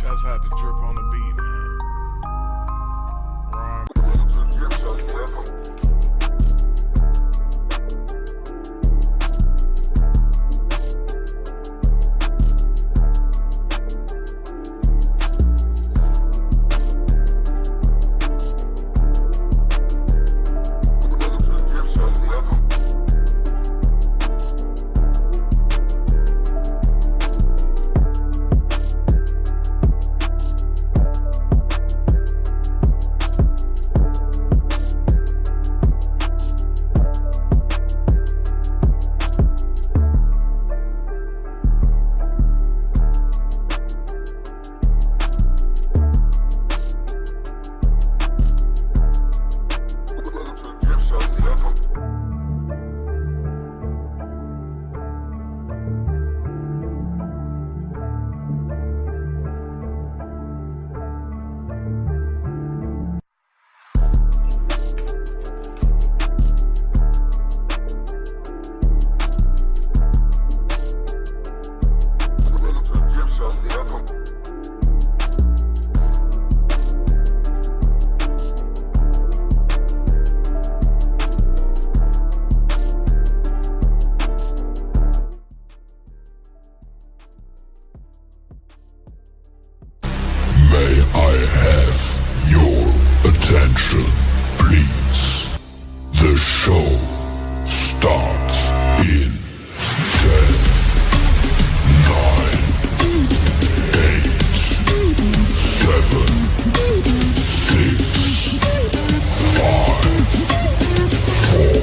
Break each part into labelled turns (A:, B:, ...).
A: Shouts out to Drip on the beat, man. Rhyme.
B: May I have your attention, please? The show starts in 10, 9, 8, 7, 6, 5, 4,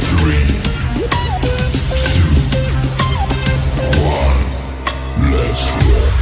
B: 3, 2, 1. Let's rock.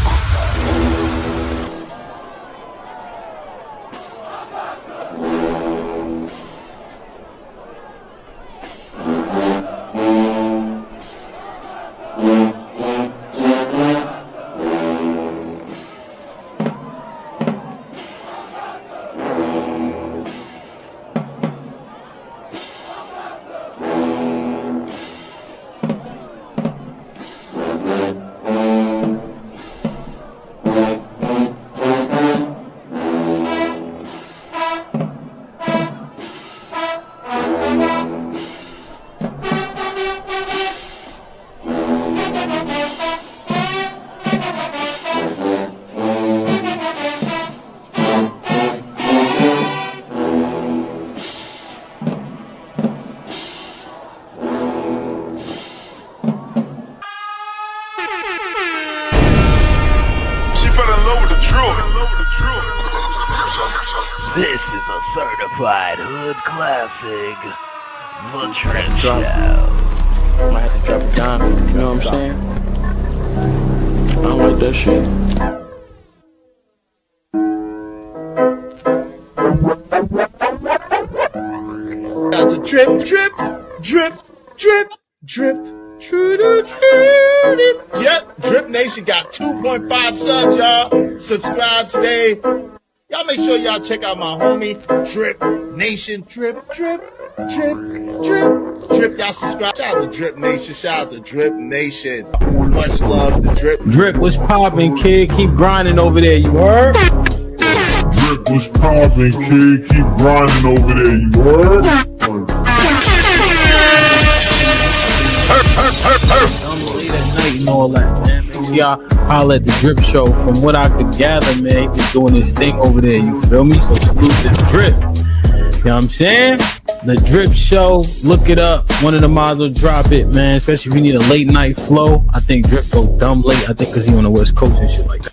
C: This is a certified hood classic, The Trip
D: Drop.
C: Show.
D: Might have to drop it down, you know what I'm saying? I don't like that shit.
E: Got the drip, drip, drip, drip, drip, drip. Yep, Drip Nation got 2.5 subs, y'all. Subscribe today. Y'all make sure y'all check out my homie, Drip Nation. Drip, drip, drip, drip, drip. Y'all subscribe. Shout out to Drip Nation. Shout out to Drip Nation. Much love to Drip.
F: Drip, what's poppin', kid? Keep grinding over there, you heard?
B: Drip was poppin', kid. Keep grinding over there, you heard?
F: I'm late at night and all that, man. Make sure y'all holler at the Drip Show. From what I could gather, man, he's doing his thing over there, you feel me? So salute the Drip. You know what I'm saying? The Drip Show, look it up. One of the mods will drop it, man. Especially if you need a late night flow. I think Drip go dumb late. I think because he on the West Coast and shit like that.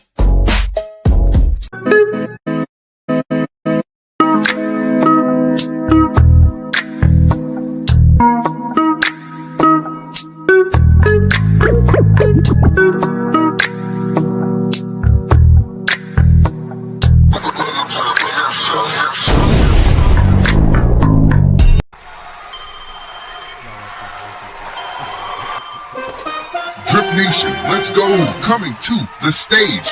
B: Drip Nation, let's go. Coming to the stage.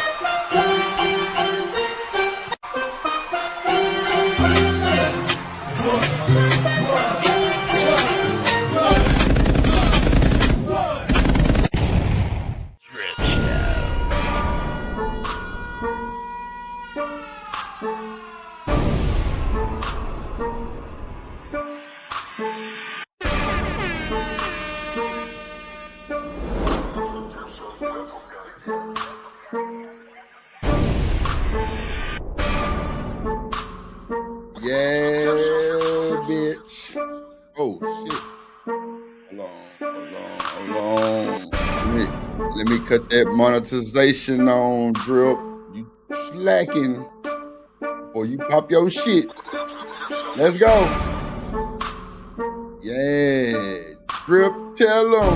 G: Let me cut that monetization on, Drip. You slacking before you pop your shit. Let's go. Yeah. Drip, tell them.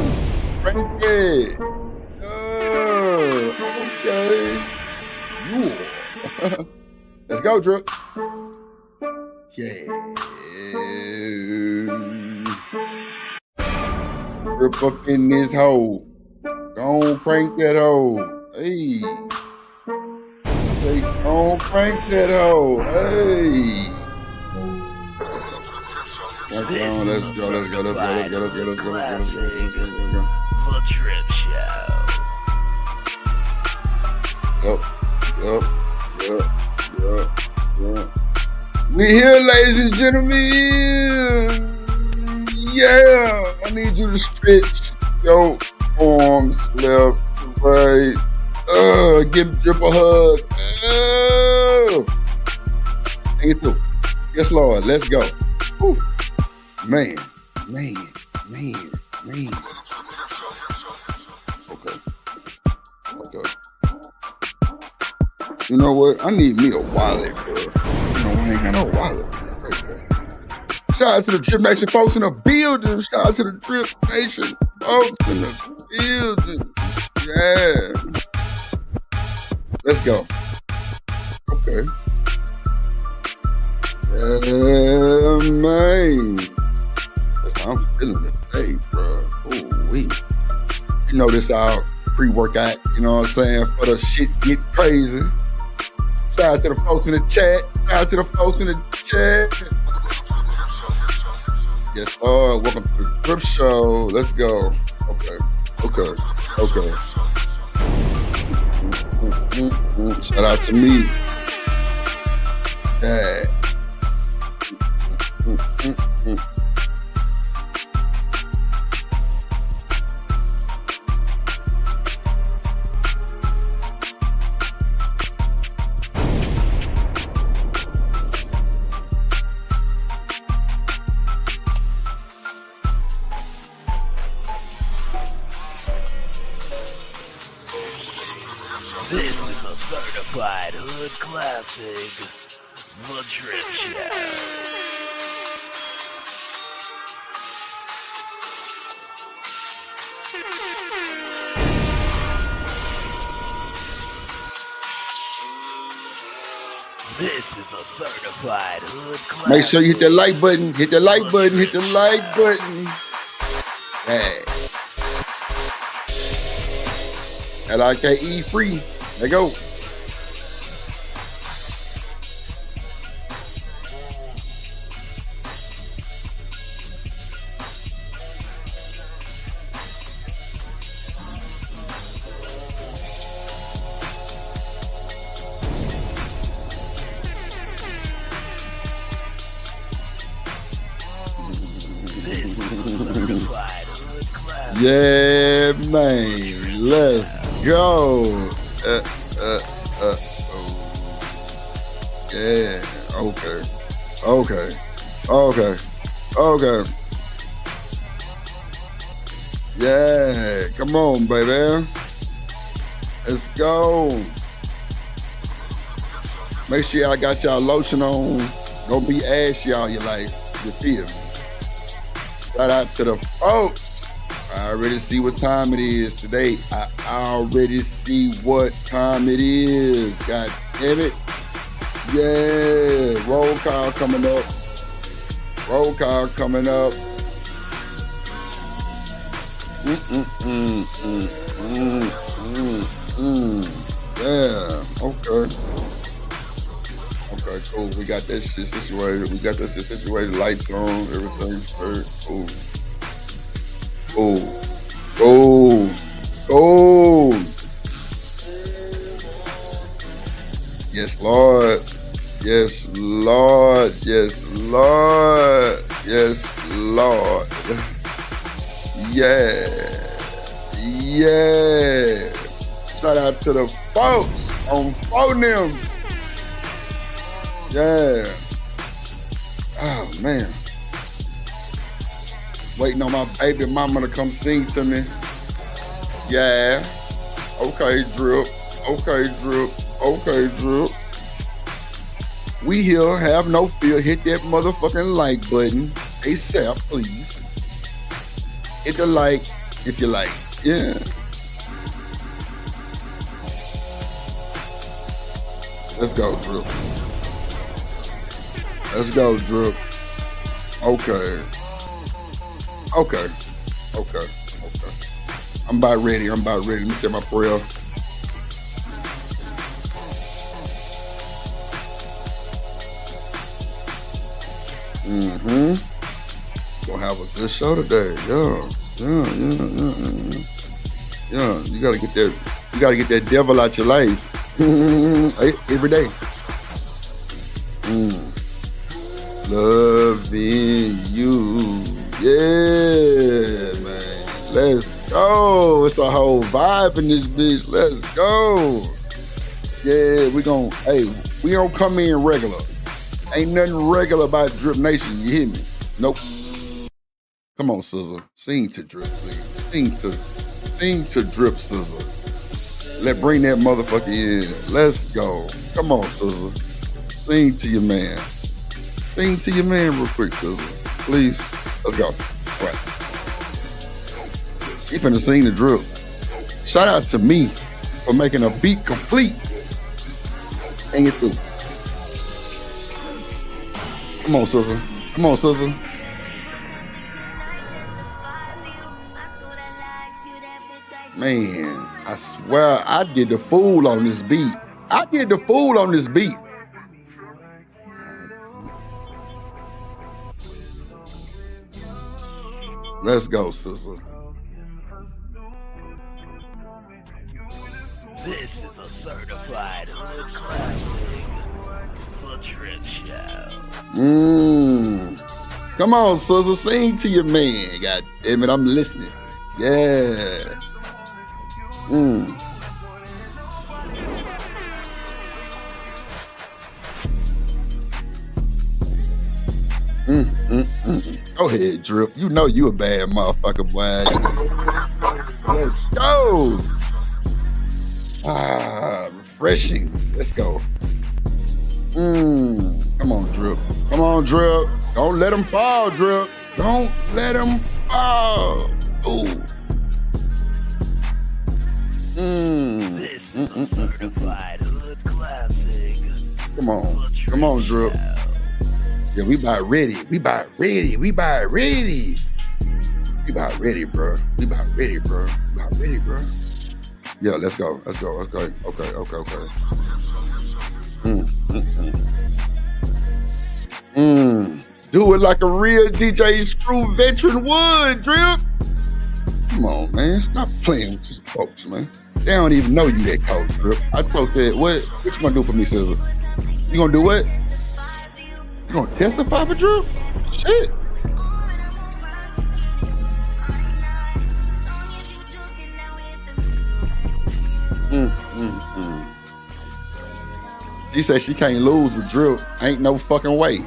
G: Frank it. Okay. Yeah. Let's go, Drip. Yeah. Drip up in this hole. Don't crank that hole. Hey. Say, don't crank that hole. Hey. Let's go, let's go, let's go, let's go, let's go, let's go, let's go, let's go, let's go, let's go, let's go, let's go.
C: The Drip Show.
G: Yup. We here, ladies and gentlemen. Yeah. I need you to stretch your arms left to right. Give Drip a hug. Take it through. Yes, Lord. Let's go. Whew. Man. Okay. You know what? I need me a wallet, bro. You know, I ain't got no wallet. Shout out to the Drip Nation folks in the building. Shout out to the Drip Nation folks in the building. Yeah. Let's go. Okay. Yeah, man. That's how I'm feeling today, bro. Ooh-wee. You know this our pre-workout, you know what I'm saying, for the shit get crazy. Shout out to the folks in the chat. Yes, welcome to the Drip Show. Let's go. Okay. Shout out to me. Yeah.
C: This is a certified hood classic, The Drip Show. This is a certified hood classic.
G: Make sure you hit that like button. Hit the like button. Yeah. LIKE free. There you go. Yeah, man. Let's go. Yeah. Okay. Yeah. Come on, baby. Let's go. Make sure y'all got y'all lotion on. Don't be ashy y'all. You like, you feel me? Shout out to the folks. I already see what time it is today. I already see what time it is. God damn it. Yeah. Roll call coming up. Yeah. Okay, cool. We got that shit situated. Lights on, everything. Cool. Yes, Lord. Yeah. Shout out to the folks on phone them. Yeah. Oh, man. Waiting on my baby mama to come sing to me. Yeah. Okay, drip. Okay, drip. Okay, drip. We here, have no fear. Hit that motherfucking like button. ASAP, please. Hit the like if you like. Yeah. Let's go, drip. Let's go, drip. Okay. Okay. Okay. Okay. I'm about ready. I'm about ready. Let me say my prayer. Gonna have a good show today. Yeah. Yeah. You gotta get that devil out your life. Every day. Loving you. Yeah, man. Let's go. It's a whole vibe in this bitch. Let's go. Yeah, we don't come in regular. Ain't nothing regular about Drip Nation, you hear me? Nope. Come on, Sizzle. Sing to Drip, please. Sing to Drip, Sizzle. Bring that motherfucker in. Let's go. Come on, Sizzle. Sing to your man. Sing to your man real quick, Sizzle. Please. Let's go. All right. She finna sing the Drip. Shout out to me for making a beat complete. Hang it through. Come on, Sizzle. Come on, Sizzle. Man, I swear I did the fool on this beat. Let's go, Sizzle.
C: This is a certified hood classic. The Drip Show.
G: Come on, Sizzle. Sing to your man. God damn it, I'm listening. Yeah. Go ahead, Drip. You know you a bad motherfucker, boy. Let's go. Refreshing. Let's go. Come on, Drip. Come on, Drip. Don't let him fall, Drip. Don't let him fall. Ooh.
C: This is a certified hood classic.
G: Come on, Drip. Yeah, we about ready, bro. Yeah, let's go. Okay. Do it like a real DJ Screw veteran would, Drip. Come on, man. Stop playing with these folks, man. They don't even know you that cold, Drip. I told that. What you gonna do for me, Sizzle? You gonna do what? You gonna testify for Drip? Shit. She said she can't lose with Drip. Ain't no fucking way.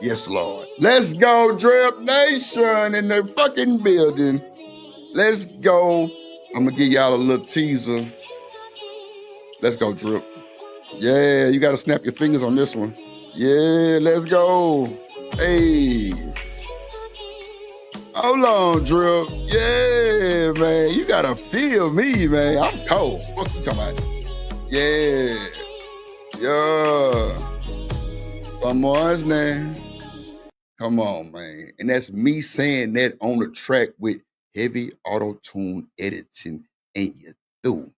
G: Yes, Lord. Let's go, Drip Nation in the fucking building. Let's go. I'm gonna give y'all a little teaser. Let's go, Drip. Yeah, you gotta snap your fingers on this one. Yeah, let's go. Hey. Hold on, Drip. Yeah, man. You gotta feel me, man. I'm cold. What you talking about? Yeah. Someone's name. Come on, man. And that's me saying that on the track with heavy auto-tune editing. Ain't you through?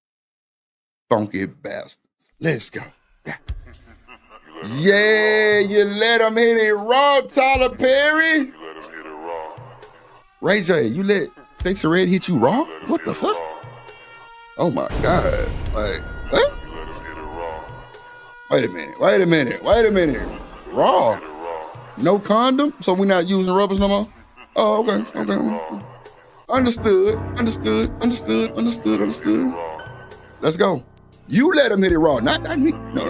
G: Funky bastards. Let's go. Yeah, you let him hit it raw, Tyler Perry. Ray J, you let Sexy Red hit you raw? What the fuck? Oh my God. Like, what? Wait a minute. Raw? No condom? So we're not using rubbers no more? Oh, okay. Understood. Let's go. You let him hit it raw, not me. No.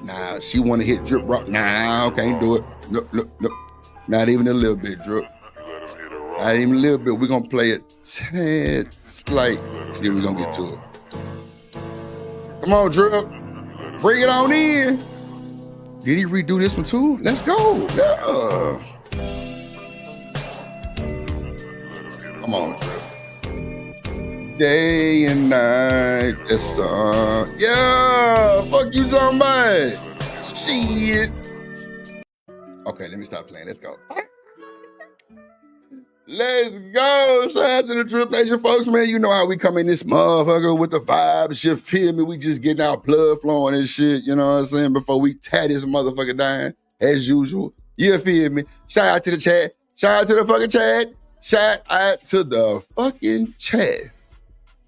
G: Nah, she want to hit Drip raw. Nah, can't do it. No. Not even a little bit, Drip. I ain't even a little bit. We're gonna play it tad slight. Then we're gonna get to it. Come on, Drip. Bring it on in. Did he redo this one too? Let's go. Yeah. Come on, Drip. Day and night, the sun. Yeah, fuck you talking about. Shit. Okay, let me stop playing. Let's go. Let's go. Shout out to the Drip Nation folks, man. You know how we come in this motherfucker with the vibes. You feel me? We just getting our blood flowing and shit. You know what I'm saying? Before we tear this motherfucker down, as usual. You feel me? Shout out to the chat. Shout out to the fucking chat. Shout out to the fucking chat.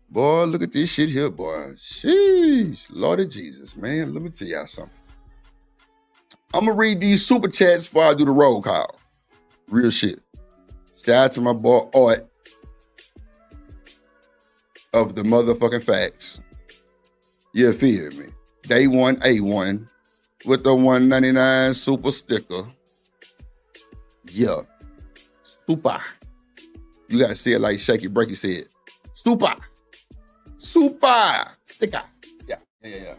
G: Boy, look at this shit here, boy. Sheesh. Lord of Jesus, man. Let me tell y'all something. I'm going to read these super chats before I do the roll call. Real shit. Shout out to my boy Art of the motherfucking facts. You feel me? Day 1A1 with the 199 super sticker. Yeah. Super. You got to say it like Shaky Breaky said. Super. Super sticker. Yeah.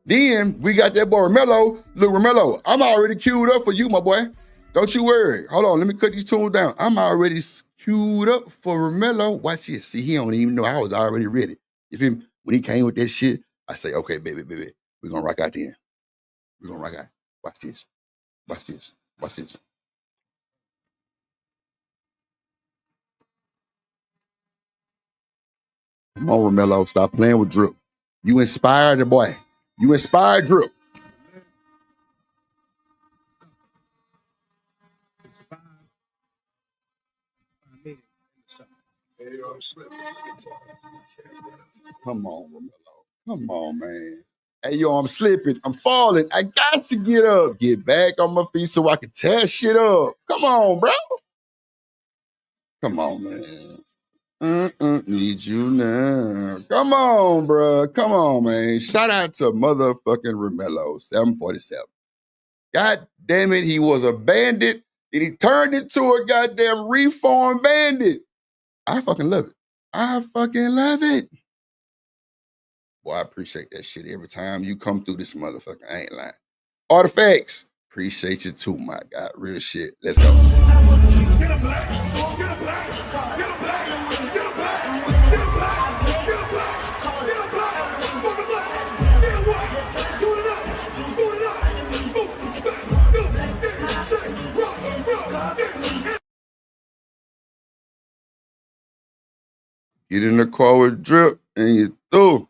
G: Then we got that boy Romello. Look, Romello, I'm already queued up for you, my boy. Don't you worry. Hold on, let me cut these tunes down. I'm already queued up for Romello. Watch this. See, he don't even know I was already ready. You feel me? When he came with that shit, I say, okay, baby, we're gonna rock out then. We're gonna rock out. Watch this. Watch this. Watch this. Come on, Romello, stop playing with Drip. You inspired the boy. You inspired Drip. Come on, Romello. Come on, man. Hey, yo, I'm slipping. I'm falling. I got to get up. Get back on my feet so I can tear shit up. Come on, bro. Come on, man. Need you now. Come on, bro. Come on, man. Shout out to motherfucking Romello, 747. God damn it, he was a bandit, and he turned into a goddamn reformed bandit. I fucking love it. I fucking love it. Boy, I appreciate that shit every time you come through this motherfucker. I ain't lying. Artifacts, appreciate you too, my God. Real shit. Let's go. Get a black. Get a black. Get a black. Get a black. Get a black. Get a black. Get a black. Fuck a black. Get a white. Do it up. Do it up. Move back. Do it. Shake. Rock. Get in the car with Drip and you through.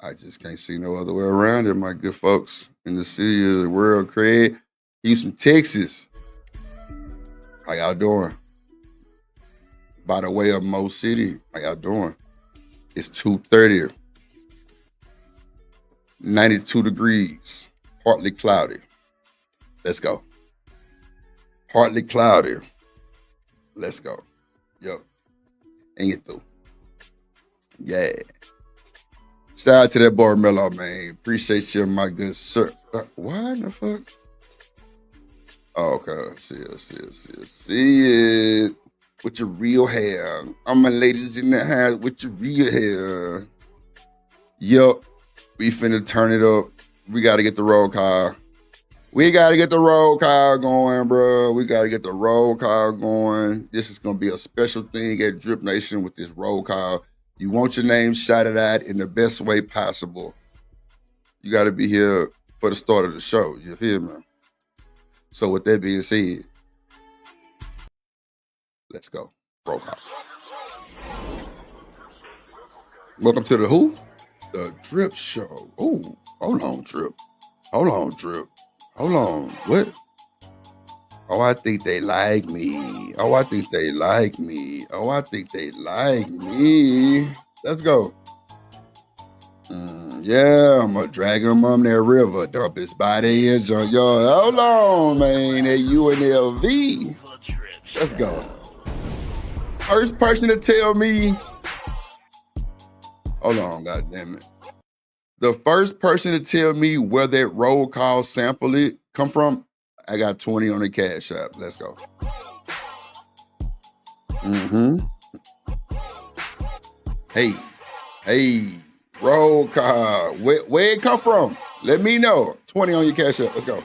G: I just can't see no other way around it, my good folks. In the city of the world, Craig, Houston, Texas. How y'all doing? By the way of Mo City, how y'all doing? It's 2:30. 92 degrees, partly cloudy. Let's go. Partly cloudy. Let's go. Yep. And you through. Yeah. Shout out to that boy Mello, man. Appreciate you, my good sir. What in the fuck? Oh, okay. See it. With your real hair. All my ladies in the house with your real hair. Yup. We finna turn it up. We gotta get the roll call. We gotta get the roll call going, bro. We gotta get the roll call going. This is gonna be a special thing at Drip Nation with this roll call. You want your name shouted out in the best way possible. You gotta be here for the start of the show. You feel me? So with that being said, let's go. Roll call. Welcome to the who? The Drip Show. Oh, hold on, Drip. Hold on, Drip. Hold on. What? Oh, I think they like me. Oh, I think they like me. Oh, I think they like me. Let's go. Yeah, I'm gonna drag him on that river, dump his body in junk. Yo, hold on, man. That UNLV. Let's go. First person to tell me. Hold on, God damn it. The first person to tell me where that roll call sample it come from, I got 20 on the Cash App. Let's go. Mm-hmm. Hey, roll call. Where it come from? Let me know. 20 on your cash app. Let's go.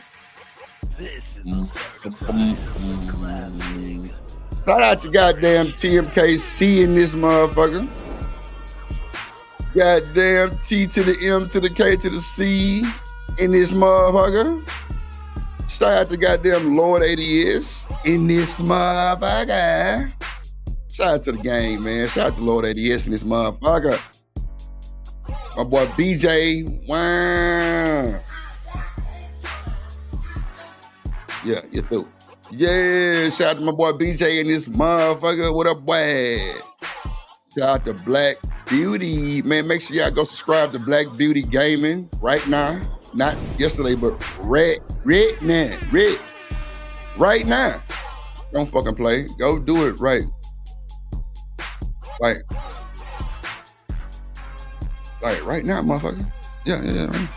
G: Shout out to goddamn TMKC in this motherfucker. Goddamn T to the M to the K to the C in this motherfucker. Shout out to goddamn Lord ADS in this motherfucker. Shout out to the gang, man. Shout out to Lord ADS in this motherfucker. My boy BJ. Wow. Yeah, you through. Yeah, shout out to my boy BJ in this motherfucker. What up, boy? Shout out to Black Beauty. Man, make sure y'all go subscribe to Black Beauty Gaming right now. Not yesterday, but right now. Don't fucking play. Go do it right. Like right now, motherfucker. Yeah. Right.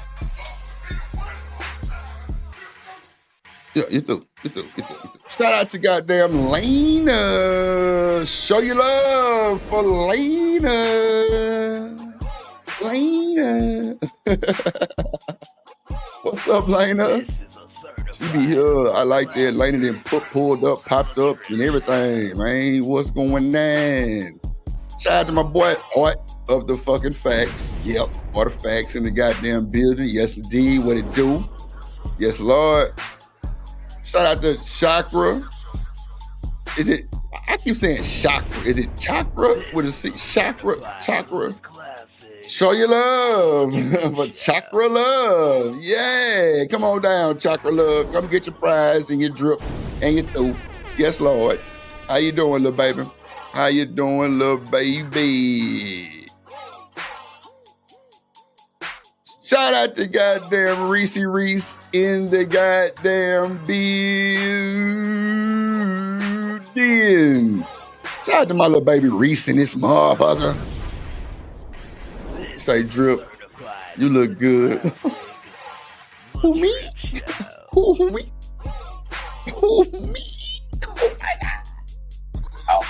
G: Yeah, you through. Shout out to goddamn Lena. Show your love for Lena. What's up, Lena? She be here. I like that. Lena then pulled up, popped up, and everything, man. What's going on? Shout out to my boy Art of the fucking Facts. Yep, Art of Facts in the goddamn building. Yes, indeed. What it do? Yes, Lord. Shout out to Chakra. Is it? I keep saying Chakra. Is it Chakra with a C? Chakra. Show your love for Chakra Love. Yeah, come on down, Chakra Love. Come get your prize and your drip and your throat. Yes, Lord. How you doing, little baby? How you doing, little baby? Shout out to goddamn Reese in the goddamn building. Shout out to my little baby Reese in this motherfucker. Say, Drip, you look good. Who, me? Who, me? Oh, my God. Oh.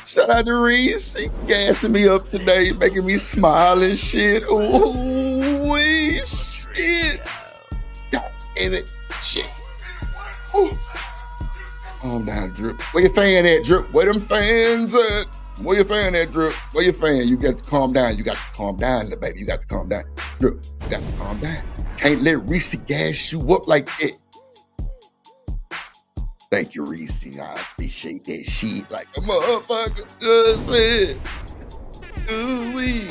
G: Shout out to Reese. She gassing me up today, making me smile and shit. Ooh, shit. God damn it. Shit. Ooh. Calm down, Drip. Where your fan at, Drip? Where them fans at? Where your fan at, Drip? Where your fan? You got to calm down. You got to calm down, little baby. You got to calm down. Drip, you got to calm down. Can't let Reese gas you up like that. Thank you, Reese. I appreciate that shit like a motherfucker. Just said. Ooh-wee.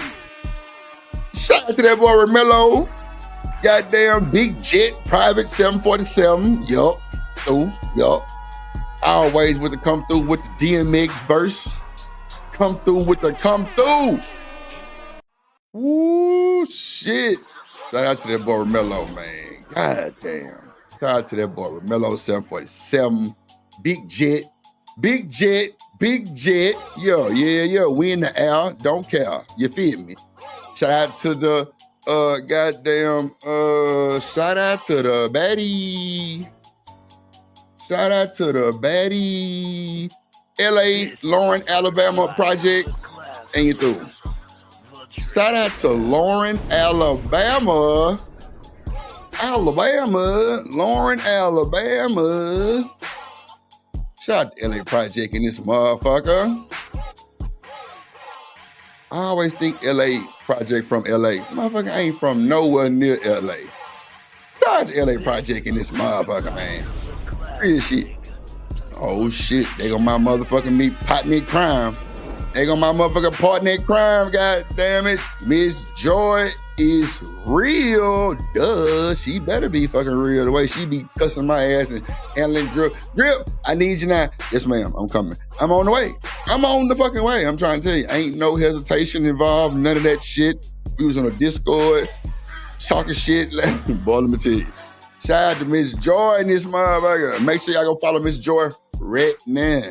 G: Shout out to that boy Romello. Goddamn Big Jet, Private 747. Yup. Yup. Always with the come through with the DMX verse. Come through with the come through. Ooh, shit. Shout out to that boy Romello, man. God damn. Shout out to that boy Romello 747. Big Jet. Yo, yeah. We in the air. Don't care. You feel me? Shout out to the shout out to the baddie. Shout out to the baddie. LA, Lauren, Alabama project. And you through. Shout out to Lauren, Alabama. Lauren, Alabama. Shout out to LA project in this motherfucker. I always think LA project from LA. Motherfucker ain't from nowhere near LA. Shout out to LA project in this motherfucker, man. Real shit. Oh shit, they gon' my motherfucking me partner in crime. They gon' my motherfucking partner in crime, god damn it. Miss Joy is real. Duh, she better be fucking real. The way she be cussing my ass and handling Drip. Drip, I need you now. Yes, ma'am, I'm coming. I'm on the way. I'm on the fucking way. I'm trying to tell you, ain't no hesitation involved, none of that shit. We was on a Discord, talking shit. Boy, let me tell you. Shout out to Miss Joy in this motherfucker. Make sure y'all go follow Miss Joy right now.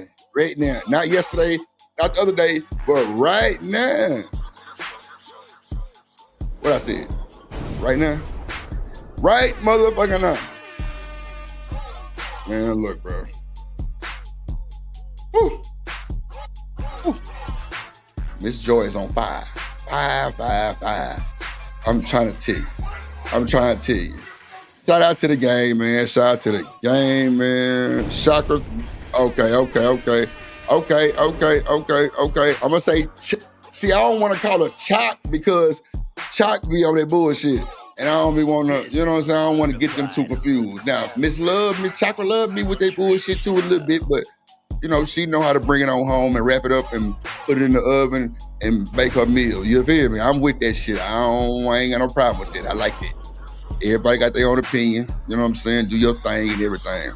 G: Not yesterday, not the other day, but right now. What I said? Right now? Right motherfucking now. Man, look, bro. Whew. Woo. Woo. Miss Joy is on fire. Fire. I'm trying to tell you. Shout out to the game, man. Chakras. Okay. I'm gonna say, see, I don't want to call her Chalk because Chalk be on that bullshit. And I don't be wanting to, you know what I'm saying? I don't want to get them too confused. Now, Miss Chakra love me with that bullshit too a little bit, but you know, she know how to bring it on home and wrap it up and put it in the oven and make her meal. You feel me? I'm with that shit. I ain't got no problem with that. I like that. Everybody got their own opinion. You know what I'm saying? Do your thing and everything.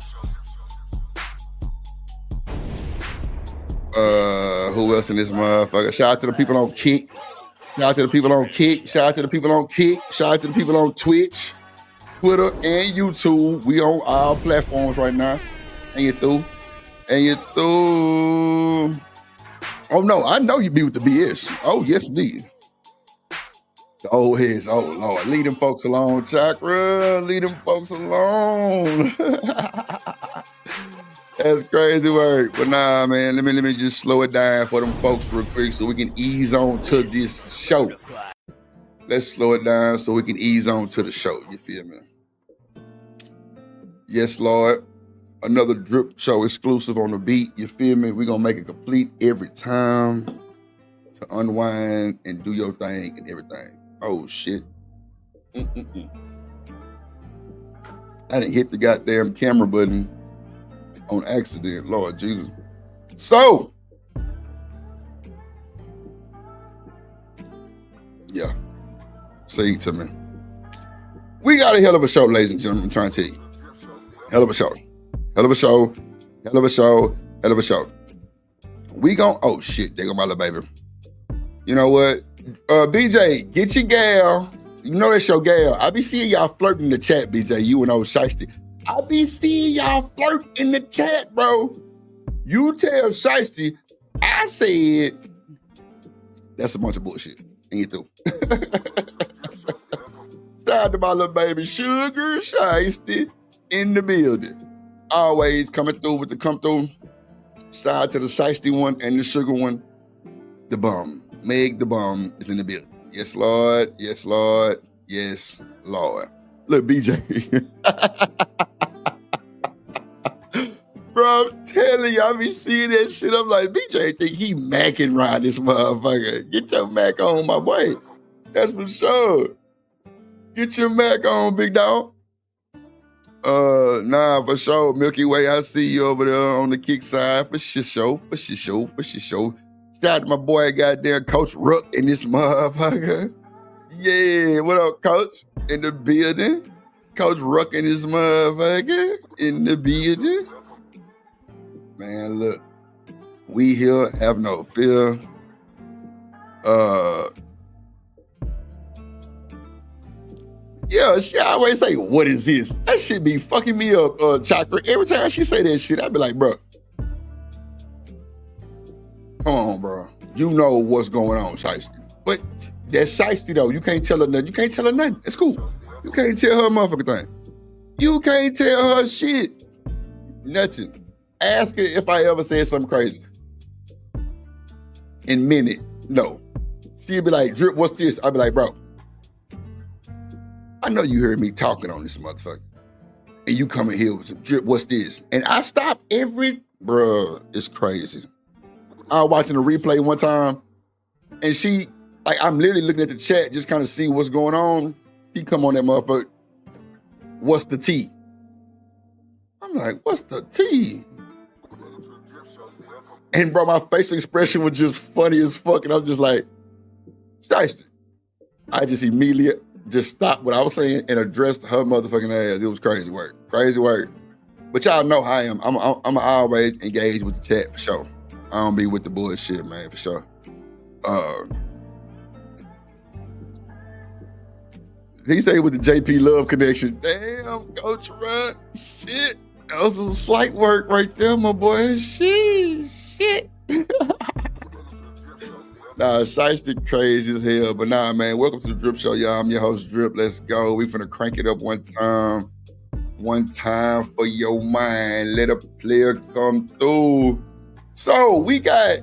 G: Who else in this motherfucker? Shout out to the people on Kick. Shout out to the people on Twitch, Twitter, and YouTube. We on all platforms right now. And you through. Oh no, I know you be with the BS. Oh yes, indeed. The old heads. Oh Lord, leave them folks alone, Chakra. Leave them folks alone. That's crazy work. But nah, man, let me just slow it down for them folks real quick so we can ease on to this show. Let's slow it down so we can ease on to the show. You feel me? Yes, Lord. Another drip show exclusive on the beat. You feel me? We're going to make it complete every time to unwind and do your thing and everything. Oh, shit. I didn't hit the goddamn camera button on accident. Lord Jesus. So, yeah. Say it to me. We got a hell of a show, ladies and gentlemen. I'm trying to tell you. Hell of a show. We gon' oh shit, there go my little baby. You know what? BJ, get your gal. You know that's your gal. I be seeing y'all flirting in the chat, BJ, you and old Shiesty. I be seeing y'all flirt in the chat, bro. You tell Shiesty, I said, that's a bunch of bullshit. And you through. Shout out to my little baby, Sugar Shiesty in the building. Always coming through with the come through. Shout out to the Shiesty one and the Sugar one. The bum. Meg the bum is in the building. Yes, Lord. Yes, Lord. Yes, Lord. Look, BJ. Bro, I'm telling you, I be seeing that shit. I'm like, BJ think he macking around this motherfucker. Get your Mac on, my boy. That's for sure. Get your Mac on, big dog. Nah, for sure. Milky Way, I see you over there on the Kick side. For sure. Shout out to my boy, goddamn Coach Rook in this motherfucker. Yeah, what up, Coach? In the building. Coach Rook in this motherfucker. In the building. Man, look. We here, have no fear. Yeah, she always say, what is this? That shit be fucking me up, Chakra. Every time she say that shit, I be like, bro. Come on, bro. You know what's going on, Shiesty. But that's Shiesty, though. You can't tell her nothing. It's cool. You can't tell her a motherfucking thing. You can't tell her shit. Nothing. Ask her if I ever said something crazy. In minute, no. She'll be like, Drip, what's this? I'll be like, bro. I know you heard me talking on this motherfucker. And you coming here with some Drip, what's this? And I stop bruh, it's crazy. I was watching a replay one time, and she, like, I'm literally looking at the chat, just kind of see what's going on. He come on that motherfucker, what's the tea? I'm like, what's the tea? And bro, my facial expression was just funny as fuck, and I'm just like, Shiesty. I just immediately just stopped what I was saying and addressed her motherfucking ass. It was crazy work. But y'all know how I am. I'm always engaged with the chat for sure. I don't be with the bullshit, man, for sure. He say with the JP Love connection, damn, Coach Run, shit. That was some slight work right there, my boy. Shit. Nah, Shiesty crazy as hell. But nah, man, welcome to the Drip Show, y'all. I'm your host, Drip. Let's go. We finna crank it up one time. One time for your mind. Let a player come through. So we got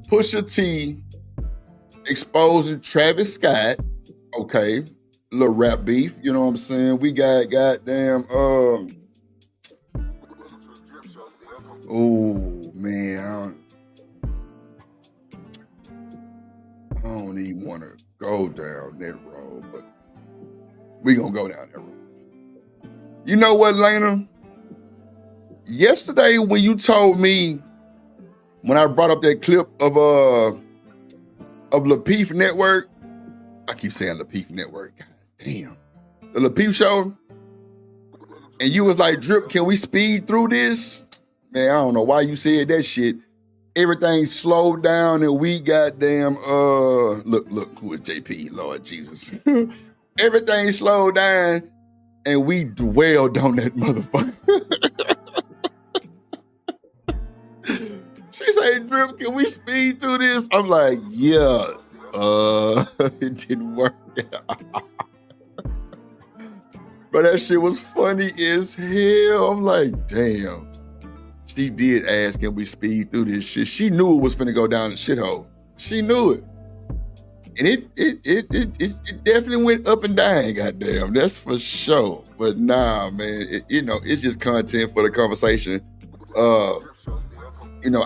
G: Pusha T exposing Travis Scott. Okay, little rap beef. You know what I'm saying? We got goddamn. Oh man, I don't even want to go down that road, but we gonna go down that road. You know what, Lena? Yesterday when you told me, when I brought up that clip of Lapeef Network, I keep saying Lapeef Network, God damn, the Lapeef show, and you was like, Drip, can we speed through this? Man, I don't know why you said that shit. Everything slowed down and we goddamn, look, who is JP, Lord Jesus. Everything slowed down and we dwelled on that motherfucker. She said, Drip, can we speed through this? I'm like, yeah, it didn't work. But that shit was funny as hell. I'm like, damn. She did ask, can we speed through this shit? She knew it was finna go down the shithole. She knew it. And it definitely went up and down, goddamn. That's for sure. But nah, man, it's just content for the conversation.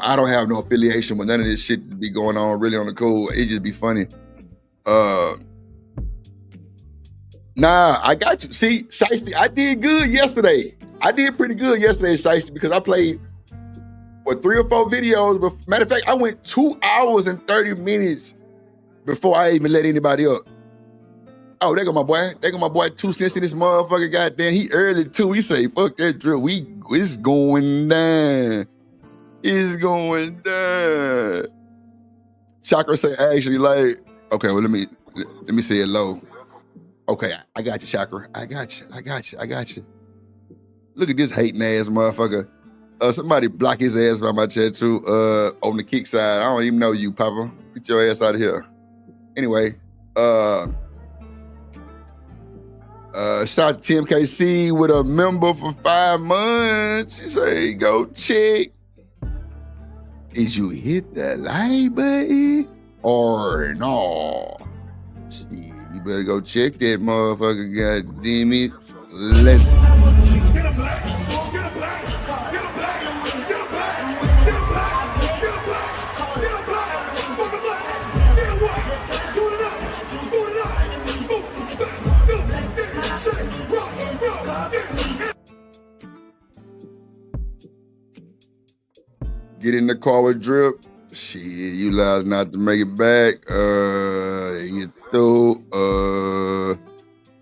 G: I don't have no affiliation with none of this shit to be going on really on the cool. It just be funny. Nah, I got you. See, Shiesty, I did good yesterday. I did pretty good yesterday, Shiesty, because I played 3 or 4 videos. But matter of fact, I went 2 hours and 30 minutes before I even let anybody up. Oh, there go my boy. There go my boy 2 cents in this motherfucker. Goddamn, he early too. He say, fuck that drill. It's going down. It's going down. Chakra say, actually, like, okay, well, let me say it low. Okay, I got you, Chakra. I got you. Look at this hating ass motherfucker. Somebody block his ass by my chat too. On the kick side. I don't even know you, Papa. Get your ass out of here. Anyway, shout out to TMKC with a member for 5 months. She say, go check. Did you hit the like button or no? Shit, you better go check that motherfucker, god damn it. Let's get a black, get a black, get a black, get a black, get a black, get a black, get a black, fuck a black, get a white, do it up, get in the car with Drip. Shit, you loud not to make it back. You through.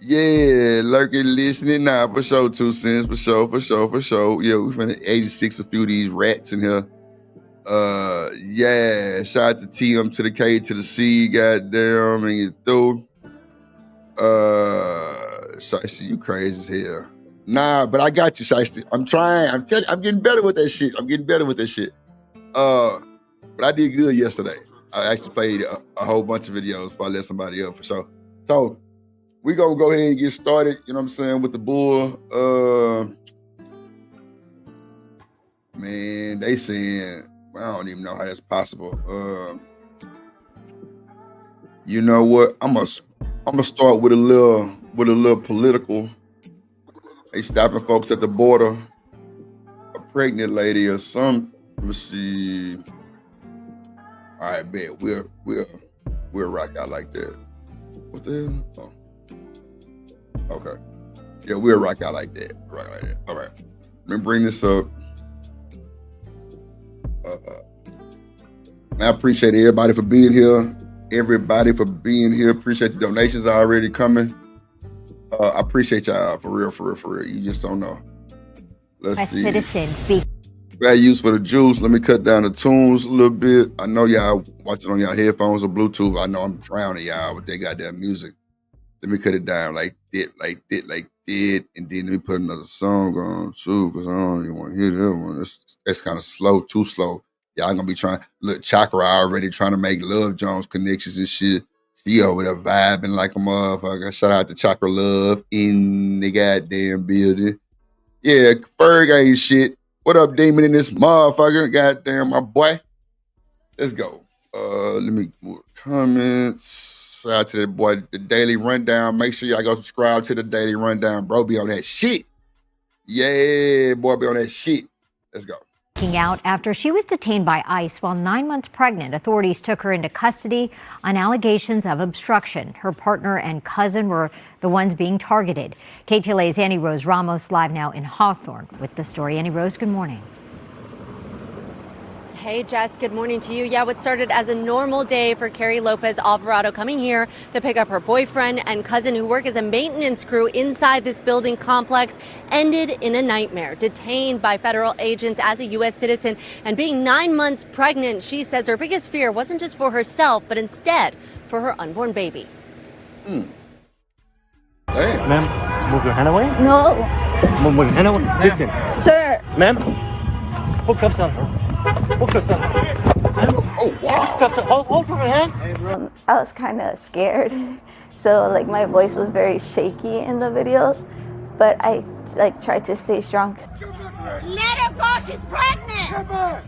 G: Yeah, lurking, listening now for sure. 2 cents for sure. Yeah, we finna 86 a few of these rats in here. Yeah, shout out to TM to the K to the C, goddamn, and you through. Shiesty, you crazy as hell. Nah, but I got you, Shiesty. I'm trying. I'm telling you, I'm getting better with that shit. But I did good yesterday. I actually played a whole bunch of videos before I let somebody up for sure. So we gonna go ahead and get started, you know what I'm saying, with the bull. Man, they saying, I don't even know how that's possible. You know what? I'm gonna start with a little political. They stopping folks at the border. A pregnant lady or some. Let me see. All right, bet we'll rock out like that. What the hell? Oh. Okay. Yeah, we'll rock out like that. Rock like that. All right. Let me bring this up. I appreciate everybody for being here. Appreciate the donations already coming. I appreciate y'all for real. You just don't know. Let's see.
H: Citizen speak.
G: Bad use for the juice. Let me cut down the tunes a little bit. I know y'all watching on y'all headphones or Bluetooth. I know I'm drowning y'all with that goddamn music. Let me cut it down like that, and then let me put another song on too, because I don't even want to hear that one. That's kind of slow, too slow. Y'all gonna be trying. Look, Chakra already trying to make Love Jones connections and shit. She over there vibing like a motherfucker. Shout out to Chakra Love in the goddamn building. Yeah, Ferg ain't shit. What up, Demon, in this motherfucker? Goddamn, my boy. Let's go. Let me move comments. Shout out to the boy, the Daily Rundown. Make sure y'all go subscribe to the Daily Rundown. Bro, be on that shit. Yeah, boy, be on that shit. Let's go.
H: Out after she was detained by ICE while 9 months pregnant. Authorities took her into custody on allegations of obstruction. Her partner and cousin were the ones being targeted. KTLA's Annie Rose Ramos live now in Hawthorne with the story. Annie Rose, good morning.
I: Hey, Jess, good morning to you. Yeah, what started as a normal day for Carrie Lopez Alvarado coming here to pick up her boyfriend and cousin who work as a maintenance crew inside this building complex ended in a nightmare. Detained by federal agents as a U.S. citizen and being 9 months pregnant, she says her biggest fear wasn't just for herself, but instead for her unborn baby.
G: Damn.
J: Ma'am, move your hand away.
K: No.
J: Move your hand away. Listen.
K: Sir.
J: Ma'am, put cuffs on her. Put cuffs on her.
G: Oh, wow.
J: Cuffs on. Hold her hand.
K: I was kind of scared. So, like, my voice was very shaky in the video. But I, like, tried to stay strong.
L: Let her go. She's pregnant.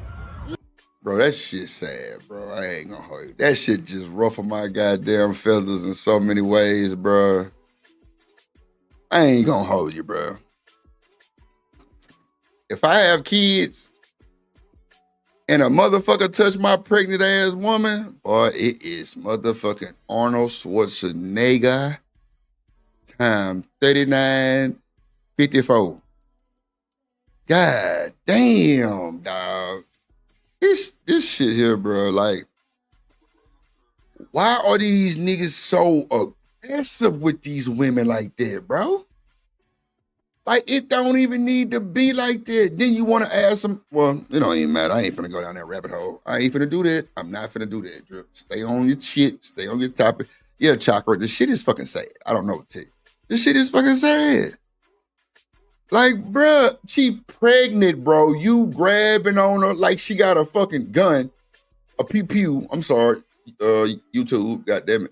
G: Bro, that shit sad, bro. I ain't gonna hold you. That shit just ruffled my goddamn feathers in so many ways, bro. I ain't gonna hold you, bro. If I have kids and a motherfucker touch my pregnant ass woman, boy, it is motherfucking Arnold Schwarzenegger time 3954. God damn, dog. This shit here, bro, like, why are these niggas so aggressive with these women like that, bro? Like, it don't even need to be like that. Then you want to ask them, well, it don't even matter. I ain't finna go down that rabbit hole. I ain't finna do that. I'm not finna do that, Drip. Stay on your shit. Stay on your topic. Yeah, Chakra, this shit is fucking sad. I don't know what to tell you. This shit is fucking sad. Like, bruh, she pregnant, bro. You grabbing on her like she got a fucking gun. A pew-pew. I'm sorry. YouTube, goddammit.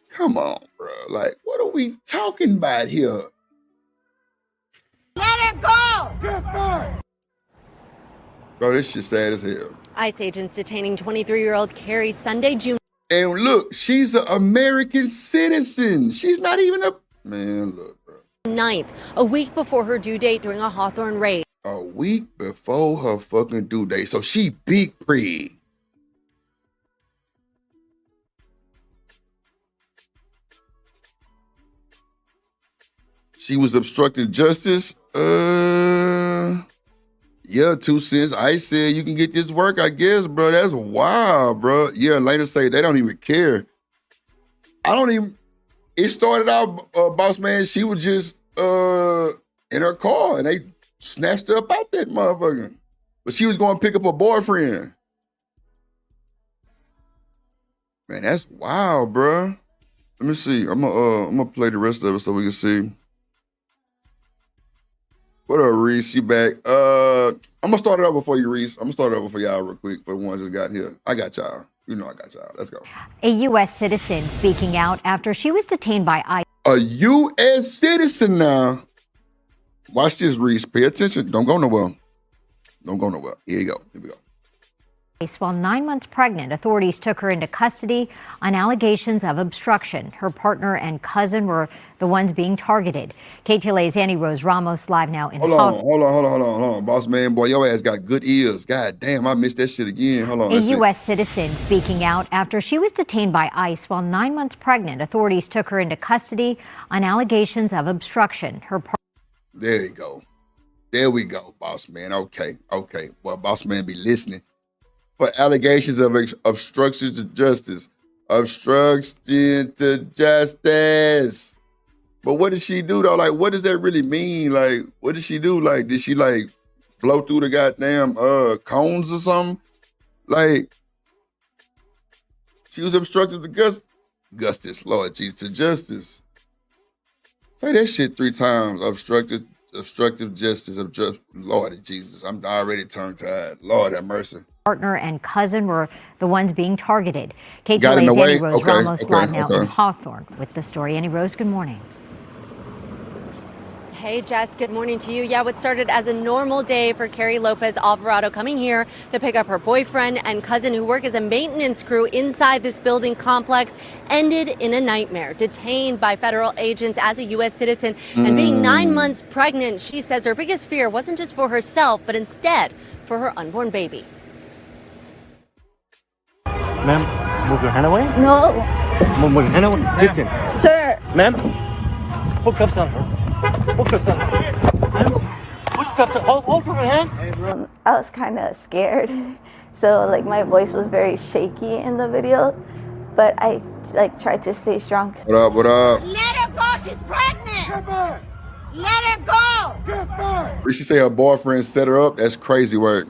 G: Come on, bro. Like, what are we talking about here?
L: Let her go. Get back.
G: Bro, this shit sad as hell.
I: ICE agents detaining 23-year-old Carrie Sunday, June.
G: And look, she's an American citizen. She's not even a... Man, look, bro.
I: 9th, a week before her due date during a Hawthorne raid.
G: A week before her fucking due date. So she big preg. She was obstructing justice. Yeah, 2 cents. I said you can get this work, I guess, bro. That's wild, bro. Yeah, later say they don't even care. I don't even... It started out, boss man, she was just in her car and they snatched her up out that motherfucker. But she was going to pick up her boyfriend. Man, that's wild, bro. Let me see. I'm gonna play the rest of it so we can see. What up, Reese? You back? I'm gonna start it over for you, Reese. I'm gonna start it over for y'all real quick for the ones that got here. I got y'all. You know I got y'all. Let's go.
H: A U.S. citizen speaking out after she was detained by ICE.
G: A U.S. citizen now. Watch this, Reese. Pay attention. Don't go nowhere. Don't go nowhere. Here you go. Here we go.
H: While 9 months pregnant, authorities took her into custody on allegations of obstruction. Her partner and cousin were the ones being targeted. KTLA's Annie Rose Ramos live now in
G: Hold on. Boss man, boy, your ass got good ears. God damn, I missed that shit again. Hold on.
H: A U.S. citizen speaking out after she was detained by ICE while 9 months pregnant. Authorities took her into custody on allegations of obstruction.
G: There you go. There we go, boss man. Okay. Well, boss man be listening. For allegations of obstruction to justice. Obstruction to justice. But what did she do, though? Like, what does that really mean? Like, what did she do? Like, did she, like, blow through the goddamn cones or something? Like, she was obstructed to justice, Lord Jesus, to justice. Say that shit 3 times. Obstructive justice, Lord Jesus. I'm already tongue-tied. Lord have mercy.
H: Partner and cousin were the ones being targeted. KTLA's Annie Rose Ramos live now in Hawthorne with the story. Annie Rose, good morning.
I: Hey, Jess, good morning to you. Yeah, what started as a normal day for Carrie Lopez Alvarado coming here to pick up her boyfriend and cousin who work as a maintenance crew inside this building complex ended in a nightmare. Detained by federal agents as a U.S. citizen and being 9 months pregnant, she says her biggest fear wasn't just for herself, but instead for her unborn baby.
J: Ma'am, move your hand away.
K: No,
J: Move your hand away. Listen,
K: sir.
J: ma'am. Put cuffs on her. Put cuffs on her. Ma'am, put cuffs on. Hold your hand.
K: I was kind of scared, so like my voice was very shaky in the video, but I like tried to stay strong.
G: What up? What up?
L: Let her go. She's pregnant. Let her go.
G: Did she say her boyfriend set her up? That's crazy work.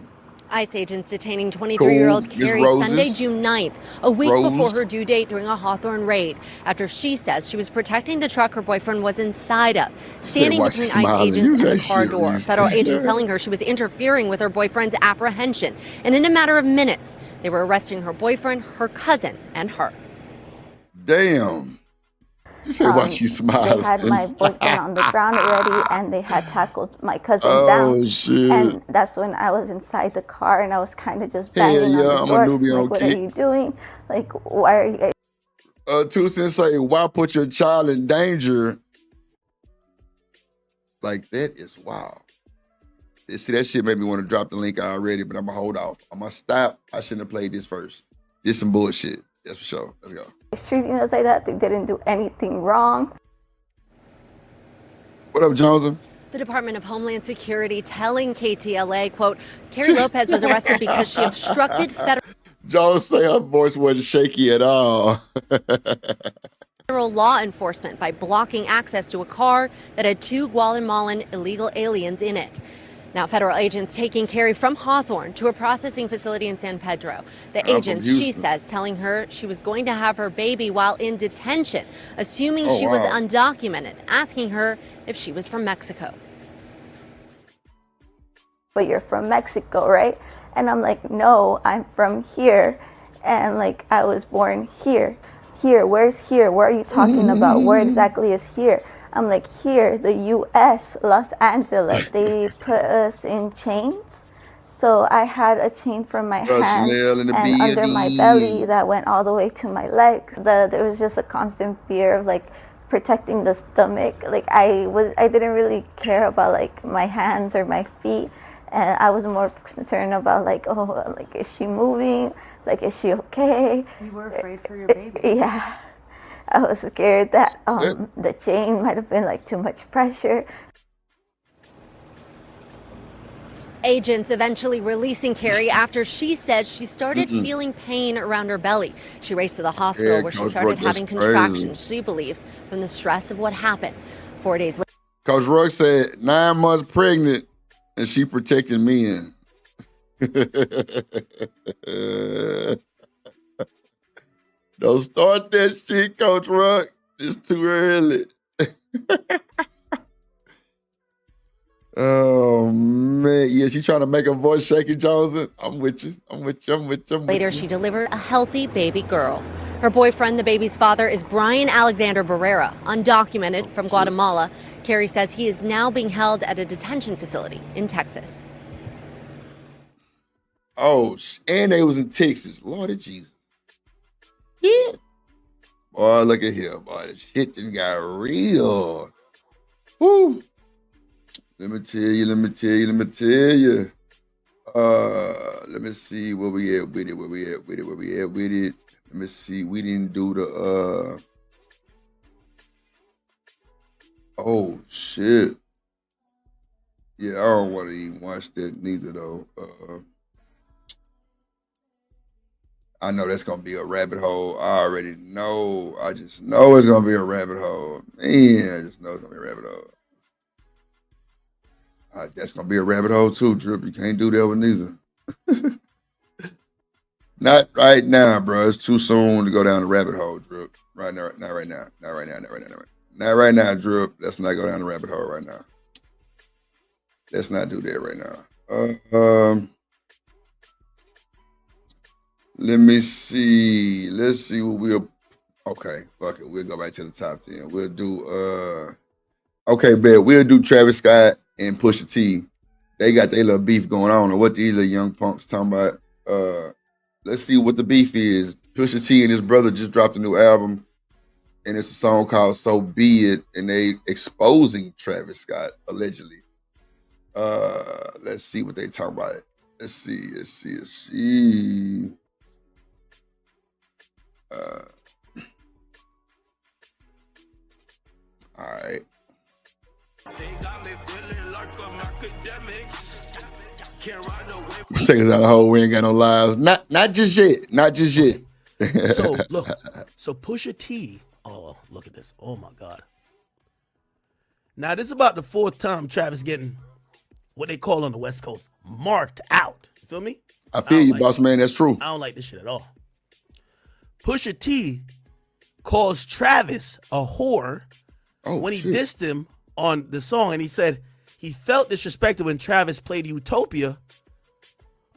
I: ICE agents detaining 23-year-old
G: Cool. Miss
I: Carrie
G: Roses.
I: Sunday, June 9th, a week
G: Rose.
I: before her due date during a Hawthorne raid, after she says she was protecting the truck her boyfriend was inside of, standing
G: why
I: between
G: she
I: ICE
G: smiling.
I: agents and
G: You
I: the
G: that
I: car
G: shit,
I: door.
G: Reese.
I: Federal agents telling her she was interfering with her boyfriend's apprehension. And in a matter of minutes, they were arresting her boyfriend, her cousin, and her.
G: Damn. You say why she smiling.
K: They had my boyfriend on the ground already, and they had tackled my cousin
G: Oh,
K: down.
G: shit.
K: And that's when I was inside the car, and I was kind of just
G: Hell
K: banging
G: yeah,
K: on
G: I'm
K: the
G: a
K: door.
G: newbie on
K: Like, what
G: kick.
K: are you doing? Like, why are you guys?
G: Two cents say, why put your child in danger? Like, that is wild. See, that shit made me want to drop the link already, but I'm going to hold off. I'm going to stop. I shouldn't have played this first. This some bullshit. That's for sure. Let's go.
K: treating us like that? They didn't do anything wrong.
G: What up, Johnson?
I: The Department of Homeland Security telling KTLA, quote, Carrie Lopez was arrested because she obstructed
G: Jones say her voice wasn't shaky at all.
I: federal law enforcement by blocking access to a car that had 2 Guatemalan illegal aliens in it. Now, federal agents taking Carrie from Hawthorne to a processing facility in San Pedro. The agents, she says, telling her she was going to have her baby while in detention, assuming she was undocumented, asking her if she was from Mexico.
K: But you're from Mexico, right? And I'm like, no, I'm from here. And like, I was born here. Here, where's here? Where are you talking about? Where exactly is here? I'm like, here, the U.S., Los Angeles. They put us in chains. So I had a chain from my hand and under my belly that went all the way to my legs. There was just a constant fear of like protecting the stomach. Like I didn't really care about like my hands or my feet. And I was more concerned about like, oh, like, is she moving? Like, is she okay?
I: You were afraid for your baby.
K: Yeah. I was scared that the chain might have been like too much pressure.
I: Agents eventually releasing Carrie after she says she started feeling pain around her belly. She raced to the hospital where she started having contractions, she believes, from the stress of what happened. 4 days later.
G: Coach Roy said 9 months pregnant and she protected men. Don't start that shit, Coach Ruck. It's too early. Oh, man. Yeah, she trying to make her voice shaky, Johnson. I'm with you.
I: Later, she delivered a healthy baby girl. Her boyfriend, the baby's father, is Brian Alexander Barrera, undocumented from Guatemala. Carrie says he is now being held at a detention facility in Texas.
G: Oh, and they was in Texas. Lord of Jesus. Yeah. Boy, look at here, boy. The shit done got real. Woo. Let me tell you. Let me see where we at with it. Let me see. We didn't do the oh shit. Yeah, I don't want to even watch that neither though. I know that's gonna be a rabbit hole. I already know. I just know it's gonna be a rabbit hole. Man, I just know it's gonna be a rabbit hole. That's gonna be a rabbit hole too, Drip. You can't do that with neither. Not right now, bro. It's too soon to go down the rabbit hole, Drip. Right now, not right now, Drip. Let's not go down the rabbit hole right now. Let's not do that right now. Let me see. Let's see what we'll. Okay, fuck it. We'll go back to the top 10. We'll do. Okay, bet we'll do Travis Scott and Pusha T. They got their little beef going on, or what these little young punks talking about. Let's see what the beef is. Pusha T and his brother just dropped a new album, and it's a song called "So Be It," and they exposing Travis Scott allegedly. Let's see what they talking about. Let's see. All right. Take us out of hole. We ain't got no lives. Not just yet. Not just yet.
M: So look, so Pusha T. Oh, look at this. Oh my God. Now this is about the 4th time Travis getting what they call on the West Coast marked out. You feel me?
G: I feel you, boss man. That's true.
M: I don't like this shit at all. Pusha T calls Travis a whore when he dissed him on the song, and he said he felt disrespected when Travis played Utopia.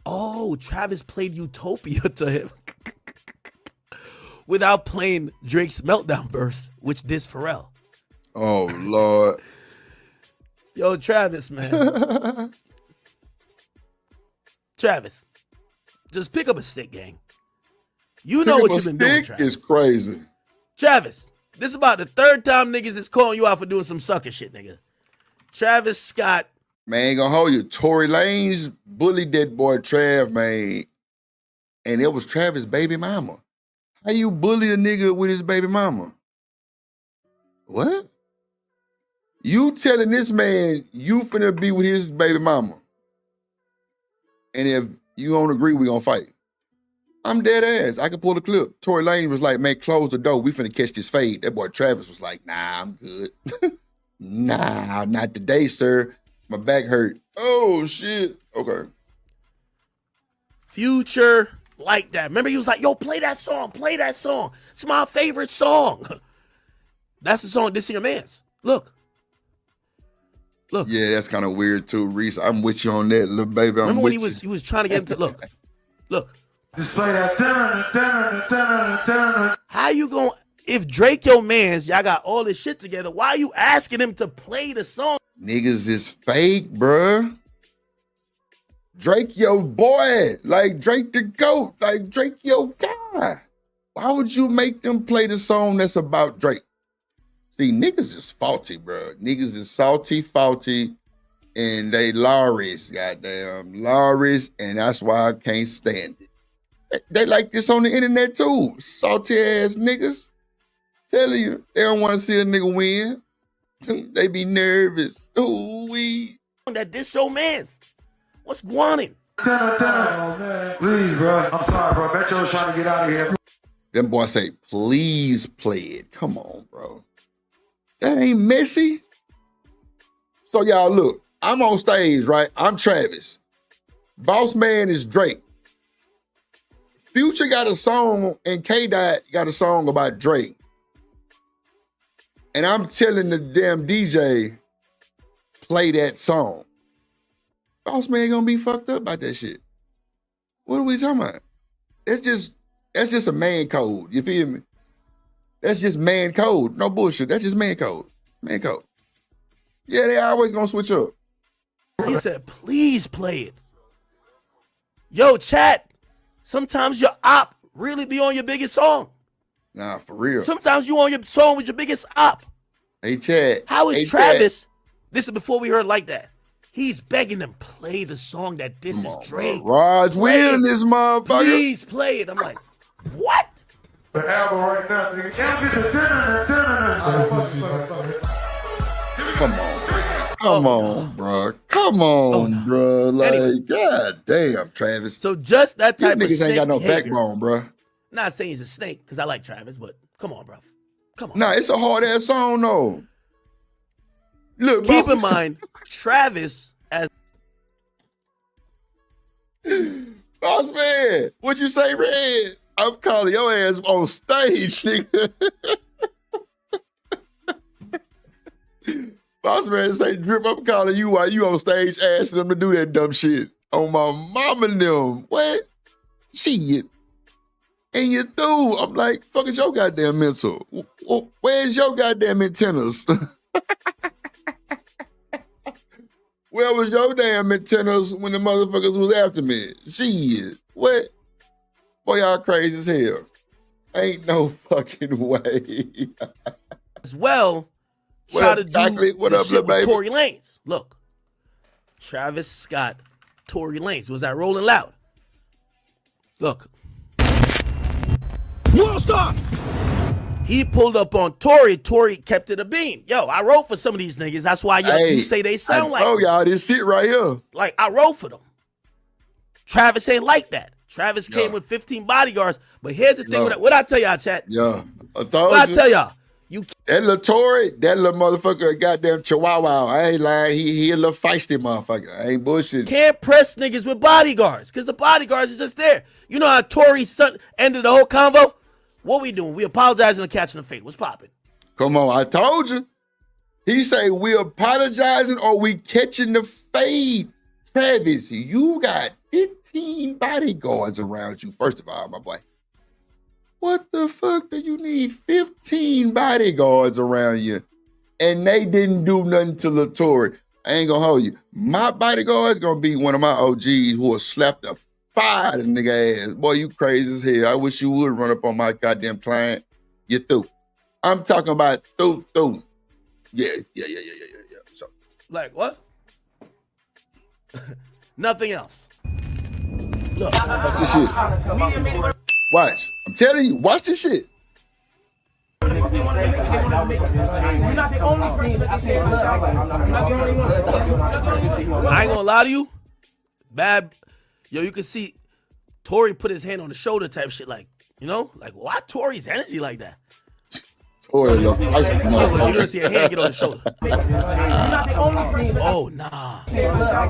M: Oh, Travis played Utopia to him without playing Drake's Meltdown verse, which dissed Pharrell.
G: Oh, Lord.
M: Yo, Travis, man. Travis, just pick up a stick, gang. You know what you've been doing, Travis.
G: It's crazy.
M: Travis, this is about the 3rd time niggas is calling you out for doing some sucker shit, nigga. Travis Scott.
G: Man, ain't gonna hold you. Tory Lanez bullied that boy Trav, man. And it was Travis' baby mama. How you bully a nigga with his baby mama? What? You telling this man you finna be with his baby mama. And if you don't agree, we gonna fight. I'm dead ass. I can pull the clip. Tory Lanez was like, man, close the door. We finna catch this fade. That boy Travis was like, nah, I'm good. Nah, not today, sir. My back hurt. Oh, shit. Okay.
M: Future like that. Remember, he was like, yo, play that song. Play that song. It's my favorite song. That's the song This Your Man's. Look.
G: Yeah, that's kind of weird too, Reese. I'm with you on that, little baby.
M: Remember when he was trying to get him to look.
N: Just play that.
M: How you going? If Drake your mans, y'all got all this shit together, why are you asking him to play the song?
G: Niggas is fake, bruh. Drake your boy. Like Drake the GOAT. Like Drake your guy. Why would you make them play the song that's about Drake? See, niggas is faulty, bro. Niggas is salty, faulty, and they Lawry's, goddamn Lawry's, and that's why I can't stand it. They like this on the internet too. Salty ass niggas. Telling you, they don't want to see a nigga win. They be nervous. Ooh-wee.
M: That this your man's. What's guanin'?
N: Please, bro. I'm sorry, bro. Metro was trying to get out of here.
G: Them boys say, please play it. Come on, bro. That ain't messy. So y'all look, I'm on stage, right? I'm Travis. Boss man is Drake. Future got a song and K-Dot got a song about Drake. And I'm telling the damn DJ, play that song. Boss man gonna be fucked up about that shit. What are we talking about? That's just a man code. You feel me? That's just man code. No bullshit. That's just man code. Man code. Yeah, they always gonna switch up.
M: He said, please play it. Yo, chat. Sometimes your op really be on your biggest song.
G: Nah, for real.
M: Sometimes you on your song with your biggest op.
G: Hey, Chad.
M: How is
G: hey,
M: Travis?
G: Chad.
M: This is before we heard like that. He's begging them, play the song that this is Drake.
G: Raj win this motherfucker.
M: Please play it. I'm like, what?
N: The album right now, nigga.
G: Come on. Come on, bro. Come on, bro. Like, anyway. God damn, Travis.
M: So just that type of
G: niggas ain't got no
M: behavior.
G: Backbone, bro.
M: Not saying he's a snake, because I like Travis, but come on, bro. Come on.
G: Nah, it's a hard-ass song, though. Look,
M: keep in mind, Travis as...
G: Boss man, what you say, Red? I'm calling your ass on stage, nigga. Boss man say, Drip, I'm calling you while you on stage asking them to do that dumb shit. On my mama and them. What? Shit. And you through. I'm like, fuck is your goddamn mental? Where's your goddamn antennas? Where was your damn antennas when the motherfuckers was after me? Shit. What? Boy, y'all crazy as hell. Ain't no fucking way.
M: As well, try to do
G: what
M: the
G: up,
M: shit
G: little
M: with
G: baby?
M: Tory Lanez. Look, Travis Scott, Tory Lanez. Was that Rolling Loud? Look.
J: Stop!
M: He pulled up on Tory. Tory kept it a bean. Yo, I wrote for some of these niggas. That's why you say they sound like.
G: Oh, y'all, this shit right here.
M: Like, I wrote for them. Travis ain't like that. Travis came with 15 bodyguards. But here's the thing. What I tell y'all, chat?
G: Yeah.
M: What I tell y'all?
G: That little Tory, that little motherfucker, a goddamn chihuahua. I ain't lying. He a little feisty motherfucker. I ain't bullshit.
M: Can't press niggas with bodyguards because the bodyguards is just there. You know how Tory's son ended the whole convo? What we doing? We apologizing and catching the fade. What's popping?
G: Come on, I told you. He say we apologizing or we catching the fade. Travis, you got 15 bodyguards around you. First of all, my boy. What the fuck do you need 15 bodyguards around you? And they didn't do nothing to Lil Tory. I ain't gonna hold you. My bodyguard's gonna be one of my OGs who will slap the fire the nigga ass. Boy, you crazy as hell. I wish you would run up on my goddamn client. You through. I'm talking about through. Yeah. So,
M: like what? Nothing else. Look.
G: Watch this shit. Watch. I'm telling you, watch this shit.
J: You're not the only person that say I'm not the only one.
M: I ain't gonna lie to you. Bad. Yo, you can see Tory put his hand on the shoulder type shit. Like, you know? Like, why Tory's energy like that?
G: Tory look nice.
M: You're gonna see a hand get on the shoulder.
J: You're not the only person.
M: Oh, nah.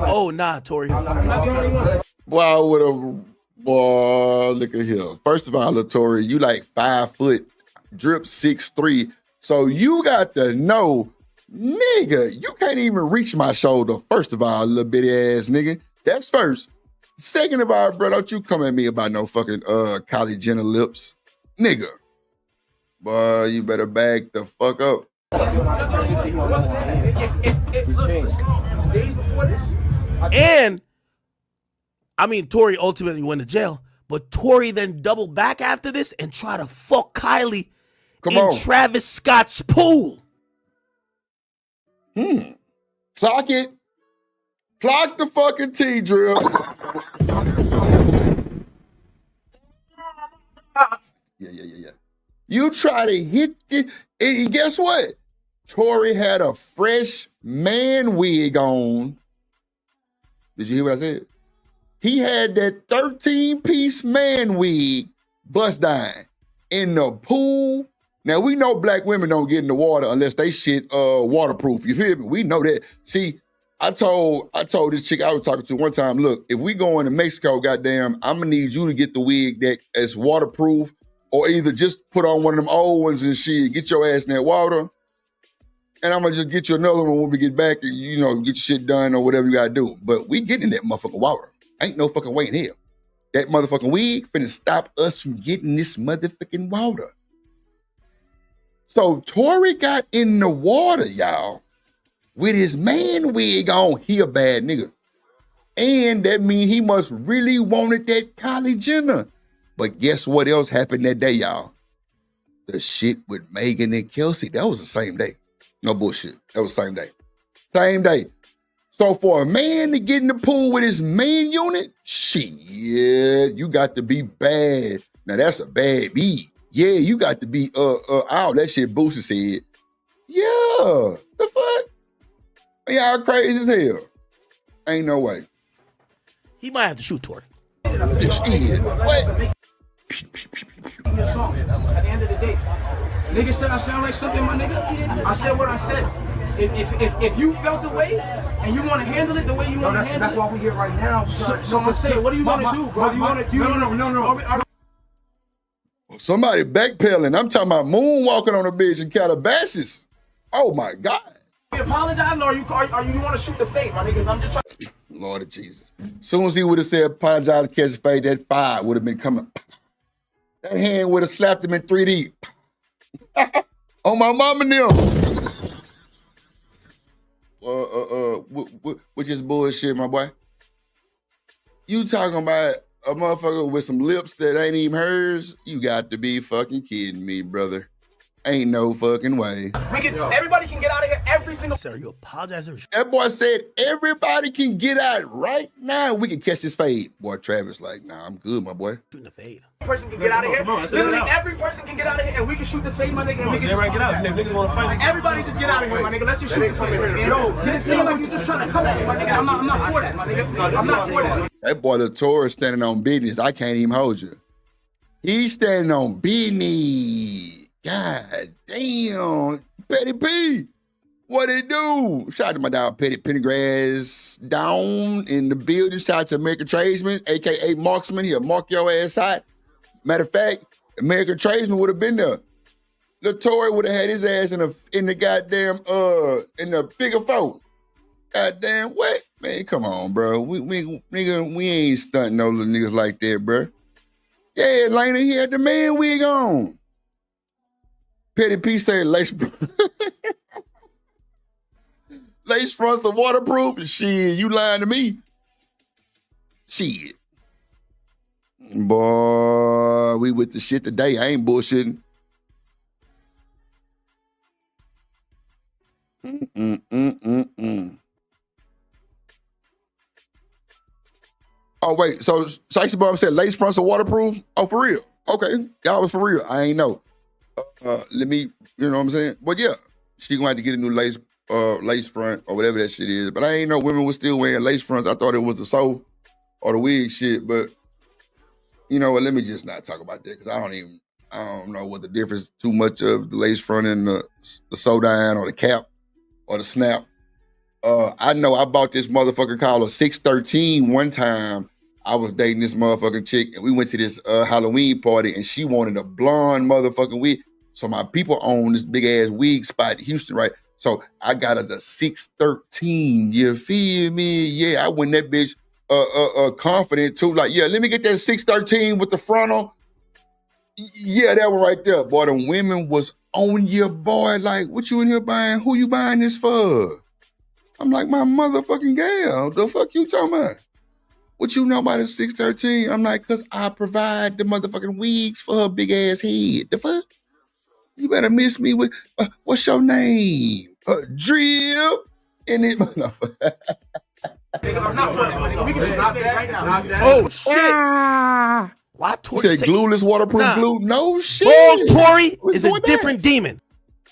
M: Oh, nah, Tory.
G: Boy, I would have. Boy, look at here. First of all, Tory, you like 5 foot, drip 6'3". So you got to know, nigga, you can't even reach my shoulder. First of all, little bitty ass nigga. That's first. Second of all, bro, don't you come at me about no fucking Kylie Jenner lips. Nigga. Boy, you better back the fuck up.
M: And I mean, Tory ultimately went to jail, but Tory then doubled back after this and tried to fuck Kylie in Travis Scott's pool.
G: Clock it. Clock the fucking T-drill. Yeah. You try to hit it, and guess what? Tory had a fresh man wig on. Did you hear what I said? He had that 13-piece man wig bust down in the pool. Now, we know black women don't get in the water unless they shit waterproof. You feel me? We know that. See, I told this chick I was talking to one time, look, if we go into Mexico, goddamn, I'm going to need you to get the wig that is waterproof or either just put on one of them old ones and shit, get your ass in that water, and I'm going to just get you another one when we get back and, you know, get your shit done or whatever you got to do. But we getting in that motherfucking water. Ain't no fucking way in hell. That motherfucking wig finna stop us from getting this motherfucking water. So Tory got in the water, y'all, with his man wig on. He a bad nigga. And that mean he must really wanted that Kylie Jenner. But guess what else happened that day, y'all? The shit with Megan and Kelsey. That was the same day. No bullshit. That was the same day. Same day. So for a man to get in the pool with his main unit, shit, you got to be bad. Now that's a bad beat. Yeah, you got to be out. That shit Boosie said. Yeah, the fuck? Y'all crazy as hell. Ain't no way.
M: He might have to shoot Tory.
G: Shit, what?
J: At the end of the day, nigga said I sound like something, my nigga. I said what I said. If you felt the way and you want to handle it the way you want to handle it, that's why we here right now. So I'm saying, what do you want to do, bro? Do you want to do? No.
G: Somebody backpedaling. I'm talking about moonwalking on a bitch in Calabasas. Oh my God.
J: You apologize, or you want to shoot the fade, my niggas? I'm just trying.
G: Lord of Jesus. As soon as he would have said apologize to catch the fade, that fire would have been coming. That hand would have slapped him in 3D. On my mama now. which is bullshit, my boy. You talking about a motherfucker with some lips that ain't even hers? You got to be fucking kidding me, brother. Ain't no fucking way.
J: Everybody can get out of here every single.
M: Sir, you apologize.
G: That boy said everybody can get out right now. We can catch this fade. Boy, Travis like, nah, I'm good, my boy.
M: Shooting the fade.
J: Person can get out of here. Literally every person can get out of here, and we can shoot the fade, my nigga. And we can just get out. Niggas want to fight. Like, everybody just get out of here, my nigga. Let's just shoot the fade. Because it seems like you're just trying to come at me, my nigga. I'm not for that, my nigga. I'm not for that.
G: That boy Latour is standing on business. I can't even hold you. He's standing on business. God damn. Petty P. What it do? Shout out to my dog Petty Pendergrass down in the building. Shout out to American Tradesman, aka Marksman. He'll mark your ass out. Matter of fact, American Tradesman would have been there. Latour would have had his ass in the goddamn in the figure four. Goddamn what? Man, come on, bro. We ain't stunting no little niggas like that, bro. Yeah, Lena, he had the man wig on. Petty P said lace lace fronts are waterproof. Shit, you lying to me? Shit. Boy, we with the shit today. I ain't bullshitting. Oh, wait. So, Shicey Bomb said lace fronts are waterproof? Oh, for real? Okay. Y'all was for real. I ain't know. Let me, you know what I'm saying? But yeah, she gonna have to get a new lace front or whatever that shit is. But I ain't know women were still wearing lace fronts. I thought it was the sew or the wig shit. But you know what? Let me just not talk about that because I don't know what the difference too much of the lace front and the sew down or the cap or the snap. I know I bought this motherfucking collar 613 one time. I was dating this motherfucking chick and we went to this Halloween party and she wanted a blonde motherfucking wig. So my people own this big ass wig spot in Houston, right? So I got her the 613. You feel me? Yeah, I went that bitch confident too. Like, yeah, let me get that 613 with the frontal. Yeah, that one right there. Boy, the women was on your boy. Like, what you in here buying? Who you buying this for? I'm like, my motherfucking gal. The fuck you talking about? What you know about a 613? I'm like, cause I provide the motherfucking wigs for her big ass head. The fuck? You better miss me with what's your name? Drip. And it. No.
M: Oh shit! Why Tory?
G: You said glueless waterproof glue? No shit.
M: Bald Tory is a different demon.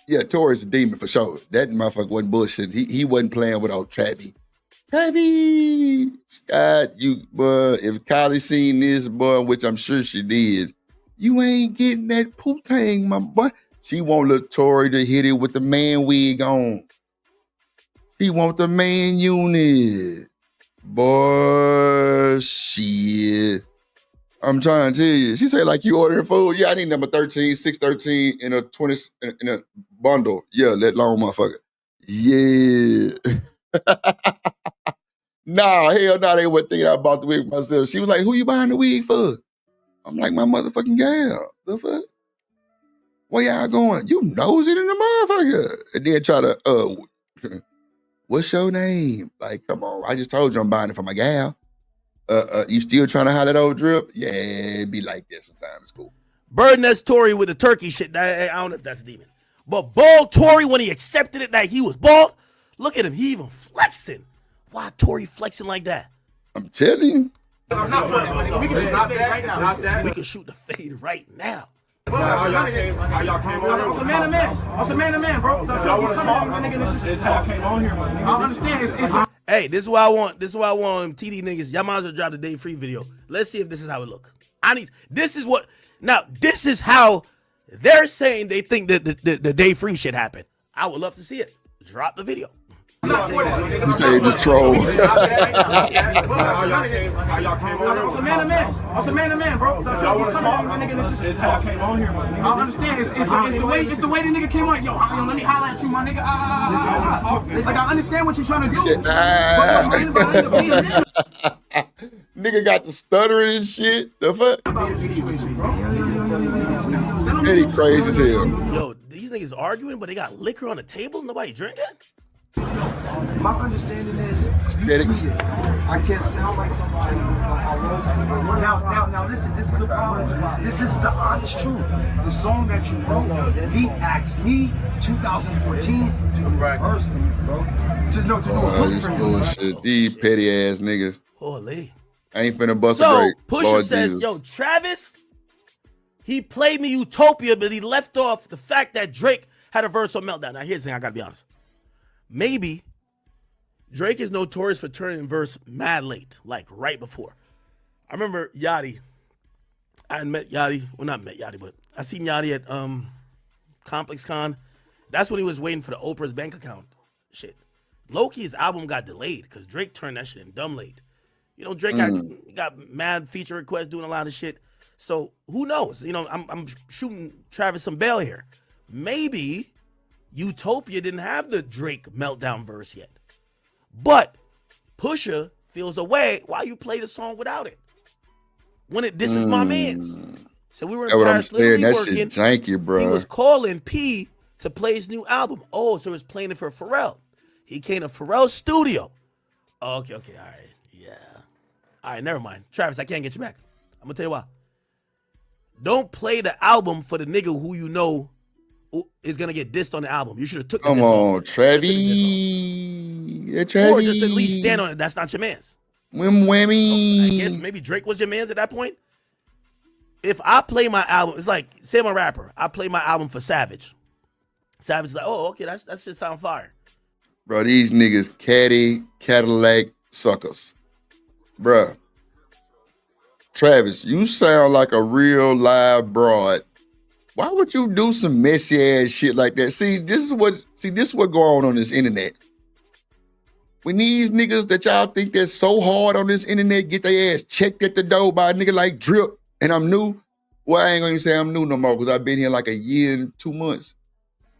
G: Yeah, Tory's a demon for sure. That motherfucker wasn't bullshit. He wasn't playing with old Travis. Travis, Scott, you boy, if Kylie seen this, boy, which I'm sure she did, you ain't getting that pootang, my boy. She want little Tory to hit it with the man wig on. She want the man unit. Boy, shit. I'm trying to tell you. She said, like, you ordering food? Yeah, I need number 13, 613 in a 20 in a bundle. Yeah, that long motherfucker. Yeah. Nah, hell no, they weren't thinking I bought the wig myself. She was like, who you buying the wig for? I'm like, my motherfucking gal. The fuck? Where y'all going? You nosy in the motherfucker. And then try to, what's your name? Like, come on. I just told you I'm buying it for my gal. You still trying to holler that old drip? Yeah, it be like that sometimes. It's cool.
M: Birdnest Tory with the turkey shit. I don't know if that's a demon. But bald Tory, when he accepted it that he was bald, look at him. He even flexing. Why Tory flexing like that?
G: I'm telling you.
J: I'm not for that. We can shoot the fade right now.
M: We can shoot the fade right now.
J: I'm a man to man. I'm a man to man, bro. So I feel like you come on, my nigga. This is how I came on here, my nigga. I understand. It's
M: Hey, this is what I want. This is what I want TD niggas. Y'all might as well drop the day free video. Let's see if this is how it look. This is how they're saying they think that the day free shit happened. I would love to see it. Drop the video.
G: You say just troll.
J: I'm a man to man. I'm a man to man, bro. So I feel like you come on, my nigga. This is how I came on here, my nigga. I understand. It's the way the nigga came on. Yo, let me holler at you, my nigga. It's like I understand what you're trying to do.
G: Nigga got the stuttering and shit. The fuck? Pretty crazy as hell.
M: Yo, these niggas arguing, but they got liquor on the table. Nobody drinking.
J: My understanding is
G: aesthetics.
J: I can't sound like somebody. Now listen, this is the problem. This is the honest truth. The song that you wrote, he asked me 2014 to reverse me, bro. To do a
G: This bullshit. These petty ass niggas.
M: Holy.
G: I ain't finna bust a
M: So
G: break.
M: Pusha
G: Lord
M: says,
G: Jesus.
M: yo, Travis, he played me Utopia, but he left off the fact that Drake had a verse on Meltdown. Now here's the thing, I gotta be honest. Maybe Drake is notorious for turning verse mad late, like right before. I remember Yachty. I had met Yachty. Well, not met Yachty, but I seen Yachty at Complex Con. That's when he was waiting for the Oprah's bank account shit. Loki's album got delayed because Drake turned that shit in dumb late. You know, Drake got mad feature requests doing a lot of shit. So who knows? You know, I'm shooting Travis some bail here. Maybe Utopia didn't have the Drake Meltdown verse yet. But Pusha feels a way why you play the song without it. When this is my man's. So we were in Paris literally working.
G: That shit janky, bro.
M: He was calling P to play his new album. Oh, so he was playing it for Pharrell. He came to Pharrell's studio. Oh, okay, all right. Yeah. All right, never mind. Travis, I can't get you back. I'm going to tell you why. Don't play the album for the nigga who you know is going to get dissed on the album. You should have took the
G: Come
M: diss
G: on,
M: off.
G: Travis. Yeah, Travis.
M: Or just at least stand on it. That's not your man's.
G: Whammy.
M: I guess maybe Drake was your man's at that point. If I play my album, it's like, say I'm a rapper. I play my album for Savage. Savage is like, oh, okay, that shit sound fire.
G: Bro, these niggas Cadillac suckers. Bruh. Travis, you sound like a real live broad. Why would you do some messy ass shit like that? See, this is what going on this internet. When these niggas that y'all think that's so hard on this internet get their ass checked at the door by a nigga like Drip, and I'm new. Well, I ain't gonna even say I'm new no more because I've been here like a year and 2 months,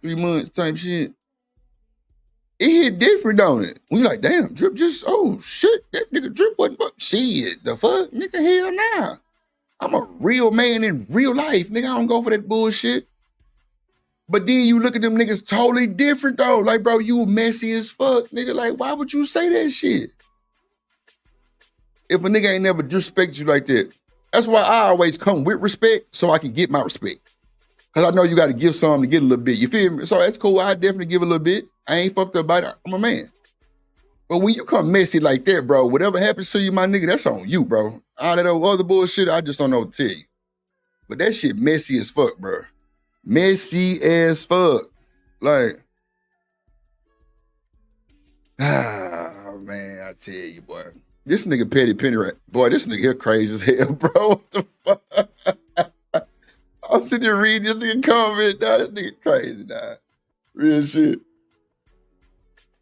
G: 3 months type shit. It hit different, don't it? When you like, damn, Drip just, oh shit, that nigga Drip wasn't, shit, the fuck, nigga, hell nah. I'm a real man in real life, nigga, I don't go for that bullshit. But then you look at them niggas totally different though. Like, bro, you messy as fuck, nigga. Like, why would you say that shit? If a nigga ain't never disrespect you like that. That's why I always come with respect so I can get my respect. Cause I know you gotta give some to get a little bit. You feel me? So that's cool. I definitely give a little bit. I ain't fucked up about it. I'm a man. But when you come messy like that, bro, whatever happens to you, my nigga, that's on you, bro. All that other bullshit, I just don't know what to tell you. But that shit messy as fuck, bro. Messy as fuck. Like, man, I tell you, boy. This nigga Petty Penny, right? Boy, this nigga here crazy as hell, bro. What the fuck? I'm sitting here reading this nigga comment. Nah, this nigga crazy, nah. Real shit.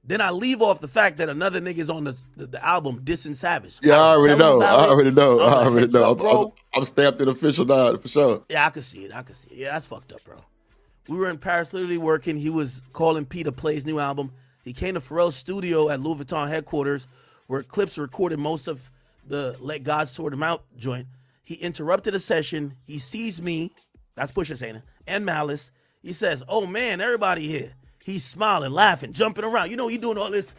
M: Then I leave off the fact that another nigga's on the album dissing Savage.
G: Yeah, I already know.
M: Bro.
G: I'm stamped in official now, for sure.
M: Yeah, I can see it. Yeah, that's fucked up, bro. We were in Paris literally working. He was calling P to play his new album. He came to Pharrell's studio at Louis Vuitton headquarters where Clips recorded most of the Let God Sort Him Out joint. He interrupted a session. He sees me, that's Pusha saying it, and Malice. He says, oh man, everybody here. He's smiling, laughing, jumping around. You know, he doing all this.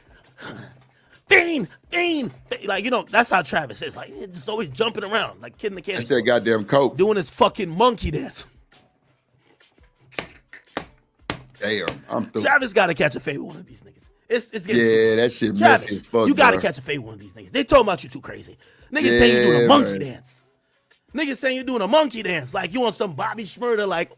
M: Fiend. Like, you know, that's how Travis is. Like, he's just always jumping around, like kid in the candy.
G: That's that goddamn coke.
M: Doing his fucking monkey dance.
G: Damn, I'm through.
M: Travis got to catch a fade with one of these niggas. It's getting
G: that shit
M: Travis,
G: messy as fuck,
M: you got to
G: bro.
M: catch a fade with one of these niggas. They talking about you too crazy. Niggas saying you doing a monkey dance. Niggas saying you doing a monkey dance. Like you on some Bobby Shmurda, like,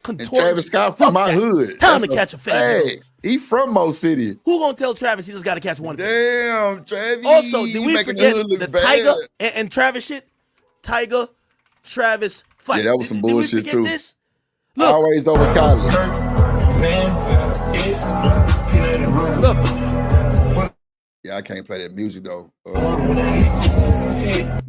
G: And Travis Scott from my hood.
M: It's time to catch a fade.
G: Hey, he from Mo City.
M: Who gonna tell Travis he just got to catch one?
G: Damn, Travis.
M: Also, did we forget
G: the
M: Tyga and Travis shit? Tyga, Travis fight.
G: Yeah, that was some bullshit
M: did we forget
G: too.
M: This? Look.
G: Always over Kyler.
M: Look.
G: Yeah, I can't play that music though.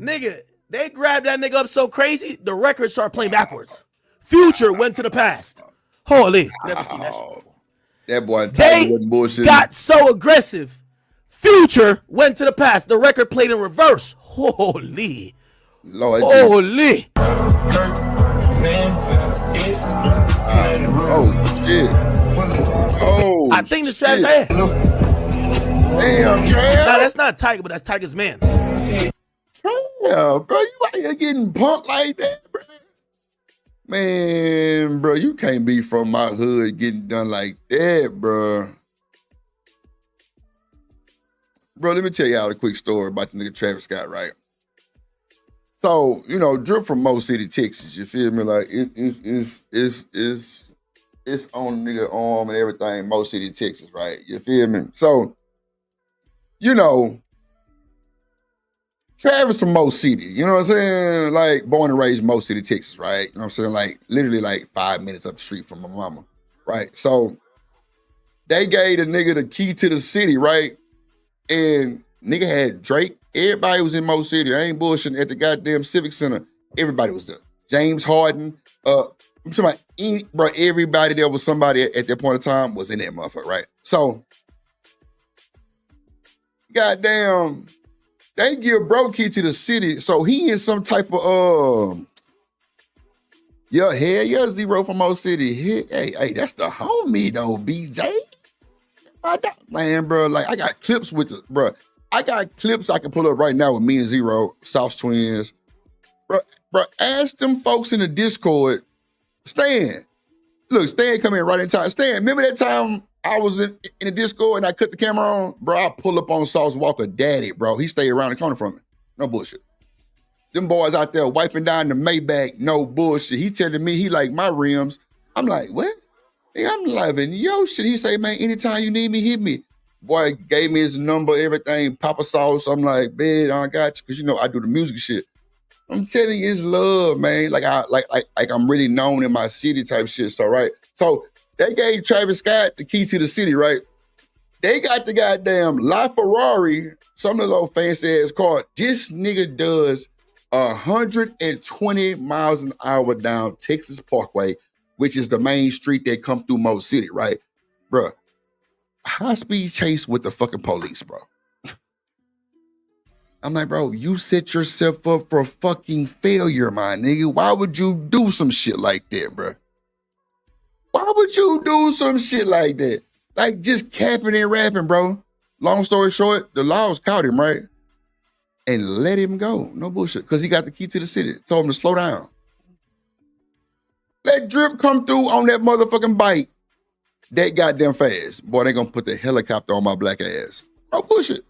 M: Nigga, they grabbed that nigga up so crazy, the record started playing backwards. Future went to the past. Holy, never seen that shit before.
G: That boy
M: They
G: wasn't bullshit.
M: got so aggressive. Future went to the past. The record played in reverse. Holy.
G: Lord
M: Holy.
G: Oh shit. Oh,
M: I think this Travis. Hey.
G: Damn, Trav.
M: Nah, that's not Tiger, but that's Tiger's man.
G: Yeah, bro, you out here getting punked like that, bro. Man, bro, you can't be from my hood getting done like that, bro. Bro, let me tell y'all a quick story about the nigga Travis Scott, right? So, you know, Drip from Mo City, Texas, you feel me? Like, it's on the nigga arm and everything, Mo City, Texas, right? You feel me? So, you know, Travis from Mo City, you know what I'm saying? Like, born and raised Mo City, Texas, right? You know what I'm saying? Like, literally like 5 minutes up the street from my mama, right? So, they gave the nigga the key to the city, right? And nigga had Drake. Everybody was in Mo City. I ain't bullshitting. At the goddamn Civic Center, everybody was there. James Harden, I'm talking about, bro, everybody there was somebody at that point in time was in that motherfucker, right? So, goddamn, they give bro key to the city, so he in some type of yeah, hell yeah, Zero from Mo City. Hey, that's the homie though, BJ. Man, bro, like I got clips with the bro. I got clips I can pull up right now with me and Zero, South Twins. Bro, ask them folks in the Discord. Stan, look, Stan come in right in time. Stan, remember that time I was in the Discord and I cut the camera on? Bro, I pull up on Sauce Walker daddy, bro. He stayed around the corner from me. No bullshit. Them boys out there wiping down the Maybach, no bullshit. He telling me he like my rims. I'm like, what? Hey, I'm loving yo shit. He say, man, anytime you need me, hit me. Boy gave me his number, everything, Papa Sauce. I'm like, man, I got you. Cause you know, I do the music shit. I'm telling you, it's love, man. Like I'm really known in my city type shit. So, right. So they gave Travis Scott the key to the city, right? They got the goddamn LaFerrari, some of those fancy ass car. This nigga does 120 miles an hour down Texas Parkway, which is the main street that come through Mo City, right? Bruh, high-speed chase with the fucking police, bro. I'm like, bro, you set yourself up for fucking failure, my nigga. Why would you do some shit like that, bro? Why would you do some shit like that? Like, just capping and rapping, bro. Long story short, the laws caught him, right? And let him go. No bullshit. Because he got the key to the city. Told him to slow down. Let Drip come through on that motherfucking bike that goddamn fast. Boy, they gonna put the helicopter on my black ass. No bullshit.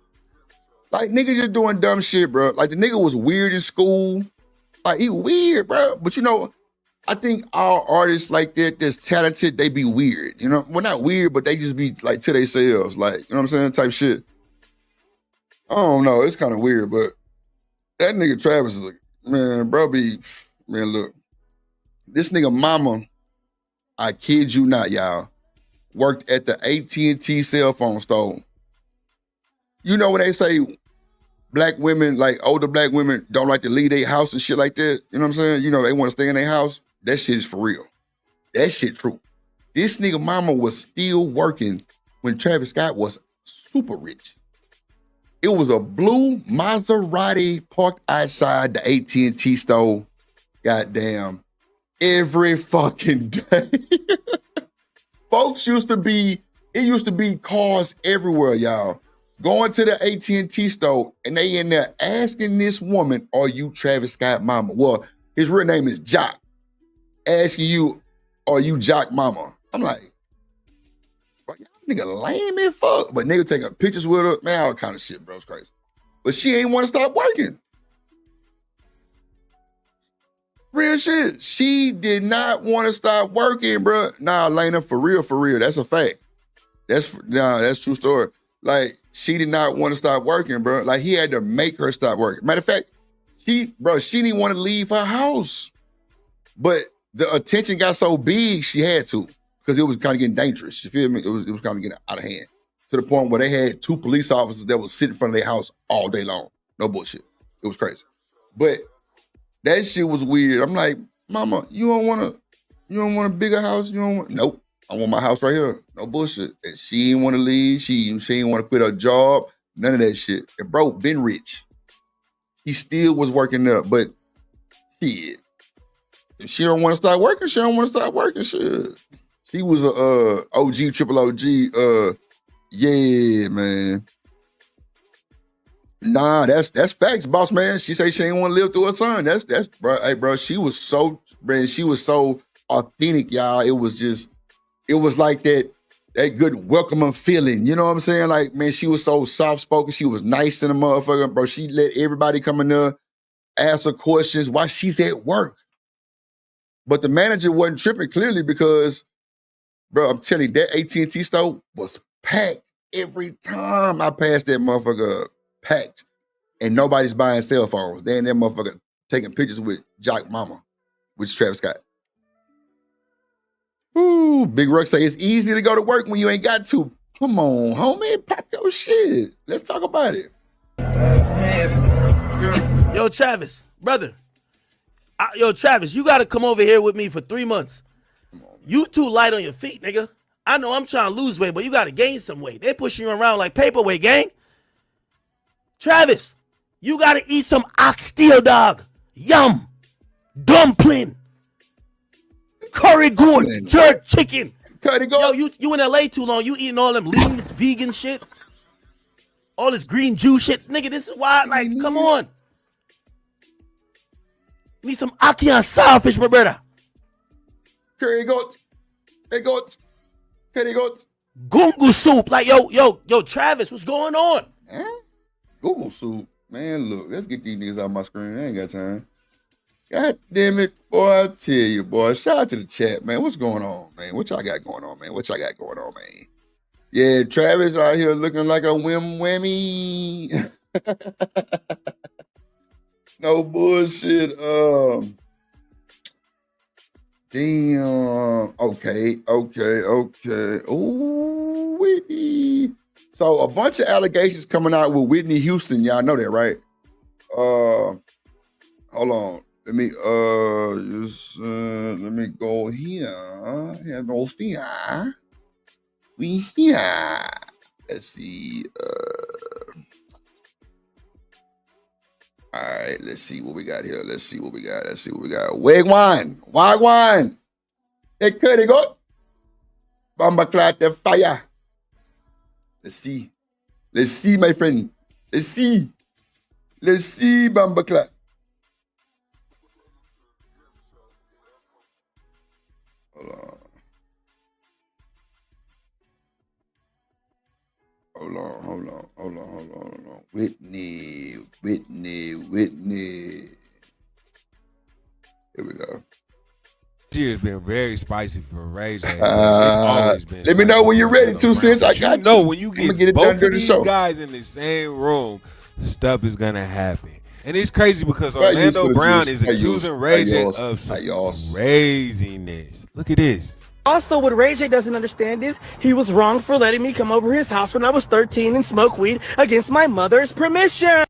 G: Like, nigga just doing dumb shit, bro. Like, the nigga was weird in school. Like, he weird, bro. But you know, I think all artists like that that's talented, they be weird. You know? Well, not weird, but they just be like to themselves. Like, you know what I'm saying? Type shit. I don't know. It's kind of weird, but that nigga Travis is like, man, bro, man, look. This nigga mama, I kid you not, y'all, worked at the AT&T cell phone store. You know when they say black women, like older black women, don't like to leave their house and shit like that? You know what I'm saying? You know, they want to stay in their house. That shit is for real. That shit true. This nigga mama was still working when Travis Scott was super rich. It was a blue Maserati parked outside the AT&T store. Goddamn. Every fucking day. Folks used to be cars everywhere, y'all. Going to the AT&T store and they in there asking this woman, are you Travis Scott mama? Well, his real name is Jock. Asking you, are you Jock mama? I'm like, bro, y'all nigga lame as fuck. But nigga taking pictures with her, man, all kind of shit, bro. It's crazy. But she ain't want to stop working. Real shit. She did not want to stop working, bro. Nah, Lena, for real. That's a fact. That's true story. Like, she did not want to stop working, bro. Like, he had to make her stop working. Matter of fact, she didn't want to leave her house. But the attention got so big, she had to. Because it was kind of getting dangerous. You feel me? It was kind of getting out of hand. To the point where they had 2 police officers that would sit in front of their house all day long. No bullshit. It was crazy. But that shit was weird. I'm like, mama, you don't want a bigger house? You don't want? Nope. I want my house right here. No bullshit. And she didn't want to leave. She didn't want to quit her job. None of that shit. And bro, been rich. He still was working there. But shit, if she don't want to start working, she don't want to start working. Shit. She was a OG, triple OG. Yeah, man. Nah, that's facts, boss man. She say she ain't want to live through her son. That's bro. Hey, bro, she was so authentic, y'all. It was like that good welcoming feeling. You know what I'm saying? Like, man, she was so soft spoken. She was nice in the motherfucker, bro. She let everybody come in there, ask her questions while she's at work. But the manager wasn't tripping clearly because, bro, I'm telling you, that AT&T store was packed every time I passed that motherfucker up. Packed. And nobody's buying cell phones. They and that motherfucker taking pictures with Jock Mama, which is Travis Scott. Ooh, Big Ruck say it's easy to go to work when you ain't got to. Come on, homie, pop your shit. Let's talk about it.
M: Yo, Travis, brother. Yo, Travis, you got to come over here with me for 3 months. You too light on your feet, nigga. I know I'm trying to lose weight, but you got to gain some weight. They pushing you around like paperweight, gang. Travis, you got to eat some oxtail, dog. Yum. Dumpling. Curry gourd. Jerk chicken. Yo, you in LA too long. You eating all them lean, vegan shit. All this green juice shit. Nigga, this is why, like, come on. Need some ackee and sourfish, my brother.
G: Curry goat. Hey, goat. Curry goat.
M: Gungu soup. Like, yo, Travis, what's going on?
G: Huh? Google soup. Man, look, let's get these niggas out my screen. I ain't got time. God damn it, boy, I tell you, boy. Shout out to the chat, man. What's going on, man? What y'all got going on, man? Man? Yeah, Travis out here looking like a whammy. No bullshit. Damn. Okay. Ooh, Whitney. So a bunch of allegations coming out with Whitney Houston. Y'all know that, right? Hold on. Let me go here. Here go here. We here. Let's see. All right, let's see what we got here. Let's see what we got. Wagwan. Hey, could it go? Bomba clat the fire. Let's see, my friend. Let's see, Bomba clat. Hold on. Whitney. Here we go.
O: She has been very spicy for Ray J. It's always been.
G: Let me know when you're ready, 2 cents. I got you.
O: Know when you get both of these
G: show.
O: guys in the same room, stuff is gonna happen. And it's crazy because Orlando Brown is accusing Ray J of some craziness. Look at this.
J: Also, what Ray J doesn't understand is he was wrong for letting me come over his house when I was 13 and smoke weed against my mother's permission.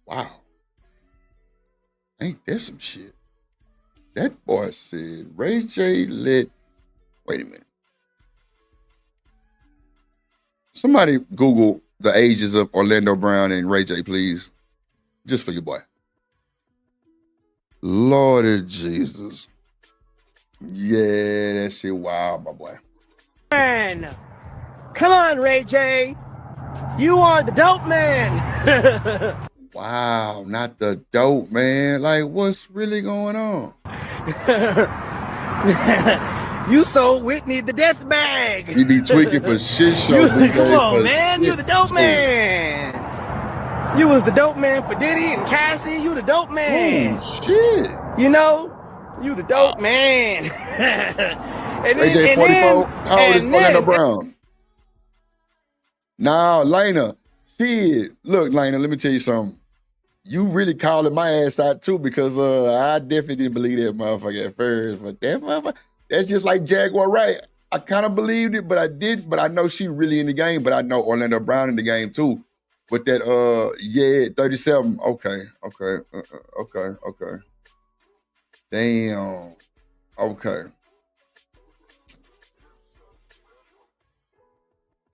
G: Wow. Ain't that some shit? That boy said Ray J let... Wait a minute. Somebody Google the ages of Orlando Brown and Ray J, please. Just for your boy. Lord of Jesus. Yeah, that shit wild, my boy.
J: Man, come on, Ray J. You are the dope man.
G: Wow, not the dope man. Like, what's really going on?
J: You sold Whitney the death bag.
G: You be tweaking for shit show.
J: Come on, man. You the dope man. You was the dope man for Diddy and Cassie. You the dope man.
G: Oh, shit.
J: You know, you the dope man. And
G: Ray J 44. How old is Orlando Brown? Now, Lena. Shit. Look, Lena, let me tell you something. You really calling my ass out too because I definitely didn't believe that motherfucker at first. But that motherfucker, that's just like Jaguar Wright. I kind of believed it, but I didn't. But I know she really in the game. But I know Orlando Brown in the game too. With that, 37. Okay. Damn. Okay.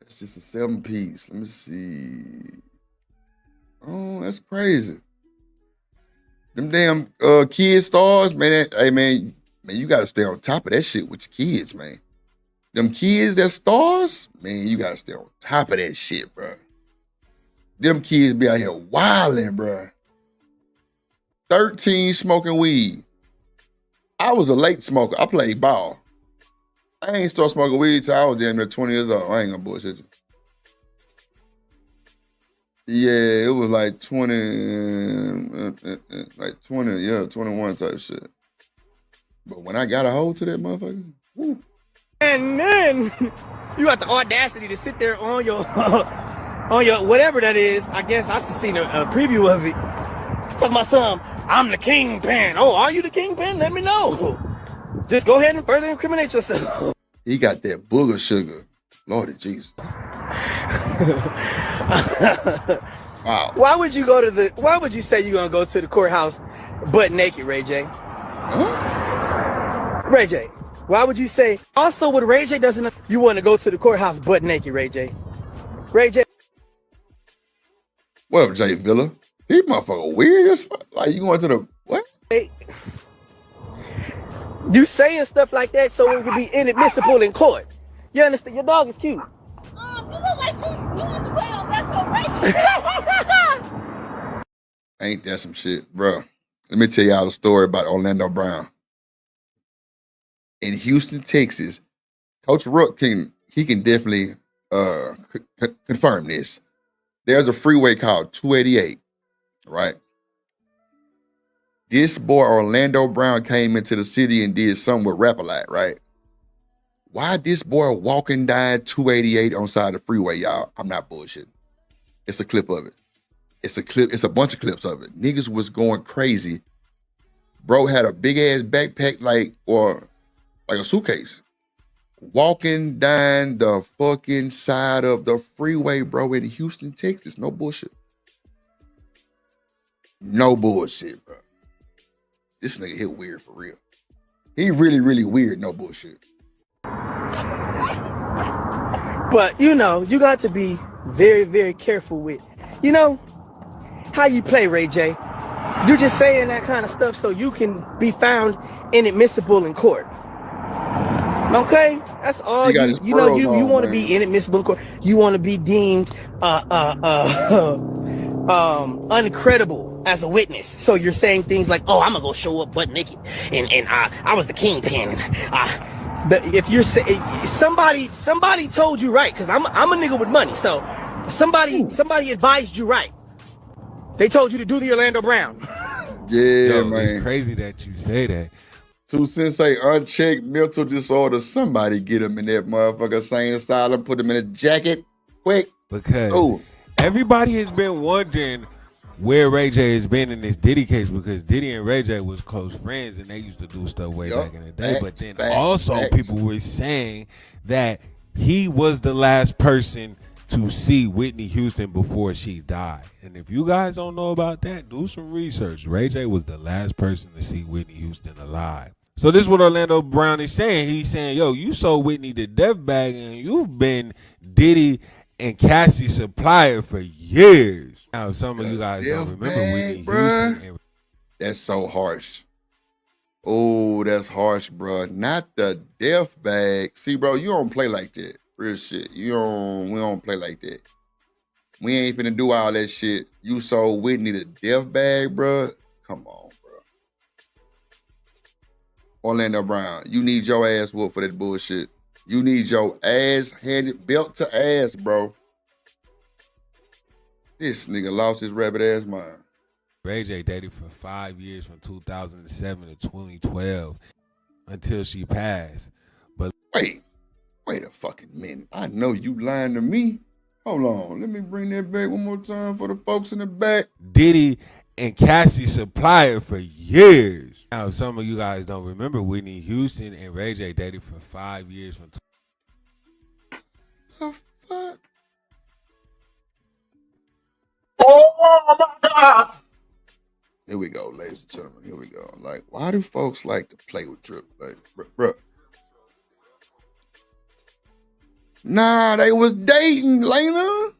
G: That's just a 7-piece. Let me see. Oh, that's crazy. Them damn kid stars, man. Hey, man, man, you gotta stay on top of that shit with your kids, man. Them kids that stars, man, you gotta stay on top of that shit, bro. Them kids be out here wilding, bro. 13 smoking weed. I was a late smoker. I played ball. I ain't start smoking weed till I was damn near 20 years old. I ain't gonna bullshit you. Yeah, it was like 20, like 20, yeah, 21 type shit. But when I got a hold to that motherfucker, woo.
J: And then you got the audacity to sit there on your on your whatever that is. I guess I just seen a preview of it. Tell my son, I'm the kingpin. Oh, are you the kingpin? Let me know. Just go ahead and further incriminate yourself.
G: He got that booger sugar. Lordy Jesus. Wow.
J: Why would you say you're gonna go to the courthouse butt naked, Ray J?
G: Huh?
J: Ray J, why would you say also what Ray J doesn't you want to go to the courthouse butt naked, Ray J? Ray J.
G: What up, Jay Villa? He motherfucker weird as fuck. Like you going to the what?
J: Hey, you saying stuff like that so it could be inadmissible in court. You understand? Your dog is cute.
L: You look like you on the way on that
G: Ain't that some shit, bro? Let me tell y'all a story about Orlando Brown. In Houston, Texas, Coach Rook can definitely confirm this. There's a freeway called 288, right? This boy Orlando Brown came into the city and did something with Rap-A-Lot, right? Why this boy walking down 288 on side of the freeway, y'all? I'm not bullshitting. It's a clip of it. It's a bunch of clips of it. Niggas was going crazy. Bro had a big ass backpack like a suitcase. Walking down the fucking side of the freeway, bro, in Houston, Texas. No bullshit. No bullshit, bro. This nigga hit weird for real. He really, really weird, no bullshit.
J: But you know, you got to be very, very careful with, you know, how you play, Ray J. You're just saying that kind of stuff so you can be found inadmissible in court. Okay, that's all. You know, you want to be inadmissible in court. You want to be deemed uncredible as a witness. So you're saying things like, "Oh, I'm gonna go show up butt naked, and I was the kingpin." But if you're somebody told you right, because I'm a nigga with money, so somebody advised you right. They told you to do the Orlando Brown.
G: Yeah,
O: Yo,
G: man.
O: It's crazy that you say that.
G: 2 Sensei unchecked mental disorder. Somebody get him in that motherfucker sane asylum, put him in a jacket, quick.
O: Because everybody has been wondering where Ray J has been in this Diddy case, because Diddy and Ray J was close friends and they used to do stuff way back in the day. But then also people were saying that he was the last person to see Whitney Houston before she died. And if you guys don't know about that, do some research. Ray J was the last person to see Whitney Houston alive. So this is what Orlando Brown is saying. He's saying, yo, you sold Whitney the death bag and you've been Diddy and Cassie's supplier for years. Now, some of you guys don't remember Whitney Houston.
G: That's so harsh. Oh, that's harsh, bro. Not the death bag. See, bro, you don't play like that. Real shit. We don't play like that. We ain't finna do all that shit. You sold Whitney the death bag, bro. Come on, bro. Orlando Brown, you need your ass whooped for that bullshit. You need your ass handed belt to ass, bro. This nigga lost his rabbit ass mind.
O: Ray J dated for 5 years from 2007 to 2012 until she passed. But
G: wait a fucking minute. I know you lying to me. Hold on. Let me bring that back one more time for the folks in the back.
O: Diddy and Cassie supplier for years. Now, some of you guys don't remember Whitney Houston and Ray J dated for 5 years from
G: the fuck? Oh my God. Here we go, ladies and gentlemen. Here we go. Like, why do folks like to play with Drip? Like, bro. Nah, they was dating, Lena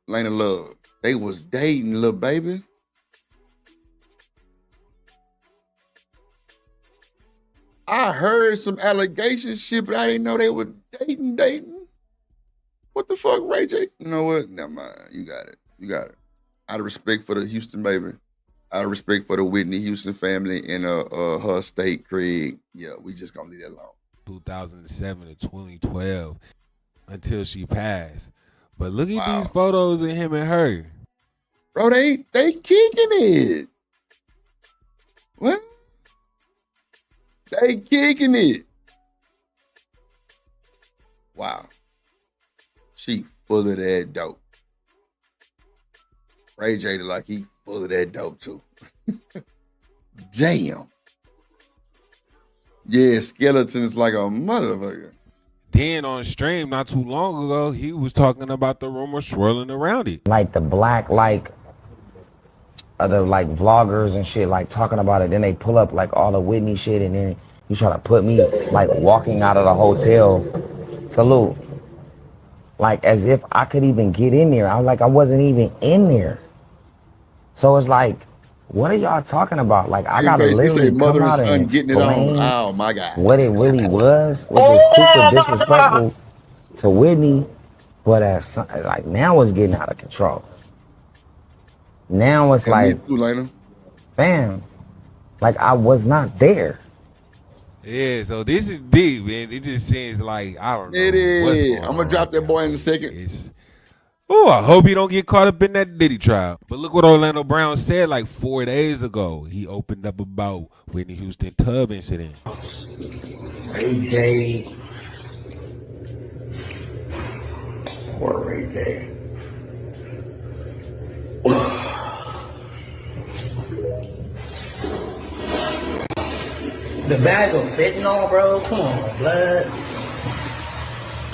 G: Love. They was dating, little baby. I heard some allegation shit, but I didn't know they were dating. What the fuck, Ray J? You know what? Never mind. You got it. Out of respect for the Houston baby, out of respect for the Whitney Houston family and her estate, Craig. Yeah, we just gonna leave that alone.
O: 2007 to 2012 until she passed. But look at these photos of him and her.
G: Bro, they kicking it. What? They kicking it. Wow. She full of that dope. Ray J like he full of that dope too. Damn. Yeah, skeletons like a motherfucker.
O: Then on stream not too long ago, he was talking about the rumor swirling around it.
P: Like the black, like other like vloggers and shit, like talking about it. Then they pull up like all the Whitney shit, and then you try to put me like walking out of the hotel. Salute. Like as if I could even get in there. I'm like, I wasn't even in there. So it's like, what are y'all talking about? Like I gotta literally
G: mother
P: come
G: and
P: out
G: son
P: and
G: getting it on. Oh my God.
P: What it really was, which is super disrespectful to Whitney, but as like now it's getting out of control. Now it's like, fam, like I was not there.
O: Yeah, so this is deep, man. It just seems like, I don't know.
G: It is. I'm gonna drop that boy in a second.
O: Oh, I hope he don't get caught up in that Diddy trial. But look what Orlando Brown said like 4 days ago. He opened up about Whitney Houston tub incident.
Q: Ray J. Poor Ray J. The bag of fentanyl, bro. Come on, blood.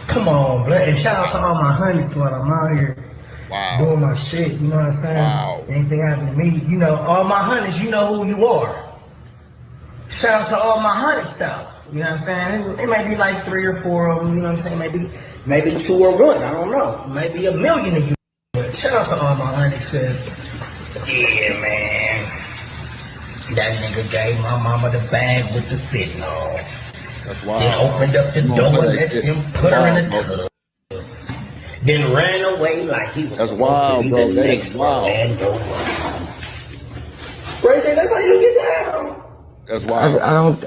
Q: Come on, blood. And shout out to all my honeys while I'm out here doing my shit. You know what I'm saying? Anything happen to me, you know, all my honeys, you know who you are. Shout out to all my honeys, though. You know what I'm saying? It may be like 3 or 4 of them. You know what I'm saying? Maybe 2 or 1. I don't know. Maybe 1 million of you. But shout out to all my honeys, cause yeah, man. That nigga gave my mama the bag with the fentanyl.
G: That's wild.
Q: Then opened up the door and let him put her in the tub. Then ran away like he was supposed to be the next Orlando Brown. Ray J, that's how you get down.
G: That's wild.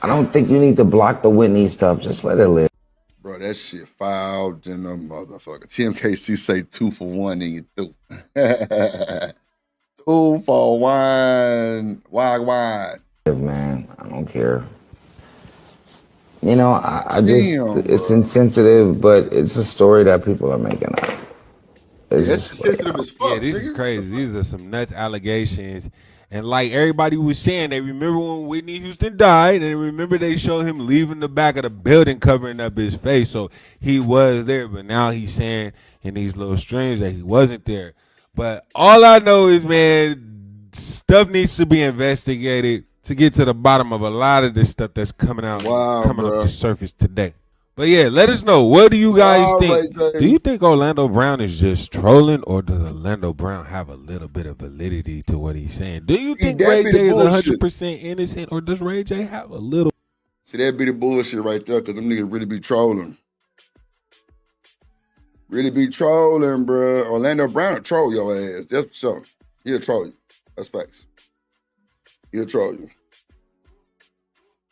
P: I don't think you need to block the Whitney stuff. Just let it live.
G: Bro, that shit filed in the motherfucker. TMKC say 2 for 1 and you through. 2 for 1. Wide.
P: Man, I don't care. You know, I just, it's insensitive, but it's a story that people are making up. It's just
G: sensitive as fuck.
O: Yeah, this is crazy. These are some nuts allegations. And like everybody was saying, they remember when Whitney Houston died, and remember they showed him leaving the back of the building covering up his face. So he was there, but now he's saying in these little strings that he wasn't there. But all I know is, man, stuff needs to be investigated to get to the bottom of a lot of this stuff that's coming out, up the surface today. But yeah, let us know. What do you guys think? Do you think Orlando Brown is just trolling, or does Orlando Brown have a little bit of validity to what he's saying? Do you think Ray J is 100% innocent, or does Ray J have a little?
G: See, that'd be the bullshit right there, because them niggas really be trolling. Really be trolling, bro. Orlando Brown will troll your ass. That's for sure. He'll troll you. That's facts. He'll troll you.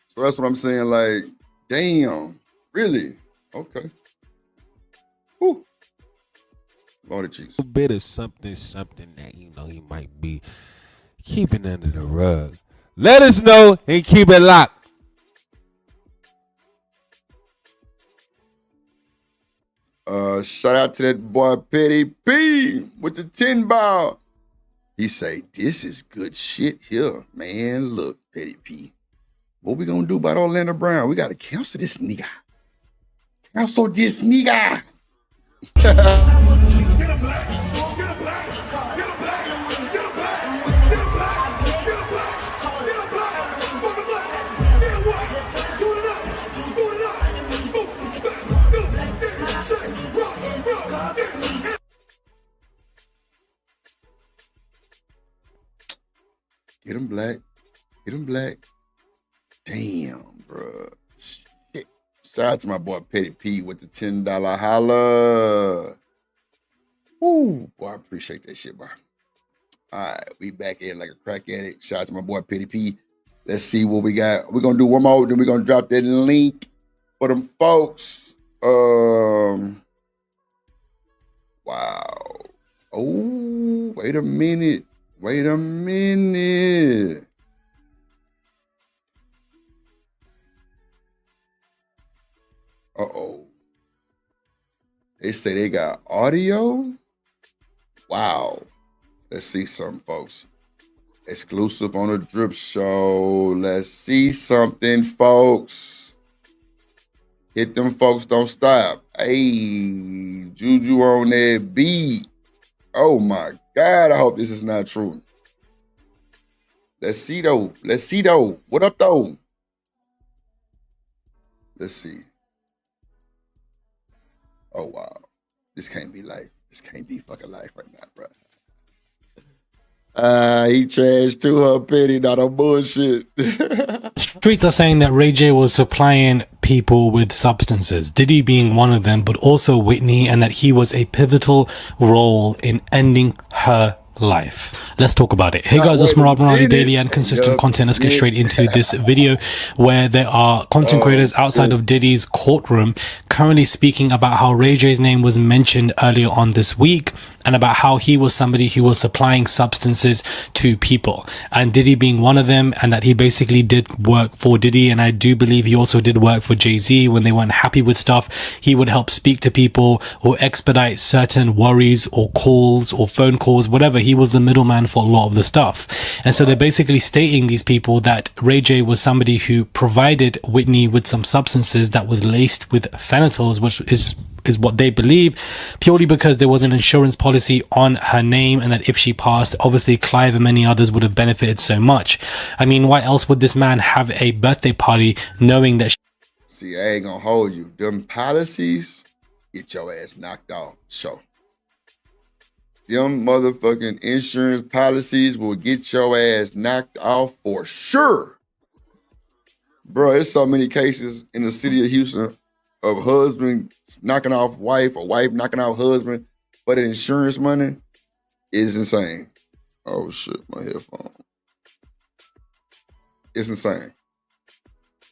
G: So that's what I'm saying. Like, damn. Really? Okay. Whew. Lord of cheese.
O: A bit of something that, you know, he might be keeping under the rug. Let us know and keep it locked.
G: Shout out to that boy Petty P with the 10 ball. He say, this is good shit here, man. Look, Petty P. What we gonna do about Orlando Brown? We gotta cancel this nigga. Cancel this nigga. Get him black. Get him black. Damn, bro. Shit. Shout out to my boy Petty P with the $10 holla. Woo, boy, I appreciate that shit, bro. All right, we back in like a crack addict. Shout out to my boy Petty P. Let's see what we got. We're gonna do one more, then we're gonna drop that link for them folks. Wow. Oh, wait a minute. Wait a minute. Uh-oh. They say they got audio? Wow. Let's see something, folks. Exclusive on the Drip Show. Let's see something, folks. Hit them folks, don't stop. Hey, Juju on that beat. Oh my God, I hope this is not true. Let's see though. Let's see though. What up though? Let's see. Oh wow. This can't be life. This can't be fucking life right now, bro. He trashed to her pity, not a bullshit.
R: Streets are saying that Ray J was supplying people with substances, Diddy being one of them, but also Whitney, and that he was a pivotal role in ending her life. Let's talk about it. Hey guys, it's Maradi Daily and consistent content. Let's get straight into this video where there are content creators outside of Diddy's courtroom currently speaking about how Ray J's name was mentioned earlier on this week and about how he was somebody who was supplying substances to people, and Diddy being one of them, and that he basically did work for Diddy, and I do believe he also did work for Jay-Z. When they weren't happy with stuff, he would help speak to people or expedite certain worries or calls or phone calls, whatever. He was the middleman for a lot of the stuff. And so they're basically stating, these people, that Ray J was somebody who provided Whitney with some substances that was laced with phenanyls, which is what they believe, purely because there was an insurance policy on her name, and that if she passed, obviously Clive and many others would have benefited so much. I mean, why else would this man have a birthday party knowing that
G: See, I ain't gonna hold you. Them policies get your ass knocked off. So them motherfucking insurance policies will get your ass knocked off for sure. Bro, there's so many cases in the city of Houston of husband knocking off wife or wife knocking off husband, but the insurance money is insane. Oh shit, my headphone. It's insane.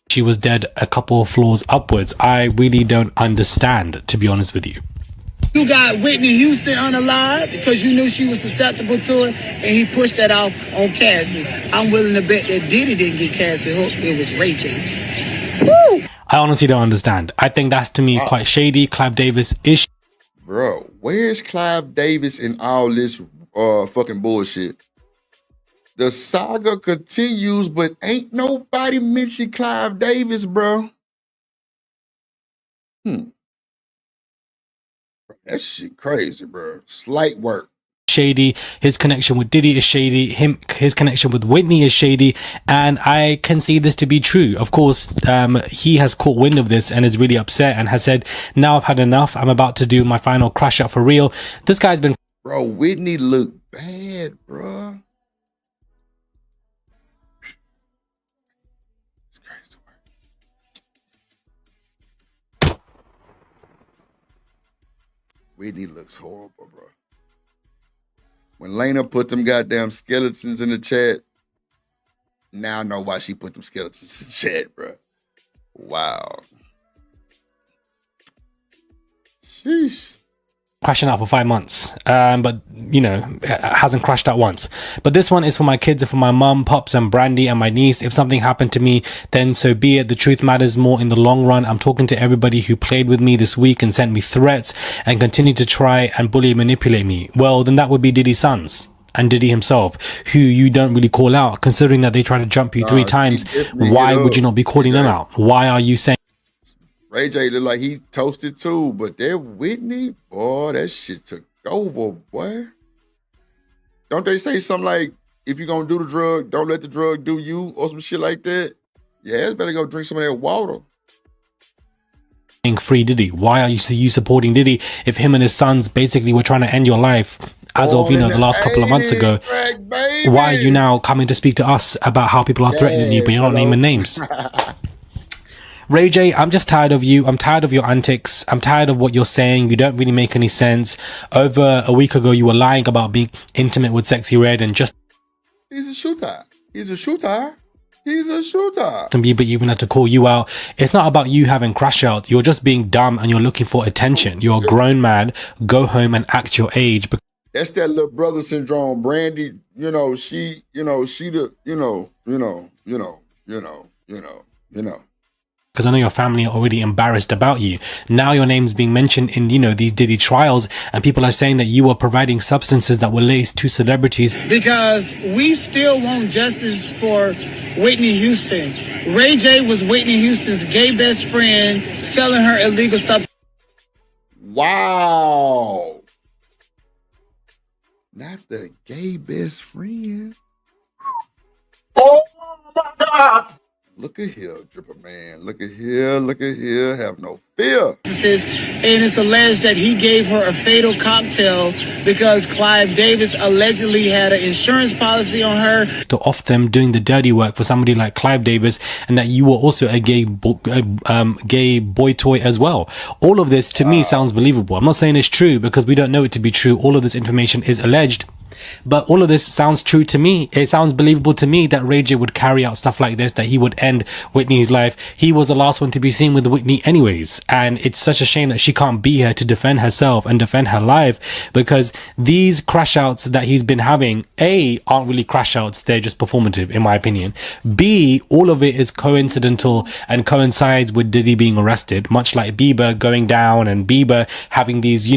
R: she was dead a couple of floors upwards? I really don't understand, to be honest with you.
Q: You got Whitney Houston unalive because you knew she was susceptible to it, and he pushed that off on Cassie. I'm willing to bet that Diddy didn't get Cassie hooked. It was Ray J. Woo!
R: I honestly don't understand. I think that's, to me, quite shady. Clive Davis is...
G: Bro, where's Clive Davis in all this fucking bullshit? The saga continues, but ain't nobody mentioned Clive Davis, bro. That shit crazy, bro. Slight work.
R: Shady. His connection with Diddy is shady. His connection with Whitney is shady, and I can see this to be true. Of course, he has caught wind of this and is really upset and has said, "Now I've had enough. I'm about to do my final crash out for real." This guy's been...
G: Bro, Whitney looked bad, bro. It's crazy work. Whitney looks horrible, bro. When Lena put them goddamn skeletons in the chat, now I know why she put them skeletons in the chat, bro. Wow. Sheesh.
R: Crashing out for 5 months, but you know, hasn't crashed out once. But this one is for my kids and for my mum, pops, and Brandy, and my niece. If something happened to me, then so be it. The truth matters more in the long run. I'm talking to everybody who played with me this week and sent me threats and continue to try and bully and manipulate me. Well, then that would be Diddy's sons and Diddy himself, who you don't really call out, considering that they tried to jump you 3 times. Why would you not be calling them out? Why are you saying
G: Ray J look like he toasted too, but that Whitney, boy, that shit took over, boy. Don't they say something like, if you're gonna do the drug, don't let the drug do you, or some shit like that? Yeah, it's better go drink some of that water.
R: free Diddy? Why are you supporting Diddy if him and his sons basically were trying to end your life as of, you know, the last couple of months ago. Why are you now coming to speak to us about how people are threatening you, but you're not naming names? Ray J, I'm just tired of you. I'm tired of your antics. I'm tired of what you're saying. You don't really make any sense. Over a week ago, you were lying about being intimate with Sexy Red and just...
G: He's a shooter. He's a shooter. He's a shooter.
R: But even had to call you out. It's not about you having crash out. You're just being dumb and you're looking for attention. You're a grown man. Go home and act your age.
G: That's that little brother syndrome. Brandy, she the,
R: because I know your family are already embarrassed about you. Now your name's being mentioned in, these Diddy trials, and people are saying that you were providing substances that were laced to celebrities.
S: Because we still want justice for Whitney Houston. Ray J was Whitney Houston's gay best friend selling her illegal substances.
G: Wow. Not the gay best friend. Oh my God. Look at here, Dripper Man. Look at here. Look at here. Have no fear.
S: And it's alleged that he gave her a fatal cocktail because Clive Davis allegedly had an insurance policy on her.
R: To off them doing the dirty work for somebody like Clive Davis, and that you were also a gay boy toy as well. All of this to me sounds believable. I'm not saying it's true because we don't know it to be true. All of this information is alleged. But all of this sounds true to me. It sounds believable to me that Ray J would carry out stuff like this, that he would end Whitney's life. He was the last one to be seen with Whitney anyways. And it's such a shame that she can't be here to defend herself and defend her life, because these crash outs that he's been having, A, aren't really crash outs. They're just performative, in my opinion. B, all of it is coincidental and coincides with Diddy being arrested, much like Bieber going down and Bieber having these,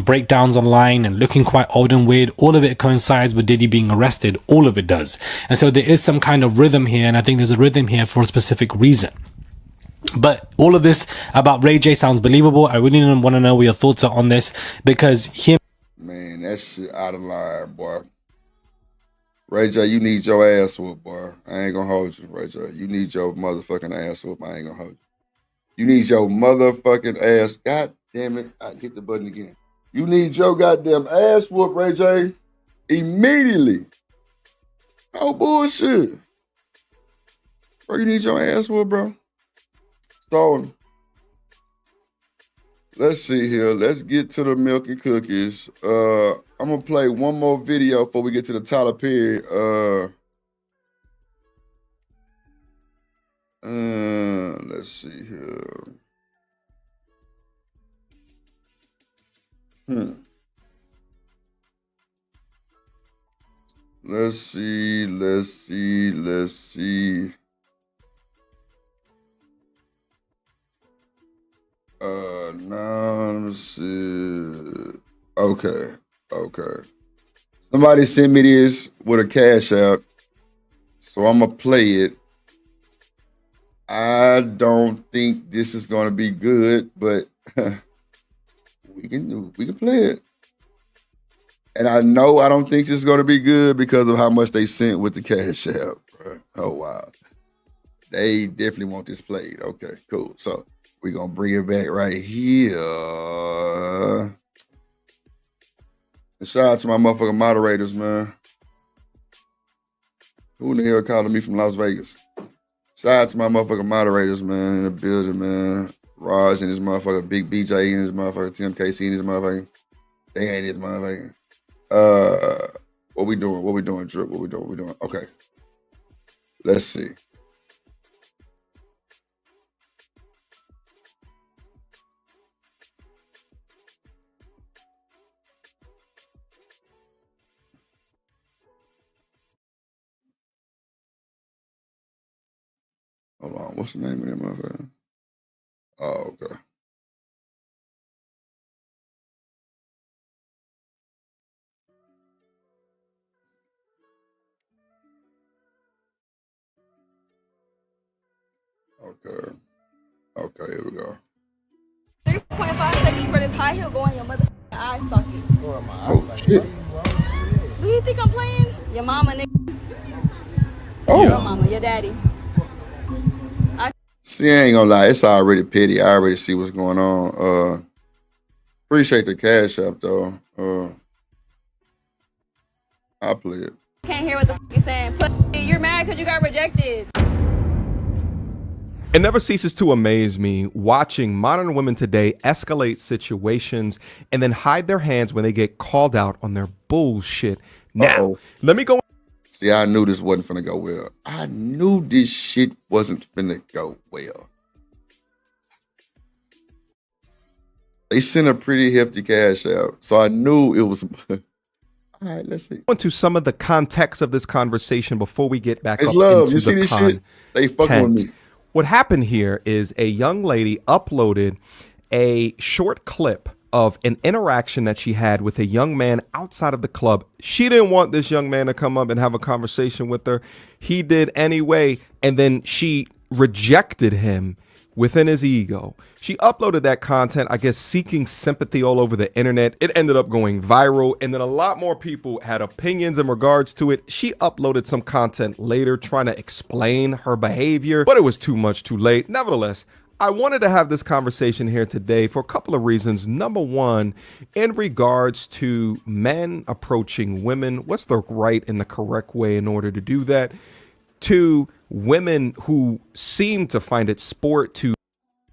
R: breakdowns online and looking quite old and weird. All of it coincides with Diddy being arrested. All of it does. And so there is some kind of rhythm here, and I think there's a rhythm here for a specific reason. But all of this about Ray J sounds believable. I really want to know what your thoughts are on this, because
G: man, that shit out of line, boy. Ray J, you need your ass whooped, boy. I ain't gonna hold you, Ray J. You need your motherfucking ass whooped. I ain't gonna hold you. You need your motherfucking ass. God damn it. I hit the button again. You need your goddamn ass whooped, Ray J. Immediately. Oh, bullshit. Bro, you need your ass whooped, bro. So, let's see here. Let's get to the milk and cookies. I'm going to play one more video before we get to the Tyler Perry. Let's see here. Let's see. Now let's see. Okay. Somebody sent me this with a cash app, so I'm gonna play it. I don't think this is gonna be good, but we can play it. And I know I don't think this is gonna be good because of how much they sent with the cash app, bro. Oh wow. They definitely want this played. Okay, cool. So we're gonna bring it back right here. And shout out to my motherfucking moderators, man. Who in the hell calling me from Las Vegas? Shout out to my motherfucking moderators, man, in the building, man. Raj and his motherfucker, Big BJ and his motherfucker, Tim KC and his motherfucker. They ain't his motherfucker. What we doing, Drip? What we doing? Okay. Let's see. Hold on, what's the name of that motherfucker? Oh, okay. Okay, here we go.
T: 3.5 seconds for this high heel going your mother eye socket.
G: Oh, shit.
T: Do you think I'm playing? Your mama, nigga.
G: Oh.
T: Your mama, your daddy.
G: See, I ain't gonna lie, it's already petty. I already see what's going on. Appreciate the cash app though. I'll play it.
T: Can't hear what the you're saying. You're mad because you got rejected.
U: It never ceases to amaze me watching modern women today escalate situations and then hide their hands when they get called out on their bullshit. Now, let me go.
G: See, I knew this wasn't finna go well. I knew this shit wasn't finna go well. They sent a pretty hefty cash out, so I knew it was. All right, let's see.
U: Into some of the context of this conversation before we get back.
G: It's
U: up
G: love.
U: into
G: You see
U: the
G: this shit? They fucking with me.
U: What happened here is a young lady uploaded a short clip of an interaction that she had with a young man outside of the club. She didn't want this young man to come up and have a conversation with her. He did anyway, and then she rejected him within his ego. She uploaded that content, I guess, seeking sympathy all over the internet. It ended up going viral, and then a lot more people had opinions in regards to it. She uploaded some content later trying to explain her behavior, but it was too much too late. Nevertheless, I wanted to have this conversation here today for a couple of reasons. Number one, in regards to men approaching women, what's the right and the correct way in order to do that? Two, women who seem to find it sport to.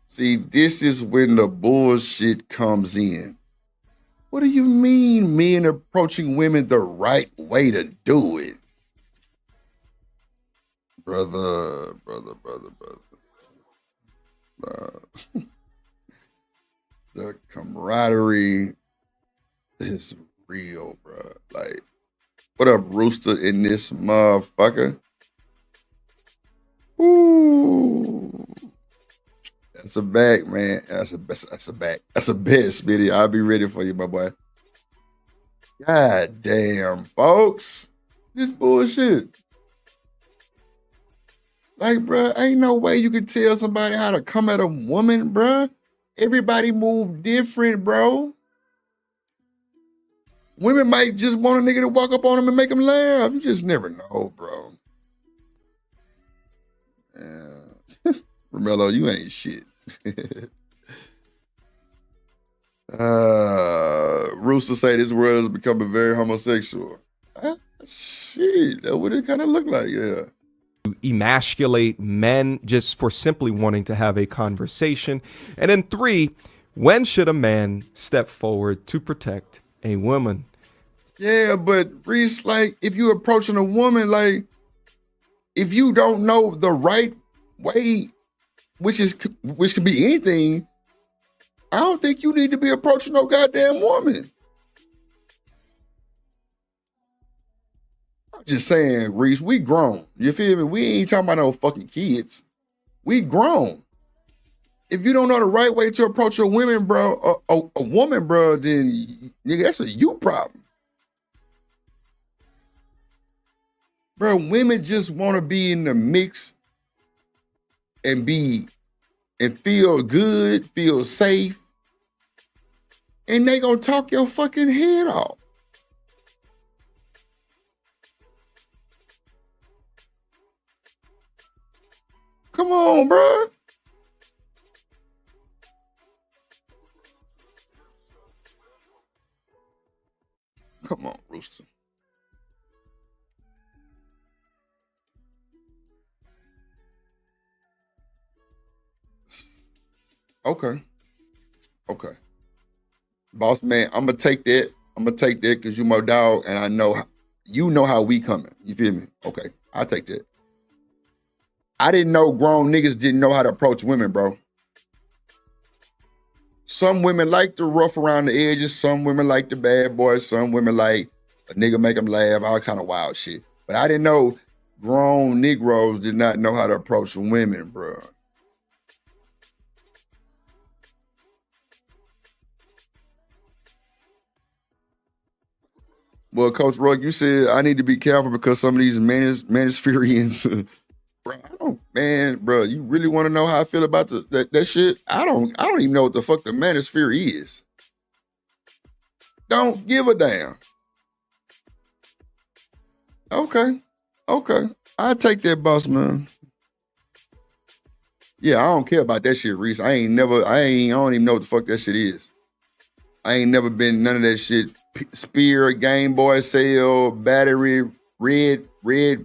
G: See, this is when the bullshit comes in. What do you mean men approaching women the right way to do it? Brother. The camaraderie is real, bro. Like, what up, Rooster in this motherfucker? Ooh. That's a bag, man. That's a bag. That's a bet, Smitty. I'll be ready for you, my boy. God damn, folks. This bullshit. Like, bruh, ain't no way you could tell somebody how to come at a woman, bruh. Everybody move different, bro. Women might just want a nigga to walk up on them and make them laugh. You just never know, bro. Yeah. Romello, you ain't shit. Rooster say this world is becoming very homosexual. Shit, that would it kind of look like, yeah.
U: Emasculate men just for simply wanting to have a conversation. And then three, when should a man step forward to protect a woman?
G: Yeah, but Reese, like, if you're approaching a woman, like, if you don't know the right way, which can be anything, I don't think you need to be approaching no goddamn woman. I'm just saying, Reese, we grown. You feel me? We ain't talking about no fucking kids. We grown. If you don't know the right way to approach a woman, bro, a woman, bro, then nigga, that's a you problem. Bro, women just want to be in the mix and feel good, feel safe, and they gonna talk your fucking head off. Come on, bro. Come on, Rooster. Okay. Boss man, I'm gonna take that. Because you my dog, and I know you know how we coming. You feel me? Okay, I'll take that. I didn't know grown niggas didn't know how to approach women, bro. Some women like to rough around the edges. Some women like the bad boys. Some women like a nigga make them laugh, all kind of wild shit. But I didn't know grown Negroes did not know how to approach women, bro. Well, Coach Rugg, you said I need to be careful because some of these Manispherians, bro, you really want to know how I feel about that shit? I don't even know what the fuck the manosphere is. Don't give a damn. Okay. I take that, boss man. Yeah, I don't care about that shit, Reese. I don't even know what the fuck that shit is. I ain't never been none of that shit, Spear, Game Boy Cell, battery, red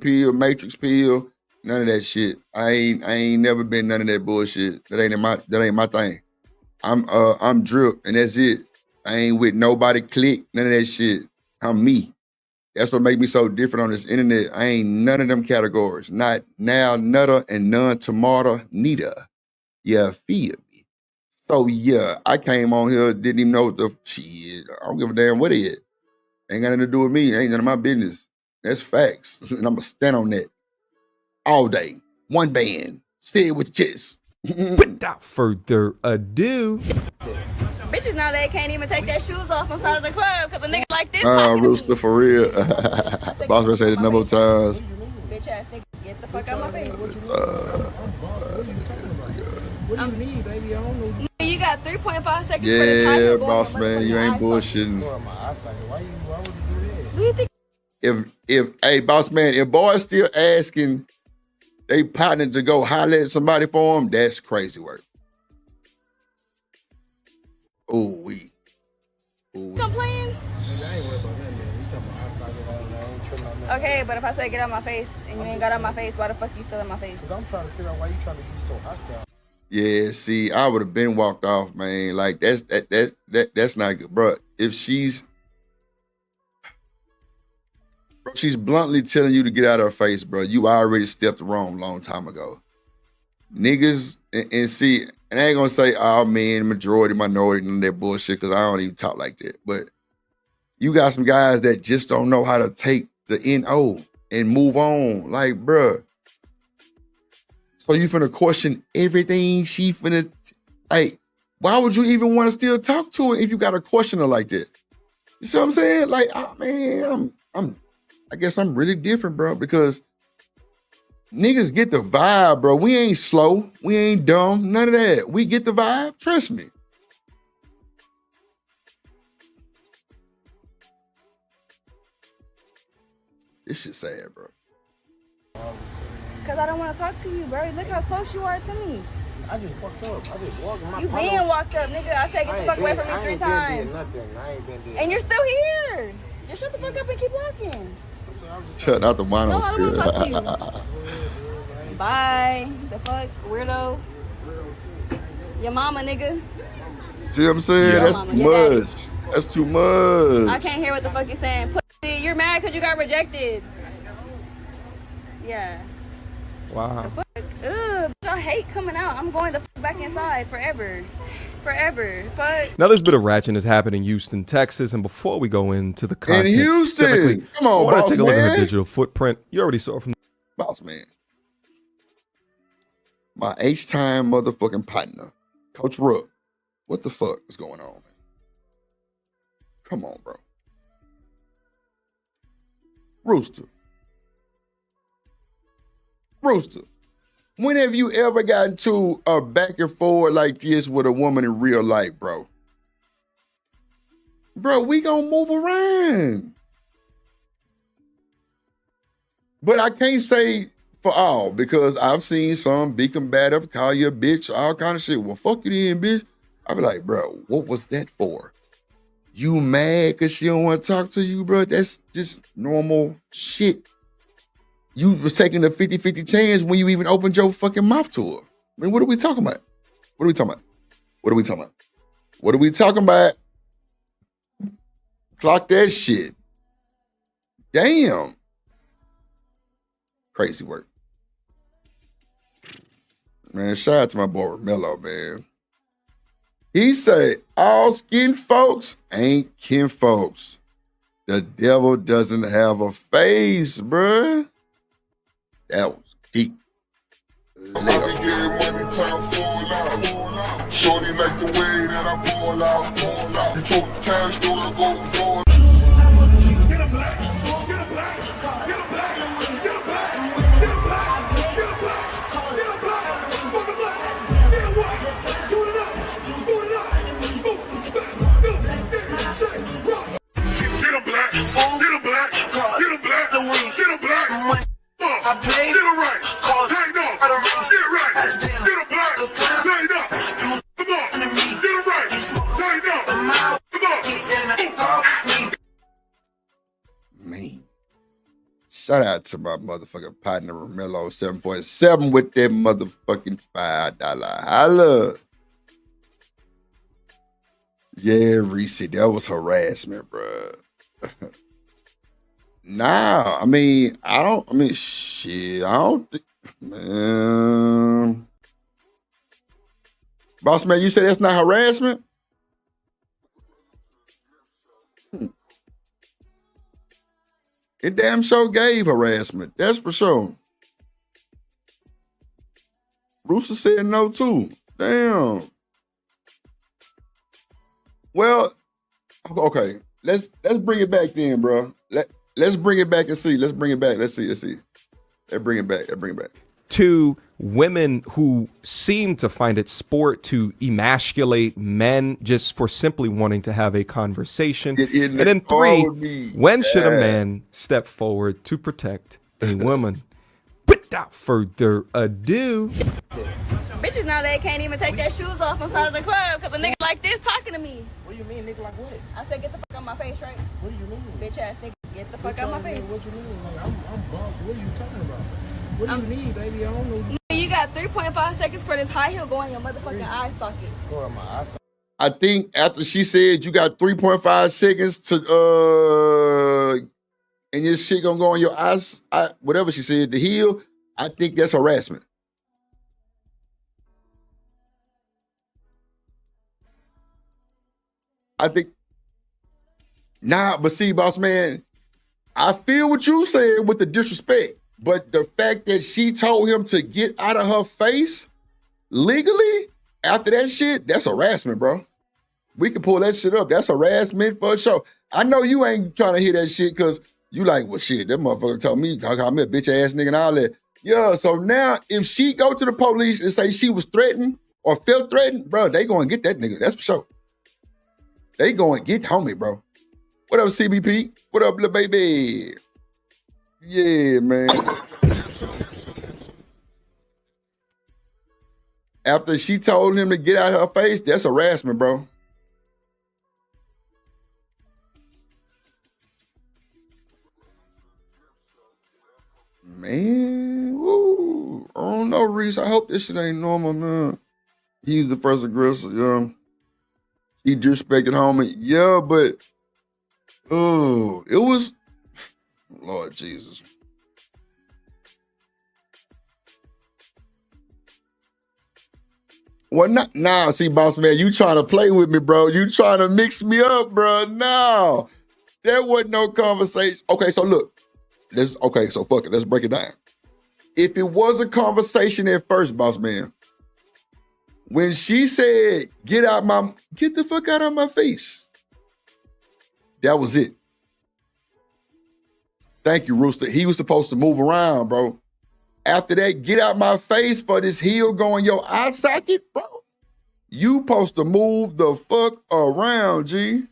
G: pill, matrix pill, none of that shit. I ain't never been none of that bullshit. That ain't my thing. I'm drip and that's it. I ain't with nobody click, none of that shit. I'm me. That's what make me so different on this internet. I ain't none of them categories. Not now, nutter, and none tomorrow, neither. Yeah, feel me. So yeah, I came on here, didn't even know what the shit. I don't give a damn what it is. Ain't got nothing to do with me. Ain't none of my business. That's facts. And I'm gonna stand on that all day. One band. Say it with your chest.
U: Without further ado.
T: Bitches nowadays can't even take their shoes off on side of the club because a nigga like this talking to
G: Rooster, for real. Boss man said it a number of times.
T: bitch ass nigga, get the fuck out my face. You got 3.5 seconds for this high
G: Yeah,
T: heel going
G: boss
T: on
G: man, you ain't bullshitting. Hey, boss man, if boys still asking they partner to go holler at somebody for them, that's crazy work. Ooh,
T: I'm playing. Okay, but if I say get out my face and you ain't got out my face, why the fuck you still in my face? Because I'm trying to figure out why you trying to be so hostile.
G: Yeah, see, I would have been walked off, man. Like that's not good, bro. If she's bluntly telling you to get out of her face, bro, you already stepped wrong long time ago. Niggas and see, and I ain't gonna say all men, majority, minority, none of that bullshit, because I don't even talk like that. But you got some guys that just don't know how to take the NO and move on. Like, bruh. So you finna question everything she finna, like, why would you even want to still talk to her if you got a questioner like that? You see what I'm saying? Like, man, I guess I'm really different, bro, because niggas get the vibe, bro. We ain't slow. We ain't dumb. None of that. We get the vibe. Trust me. This shit sad, bro.
T: Because I don't want to talk to you, bro. Look how close you are to me.
J: I just fucked up. I just walked my
T: You been walked up, nigga. I said get the fuck away from me 3 times. And you're still here. Just shut the fuck up and keep walking.
G: Shut out the wine
T: No,
G: on
T: I don't want to talk to you. Bye. The fuck, weirdo. Your mama, nigga.
G: See what I'm saying?
T: Yeah.
G: That's
T: Mama,
G: too
T: your daddy.
G: much. That's too much.
T: I can't hear what the fuck you're saying. Pussy, you're mad because you got rejected. Yeah.
U: Wow.
T: The fuck? Ugh, bitch, I hate coming out. I'm going the fuck back inside forever. Forever. Fuck.
U: Now, this bit of ratchet happened in Houston, Texas, and before we go into the content
G: Houston!
U: specifically,
G: Come on,
U: I want
G: boss
U: to take a look at her
G: man.
U: digital footprint. You already saw it from
G: Boss man. My H-time motherfucking partner, Coach Rupp. What the fuck is going on, man? Come on, bro. Rooster. When have you ever gotten to a back and forward like this with a woman in real life, bro? Bro, we gonna move around. But I can't say for all, because I've seen some be combative, call you a bitch, all kind of shit. Well, fuck you then, bitch. I be like, bro, what was that for? You mad because she don't want to talk to you, bro? That's just normal shit. You was taking a 50-50 chance when you even opened your fucking mouth to her. I mean, what are we talking about? What are we talking about? What are we talking about? What are we talking about? Clock that shit. Damn. Crazy work. Man, shout out to my boy Mello, man. He said, all skin folks ain't kin folks. The devil doesn't have a face, bruh. That was deep.
B: Shorty like the way that I pull out. You talk cash, go to go for. Get a black, get a black, get a black, get a black, get a black, get a black, get a black, fuck a black, get a what? Do it up, do it up, move back, do it, get a black, get a black, get a black, get a black. I played get it right, take off, get right, get a black, take off. Come on, get it right, take off. Come on,
G: Shout out to my motherfucking partner, Romello 747 with that motherfucking $5 holla. Yeah, Reese, that was harassment, bro. Nah, I mean, shit, I don't think, man. Boss man, you say that's not harassment? It damn sure gave harassment. That's for sure. Rooster said no too. Damn. Well, okay. Let's bring it back then, bro. Let's bring it back and see. Let's bring it back. Let's see. Let's bring it back.
U: To women who seem to find it sport to emasculate men just for simply wanting to have a conversation. And then 3, when should a man step forward to protect a woman? Without further ado.
T: Bitches nowadays can't even take their shoes off on side of the club because a nigga like this talking to me.
J: What do you mean, nigga like what?
T: I said, get the fuck out my face, right?
J: What do you mean?
T: Bitch ass nigga, get the fuck out my face.
J: What you mean? Like, I'm bugged. What are you talking about? What do you need, baby? I don't know.
T: You got 3.5 seconds for this high heel going in your motherfucking eye socket.
J: Go in my eye socket.
G: I think after she said you got 3.5 seconds to and your shit gonna go on your eyes, whatever she said, the heel, I think that's harassment. I think, but see, boss man, I feel what you said with the disrespect, but the fact that she told him to get out of her face legally after that shit, that's harassment, bro. We can pull that shit up. That's harassment for sure. I know you ain't trying to hear that shit because you like, well, shit, that motherfucker told me, call me a bitch ass nigga and all that. Yeah, so now if she go to the police and say she was threatened or felt threatened, bro, they gonna get that nigga. That's for sure. They gonna get homie, bro. What up, CBP? What up, little baby? Yeah, man. After she told him to get out of her face, that's harassment, bro. Man, woo. I don't know, Reese. I hope this shit ain't normal, man. He's the first aggressor, yeah. He disrespected homie. Yeah, but it was Lord Jesus. Well, nah, see, boss man, you trying to play with me, bro. You trying to mix me up, bro. No. There wasn't no conversation. Okay, so look. So fuck it. Let's break it down. If it was a conversation at first, boss man, when she said, get the fuck out of my face, that was it. Thank you, Rooster. He was supposed to move around, bro. After that, get out my face for this heel going your eye socket, bro. You supposed to move the fuck around, G.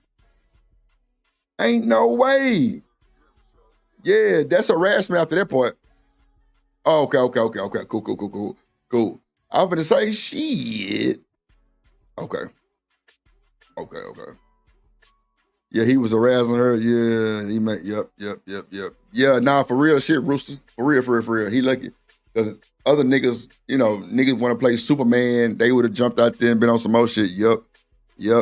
G: Ain't no way. Yeah, that's harassment after that point. Oh, okay. Cool. I was gonna say shit. Okay. Yeah, he was harassing her. Yeah, he made, yep. Yeah, nah, for real shit, Rooster. For real. He lucky. Because other niggas, niggas want to play Superman, they would have jumped out there and been on some more shit. Yep. Yeah,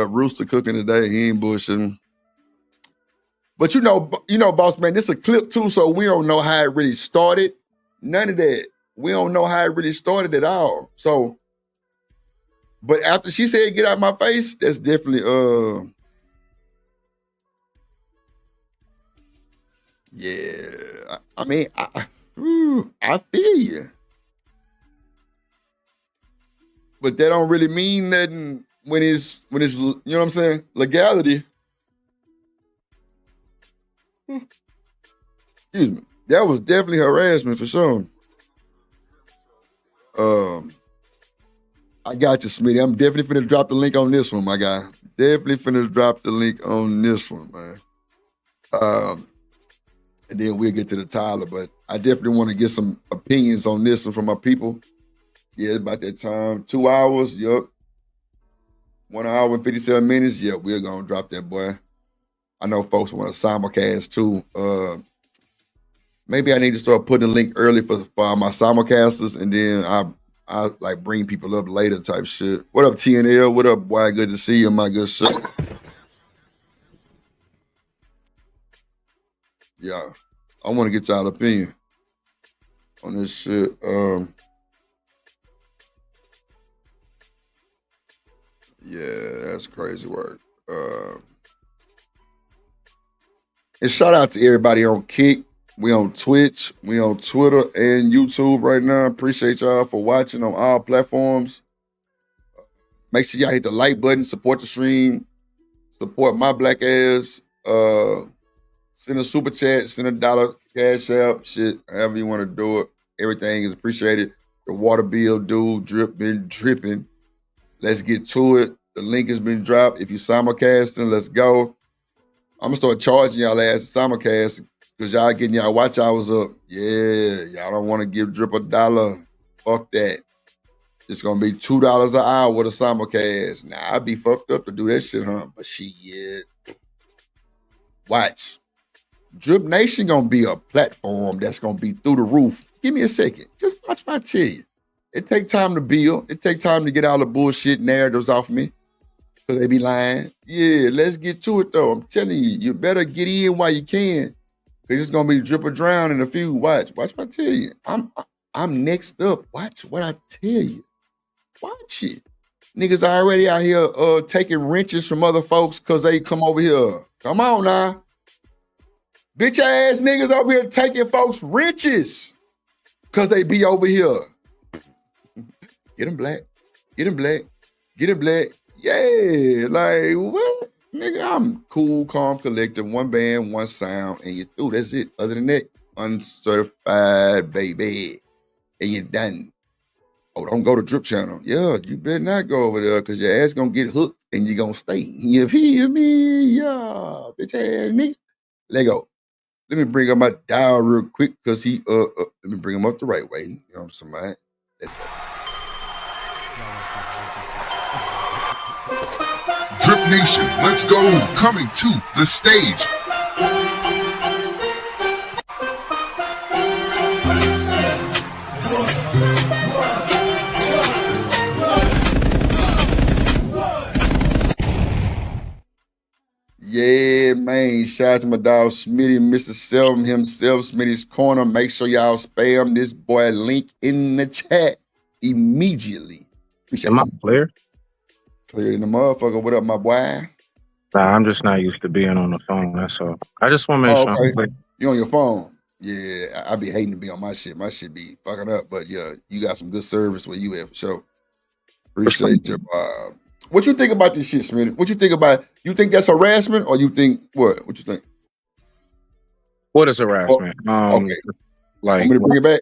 G: Rooster cooking today. He ain't bullshitting. But you know, boss man, this is a clip too, so we don't know how it really started. None of that. We don't know how it really started at all. So, but after she said, get out of my face, that's definitely, yeah. I mean, I feel you. But that don't really mean nothing when it's, you know what I'm saying? Legality. Excuse me. That was definitely harassment for sure. I got you, Smitty. I'm definitely finna drop the link on this one, my guy. Definitely finna drop the link on this one, man. And then we'll get to the Tyler, but I definitely want to get some opinions on this one from my people. Yeah, it's about that time. 2 hours, yup. 1 hour and 57 minutes. Yeah, we're gonna drop that boy. I know folks want to simulcast too. Maybe I need to start putting a link early for my simulcasters, and then I like bring people up later type shit. What up, TNL? What up, boy? Good to see you, my good sir. Yeah, I want to get y'all opinion on this shit. Yeah, that's crazy work. And shout out to everybody on Kick. We on Twitch, we on Twitter and YouTube right now. Appreciate y'all for watching on all platforms. Make sure y'all hit the like button, support the stream, support my black ass. Send a super chat, send $1 cash app, shit, however you want to do it. Everything is appreciated. The water bill due, drip been dripping. Let's get to it. The link has been dropped. If you simulcasting, let's go. I'm gonna start charging y'all ass simulcast because y'all getting y'all watch hours up. Yeah, y'all don't want to give drip $1. Fuck that. It's gonna be $2 an hour with a simulcast. Nah, I'd be fucked up to do that shit, huh? But shit. Watch. Drip Nation gonna be a platform that's gonna be through the roof. Give me a second. Just watch what I tell you. It take time to build. It take time to get all the bullshit narratives off me. Because they be lying. Yeah, let's get to it though. I'm telling you, you better get in while you can. Because it's gonna be drip or drown in a few. Watch what I tell you. I'm next up. Watch what I tell you. Watch it. Niggas already out here taking wrenches from other folks because they come over here. Come on now. Bitch ass niggas over here taking folks wrenches because they be over here. Get them black. Get them black. Get them black. Yeah, like what? Nigga, I'm cool, calm, collective, one band, one sound, and you through. That's it. Other than that, uncertified, baby. And you're done. Oh, don't go to Drip Channel. Yeah, you better not go over there because your ass gonna get hooked and you gonna stay. You feel me? Yeah, bitch ass nigga. Let go. Let me bring up my dial real quick because let me bring him up the right way. You know, somebody. Let's go.
B: Drip Nation, let's go. Coming to the stage.
G: Yeah, man. Shout out to my dog Smitty, Mr. Seldom himself, Smitty's Corner. Make sure y'all spam this boy link in the chat immediately. Appreciate
A: Am I clear?
G: Clear in the motherfucker. What up, my boy?
A: Nah, I'm just not used to being on the phone. That's all. I just want to make sure I'm clear.
G: You on your phone? Yeah, I be hating to be on my shit. My shit be fucking up, but yeah, you got some good service where you at for sure. Appreciate your what you think about this shit, Smitty? What you think about? You think that's harassment, or you think what? What you think?
A: What is harassment?
G: Okay,
A: like
G: want me to bring it back?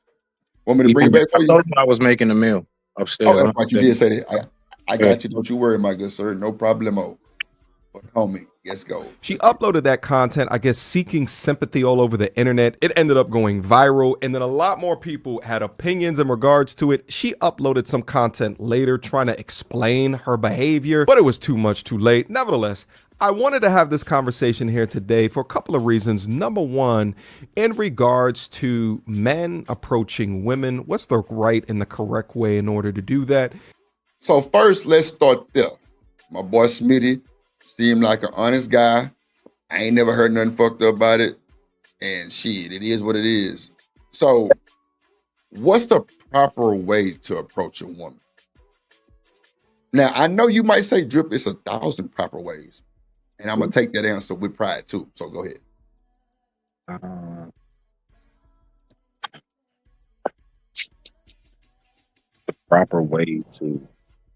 G: Want me to bring it back for you?
A: I told you I was making a meal upstairs.
G: Oh, that's right. You did say that. I got you. Don't you worry, my good sir. No problemo. But homie, let's go.
U: She uploaded that content, I guess, seeking sympathy all over the internet. It ended up going viral, and then a lot more people had opinions in regards to it. She uploaded some content later trying to explain her behavior, but it was too much too late. Nevertheless, I wanted to have this conversation here today for a couple of reasons. Number one, in regards to men approaching women, what's the right and the correct way in order to do that?
G: So first, let's start there. My boy Smitty seemed like an honest guy. I ain't never heard nothing fucked up about it. And shit, it is what it is. So what's the proper way to approach a woman? Now, I know you might say, Drip, it's 1,000 proper ways. And I'm going to take that answer with pride too. So go ahead.
A: The proper way to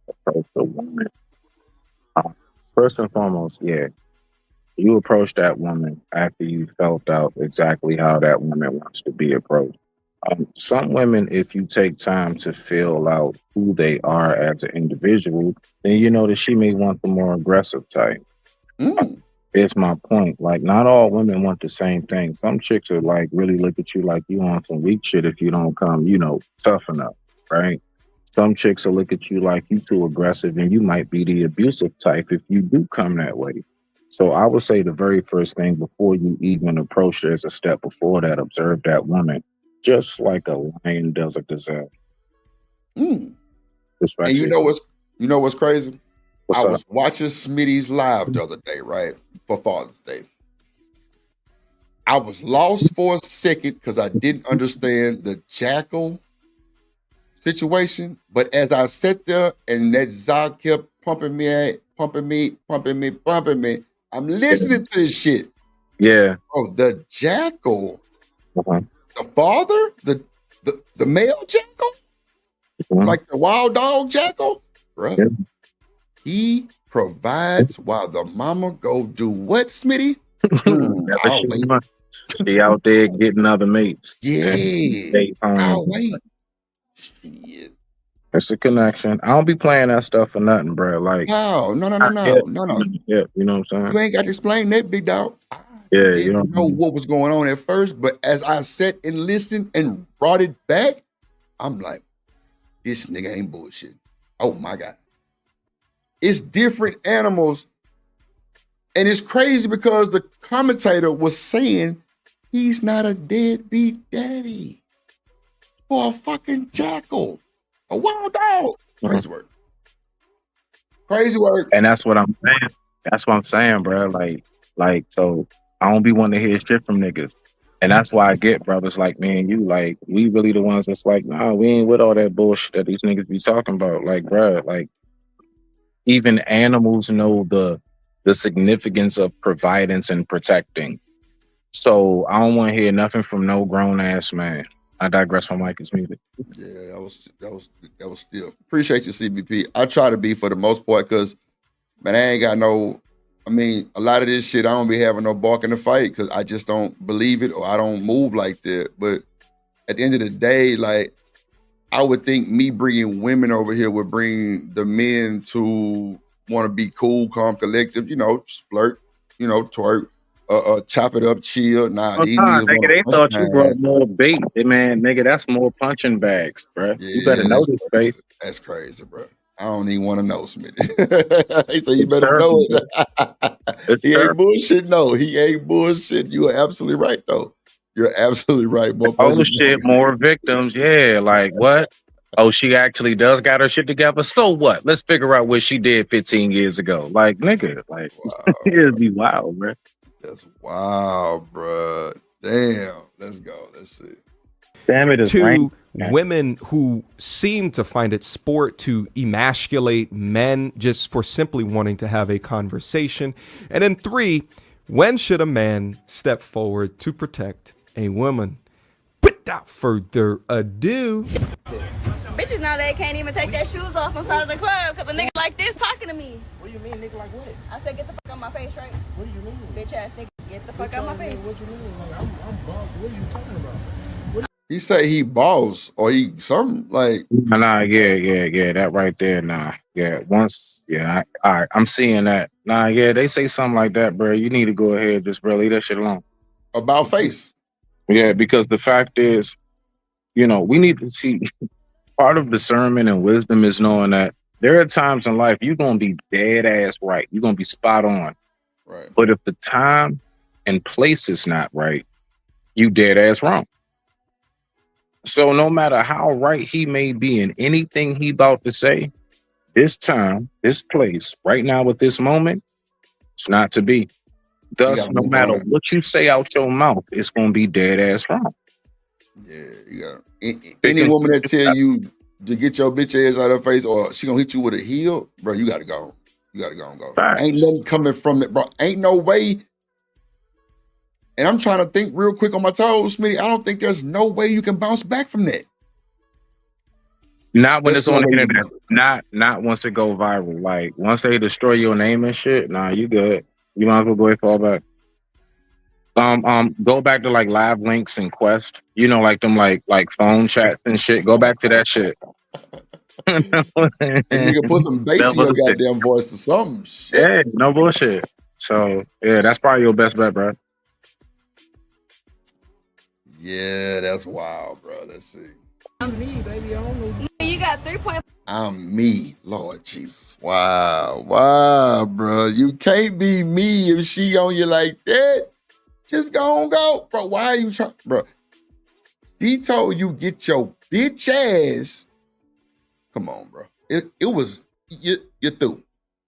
A: approach a woman. First and foremost, yeah, you approach that woman after you felt out exactly how that woman wants to be approached. Some women, if you take time to feel out who they are as an individual, then you know that she may want the more aggressive type. It's my point. Like, not all women want the same thing. Some chicks are like, really look at you like you on some weak shit if you don't come, tough enough, right? Some chicks will look at you like you too aggressive and you might be the abusive type if you do come that way. So I would say the very first thing before you even approach, there's a step before that. Observe that woman, just like a lion does a gazelle.
G: And
A: Especially
G: you know what's crazy?
A: What's
G: I
A: up?
G: was watching Smitty's live the other day, right? For Father's Day. I was lost for a second because I didn't understand the jackal situation. But as I sat there and that Za kept pumping me, I'm listening to this shit.
A: Yeah.
G: Oh, the jackal,
A: Uh-huh.
G: the father, the male jackal, like the wild dog jackal, bro.
A: Yeah.
G: He provides while the mama go do what, Smitty? I'll wait.
A: She out there getting other mates.
G: Yeah, I'll wait. Shit.
A: It's a connection. I don't be playing that stuff for nothing, bro. Like,
G: No.
A: Yeah, you know what I'm saying?
G: You ain't got to explain that, big dog.
A: Yeah, you
G: Didn't know what was going on at first, but as I sat and listened and brought it back, I'm like, this nigga ain't bullshit. Oh my God. It's different animals. And it's crazy because the commentator was saying he's not a deadbeat daddy for a fucking jackal, a wild dog. Crazy work. Crazy work.
A: And that's what I'm saying. That's what I'm saying, bro. Like, so I don't be wanting to hear shit from niggas. And that's why I get brothers like me and you. Like, we really the ones that's like, nah, we ain't with all that bullshit that these niggas be talking about. Like, bro, like, even animals know the significance of providing and protecting. So I don't want to hear nothing from no grown ass man. I digress. My mic is muted.
G: Yeah, that was still. Appreciate you, CBP. I try to be for the most part because, man, I ain't got no. I mean, a lot of this shit I don't be having no bark in the fight because I just don't believe it or I don't move like that. But at the end of the day, like, I would think me bringing women over here would bring the men to want to be cool, calm, collective. You know, flirt. You know, twerk. Chop it up, chill. Nah, these niggas
A: nigga, they thought you brought more bait. Man, nigga, that's more punching bags, bro. You better know this space.
G: That's crazy, bro. I don't even want to know, Smitty. He said you better know it. He ain't bullshit. No, he ain't bullshit. You are absolutely right, though. You're absolutely right. More
A: oh shit, more victims. Yeah, like what? Oh, she actually does got her shit together. So what? Let's figure out what she did 15 years ago. Like, nigga, like, it'd be wild, bro.
G: That's wild, bro. Damn. Let's go. Let's see.
A: Damn it,
U: to women who seem to find it sport to emasculate men just for simply wanting to have a conversation. And then 3, when should a man step forward to protect a woman? Without further ado.
T: Bitches nowadays can't even take their shoes off inside of the club because a nigga like this talking to me.
J: What do you mean, nigga like what?
T: I said, get the fuck out my face, right?
J: What do you mean?
T: Bitch ass nigga, get the fuck out my face.
J: What you mean? Like, I'm bugged. What are you talking about?
G: He say he boss or he something like.
A: Nah, yeah. That right there, nah. Yeah, once, yeah, all right, I'm seeing that. Nah, yeah, they say something like that, bro. You need to go ahead, just bro, leave that shit alone.
G: About face.
A: Yeah, because the fact is, you know, we need to see part of discernment and wisdom is knowing that there are times in life you're gonna be dead ass right. You're gonna be spot on.
G: Right.
A: But if the time and place is not right, you dead ass wrong. So no matter how right he may be in anything he about to say, this time, this place, right now with this moment, it's not to be. Thus, no matter what you say out your mouth, it's gonna be dead ass wrong.
G: Yeah, you got any woman that tell you to get your bitch ass out of her face or she gonna hit you with a heel, bro, you gotta go. You gotta go and go.
A: Right.
G: Ain't nothing coming from it, bro. Ain't no way. And I'm trying to think real quick on my toes, Smitty. I don't think there's no way you can bounce back from that.
A: Not when it's on the internet. Not once it go viral. Like once they destroy your name and shit, nah, you good. You might as well go ahead and fall back. Go back to like live links and Quest. You know, like them like phone chats and shit. Go back to that shit.
G: And nigga put some bass in your goddamn voice or something. Shit.
A: Yeah, no bullshit. So yeah, that's probably your best bet, bro.
G: Yeah, that's wild, bro. Let's see.
T: You got 3.5
G: I'm me, Lord Jesus. Wow, bro. You can't be me if she on you like that. Just go, bro. Why are you trying, bro? She told you get your bitch ass. Come on, bro. It was you're through.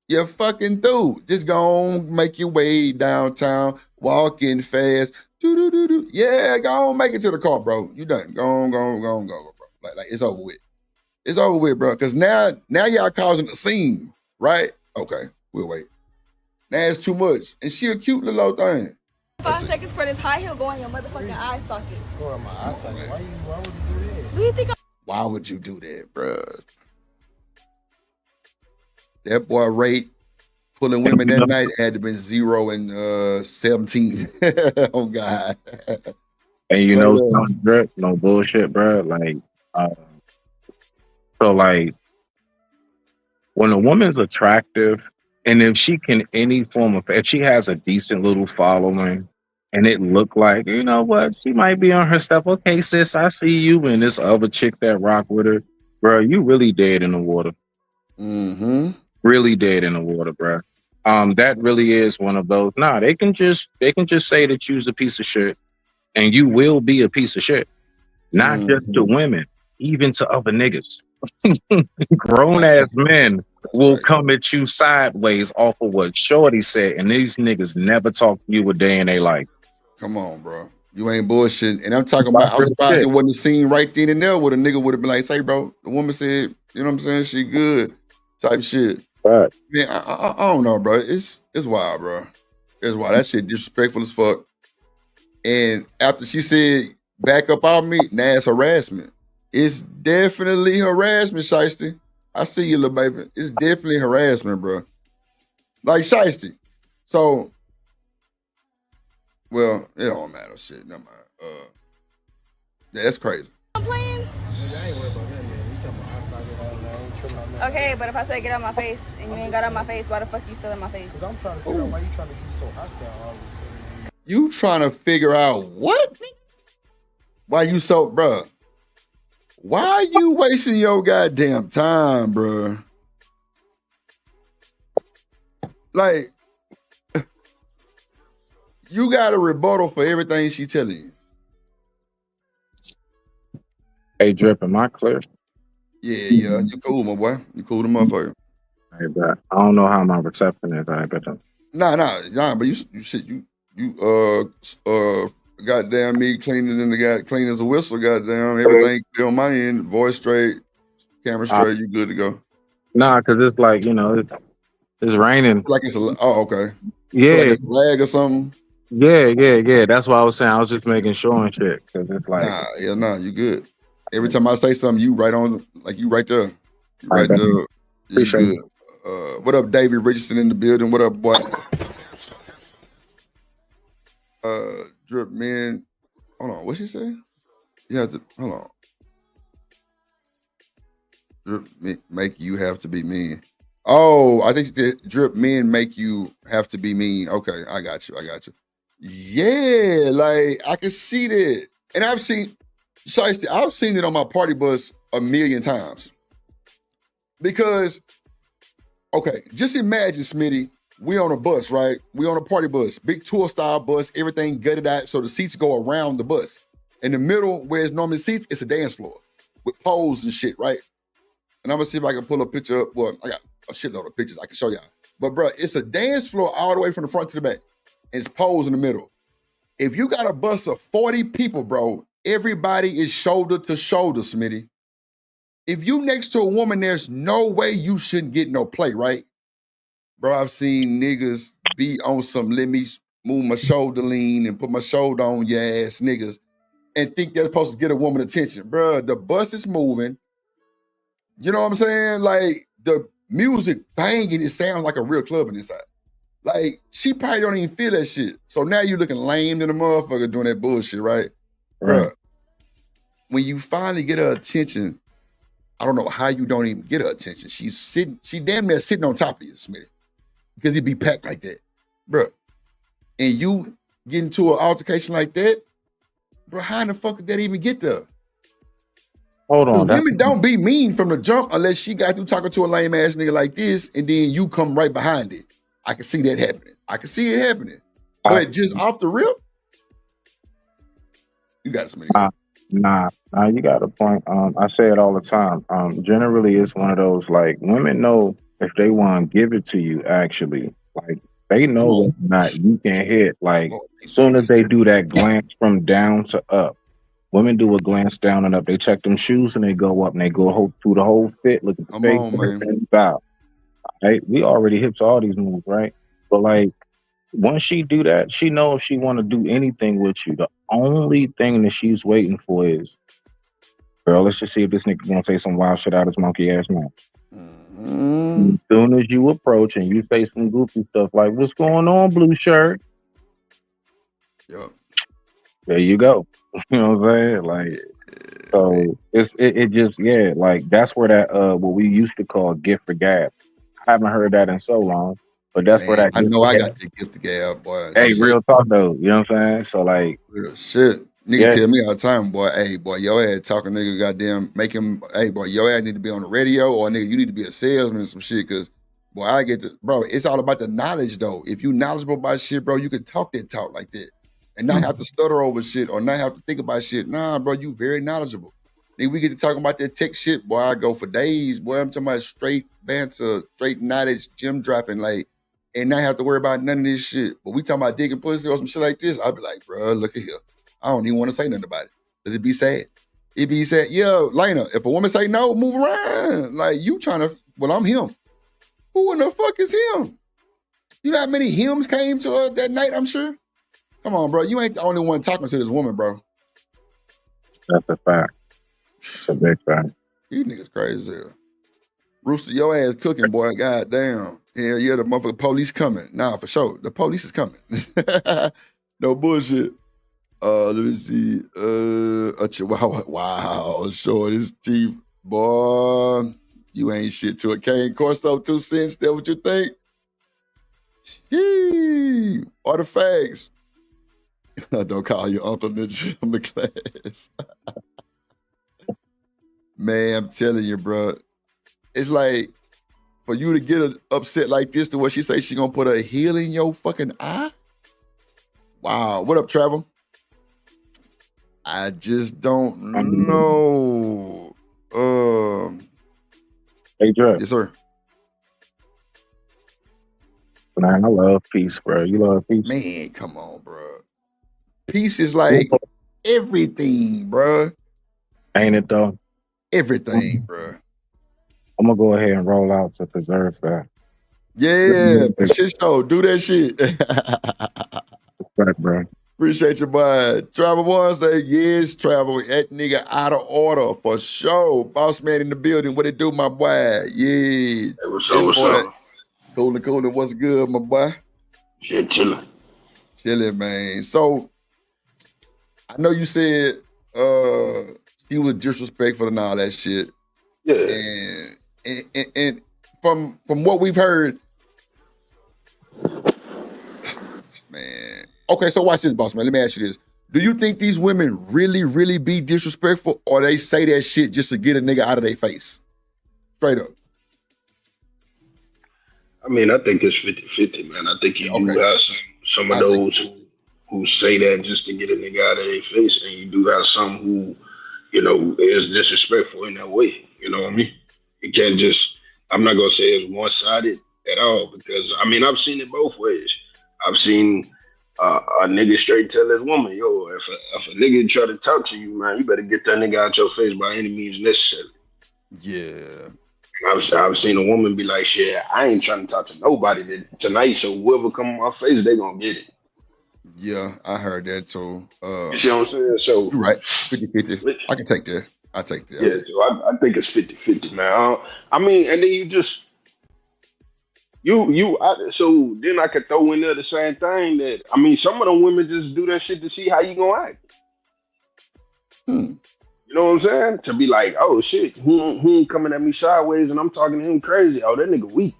G: You're fucking through. Just go on, make your way downtown, walking fast. Do. Yeah, go on, make it to the car, bro. You done. Go on, bro. Like it's over with. It's over with, bro. Cause now y'all causing a scene, right? Okay, we'll wait. Now it's too much. And she a cute little old thing.
T: 5 seconds for this high heel go on your motherfucking eye socket.
Q: Go on my eye socket. Why would you do that?
T: Do you think
G: Why would you do that, bro? That boy rate pulling women that night had to been 0 and 17. Oh God.
A: And you know, no bullshit, bro. Like, so like, when a woman's attractive, and if she can if she has a decent little following, and it look like, you know what, she might be on her stuff. Okay, sis, I see you and this other chick that rock with her, bro. You really dead in the water.
G: Mm-hmm.
A: Really dead in the water, bro. That really is one of those. Nah, they can just say that you's a piece of shit, and you will be a piece of shit. Not just to women, even to other niggas. Grown ass men will come at you sideways off of what Shorty said, and these niggas never talk to you a day in their life.
G: Come on, bro. You ain't bullshit. And I'm talking about, I'm surprised it wasn't a scene right then and there where the nigga would have been like, say, bro, the woman said, you know what I'm saying? She good type shit.
A: Right.
G: Man, I don't know, bro. It's wild, bro. It's wild. That shit disrespectful as fuck. And after she said, back up on me, now it's harassment. It's definitely harassment, Shiesty. I see you, little baby. It's definitely harassment, bro. Like Shiesty. So, well, it don't matter. Shit, never mind. Yeah, that's crazy.
T: I'm playing? Okay, but if I say get out my face and you ain't got out my face, why the fuck you still in my face? Because I'm trying to figure out why you trying to be so hostile all of a sudden.
G: You trying to figure out what? Why you so, bro? Why are you wasting your goddamn time, bro? Like, you got a rebuttal for everything she telling you.
A: Hey, Drip, am I clear?
G: Yeah, you cool, my boy. You cool, the motherfucker.
A: Hey, bro, I don't know how my reception is. I bet.
G: Nah. But you goddamn me clean as a whistle. Goddamn everything clear on my end. Voice straight, camera straight. You good to go?
A: Nah, because it's like, you know, it's raining.
G: Like it's okay.
A: Yeah,
G: like it's a lag or something.
A: Yeah. That's what I was saying. I was just making sure and shit because it's like,
G: Nah, you good. Every time I say something, you right on, like you right there. You right there. You good. What up, David Richardson in the building? What up, boy? Drip man. Hold on, what she say? You have to hold on. Drip make you have to be mean. Oh, I think drip men make you have to be mean. Okay, I got you. Yeah, like I can see that. And I've seen it on my party bus a million times. Because, okay, just imagine, Smitty, we on a bus, right? We on a party bus, big tour style bus, everything gutted out, so the seats go around the bus. In the middle, where it's normally seats, it's a dance floor with poles and shit, right? And I'm gonna see if I can pull a picture up. Well, I got a shitload of pictures I can show y'all. But bro, it's a dance floor all the way from the front to the back. And it's poles in the middle. If you got a bus of 40 people, bro, everybody is shoulder to shoulder, Smitty. If you next to a woman, there's no way you shouldn't get no play, right? Bro, I've seen niggas be on some let me move my shoulder lean and put my shoulder on your ass niggas and think they're supposed to get a woman attention. Bro, the bus is moving. You know what I'm saying? Like the music banging, it sounds like a real club inside. Like she probably don't even feel that shit. So now you looking lame to the motherfucker doing that bullshit, right? Bro, when you finally get her attention, I don't know how you don't even get her attention. She damn near sitting on top of you, Smitty. Because it be packed like that. Bro. And you get into an altercation like that, bro, how in the fuck did that even get there?
A: Hold on.
G: Women don't be mean from the jump unless she got you talking to a lame ass nigga like this, and then you come right behind it. I can see that happening. I can see it happening. But just off the rip, you got somebody.
A: Nah, you got a point. I say it all the time. Generally, it's one of those like women know if they want to give it to you. Actually, like they know whether or not you can hit. Like as soon as they do that glance from down to up, women do a glance down and up. They check them shoes and they go up and they go through the whole fit. Look at the face and bow. Right? We already hit all these moves, right? But like once she do that, she know if she want to do anything with you. The only thing that she's waiting for is, girl, let's just see if this nigga gonna say some wild shit out his monkey ass mouth. As soon as you approach and you say some goofy stuff like, "What's going on, blue shirt?"
G: Yep.
A: There you go. You know what I'm saying? Like, so it just like that's where that what we used to call gift for gab. I haven't heard that in so long. But that's where that.
G: I know I got the gift to gab, boy.
A: Hey, real talk though. You know what I'm saying? So like,
G: real shit. Nigga tell me all the time, boy. Hey, boy, your ass talking, nigga. Goddamn, make him. Hey, boy, your ass need to be on the radio, or nigga, you need to be a salesman or some shit. Cause, boy, I get to, bro. It's all about the knowledge, though. If you knowledgeable about shit, bro, you can talk that talk like that, and not have to stutter over shit or not have to think about shit. Nah, bro, you very knowledgeable. Then we get to talking about that tech shit, boy. I go for days, boy. I'm talking about straight banter, straight knowledge, gym dropping, like. And not have to worry about none of this shit. But we talking about digging pussy or some shit like this, I'll be like, bro, look at here. I don't even want to say nothing about it. Does it be sad? It be sad. Yeah, Lena, if a woman say no, move around. Like, you trying to, well, I'm him. Who in the fuck is him? You know how many hymns came to her that night, I'm sure? Come on, bro. You ain't the only one talking to this woman, bro.
A: That's a fact. It's a big fact.
G: These niggas crazy as hell. Rooster, your ass cooking, boy. God damn. Hell yeah, the motherfucking police coming. Nah, for sure. The police is coming. No bullshit. Let me see. Wow. Showing his teeth. Boy, you ain't shit to it. Cane Corso 2 cents. That what you think? Yee. Artifacts. Don't call your uncle in the gym class. Man, I'm telling you, bro. It's like, for you to get upset like this to what she say she gonna put a heel in your fucking eye? Wow. What up, Travel? I just don't know.
A: Hey, Dre.
G: Yes, sir.
A: Man, I love peace, bro. You love peace?
G: Man, come on, bro. Peace is like everything, bro.
A: Ain't it, though?
G: Everything, bro.
A: I'm gonna go ahead and roll out to preserve that.
G: Yeah, for shit show. Do that shit.
A: Right, bro.
G: Appreciate you, bud. Travel One say, yes, Travel. That nigga out of order for sure. Boss man in the building. What it do, my boy? Yeah.
D: Hey, what's up?
G: Coolin'. What's good, my boy?
D: Shit, chillin'.
G: Chillin', man. So, I know you said he was disrespectful and all that shit.
D: Yeah.
G: And from what we've heard, man. Okay, so watch this, boss man. Let me ask you this. Do you think these women really, really be disrespectful, or they say that shit just to get a nigga out of their face? Straight up.
D: I mean, I think it's 50-50, man. I think you do have some of those who say that just to get a nigga out of their face, and you do have some who, you know, is disrespectful in that way. You know what I mean? You can't just, I'm not going to say it's one-sided at all, because, I mean, I've seen it both ways. I've seen a nigga straight tell his woman, yo, if a nigga try to talk to you, man, you better get that nigga out your face by any means necessary.
G: Yeah.
D: I've seen a woman be like, shit, I ain't trying to talk to nobody tonight, so whoever come on my face, they gonna get it.
G: Yeah, I heard that too.
D: You see what I'm saying? So
G: you're right, 50-50. I can take that. I take that.
D: Yeah, so I think it's 50-50, man. I mean, and then you just so then I could throw in there the same thing that, I mean, some of them women just do that shit to see how you gonna act. You know what I'm saying? To be like, oh shit, he ain't coming at me sideways and I'm talking to him crazy. Oh, that nigga weak.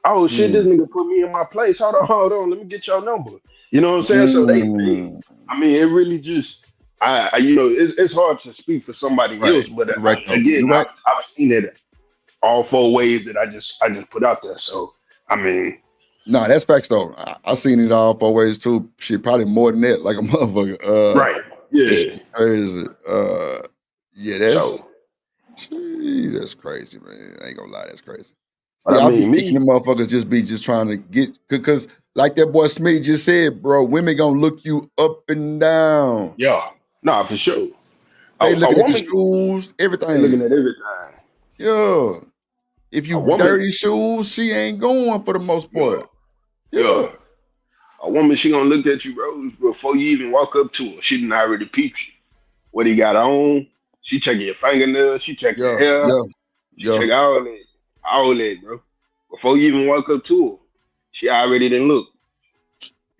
D: Oh shit, this nigga put me in my place. Hold on, let me get your number. You know what I'm saying? So they I mean, it really just, it's hard to speak for somebody else, but I've seen it all 4 ways that I just put out there. So I mean,
G: no, that's facts though. I seen it all 4 ways too. Shit, probably more than that, like a motherfucker.
D: Right? Yeah.
G: Crazy. Yeah, that's crazy, man. I ain't gonna lie, that's crazy. See, I be thinking the motherfuckers just trying to get, because like that boy Smitty just said, bro, women gonna look you up and down.
D: Yeah, nah, for sure.
G: They looking at your shoes, everything.
D: They looking at everything.
G: Yeah. If you dirty shoes, she ain't going for the most part.
D: Yeah. A woman, she gonna look at you, bro, before you even walk up to her. She done already peeped you. What he got on? She checking your fingernails. She checking your hair. She check all that, bro. Before you even walk up to her, she already didn't look.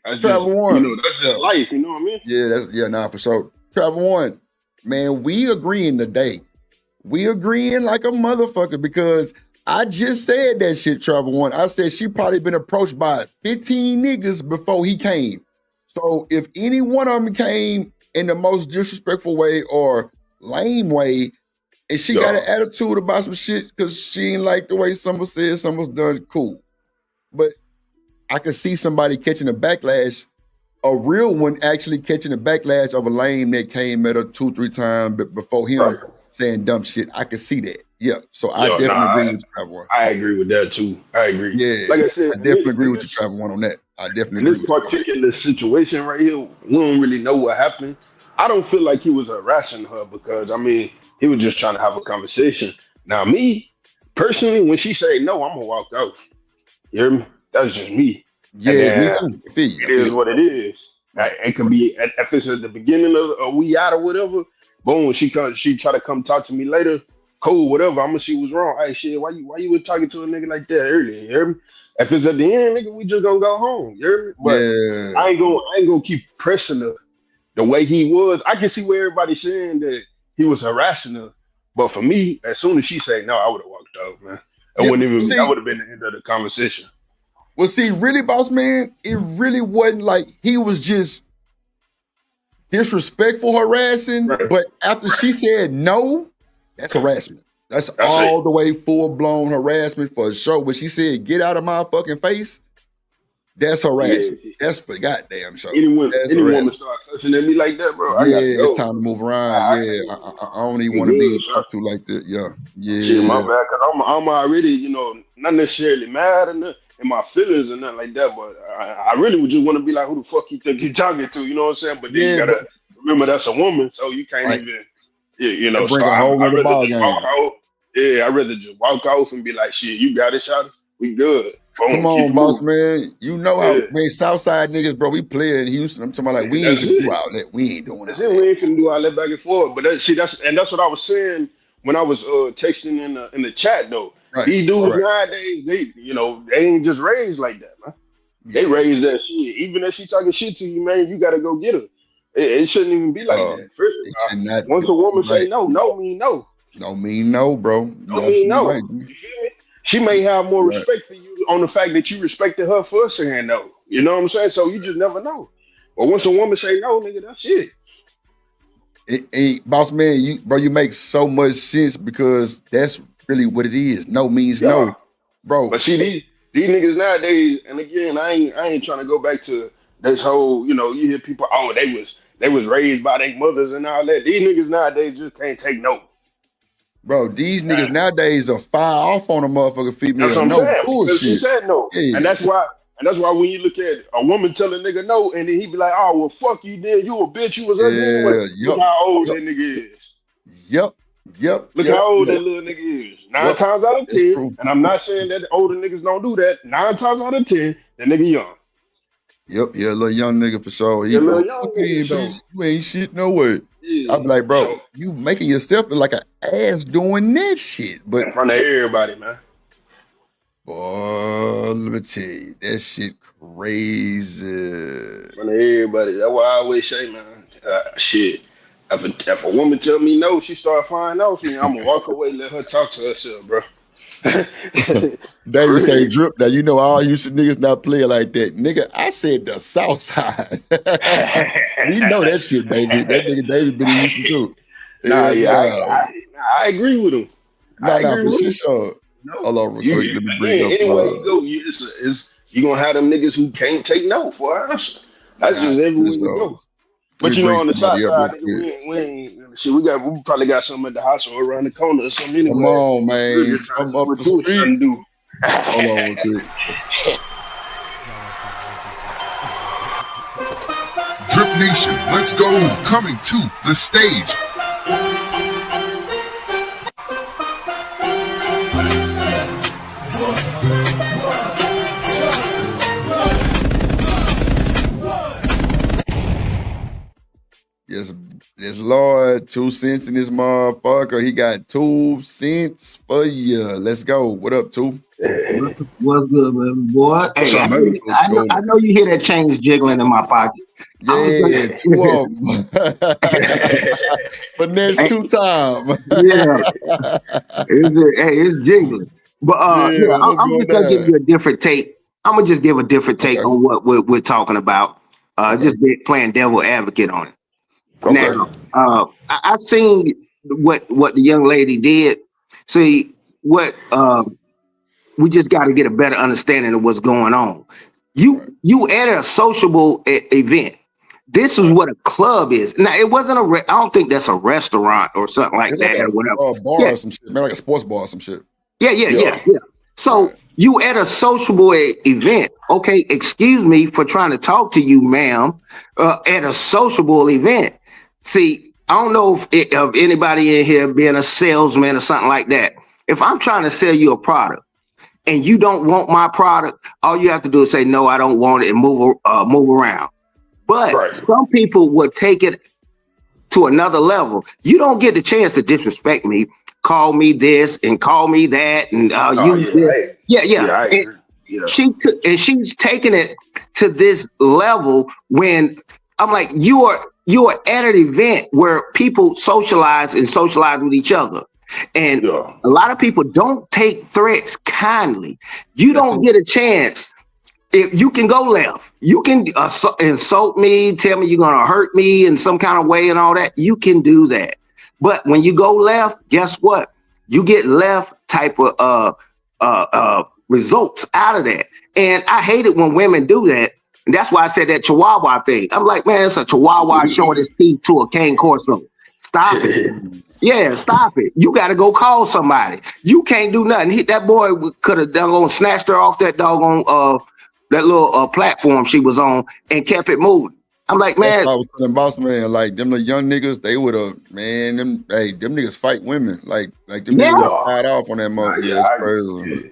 D: That's
G: Travel
D: just,
G: One.
D: That's just life. You know what I mean?
G: Yeah, nah, for sure. Travel One, man, we agreeing today. We agreeing like a motherfucker, because I just said that shit, Travel One. I said she probably been approached by 15 niggas before he came. So if any one of them came in the most disrespectful way or lame way, and she got an attitude about some shit because she ain't like the way someone said something was done, cool. But I could see somebody catching a backlash, a real one actually catching a backlash of a lame that came at her 2-3 times before him saying dumb shit. I could see that. Yeah. So I definitely agree with you, Travel One.
D: I agree with that too. I agree.
G: Yeah.
D: Like I said,
G: I definitely agree with you, Travel One, on that. I definitely agree with you.
D: This particular situation right here, we don't really know what happened. I don't feel like he was harassing her, because I mean, he was just trying to have a conversation. Now, me personally, when she said no, I'm gonna walk out. You hear me? That's just me.
G: Yeah, me too.
D: It is what it is. It could be if it's at the beginning of a we out or whatever. Boom, she try to come talk to me later. Cool, whatever. I'm gonna see what's wrong. Hey, shit, why you was talking to a nigga like that earlier? You hear me? If it's at the end, nigga, we just gonna go home. You hear me? But I ain't gonna keep pressing her the way he was. I can see where everybody's saying that he was harassing her, but for me, as soon as she said no, I would have walked out, man. That would have been the end of the conversation.
G: Well, see, really, boss man, it really wasn't like he was just disrespectful harassing, but after she said no, that's harassment. That's all the way full-blown harassment for sure. When she said, get out of my fucking face, that's harassment. That's for goddamn sure.
D: Any woman start cussing at me like that, bro, I gotta go.
G: It's time to move around. I don't even want to be talked to like that. Yeah.
D: Shit, my bad, because I'm already, not necessarily mad in my feelings and nothing like that, but I really would just want to be like, who the fuck you think you're talking to? You know what I'm saying? But then you gotta remember that's a woman, so you can't even,
G: bring a whole other ball game.
D: I'd rather just walk off and be like, shit, you got it, shawty. We good.
G: Come on, boss man. You know how, man, Southside niggas, bro, we play in Houston. I'm talking about like, we ain't gonna do all that. We ain't doing that.
D: We ain't gonna do all that back and forth. But that's what I was saying when I was texting in the chat though. These dudes nowadays, they ain't just raised like that, man. They raised that shit. Even if she talking shit to you, man, you gotta go get her. It shouldn't even be like that. First of all, once a woman say no mean no.
G: No mean no, bro.
D: No mean no. Right. You feel me? She may have more respect for you on the fact that you respected her for saying no. You know what I'm saying? So you just never know. But once a woman say no, nigga, that's it.
G: Boss man, you make so much sense, because that's really what it is. No means no, bro.
D: But see, these niggas nowadays, and again, I ain't trying to go back to this whole, you hear people, they was raised by their mothers and all that. These niggas nowadays just can't take no.
G: Bro, these niggas nowadays are fire off on a motherfucking female.
D: That's what I'm saying.
G: Bullshit.
D: She said no. Yeah. And that's why when you look at a woman tell a nigga no, and then he be like, oh, well, fuck you then. You a bitch. You was ugly. Look how old that nigga is.
G: Yep.
D: Look how old that little nigga is. 9 times out of 10, and I'm not saying that older niggas don't do that. 9 times out of 10, that nigga young.
G: Yep, a little young nigga for sure. You ain't shit no way. Yeah, I'm like, bro, you making yourself look like an ass doing that shit. But
D: in front of everybody, man.
G: Boy, let me tell you, that shit crazy. In
D: front of everybody. That's why I always say, man, shit. If a woman tell me no, she start finding out me, I'm gonna walk away, let her talk to herself, bro.
G: David say drip. Now you know all Houston niggas not playing like that. Nigga, I said the South Side. We know that shit, David. That nigga David been in Houston too.
D: I agree with him.
G: Nah, for sure.
D: No.
G: Hold on real quick. Let me bring up.
D: Anyway, you go. You gonna have them niggas who can't take no for us. That's just everywhere you go. But you know, on the South Side, we probably got something at the house or around the corner or something anyway.
G: Come on, man. Something up the street. Hold on real quick.
B: Drip Nation, let's go. Coming to the stage.
G: Yes, Lord, 2 cents in this motherfucker. He got 2 cents for you. Let's go. What up, 2?
E: What's good, baby boy? Hey, I know you hear that change jiggling in my pocket.
G: Yeah, 2 of them. But next 2 times.
E: Yeah. It's jiggling. But I'm just gonna give you a different take. I'm gonna just give a different take on what we're talking about. Just playing devil advocate on it. Okay. Now, I seen what the young lady did. See, what we just got to get a better understanding of what's going on. You at a sociable event. This is what a club is. Now, it wasn't I don't think that's a restaurant or something like that or whatever.
G: A bar or some shit, man, like a sports bar or some shit.
E: Yeah. So you at a sociable event. Okay, excuse me for trying to talk to you, ma'am, at a sociable event. See, I don't know if of anybody in here being a salesman or something like that. If I'm trying to sell you a product and you don't want my product, all you have to do is say, no, I don't want it, and move around. But some people would take it to another level. You don't get the chance to disrespect me, call me this and call me that, and she's taking it to this level when I'm like, you are at an event where people socialize with each other. And a lot of people don't take threats kindly. You don't get a chance. If you can go left, you can insult me, tell me you're going to hurt me in some kind of way and all that. You can do that. But when you go left, guess what? You get left type of results out of that. And I hate it when women do that. And that's why I said that Chihuahua thing. I'm like, man, it's a Chihuahua showing his teeth to a cane corso. Stop it. Yeah, stop it. You got to go call somebody. You can't do nothing. That boy could have snatched her off that doggone that little platform she was on and kept it moving. I'm like, man.
G: That's why I was telling Boss Man, like them little young niggas, they would have, man, them niggas fight women. Like them niggas would have fired off on that motherfucker. Yeah, it's crazy.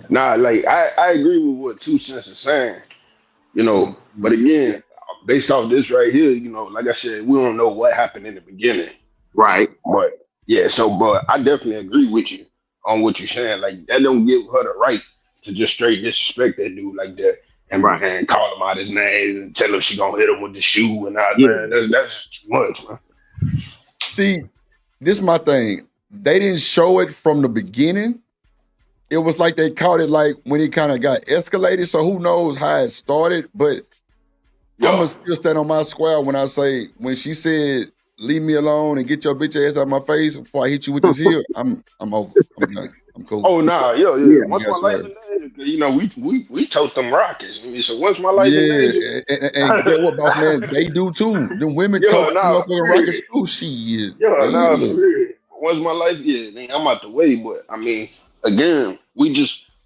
D: Nah, like I agree with what 2 cents is saying. You know, but again, based off this right here, you know, like I said, we don't know what happened in the beginning.
E: Right.
D: But yeah, but I definitely agree with you on what you're saying. Like that don't give her the right to just straight disrespect that dude like that and call him out his name and tell him she gonna hit him with the shoe and all man. That's too much, man.
G: See, this is my thing. They didn't show it from the beginning. It was like they caught it like when it kind of got escalated. So who knows how it started? But I'm gonna still stand on my square when I say when she said, "Leave me alone and get your bitch ass out of my face before I hit you with this heel." I'm over. I'm done. I'm cool.
D: Oh nah, yeah. Once my life is made, you know, we tote them rockets. So once my life is made,
G: and get what, boss man? They do too. The women tote motherfucking rockets too. Shit.
D: Once my life, man, I'm out the way. But I mean, again, we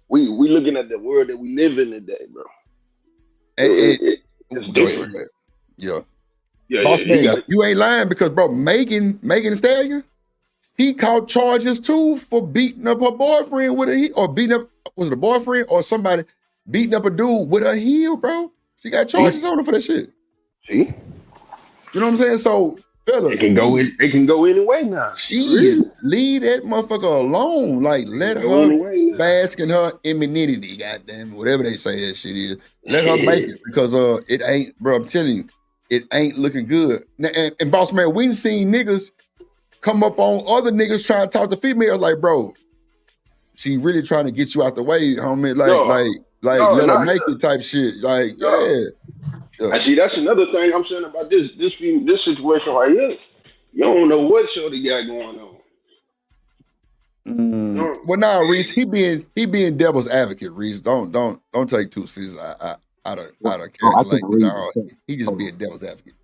D: looking at the world that we live in today, bro. It's different.
G: Yeah. Boss man, you ain't lying because, bro, Megan Thee Stallion, he caught charges too for beating up her boyfriend with beating up, was it a boyfriend or somebody beating up a dude with a heel, bro? She got charges on her for that shit.
D: See?
G: You know what I'm saying? So, fellas.
D: They can go any way now.
G: Leave that motherfucker alone. Like, let her bask in her femininity, goddamn, whatever they say that shit is. Let her make it because it ain't, bro, I'm telling you, it ain't looking good. Now, and boss man, we done seen niggas come up on other niggas trying to talk to females like, bro, she really trying to get you out the way, homie.
D: No,
G: Let her make it type shit. Like, yeah.
D: And see, that's another thing I'm saying about this situation right here. You don't know what Shorty got going on.
G: Well, now Reese, he being devil's advocate. Reese, don't take two seasons out of character. He just being devil's advocate.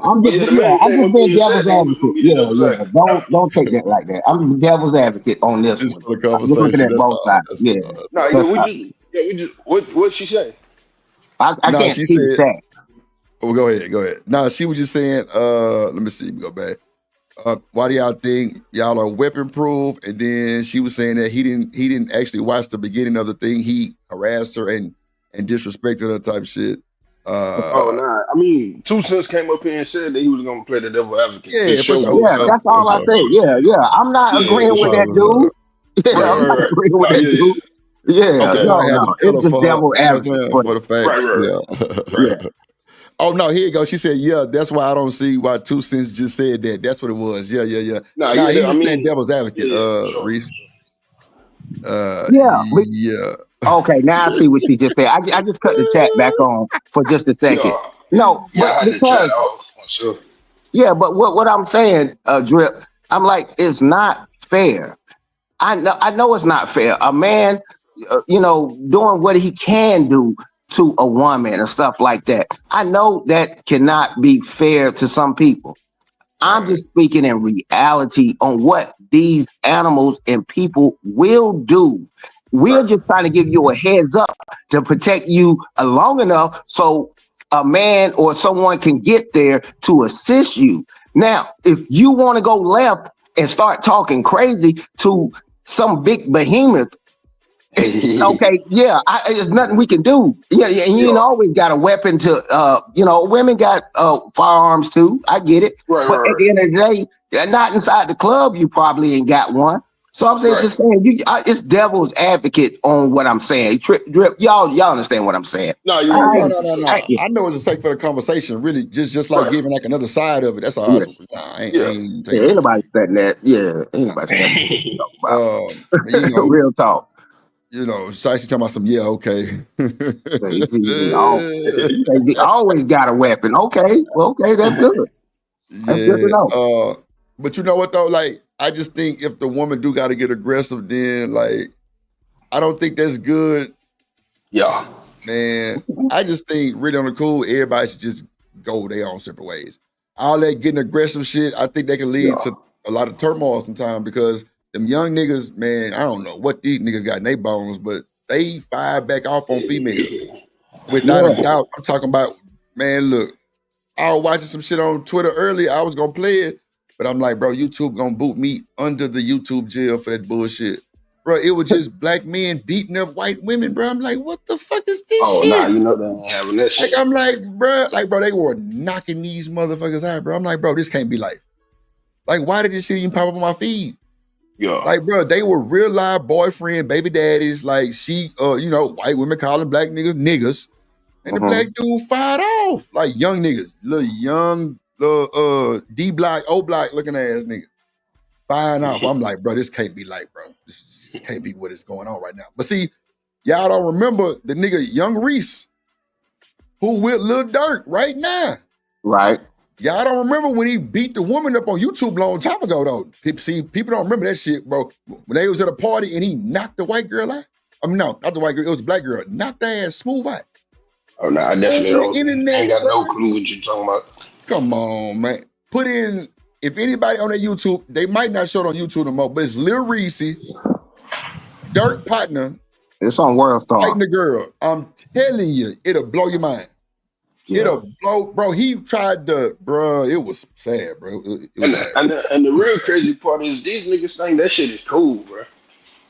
F: I'm just being devil's advocate. Yeah. Don't take that like that. I'm just devil's advocate on this
G: just
F: one.
G: for the conversation.
F: I'm looking at both sides.
D: We just what she say?
F: I can't
G: she
F: see the chat.
G: Oh, go ahead. No, she was just saying, let me see, go back. Why do y'all think y'all are weapon proof? And then she was saying that he didn't actually watch the beginning of the thing. He harassed her and disrespected her type shit.
D: I mean, 2 Cents came up here and said that he was gonna play the devil advocate.
G: Yeah, for sure.
F: Yeah, that's all I said. Yeah. I'm not agreeing with that dude. Yeah, I'm not agreeing with that dude. Yeah,
G: okay,
F: no. It's just devil advocate
G: for the facts. Yeah. Oh no, here you go. She said, "Yeah, that's why I don't see why 2 Cents just said that. That's what it was. Yeah. He was playing devil's advocate, Reese. Yeah.
F: Okay, now I see what she just said. I just cut the chat back on for just a second. No, but because but what I'm saying, Drip, I'm like, it's not fair. I know it's not fair. A man, doing what he can do to a woman and stuff like that. I know that cannot be fair to some people. I'm just speaking in reality on what these animals and people will do. We're just trying to give you a heads up to protect you long enough so a man or someone can get there to assist you. Now, if you want to go left and start talking crazy to some big behemoth, okay, there's nothing we can do. Yeah, and you ain't always got a weapon to, women got firearms too. I get it. But at the end of the day, not inside the club, you probably ain't got one. So I'm saying, just saying, it's devil's advocate on what I'm saying. Drip, y'all understand what I'm saying?
G: No. I know it's a sake for the conversation. Really, just like giving like another side of it. That's all. Ain't
F: anybody saying that. Yeah, anybody saying that. Real talk.
G: She's talking about some. Yeah, okay.
F: He always got a weapon. Okay, that's good. That's good to know.
G: But you know what though? Like, I just think if the woman do got to get aggressive, then like, I don't think that's good.
D: Yeah,
G: man. I just think really on the cool, everybody should just go their own separate ways. All that getting aggressive shit, I think that can lead to a lot of turmoil sometimes because them young niggas, man, I don't know what these niggas got in their bones, but they fire back off on females. Without a doubt. I'm talking about, man, look, I was watching some shit on Twitter earlier. I was gonna play it, but I'm like, bro, YouTube gonna boot me under the YouTube jail for that bullshit. Bro, it was just black men beating up white women, bro. I'm like, what the fuck is this shit?
D: Nah, you know they ain't having that shit.
G: Like, I'm like, bro, they were knocking these motherfuckers out, bro. I'm like, bro, this can't be life. Like, why did this shit even pop up on my feed?
D: Yeah.
G: Like, bro, they were real live boyfriend, baby daddies. Like, white women calling black niggas. And the black dude fired off. Like, young niggas. Little young, D block, O block looking ass niggas. Firing off. I'm like, bro, this can't be like, bro. This can't be what is going on right now. But see, y'all don't remember the nigga Young Reese, who with Lil Durk right now.
F: Right.
G: Y'all don't remember when he beat the woman up on YouTube a long time ago, though. People don't remember that shit, bro. When they was at a party and he knocked the white girl out. I mean, no, not the white girl. It was a black girl. Knocked their ass smooth out.
D: Oh, no, I definitely don't.
G: Internet,
D: ain't got no clue what you're talking about.
G: Come on, man. Put in, if anybody on their YouTube, they might not show it on YouTube no more, but it's Lil Reese, Durk partner.
F: It's on World Star.
G: Fighting the girl. I'm telling you, it'll blow your mind. Yeah. It'll blow, bro. He tried to, bro. It was sad, bro.
D: And the real crazy part is these niggas think that shit is cool, bro.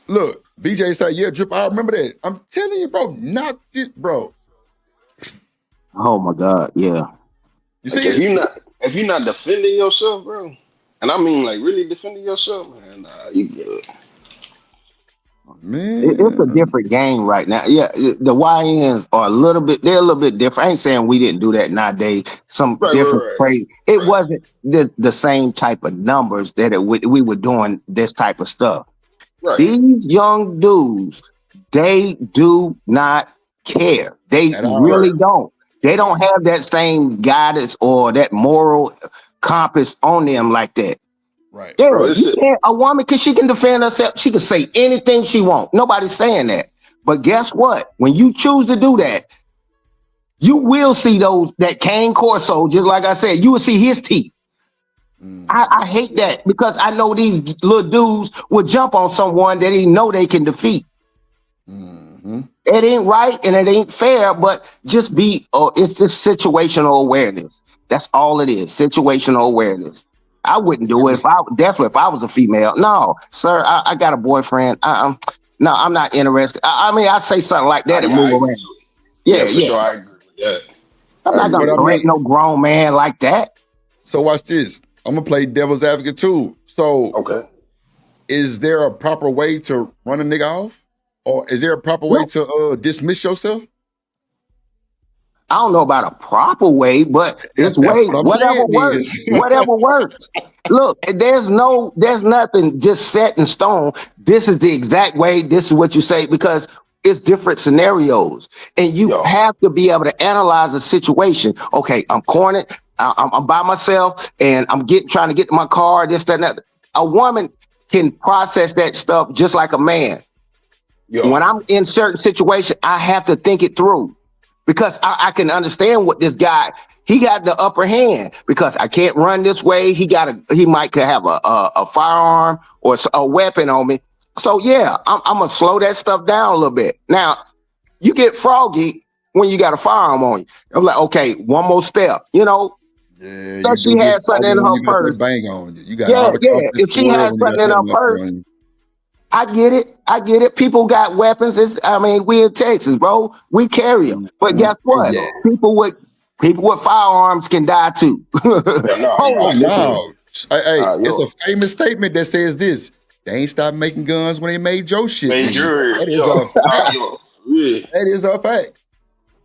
G: Look, BJ said, yeah, Drip, I remember that. I'm telling you, bro, knocked it, bro.
F: Oh my God, yeah.
G: You see,
D: if you're not defending yourself, bro, and I mean like really defending yourself, man, you good.
G: Man,
F: it's a different game right now. Yeah, the YNs are they're a little bit different. I ain't saying we didn't do that nowadays. Some different crazy. It wasn't the same type of numbers that we were doing this type of stuff. These young dudes, they do not care. They really don't. They don't have that same guidance or that moral compass on them like that.
G: Right.
F: Yeah, a woman she can defend herself. She can say anything she wants. Nobody's saying that. But guess what? When you choose to do that, you will see that cane Corso, just like I said, you will see his teeth. I hate that because I know these little dudes will jump on someone that they know they can defeat. It ain't right and it ain't fair, but just it's just situational awareness. That's all it is, situational awareness. I wouldn't do it if I was a female. No, sir, I got a boyfriend. No, I'm not interested. I mean, I say something like that and move around.
D: Yeah, for sure, I agree with that.
F: I'm not gonna threaten no grown man like that.
G: So watch this. I'm gonna play devil's advocate too. So, is there a proper way to run a nigga off, or is there a proper way to dismiss yourself?
F: I don't know about a proper way, but it's whatever works. Whatever works. Look, there's nothing just set in stone. This is the exact way. This is what you say because it's different scenarios, and you have to be able to analyze a situation. Okay, I'm cornered. I'm by myself, and I'm trying to get to my car. This, that, and that. A woman can process that stuff just like a man. When I'm in certain situations, I have to think it through. Because I can understand what this guy, he got the upper hand because I can't run this way. He might have a firearm or a weapon on me. So yeah, I'm gonna slow that stuff down a little bit. Now, you get froggy when you got a firearm on you. I'm like, okay, one more step,
G: Yeah,
F: she had something in her purse.
G: Bang on you. You got all the confidence.
F: If she had something in her purse, I get it. People got weapons. We in Texas, bro. We carry them. But guess what? People with firearms can die too.
G: No. It's a famous statement that says this: they ain't stopped making guns when they made Joe shit. That is a fact. That is a fact.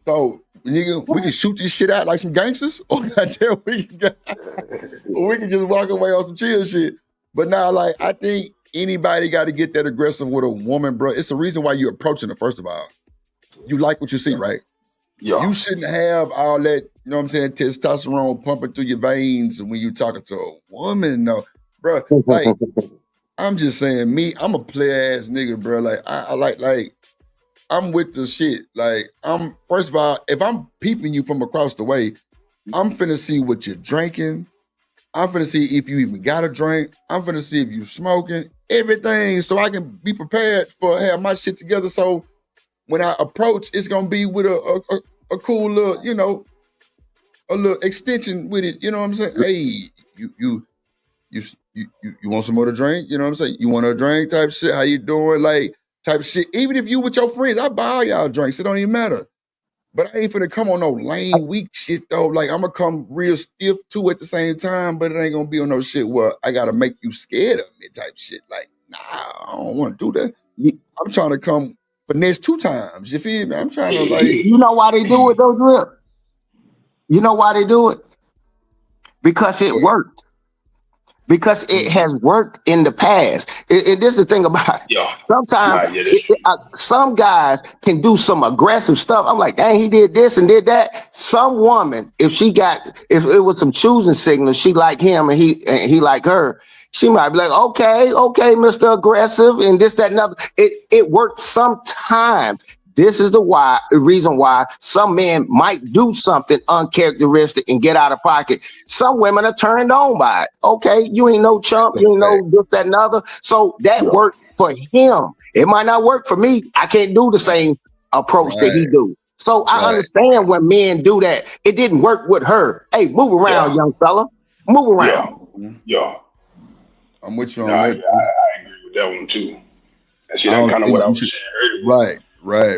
G: So nigga, we can shoot this shit out like some gangsters, or goddamn, we can just walk away on some chill shit. But now, like, I think anybody got to get that aggressive with a woman, bro. It's the reason why you're approaching her, first of all. You like what you see, right? You shouldn't have all that, you know what I'm saying, testosterone pumping through your veins when you talking to a woman, no. Bro, like, I'm just saying, I'm a play-ass nigga, bro. Like, I like, I'm with the shit. Like, first of all, if I'm peeping you from across the way, I'm finna see what you're drinking. I'm finna see if you even got a drink. I'm finna see if you smoking, everything, so I can be prepared for have my shit together. So when I approach, it's gonna be with a cool little, a little extension with it. You know what I'm saying? Hey, you want some more to drink? You know what I'm saying? You want a drink type shit? How you doing? Like type shit. Even if you with your friends, I buy all y'all drinks. It don't even matter. But I ain't finna come on no lame, weak shit, though. Like, I'm gonna come real stiff, too, at the same time, but it ain't gonna be on no shit where I gotta make you scared of me type shit. Like, nah, I don't wanna do that. I'm trying to come finesse 2 times, you feel me? I'm trying to, like...
F: You know why they do it, though, Drip? You know why they do it? Because it worked. Because it has worked in the past. This is the thing about it. Sometimes some guys can do some aggressive stuff. I'm like, dang, he did this and did that. Some woman, if it was some choosing signals, she liked him and he liked her, she might be like, okay, Mr. Aggressive and this, that, and other. It works sometimes. This is the reason why some men might do something uncharacteristic and get out of pocket. Some women are turned on by it. Okay, you ain't no chump, you ain't no this, that, and other. So that worked for him. It might not work for me. I can't do the same approach that he do. So I understand when men do that. It didn't work with her. Hey, move around, young fella. Move around.
G: I'm with you on
D: that.
G: that.
D: I agree with that one too. That's kind of what I was saying earlier.
G: Right.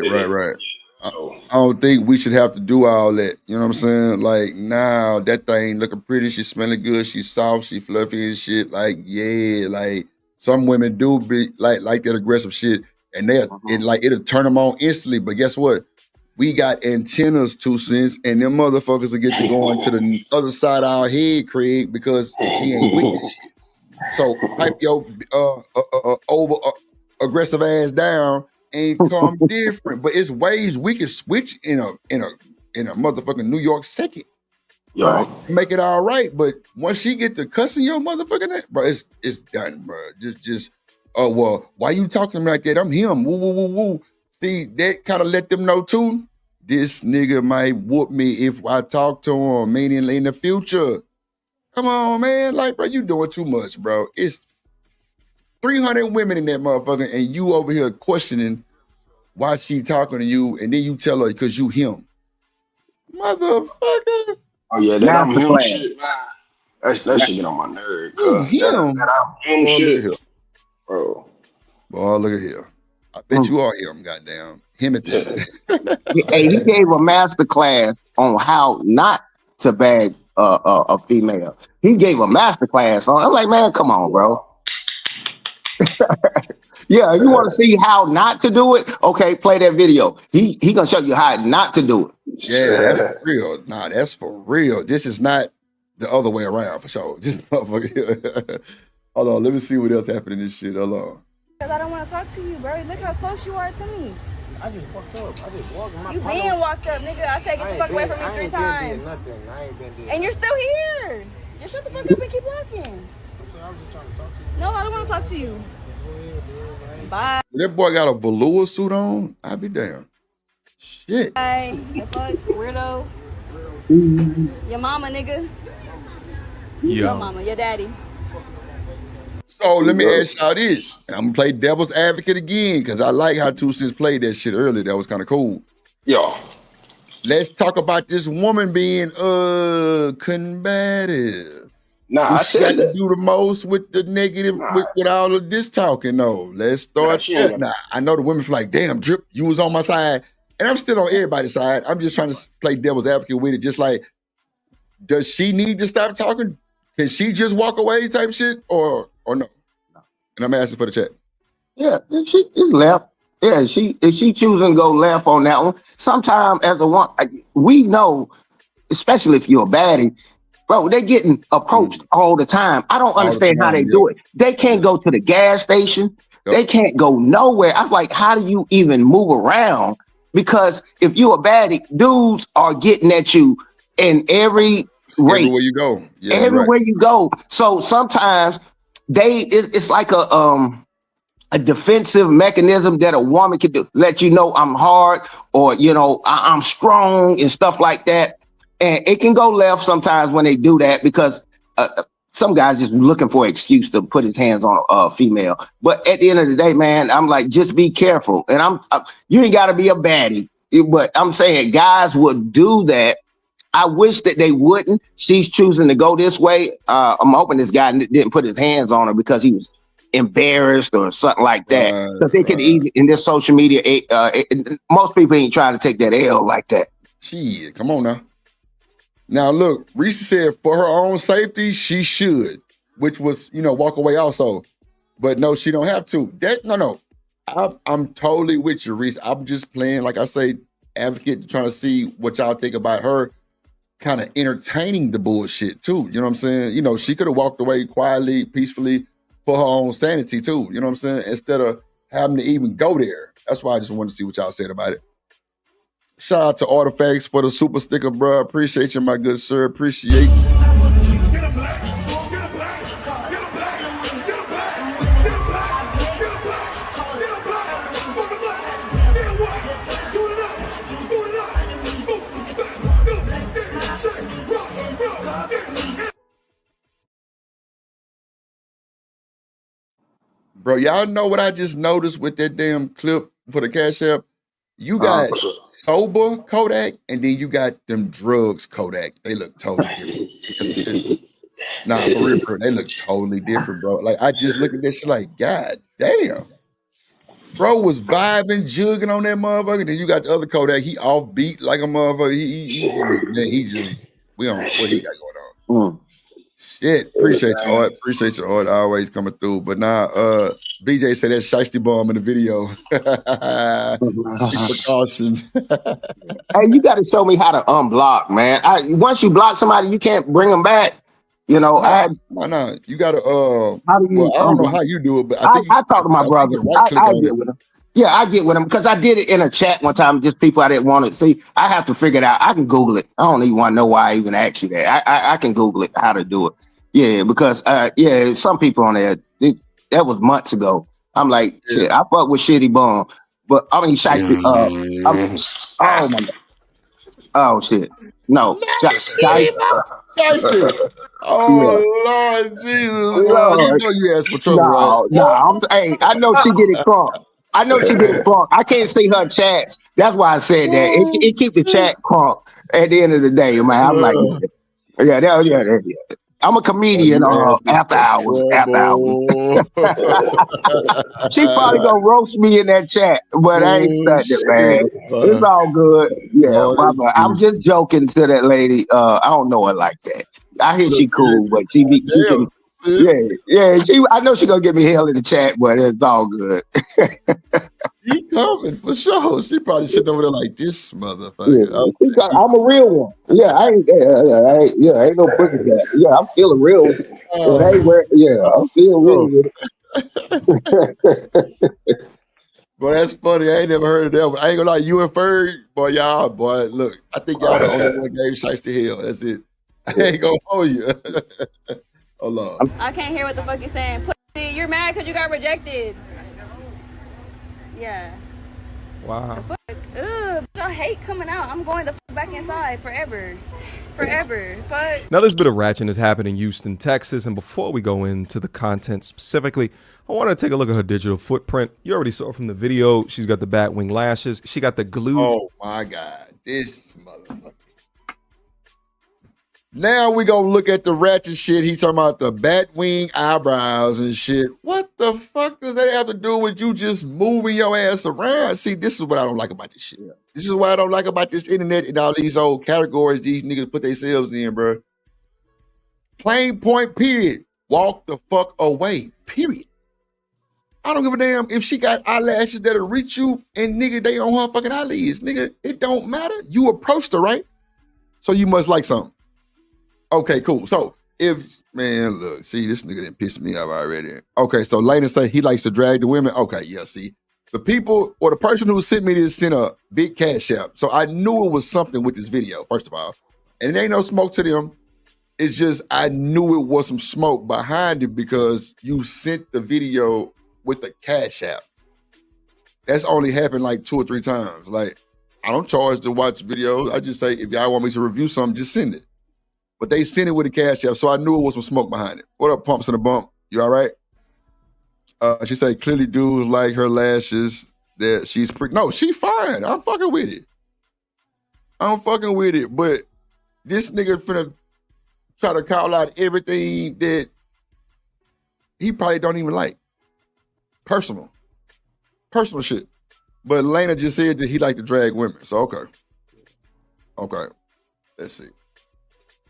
G: I don't think we should have to do all that. You know what I'm saying? Like, nah, that thing looking pretty. She smelling good. She soft. She fluffy and shit. Like, yeah, like some women do be like that aggressive shit, and it'll turn them on instantly. But guess what? We got antennas, 2 cents, and them motherfuckers will get to going to the other side of our head, Craig, because she ain't with this shit. So hype your aggressive ass down and come different. But it's ways we can switch in a motherfucking New York second.
D: Yeah.
G: Make it all right. But once she get to cussing your motherfucking ass, bro, it's done, bro. Just oh well, why you talking to me like that? I'm him. Woo, woo, woo, woo. See, that kind of let them know too. This nigga might whoop me if I talk to him, meaning in the future. Come on, man. Like, bro, you doing too much, bro. It's 300 women in that motherfucker, and you over here questioning why she talking to you, and then you tell her because you him. Motherfucker.
D: Oh, yeah, that I'm him shit, man. That shit get on my nerve.
G: Him?
D: That I'm him shit. Bro.
G: Boy, look at here. I bet you are him, goddamn. Him at that.
F: Hey, he gave a master class on how not to bag a female. He gave a master class on. I'm like, man, come on, bro. Yeah, you want to see how not to do it? Okay, play that video. He gonna show you how not to do it.
G: Yeah, that's for real. Nah, that's for real. This is not the other way around for sure. This motherfucker. Hold on, let me see what else happened in this shit. Hold on.
T: Cause I don't want to talk to you, bro. Look how close you are to me.
J: I just walked up. I just walked.
T: You been walked up, nigga. I said get the fuck away from me 3 times.
J: I ain't been
T: And you're still here. Just shut the fuck up and keep walking.
J: I was just trying to talk to you.
T: No, I don't want to talk to you. Bye.
G: That boy got a velour suit on. I'd be damn. Shit.
T: Bye. The fuck, weirdo. Your mama, nigga. Your mama, your daddy.
G: So let me ask y'all this. And I'm gonna play devil's advocate again because I like how 2 Cents played that shit earlier. That was kind of cool.
D: Yo.
G: Let's talk about this woman being combative.
D: Nah, I said
G: that. Do the most with the negative, with all of this talking. No, let's start there. Now, I know the women's like, damn, Drip, you was on my side. And I'm still on everybody's side. I'm just trying to play devil's advocate with it. Just like, does she need to stop talking? Can she just walk away type shit? Or no? And I'm asking for the chat.
F: Yeah, she is left. Yeah, if she choosing to go left on that one. Sometimes as a one, we know, especially if you're a baddie, bro, they getting approached all the time. I don't understand how they do it. They can't go to the gas station. Yep. They can't go nowhere. I'm like, how do you even move around? Because if you're a baddie, dudes are getting at you in every race.
G: Everywhere you go. Yeah,
F: everywhere you go. So sometimes it's like a defensive mechanism that a woman can do. Let you know I'm hard or, I'm strong and stuff like that. And it can go left sometimes when they do that because some guys just looking for an excuse to put his hands on a female. But at the end of the day, man, I'm like, just be careful. And you ain't got to be a baddie. But I'm saying guys would do that. I wish that they wouldn't. She's choosing to go this way. I'm hoping this guy didn't put his hands on her because he was embarrassed or something like that. Because they could easily, in this social media, most people ain't trying to take that L like that.
G: Shit, come on now. Now, look, Reese said for her own safety, she should, which was, walk away also. But no, she don't have to. No. I'm totally with you, Reese. I'm just playing, like I say, advocate, trying to see what y'all think about her kind of entertaining the bullshit too. You know what I'm saying? She could have walked away quietly, peacefully for her own sanity too. You know what I'm saying? Instead of having to even go there. That's why I just wanted to see what y'all said about it. Shout out to Artifacts for the super sticker, bro. Appreciate you, my good sir. Appreciate Bro, y'all know what I just noticed with that damn clip for the Cash App? You got sober Kodak, and then you got them drugs Kodak. They look totally different. Nah, for real, bro. They look totally different, bro. Like, I just look at this shit like, God damn. Bro was vibing, jugging on that motherfucker. Then you got the other Kodak. He offbeat like a motherfucker. We don't know what he got going on. Shit. Appreciate you, Art. Appreciate your Art always coming through. But now, BJ said that shiesty bomb in the video. Precaution.
F: Hey, you got to show me how to unblock, man. Once you block somebody, you can't bring them back. You know,
G: no. You gotta
F: how do you?
G: well, I don't know how you do it, but
F: I talk to my brother.
G: right click
F: I
G: on
F: get
G: it.
F: with him. Yeah, I get with him because I did it in a chat one time. Just people I didn't want to see. I have to figure it out. I can Google it. I don't even want to know why I even asked you that. I can Google it how to do it. Yeah, because some people on there. That was months ago. I'm like, shit. I fuck with Shitty Bum, but I mean, Shiesty. Oh my god. Oh shit. No.
G: Shiesty. Oh Lord Jesus, bro. You know you asked for trouble, right?
F: No. Hey, I know she get it crunk. I know she get it crunk. I can't see her chats. That's why I said that. It keep the chat crunk at the end of the day, man. I'm like, yeah. I'm a comedian after hours. She probably gonna roast me in that chat, but I ain't studying it, man. It's all good. Yeah, I'm just joking to that lady. I don't know her like that. I hear she cool, but she can. Yeah. I know she gonna get me hell in the chat, but it's all good.
G: He coming for sure. She probably sitting over there like this motherfucker.
F: Yeah, I'm a real one. Yeah, I ain't no pussy cat. Yeah, I'm still a real one. I'm still real with it.
G: Boy, that's funny. I ain't never heard of that. I ain't gonna lie, you and Ferg, boy, look, I think y'all the only one gave Shiesty hell. That's it. I ain't gonna hold you. Hold on.
T: I can't hear what the fuck you're saying. Pussy, you're mad because you got rejected. Yeah.
U: Wow.
T: The fuck? Ugh, I hate coming out. I'm going the fuck back inside forever. But
U: Now, this bit of ratchetness happened in Houston, Texas, and before we go into the content specifically, I want to take a look at her digital footprint. You already saw from the video, she's got the bat wing lashes. She got the glued.
G: Oh my God, this motherfucker. Now we gonna look at the ratchet shit. He's talking about the bat wing eyebrows and shit. What the fuck does that have to do with you just moving your ass around? See, this is what I don't like about this shit. This is what I don't like about this internet and all these old categories these niggas put themselves in, bro. Plain point, period. Walk the fuck away, period. I don't give a damn if she got eyelashes that'll reach you and nigga, they on her fucking eyelids. Nigga, it don't matter. You approached her, right? So you must like something. Okay, cool. So man, look, see, this nigga didn't piss me off already. Okay, so Lena say he likes to drag the women. Okay, yeah, see. The people or the person who sent me this sent a big cash app. So I knew it was something with this video, first of all. And it ain't no smoke to them. It's just I knew it was some smoke behind it because you sent the video with the cash app. That's only happened like 2 or 3 times. Like, I don't charge to watch videos. I just say, if y'all want me to review something, just send it. But they sent it with a cash app, so I knew it was some smoke behind it. What up, Pumps in the Bump? You all right? She said, clearly dudes like her lashes, that she's pretty. No, she fine. I'm fucking with it. But this nigga finna try to call out everything that he probably don't even like. Personal shit. But Lena just said that he like to drag women. So, okay. Let's see.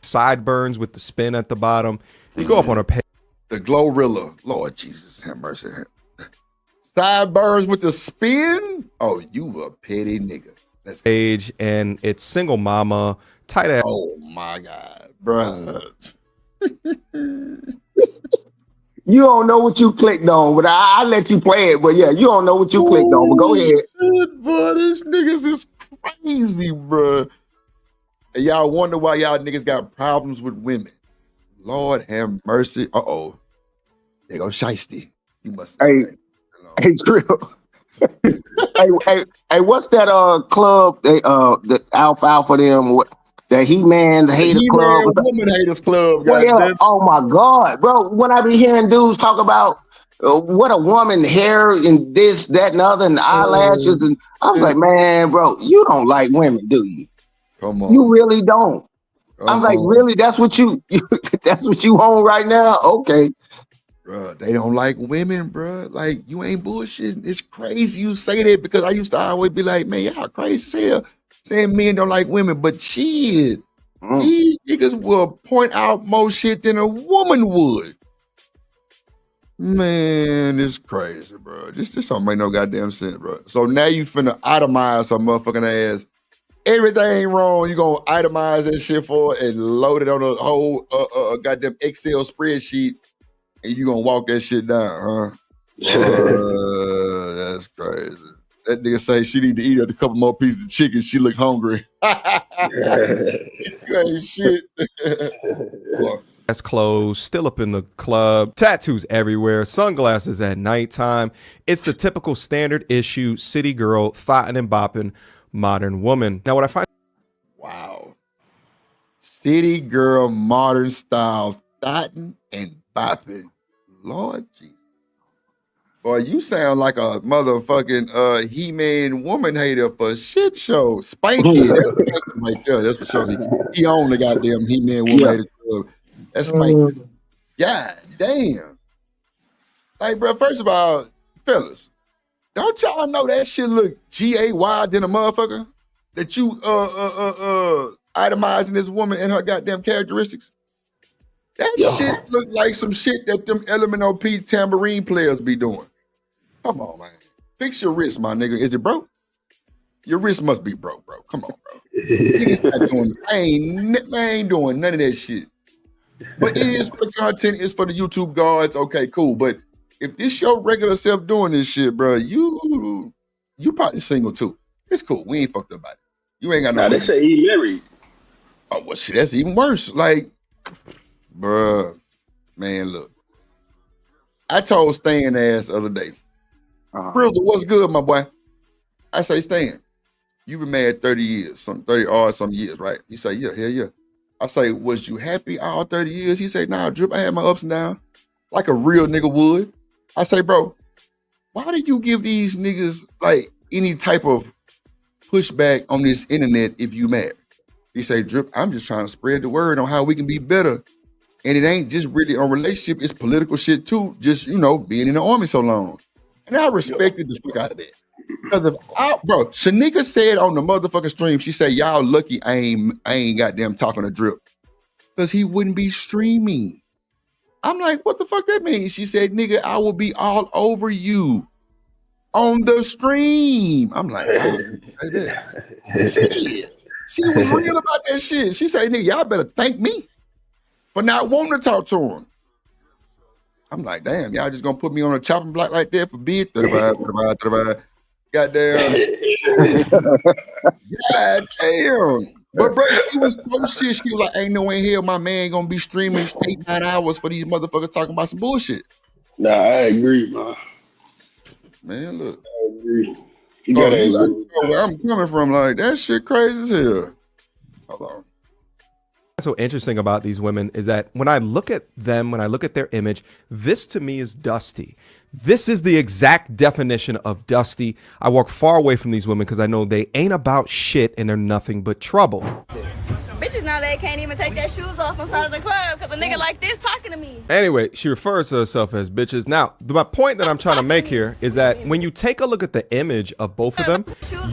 U: Sideburns with the spin at the bottom. You go up on her page.
G: The Glorilla. Lord Jesus, have mercy. Sideburns with the spin? Oh, you a petty nigga. Let's go.
U: Page, and it's single mama, tight ass.
G: Oh my God, bruh.
F: You don't know what you clicked on, but I let you play it. But yeah, you don't know what you clicked on. But go ahead.
G: Shit, boy, this niggas is crazy, bruh. And y'all wonder why y'all niggas got problems with women. Lord have mercy. Uh-oh. There go Shiesty. You must
F: Hey, Trill. hey, what's that club? The Alpha them, the He-Man Hater Club.
G: Woman Haters Club,
F: oh my God, bro. When I be hearing dudes talk about what a woman hair and this, that, and other, and eyelashes, and I was like, man, bro, you don't like women, do you?
G: Come on.
F: You really don't. I'm like, really? That's what you own right now? Okay.
G: Bruh, they don't like women, bruh. Like, you ain't bullshitting. It's crazy you say that because I used to always be like, man, y'all crazy as hell saying men don't like women. But shit, these niggas will point out more shit than a woman would. Man, it's crazy, bro. This don't make no goddamn sense, bro. So now you finna itemize her motherfucking ass everything wrong. You gonna itemize that shit for it and load it on a whole goddamn Excel spreadsheet, and you gonna walk that shit down, huh? That's crazy. That nigga say she need to eat a couple more pieces of chicken. She look hungry. You ain't shit.
U: That's closed, still up in the club, tattoos everywhere, sunglasses at nighttime. It's the typical standard issue city girl, thotting and bopping modern woman. Now, what I find,
G: wow, city girl, modern style, thotting and bopping. Lord Jesus. Boy, you sound like a motherfucking He-Man woman hater for shit show. Spanky. That's Spanky right there. That's for sure. He owned the goddamn He-Man woman hater club. That's Spanky. God damn. Like, bro, first of all, fellas, don't y'all know that shit look GA than a motherfucker? That you itemizing this woman and her goddamn characteristics? That shit look like some shit that them Elemental P tambourine players be doing. Come on, man. Fix your wrist, my nigga. Is it broke? Your wrist must be broke, bro. Come on, bro. Niggas not doing, I ain't doing none of that shit. But it is for the content, it's for the YouTube gods. Okay, cool. But if this your regular self doing this shit, bro, you probably single too. It's cool. We ain't fucked up about it. You ain't got no.
D: They say he married.
G: Oh, well, shit, that's even worse. Like, bruh, man, look. I told Stan ass the other day, Frizzle, what's good, my boy? I say, Stan, you been married 30 years, some years, right? He say, yeah, hell yeah. I say, was you happy all 30 years? He say, nah, Drip, I had my ups and downs, like a real nigga would. I say, bro, why did you give these niggas like any type of pushback on this internet if you married? He say, Drip, I'm just trying to spread the word on how we can be better. And it ain't just really on relationship, it's political shit too, just, you know, being in the army so long. And I respected the fuck out of that. Because bro, Shanika said on the motherfucking stream, she said, y'all lucky I ain't goddamn talking to Drip. Because he wouldn't be streaming. I'm like, what the fuck that means? She said, nigga, I will be all over you on the stream. I'm like, oh, she was real about that shit. She said, nigga, y'all better thank me for not wanting to talk to him. I'm like, damn, y'all just gonna put me on a chopping block like that for being 35. Goddamn. God damn. But bro, she was so shit. She was like, ain't no way in hell my man gonna be streaming 8-9 hours for these motherfuckers talking about some bullshit.
D: Nah, I agree, man.
G: Man, look.
D: I agree.
G: You know where I'm coming from. Like, that shit crazy as hell. Hold on.
U: What's so interesting about these women is that when I look at them, when I look at their image, this to me is Dusty. This is the exact definition of Dusty. I walk far away from these women because I know they ain't about shit and they're nothing but trouble.
T: Bitches nowadays can't even take their shoes off inside of the club because a nigga like this talking to me.
U: Anyway, she refers to herself as bitches. Now, my point that I'm trying to make here is that when you take a look at the image of both of them,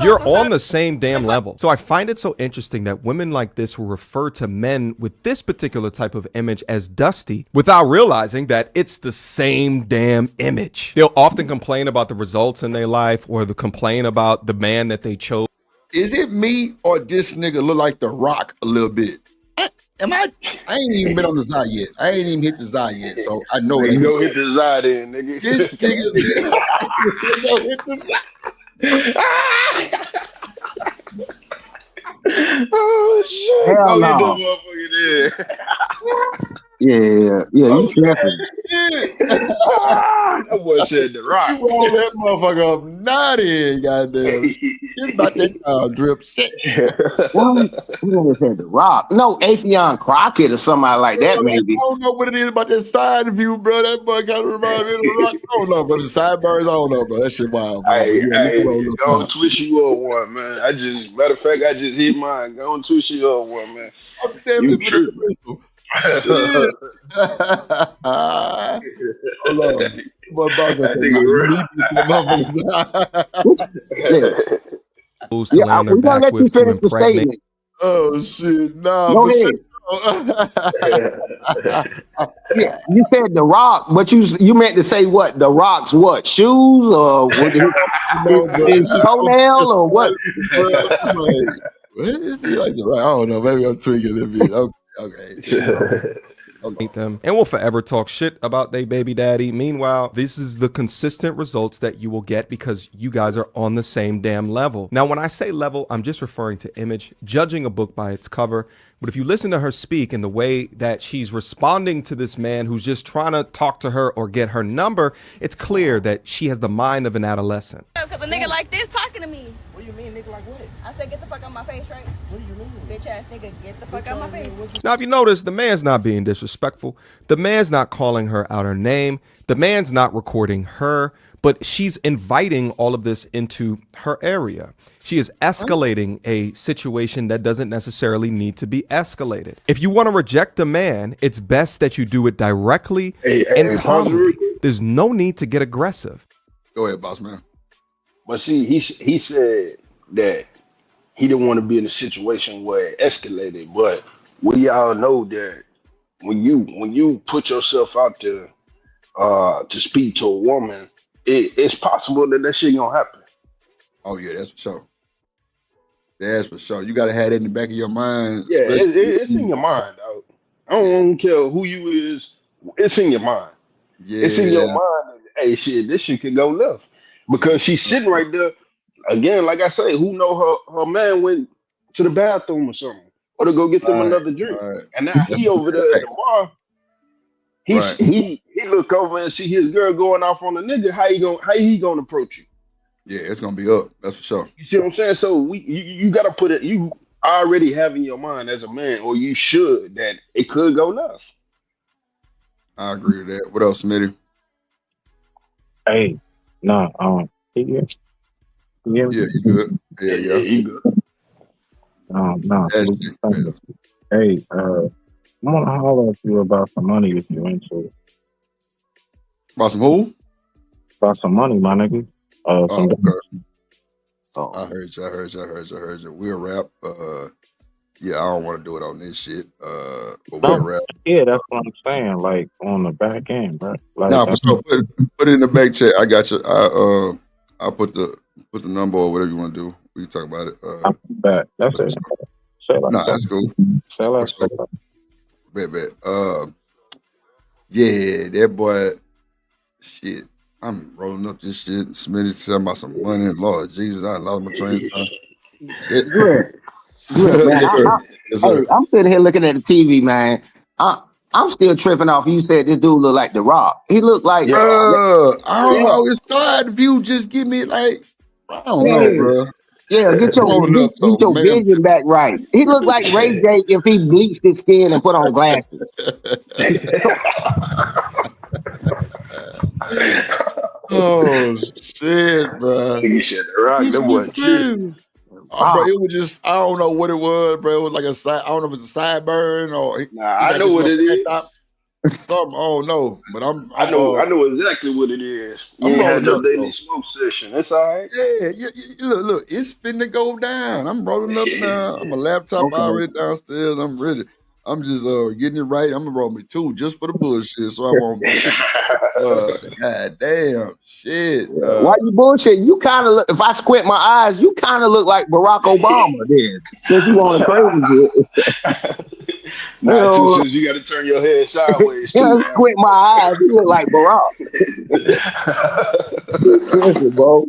U: you're on the same damn level. So I find it so interesting that women like this will refer to men with this particular type of image as dusty without realizing that it's the same damn image. They'll often complain about the results in their life or they'll complain about the man that they chose.
G: Is it me or this nigga look like The Rock a little bit? I ain't even been on the Zai yet. I ain't even hit the Zai yet, so I know it.
D: You don't hit the Zai then, nigga.
G: This nigga don't hit the Zai.
D: Oh shit!
F: Hell
D: Go
F: no.
D: get the motherfucker there.
F: Yeah, you tripping.
D: That boy said The Rock.
G: You roll that motherfucker up naughty, goddamn. It's about that Drip shit.
F: What? You never said The Rock. No, Afion Crockett or somebody like that, maybe.
G: I don't know what it is about that side view, bro. That boy kind of remind me of The Rock. I don't know, but the sideburns, I don't know, bro. That shit wild, bro.
D: Hey, don't twist you up one, man. Matter of fact, I just hit mine. Don't twist you up one, man.
G: I'm damn
D: You
G: this with the pistol. Shit. Hold on. What about that?
F: Yeah, we're gonna let you finish the statement.
G: Oh shit, nah.
F: Go ahead. Yeah, you said The Rock, but you meant to say what? The Rock's what? Shoes or his toenail or what?
G: Like the right. I don't know. Maybe I'm tweaking a little bit. Okay.
U: Meet them, and we'll forever talk shit about they baby daddy. Meanwhile, this is the consistent results that you will get because you guys are on the same damn level. Now, when I say level, I'm just referring to image, judging a book by its cover. But if you listen to her speak and the way that she's responding to this man who's just trying to talk to her or get her number, it's clear that she has the mind of an adolescent.
T: Because a nigga like this talking to me.
J: What do you mean, nigga, like what?
T: I said, get the fuck out my face, right?
J: What do you mean?
T: Bitch ass nigga, get the fuck out my face.
U: Now, if you notice, the man's not being disrespectful. The man's not calling her out her name. The man's not recording her, but she's inviting all of this into her area. She is escalating a situation that doesn't necessarily need to be escalated. If you want to reject a man, it's best that you do it directly and calmly. There's no need to get aggressive.
G: Go ahead, boss man.
D: But see, he said that he didn't want to be in a situation where it escalated. But we all know that when you put yourself out there to speak to a woman, it's possible that shit gonna happen.
G: Oh yeah, that's for sure. That's for sure. You gotta have it in the back of your mind.
D: Yeah, it's in your mind, dog. I don't care who you is. It's in your mind.
G: Yeah.
D: It's in your mind. Hey, shit, this shit could go left because she's sitting right there. Again, like I say, who know her man went to the bathroom or something, or to go get them another drink, and now he over there at the bar. He look over and see his girl going off on the nigga. How he gonna approach you?
G: Yeah, it's gonna be up. That's for sure.
D: You see what I'm saying? So you gotta put it. You already have in your mind as a man, or you should, that it could go left.
G: I agree with that. What else, Smitty?
A: Hey, no, he good.
G: Yeah, you good. Yeah,
D: he good.
A: No. Hey, I want to holler at you about some money if you're into it.
G: About some who?
A: About some money, my nigga.
G: Okay. I heard you. We'll rap. Yeah, I don't want to do it on this shit. But we'll rap.
A: Yeah, that's what I'm saying. Like on the back end, bro. Like,
G: for sure. Put it in the back chat. I got you. I'll put the number or whatever you want to do. We can talk about it.
A: Bet. That's it.
G: That's cool. Bet. Yeah, that boy. Shit. I'm rolling up this shit. Smitty talking about some money. Lord Jesus, I lost my train of thought. Shit.
F: Good, man. I'm sitting here looking at the TV, man. I'm still tripping off. You said this dude looked like The Rock. He looked like.
G: I don't know. His side view just give me like. I don't know, bro.
F: Yeah, get your vision back right. He looked like Ray J if he bleached his skin and put on glasses.
G: Oh shit, bro!
D: You should rock that boy.
G: Bro, it was just I don't know what it was, bro. It was like a side. I don't know if it's a sideburn or.
D: I know what it is.
G: Something I don't know, but
D: I know exactly what it is. You had your daily smoke session. That's all right.
G: Yeah. Look, it's finna go down. I'm rolling up now. I'm a laptop already downstairs. I'm ready. I'm just getting it right. I'm gonna roll me two just for the bullshit, so I won't. God damn, shit.
F: Why you bullshit? You kind of look. If I squint my eyes, you kind of look like Barack Obama. Then, since you want to crazy.
D: Since you got to turn your head sideways.
F: Squint my eyes, you look like Barack. Bro.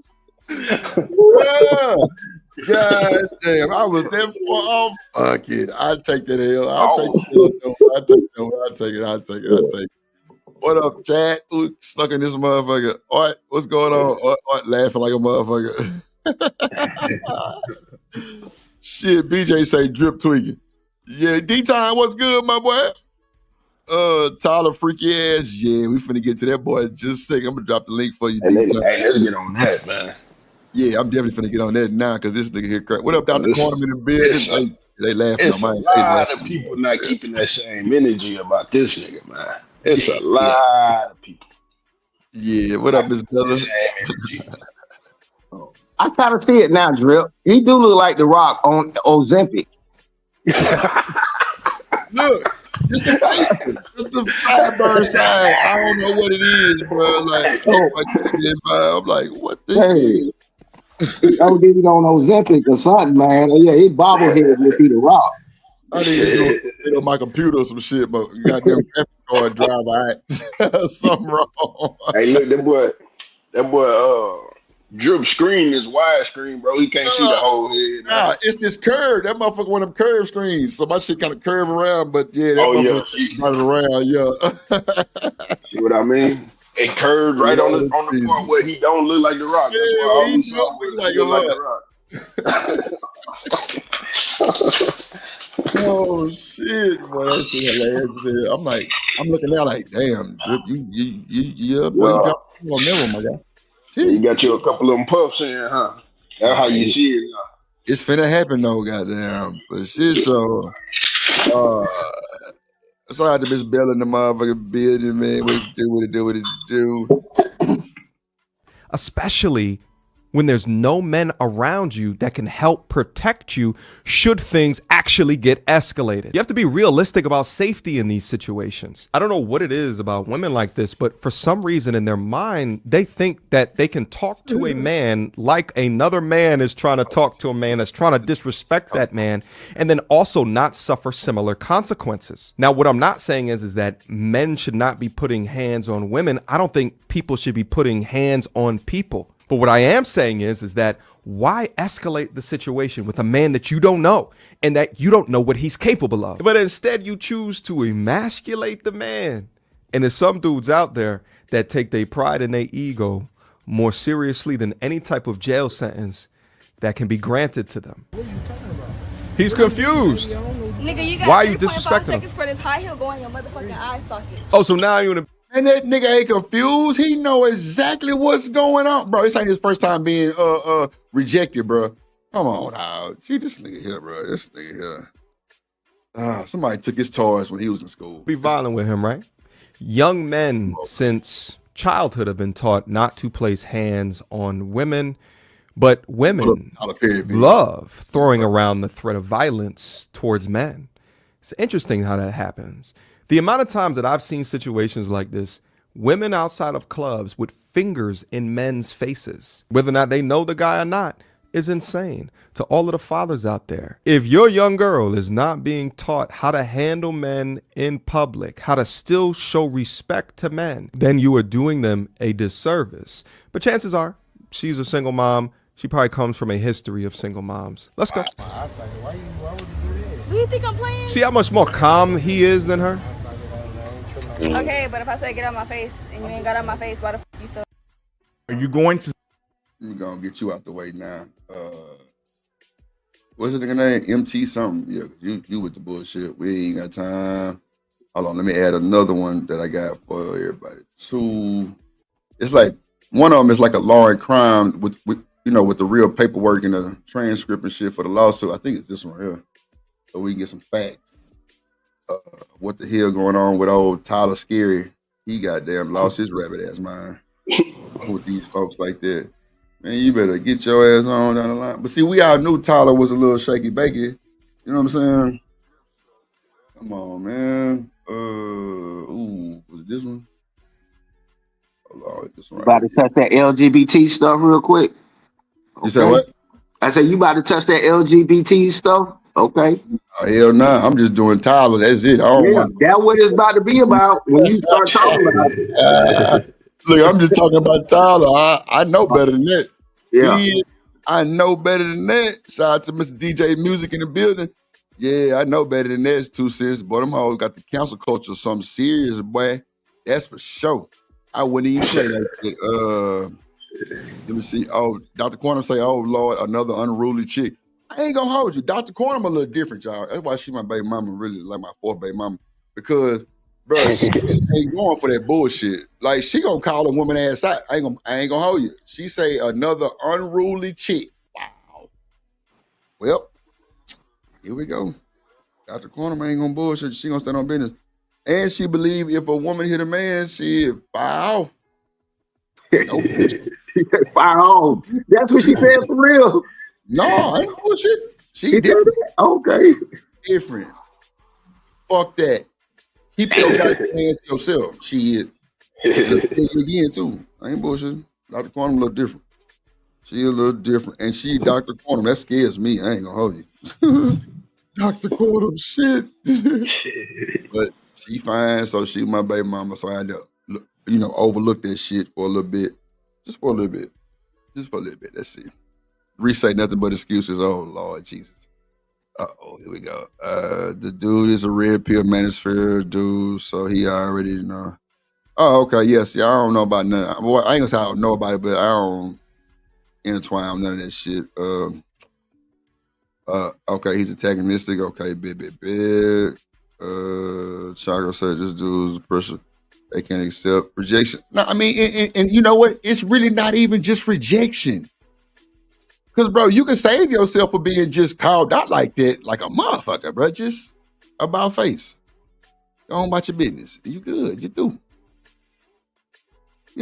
G: God damn, I was there for off. Fuck it. I'll take that L. I'll take it. What up, Chad? Who stuck in this motherfucker? All right, what's going on? All right, laughing like a motherfucker. Shit, BJ say drip tweaking. Yeah, D-Time, what's good, my boy? Tyler, freaky ass. Yeah, we finna get to that boy in just a second. I'm gonna drop the link for you, D-Time.
D: Hey, let's get on that, man.
G: Yeah, I'm definitely finna get on that now because this nigga here crack. What up, Dr. Quantum in the building? They laughing on my
D: face. A lot of people not keeping that same energy about this nigga, man. It's a lot of people.
G: Yeah, what up, Miss Bella?
F: I kind of see it now, Drip. He do look like The Rock on Ozempic.
G: Look, just the sideburn side. I don't know what it is, bro. Like, I'm like, what the hell?
F: He OD'd on Ozempic or something, man. Yeah, his bobblehead would be the Rock.
G: I need to get on my computer or some shit, but goddamn graphics card driver, something wrong.
D: Hey, look, that boy, Drip screen is widescreen, bro. He can't see the whole head.
G: Nah, it's this curve. That motherfucker one of them curve screens. So my shit kind of curve around, but yeah, that motherfucker running around, yeah.
D: See what I mean? It curved right on the part where he don't look like the Rock. That's why all these look like the Rock.
G: Oh shit, boy, that shit hilarious. Man. I'm looking out like, damn, Drip, you got my guy.
D: You got you a couple of them puffs in, huh? That's how you see it.
G: It's finna happen though, goddamn. But shit, so sorry to Miss Bell in the motherfucking building, man. What it do.
U: Especially when there's no men around you that can help protect you should things actually get escalated. You have to be realistic about safety in these situations. I don't know what it is about women like this, but for some reason in their mind, they think that they can talk to a man like another man is trying to talk to a man that's trying to disrespect that man, and then also not suffer similar consequences. Now, what I'm not saying is that men should not be putting hands on women. I don't think people should be putting hands on people. But what I am saying is that why escalate the situation with a man that you don't know and that you don't know what he's capable of? But instead you choose to emasculate the man. And there's some dudes out there that take their pride and their ego more seriously than any type of jail sentence that can be granted to them.
J: What are you talking about?
U: He's confused.
T: Nigga, you got
U: why are you
T: 3.5
U: disrespecting
T: seconds
U: him?
T: for this high heel going in your motherfucking eye socket.
U: Oh, so now you're in a...
G: And that nigga ain't confused. He know exactly what's going on, bro. This ain't his first time being rejected, bro. Come on now. See this nigga here, bro. This nigga here. Somebody took his toys when he was in school.
U: Be violent with him, right? Young men since childhood have been taught not to place hands on women, but women love throwing around the threat of violence towards men. It's interesting how that happens. The amount of times that I've seen situations like this, women outside of clubs with fingers in men's faces, whether or not they know the guy or not, is insane. To all of the fathers out there, if your young girl is not being taught how to handle men in public, how to still show respect to men, then you are doing them a disservice. But chances are she's a single mom. She probably comes from a history of single moms. Let's go.
J: Why would you do that?
T: Do you think I'm playing?
U: See how much more calm he is than her?
T: Okay, but if I say get out my face and you ain't got out my face, why the fuck you still?
G: Are you going to? We're gonna get you out the way now. What's the nigga name? MT something. Yeah, you with the bullshit. We ain't got time. Hold on, let me add another one that I got for everybody. Two. It's like one of them is like a law and crime with the real paperwork and the transcript and shit for the lawsuit. I think it's this one here, so we can get some facts. What the hell going on with old Tyler Scary? He goddamn lost his rabbit ass mind with these folks like that. Man, you better get your ass on down the line. But see, we all knew Tyler was a little shaky bakey. You know what I'm saying? Come on, man. Was it this one? Oh, Lord, this one right
F: About to touch that LGBT stuff real quick.
G: You said what?
F: I said you about to touch that LGBT stuff? Okay.
G: Oh, hell nah. I'm just doing Tyler. That's it.
F: That's what it's about to be about when you start talking about it.
G: Look, I'm just talking about Tyler. I know better than that.
F: Yeah.
G: I know better than that. Shout out to Mr. DJ Music in the building. Yeah, I know better than that. It's 2 cents. But them always got the council culture something serious, boy. That's for sure. I wouldn't even say that. Let me see. Oh, Dr. Quantum say, oh, Lord, another unruly chick. I ain't gonna hold you. Dr. Quantum a little different, y'all. That's why she my baby mama, really like my fourth baby mama. Because, bro, she ain't going for that bullshit. Like, she gonna call a woman ass out. I ain't gonna hold you. She say another unruly chick. Wow. Well, here we go. Dr. Quantum ain't gonna bullshit. She gonna stand on business. And she believe if a woman hit a man, she fire off. No bullshit.
F: Fire off. That's what she said for real.
G: No, ain't bullshit. She different.
F: Okay.
G: Different. Fuck that. Keep your goddamn hands to yourself. She is. Again, too. I ain't bullshit. Dr. Quantum a little different. She a little different. And she Dr. Quantum. That scares me. I ain't gonna hold you. Dr. Quantum shit. But she fine, so she my baby mama. So I had to, overlook that shit for a little bit. Just for a little bit. Let's see. Reese say nothing but excuses. Oh, Lord Jesus. Uh-oh, here we go. The dude is a red pill manosphere dude, so he already know. Oh, okay, yes. Yeah, I don't know about none. Well, I ain't gonna say I don't know about it, but I don't intertwine with none of that shit. Okay, he's antagonistic. Okay, big. Chaco said this dude's pressure. They can't accept rejection. No, I mean, and you know what? It's really not even just rejection. Because, bro, you can save yourself for being just called out like that, like a motherfucker, bro. Just about face. Go on about your business. You good. You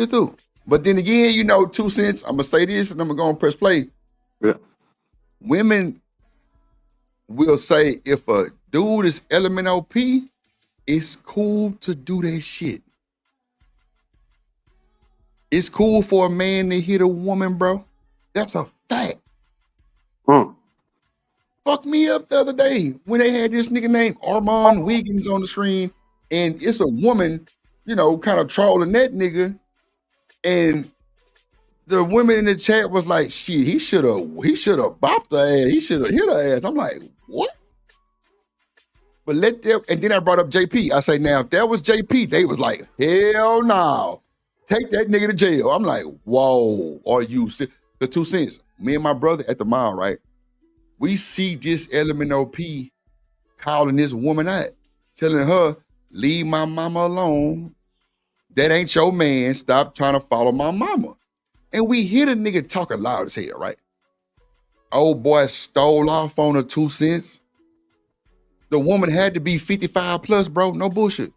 G: do. But then again, 2 cents. I'm going to say this and I'm going to go and press play. Yeah. Women will say if a dude is LMNOP, it's cool to do that shit. It's cool for a man to hit a woman, bro. That's a fact. Fucked me up the other day when they had this nigga named Armand Wiggins on the screen, and it's a woman, kind of trolling that nigga, and the women in the chat was like, shit, he should have bopped her ass. He should have hit her ass. I'm like, what? But and then I brought up JP. I say, now, if that was JP, they was like, hell no. Take that nigga to jail. I'm like, whoa, are you sick? The 2 cents. Me and my brother at the mall, right? We see this LMNOP calling this woman out, telling her, leave my mama alone. That ain't your man. Stop trying to follow my mama. And we hear the nigga talking loud as hell, right? Old boy stole off on her 2 cents. The woman had to be 55 plus, bro. No bullshit.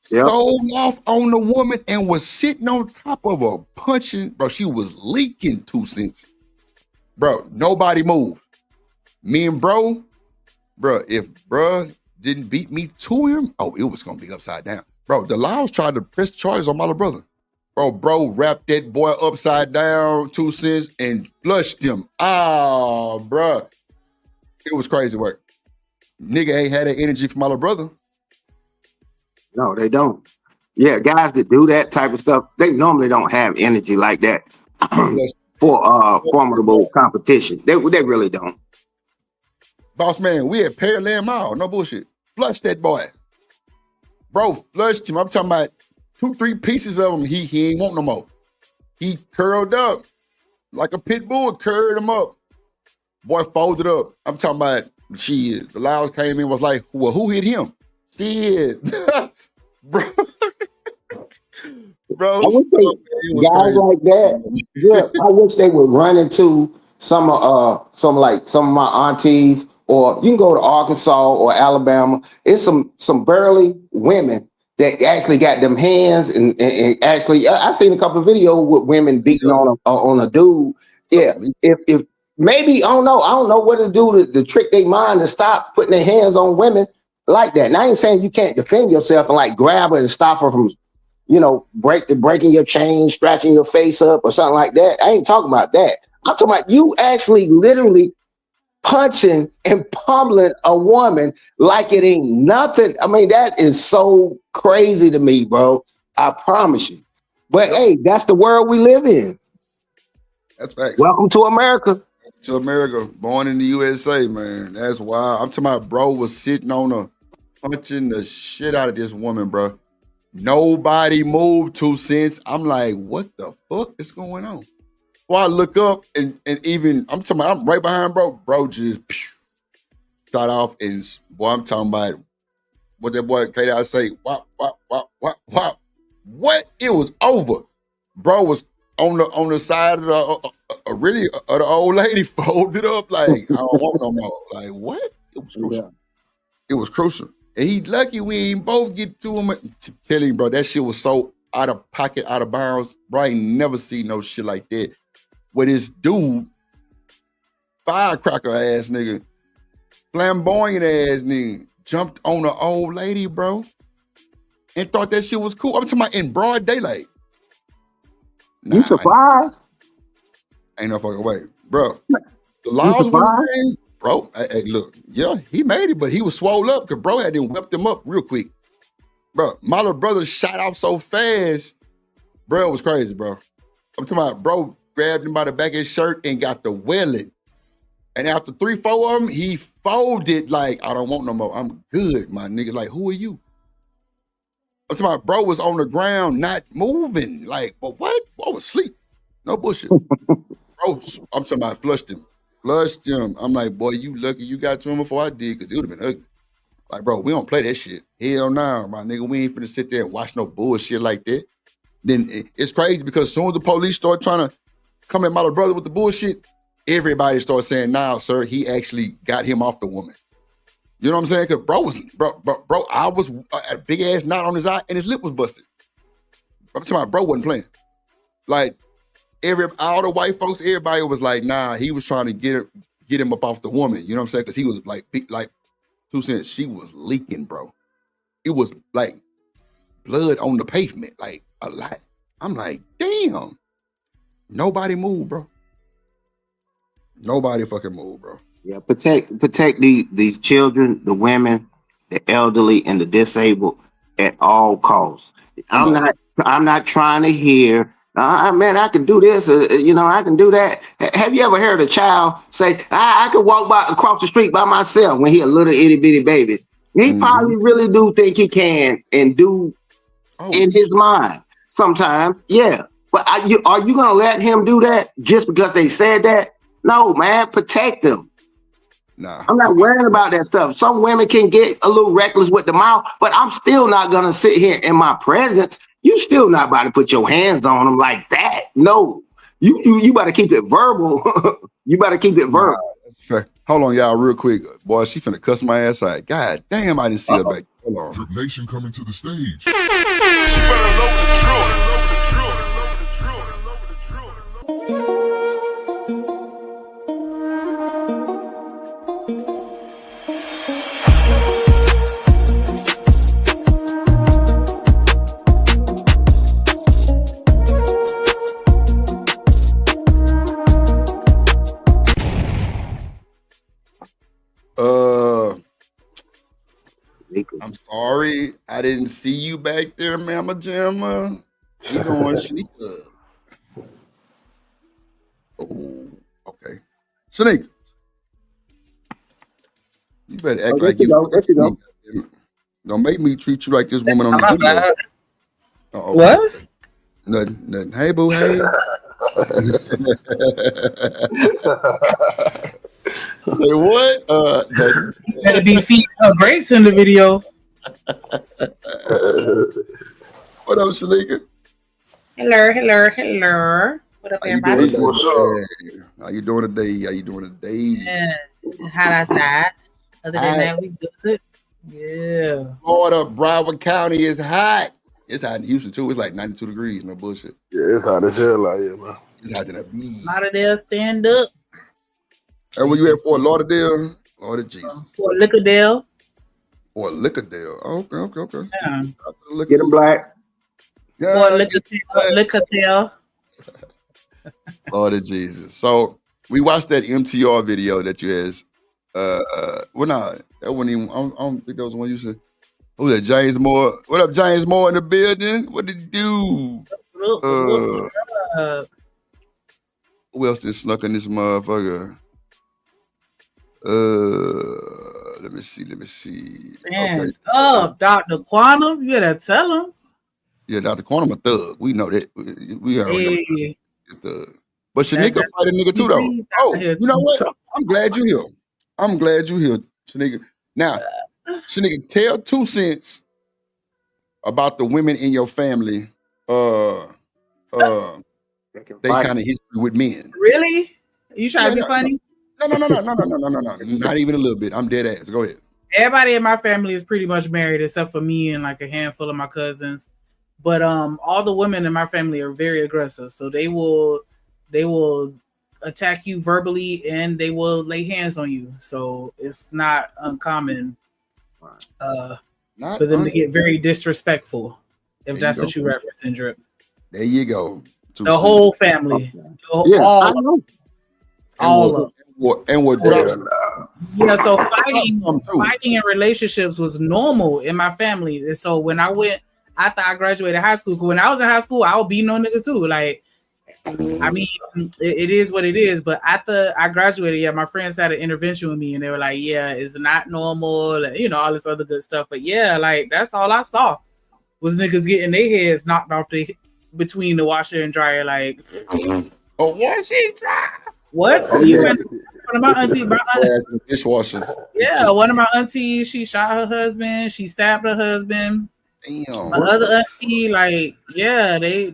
G: Stole off on the woman and was sitting on top of her, punching. Bro, she was leaking 2 cents. Bro, nobody moved. Me and bro, if bro didn't beat me to him, it was going to be upside down. Bro, the Laos tried to press charges on my little brother. Bro wrapped that boy upside down, 2 cents, and flushed him. Bro. It was crazy work. Nigga ain't had that energy for my little brother.
F: No, they don't. Yeah, guys that do that type of stuff, they normally don't have energy like that for formidable competition. They really don't.
G: Boss man, we at Pearland Mall, no bullshit. Flush that boy. Bro, flushed him. I'm talking about 2-3 pieces of him. He ain't want no more. He curled up like a pit bull, curled him up. Boy folded up. I'm talking about shit. The Laos came in, was like, well, who hit him? Shit. Bro. Bro,
F: I wish guys like that. Yeah, I wish they would run into some of my aunties, or you can go to Arkansas or Alabama. It's some burly women that actually got them hands and actually I seen a couple of videos with women beating on a dude. Yeah, if maybe I don't know what to do to trick their mind to stop putting their hands on women like that. And I ain't saying you can't defend yourself and like grab her and stop her from, breaking your chain, scratching your face up or something like that. I ain't talking about that. I'm talking about you actually literally punching and pummeling a woman like it ain't nothing. I mean, that is so crazy to me, bro. I promise you. But hey, that's the world we live in.
G: That's facts.
F: Welcome to America.
G: To America, born in the USA, man. That's wild. I'm talking about bro was sitting on her, punching the shit out of this woman, bro. Nobody moved 2 cents. I'm like, what the fuck is going on? Well, I look up and even I'm talking about, I'm right behind bro. Bro just shot off and boy, I'm talking about what that boy K.I. say. What? What? It was over. Bro was on the side of the old lady, folded up like I don't want no more. Like what? It was crucial. Yeah. It was crucial. And he lucky we ain't both get to him. Tell him, bro, that shit was so out of pocket, out of bounds. Bro, I ain't never seen no shit like that. Where this dude, firecracker ass nigga, flamboyant ass nigga, jumped on the old lady, bro, and thought that shit was cool. I'm talking about in broad daylight.
F: You surprised?
G: Ain't no fucking way, bro. The laws wouldn't change, bro. Hey, look, yeah, he made it, but he was swole up because bro had them whipped him up real quick. Bro, my little brother shot off so fast, bro, it was crazy, bro. I'm talking about, bro grabbed him by the back of his shirt and got the welling. And after 3-4 of them, he folded like, I don't want no more. I'm good, my nigga. Like, who are you? I'm talking about, bro was on the ground, not moving. Like, but what? Bro was asleep. No bullshit. Bro, I'm talking about flushed him. I'm like, boy, you lucky you got to him before I did, because it would have been ugly. Like, bro, we don't play that shit. Hell no, my nigga. We ain't finna sit there and watch no bullshit like that. Then it's crazy because as soon as the police start trying to come at my little brother with the bullshit, everybody starts saying, nah, sir, he actually got him off the woman. You know what I'm saying? Because bro, I was a big ass knot on his eye and his lip was busted. I'm talking about bro wasn't playing. Like, all the white folks, everybody was like, nah, he was trying to get him up off the woman. You know what I'm saying? Because he was like 2 cents, she was leaking, bro. It was like blood on the pavement, like a lot. I'm like, damn. Nobody moved, bro. Nobody fucking moved, bro.
E: Yeah, protect these children, the women, the elderly, and the disabled at all costs. I'm not trying to hear, man, I can do this, I can do that. Have you ever heard a child say, I could walk across the street by myself when he a little itty bitty baby? He probably really do think he can and do in his mind sometimes, yeah. But are you gonna let him do that just because they said that? No, man, protect them.
G: Nah.
E: I'm not worrying about that stuff. Some women can get a little reckless with the mouth, but I'm still not gonna sit here in my presence. You still not about to put your hands on them like that. No, you better keep it verbal. You better keep it verbal.
G: That's fair. Hold on, y'all, real quick. Boy, she finna cuss my ass out. God damn, I didn't see her back. Hold on.
B: Drip Nation coming to the stage.
C: She fell in love with the truth.
G: I'm sorry, I didn't see you back there, Mama Jamma. You doing Shanika? Oh, okay. Shanika, you better act like you. Don't make me treat you like this woman on the video.
V: What?
G: Nothing. Hey, boo, hey. Say what?
V: You better be feeding her grapes in the video.
G: What up, Shanika?
V: Hello. What up, everybody?
G: How you doing today?
V: Yeah. Hot outside. Other than that, we good. Yeah.
G: Florida, Broward County is hot. It's hot in Houston too. It's like 92 degrees. No bullshit.
D: Yeah, it's hot as hell out here, man.
G: It's hot in a bee.
V: Lauderdale, stand up.
G: Hey, where you at for Lauderdale? Lord of Jesus.
V: For Lickerdale.
G: For Lickerdale. Okay.
V: Yeah.
E: Get him black.
G: Yeah.
V: For Lickerdale.
G: Lord of Jesus. So we watched that MTR video that you has. That wasn't even. I don't think that was the one you said. Who's that? James Moore. What up, James Moore in the building? What did you do? Who else is snuck in this motherfucker? Let me see.
V: Man,
G: okay.
V: Dr. Quantum, you better tell him.
G: Yeah, Dr. Quantum a thug. We know that. We already know he's a thug. But Shanika fight a nigga too, though. Oh, you know what? I'm glad you're here. Shanika. Now, Shanika, tell 2 cents about the women in your family. They kind of history with men.
V: Really? You trying to be funny?
G: No. Not even a little bit. I'm dead ass. Go ahead.
V: Everybody in my family is pretty much married except for me and like a handful of my cousins. But all the women in my family are very aggressive. So they will attack you verbally and they will lay hands on you. So it's not uncommon for them to get very disrespectful, if that's what you reference, Drip.
G: There you go.
V: The whole family.
F: Yeah,
V: all
F: I
V: of
F: know.
V: all of
G: and what
V: yeah, so fighting in relationships was normal in my family. And so when I went after I graduated high school, 'cause when I was in high school, I would beat no niggas too. Like, I mean, it is what it is. But after I graduated, yeah, my friends had an intervention with me, and they were like, "Yeah, it's not normal," and, you know, all this other good stuff. But yeah, like that's all I saw was niggas getting their heads knocked off between the washer and dryer. Like,
G: oh, washer and dryer.
V: What?
G: Yeah.
V: One of my aunties,
G: dishwasher.
V: yeah, one of my aunties, she shot her husband. She stabbed her husband.
G: Damn.
V: My other auntie, like, yeah, they.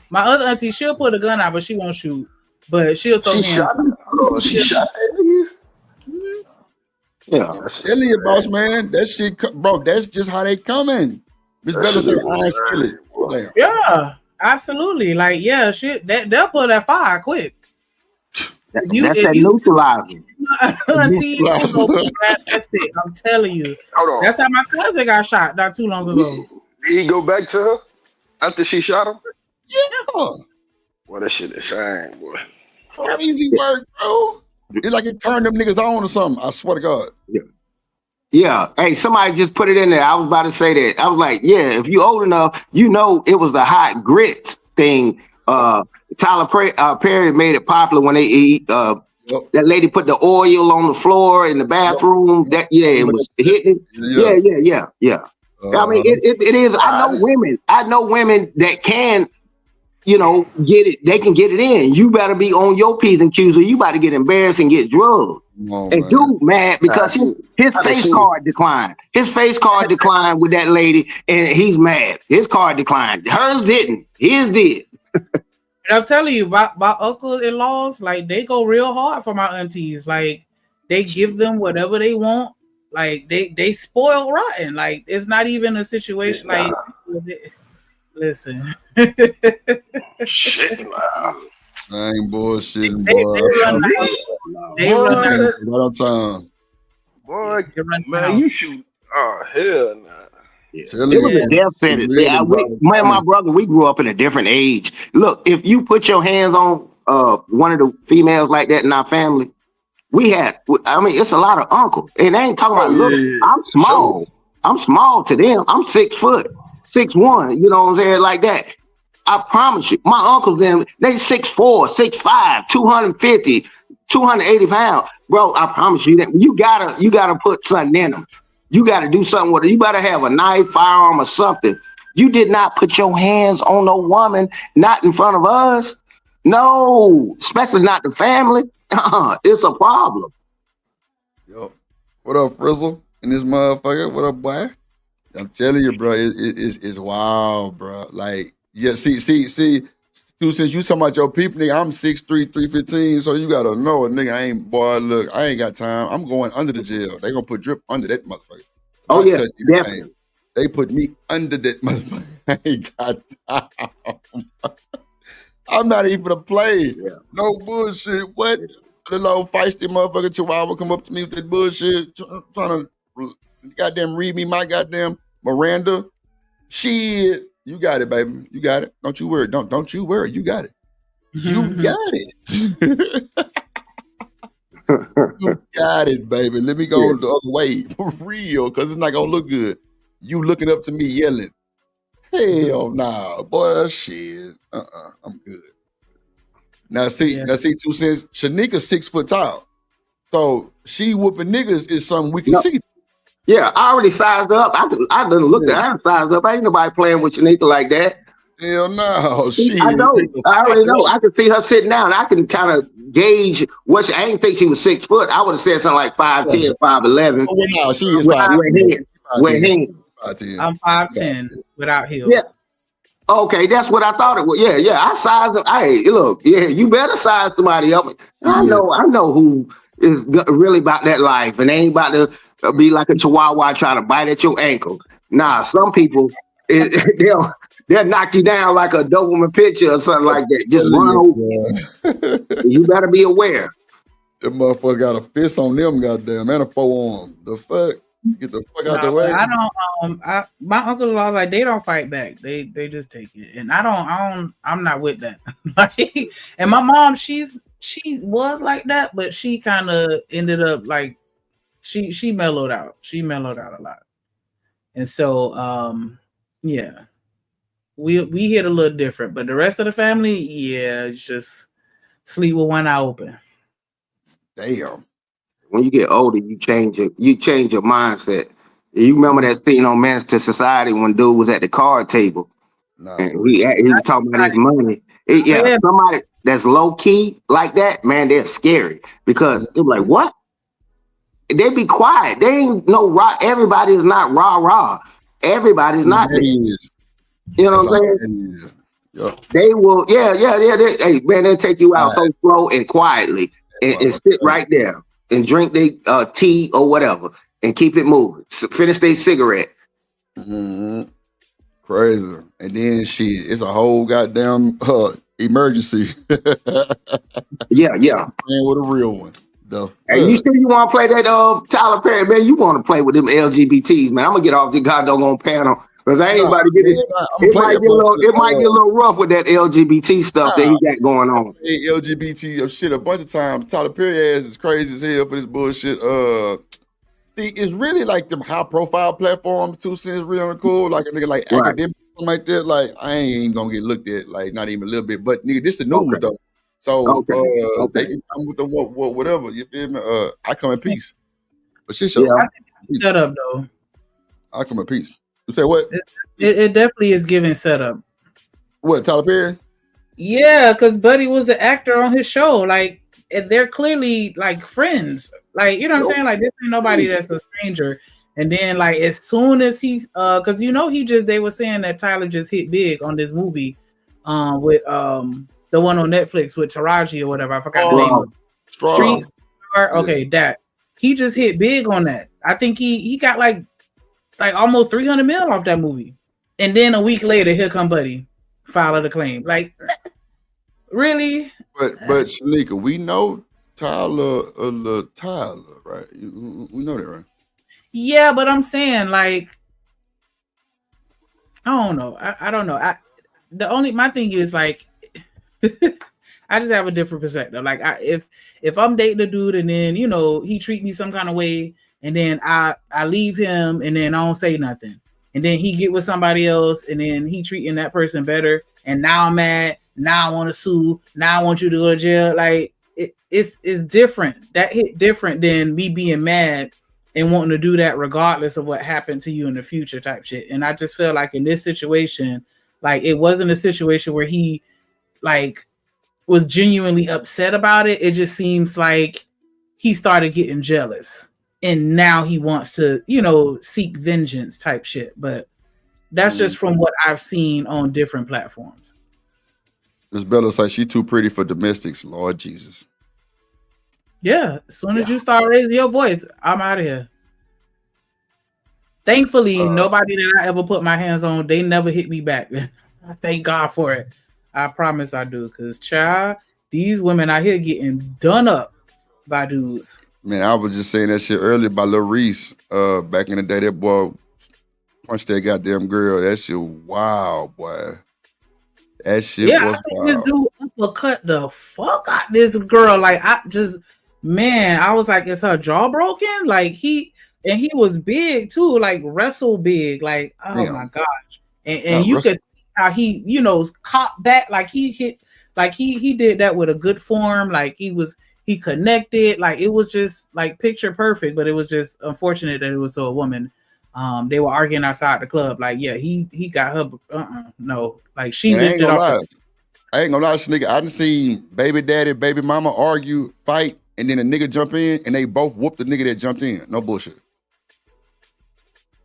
V: My other auntie, she'll put a gun out, but she won't shoot. But she'll throw hands.
D: She shot that nigga.
F: Yeah.
G: Tell you, boss man, that shit, bro. That's just how they coming. Miss Bella said, "I ain't skillet."
V: Yeah, absolutely. Like, yeah, shit. They'll pull that fire quick.
F: That's that neutralizing.
V: That's it. I'm telling you.
D: Hold on.
V: That's how my cousin got shot not too long ago.
D: Did he go back to her after she shot him?
G: Yeah.
D: Well, that shit is shame, boy.
G: How easy work, bro? It's like it turned them niggas on or something. I swear to God.
F: Yeah. Hey, somebody just put it in there. I was about to say that. I was like, yeah, if you old enough, you know it was the hot grits thing. Tyler Perry made it popular when they eat. That lady put the oil on the floor in the bathroom. That it was hitting. Yeah. I mean, it is. I know women that can, you know, get it. They can get it in. You better be on your P's and Q's, or you about to get embarrassed and get drugged. And dude mad because his face card declined. His face card declined with that lady, and he's mad. His card declined. Hers didn't. His did.
V: And I'm telling you, my uncle-in-laws, like, they go real hard for my aunties. Like, they give them whatever they want. Like, they spoil rotten. Like, it's not even a situation like, listen.
D: Shit, wow.
G: I ain't bullshitting, boy.
V: They run
G: time.
D: Boy, man, you shoot. Oh, hell nah.
F: It was a death sentence. Yeah, me and my brother, we grew up in a different age. Look, if you put your hands on one of the females like that in our family, I mean, it's a lot of uncles. And they ain't talking about, look, I'm small. I'm small to them. I'm 6 foot, 6'1", you know what I'm saying? Like that. I promise you, my uncles, them, they 6'4", 6'5", 250, 280 pounds. Bro, I promise you that you gotta put something in them. You got to do something with it. You better have a knife, firearm, or something. You did not put your hands on no woman, not in front of us. No, especially not the family. It's a problem.
G: Yo, what up, Frizzle? And this motherfucker, what up, boy? I'm telling you, bro, it's wild, bro. Like, yeah, see, since you talking about your people, nigga, I'm 6'3", 315, so you gotta know, nigga, I ain't got time. I'm going under the jail. They gonna put drip under that motherfucker.
F: Oh, yeah, definitely.
G: They put me under that motherfucker. I ain't got time. I'm not even a play. Yeah. No bullshit. What? The little feisty motherfucker Chihuahua come up to me with that bullshit, trying to goddamn read me my goddamn Miranda. Shit. You got it, baby. You got it. Don't you worry. Don't you worry. You got it. You got it. You got it, baby. Let me go the other way for real, because it's not gonna look good. You looking up to me yelling. Hell nah, boy. Shit. I'm good. Now see, 2 cents. Shanika's 6 foot tall, so she whooping niggas is something we can see.
F: Yeah, I already sized up. I done looked at. I sized up. Ain't nobody playing with Shanika like that.
G: Hell no.
F: I know. I already know. I can see her sitting down. I can kind of gauge what I didn't think she was 6 foot. I would have said something like 5'10", 5'11".
G: Oh, no, she is 5'10".
V: I'm 5'10" without heels.
F: Yeah. Okay, that's what I thought it was. Yeah. I sized up. Hey, look, you better size somebody up. I know who is really about that life and they ain't about to be like a chihuahua trying to bite at your ankle. Nah, some people they'll knock you down like a Doberman picture or something like that. Just run over. You better be aware.
G: That motherfucker got a fist on them, goddamn, and a forearm. The fuck? Get the fuck out
V: No,
G: the way.
V: I don't. My uncle-in-law like they don't fight back. They just take it, and I don't. I'm not with that. Like, and my mom, she was like that, but she kind of ended up like she mellowed out. She mellowed out a lot, and so yeah, we hit a little different. But the rest of the family, yeah, just sleep with one eye open.
G: Damn.
F: When you get older, you change your mindset. You remember that scene on Menace to Society when dude was at the card table and he was talking about his money. Somebody that's low key like that, man, they're scary because they're like, what? They be quiet. They ain't no raw. Everybody is not rah. Everybody's not there. You know what I'm saying?
G: Yep.
F: They will, hey, man, they'll take you out so slow and quietly and sit right there and drink their tea or whatever and keep it moving. Finish their cigarette.
G: Mm-hmm. Crazy. And then it's a whole goddamn emergency.
F: Yeah.
G: Playing with a real one.
F: Hey, you sure you want to play that Tyler Perry, man? You want to play with them LGBTs, man? I'm gonna get off the goddamn panel because I ain't about to get it. It might get a little rough with that LGBT stuff that he got going on.
G: LGBT shit a bunch of times. Tyler Perry ass is crazy as hell for this bullshit. See, it's really like them high profile platforms. 2 Cents real cool, like a nigga like academic something like that. Like I ain't gonna get looked at, like not even a little bit. But nigga, this the news though. So they can come with the whatever. You feel me? I come in peace. But shit,
V: I think it's set up though.
G: I come in peace. You say what?
V: It definitely is giving setup.
G: What, Tyler Perry?
V: Yeah, because Buddy was an actor on his show. Like, they're clearly like friends. Like, you know what I'm saying? Like, this ain't nobody that's a stranger. And then, like, as soon as he's because they were saying that Tyler just hit big on this movie with the one on Netflix with Taraji or whatever. I forgot the name of it. Street Star. Okay, that. He just hit big on that. I think he got like almost 300 mil off that movie. And then a week later, here come Buddy, file the claim. Like, really?
G: But Shanika, we know Tyler, right? We know that, right?
V: Yeah, but I'm saying, like, I don't know. I don't know. My thing is like, I just have a different perspective. Like, if I'm dating a dude and then he treat me some kind of way, and then I leave him and then I don't say nothing, and then he get with somebody else and then he treating that person better, and now I'm mad. Now I want to sue. Now I want you to go to jail. Like it's different. That hit different than me being mad and wanting to do that regardless of what happened to you in the future type shit. And I just feel like in this situation, like it wasn't a situation where he like was genuinely upset about it. It just seems like he started getting jealous and now he wants to, seek vengeance type shit. But that's just from what I've seen on different platforms.
G: Miss Bella's like, she too pretty for domestics. Lord Jesus.
V: Yeah, as soon as you start raising your voice, I'm out of here. Thankfully, nobody that I ever put my hands on, they never hit me back. I thank God for it. I promise I do. Because, child, these women out here getting done up by dudes.
G: Man, I was just saying that shit earlier by Lil Reese. Back in the day, that boy punched that goddamn girl. That shit wild, boy. That shit was wild.
V: This dude uppercut the fuck out this girl. Like, I was like, is her jaw broken? Like, he was big too, like wrestle big. Like, oh my gosh. And you could see how he, caught back, like he hit, like he did that with a good form. Like he connected, like it was just like picture perfect, but it was just unfortunate that it was to a woman. They were arguing outside the club. Like, yeah, he got her. No, like she lifted off.
G: I ain't gonna lie, nigga. I done seen baby daddy, baby mama argue, fight, and then a nigga jump in, and they both whooped the nigga that jumped in. No bullshit.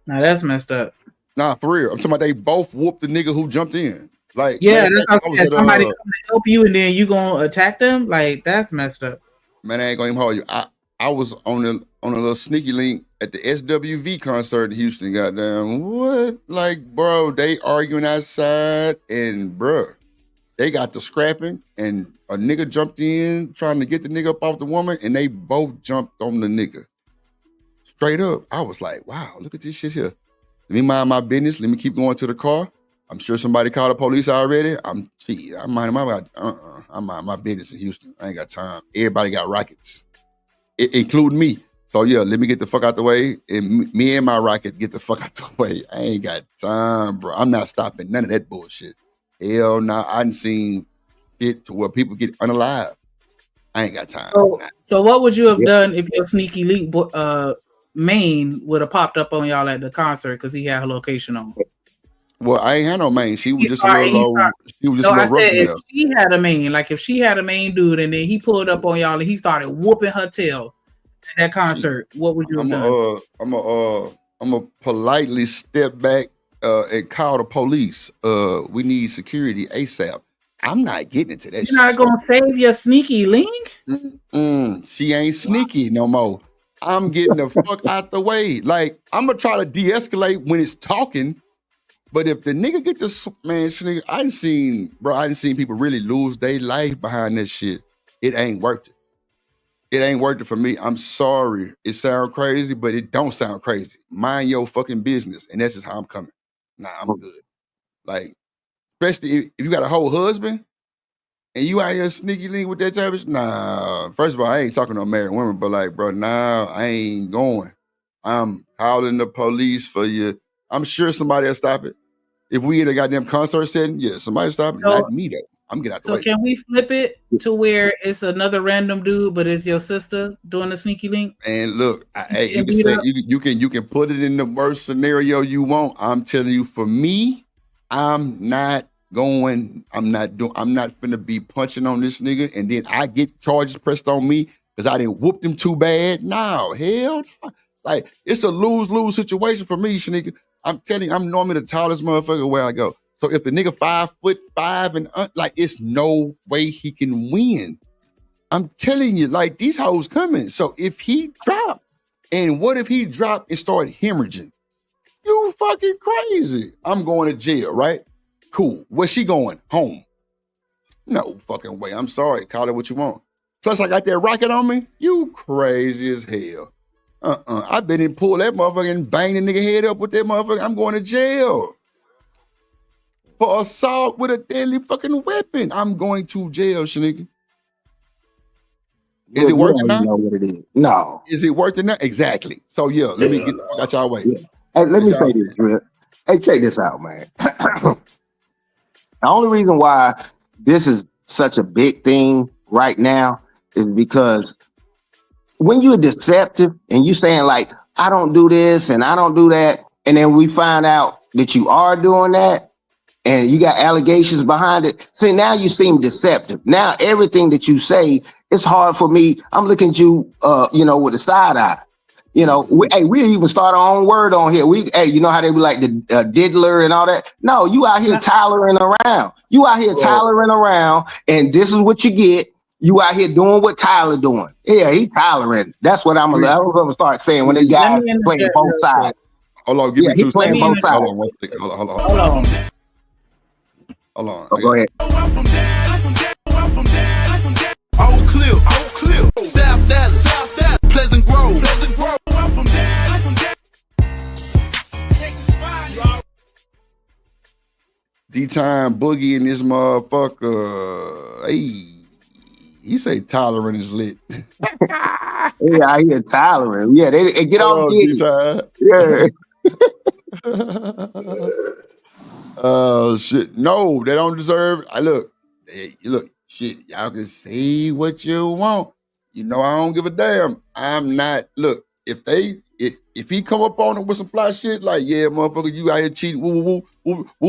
V: Now that's messed up.
G: Nah, for real. I'm talking about they both whooped the nigga who jumped in. Like,
V: yeah, that's somebody come to help you, and then you gonna attack them. Like, that's messed up.
G: Man, I ain't gonna even hold you. I was on a little sneaky link at the SWV concert in Houston. Goddamn, what? Like, bro, they arguing outside, and bro, they got to scrapping, and a nigga jumped in trying to get the nigga up off the woman, and they both jumped on the nigga. straight up, I was like, wow, look at this shit here. Let me mind my business. Let me keep going to the car. I'm sure somebody called the police already. I'm minding my business in Houston. I ain't got time. Everybody got rockets, including me. So yeah, let me get the fuck out the way, and me and my rocket get the fuck out the way. I ain't got time, bro. I'm not stopping none of that bullshit. Hell no, I done seen it to where people get unalive. I ain't got time.
V: So what would you have done if your sneaky link main would have popped up on y'all at the concert because he had her location on?
G: Well, I ain't had no main. She was just a little low. She was just a little rough.
V: If she had a main, like if she had a main dude, and then he pulled up on y'all and he started whooping her tail at that concert, what would you have done?
G: I'm a politely step back and call the police. We need security ASAP. I'm not getting into that.
V: You're not gonna save your sneaky link?
G: She ain't sneaky no more. I'm getting the fuck out the way. Like, I'm gonna try to de-escalate when it's talking. But if the nigga get this, man, I done seen people really lose their life behind this shit. It ain't worth it. It ain't worth it for me. I'm sorry. It sounds crazy, but it don't sound crazy. Mind your fucking business. And that's just how I'm coming. Nah, I'm good. Like, especially if you got a whole husband and you out here sneaky link with that type of shit. Nah, first of all, I ain't talking to married women, but like, bro, nah, I ain't going. I'm calling the police for you. I'm sure somebody will stop it. If we in a goddamn concert setting, yeah, somebody stop it. Not me though. I'm getting out the way.
V: So can we flip it to where it's another random dude, but it's your sister doing the sneaky link?
G: And look, you can put it in the worst scenario you want. I'm telling you, for me, I'm not finna be punching on this nigga, and then I get charges pressed on me because I didn't whoop him too bad. No, hell no. Like, it's a lose-lose situation for me, nigga. I'm telling you, I'm normally the tallest motherfucker where I go. So if the nigga 5'5" and like, it's no way he can win. I'm telling you, like, these hoes coming. So if he drop, and what if he dropped and started hemorrhaging? You fucking crazy. I'm going to jail, right? Cool. Where's she going? Home. No fucking way. I'm sorry. Call it what you want. Plus, I got that rocket on me. You crazy as hell. I've been in pull that motherfucker and bang the nigga head up with that motherfucker. I'm going to jail for assault with a deadly fucking weapon. I'm going to jail, nigga. Is it worth it now?
F: Know what it is. No.
G: Is it worth it now? Exactly. So yeah, let me get the fuck out y'all way.
F: Yeah. Hey, let me say this, Drip. Hey, check this out, man. The only reason why this is such a big thing right now is because when you're deceptive and you saying like, I don't do this and I don't do that, and then we find out that you are doing that and you got allegations behind it. See, now you seem deceptive. Now everything that you say, it's hard for me. I'm looking at you, with a side eye. We even start our own word on here. You know how they be like the diddler and all that? No, you out here tollering around. You out here tollering around, and this is what you get. You out here doing what Tyler doing. Yeah, he tolerant. That's what I'm gonna start saying when they guys playing both sides.
G: Hold on, give me 2 seconds.
F: Both sides.
G: Hold on, one second. Hold on. Hold on.
F: Go ahead.
B: Oak Cliff, South Dallas, Pleasant Grove.
G: D-Time Boogie in this motherfucker. Hey, you say tolerant is lit.
F: Yeah, I hear tolerant. Yeah, they get off
G: D-Time.
F: Yeah.
G: Oh shit! No, they don't deserve. Look, shit. Y'all can say what you want. You know I don't give a damn. I'm not. Look, if he come up on it with some fly shit, like, yeah, motherfucker, you out here cheating, woo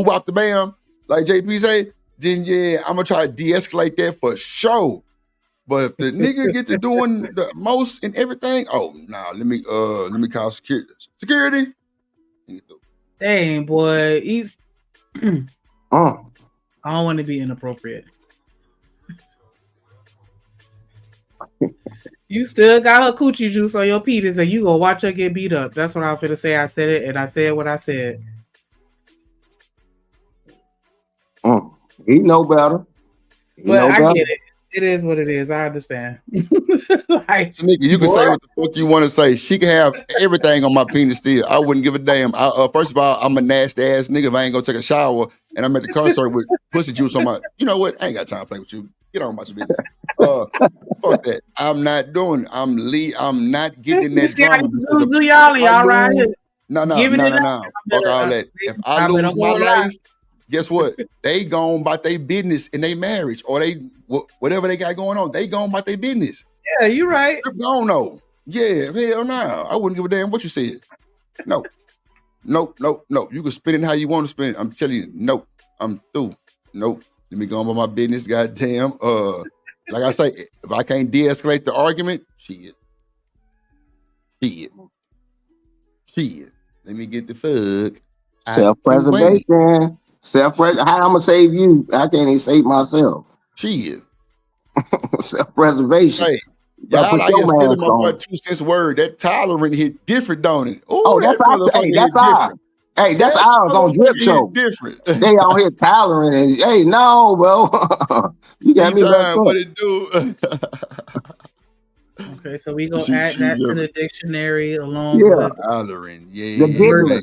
G: bop the bam, like JP say, then yeah, I'm gonna try to de-escalate that for sure. But if the nigga get to doing the most and everything, oh no, let me call security. Security.
V: Dang, boy, he's. I don't want to be inappropriate. You still got her coochie juice on your penis, and you gonna watch her get beat up. That's what I was gonna say. I said it, and I said what I said.
F: He know better.
V: But I get it. It is what it is. I understand.
G: Like, nigga, you can say what the fuck you want to say. She can have everything on my penis still. I wouldn't give a damn. First of all, I'm a nasty ass nigga if I ain't gonna take a shower and I'm at the concert with pussy juice on my. You know what? I ain't got time to play with you. Get on about your business. Fuck that. I'm not doing. I'm not getting in that drama.
V: Do y'all right?
G: No. Fuck all that. If I lose my life, guess what? They gone about their business in their marriage or they whatever they got going on. They gone about their business.
V: Yeah, you right.
G: Don't know. Yeah, hell no. I wouldn't give a damn what you said. No. You can spin it how you want to spin it. I'm telling you, nope. I'm through. Nope. Let me go on about my business. Goddamn. Like I say, if I can't de-escalate the argument, shit. Let me get the fuck.
F: Self-preservation. Self-preservation. How I'm gonna save you? I can't even save myself.
G: Shit.
F: Self-preservation.
G: Hey, y'all out here stealing my boy 2 cents word. That tolerant hit different, don't it?
F: Oh, that's our. Hey, that's our. Hey, that's ours on Drip Show.
G: Different.
F: They out here tolerant and hey, no, bro. You got me back up.
G: What it do?
V: Okay, so we gonna add that to the dictionary along with
G: tolerant. Yeah,
F: the diddler.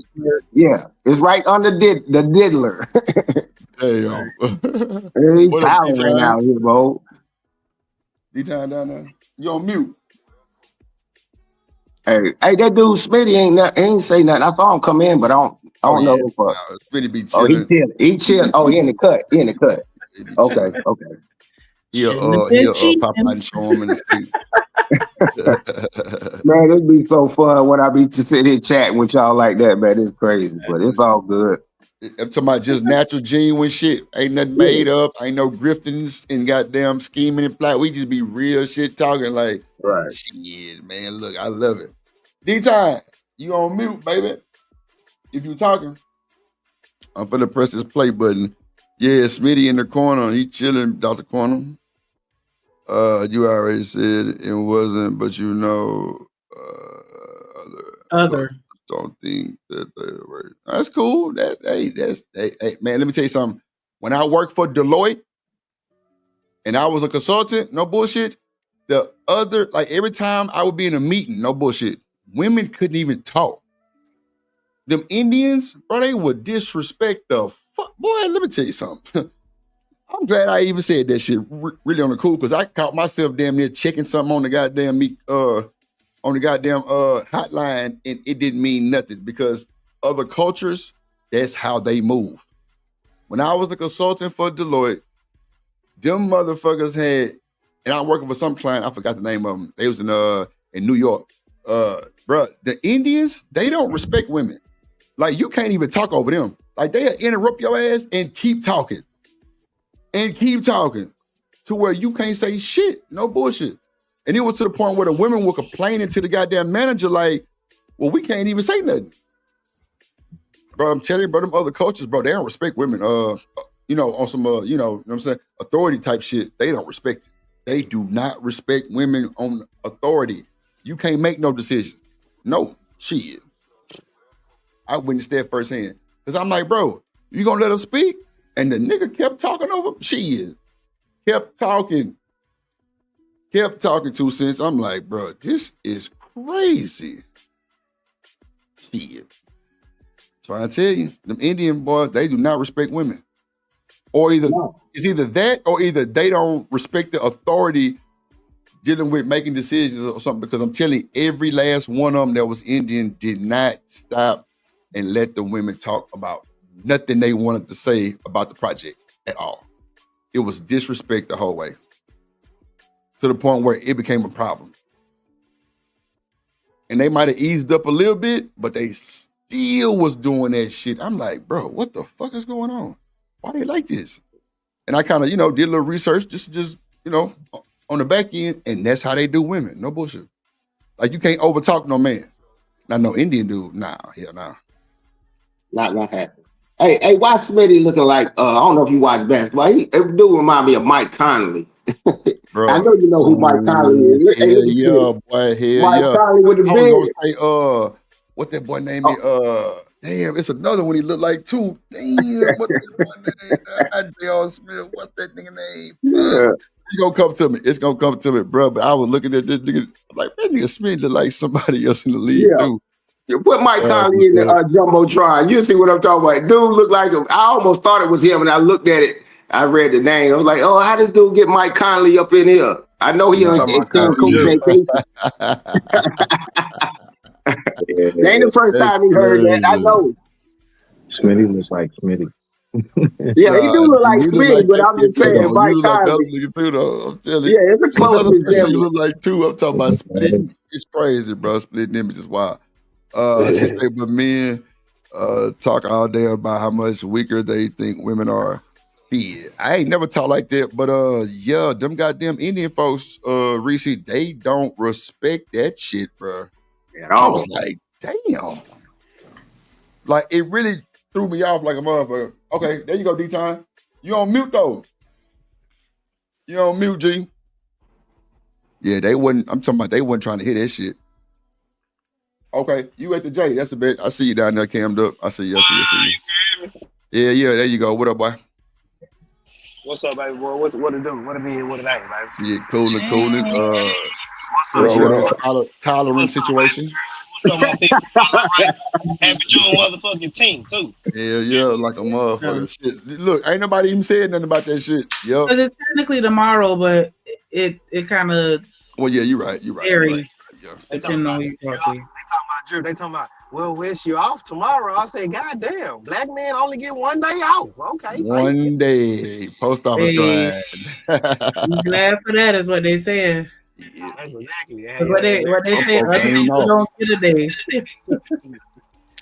F: Yeah, it's right under the diddler.
G: Damn.
F: Hey, tolerant out here, bro.
G: D-Time down there. You on mute.
F: Hey, that dude Smitty ain't say nothing. I saw him come in, but I don't know.
G: Smitty be
F: chilling. He chilling. Oh, he in the cut. Okay.
G: He'll pop out and show him in the street.
F: Man, it'd be so fun when I be just sitting here chatting with y'all like that, man. It's crazy, but it's all good.
G: I'm talking about just natural, genuine shit. Ain't nothing made up. Ain't no griftings and goddamn scheming and plot. We just be real shit talking like,
F: right.
G: Shit, man. Look, I love it. D-Time, you on mute, baby. If you talking, I'm finna press this play button. Yeah, Smitty in the corner. He chilling, Dr. Corner. You already said it wasn't, but you know,
V: other.
G: Don't think that they were. That's cool. Hey, man. Let me tell you something. When I worked for Deloitte, and I was a consultant, no bullshit. Every time I would be in a meeting, no bullshit. Women couldn't even talk. Them Indians, bro, they would disrespect the fuck. Boy, let me tell you something. I'm glad I even said that shit really on the cool because I caught myself damn near checking something on the goddamn hotline and it didn't mean nothing because other cultures, that's how they move. When I was a consultant for Deloitte, them motherfuckers had, and I'm working for some client, I forgot the name of them. They was in New York. Bruh, the Indians, they don't respect women. Like you can't even talk over them. Like they'll interrupt your ass and keep talking. To where you can't say shit. No bullshit. And it was to the point where the women were complaining to the goddamn manager like, well, we can't even say nothing. Bro, I'm telling you, bro, them other cultures, bro, they don't respect women. On some, you know what I'm saying, authority type shit, they don't respect it. They do not respect women on authority. You can't make no decision. No, shit. I witnessed that firsthand. Because I'm like, bro, you gonna let them speak? And the nigga kept talking over him. Shit. Kept talking 2 cents. I'm like, bro, this is crazy. Shit. So I tell you, them Indian boys, they do not respect women. Or it's either that or either they don't respect the authority dealing with making decisions or something. Because I'm telling you, every last one of them that was Indian did not stop and let the women talk about nothing they wanted to say about the project at all. It was disrespect the whole way. To the point where it became a problem. And they might have eased up a little bit, but they still was doing that shit. I'm like, bro, what the fuck is going on? Why they like this? And I kind of, did a little research just on the back end, and that's how they do women. No bullshit. Like you can't overtalk no man. Not no Indian dude. Nah, hell nah.
F: Not happening. Hey, why Smitty looking like I don't know if you watch basketball. He dude remind me of Mike Conley.
G: Bro,
F: I know you know who Mike Conley is.
G: Hell yeah, boy. Hell
F: Mike Conley with the
G: I
F: beard.
G: was gonna say, what that boy name is? Damn, it's another one he looked like too. Damn, what's that boy name? Not J.R. Smith. What's that nigga name?
F: Yeah.
G: It's gonna come to me. It's gonna come to me, bro. But I was looking at this nigga, I'm like, that nigga Smith look like somebody else in the league too.
E: You put Mike Conley in the Jumbotron. You see what I'm talking about? Dude looked like him. I almost thought it was him, and I looked at it. I read the name. I was like, oh, how does dude get Mike Conley up in here? I know he on vacation. That ain't the first time he heard that. I know.
A: Smitty looks like Smitty.
E: Yeah, he do look like Smitty, but I'm just saying, Mike Conley.
G: I'm telling
E: you. Yeah, it's a close
G: person you look like too. I'm talking about splitting. It's crazy, bro. Splitting images is wild. She said, but men talk all day about how much weaker they think women are. Yeah, I ain't never talked like that, but yeah, them goddamn Indian folks, Reese, they don't respect that shit, bro. I was like, damn. Like, it really threw me off like a motherfucker. Okay, there you go, D-Time. You on mute, though. You on mute, G. Yeah, they wasn't, I'm talking about they wasn't trying to hit that shit. Okay, you at the J. That's a bit. I see you down there cammed up. I see you. Yeah, there you go. What up, boy?
H: What's up, baby boy? What it do? What it be? What it ain't, baby?
G: Yeah, cooling.
H: What's up,
G: tolerant situation.
H: What's up, my people? Happy June motherfucking team, too.
G: Yeah, like a motherfucker. Shit. Look, ain't nobody even said nothing about that shit. Yep.
V: Because it's technically tomorrow, but it kind of.
G: Well, yeah, you're right.
V: Varies.
H: Yeah. They talking about Drew. They talking about, well, wish you off tomorrow. I say, God damn, black men only get 1 day off. Okay.
G: One day. Post office grind.
V: I'm glad for that, is what they saying.
H: Yeah, that's exactly.
V: What they say, other people don't get a day.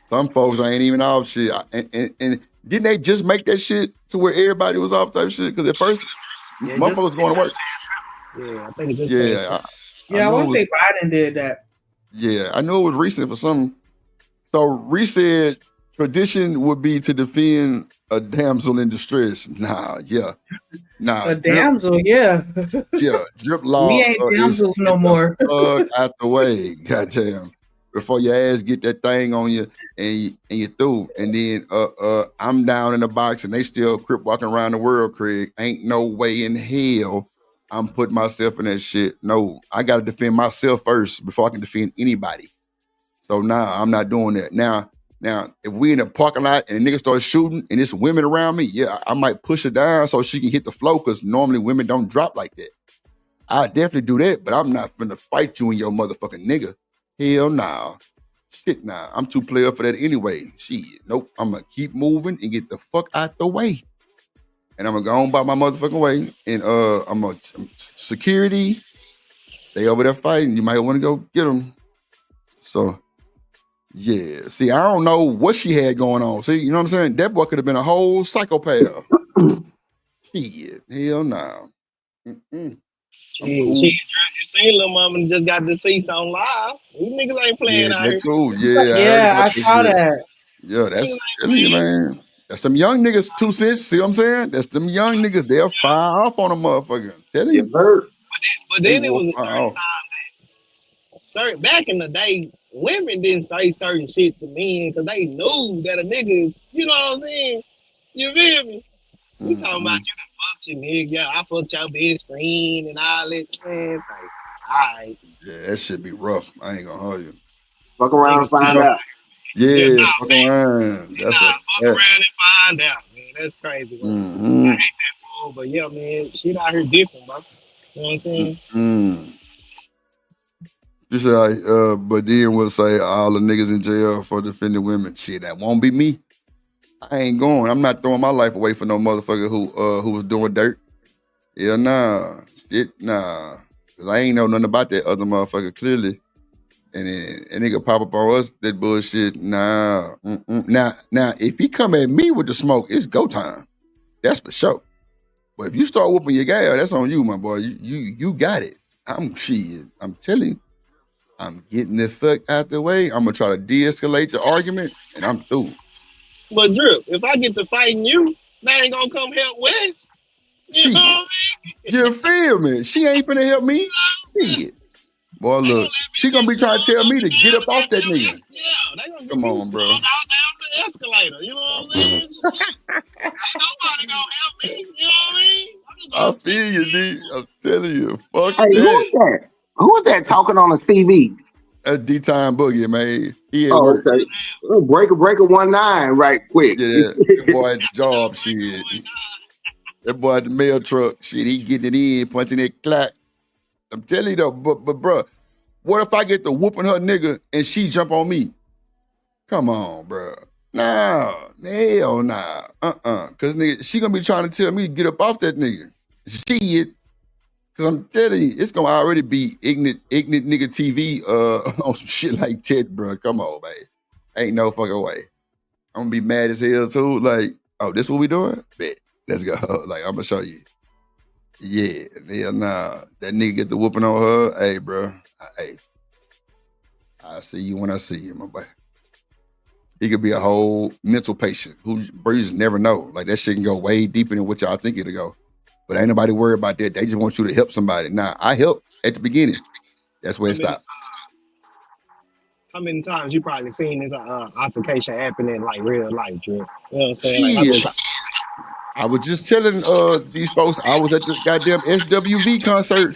G: Some folks ain't even off shit. And didn't they just make that shit to where everybody was off type shit? Because at first, motherfuckers was going to work.
H: Yeah, I think it just
V: I want to say Biden did that.
G: Yeah, I know it was recent for some. So Reese said tradition would be to defend a damsel in distress. Nah.
V: A damsel, yeah.
G: Drip law.
V: We ain't damsels no more.
G: Out the way, goddamn. Before your ass get that thing on you and you through. And then I'm down in the box and they still crip walking around the world, Craig. Ain't no way in hell I'm putting myself in that shit. No, I got to defend myself first before I can defend anybody. So I'm not doing that. Now, if we in a parking lot and a nigga starts shooting and it's women around me, yeah, I might push her down so she can hit the floor because normally women don't drop like that. I definitely do that, but I'm not finna fight you and your motherfucking nigga. Hell nah. Shit nah. I'm too player for that anyway. Shit. Nope. I'm gonna keep moving and get the fuck out the way. And I'm gonna go on by my motherfucking way. And I'm gonna security. They over there fighting. You might want to go get them. So yeah. See, I don't know what she had going on. See, you know what I'm saying? That boy could have been a whole psychopath. Shit. Hell nah.
H: You seen Lil Mama just got deceased on live. These niggas ain't playing out here.
G: Too.
V: Yeah, I saw that.
G: Yeah, that's telling you, man. That's some young niggas, 2 cents. See what I'm saying? That's them young niggas. They'll fire off on a motherfucker. I'm telling you.
H: But then it was a certain time that back in the day, women didn't say certain shit to men because they knew that a nigga is, you know what I'm saying? You feel me? You talking about you done fucked your nigga, I fucked your best friend and all that. Man, it's like, all right.
G: Yeah, that shit be rough. I ain't gonna hold you.
E: Fuck around and find out.
G: Yeah, fuck around. That's
H: fuck around and find out, man. That's crazy. I hate that fool, but yeah, man, shit out here different, bro. You know what I'm saying?
G: You say, but then we'll say all the niggas in jail for defending women. Shit, that won't be me. I ain't going. I'm not throwing my life away for no motherfucker who was doing dirt. Yeah, nah. Shit, nah. Cause I ain't know nothing about that other motherfucker clearly. And then a nigga pop up on us, that bullshit. Nah. Now, if he come at me with the smoke, it's go time. That's for sure. But if you start whooping your gal, that's on you, my boy. You got it. I'm telling you, I'm getting the fuck out the way. I'm gonna try to de-escalate the argument, and I'm through.
H: But Drip, if I get to fighting you, they ain't gonna come help Wes. You know what I mean?
G: You feel me? She ain't finna help me. Shit. Boy, look, she gonna be trying to tell me to get up off that nigga.
H: Yeah, they gonna
G: come on, bro.
H: Down the escalator. You know what I'm saying? Ain't nobody gonna help me. You know what I mean? I'm
G: I feel you, D. I'm telling you, fuck
E: Hey, who
G: that.
E: is that? Who is that talking on the TV?
G: That's D-Time Boogie, man. He at
E: Oh,
G: work.
E: okay. Breaker 19 right quick.
G: Yeah, that boy at the job, shit. That boy at the mail truck, shit. He getting it in, punching that clock. I'm telling you though, but bro, what if I get to whooping her nigga and she jump on me? Come on, bro. Nah, hell nah. Cause nigga, she gonna be trying to tell me to get up off that nigga. Shit. Cause I'm telling you, it's gonna already be ignorant nigga TV on some shit like that, bro. Come on, man. Ain't no fucking way. I'm gonna be mad as hell too. Like, oh, this what we doing? Bet. Let's go. Like, I'm gonna show you. Yeah, nah. That nigga get the whooping on her. Hey, bro. Hey. I see you when I see you, my boy. He could be a whole mental patient who you just never know. Like, that shit can go way deeper than what y'all think it'll go. But ain't nobody worried about that. They just want you to help somebody. Nah, I helped at the beginning. That's where it stopped.
H: How many times you probably seen this altercation happen in like real life, Drew? You know what I'm saying?
G: Shit. I was just telling these folks I was at the goddamn SWV concert,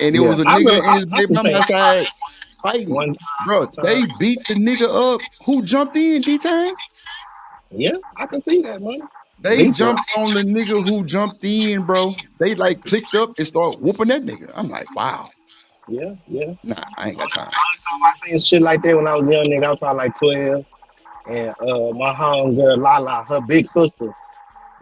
G: and it was a nigga and his baby mama outside fighting. Bro, they beat the nigga up who jumped in, D-Time.
H: Yeah, I can see that, man.
G: They jumped on the nigga who jumped in, bro. They like clicked up and started whooping that nigga. I'm like, wow.
H: Yeah.
G: Nah, I ain't got time.
H: I seen shit like that when I was a young nigga. I was probably like 12. And my homegirl, Lala, her big sister,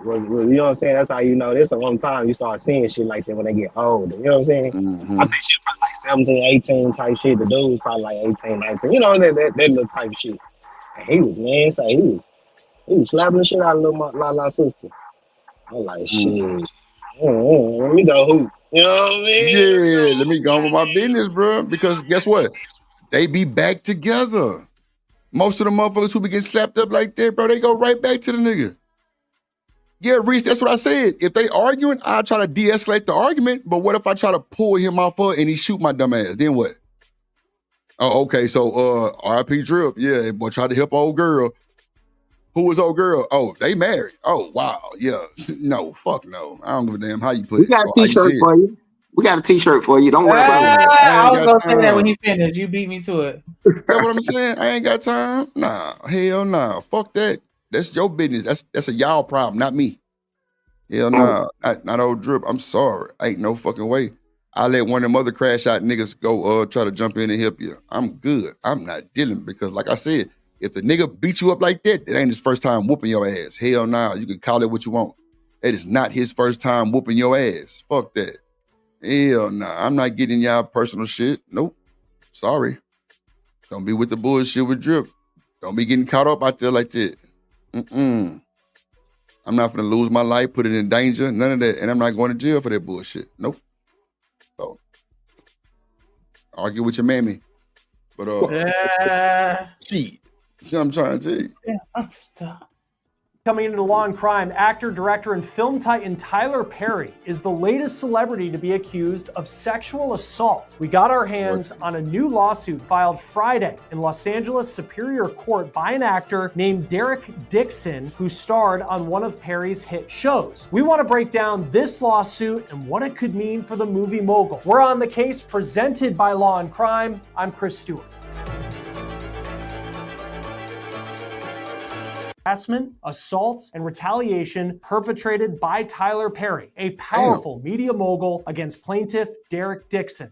H: you know what I'm saying? That's how you know this at one time you start seeing shit like that when they get older. You know what I'm saying?
G: Mm-hmm.
H: I think she was probably like 17, 18 type shit. The dude was probably like 18, 19. You know, that little type shit. And he was, man, so he was slapping the shit out of little Lala's sister. I'm like, shit. Let me go hoop. You know what I mean?
G: Yeah, let me go on with my business, bro. Because guess what? They be back together. Most of the motherfuckers who be getting slapped up like that, bro, they go right back to the nigga. Yeah, Reese, that's what I said. If they arguing, I try to de-escalate the argument. But what if I try to pull him off her and he shoot my dumb ass? Then what? Oh, okay. So RIP Drip, yeah, boy tried to help old girl. Who was old girl? Oh, they married. Oh, wow. Yeah. No, fuck no. I don't give a damn how you put it.
E: We got a t-shirt for you. We got a t-shirt for you. Don't worry about it.
V: I was gonna say that when he finished. You beat me to it.
G: That's what I'm saying. I ain't got time. Nah, hell nah. Fuck that. That's your business. That's a y'all problem, not me. Hell nah. Not old Drip. I'm sorry. Ain't no fucking way. I let one of them other crash out niggas go try to jump in and help you. I'm good. I'm not dealing because like I said, if the nigga beat you up like that, it ain't his first time whooping your ass. Hell nah. You can call it what you want. That is not his first time whooping your ass. Fuck that. Hell nah. I'm not getting y'all personal shit. Nope. Sorry. Don't be with the bullshit with Drip. Don't be getting caught up out there like that. I'm not gonna lose my life, put it in danger, none of that. And I'm not going to jail for that bullshit. Nope. So, argue with your mammy. But, see what I'm trying to tell you?
V: Yeah, stop.
I: Coming into Law and Crime, actor, director, and film titan Tyler Perry is the latest celebrity to be accused of sexual assault. We got our hands on a new lawsuit filed Friday in Los Angeles Superior Court by an actor named Derek Dixon, who starred on one of Perry's hit shows. We want to break down this lawsuit and what it could mean for the movie mogul. We're on the case presented by Law and Crime. I'm Chris Stewart. Harassment, assault, and retaliation perpetrated by Tyler Perry, a powerful media mogul, against plaintiff Derek Dixon.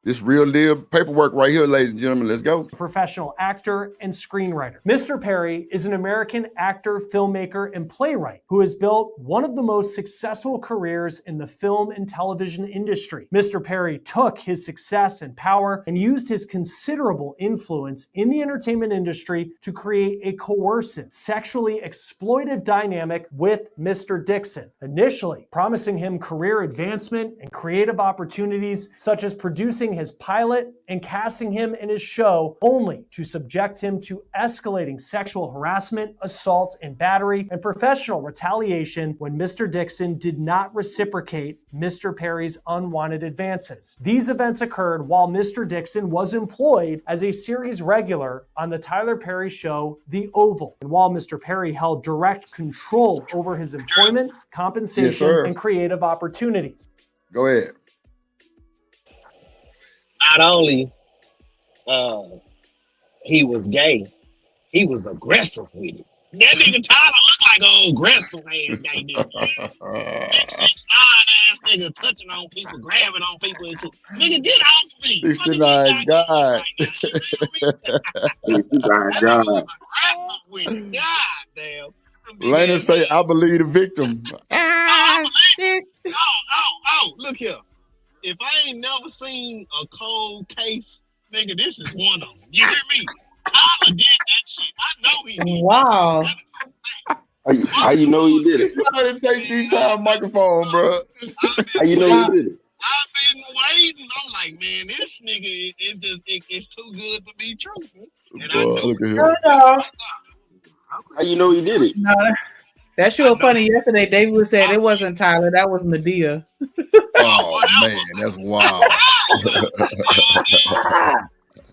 G: This real deal paperwork right here, ladies and gentlemen. Let's go.
I: Professional actor and screenwriter. Mr. Perry is an American actor, filmmaker, and playwright who has built one of the most successful careers in the film and television industry. Mr. Perry took his success and power and used his considerable influence in the entertainment industry to create a coercive, sexually exploitive dynamic with Mr. Dixon, initially promising him career advancement and creative opportunities such as producing his pilot and casting him in his show only to subject him to escalating sexual harassment, assault, and battery, and professional retaliation when Mr. Dixon did not reciprocate Mr. Perry's unwanted advances. These events occurred while Mr. Dixon was employed as a series regular on the Tyler Perry show, The Oval, and while Mr. Perry held direct control over his employment, compensation, and creative opportunities.
G: Go ahead.
H: Not only he was gay, he was aggressive with it. That nigga Tyler look like an aggressive ass gay nigga. 6'9" ass nigga touching on people, grabbing on people and shit. Nigga, get off me.
G: 69 God. God.
H: God damn.
G: Lena say, I believe the victim.
H: Oh, look here. If I ain't never seen a cold case, nigga, this is one of them. You hear me? Tyler did that shit. I know he did.
V: Wow.
D: How you know he did it?
G: Somebody take these time microphone, bro.
D: How you know he did it?
H: I've been waiting. I'm like, man, this nigga, it's too good to be true. And I know.
G: Look at him.
D: How you know he did it?
V: No, that shit was funny. Yesterday, David said it wasn't Tyler. That was Medea.
G: Oh, man, that's wild.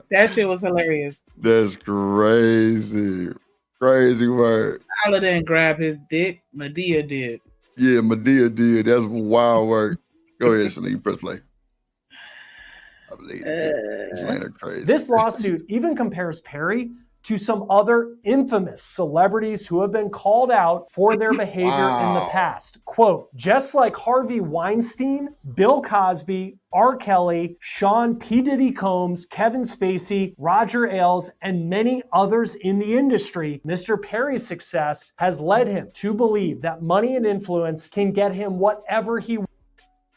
V: That shit was hilarious.
G: That's crazy. Crazy word.
V: Tyler didn't grab his dick. Medea did.
G: Yeah, Medea did. That's wild work. Go ahead, Celine. Press play. I believe it. Crazy.
I: This lawsuit even compares Perry to some other infamous celebrities who have been called out for their behavior in the past. Quote, just like Harvey Weinstein, Bill Cosby, R. Kelly, Sean P. Diddy Combs, Kevin Spacey, Roger Ailes, and many others in the industry, Mr. Perry's success has led him to believe that money and influence can get him whatever he wants.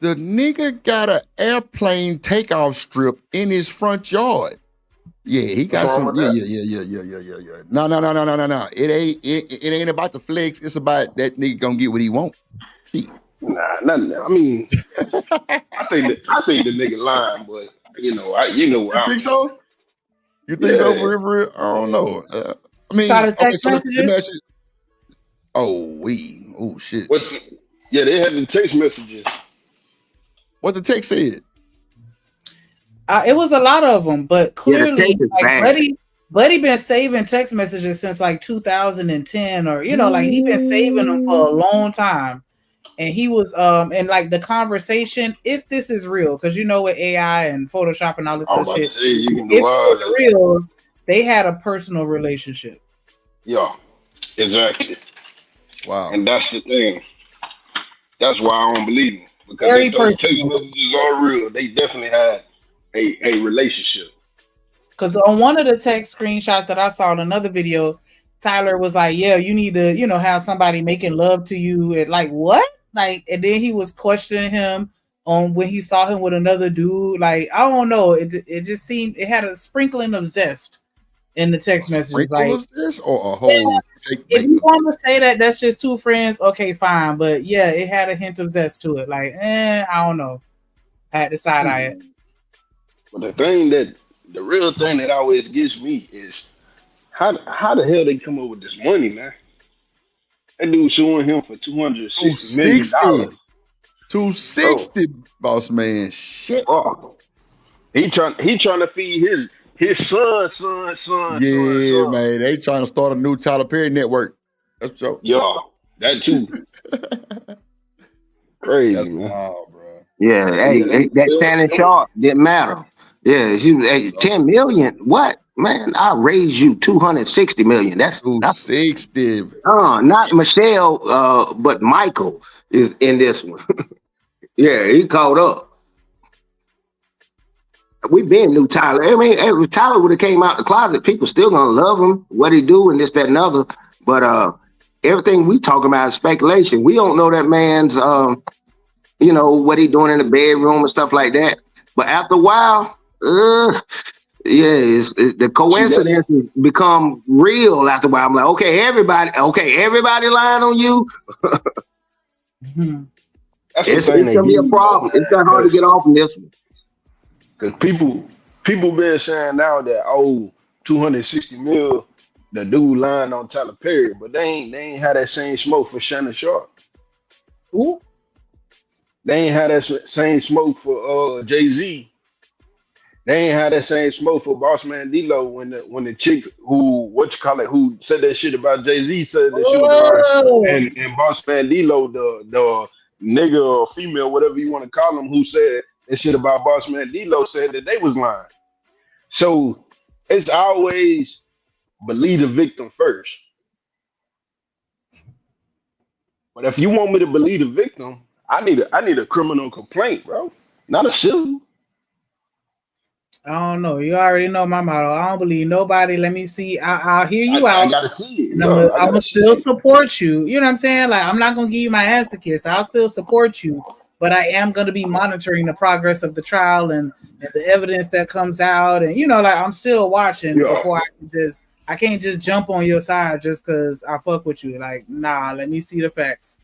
G: The nigga got an airplane takeoff strip in his front yard. Yeah, he got some. Yeah. No. It ain't about the flex. It's about that nigga gonna get what he want.
D: Nah. I mean, I think the nigga lying, but you think
G: so? You think so, for real? I don't know. I mean, oh shit.
D: They had the text messages.
G: What the text said?
V: It was a lot of them, but clearly, Buddy been saving text messages since like 2010, or like he been saving them for a long time. And he was and like the conversation, if this is real, because with AI and Photoshop and all this other shit, if it was real, they had a personal relationship.
D: Yeah, exactly.
G: Wow.
D: And that's the thing. That's why I don't believe it. Because
V: Very
D: if those text messages are real, they definitely had a relationship.
V: Because on one of the text screenshots that I saw in another video, Tyler was like, yeah, you need to, have somebody making love to you. And like, what? Like, and then he was questioning him on when he saw him with another dude. Like, I don't know. It just seemed, it had a sprinkling of zest in the text message. Like,
G: of zest or a whole
V: if you want to say that that's just two friends, okay, fine. But yeah, it had a hint of zest to it. Like, I don't know. I had to side eye it.
D: But the real thing that always gets me is how the hell they come up with this money, man? That dude suing him for $260 million.
G: 260, boss man. Shit.
D: Oh. He trying to feed his son.
G: Yeah, man. They trying to start a new Tyler Perry network. That's a joke.
D: Yeah, that too. Crazy, that's man.
G: Wild, bro.
F: Yeah, that Shannon Sharp didn't matter. Yeah, she was 10 million. What? Man, I'll raise you 260 million. That's
G: 260.
F: Not Michelle, but Michael is in this one. Yeah, he caught up. We been knew Tyler. I mean, if Tyler would have came out the closet, people still gonna love him, what he do, and this, that, and other. But everything we talking about is speculation. We don't know that man's what he doing in the bedroom and stuff like that. But after a while, the coincidences become real after a while. I'm like, okay, everybody lying on you. It's gonna be a problem. It's gonna hard to get off from this one.
D: Because people been saying now that 260 mil, the dude lying on Tyler Perry, but they ain't had that same smoke for Shannon Sharp.
V: Who?
D: They ain't had that same smoke for Jay-Z. They ain't had that same smoke for Bossman D-Lo when the chick who said that shit about Jay-Z said that she was lying, and Bossman D-Lo, the nigga or female, whatever you want to call them, who said that shit about Bossman D-Lo, said that they was lying. So it's always believe the victim first. But if you want me to believe the victim, I need a criminal complaint, bro, not a civil.
V: I don't know. You already know my motto. I don't believe nobody. Let me see. I'll hear you out.
D: I gotta see it.
V: I'm gonna still support you. You know what I'm saying? Like, I'm not gonna give you my ass to kiss. I'll still support you, but I am gonna be monitoring the progress of the trial and the evidence that comes out. And like, I'm still watching before I can't just jump on your side just because I fuck with you. Like, nah, let me see the facts.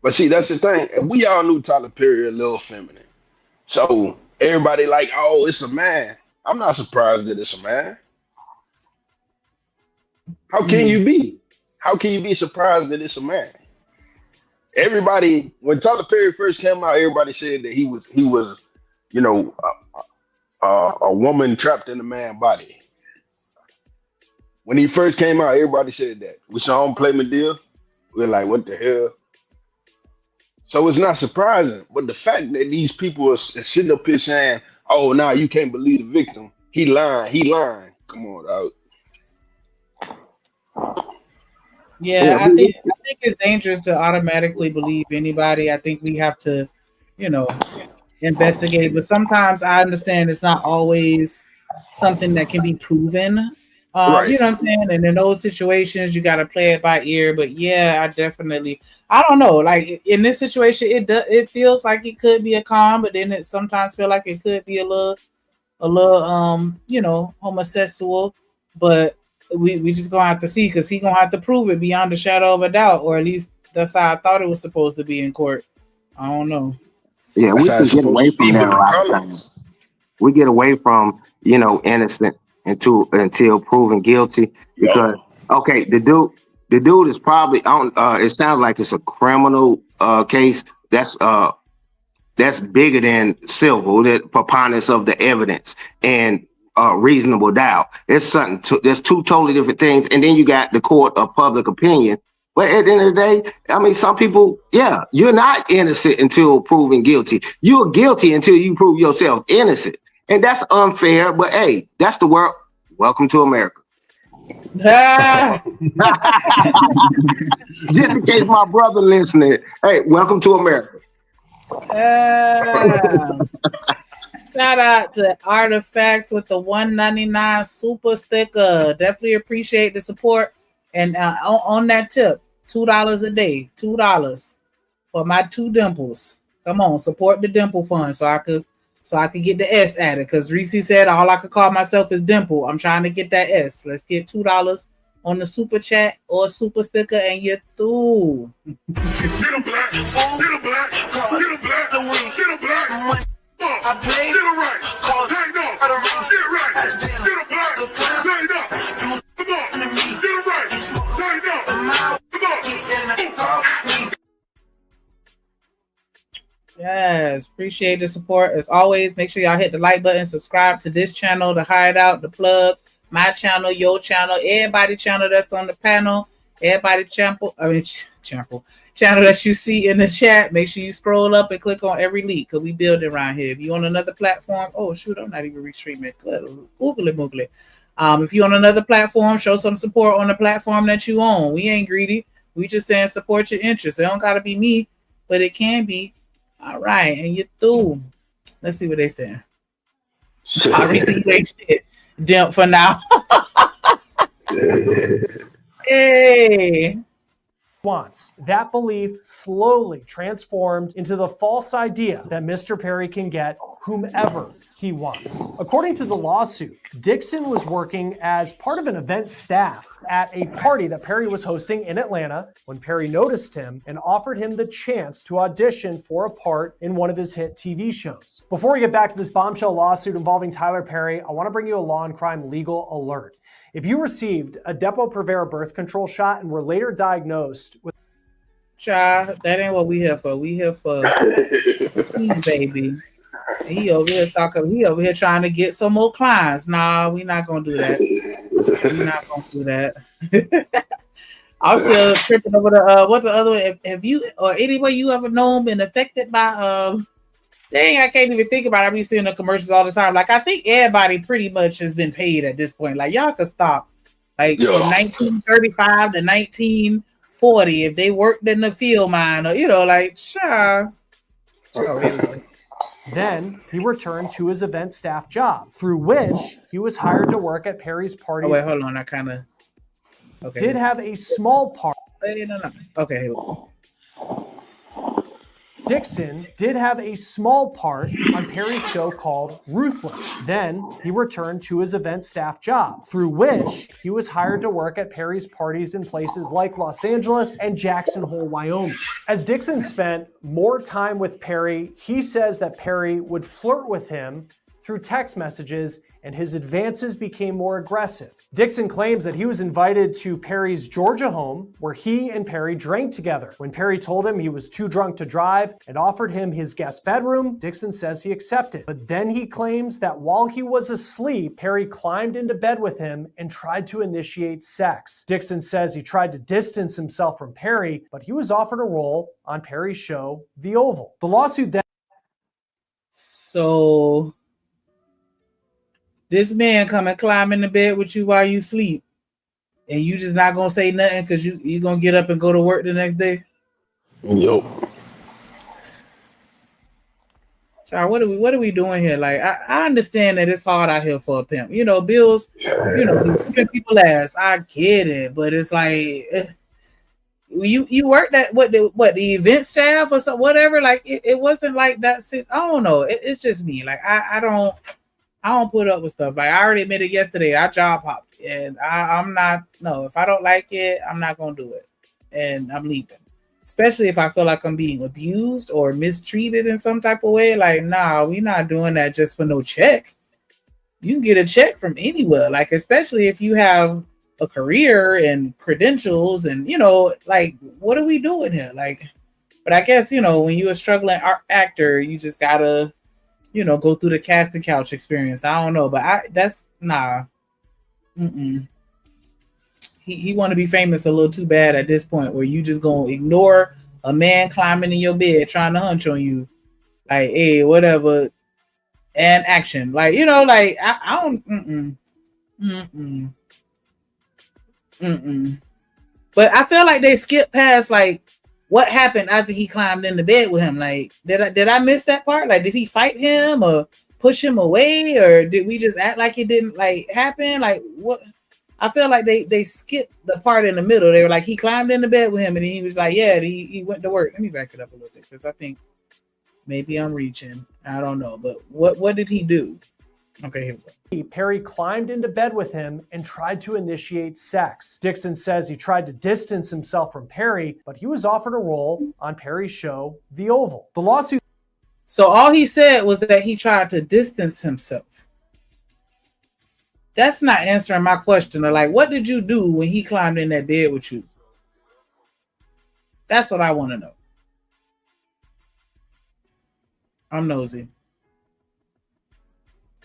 D: But see, that's the thing. We all knew Tyler Perry a little feminine. So everybody like, oh, it's a man. I'm not surprised that it's a man. How can you be? How can you be surprised that it's a man? Everybody, when Tyler Perry first came out, everybody said that he was, a woman trapped in a man's body. When he first came out, everybody said that. We saw him play Medea. We're like, what the hell? So it's not surprising. But the fact that these people are sitting up here saying, oh, nah, you can't believe the victim. He lying. Come on, dog.
V: Yeah, I think it's dangerous to automatically believe anybody. I think we have to, investigate. But sometimes I understand it's not always something that can be proven.
D: Right.
V: You know what I'm saying? And in those situations, you got to play it by ear. But yeah, I don't know. Like in this situation, it feels like it could be a con, but then it sometimes feel like it could be a little, homosexual. But we just gonna have to see, because he gonna have to prove it beyond a shadow of a doubt, or at least that's how I thought it was supposed to be in court. I don't know.
F: Yeah, we can get away from that a lot of times. We get away from innocent until proven guilty, because the dude is probably on. It sounds like it's a criminal case that's bigger than civil. The preponderance of the evidence and reasonable doubt. It's there's two totally different things. And then you got the court of public opinion. But at the end of the day, I mean, some people, you're not innocent until proven guilty. You're guilty until you prove yourself innocent. And that's unfair. But hey, that's the world. Welcome to America. Just in case my brother listening, hey, welcome to America.
V: Shout out to Artifacts with the $1.99 super sticker. Definitely appreciate the support. And on that tip, $2 a day, $2 for my 2 dimples. Come on, support the dimple fund so I could get the S added. Because Reese said all I could call myself is Dimple. I'm trying to get that S. Let's get $2 on the super chat or super sticker, and you're through.
B: Get a black, get a black, get a black, get a black. I played it right. Take no. Get it right. Get a black. Take no. Come on. Get it right. Take no. Come on.
V: Yes, appreciate the support. As always, make sure y'all hit the like button, subscribe to this channel, the Hideout, the Plug, my channel, your channel, everybody channel that's on the panel, everybody channel that you see in the chat. Make sure you scroll up and click on every link, because we build it around here. If you on another platform, oh shoot, I'm not even restreaming. Good, Googly. If you on another platform, show some support on the platform that you own. We ain't greedy. We just saying support your interests. It don't gotta be me, but it can be. All right, and you're through. Let's see what they say. I received their shit. Dimp for now. Hey.
I: Wants. That belief slowly transformed into the false idea that Mr. Perry can get whomever he wants. According to the lawsuit, Dixon was working as part of an event staff at a party that Perry was hosting in Atlanta when Perry noticed him and offered him the chance to audition for a part in one of his hit TV shows. Before we get back to this bombshell lawsuit involving Tyler Perry, I want to bring you a law and crime legal alert. If you received a Depo-Provera birth control shot and were later diagnosed with
V: Child, that ain't what we here for. We here for Steve, baby. He over here talking. He over here trying to get some more clients. Nah, we not gonna do that. We not gonna do that. I'm still tripping over the what's the other one? Have you or anybody you ever known been affected by dang, I can't even think about it. I be seeing the commercials all the time. Like, I think everybody pretty much has been paid at this point. Like, y'all could stop. Like, from 1935 to 1940, if they worked in the field mine, or, you know, like, sure.
I: Then he returned to his event staff job, through which he was hired to work at Perry's parties.
V: Oh, wait, hold on. I kind of... Okay.
I: Did have a small part.
V: No. Okay, here we go.
I: Dixon did have a small part on Perry's show called Ruthless. Then he returned to his event staff job, through which he was hired to work at Perry's parties in places like Los Angeles and Jackson Hole, Wyoming. As Dixon spent more time with Perry, he says that Perry would flirt with him through text messages and his advances became more aggressive. Dixon claims that he was invited to Perry's Georgia home where he and Perry drank together. When Perry told him he was too drunk to drive and offered him his guest bedroom, Dixon says he accepted. But then he claims that while he was asleep, Perry climbed into bed with him and tried to initiate sex. Dixon says he tried to distance himself from Perry, but he was offered a role on Perry's show, The Oval. The lawsuit then...
V: So... this man come and climb in the bed with you while you sleep, and you just not gonna say nothing because you gonna get up and go to work the next day.
D: Yo,
V: Child, what are we doing here? Like, I understand that it's hard out here for a pimp. You know, bills. You know, people ask. I get it, but it's like you worked at the event staff or something, whatever. Like it wasn't like that. Since I don't know. It's just me. Like I don't put up with stuff. Like I already admitted yesterday, I job hopped, and I'm not. No, if I don't like it, I'm not gonna do it, and I'm leaving. Especially if I feel like I'm being abused or mistreated in some type of way. Like, nah, we're not doing that just for no check. You can get a check from anywhere. Like, especially if you have a career and credentials, and you know, like, what are we doing here? Like, but I guess when you're a struggling actor, you just gotta. Go through the casting couch experience. I don't know, but that's nah. He want to be famous a little too bad at this point, where you just gonna ignore a man climbing in your bed trying to hunch on you, like, hey, whatever, and action, like like I don't. But I feel like they skipped past like. What happened after he climbed in the bed with him? Like, did I miss that part? Like, did he fight him or push him away, or did we just act like it didn't like happen? Like, what? I feel like they skipped the part in the middle. They were like, he climbed in the bed with him, and he was like, yeah, he went to work. Let me back it up a little bit because I think maybe I'm reaching. I don't know, but what did he do? Okay, here we go.
I: Perry climbed into bed with him and tried to initiate sex. Dixon says he tried to distance himself from Perry, but he was offered a role on Perry's show, The Oval. The lawsuit.
V: So all he said was that he tried to distance himself. That's not answering my question. Like, what did you do when he climbed in that bed with you? That's what I want to know. I'm nosy.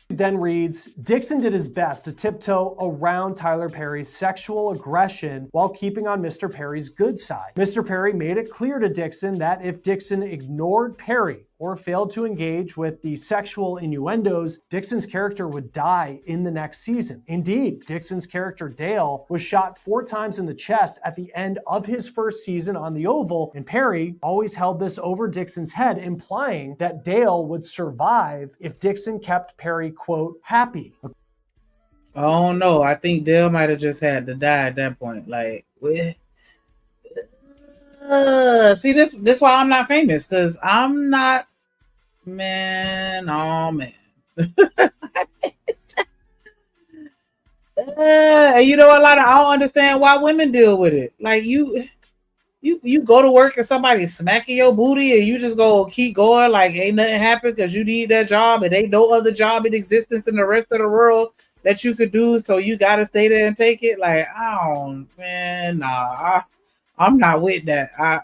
I: Then reads, Dixon did his best to tiptoe around Tyler Perry's sexual aggression while keeping on Mr. Perry's good side. Mr. Perry made it clear to Dixon that if Dixon ignored Perry or failed to engage with the sexual innuendos, Dixon's character would die in the next season. Indeed, Dixon's character Dale was shot 4 times in the chest at the end of his first season on the Oval, and Perry always held this over Dixon's head, implying that Dale would survive if Dixon kept Perry, quote, happy.
V: Oh no, I think Dale might have just had to die at that point. Like, see, this why I'm not famous, because I'm not Man, oh man. You know, I don't understand why women deal with it. Like you go to work and somebody's smacking your booty and you just go keep going like ain't nothing happened because you need that job and ain't no other job in existence in the rest of the world that you could do, so you gotta stay there and take it. Like, I'm not with that.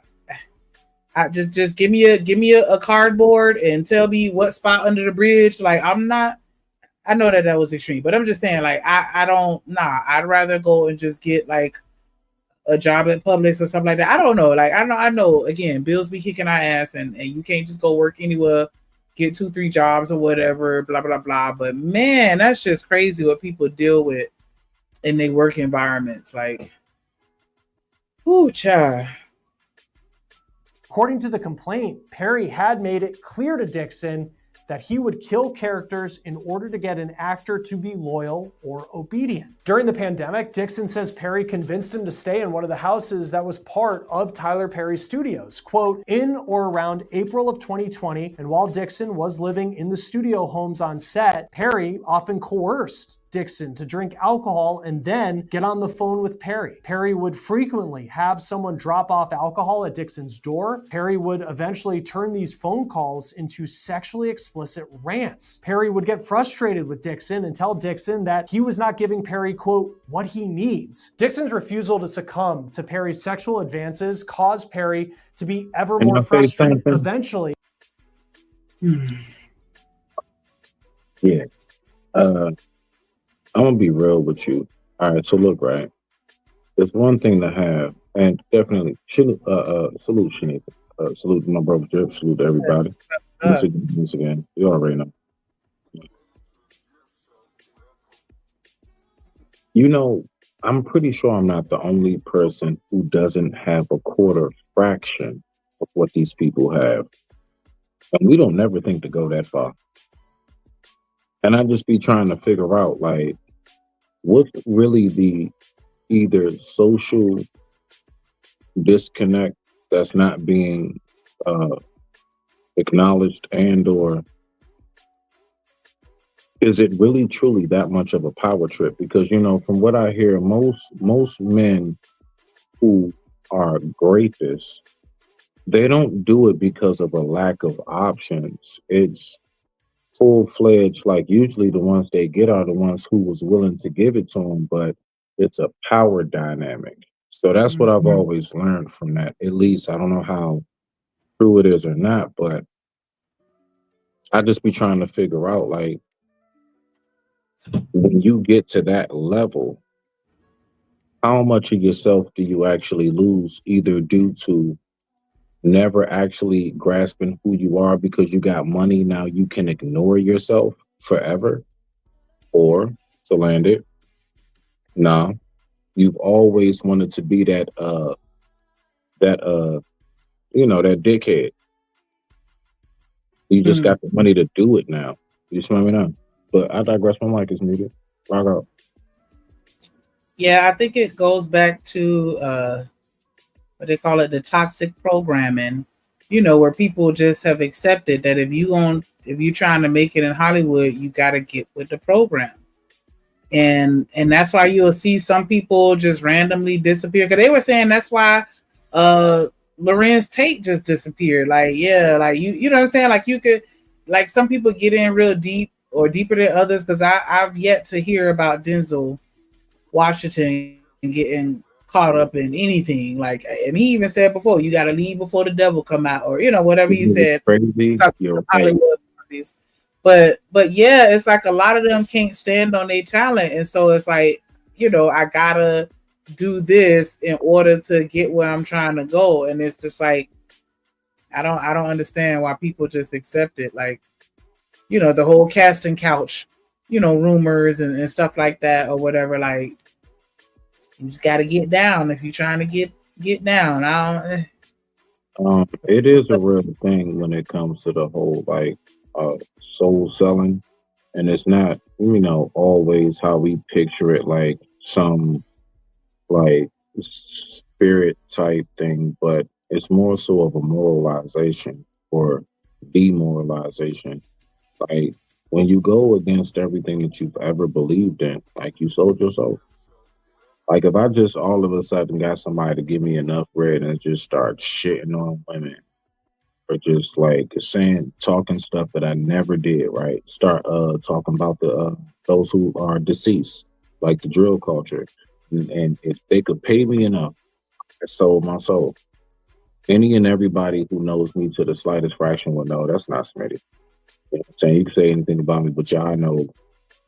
V: I just give me a cardboard and tell me what spot under the bridge. Like, I'm not. I know that was extreme, but I'm just saying, like, I don't. Nah, I'd rather go and just get like a job at Publix or something like that. I don't know. Like, I know. Again, bills be kicking our ass, and you can't just go work anywhere, get 2-3 jobs or whatever. Blah blah blah. But man, that's just crazy what people deal with in their work environments. Like, ooh, child.
I: According to the complaint, Perry had made it clear to Dixon that he would kill characters in order to get an actor to be loyal or obedient. During the pandemic, Dixon says Perry convinced him to stay in one of the houses that was part of Tyler Perry's studios. Quote, in or around April of 2020, and while Dixon was living in the studio homes on set, Perry often coerced Dixon to drink alcohol and then get on the phone with Perry. Perry would frequently have someone drop off alcohol at Dixon's door. Perry would eventually turn these phone calls into sexually explicit rants. Perry would get frustrated with Dixon and tell Dixon that he was not giving Perry, quote, what he needs. Dixon's refusal to succumb to Perry's sexual advances caused Perry to be ever more frustrated. Eventually.
A: Yeah. I'm gonna be real with you. All right, so look, right. There's one thing to have, and definitely salute Shanika. Salute my brother Drip, salute to everybody. Once again, you already know. You know, I'm pretty sure I'm not the only person who doesn't have a quarter fraction of what these people have. And we don't never think to go that far. And I just be trying to figure out, like, what's really the either social disconnect that's not being acknowledged, and or is it really truly that much of a power trip? Because, you know, from what I hear, most men who are grapists, they don't do it because of a lack of options. It's full-fledged, like usually the ones they get are the ones who was willing to give it to them, but it's a power dynamic. So that's what I've always learned from that. At least I don't know how true it is or not, but I just be trying to figure out, like, when you get to that level, how much of yourself do you actually lose, either due to never actually grasping who you are because you got money, now you can ignore yourself forever, or to land it, nah, you've always wanted to be that you know, that dickhead. You just got the money to do it now. You smell me now? But I digress. My mic is muted. Rock out.
V: Yeah, I think it goes back to what they call it, the toxic programming, you know, where people just have accepted that if you're trying to make it in Hollywood, you got to get with the program. And that's why you'll see some people just randomly disappear. Because they were saying that's why Lorenz Tate just disappeared. Like, yeah, like you know what I'm saying? Like, you could, like, some people get in real deep or deeper than others. Because I've yet to hear about Denzel Washington getting caught up in anything. Like, and he even said before, you got to leave before the devil come out, or, you know, whatever he said.
A: Crazy.
V: But yeah, it's like a lot of them can't stand on their talent, and so it's like, you know, I gotta do this in order to get where I'm trying to go, and it's just like I don't understand why people just accept it. Like, you know, the whole casting couch, you know, rumors and stuff like that or whatever. Like, you just got to get down if you're trying to get down.
A: It is a real thing when it comes to the whole, like, soul selling, and it's not, you know, always how we picture it, like some like spirit type thing, but it's more so of a moralization or demoralization. Like when you go against everything that you've ever believed in, like you sold your soul. Like if I just all of a sudden got somebody to give me enough bread and just start shitting on women or just like saying talking stuff that I never did, right? Start talking about the those who are deceased, like the drill culture. And if they could pay me enough, I sold my soul. Any and everybody who knows me to the slightest fraction will know that's not Smitty. You know what I'm saying? You can say anything about me, but y'all know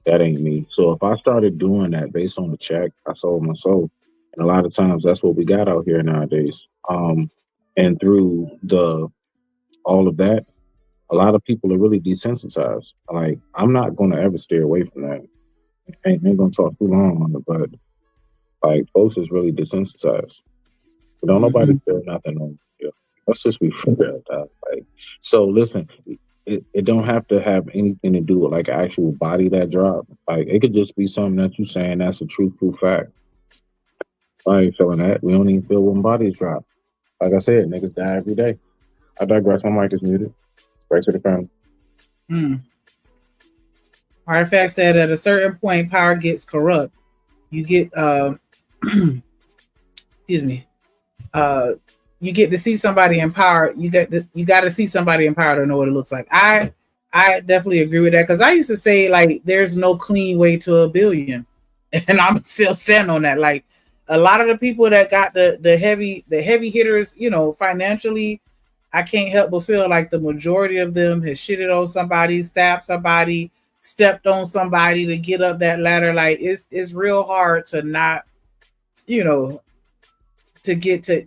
A: that ain't me. So if I started doing that based on the check, I sold my soul. And a lot of times that's what we got out here nowadays. And through the all of that, a lot of people are really desensitized. Like I'm not gonna ever stay away from that. Ain't gonna talk too long on it, but like folks is really desensitized. But don't nobody feel nothing on you. Let's just be real, dog. Like so listen, it don't have to have anything to do with like actual body that drop. Like it could just be something that you saying that's a true fact. I ain't feeling that. We don't even feel when bodies drop. Like I said, niggas die every day. I digress. My mic is muted. Right to the family.
V: Artifact said at a certain point, power gets corrupt. You get, excuse me, you get to see somebody in power. You got to see somebody in power to know what it looks like. I definitely agree with that because I used to say like there's no clean way to a billion, and I'm still stand on that. Like a lot of the people that got the heavy hitters, you know, financially, I can't help but feel like the majority of them has shitted on somebody, stabbed somebody, stepped on somebody to get up that ladder. Like it's real hard to not, you know, to get to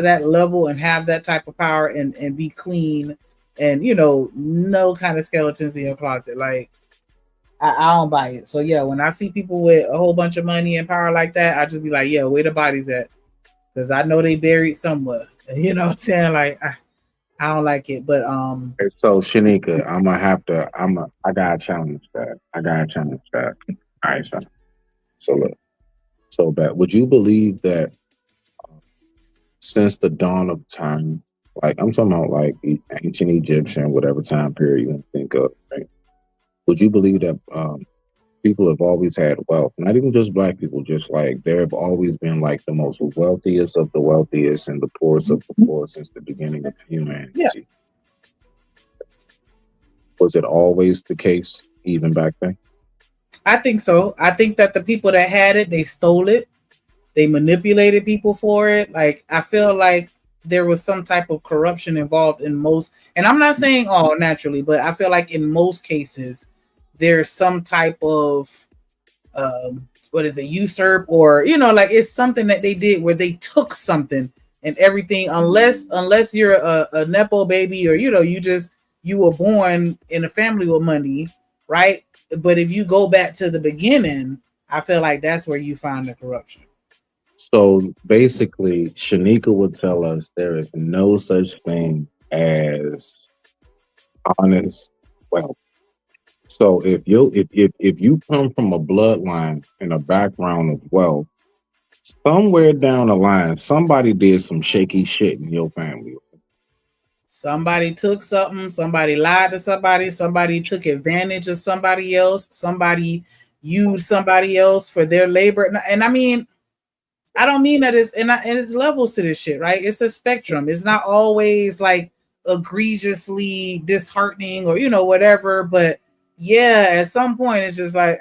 V: that level and have that type of power and be clean and, you know, no kind of skeletons in your closet. Like I don't buy it. So yeah, when I see people with a whole bunch of money and power like that, I just be like, yeah, where the bodies at? Because I know they buried somewhere. You know what I'm saying? Like I don't like it. But
A: so Shanika, I gotta challenge that. All right, so look. So bad. Would you believe that since the dawn of time, like I'm talking about like ancient Egyptian, whatever time period you want to think of, right? Would you believe that people have always had wealth? Not even just black people, just like there have always been like the most wealthiest of the wealthiest and the poorest of the poor since the beginning of humanity.
V: Yeah.
A: Was it always the case even back then?
V: I think so. I think that the people that had it, they stole it. They manipulated people for it. Like I feel like there was some type of corruption involved in most, and I'm not saying all naturally, but I feel like in most cases there's some type of usurp, or you know, like it's something that they did where they took something and everything, unless you're a nepo baby, or you know, you were born in a family with money, right? But if you go back to the beginning, I feel like that's where you find the corruption.
A: So basically, Shanika would tell us there is no such thing as honest wealth. So if you come from a bloodline and a background of wealth, somewhere down the line, somebody did some shaky shit in your family.
V: Somebody took something, somebody lied to somebody, somebody took advantage of somebody else, somebody used somebody else for their labor. And I mean, I don't mean that and it's levels to this shit, right? It's a spectrum. It's not always like egregiously disheartening or, you know, whatever. But yeah, at some point it's just like,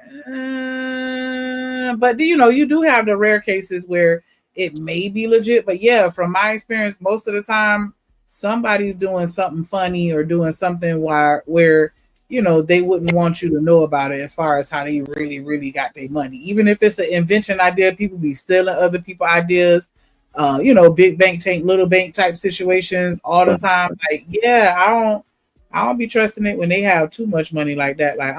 V: but you know, you do have the rare cases where it may be legit. But yeah, from my experience, most of the time, somebody's doing something funny or doing something where you know, they wouldn't want you to know about it as far as how they really got their money. Even if it's an invention idea, people be stealing other people's ideas, you know, big bank tank, little bank type situations all the time. Like, yeah, I don't be trusting it when they have too much money like that. Like,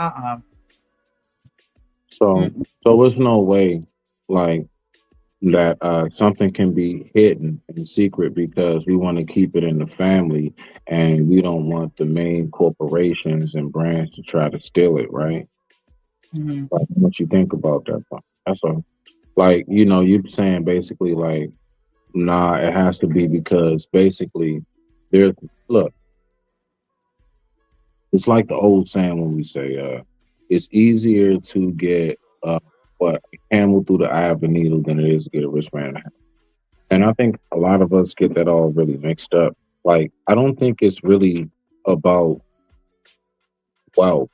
A: So there's no way like that something can be hidden in secret because we want to keep it in the family and we don't want the main corporations and brands to try to steal it, right? Like, what you think about that? That's all. Like, you know, you're saying basically like, nah, it has to be because basically look, It's like the old saying when we say, it's easier to get what a camel through the eye of a needle than it is to get a rich man in the house. And I think a lot of us get that all really mixed up. Like, I don't think it's really about wealth.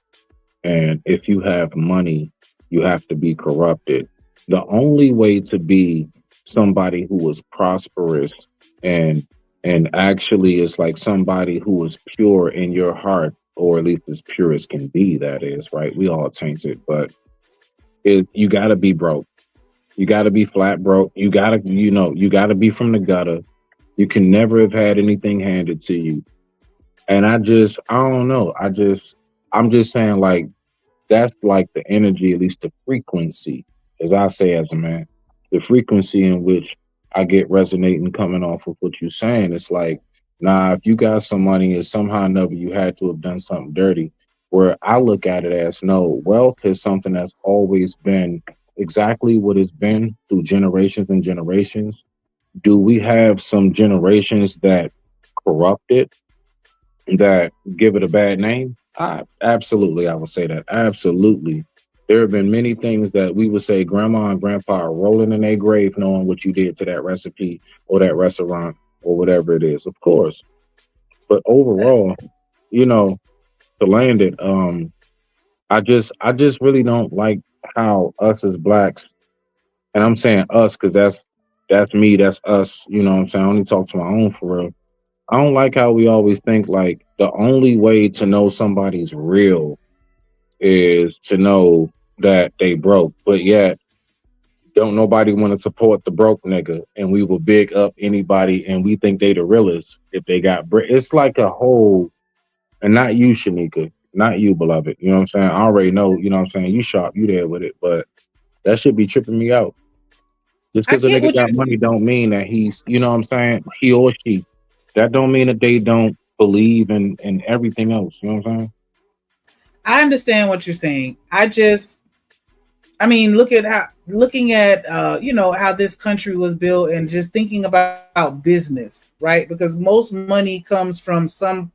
A: And if you have money, you have to be corrupted. The only way to be somebody who is prosperous and actually is like somebody who is pure in your heart, or at least as pure as can be, that is, right? We all tainted, but you got to be broke. You got to be flat broke. You got to, you got to be from the gutter. You can never have had anything handed to you. And I don't know. I'm just saying, like, that's like the energy, at least the frequency, as I say as a man, the frequency in which I get resonating coming off of what you're saying. It's like, nah, if you got some money, it's somehow or another you had to have done something dirty. Where I look at it as, no, wealth is something that's always been exactly what it's been through generations and generations. Do we have some generations that corrupt it, that give it a bad name? Absolutely, I would say that. Absolutely. There have been many things that we would say grandma and grandpa are rolling in their grave knowing what you did to that recipe or that restaurant or whatever it is, of course. But overall, to land it, I just really don't like how us as blacks, and I'm saying us because that's me, that's us, you know what I'm saying? I only talk to my own for real. I don't like how we always think like the only way to know somebody's real is to know that they broke, but yet don't nobody want to support the broke nigga, and we will big up anybody, and we think they the realest if they got it's like a whole, and not you, Shanika, not you, beloved. You know what I'm saying? I already know. You know what I'm saying? You sharp, you there with it, but that should be tripping me out. Just because a nigga got money don't mean that he's, you know what I'm saying, he or she. That don't mean that they don't believe in everything else. You know what I'm saying?
V: I understand what you're saying. Looking at how this country was built, and just thinking about business, right? Because most money comes from some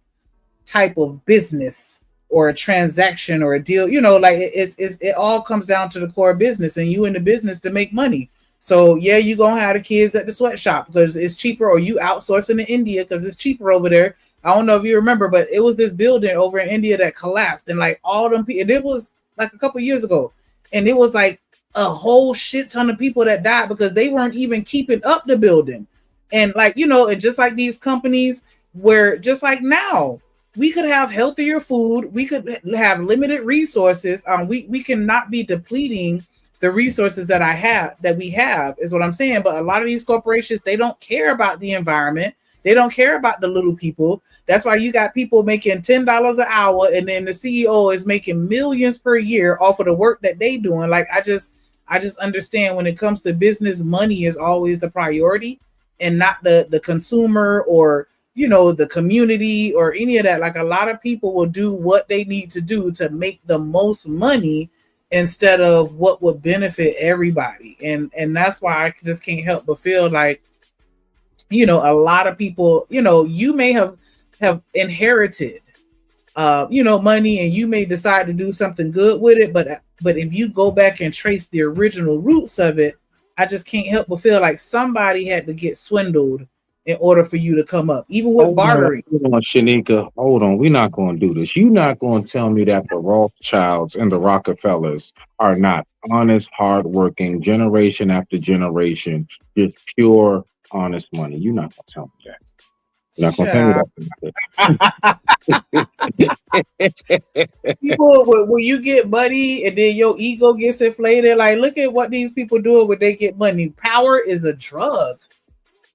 V: type of business or a transaction or a deal. It all comes down to the core business, and you in the business to make money. So yeah, you gonna have the kids at the sweatshop because it's cheaper, or you outsourcing to India because it's cheaper over there. I don't know if you remember, but it was this building over in India that collapsed, and like all them people, it was like a couple years ago, and it was like a whole shit ton of people that died because they weren't even keeping up the building. And and just like these companies, where just like now, we could have healthier food, we could have limited resources. We cannot be depleting the resources that we have, is what I'm saying. But a lot of these corporations, they don't care about the environment. They don't care about the little people. That's why you got people making $10 an hour, and then the CEO is making millions per year off of the work that they doing. Like, I just understand when it comes to business, money is always the priority, and not the consumer or the community or any of that. Like, a lot of people will do what they need to do to make the most money instead of what would benefit everybody. And that's why I just can't help but feel like, a lot of people, you may have inherited, money, and you may decide to do something good with it. But if you go back and trace the original roots of it, I just can't help but feel like somebody had to get swindled in order for you to come up, even with bartering.
A: Hold on, Shanika. Hold on. We're not going to do this. You're not going to tell me that the Rothschilds and the Rockefellers are not honest, hardworking, generation after generation, just pure, honest money. You're not going to tell me that. You're not going to tell me that.
V: People, when you get money and then your ego gets inflated, like, look at what these people do when they get money. Power is a drug.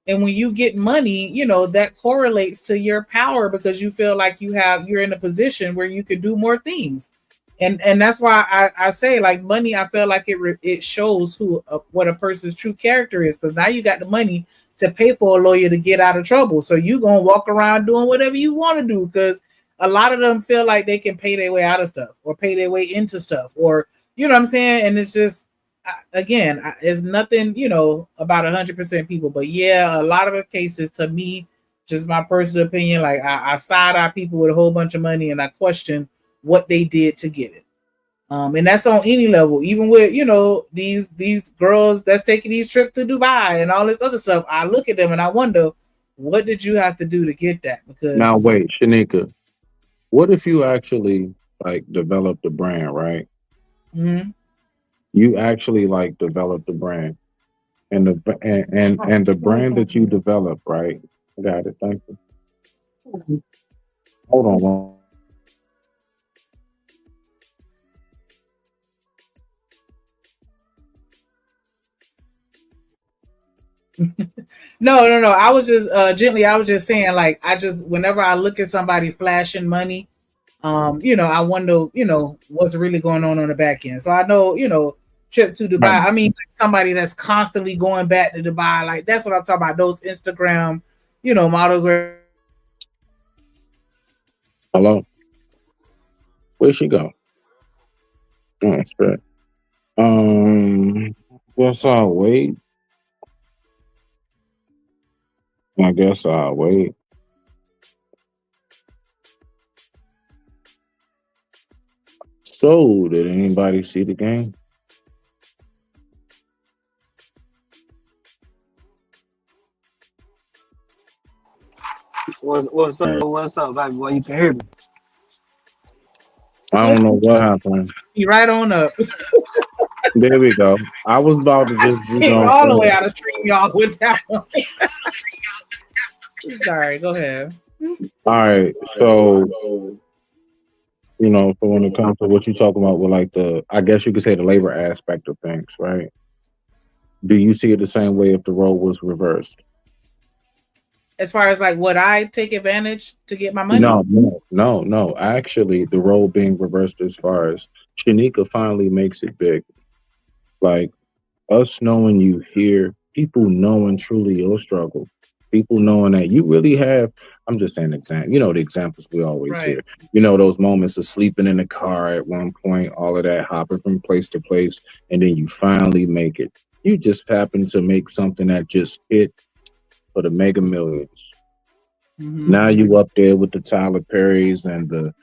V: And when you get money, that correlates to your power, because you feel like you're in a position where you could do more things. And that's why I say, like, money, I feel like it shows what a person's true character is. Because now you got the money to pay for a lawyer to get out of trouble. So you going to walk around doing whatever you want to do, because a lot of them feel like they can pay their way out of stuff or pay their way into stuff, or, you know what I'm saying? And it's just, again, it's nothing, about 100% people, but yeah, a lot of the cases, to me, Just my personal opinion. Like I side eye people with a whole bunch of money, and I question what they did to get it. And that's on any level, even with these girls that's taking these trips to Dubai and all this other stuff. I look at them and I wonder, what did you have to do to get that? Because
A: Now wait, Shanika, what if you actually like developed a brand, right?
V: Mhm.
A: You actually like developed the brand, and the brand that you develop, right? I got it. Thank you. Hold on.
V: No. I was just I was just saying, like, whenever I look at somebody flashing money, I wonder, what's really going on the back end. So I know, trip to Dubai.
A: Right.
V: I mean, like somebody that's constantly going back to Dubai, like that's what I'm talking about. Those Instagram, models where.
A: Hello. Where'd she go? Oh, shit. Guess I'll wait. I guess I'll wait. So, did anybody see the game?
H: What's up, baby boy? You can hear me.
A: I don't know what happened.
V: You right on up.
A: There we go. I was about to just,
V: Came all the way out of stream, y'all, with that one. Sorry, go ahead.
A: All right. So, so when it comes to what you're talking about with like I guess you could say the labor aspect of things, right? Do you see it the same way if the role was reversed?
V: As far as like, would I take advantage to get my money?
A: No. Actually, the role being reversed as far as Shanika finally makes it big. Like us knowing you here, people knowing truly your struggle, people knowing that you really have. I'm just saying example. The examples we always hear. Those moments of sleeping in the car at one point, all of that, hopping from place to place, and then you finally make it. You just happen to make something that just hit for the Mega Millions.
V: Mm-hmm.
A: Now you up there with the Tyler Perrys and the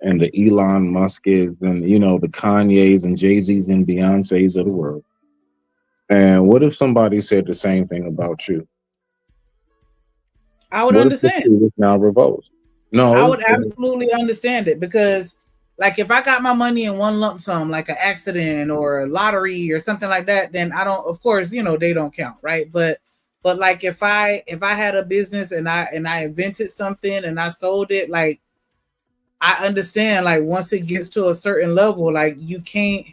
A: Elon Musk's and the Kanye's and Jay-Z's and Beyonce's of the world. And what if somebody said the same thing about you?
V: I would understand.
A: What if the now revolves? No,
V: I would absolutely understand it, because like if I got my money in one lump sum, like an accident or a lottery or something like that, then I don't, of course, they don't count, right? But like if I had a business and I invented something and I sold it, like I understand, like once it gets to a certain level, like you can't,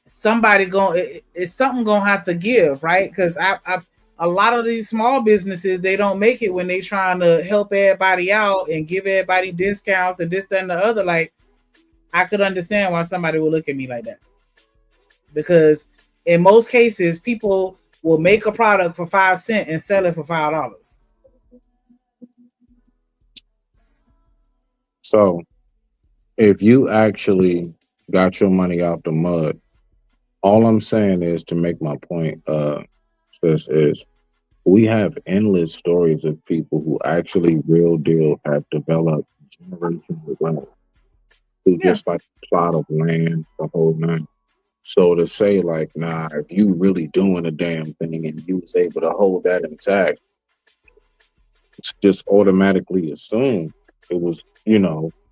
V: it's something gonna have to give, right? Because a lot of these small businesses, they don't make it when they trying to help everybody out and give everybody discounts and this, that, and the other. Like, I could understand why somebody would look at me like that, because in most cases, people will make a product for 5 cents and sell it for $5.
A: So, if you actually got your money out the mud, all I'm saying is, to make my point, this is, we have endless stories of people who actually real deal have developed generational wealth who just like a plot of land, the whole nine. So to say like, nah, if you really doing a damn thing and you was able to hold that intact, to just automatically assume it was,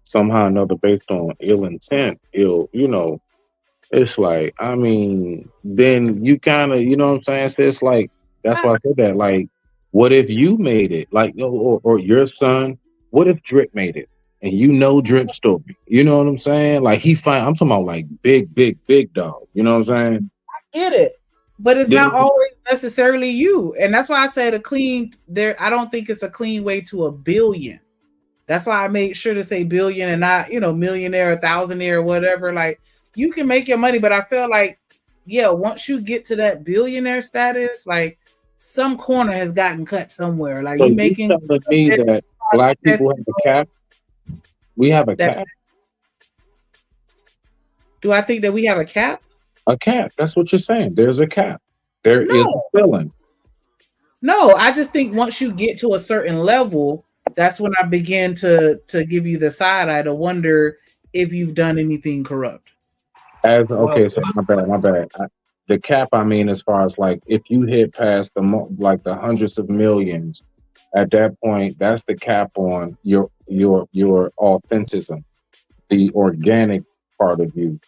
A: somehow or another based on ill intent, it's like, I mean, then you kind of, you know what I'm saying? So it's like, that's why I said that. Like, what if you made it? Like, or your son, what if Drip made it? And Drip's story. You know what I'm saying? Like, I'm talking about like big dog. You know what I'm saying?
V: I get it. But it's not always necessarily you. And that's why I said I don't think it's a clean way to $1 billion. That's why I made sure to say billion and not, millionaire, thousandaire, whatever. Like, you can make your money, but I feel like, once you get to that billionaire status, like some corner has gotten cut somewhere. Like,
A: so
V: you making
A: telling me that black people have a cap? We have a cap.
V: Do I think that we have a cap?
A: A cap. That's what you're saying. There's a cap. There is a ceiling.
V: No, I just think once you get to a certain level, that's when I begin to give you the side eye to wonder if you've done anything corrupt.
A: Okay, so my bad. The cap, I mean, as far as like if you hit past like the hundreds of millions, at that point, that's the cap on your authenticism, the organic part of you.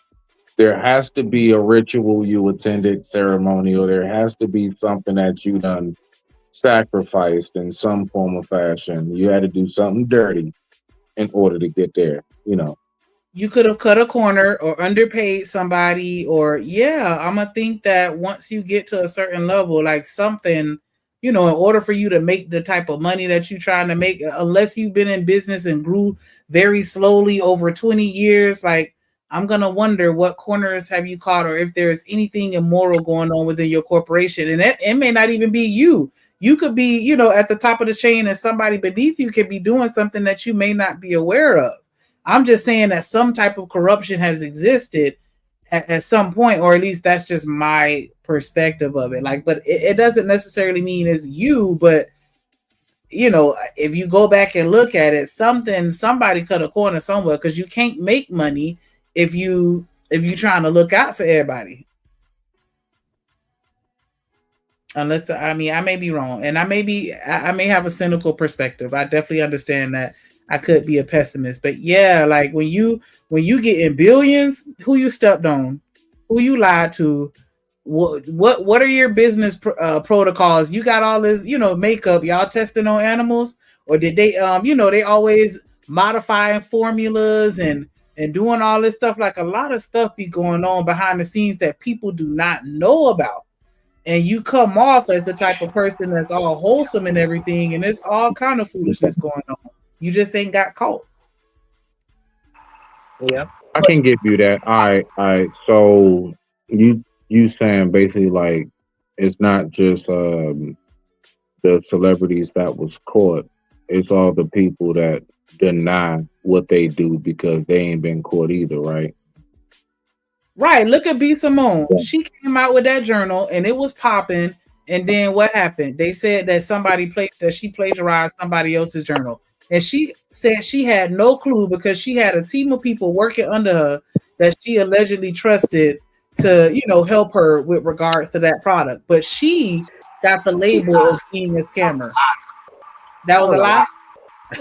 A: There has to be a ritual you attended, ceremonial. There has to be something that you done sacrificed in some form of fashion. You had to do something dirty in order to get there. You know.
V: You could have cut a corner or underpaid somebody, or I'm gonna think that once you get to a certain level, like something, in order for you to make the type of money that you're trying to make, unless you've been in business and grew very slowly over 20 years, like I'm gonna wonder what corners have you caught, or if there's anything immoral going on within your corporation. And it may not even be you. You could be, at the top of the chain, and somebody beneath you could be doing something that you may not be aware of. I'm just saying that some type of corruption has existed at some point, or at least that's just my perspective of it. Like, but it doesn't necessarily mean it's you, but if you go back and look at it, somebody cut a corner somewhere, because you can't make money if you're trying to look out for everybody. Unless I may be wrong, and I may have a cynical perspective. I definitely understand that. I could be a pessimist, but like when you get in billions, who you stepped on, who you lied to, what are your business protocols? You got all this, makeup, y'all testing on animals, or did they, they always modifying formulas and doing all this stuff? Like a lot of stuff be going on behind the scenes that people do not know about. And you come off as the type of person that's all wholesome and everything, and it's all kind of foolishness going on. You just ain't got caught.
H: Yeah,
A: I can give you that. All right. So you saying basically like it's not just the celebrities that was caught; it's all the people that deny what they do because they ain't been caught either, right?
V: Right. Look at B. Simone. Yeah. She came out with that journal and it was popping. And then what happened? They said that she plagiarized somebody else's journal. And she said she had no clue because she had a team of people working under her that she allegedly trusted to, help her with regards to that product. But she got the label of being a scammer. That was a lie?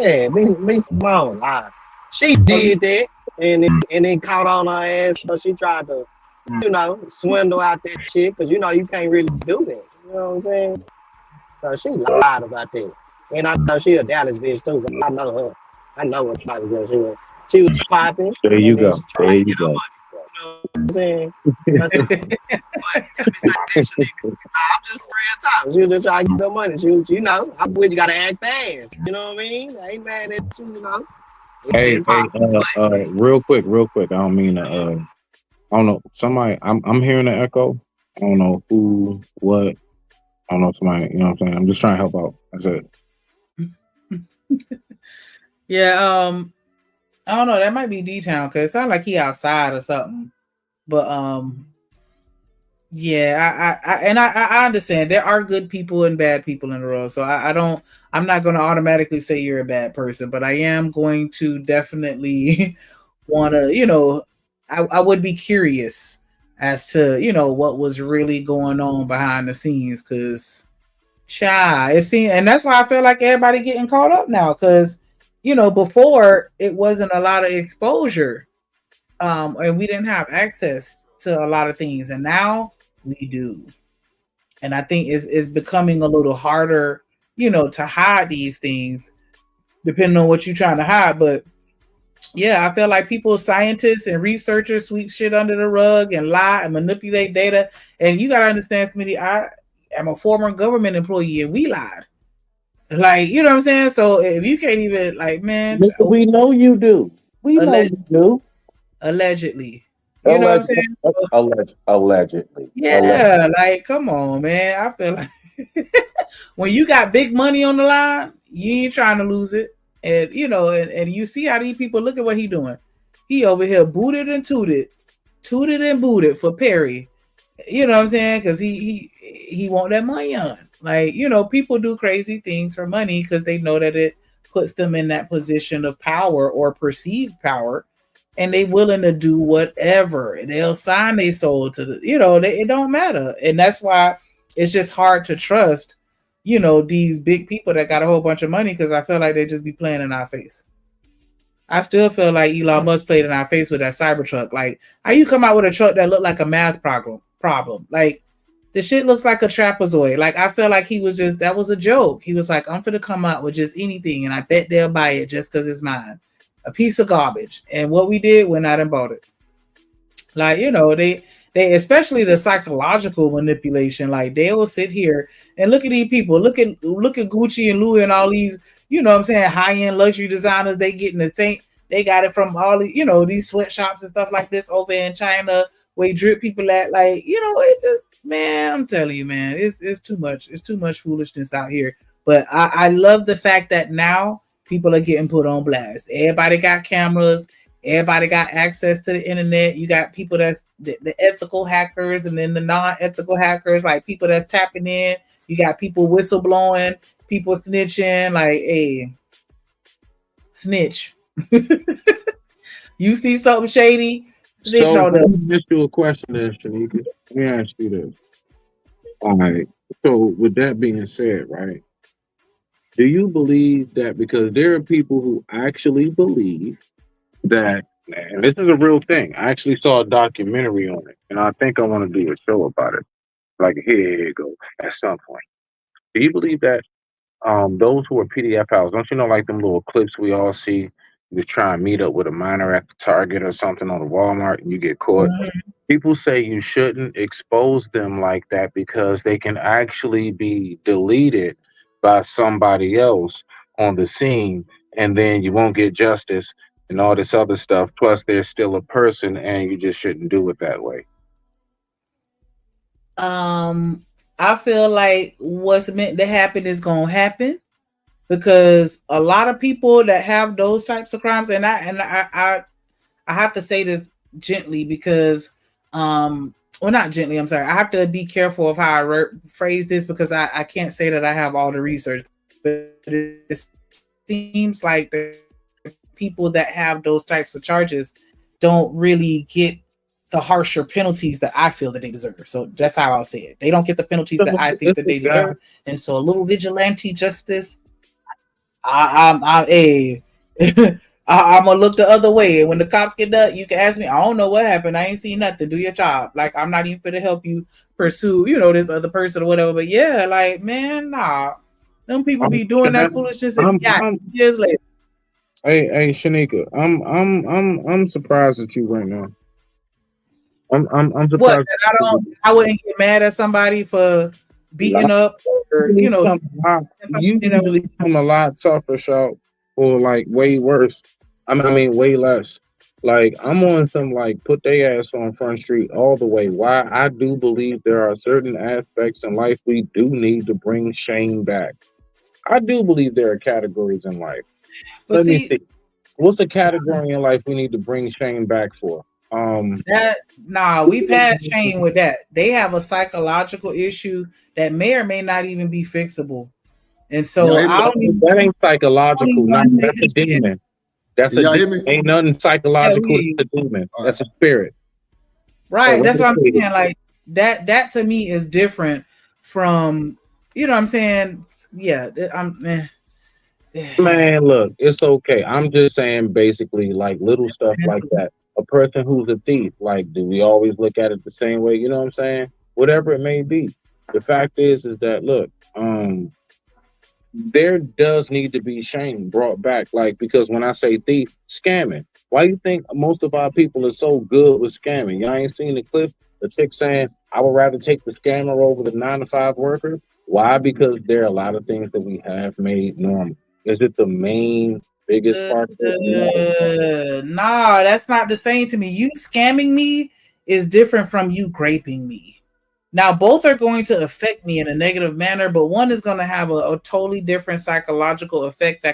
H: Yeah, B. Simone lied. She did that and it caught on her ass, but she tried to, swindle out that shit because, you can't really do that. You know what I'm saying? So she lied about that. And I know she a Dallas bitch too, so I know her. I know what type of girl she was. She was popping.
A: There you go. There you go.
H: You know what I'm saying? I said, but I'm just real talk. She was just trying to get her money. She was, I'm with you, gotta act fast. You know what I mean? I ain't mad at you,
A: Hey, real quick. I don't mean to, I don't know. Somebody, I'm hearing an echo. I don't know who, what. I don't know if somebody, you know what I'm saying? I'm just trying to help out. That's it.
V: Yeah, I don't know. That might be D-Town because it sounds like he outside or something. But yeah, I understand there are good people and bad people in the world. So I'm not going to automatically say you're a bad person, but I am going to definitely want to, I would be curious as to, what was really going on behind the scenes, because and that's why I feel like everybody getting caught up now, because before it wasn't a lot of exposure, and we didn't have access to a lot of things, and now we do. And I think it's becoming a little harder, to hide these things, depending on what you're trying to hide. But yeah, I feel like scientists and researchers sweep shit under the rug and lie and manipulate data. And you gotta understand, Smitty, I am a former government employee and we lied. Like, you know what I'm saying? So if you can't even, like, man,
A: we know you do. We know you do.
V: Allegedly. You know what I'm saying?
A: Allegedly.
V: Yeah, like, come on, man. I feel like when you got big money on the line, you ain't trying to lose it. And and you see how these people, look at what he doing. He over here booted and tooted and booted for Perry. You know what I'm saying? Because he want that money on. Like, you know, people do crazy things for money because they know that it puts them in that position of power or perceived power, and they willing to do whatever. They'll sign their soul to the, you know, it don't matter. And that's why it's just hard to trust, you know, these big people that got a whole bunch of money, because I feel like they just be playing in our face. I still feel like Elon Musk played in our face with that Cybertruck. Like, how you come out with a truck that looked like a math problem? Like, the shit looks like a trapezoid. Like, I feel like he was just, that was a joke. He was like, I'm finna come out with just anything, and I bet they'll buy it just because it's mine. A piece of garbage. And what we did, went out and bought it. Like, you know, they especially the psychological manipulation. Like, they will sit here and look at these people. Look at Gucci and Louis and all these, you know what I'm saying, high-end luxury designers. They getting the same, they got it from all the, you know, these sweatshops and stuff like this over in China where you drip people at. Like, you know, it just, man, I'm telling you, man, it's too much. It's too much foolishness out here. But I love the fact that now people are getting put on blast. Everybody got cameras. Everybody got access to the internet. You got people that's the ethical hackers, and then the non-ethical hackers, like people that's tapping in. You got people whistleblowing, people snitching. Like, hey, snitch. You see something shady, snitch
A: So
V: on
A: let
V: them.
A: me ask you a question there, Shanika. Let me ask you this. All right. So with that being said, right, do you believe that, because there are people who actually believe that, and this is a real thing. I actually saw a documentary on it, and I think I want to do a show about it. Like, here you go, at some point. Do you believe that those who are PDF files, don't you know, like them little clips we all see, you was trying to meet up with a minor at the Target or something on the Walmart and you get caught? People say you shouldn't expose them like that because they can actually be deleted by somebody else on the scene, and then you won't get justice and all this other stuff. Plus, they're still a person, and you just shouldn't do it that way.
V: I feel like what's meant to happen is gonna happen, because a lot of people that have those types of crimes, and I have to say this gently, because well, not gently, I'm sorry, I have to be careful of how I phrase this, because I can't say that I have all the research, but it seems like the people that have those types of charges don't really get the harsher penalties that I feel that they deserve. So that's how I'll say it. They don't get the penalties that I think that they deserve. And so a little vigilante justice, I'm gonna look the other way. And when the cops get done, you can ask me, I don't know what happened. I ain't seen nothing. Do your job. Like, I'm not even finna help you pursue, you know, this other person or whatever. But yeah, like, man, nah. Them people be doing that foolishness and years later.
A: Hey, Shanika, I'm surprised at you right now. I'm surprised.
V: What? I wouldn't get mad at somebody for beating up, or, you know,
A: you usually come a lot tougher, shout, or like way worse. I mean, way less. Like, I'm on some, like, put their ass on Front Street all the way. Why? I do believe there are certain aspects in life we do need to bring shame back. I do believe there are categories in life. Let me see. What's a category in life we need to bring shame back for?
V: We passed shame with that. They have a psychological issue that may or may not even be fixable. And so
A: that ain't psychological. No, that's a demon. That's a demon. Ain't nothing psychological. It's a demon. That's a spirit.
V: Right. That's what I'm saying. Like, that to me is different from, you know what I'm saying? Yeah.
A: Man, look, it's okay. I'm just saying, basically, like, little stuff like that. A person who's a thief, like, do we always look at it the same way? You know what I'm saying? Whatever it may be. The fact is that, look, there does need to be shame brought back. Like, because when I say thief, scamming. Why you think most of our people are so good with scamming? Y'all ain't seen the clip? The chick saying, I would rather take the scammer over the 9-to-5 worker. Why? Because there are a lot of things that we have made normal. Is it the main biggest part of it?
V: Nah, that's not the same to me. You scamming me is different from you graping me. Now, both are going to affect me in a negative manner, but one is going to have a totally different psychological effect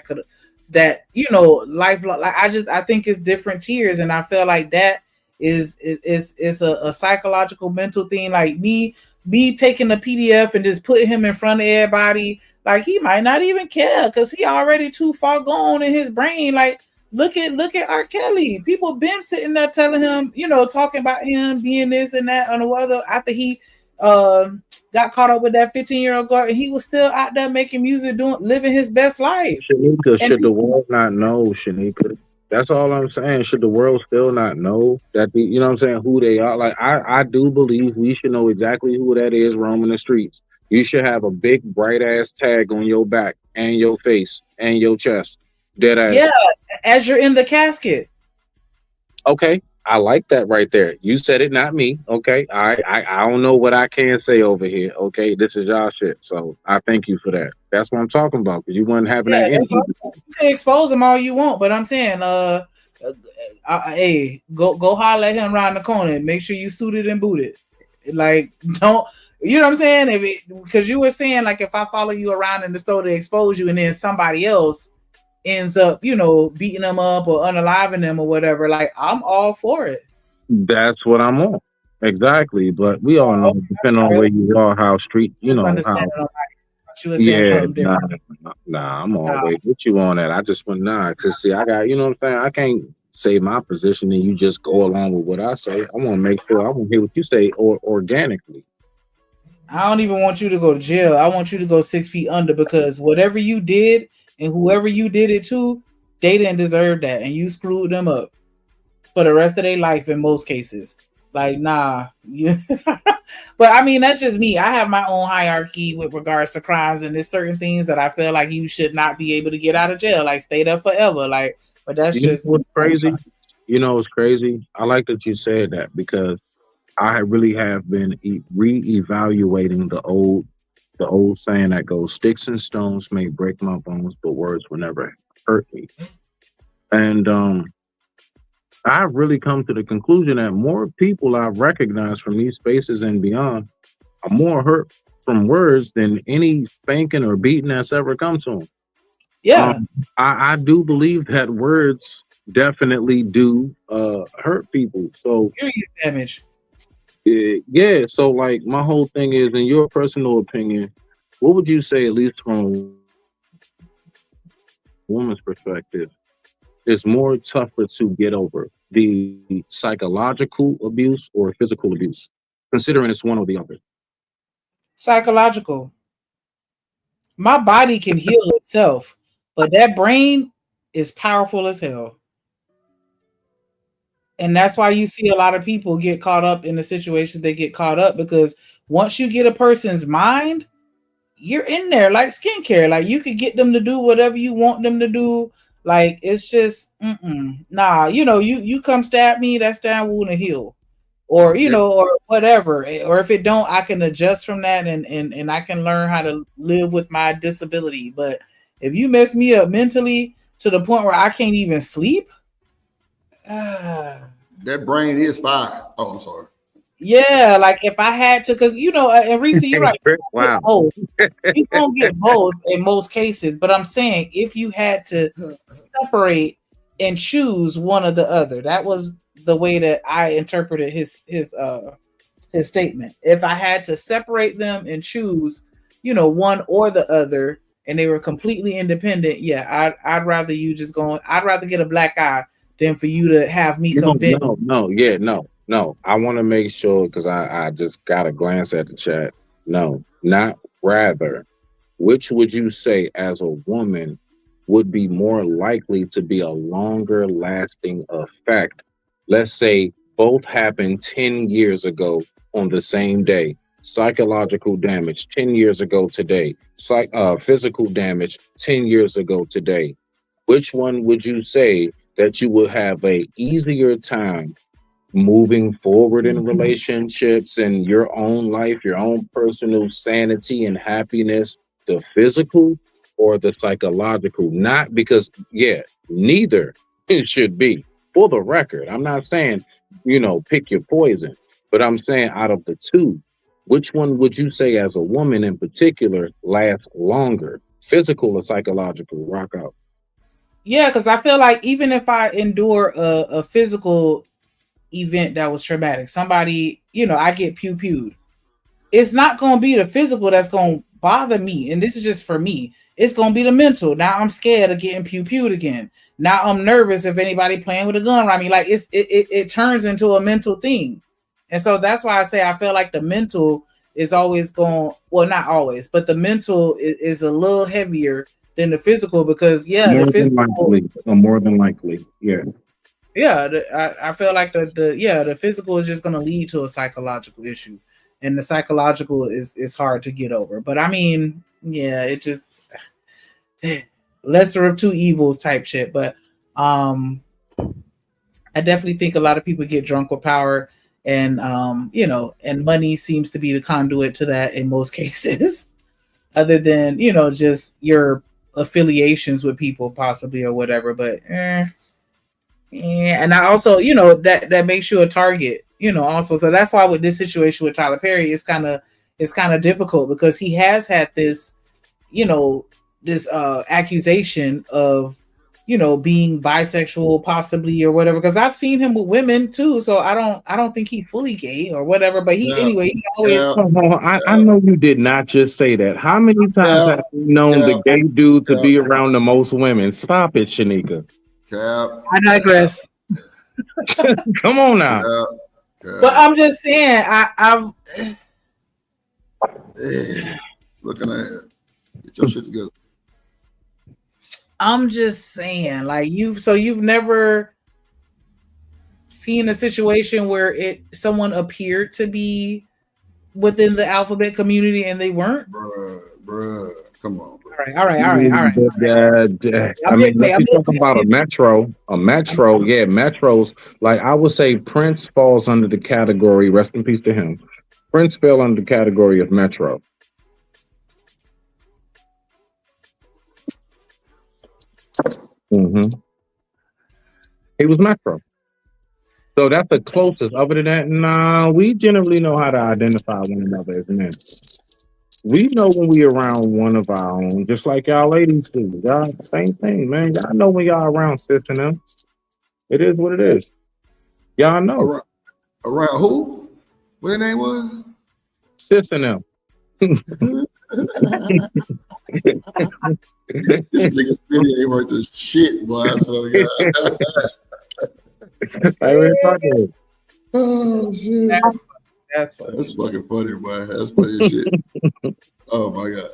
V: that you know, lifelong. Like, I think it's different tiers, and I feel like that is a psychological mental thing. Like, me me taking the PDF and just putting him in front of everybody, like he might not even care because he already too far gone in his brain. Like, look at R. Kelly. People been sitting there telling him, talking about him being this and that and the other after he got caught up with that 15-year-old girl, and he was still out there making music, living his best life.
A: Shanika, should the world not know, Shanika? That's all I'm saying. Should the world still not know that you know what I'm saying, who they are? Like I do believe we should know exactly who that is roaming the streets. You should have a big bright ass tag on your back and your face and your chest. Dead ass.
V: Yeah, as you're in the casket.
A: Okay. I like that right there. You said it, not me. Okay. I don't know what I can say over here. Okay. This is y'all shit. So I thank you for that. That's what I'm talking about. Because you weren't having that energy.
V: You can expose him all you want, but I'm saying, hey, go holler at him around the corner. Make sure you suited and booted. Like, don't, you know what I'm saying? Because you were saying, like, if I follow you around in the store to expose you, and then somebody else ends up, beating them up or unaliving them or whatever, like, I'm all for it.
A: That's what I'm on. Exactly. But we all know, depending on where you are, how street, how. Yeah, nah, I'm always with you on that. I just went because see, I got, what I'm saying, I can't say my position and you just go along with what I say. I want to make sure, I want to hear what you say organically.
V: I don't even want you to go to jail. I want you to go 6 feet under, because whatever you did and whoever you did it to, they didn't deserve that, and you screwed them up for the rest of their life in most cases. Like, nah. But I mean, that's just me. I have my own hierarchy with regards to crimes, and there's certain things that I feel like you should not be able to get out of jail, like stay there forever. Like, but that's just
A: what's crazy. It's crazy. I like that you said that, because I really have been re-evaluating the old saying that goes, "Sticks and stones may break my bones, but words will never hurt me." And I've really come to the conclusion that more people I've recognized from these spaces and beyond are more hurt from words than any spanking or beating that's ever come to them.
V: Yeah.
A: I do believe that words definitely do hurt people. So
V: serious damage.
A: Yeah. So like, my whole thing is, in your personal opinion, what would you say, at least from a woman's perspective, is more tougher to get over, the psychological abuse or physical abuse, considering it's one or the other?
V: Psychological. My body can heal itself, but that brain is powerful as hell. And that's why you see a lot of people get caught up in the situations they get caught up, because once you get a person's mind, you're in there like skincare. Like, you could get them to do whatever you want them to do. Like, it's just, nah, you come stab me, that stab wound will heal. Or, or whatever. Or if it don't, I can adjust from that and I can learn how to live with my disability. But if you mess me up mentally to the point where I can't even sleep,
G: that brain is fire. Oh, I'm sorry.
V: Yeah, like if I had to, because and Reese, you're right.
A: Wow.
V: You don't get both in most cases, but I'm saying if you had to separate and choose one or the other, that was the way that I interpreted his statement. If I had to separate them and choose, one or the other, and they were completely independent, yeah, I'd rather you just go. I'd rather get a black eye than for you to have me convinced.
A: No. I want to make sure, because I just got a glance at the chat. No, not rather. Which would you say, as a woman, would be more likely to be a longer lasting effect? Let's say both happened 10 years ago on the same day. Psychological damage 10 years ago today. Physical damage 10 years ago today. Which one would you say that you would have a easier time moving forward in relationships and your own life, your own personal sanity and happiness, the physical or the psychological? Not because, neither it should be. For the record, I'm not saying, pick your poison, but I'm saying, out of the two, which one would you say, as a woman in particular, lasts longer, physical or psychological? Rock out.
V: Yeah, because I feel like even if I endure a physical event that was traumatic, somebody, I get pew-pewed. it's not going to be the physical that's going to bother me. And this is just for me. It's going to be the mental. Now I'm scared of getting pew-pewed again. Now I'm nervous if anybody playing with a gun around me. Like it turns into a mental thing. And so that's why I say I feel like the mental is always going, well, not always, but the mental is a little heavier than the physical because the physical
A: more than likely, yeah.
V: I feel like the physical is just going to lead to a psychological issue, and the psychological is hard to get over. But I mean, yeah, it just lesser of two evils type shit. But I definitely think a lot of people get drunk with power, and and money seems to be the conduit to that in most cases, other than just your affiliations with people possibly or whatever. But and I also, that makes you a target, also. So that's why with this situation with Tyler Perry, it's kind of difficult because he has had this, this accusation of, being bisexual possibly or whatever. Because I've seen him with women too, so I don't think he fully gay or whatever. But he always.
A: I know you did not just say that. How many times have you known the gay dude to be around the most women? Stop it, Shanika.
V: I digress.
A: Come on now.
V: But I'm just saying, I've
G: looking at it. Get your shit together.
V: I'm just saying, like you've never seen a situation where someone appeared to be within the alphabet community and they weren't?
G: Bruh, come on. Bro.
V: All right.
A: I mean, let's be talking about a metro. Yeah, metros. Like I would say, Prince falls under the category. Rest in peace to him. Prince fell under the category of metro. He was metro. So that's the closest. Other than that, nah, we generally know how to identify one another as men. We know when we around one of our own, just like y'all ladies do. Y'all, same thing, man. Y'all know when y'all around sis and them. It is what it is. Y'all know.
G: Around who? What their name was?
A: Sis and them.
G: This nigga's video ain't worth a shit, boy. I swear to God. Oh shit.
V: That's funny.
G: That's fucking funny, boy. That's funny as shit. Oh my God.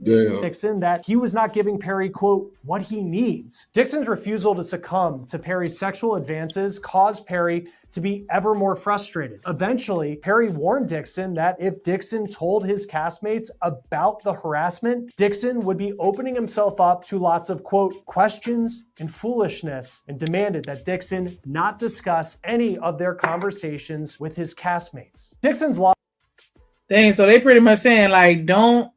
G: Damn.
I: Dixon that he was not giving Perry, quote, what he needs. Dixon's refusal to succumb to Perry's sexual advances caused Perry to be ever more frustrated. Eventually, Perry warned Dixon that if Dixon told his castmates about the harassment, Dixon would be opening himself up to lots of, quote, questions and foolishness, and demanded that Dixon not discuss any of their conversations with his castmates. Dixon's law.
V: Dang, so they pretty much saying, like, don't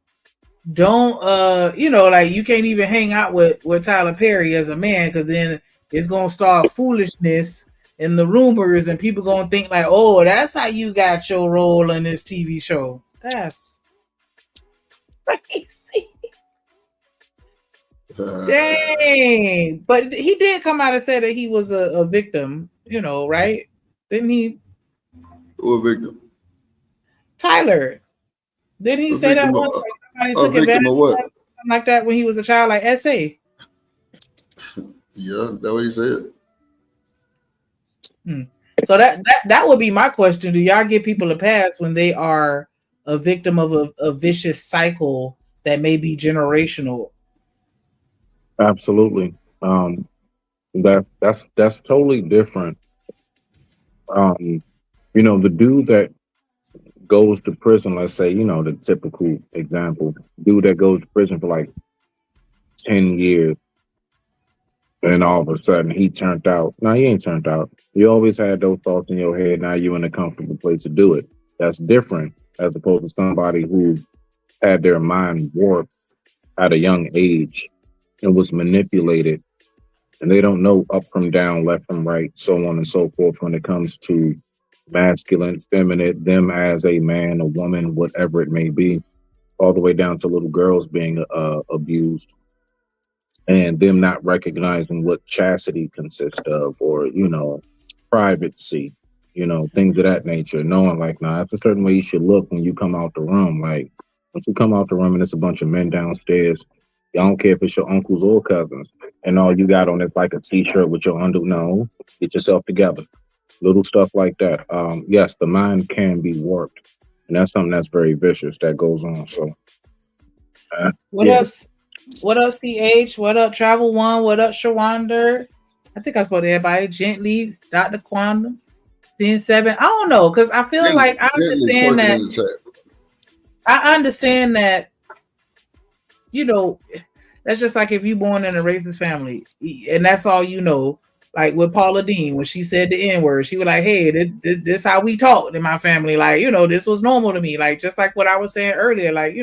V: like you can't even hang out with Tyler Perry as a man, because then it's gonna start foolishness and the rumors, and people gonna think like, oh, that's how you got your role in this TV show. That's crazy. Dang. But he did come out and say that he was a victim, right? Didn't he?
G: Who a victim?
V: Tyler. Didn't he say that once? Like somebody took advantage of something like that when he was a child, like SA?
G: Yeah, that's what he said.
V: So that would be my question. Do y'all give people a pass when they are a victim of a vicious cycle that may be generational?
A: Absolutely. That's totally different. The dude that goes to prison, let's say, the typical example, dude that goes to prison for like 10 years, and all of a sudden he turned out. No, he ain't turned out. You always had those thoughts in your head. Now you're in a comfortable place to do it. That's different as opposed to somebody who had their mind warped at a young age and was manipulated, and they don't know up from down, left from right, so on and so forth when it comes to masculine, feminine, them as a man, a woman, whatever it may be, all the way down to little girls being abused, and them not recognizing what chastity consists of, or privacy. things of that nature. Knowing like, nah, it's a certain way you should look when you come out the room. Like, once you come out the room and it's a bunch of men downstairs, you don't care if it's your uncles or cousins, and all you got on is like a t-shirt with your under. No, get yourself together. Little stuff like that. Yes, the mind can be warped, and that's something that's very vicious that goes on. So,
V: what up? What up, CH? What up, Travel One? What up, Shawanda? I think I spoke to everybody. Gently, Dr. Quandam, Stin 7. I don't know, because I feel like I understand that. I understand that, that's just like if you born in a racist family and that's all you know. Like with Paula Dean, when she said the N-word, she was like, hey, this how we talked in my family. Like, this was normal to me. Like, just like what I was saying earlier, like,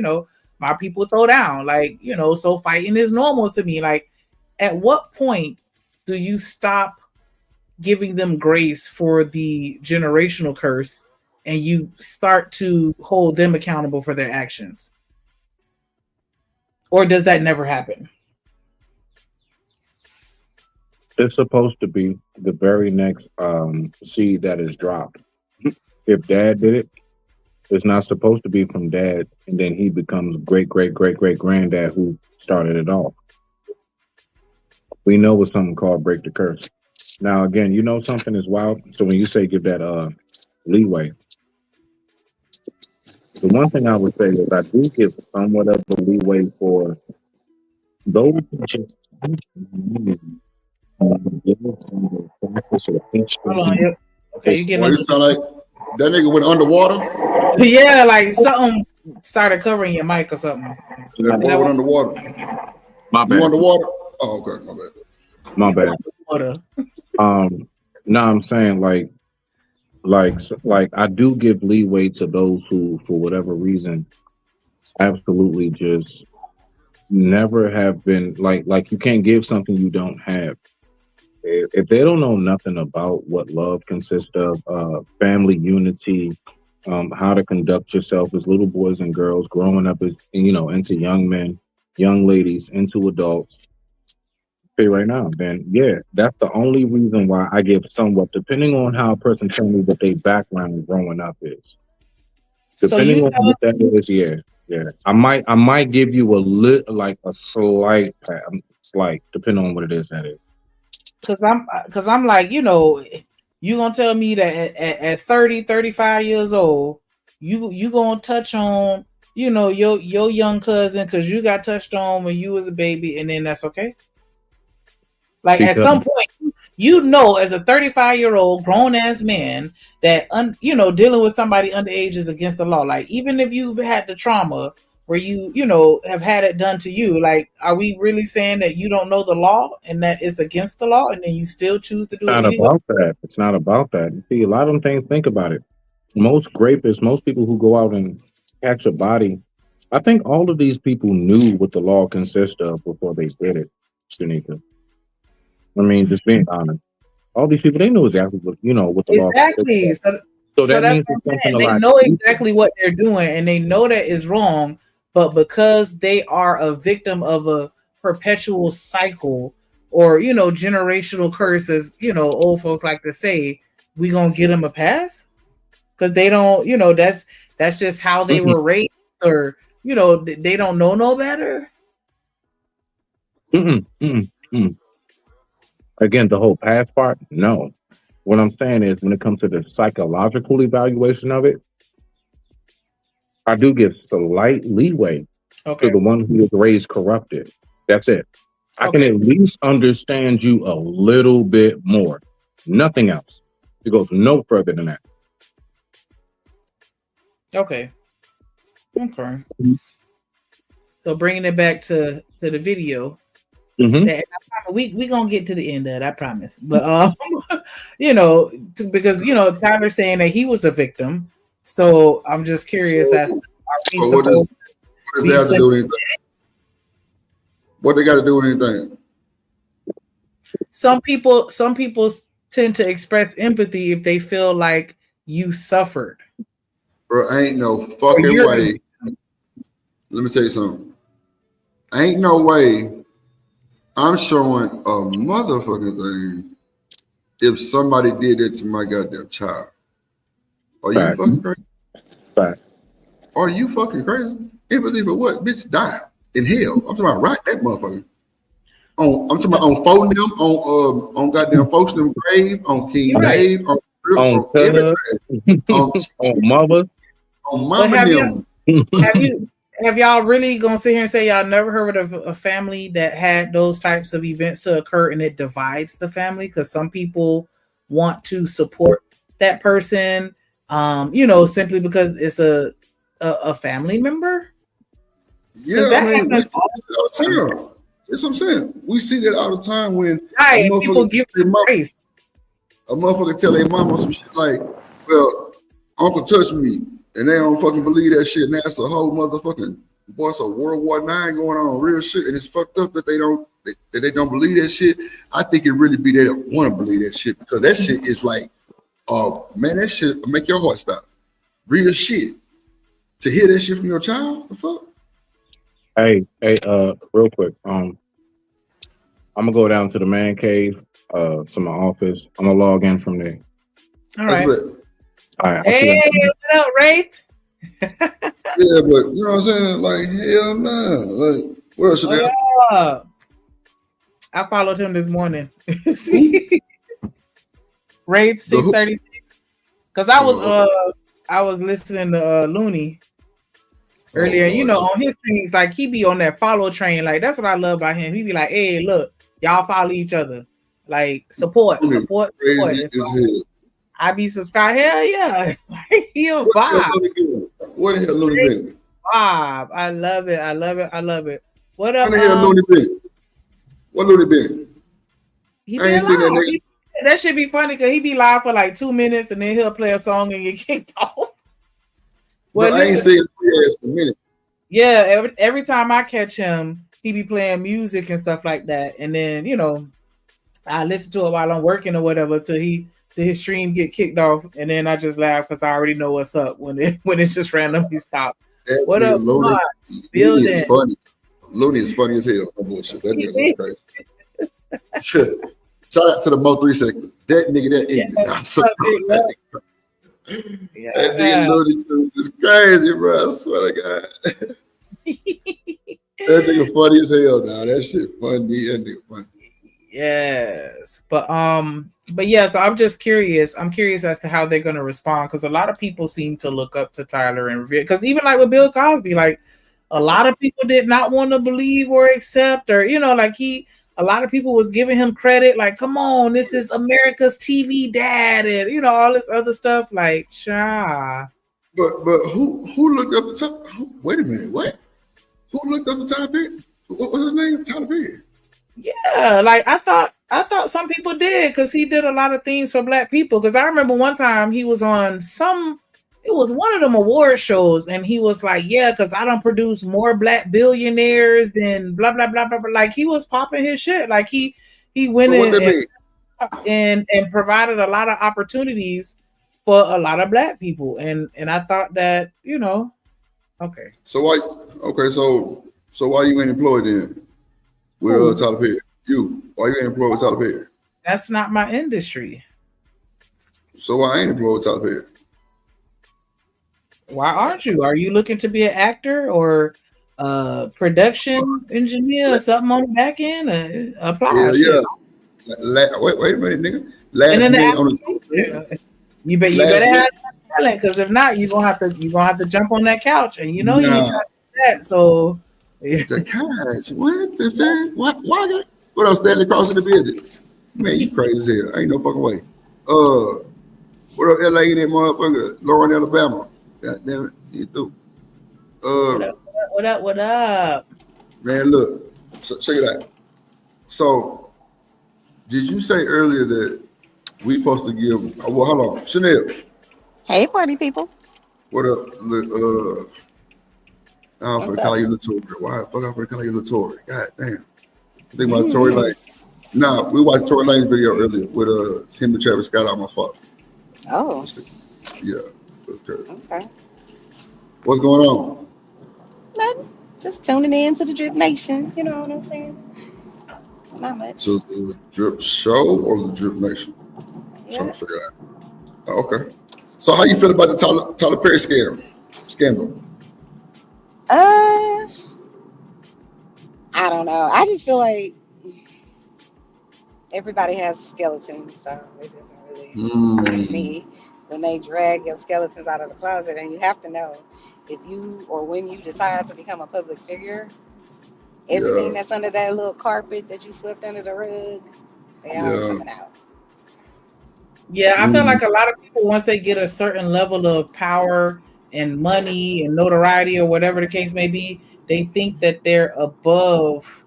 V: my people throw down. Like, so fighting is normal to me. Like, at what point do you stop giving them grace for the generational curse and you start to hold them accountable for their actions? Or does that never happen?
A: It's supposed to be the very next seed that is dropped. If dad did it, it's not supposed to be from dad, and then he becomes great granddad who started it off. We know what's something called break the curse. Now again, something is wild. So when you say give that leeway, the one thing I would say is I do give somewhat of a leeway for those who just
V: Okay, you getting
G: you sound like that nigga went underwater?
V: Yeah, like something started covering your mic or something.
G: That boy went underwater.
A: My bad.
G: You underwater? Oh, okay, my bad.
A: My bad. No, I'm saying like I do give leeway to those who, for whatever reason, absolutely just never have been like you can't give something you don't have. If they don't know nothing about what love consists of, family unity, how to conduct yourself as little boys and girls, growing up as into young men, young ladies, into adults. Say right now, then yeah, that's the only reason why I give somewhat, depending on how a person tells me what their background growing up is. Depending on what that is, yeah. I might give you a slight, depending on what it is that is.
V: Cause I'm like, you gonna tell me that at 30, 35 years old, you gonna touch on, your young cousin because you got touched on when you was a baby, and then that's okay? Like at some point, as a 35-year-old grown ass man that dealing with somebody underage is against the law. Like even if you've had the trauma where you have had it done to you, like are we really saying that you don't know the law and that it's against the law and then you still choose to do it anyway?
A: It's not about that. You see, a lot of them things, think about it. Most rapists, most people who go out and catch a body, I think all of these people knew what the law consists of before they did it, Shanika. I mean, just being honest. All these people, they know exactly what the law consists of. So that
V: that's
A: means
V: what I'm saying. They know exactly what they're doing and they know that is wrong, but because they are a victim of a perpetual cycle or generational curse, as old folks like to say, we gonna get them a pass because they don't, that's just how they were raised, or they don't know no better.
A: Again, the whole past part, no. What I'm saying is, when it comes to the psychological evaluation of it, I do give slight leeway to the one who was raised corrupted. That's it. I can at least understand you a little bit more. Nothing else. It goes no further than that.
V: Okay. So bringing it back to the video. We gonna get to the end of it, I promise. But because Tyler's saying that he was a victim, so I'm just curious as
G: what does they have to do with anything? What they got to do with anything?
V: Some people tend to express empathy if they feel like you suffered.
G: Bro, ain't no fucking way. Let me tell you something. Ain't no way I'm showing a motherfucking thing if somebody did it to my goddamn child. Are you fucking crazy?
A: Fact.
G: Are you fucking crazy? Can't believe it. What? Bitch, die in hell. I'm talking about right that motherfucker. I'm talking about on Foden, on goddamn folks them grave, on King Dave, on everything. on
A: Mother.
G: On
V: But
G: Mama
V: have y'all really gonna sit here and say y'all never heard of a family that had those types of events to occur and it divides the family? Because some people want to support that person, simply because it's a family member.
G: Yeah, I mean, we see that all the time. That's what I'm saying. We see that all the time when
V: a people give grace.
G: A motherfucker tell their mama some shit like, well, Uncle touched me, and they don't fucking believe that shit. And that's a whole motherfucking boy, so World War IX going on, real shit, and it's fucked up that they don't believe that shit. I think it really be they don't want to believe that shit because that shit is like, man, that shit make your heart stop. Real shit. To hear that shit from your child, the fuck?
A: Hey, real quick. I'm gonna go down to the man cave, to my office. I'm gonna log in from there.
V: All right.
A: All right.
V: Hey, what up, Wraith?
G: Yeah, but you know what I'm saying? Like, hell no. Like, what else?
V: I followed him this morning. Wraith 636. Because I was listening to Looney earlier. On his streams, like he be on that follow train. Like that's what I love about him. He be like, hey, look, y'all follow each other. Like support. I be subscribed. Hell yeah. He a vibe.
G: What the hell Looney been?
V: Vibe. I love it. What up?
G: What the hell Looney been? What Looney been?
V: I ain't seen that nigga. That should be funny because he be live for like 2 minutes and then he'll play a song and get kicked off.
G: Well, I ain't seen him for a minute.
V: Yeah, every time I catch him, he be playing music and stuff like that. And then, I listen to it while I'm working or whatever till his stream get kicked off. And then I just laugh because I already know what's up when it's just randomly stopped. What up,
G: Looney? Looney is funny. Looney is funny as hell. No bullshit. That nigga crazy. Shout out to the Mo 3 sector. That nigga, that nigga Looney is crazy, bro. I swear to God. That nigga funny as hell now. That shit funny. That nigga funny.
V: Yes. But yeah, so I'm just curious. I'm curious as to how they're gonna respond because a lot of people seem to look up to Tyler and Revere. Because even like with Bill Cosby, like a lot of people did not want to believe or accept, or a lot of people was giving him credit, like, come on, this is America's TV dad, and all this other stuff. Like, cha.
G: But who looked up the top? Wait a minute, what? Who looked up the top here? What was his name? Tyler Perry.
V: Yeah, like I thought some people did because he did a lot of things for Black people. Because I remember one time he was on it was one of them award shows, and he was like, yeah, because I don't produce more Black billionaires than blah blah blah blah blah. Like he was popping his shit. Like he went in and provided a lot of opportunities for a lot of Black people. And I thought that, okay.
G: So why you ain't employed then with Tyler Perry? Why you ain't employed with Tyler Perry?
V: That's not my industry.
G: So why ain't employed with Tyler Perry?
V: Why aren't you? Are you looking to be an actor or a production engineer or something on the back end? Apply.
G: Yeah. Wait a minute, nigga. Last minute on the
V: you better have talent, because if not, you're gonna have to jump on that couch, and you ain't trying to do that. So
G: it's a couch. What the fuck? What? What else standing across in the building? Man, you crazy as hell. Ain't no fucking way. What up, LA in that motherfucker? Lauren, Alabama. God damn it, you through.
V: What up?
G: Man, look. So check it out. So, did you say earlier that we supposed to give? Well, hold on, Chanel.
K: Hey, party people.
G: What up? Look, I'm gonna call you Latory. Why the fuck I'm gonna call you Latory? God damn. I think about Tory Lane. Nah, we watched Tory Lane's video earlier with him and Travis Scott almost fought.
K: Oh.
G: Yeah.
K: Okay.
G: What's going on?
K: Nothing. Just tuning in to the Drip Nation. You know what I'm saying? Not much.
G: So the Drip Show or the Drip Nation?
K: Yeah.
G: Trying to figure it out. Oh, okay. So how you feel about the Tyler Perry scandal?
K: I don't know. I just feel like everybody has skeletons, so it doesn't really hurt me when they drag your skeletons out of the closet. And you have to know, if you or when you decide to become a public figure, everything that's under that little carpet that you swept under the rug, they all coming out.
V: Yeah, I feel like a lot of people, once they get a certain level of power and money and notoriety or whatever the case may be, they think that they're above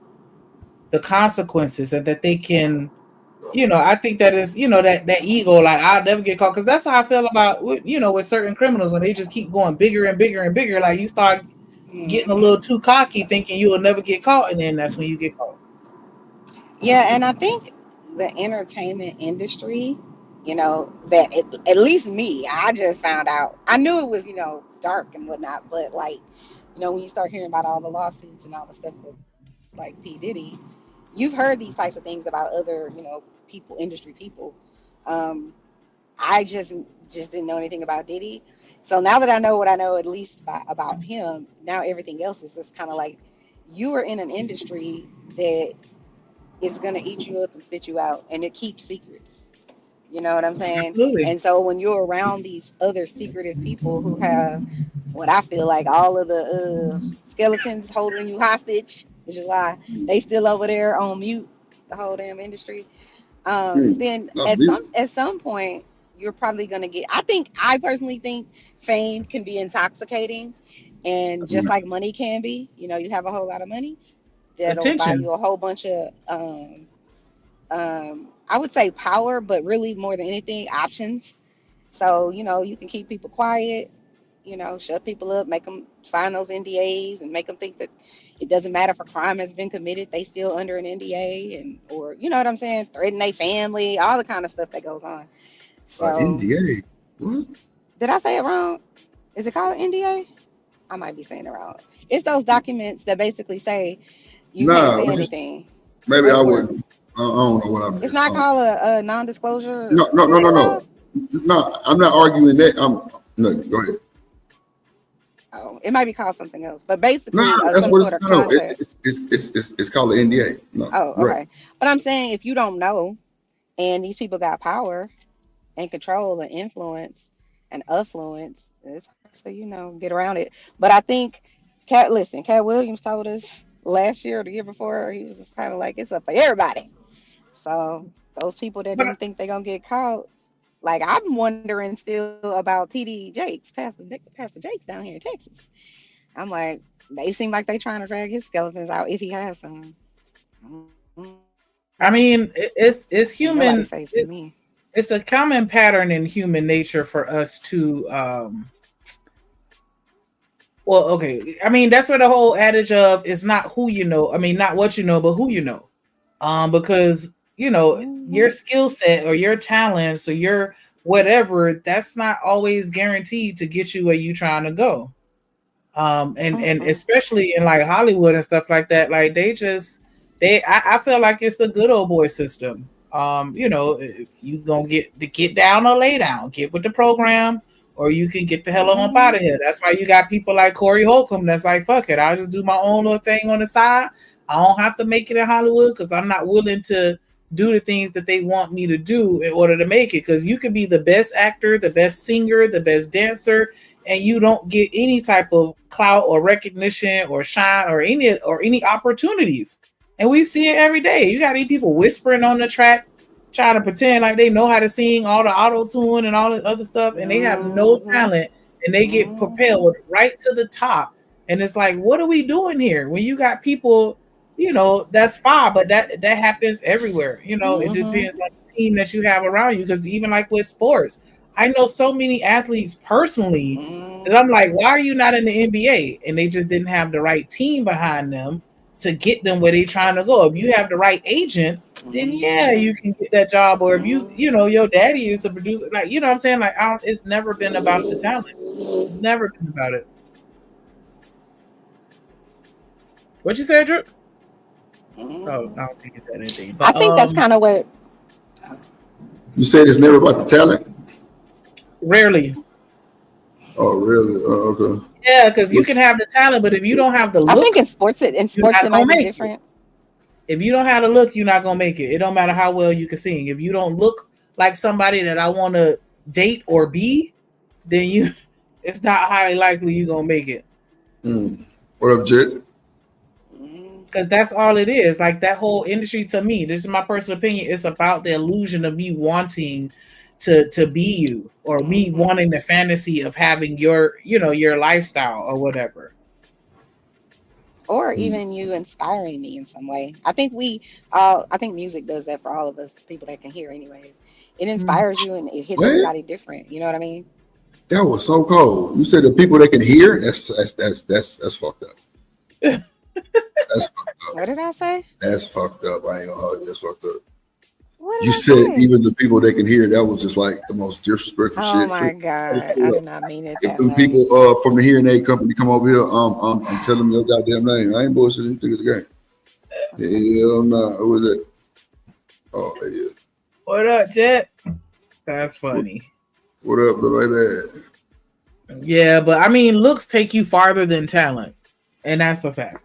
V: the consequences and that they can, I think that is, that ego, like I'll never get caught. Because that's how I feel about, with certain criminals, when they just keep going bigger and bigger and bigger, like you start getting a little too cocky thinking you will never get caught. And then that's when you get caught.
K: Yeah, and I think the entertainment industry, that at least me, I just found out. I knew it was, dark and whatnot, but like, when you start hearing about all the lawsuits and all the stuff with like P. Diddy, you've heard these types of things about other, people, industry people. I just didn't know anything about Diddy. So now that I know what I know, at least about him, now everything else is just kind of like, you are in an industry that is going to eat you up and spit you out, and it keeps secrets. You know what I'm saying?
V: Absolutely.
K: And so when you're around these other secretive people who have what I feel like all of the skeletons holding you hostage, which is why they still over there on mute, the whole damn industry, then at some point you're probably going to get, I personally think fame can be intoxicating, and just like money can be, you have a whole lot of money that'll buy you a whole bunch of I would say power, but really more than anything, options. So, you can keep people quiet, shut people up, make them sign those NDAs, and make them think that it doesn't matter if a crime has been committed, they still under an NDA, or you know what I'm saying, threaten their family, all the kind of stuff that goes on. So
G: NDA? What?
K: Did I say it wrong? Is it called an NDA? I might be saying it wrong. It's those documents that basically say you can't say anything.
G: Maybe I wouldn't. I don't know what I'm.
K: It's not called a non-disclosure.
G: No. No, I'm not arguing that. No. Go ahead.
K: Oh, it might be called something else, but basically,
G: that's what it's called. It's called an NDA. No.
K: Oh, okay. Right. But I'm saying, if you don't know, and these people got power and control and influence and affluence, it's hard to get around it. But I think Cat Williams told us last year or the year before, he was just kind of like, it's up for everybody. So those people that didn't think they're gonna get caught, like, I'm wondering still about TD Jakes, Pastor Jakes down here in Texas. I'm like, they seem like they trying to drag his skeletons out if he has some.
V: I mean, it's human. It's a common pattern in human nature for us to well, okay. I mean, that's where the whole adage of it's not who you know. I mean, not what you know, but who you know. Because your skill set or your talents or your whatever, that's not always guaranteed to get you where you trying to go. And especially in like Hollywood and stuff like that, like I feel like it's the good old boy system. You gonna get down or lay down, get with the program, or you can get the hell on up out of here. That's why you got people like Corey Holcomb that's like, fuck it, I'll just do my own little thing on the side. I don't have to make it in Hollywood because I'm not willing to do the things that they want me to do in order to make it. Because you could be the best actor, the best singer, the best dancer, and you don't get any type of clout or recognition or shine or any opportunities. And we see it every day. You got these people whispering on the track, trying to pretend like they know how to sing all the auto-tune and all this other stuff, and they have no talent, and they get propelled right to the top. And it's like, what are we doing here? When you got people, that's fine, but that happens everywhere. It depends on the team that you have around you. Because even like with sports, I know so many athletes personally that I'm like, why are you not in the NBA? And they just didn't have the right team behind them to get them where they're trying to go. If you have the right agent, then yeah, you can get that job. Or if your daddy is the producer, like, what I'm saying? Like, it's never been about the talent. It's never been about it. What you said, Drew? Oh, I don't think he said anything. But,
K: I think that's kind of what
G: you said. It's never about the talent.
V: Rarely.
G: Oh, really? Oh, okay.
V: Yeah, because you can have the talent, but if you don't have the look,
K: I think in sports it might be different.
V: If you don't have the look, you're not gonna make it. It don't matter how well you can sing. If you don't look like somebody that I want to date or be, then it's not highly likely you're gonna make it.
G: What up, Jet?
V: Because that's all it is. Like that whole industry, to me, this is my personal opinion, it's about the illusion of me wanting to be you, or me wanting the fantasy of having your lifestyle or whatever.
K: Or even you inspiring me in some way. I think music does that for all of us, people that can hear anyways. It inspires you and it hits
G: What?
K: everybody different. You know what I mean?
G: That was so cold. You said the people that can hear, that's fucked up. That's fucked up.
K: What did I say?
G: That's fucked up. I ain't gonna hold you. That's fucked up.
K: What did
G: You
K: I
G: said
K: say?
G: even the people that can hear, that was just like the most disrespectful shit.
K: Oh my God. I did not mean it
G: If
K: that
G: them
K: way.
G: people from the hearing aid company come over here, I'm telling them your goddamn name. I ain't bullshitting. You think it's a game? Hell no. Who is it? Oh, it is.
V: What up, Jet? That's funny.
G: What up, baby?
V: Yeah, but I mean, looks take you farther than talent, and that's a fact.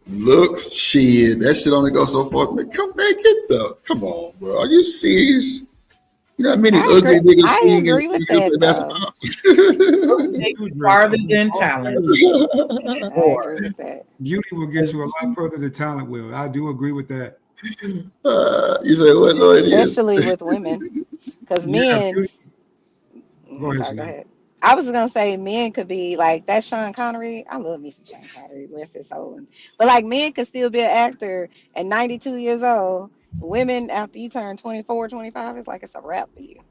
G: Looks, shit. That shit only goes so far. Man, come on, bro. Are you serious? You know how many ugly niggas
K: I
G: sing
K: agree with that,
G: basketball?
V: Take you farther than talent.
K: I agree with that.
M: Beauty will get you a lot further than talent will. I do agree with that.
G: You say what? No, it is.
K: Especially with women. Because men.
M: Go ahead,
K: Sorry, go ahead. I was gonna say men could be like that. Sean Connery. I love me some Sean Connery. Rest his soul. But like men could still be an actor at 92 years old. Women, after you turn 24, 25, it's like it's a wrap for you.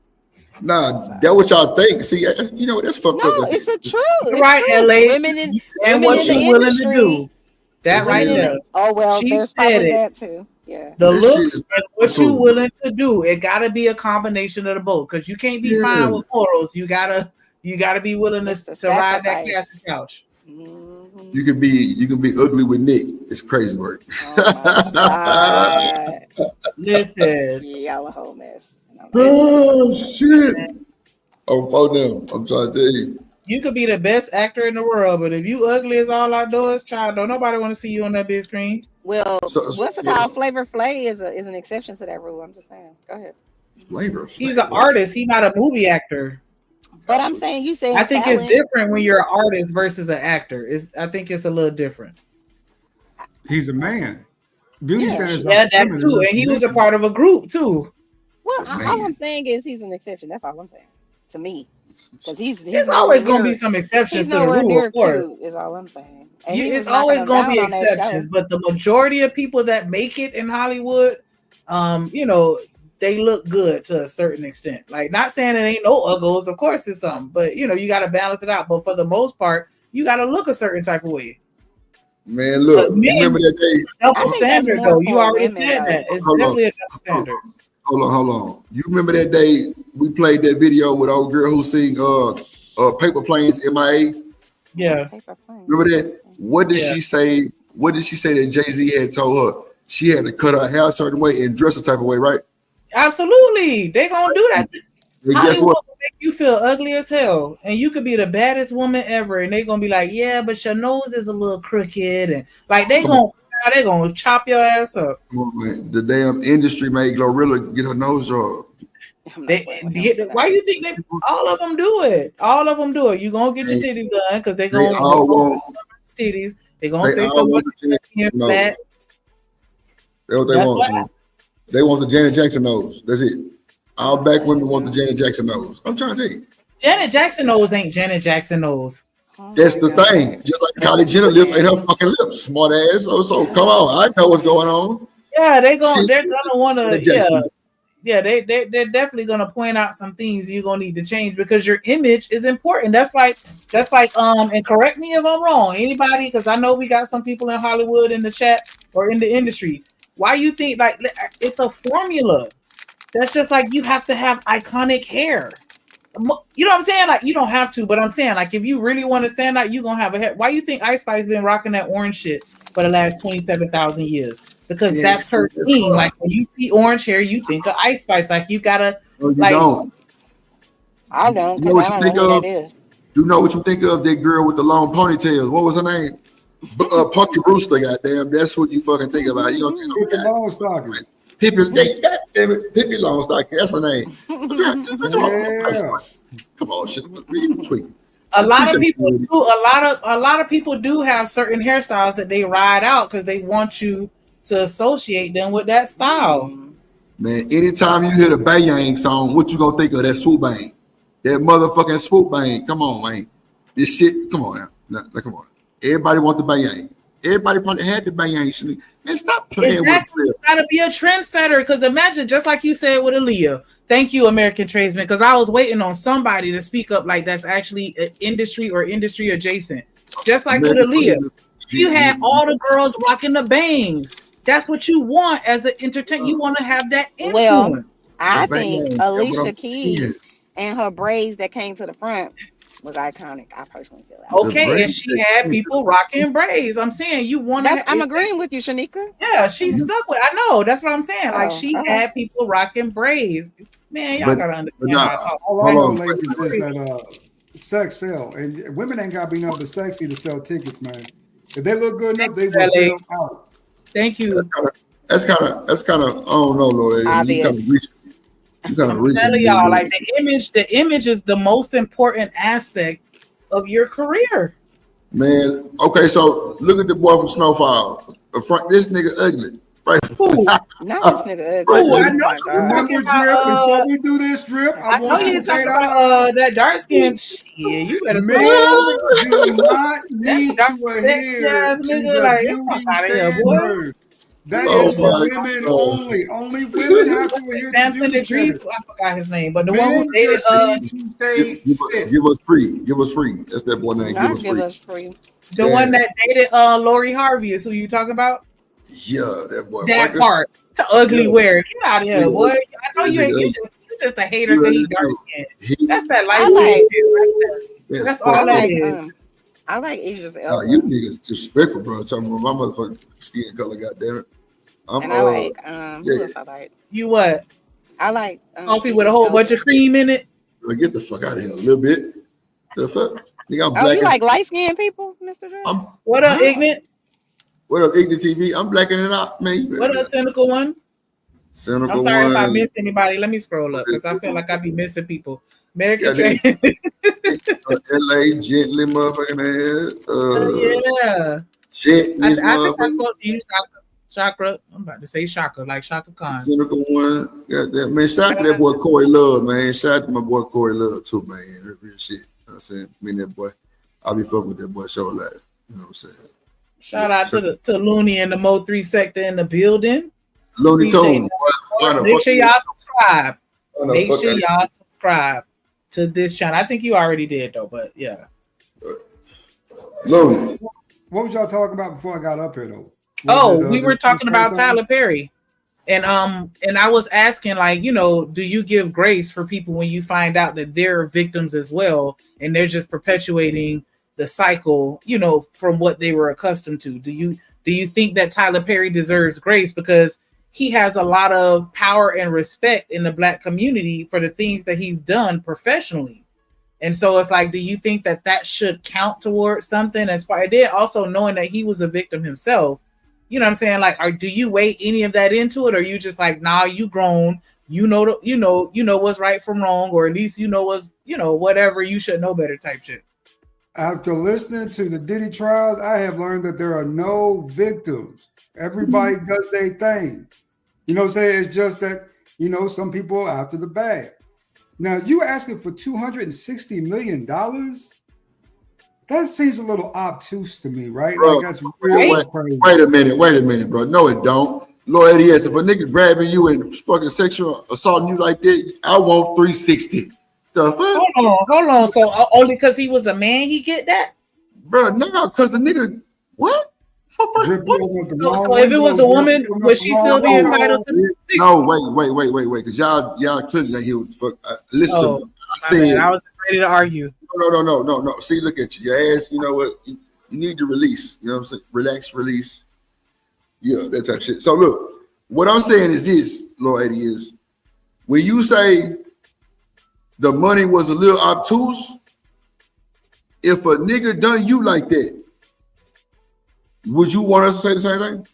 G: Nah, that what y'all think. See, you know that's fucked up.
K: No, it's the truth. It's
V: Right,
K: true.
V: LA.
K: Women in
V: And
K: women
V: what
K: in the
V: you willing
K: industry.
V: to do. That right there.
K: Oh well,
V: She
K: there's
V: said
K: probably
V: it.
K: that too. Yeah.
V: The
G: That shit
V: looks
G: is
V: and what
G: cool.
V: you willing to do. It gotta be a combination of the both. Because you can't be fine with morals. You gotta be willing to ride that castle couch.
G: You can be ugly with Nick. It's crazy work.
V: Listen.
K: Y'all a whole mess.
G: Oh shit. Oh them. I'm trying to tell you.
V: You could be the best actor in the world, but if you ugly as all outdoors, child, don't nobody want to see you on that big screen.
K: Well, what's it called? Flavor Flav is an exception to that rule. I'm just saying. Go ahead.
G: Flavor.
V: He's an artist. He's not a movie actor.
K: But I'm saying you say
V: I think
K: talent.
V: it's different when you're an artist versus an actor. I think it's a little different.
M: He's a man. Beauty standards.
V: Yeah, that too. And he was a part of a group too.
K: Well, all I'm saying is he's an exception. That's all I'm saying. To me, because he's
V: There's always going to be some exceptions to the rule, of course.
K: Cute, is all I'm saying.
V: It's always going to be exceptions, but the majority of people that make it in Hollywood, they look good to a certain extent. Like, not saying it ain't no uggles, of course it's something, but you got to balance it out. But for the most part, you got to look a certain type of way.
G: Man, look, remember that day?
V: Double standard, though. You already said that. It's definitely a double standard.
G: Hold on. You remember that day we played that video with old girl who sing Paper Planes MIA?
V: Yeah.
G: Remember that? What did she say? What did she say that Jay-Z had told her? She had to cut her hair a certain way and dress a type of way, right?
V: Absolutely. They gonna do that.
G: And guess
V: Hollywood
G: what?
V: will make you feel ugly as hell. And you could be the baddest woman ever. And they gonna be like, yeah, but your nose is a little crooked. And like they gonna chop your ass up.
G: The damn industry made Glorilla get her nose job.
V: Why you think all of them do it? All of them do it. You gonna get your titties done because they gonna
G: want
V: titties. They gonna say so much fat.
G: That's what they want. They want the Janet Jackson nose. That's it. All black women want the Janet Jackson nose. I'm trying to tell you.
V: Janet Jackson nose ain't Janet Jackson nose.
G: That's the thing. Just like Kylie Jenner lip ain't her fucking lips, smart ass. So come on, I know what's going on.
V: Yeah, they're gonna want to. Yeah, they're definitely gonna point out some things you're gonna need to change because your image is important. That's like and correct me if I'm wrong, anybody, because I know we got some people in Hollywood in the chat or in the industry. Why you think like it's a formula? That's just like you have to have iconic hair. You know what I'm saying? Like you don't have to, but I'm saying like if you really want to stand out, you're gonna have a hair. Why you think Ice Spice been rocking that orange shit for the last 27,000 years? Because that's her thing. Like when you see orange hair, you think of Ice Spice. Like you gotta
G: don't.
K: I don't,
G: You know
K: because
G: what
K: I
G: you
K: don't
G: think
K: know who
G: of?
K: that is.
G: You know what you think of? That girl with the long ponytails. What was her name? Punky Brewster. Goddamn, that's what you fucking think about. You don't think
M: With the long stockings.
G: Pippi. Goddamn it, Pippi Longstocking. That's her name.
M: Yeah.
G: Come on, shit. You tweaking.
V: A lot of people do. A lot of people do have certain hairstyles that they ride out because they want you to associate them with that style.
G: Man, anytime you hear the Bayang song, what you gonna think of? That swoop bang, that motherfucking swoop bang. Come on, man. This shit. Come on, now. Come on. Everybody want the Bayang. Everybody probably had the Bayang. Man, stop playing
V: Exactly.
G: with
V: You gotta be a trendsetter because imagine, just like you said with Aaliyah. Thank you, American Tradesman, because I was waiting on somebody to speak up like that's actually an industry or industry adjacent. Just like with Aaliyah, you had all the girls rocking the bangs. That's what you want as an entertainer. You want to have that influence.
K: Well, I think Alicia Keys and her braids that came to the front was iconic. I personally feel that.
V: Okay, and she had people rocking braids. I'm saying you want to.
K: I'm agreeing with you, Shanika.
V: Yeah, she stuck with. I know. That's what I'm saying. Like she
K: okay.
V: had people rocking braids. Man, y'all gotta understand how I talk.
M: All I know, ladies, is that sex sell, and women ain't got to be nothing but sexy to sell tickets, man. If they look good enough, they will sell out.
V: Thank you.
G: That's kind of. I don't know, Lord. You kind of reach.
V: I'm telling y'all, like the image is the most important aspect of your career.
G: Man, okay, so look at the boy from Snowfall. This nigga ugly. Right.
K: Not this nigga ugly.
V: Ooh, I know.
M: Remember, Drip, before we do this, Drip, I want you to say
V: that dark skin. Yeah, you better
M: men do not need to adhere to the beauty standard. That is for women only. Only women have to adhere to
V: Samson
M: beauty
V: Idris,
M: standards.
V: I forgot his name, but the one who dated
G: give us free. Give us free. That's that boy name.
K: Give us free.
V: The one that dated Lori Harvey is who you talking about?
G: Yeah, that boy.
V: That part. The ugly wear. Get out of here, boy. I know you just a hater because he dark skinned. That's that light skin shit. That's all that is.
K: I like Idris Elba.
G: You niggas disrespectful, bro. Talking about my motherfucking skin color, goddamn it.
K: And I like who else I like?
V: You what?
K: I like
V: coffee with a whole bunch of cream in it.
G: Bro, get the fuck out of here a little bit. The fuck? Nigga, I'm
K: black. You like light skinned people, Mr. Dre?
V: What up, Ignorant?
G: What up, Ignorant TV? I'm blacking it out, man.
V: What up, Cynical One?
G: Cynical
V: I'm sorry
G: One.
V: if I missed anybody. Let me scroll up because I feel like I be missing people. American Train.
G: LA gently motherfucking ass.
V: Yeah.
G: Shit,
V: I think I spoke to you, Chakra. I'm about to say Shaka, like Shaka Khan.
G: Cynical One. Goddamn, man. Shout out to that boy Corey Love, man. Shout out to my boy Corey Love too, man. Real shit. You know what I'm saying? Me and that boy. I'll be fucking with that boy show live. You know what I'm saying?
V: Shout out to Looney and the Mo 3 sector in the building.
G: Looney Tune.
V: Make sure y'all subscribe. Make sure y'all subscribe to this channel. I think you already did though, but yeah.
G: Looney.
M: What was y'all talking about before I got up here
V: though? We were talking about Tyler Perry. And I was asking, like, you know, do you give grace for people when you find out that they're victims as well and they're just perpetuating the cycle, you know, from what they were accustomed to? Do you think that Tyler Perry deserves grace because he has a lot of power and respect in the Black community for the things that he's done professionally? And so it's like, do you think that that should count towards something? As far as then also knowing that he was a victim himself, you know what I'm saying? Like, do you weigh any of that into it? Or you just like, nah, you grown, you know what's right from wrong, or at least you know what's, you know, whatever, you should know better type shit.
M: After listening to the Diddy trials, I have learned that there are no victims. Everybody does their thing. You know what I'm saying? It's just that, you know, some people are after the bag. Now, you asking for $260 million? That seems a little obtuse to me, right?
G: Bro,
M: like that's real crazy.
G: Wait a minute, bro. No, it don't. Lord, yes, if a nigga grabbing you and fucking sexual assaulting you like that, I want 360. The fuck?
V: Hold on. So only because he was a man, he get that?
G: Bro, no, because the nigga, what?
V: So if it was a woman, would she still be entitled to 60?
G: No, wait, because y'all clearly ain't hear what the fuck. Listen,
V: I was ready to argue.
G: No. See, look at you. Your ass, you know what? You need to release. You know what I'm saying? Relax, release. Yeah, that type of shit. So look, what I'm saying is this, Lord, is when you say the money was a little obtuse, if a nigga done you like that, would you want us to say the same thing?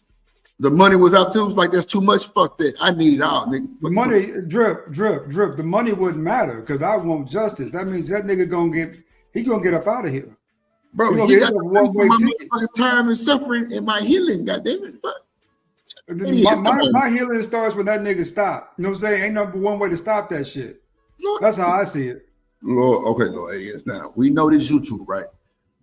G: The money was obtuse, like that's too much. Fuck that. I need it all, nigga.
M: The money, drip. The money wouldn't matter because I want justice. That means that nigga gonna get up out of here.
G: Bro, he got my time and suffering and my healing, goddamn it.
M: My healing starts when that nigga stop. You know what I'm saying? Ain't number one way to stop that shit. That's how I see it.
G: Lord, yes. Now we know this YouTube, right?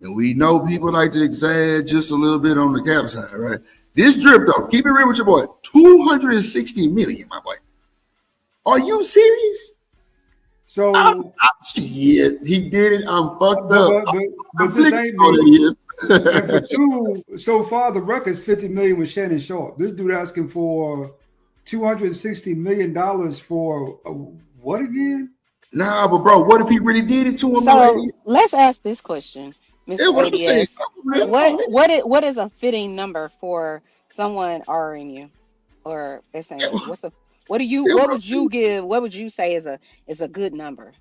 G: And we know people like to exaggerate just a little bit on the cap side, right? This drip though, keep it real with your boy. 260 million, my boy. Are you serious?
M: So
G: I'm shit. He did it. I'm fucked up.
M: But this ain't me. And for two, so far the record's 50 million with Shannon Sharp. This dude asking for $260 million for what again?
G: Nah, but bro, what if he really did it to him?
K: So let's ask this question, Mr. ADS. What is a fitting number for someone Ring you, or they're saying what would you say is a good number?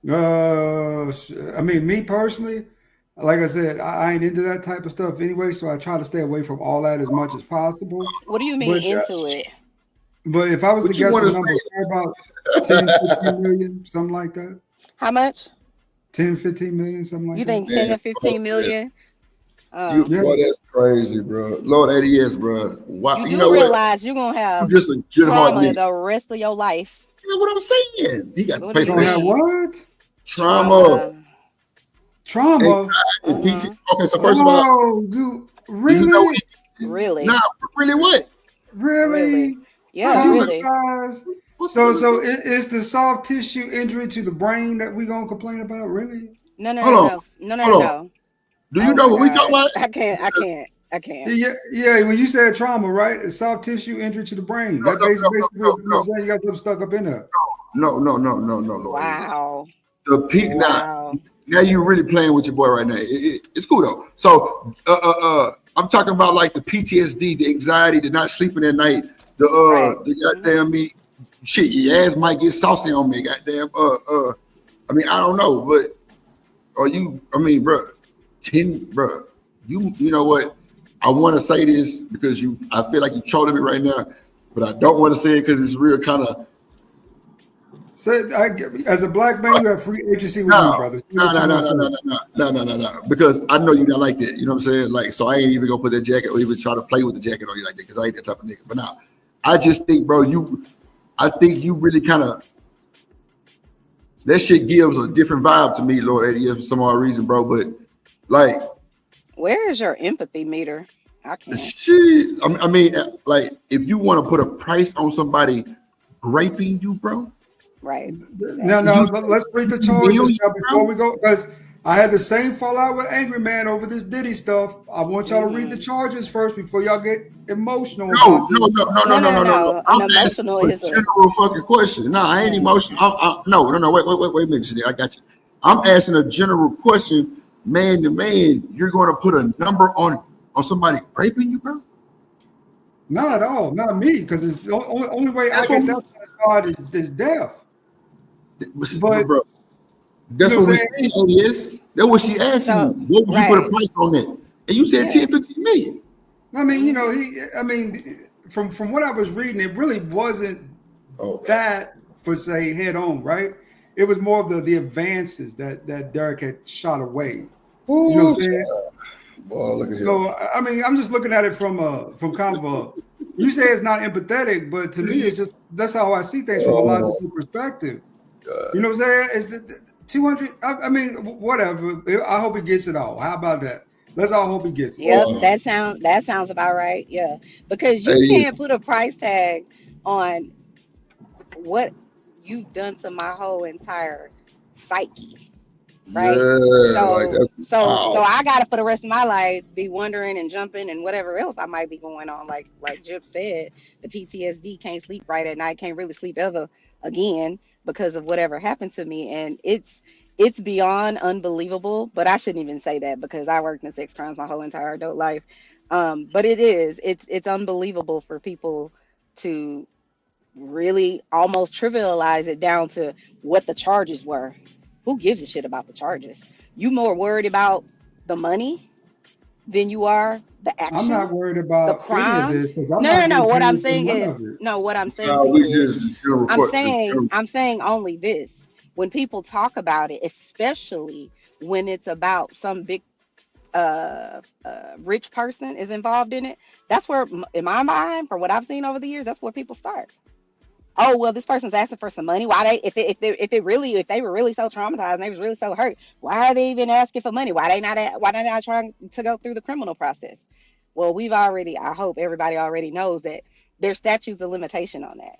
M: I mean, me personally, like I said, I ain't into that type of stuff anyway, so I try to stay away from all that as much as possible.
K: What do you mean into it?
M: But if I was to guess a number, about 10, 15 million, something like that.
K: How much?
M: 10, 15 million, something like that.
K: You think 10 to 15 million?
G: Boy, that's crazy, bro. Lord ADS, bro. Why,
K: you do realize you're gonna have
G: just a good
K: trauma the rest of your life.
G: You know what I'm saying? He got to pay for
M: that. What?
G: Trauma. Okay, so first of all,
M: dude, really?
K: Really?
G: Nah, really what?
M: Really?
K: Yeah, really.
M: So it's the soft tissue injury to the brain that we gonna complain about? Really?
K: No.
G: Do you know what we talking about?
K: I can't.
M: Yeah. When you said trauma, right? It's soft tissue injury to the brain. That basically you got them stuck up in there.
G: No.
K: Wow.
G: Now you're really playing with your boy right now. It's cool though. So I'm talking about like the PTSD, the anxiety, the not sleeping at night, the goddamn me shit. Your ass might get saucy on me, goddamn. I mean, I don't know, but bro, you know what? I want to say this because I feel like you're trolling me right now, but I don't want to say it because it's real kind of.
M: As a black man, you have free agency with me, brother.
G: No. Because I know you're not like that. You know what I'm saying? Like, so I ain't even gonna put that jacket or even try to play with the jacket on you like that because I ain't that type of nigga. But now, I just think, bro, I think you really kind of. That shit gives a different vibe to me, Lord ADS, for some odd reason, bro. But like,
K: where is your empathy meter? I can't.
G: Shit. I mean, like, if you want to put a price on somebody raping you, bro.
K: Right.
M: No, let's bring the charges before we go, because I had the same fallout with Angry Man over this Diddy stuff. I want y'all to read the charges first before y'all get emotional.
G: No.
K: I'm emotional
G: is a general fucking question. No, I ain't emotional. No. Wait a minute, I got you. I'm asking a general question, man to man. You're going to put a number on somebody raping you, bro?
M: Not at all. Not me, because it's the only way I get that satisfied is death.
G: But bro, that's what we saying, ODS. That's what she asked you. What would you put a price on that? And you said 10, 15 million.
M: I mean, from what I was reading, it really wasn't that for say head on, right? It was more of the advances that Derek had shot away. You know what I'm saying?
G: Boy, look at
M: so him. I mean, I'm just looking at it from kind of a. You say it's not empathetic, but to me, it's just that's how I see things from a logical perspective. You know what I'm saying? It's 200. I mean, whatever. I hope he gets it all. How about that? Let's all hope he gets it.
K: Yep, that sounds about right. Yeah, because you can't put a price tag on what you've done to my whole entire psyche, right?
G: Yeah,
K: so I gotta for the rest of my life be wondering and jumping and whatever else I might be going on. Like Jip said, the PTSD, can't sleep right at night, can't really sleep ever again because of whatever happened to me, and it's beyond unbelievable. But I shouldn't even say that because I worked in sex crimes my whole entire adult life. But it's unbelievable for people to really almost trivialize it down to what the charges were. Who gives a shit about the charges? You more worried about the money than you are the
M: I'm not
K: action,
M: worried
K: the
M: about any of
K: crime.
M: this because I'm
K: No, no,
M: not
K: no.
M: getting
K: What I'm
M: paid for
K: saying
M: none
K: is,
M: of it.
K: no, what I'm saying
G: No,
K: to
G: we
K: you is,
G: just general report.
K: I'm saying only this. When people talk about it, especially when it's about some big rich person is involved in it, that's where, in my mind, for what I've seen over the years, that's where people start. Oh well, this person's asking for some money. Why they if they were really so traumatized and they was really so hurt, why are they even asking for money? Why they not trying to go through the criminal process? Well, we've already, I hope everybody already knows that there's statutes of limitation on that.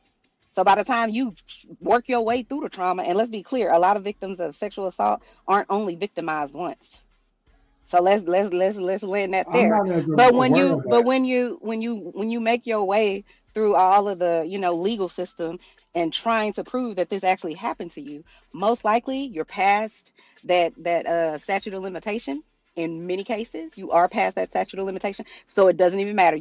K: So by the time you work your way through the trauma, and let's be clear, a lot of victims of sexual assault aren't only victimized once. So let's land that
M: I'm
K: there.
M: not as
K: But
M: aware of that.
K: when you make your way through all of the legal system and trying to prove that this actually happened to you, most likely you're past that statute of limitation. In many cases, you are past that statute of limitation, so it doesn't even matter.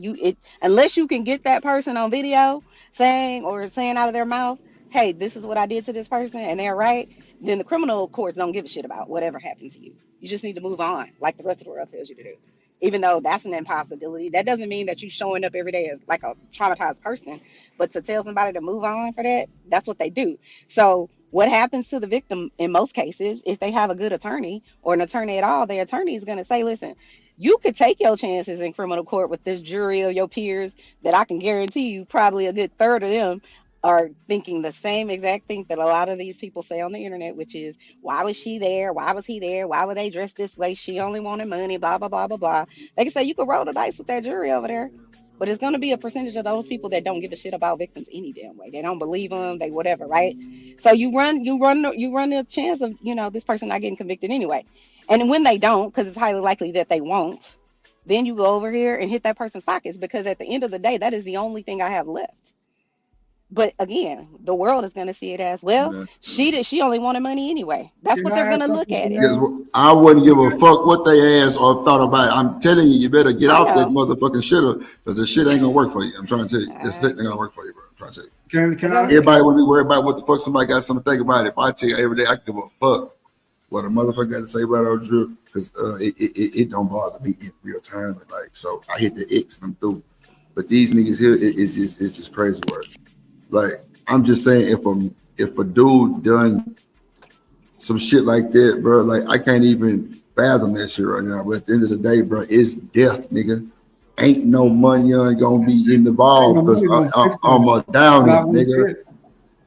K: Unless you can get that person on video saying out of their mouth, "Hey, this is what I did to this person," and they're right, then the criminal courts don't give a shit about whatever happened to you. You just need to move on, like the rest of the world tells you to do. Even though that's an impossibility, that doesn't mean that you showing up every day as like a traumatized person. But to tell somebody to move on for that, that's what they do. So what happens to the victim in most cases, if they have a good attorney or an attorney at all, the attorney is going to say, listen, you could take your chances in criminal court with this jury of your peers that I can guarantee you probably a good third of them are thinking the same exact thing that a lot of these people say on the internet, which is, why was she there? Why was he there? Why were they dressed this way? She only wanted money, blah, blah, blah, blah, blah. They can say you could roll the dice with that jury over there. But it's going to be a percentage of those people that don't give a shit about victims any damn way. They don't believe them. They whatever, right? So you run the chance of this person not getting convicted anyway. And when they don't, because it's highly likely that they won't, then you go over here and hit that person's pockets, because at the end of the day, that is the only thing I have left. But again, the world is going to see it as, well, she only wanted money anyway. That's what they're going to look at it.
G: Because I wouldn't give a fuck what they asked or thought about it. I'm telling you, you better get off that motherfucking shitter, because the shit ain't gonna work for you. I'm trying to tell you, this shit ain't gonna work for you, bro. I'm trying to tell you.
M: Can I?
G: Everybody would be worried about what the fuck somebody got something to think about it. If I tell you every day, I give a fuck what a motherfucker got to say about our drip, because it don't bother me in real time. Like, so I hit the X and I'm through. But these niggas here, it's just crazy work. Like, I'm just saying, if a dude done some shit like that, bro, like, I can't even fathom that shit right now. But at the end of the day, bro, it's death, nigga. Ain't no money gonna be involved, because I'm a down it, nigga.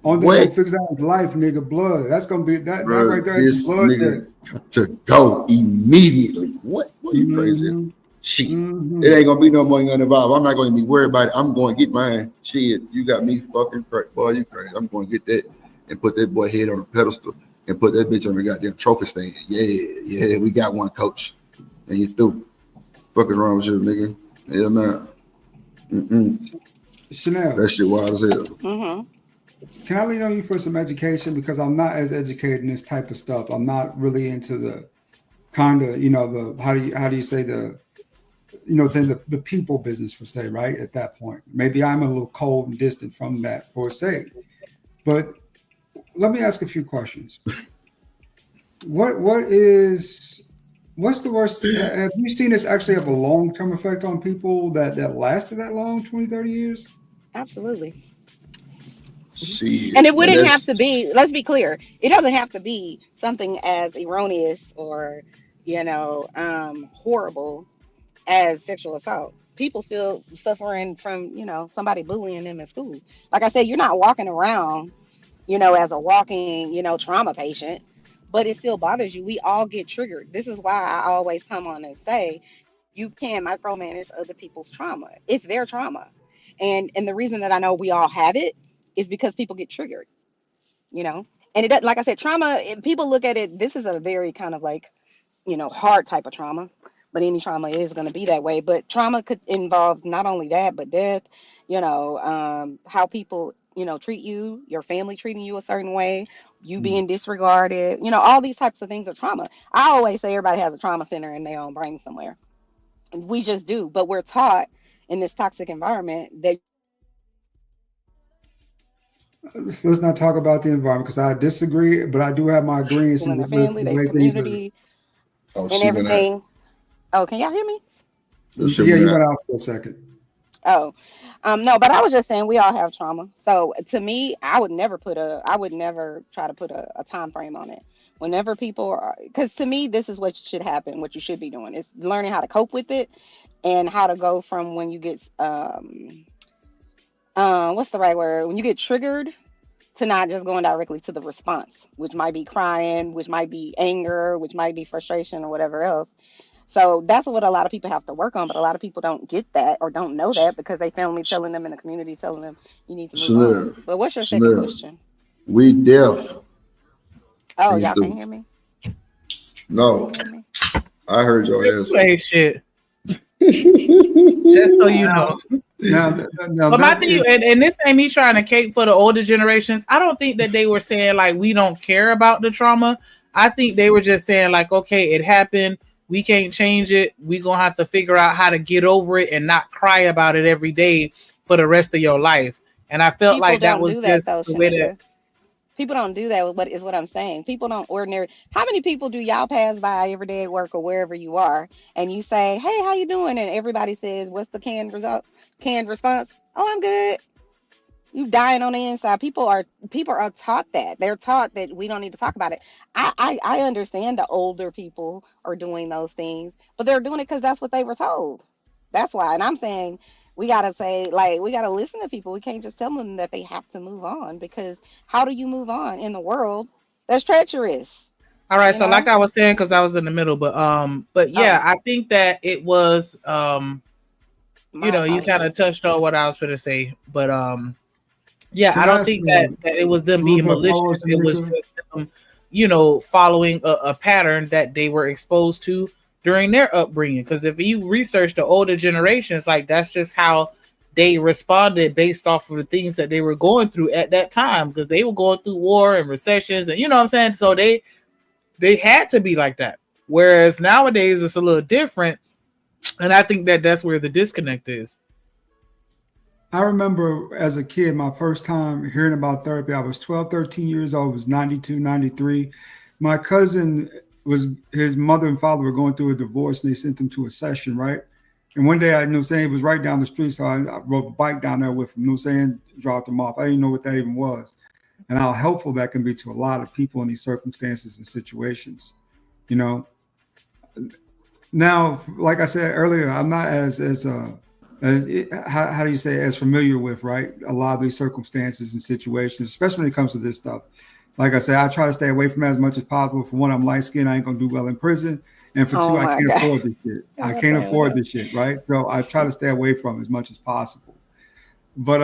M: Only thing gonna fix that is life, nigga. Blood. That's gonna be that right there.
G: This
M: Blood
G: nigga to go immediately. What you crazy? Shit. It ain't gonna be no money involved. I'm not gonna be worried about it. I'm going to get mine. Shit, you got me fucking crazy. Boy, you crazy. I'm going to get that and put that boy head on a pedestal and put that bitch on the goddamn trophy stand. Yeah, we got one, coach. And you through. Fuck is wrong with you, nigga? Hell nah.
M: Chanel.
G: That shit wild as hell.
M: Can I lean on you for some education? Because I'm not as educated in this type of stuff. I'm not really into the kind of, the how do you say the saying the people business per se, right? At that point, maybe I'm a little cold and distant from that per se. But let me ask a few questions. What's the worst? Have you seen this actually have a long-term effect on people that lasted that long, 20, 30 years?
K: Absolutely.
G: See,
K: and it wouldn't have to be, let's be clear, it doesn't have to be something as erroneous or horrible as sexual assault. People still suffering from somebody bullying them in school. Like I said, you're not walking around as a walking trauma patient, but it still bothers you. We all get triggered. This is why I always come on and say, you can't micromanage other people's trauma. It's their trauma. And the reason that I know we all have it is because people get triggered, and it doesn't, like I said, trauma, people look at it, this is a very kind of like, hard type of trauma, but any trauma is going to be that way. But trauma could involve not only that, but death, how people, treat you, your family treating you a certain way, you being disregarded, all these types of things are trauma. I always say everybody has a trauma center in their own brain somewhere. We just do, but we're taught in this toxic environment that
M: Let's not talk about the environment because I disagree, but I do have my agreements
K: People in their
M: with
K: family,
M: the
K: their
M: way things are.
K: community,
G: Oh,
K: and
G: she went out.
K: everything. Oh, can y'all hear me?
G: She
M: Yeah,
G: went
M: you
G: out.
M: went out for a second.
K: Oh, no, but I was just saying we all have trauma. So to me, I would never try to put a time frame on it. Whenever people are, because to me, this is what should happen. What you should be doing is learning how to cope with it and how to go from when you get what's the right word? When you get triggered to not just going directly to the response, which might be crying, which might be anger, which might be frustration or whatever else. So that's what a lot of people have to work on, but a lot of people don't get that or don't know that because they family telling them in the community telling them you need to move on.
G: Chanel,
K: But what's your second
G: Chanel,
K: question?
G: we deaf.
K: Oh,
G: These
K: y'all can't
G: dudes.
K: hear me? Y'all
G: No,
K: can't hear me?
G: I heard your
V: You
G: answer.
V: ain't shit. Just so you know.
M: Now
V: But my
M: that
V: thing, and this ain't me trying to cape for the older generations. I don't think that they were saying like we don't care about the trauma. I think they were just saying like, okay, it happened. We can't change it. We gonna have to figure out how to get over it and not cry about it every day for the rest of your life. And I felt
K: People
V: like that
K: don't
V: was
K: do that
V: just
K: though,
V: the way that.
K: Shanika. People don't do that. What is what I'm saying? People don't ordinary. How many people do y'all pass by every day at work or wherever you are, and you say, "Hey, how you doing?" And everybody says, "What's the canned result? Canned response? Oh, I'm good." You dying on the inside. People are taught that. They're taught that we don't need to talk about it. I understand the older people are doing those things, but they're doing it because that's what they were told. That's why. And I'm saying we gotta say, like, we gotta listen to people. We can't just tell them that they have to move on because how do you move on in the world that's treacherous?
V: All right,
K: You
V: so like
K: know?
V: I was saying, because I was in the middle, but yeah,
K: Oh,
V: I think that it was
K: my
V: you kind of
K: apologies.
V: touched on what I was going to say, but yeah,
M: can
V: I
M: I
V: don't
M: ask
V: think
M: you
V: that it was
M: a
V: them
M: little
V: being
M: bit of
V: malicious.
M: follow,
V: It was
M: Shanika?
V: just them, following a pattern that they were exposed to during their upbringing. Because if you research the older generations, like that's just how they responded based off of the things that they were going through at that time. Because they were going through war and recessions, and you know what I'm saying. So they had to be like that. Whereas nowadays it's a little different, and I think that that's where the disconnect is.
M: I remember as a kid, my first time hearing about therapy, I was 12, 13 years old. It was 92, 93. My cousin his mother and father were going through a divorce and they sent him to a session, right? And one day I knew saying it was right down the street. So I rode a bike down there with him, saying, dropped him off. I didn't know what that even was. And how helpful that can be to a lot of people in these circumstances and situations, you know. Now, like I said earlier, I'm not how do you say as familiar with right a lot of these circumstances and situations, especially when it comes to this stuff. Like I said, I try to stay away from that as much as possible. For one, I'm light skinned, I ain't gonna do well in prison, and for two,
K: Oh
M: I
K: my
M: can't
K: God.
M: afford this shit. I
K: I'm
M: can't
K: saying with
M: afford
K: that.
M: this shit, right? So I try to stay away from it as much as possible. But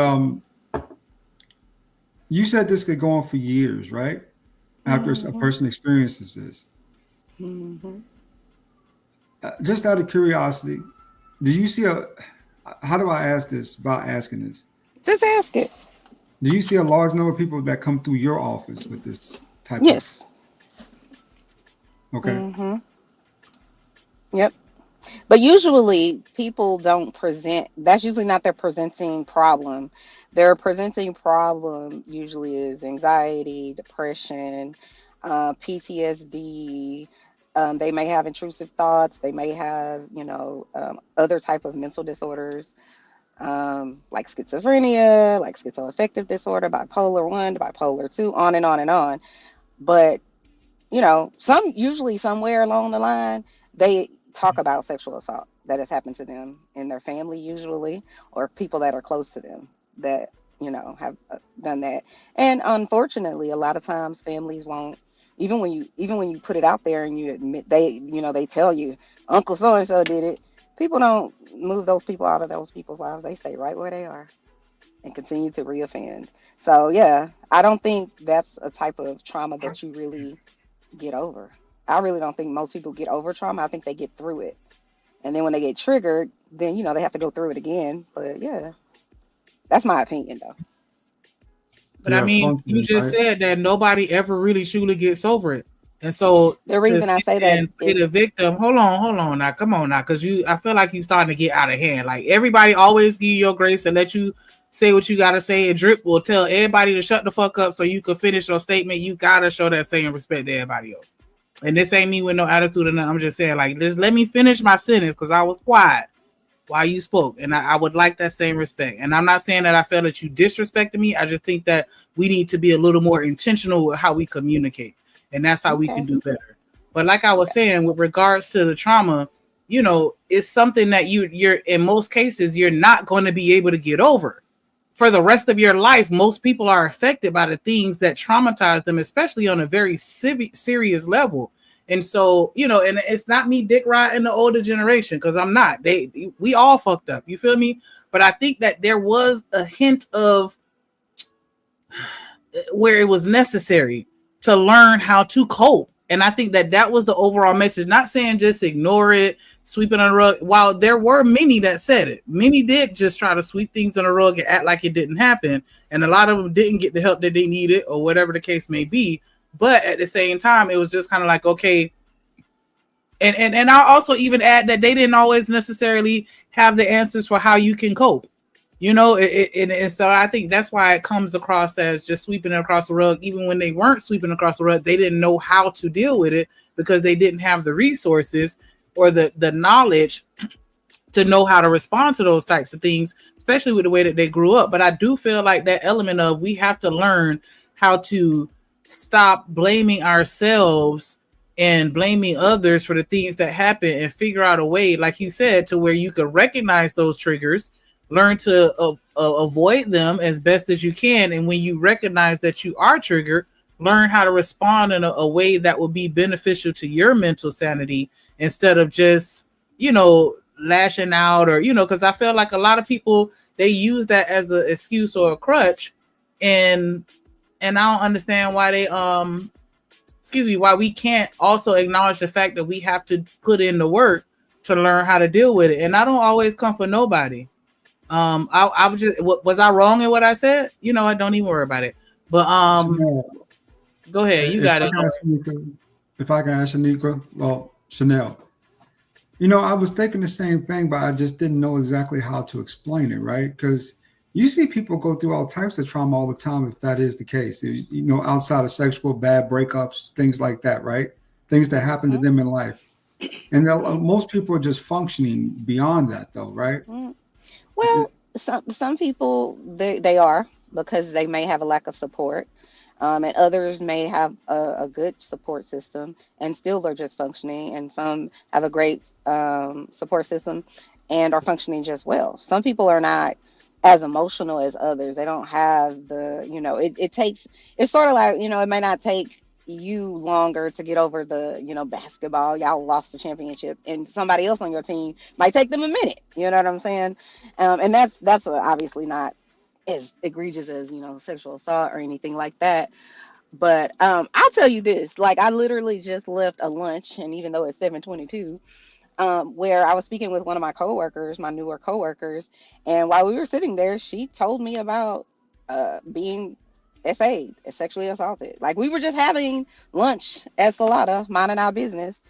M: you said this could go on for years, right? After a
K: Hmm.
M: person experiences this.
K: Hmm.
M: Just out of curiosity, do you see a how do I ask this without asking this?
K: Just ask it.
M: Do you see a large number of people that come through your office with this type of
K: Yes.
M: okay?
K: Hmm. Yep. But usually people don't present, that's usually not their presenting problem. Their presenting problem usually is anxiety, depression, PTSD. They may have intrusive thoughts. They may have, other type of mental disorders, like schizophrenia, like schizoaffective disorder, bipolar 1 to bipolar 2, on and on and on. But some usually somewhere along the line, they talk about sexual assault that has happened to them in their family, usually, or people that are close to them that, have done that. And unfortunately, a lot of times families won't, even when you put it out there and you admit they tell you Uncle so and so did it. People don't move those people out of those people's lives. They stay right where they are and continue to reoffend. So yeah, I don't think that's a type of trauma that you really get over. I really don't think most people get over trauma. I think they get through it. And then when they get triggered, then they have to go through it again. But yeah, that's my opinion though.
V: But I
M: Yeah,
V: mean, you
M: functioning,
V: just
M: right?
V: said that nobody ever really truly gets over it. And so
K: The
V: to
K: reason I
V: sit
K: say
V: there
K: that
V: and play
K: is
V: the victim, hold on now, come on now, because I feel like you starting to get out of hand. Like everybody always give you your grace and let you say what you gotta say, and Drip will tell everybody to shut the fuck up so you can finish your statement. You gotta show that same respect to everybody else. And this ain't me with no attitude or nothing. I'm just saying, like, just let me finish my sentence because I was quiet while you spoke, and I would like that same respect. And I'm not saying that I felt that you disrespected me. I just think that we need to be a little more intentional with how we communicate, and that's how we can do better. But like I was saying, with regards to the trauma, you know, it's something that you're in most cases you're not going to be able to get over for the rest of your life. Most people are affected by the things that traumatize them, especially on a very serious level. And so, you know, and it's not me dick riding the older generation, because I'm not. We all fucked up. You feel me? But I think that there was a hint of where it was necessary to learn how to cope. And I think that that was the overall message. Not saying just ignore it, sweep it on the rug. While there were many that said it, many did just try to sweep things on the rug and act like it didn't happen. And a lot of them didn't get the help that they needed, or whatever the case may be. But at the same time, it was just kind of like, okay. And I'll also even add that they didn't always necessarily have the answers for how you can cope. You know, and so I think that's why it comes across as just sweeping it across the rug. Even when they weren't sweeping across the rug, they didn't know how to deal with it because they didn't have the resources or the knowledge to know how to respond to those types of things, especially with the way that they grew up. But I do feel like that element of we have to learn how to stop blaming ourselves and blaming others for the things that happen, and figure out a way, like you said, to where you could recognize those triggers, learn to avoid them as best as you can. And when you recognize that you are triggered, learn how to respond in a way that will be beneficial to your mental sanity, instead of just, you know, lashing out, or, you know, because I feel like a lot of people, they use that as an excuse or a crutch. And I don't understand why they, why we can't also acknowledge the fact that we have to put in the work to learn how to deal with it. And I don't always come for nobody. I was just, was I wrong in what I said? You know, I don't even worry about it. But go ahead, you got it.
M: If I can ask Shanika, well, Chanel, you know, I was thinking the same thing, but I just didn't know exactly how to explain it, right? Because you see people go through all types of trauma all the time, if that is the case. You know, outside of sexual, bad breakups, things like that, right? Things that happen to them in life. And most people are just functioning beyond that, though, right?
K: Well, some people they are, because they may have a lack of support, and others may have a good support system and still are just functioning. And some have a great support system and are functioning just well. Some people are not as emotional as others. They don't have the, you know, it takes, it's sort of like, you know, it may not take you longer to get over the, you know, basketball, y'all lost the championship, and somebody else on your team might take them a minute. You know what I'm saying? And that's obviously not as egregious as, you know, sexual assault or anything like that. But I'll tell you this, like, I literally just left a lunch, and even though it's 7:22, where I was speaking with one of my coworkers, my newer coworkers, and while we were sitting there, she told me about being SA'd, sexually assaulted. Like, we were just having lunch at Salada, minding our business,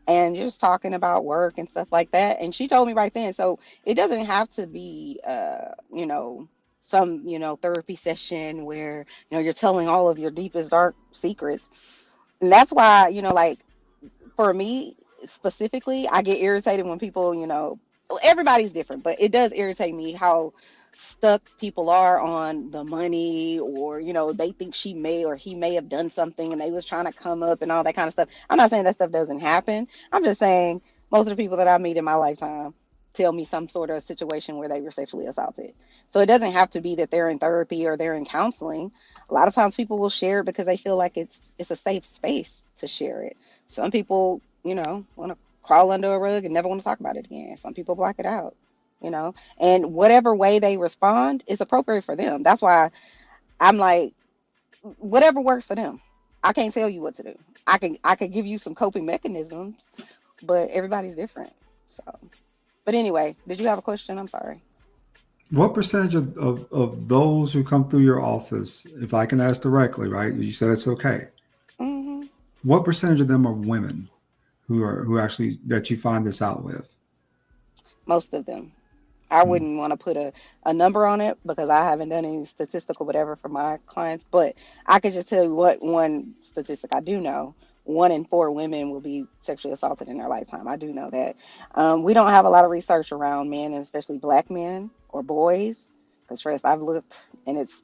K: and just talking about work and stuff like that. And she told me right then. So it doesn't have to be, you know, some, you know, therapy session where, you know, you're telling all of your deepest dark secrets. And that's why, you know, like, for me specifically, I get irritated when people, you know, everybody's different, but it does irritate me how stuck people are on the money, or, you know, they think she may or he may have done something and they was trying to come up and all that kind of stuff. I'm not saying that stuff doesn't happen. I'm just saying most of the people that I meet in my lifetime tell me some sort of situation where they were sexually assaulted. So it doesn't have to be that they're in therapy or they're in counseling. A lot of times people will share it because they feel like it's a safe space to share it. Some people, you know, want to crawl under a rug and never want to talk about it again. Some people block it out, you know, and whatever way they respond is appropriate for them. That's why I'm like, whatever works for them. I can't tell you what to do. I can give you some coping mechanisms, but everybody's different. So, but anyway, did you have a question? I'm sorry.
M: What percentage of those who come through your office, if I can ask directly, right? You said it's okay.
K: Mm-hmm.
M: What percentage of them are women who actually that you find this out with?
K: Most of them. I wouldn't want to put a number on it because I haven't done any statistical whatever for my clients, but I could just tell you what one statistic I do know. 1 in 4 women will be sexually assaulted in their lifetime. I do know that. We don't have a lot of research around men, and especially black men or boys. Because trust, I've looked, and it's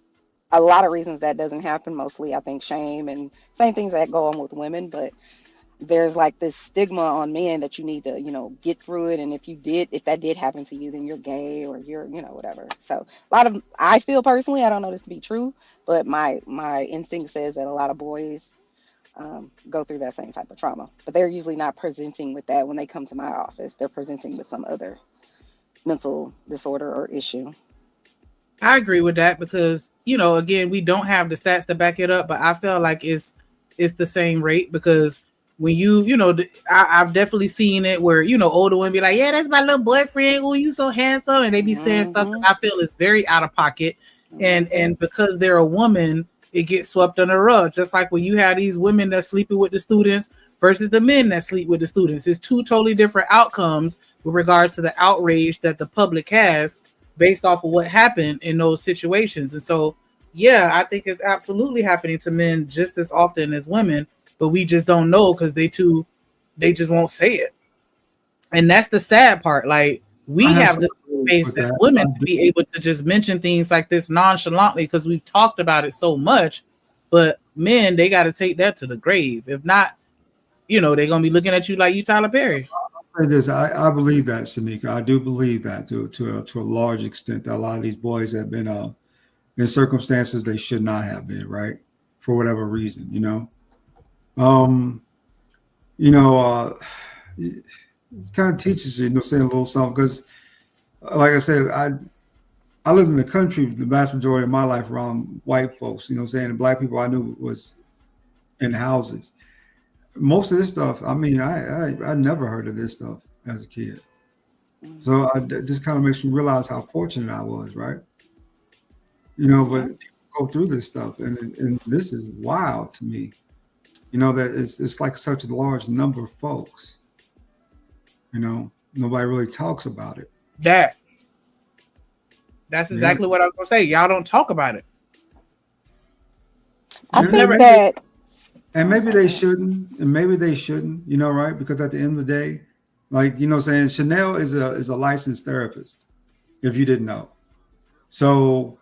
K: a lot of reasons that doesn't happen. Mostly, I think shame and same things that go on with women, but there's like this stigma on men that you need to, get through it. And if that did happen to you, then you're gay or you're, whatever. So I feel personally, I don't know this to be true, but my instinct says that a lot of boys go through that same type of trauma, but they're usually not presenting with that when they come to my office. They're presenting with some other mental disorder or issue.
V: I agree with that because, again, we don't have the stats to back it up, but I feel like it's the same rate because when I've definitely seen it where, older women be like, yeah, that's my little boyfriend. Oh, you so handsome. And they be saying stuff that I feel is very out of pocket. And because they're a woman, it gets swept under the rug. Just like when you have these women that sleeping with the students versus the men that sleep with the students. It's two totally different outcomes with regards to the outrage that the public has based off of what happened in those situations. And so, yeah, I think it's absolutely happening to men just as often as women, but we just don't know because they just won't say it. And that's the sad part. Like, we have the space as women to be able to just mention things like this nonchalantly because we've talked about it so much, but men, they got to take that to the grave. If not, they're going to be looking at you like you Tyler Perry.
M: I believe that, Shanika. I do believe that to a large extent that a lot of these boys have been in circumstances they should not have been, right? For whatever reason, it kind of teaches you, saying a little something because, like I said, I lived in the country the vast majority of my life around white folks, saying the black people I knew was in houses. Most of this stuff, I mean, I never heard of this stuff as a kid. So it just kind of makes me realize how fortunate I was, right? But people go through this stuff, and this is wild to me. That it's like such a large number of folks. Nobody really talks about it.
V: That's exactly what I was gonna say. Y'all don't talk about it.
K: I think that.
M: And maybe they shouldn't, right? Because at the end of the day, like, saying Chanel is a licensed therapist, if you didn't know. So,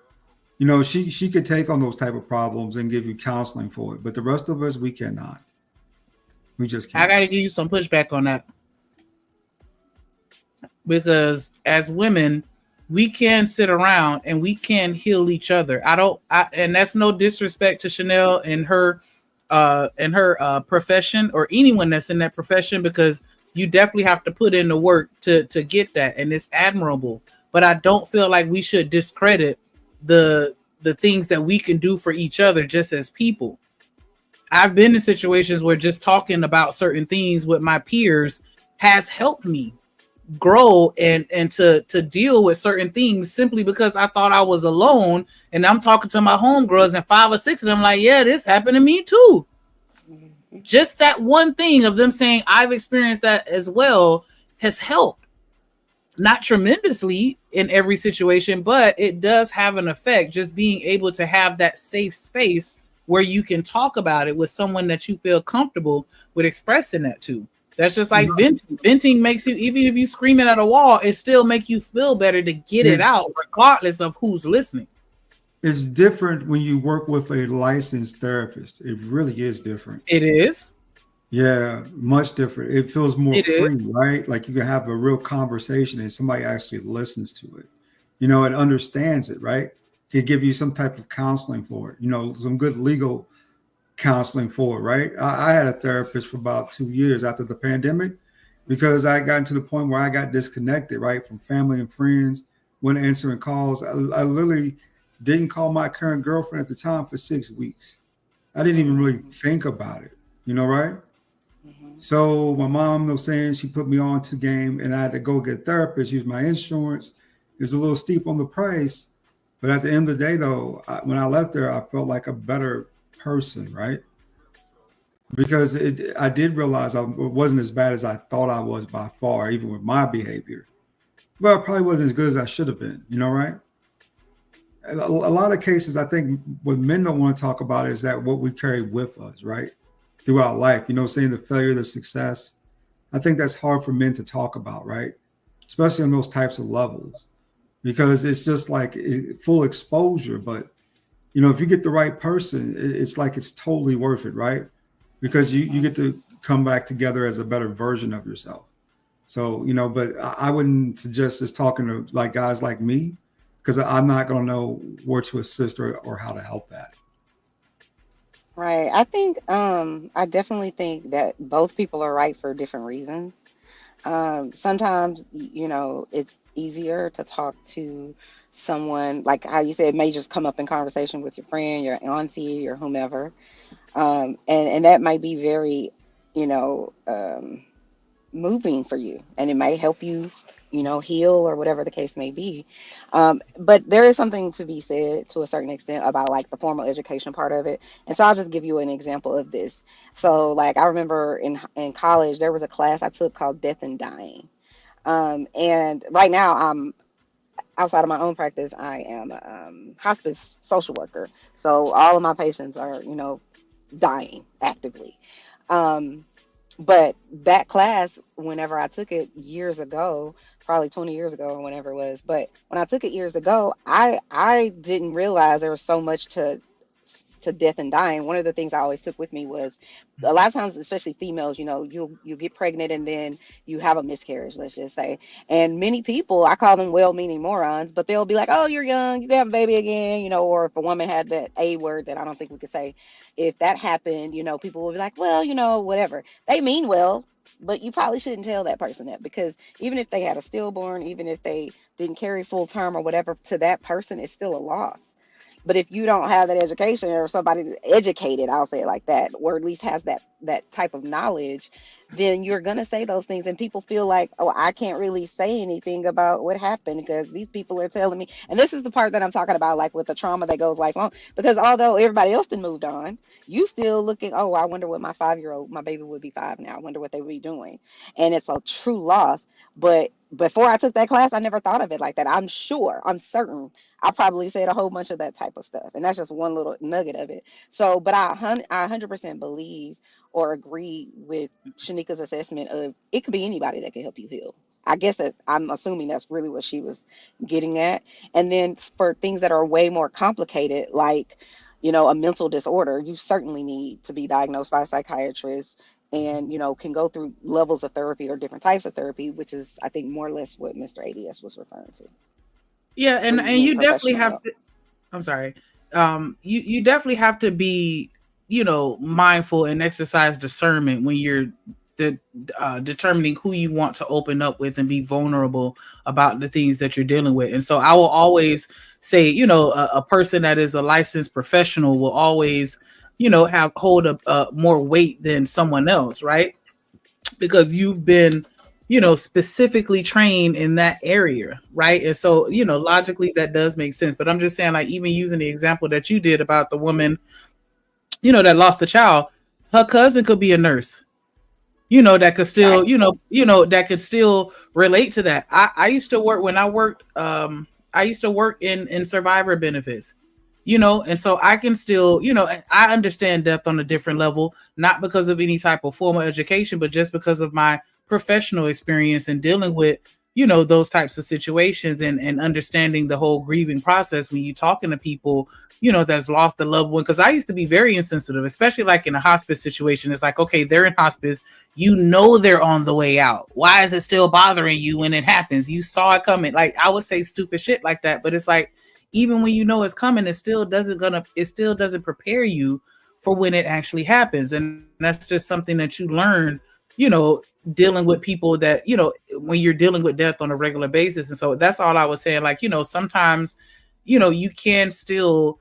M: she could take on those type of problems and give you counseling for it. But the rest of us, we cannot. We just can't.
V: I got to give you some pushback on that. Because as women, we can sit around and we can heal each other. And that's no disrespect to Chanel and her profession or anyone that's in that profession, because you definitely have to put in the work to get that, and it's admirable. But I don't feel like we should discredit the things that we can do for each other just as people. I've been in situations where just talking about certain things with my peers has helped me grow and to deal with certain things simply because I thought I was alone, and I'm talking to my homegirls and 5 or 6 of them like, yeah, this happened to me too. Just that one thing of them saying I've experienced that as well has helped. Not tremendously in every situation, but it does have an effect. Just being able to have that safe space where you can talk about it with someone that you feel comfortable with expressing that to. That's just like venting. Venting makes you, even if you scream it at a wall, it still make you feel better to get it out, regardless of who's listening.
M: It's different when you work with a licensed therapist. It really is different.
V: It is.
M: Yeah, much different. It feels more free, right? Like you can have a real conversation and somebody actually listens to it. And understands it, right? Can give you some type of counseling for it. Some good legal counseling for it, right? I had a therapist for about 2 years after the pandemic because I got to the point where I got disconnected, right, from family and friends, wasn't answering calls. I literally didn't call my current girlfriend at the time for 6 weeks. I didn't even really think about it, right? So my mom was saying she put me on to game, and I had to go get a therapist, use my insurance. It's a little steep on the price, but at the end of the day, though, when I left there, I felt like a better person, right? Because I did realize I wasn't as bad as I thought I was by far, even with my behavior. well, it probably wasn't as good as I should have been, right? A lot of cases, I think what men don't want to talk about is that what we carry with us, right? Throughout life, saying the failure, the success. I think that's hard for men to talk about, right? Especially on those types of levels, because it's just like full exposure. But, if you get the right person, it's like it's totally worth it, right? Because you get to come back together as a better version of yourself. So, but I wouldn't suggest just talking to like guys like me, because I'm not going to know where to assist or how to help that.
K: Right. I think I definitely think that both people are right for different reasons. Sometimes, it's easier to talk to someone like how you said it may just come up in conversation with your friend, your auntie, or whomever. And that might be very, you know, um, moving for you, and it might help you, heal or whatever the case may be. But there is something to be said to a certain extent about like the formal education part of it. And so I'll just give you an example of this. So like I remember in college there was a class I took called Death and Dying. And right now I'm outside of my own practice. I am a hospice social worker. So all of my patients are, dying actively. Um, but that class, whenever I took it years ago, probably 20 years ago or whenever it was, but when I took it years ago, I didn't realize there was so much to death and dying. One of the things I always took with me was a lot of times, especially females, you get pregnant and then you have a miscarriage, let's just say. And many people, I call them well-meaning morons, but they'll be like, "Oh, you're young, you can have a baby again," or if a woman had that A word that I don't think we could say, if that happened, people will be like, "Well, whatever." They mean well, but you probably shouldn't tell that person that, because even if they had a stillborn, even if they didn't carry full term or whatever, to that person, it's still a loss. But if you don't have that education, or somebody educated, I'll say it like that, or at least has that type of knowledge, then you're gonna say those things, and people feel like, "Oh, I can't really say anything about what happened because these people are telling me." And this is the part that I'm talking about, like with the trauma that goes lifelong. Because although everybody else did moved on, you still looking, "Oh, I wonder what my 5-year-old, my baby would be 5 now. I wonder what they would be doing," and it's a true loss. But before I took that class, I never thought of it like that. I'm certain I probably said a whole bunch of that type of stuff, and that's just one little nugget of it. So, but I 100% believe or agree with Shanika's assessment of it could be anybody that can help you heal. I guess that I'm assuming that's really what she was getting at. And then for things that are way more complicated, like a mental disorder, you certainly need to be diagnosed by a psychiatrist, and can go through levels of therapy or different types of therapy, which is I think more or less what Mr. ADS was referring to.
V: Yeah,
K: Where
V: and
K: you need
V: you definitely
K: professional
V: have
K: help.
V: to. I'm sorry. You definitely have to be, mindful and exercise discernment when you're determining who you want to open up with and be vulnerable about the things that you're dealing with. And so I will always say, a person that is a licensed professional will always, have hold a more weight than someone else, right? Because you've been specifically trained in that area, right? And so logically that does make sense. But I'm just saying, like, even using the example that you did about the woman that lost the child, her cousin could be a nurse, that could still that could still relate to that. I used to work when I worked I used to work in survivor benefits, and so I can still, I understand death on a different level, not because of any type of formal education, but just because of my professional experience in dealing with, those types of situations, and understanding the whole grieving process when you're talking to people, that's lost a loved one. Because I used to be very insensitive, especially like in a hospice situation. It's like, okay, they're in hospice, they're on the way out. Why is it still bothering you when it happens? You saw it coming. Like, I would say stupid shit like that, but it's like, even when it's coming, it still doesn't prepare you for when it actually happens. And that's just something that you learn, dealing with people that, when you're dealing with death on a regular basis. And so that's all I was saying. Like, sometimes, you can still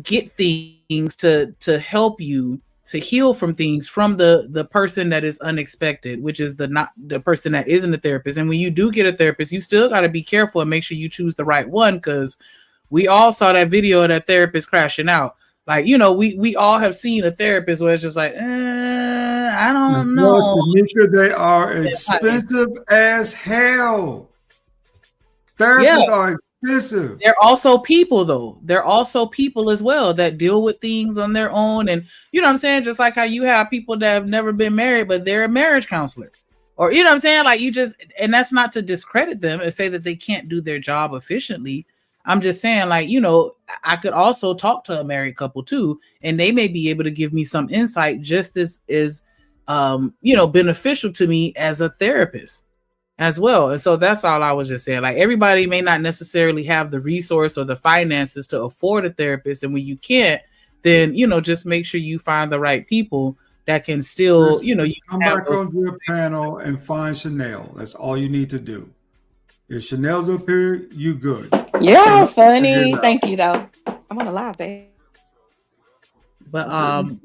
V: get things to help you to heal from things from the person that is unexpected, which is not the person that isn't a therapist. And when you do get a therapist, you still got to be careful and make sure you choose the right one, because we all saw that video of that therapist crashing out. Like, we all have seen a therapist where it's just like, I don't know.
M: Shanika, they are expensive as hell. Therapists are expensive.
V: They're also people, though. They're also people as well that deal with things on their own. And you know what I'm saying? Just like how you have people that have never been married, but they're a marriage counselor. Or, you know what I'm saying? Like, and that's not to discredit them and say that they can't do their job efficiently. I'm just saying, like, I could also talk to a married couple too, and they may be able to give me some insight just as is, beneficial to me as a therapist as well. And so that's all I was just saying. Like, everybody may not necessarily have the resource or the finances to afford a therapist. And when you can't, then, just make sure you find the right people that can still, you
M: come back on your panel and find Chanel. That's all you need to do. If Chanel's up here, you good.
K: Yeah, funny. Thank you, though. I'm on a live, babe.
V: But and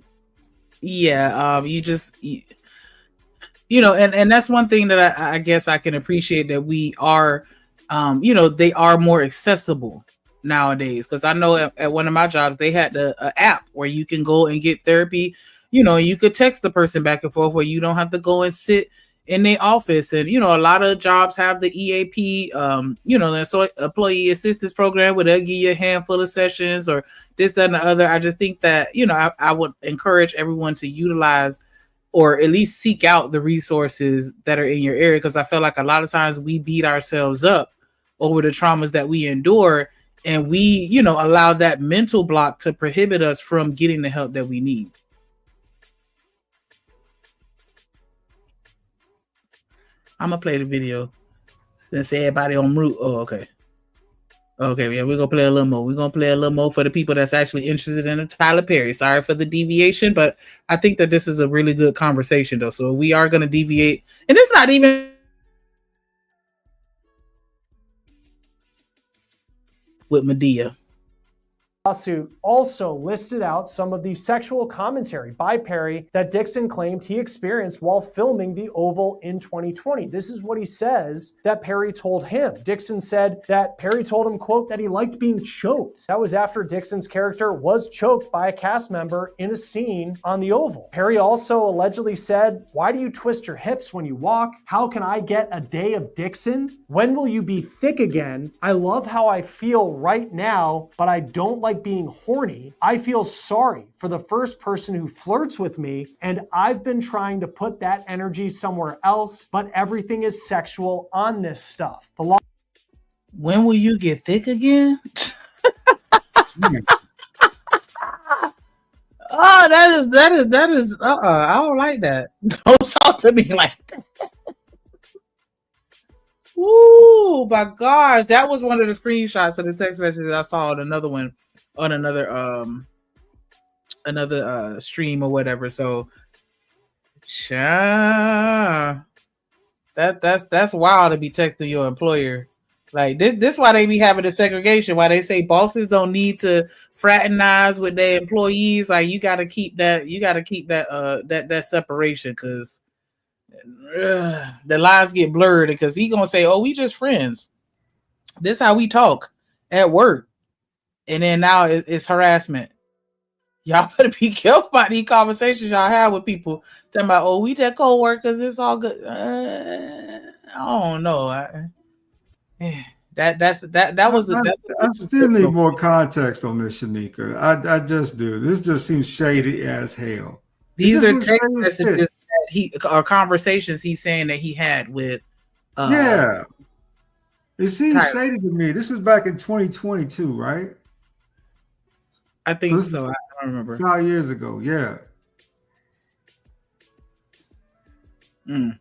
V: that's one thing that I guess I can appreciate, that we are, they are more accessible nowadays. Because I know at one of my jobs, they had the app where you can go and get therapy. You could text the person back and forth, where you don't have to go and sit in their office. And, a lot of jobs have the EAP, so employee assistance program, where they'll give you a handful of sessions or this, that, and the other. I just think that, I would encourage everyone to utilize or at least seek out the resources that are in your area. Because I feel like a lot of times we beat ourselves up over the traumas that we endure. And we, allow that mental block to prohibit us from getting the help that we need. I'm gonna play the video since everybody on route. Oh, okay. Okay, yeah, we're gonna play a little more. We're gonna play a little more for the people that's actually interested in the Tyler Perry. Sorry for the deviation, but I think that this is a really good conversation, though. So we are gonna deviate, and it's not even with Medea.
I: Lawsuit also listed out some of the sexual commentary by Perry that Dixon claimed he experienced while filming The Oval in 2020. This is what he says that Perry told him. Dixon said that Perry told him, quote, that he liked being choked. That was after Dixon's character was choked by a cast member in a scene on The Oval. Perry also allegedly said, "Why do you twist your hips when you walk? How can I get a day of Dixon? When will you be thick again? I love how I feel right now, but I don't like being horny. I feel sorry for the first person who flirts with me, and I've been trying to put that energy somewhere else, but everything is sexual on this stuff."
V: When will you get thick again? Oh, that is I don't like that. Don't talk to me like that. Ooh, my gosh. That was one of the screenshots of the text messages I saw on another one, on another stream or whatever. So that's wild to be texting your employer. Like this why they be having the segregation, why they say bosses don't need to fraternize with their employees. Like you gotta keep that separation, because the lines get blurred, because he gonna say, "Oh, we just friends. This how we talk at work," and then now it's harassment. Y'all better be careful about these conversations y'all have with people. Talking about, "Oh, we just co-workers. It's all good." I don't know. I
M: still need more context on this, Shanika. I just do. This just seems shady as hell.
V: These are text messages or conversations he's saying that he had with.
M: Yeah, it seems shady to me. This is back in 2022, right?
V: I think so. I don't remember.
M: 5 years ago. Yeah.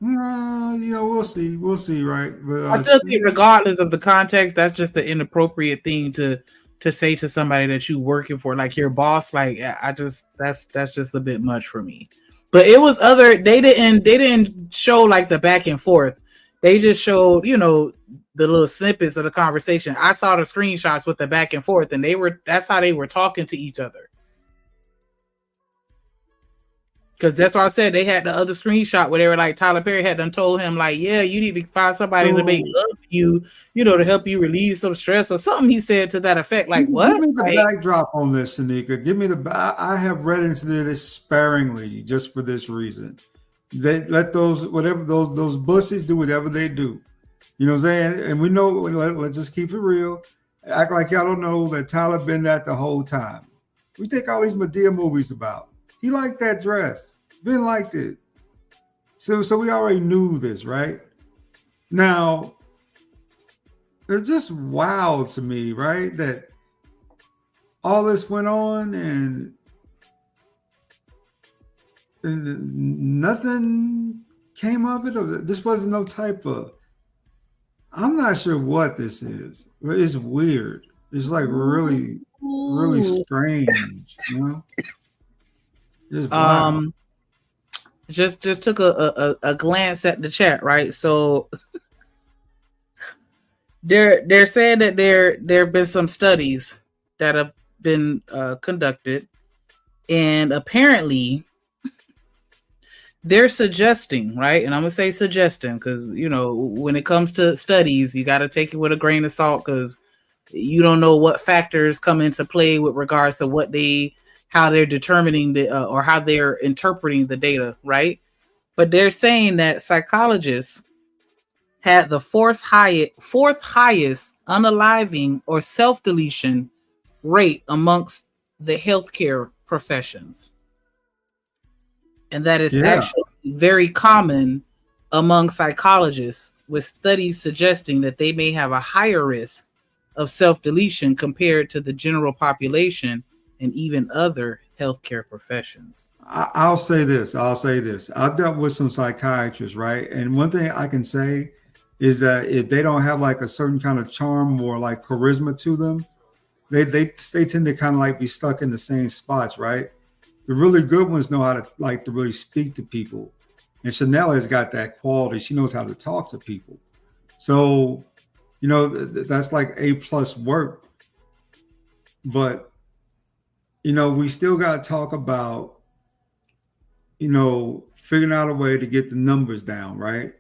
M: We'll see. We'll see, right? But
V: I still think, regardless of the context, that's just the inappropriate thing to say to somebody that you working for, like your boss. Like, that's just a bit much for me. But it was they didn't show like the back and forth. They just showed, the little snippets of the conversation. I saw the screenshots with the back and forth, and that's how they were talking to each other. Because that's why I said they had the other screenshot where they were like, Tyler Perry had done told him, like, yeah, you need to find somebody to make love you, to help you relieve some stress or something. He said to that effect. Like, what?
M: Give me the backdrop on this, Shanika. Give me I have read into this sparingly just for this reason. They let those bussies do whatever they do. You know what I'm saying? And we know, let's just keep it real. Act like y'all don't know that Tyler been that the whole time. We take all these Madea movies about. He liked that dress. Ben liked it. So we already knew this, right? Now, it's just wild to me, right? That all this went on and nothing came of it. This wasn't no type of. I'm not sure what this is. It's weird. It's like really, really strange. You know. It's wild.
V: Just took a glance at the chat, right? So they're saying that there have been some studies that have been conducted, and apparently they're suggesting, right? And I'm gonna say suggesting because when it comes to studies, you got to take it with a grain of salt because you don't know what factors come into play with regards to how they're determining or how they're interpreting the data, right? But they're saying that psychologists had the fourth highest unaliving or self-deletion rate amongst the healthcare professions. And that is actually very common among psychologists, with studies suggesting that they may have a higher risk of self-deletion compared to the general population and even other healthcare professions.
M: I'll say this. I've dealt with some psychiatrists, right? And one thing I can say is that if they don't have like a certain kind of charm or like charisma to them, they tend to kind of like be stuck in the same spots, right? The really good ones know how to really speak to people. And Chanel has got that quality. She knows how to talk to people. So, that's like A+ work. But, we still got to talk about, figuring out a way to get the numbers down, right?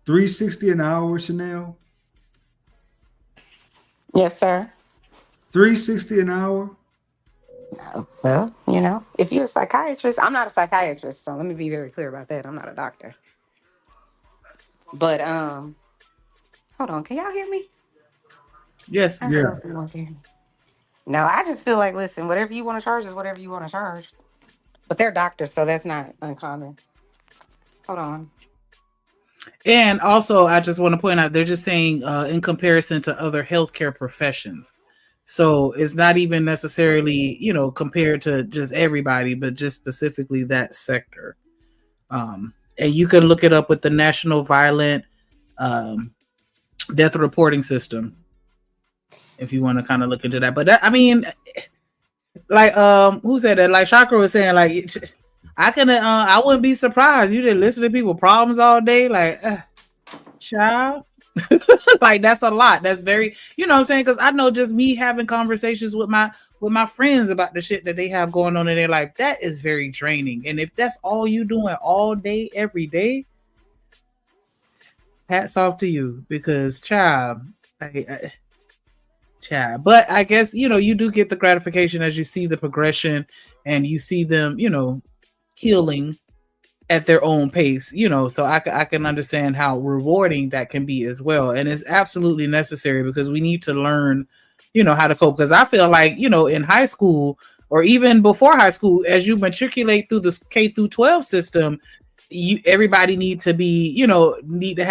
M: $360 an hour, Chanel?
K: Yes, sir.
M: $360 an hour?
K: Well, if you're a psychiatrist, I'm not a psychiatrist, so let me be very clear about that. I'm not a doctor. But hold on, can y'all hear me?
V: Yes.
M: Yeah.
K: No, I just feel like, listen, whatever you want to charge is whatever you want to charge. But they're doctors, so that's not uncommon. Hold on.
V: And also, I just want to point out, they're just saying in comparison to other healthcare professions. So it's not even necessarily, compared to just everybody, but just specifically that sector. And you can look it up with the National Violent Death Reporting System if you want to kind of look into that. But that, like who said that? Like Chakra was saying, like I wouldn't be surprised. You didn't listen to people problems all day, like child. Like that's a lot. That's very, what I'm saying? Because I know just me having conversations with my friends about the shit that they have going on in their life, that is very draining. And if that's all you doing all day, every day, hats off to you, because child. But I guess you do get the gratification as you see the progression and you see them, healing at their own pace, so I can understand how rewarding that can be as well. And it's absolutely necessary because we need to learn, how to cope. Because I feel like, in high school or even before high school, as you matriculate through the K through 12 system, everybody need to be, they need to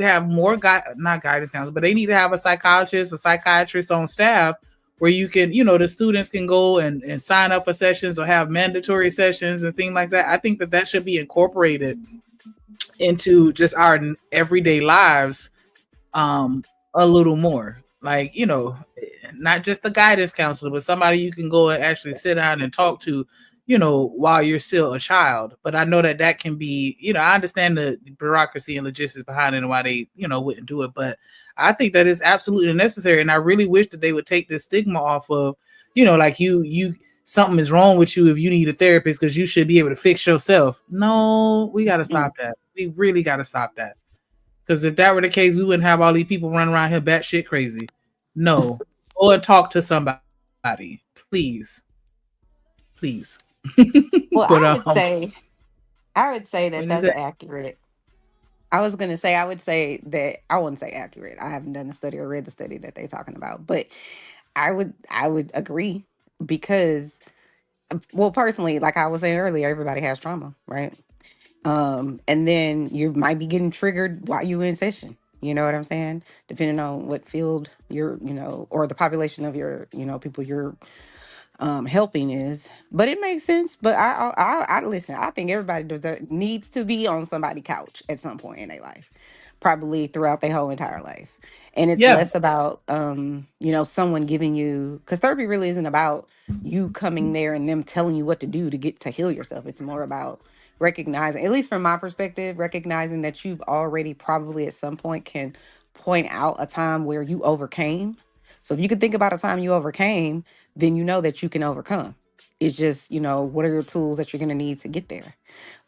V: have more not guidance counselors, but they need to have a psychologist, a psychiatrist on staff where you can, the students can go and sign up for sessions or have mandatory sessions and things like that. I think that should be incorporated into just our everyday lives a little more. Like, not just the guidance counselor, but somebody you can go and actually sit down and talk to, while you're still a child. But I know that can be, I understand the bureaucracy and logistics behind it and why they, wouldn't do it. But I think that is absolutely necessary. And I really wish that they would take this stigma off of, like you something is wrong with you if you need a therapist because you should be able to fix yourself. No, we got to stop that. We really got to stop that. Because if that were the case, we wouldn't have all these people running around here batshit crazy. No, go and talk to somebody, please.
K: Well, I would say that that's accurate. I was gonna say, I would say that I wouldn't say accurate. I haven't done the study or read the study that they're talking about, but I would agree because, well, personally, like I was saying earlier, everybody has trauma, right? And then you might be getting triggered while you in session. You know what I'm saying? Depending on what field you're, or the population of your, people you're helping is. But it makes sense. But I listen. I think everybody needs to be on somebody's couch at some point in their life, probably throughout their whole entire life. And it's
V: Yeah.
K: less about someone giving you, because therapy really isn't about you coming there and them telling you what to do to get to heal yourself. It's more about recognizing, at least from my perspective, recognizing that you've already probably at some point can point out a time where you overcame. So if you could think about a time you overcame, then you know that you can overcome. It's just, what are your tools that you're going to need to get there?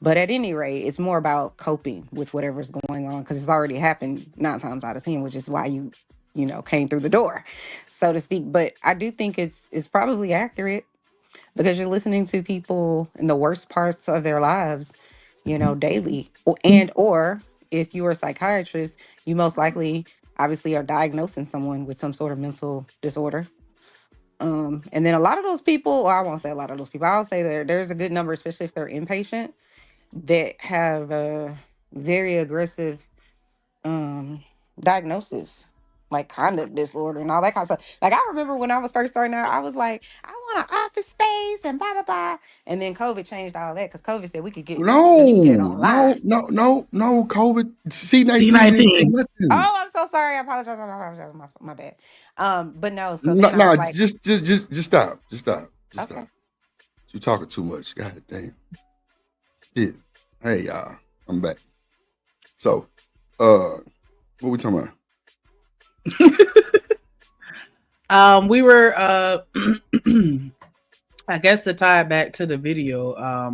K: But at any rate, it's more about coping with whatever's going on because it's already happened 9 times out of 10, which is why you came through the door, so to speak. But I do think it's probably accurate because you're listening to people in the worst parts of their lives, daily. Or if you are a psychiatrist, you most likely obviously are diagnosing someone with some sort of mental disorder. And then a lot of those people, well, I won't say a lot of those people, I'll say there's a good number, especially if they're inpatient, that have a very aggressive diagnosis, like conduct disorder and all that kind of stuff. Like I remember when I was first starting out, I was like, I want an office space and blah blah blah. And then COVID changed all that because COVID said we could get it online.
G: No, COVID C19 didn't say
V: C19.
G: nothing.
K: Oh, I'm so sorry. I apologize. My bad. But no, so
G: No,
K: then I was like,
G: just stop. Just
K: okay.
G: stop. You're talking too much. God damn. Yeah. Hey y'all, I'm back. So, what we talking
V: about? We were I guess to tie it back to the video,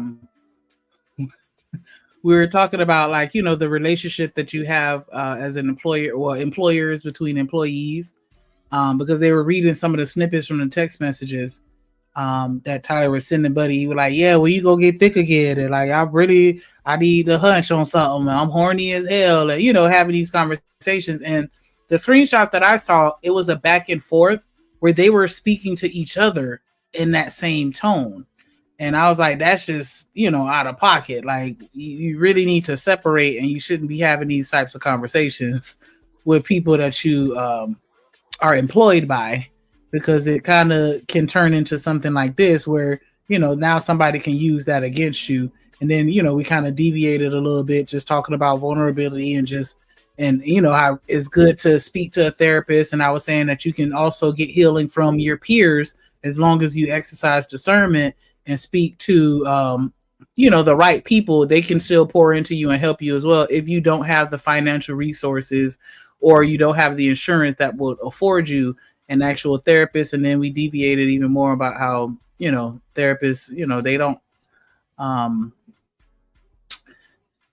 V: we were talking about like, the relationship that you have as an employer or employers between employees, because they were reading some of the snippets from the text messages that Tyler was sending Buddy. He was like, yeah, well, you go get thick again. And like, I need a hunch on something. I'm horny as hell. And, having these conversations. And the screenshot that I saw, it was a back and forth where they were speaking to each other in that same tone. And I was like, that's just, out of pocket. Like, you really need to separate, and you shouldn't be having these types of conversations with people that you are employed by, because it kind of can turn into something like this where, now somebody can use that against you. And then, we kind of deviated a little bit, just talking about vulnerability and how it's good to speak to a therapist. And I was saying that you can also get healing from your peers as long as you exercise discernment and speak to, the right people. They can still pour into you and help you as well if you don't have the financial resources or you don't have the insurance that will afford you an actual therapist. And then we deviated even more about how, therapists, they don't.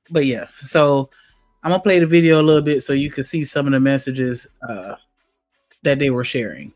V: But yeah, so I'm gonna play the video a little bit so you can see some of the messages that they were sharing.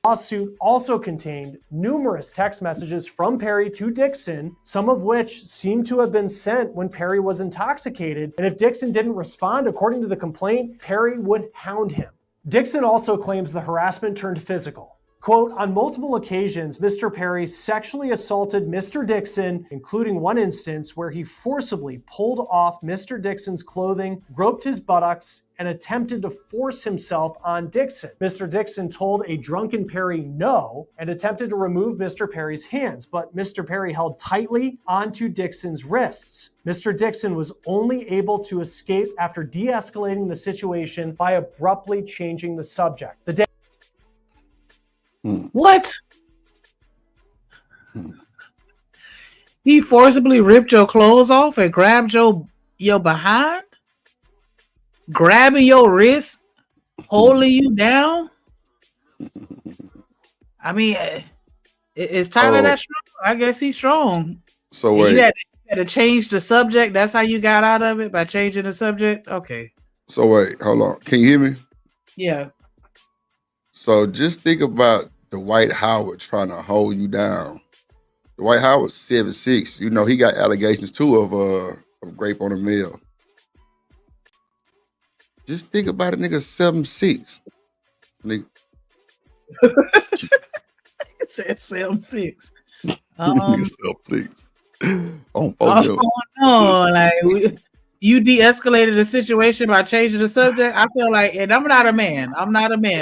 I: Lawsuit also contained numerous text messages from Perry to Dixon, some of which seem to have been sent when Perry was intoxicated. And if Dixon didn't respond, according to the complaint, Perry would hound him. Dixon also claims the harassment turned physical. Quote, on multiple occasions, Mr. Perry sexually assaulted Mr. Dixon, including one instance where he forcibly pulled off Mr. Dixon's clothing, groped his buttocks, and attempted to force himself on Dixon. Mr. Dixon told a drunken Perry no and attempted to remove Mr. Perry's hands, but Mr. Perry held tightly onto Dixon's wrists. Mr. Dixon was only able to escape after de-escalating the situation by abruptly changing the subject. The day
V: What? He forcibly ripped your clothes off and grabbed your behind? Grabbing your wrist? Holding you down? I mean, is Tyler that strong? I guess he's strong.
G: So wait.
V: You had to change the subject? That's how you got out of it? By changing the subject? Okay.
G: So wait, hold on. Can you hear me?
V: Yeah.
G: So just think about Dwight Howard trying to hold you down. Dwight Howard's 7'6". He got allegations too of rape on a male. Just think about a nigga 7'6". Nigga.
V: It said 7'6".
G: Nigga 7'6".
V: Oh no, like you de-escalated the situation by changing the subject. I feel like, and I'm not a man,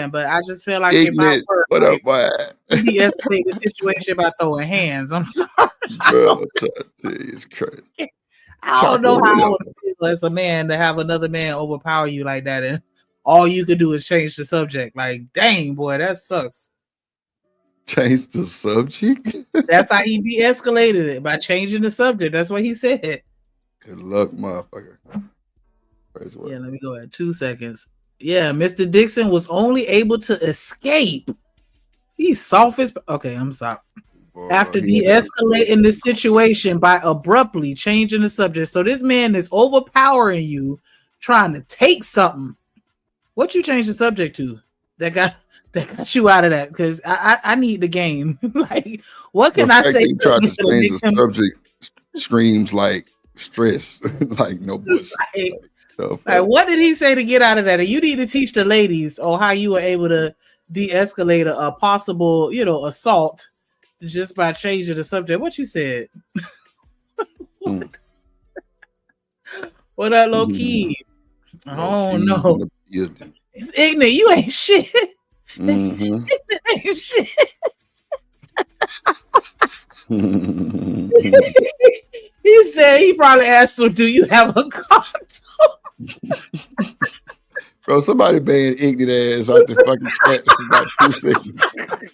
V: but I just feel like if I were,
G: what
V: like,
G: up, boy?
V: you de-escalate the situation by throwing hands. I'm sorry.
G: Bro, I'm trying to tell you, it's crazy.
V: I don't know how I would feel as a man to have another man overpower you like that, and all you could do is change the subject. Like, dang, boy, that sucks.
G: Change the subject?
V: That's how he de-escalated it, by changing the subject. That's what he said.
G: Good luck, motherfucker.
V: Yeah, let me go at 2 seconds. Yeah, Mr. Dixon was only able to escape. He's soft as... Okay, I'm sorry. After de-escalating the situation by abruptly changing the subject. So this man is overpowering you, trying to take something. What you change the subject to that got you out of that? Because I need the game. Like, what can I say?
G: You tried to change the subject screams like stress, like no bullshit.
V: Like, what did he say to get out of that? And you need to teach the ladies on how you were able to de-escalate a possible, assault just by changing the subject. What you said? What up, low keys? Oh no, it's ignorant. You ain't shit.
G: Mm-hmm.
V: Ain't shit. He said he probably asked him, "Do you have a condom?"
G: Bro, somebody banned ignorant ass out the fucking chat for about 2 seconds.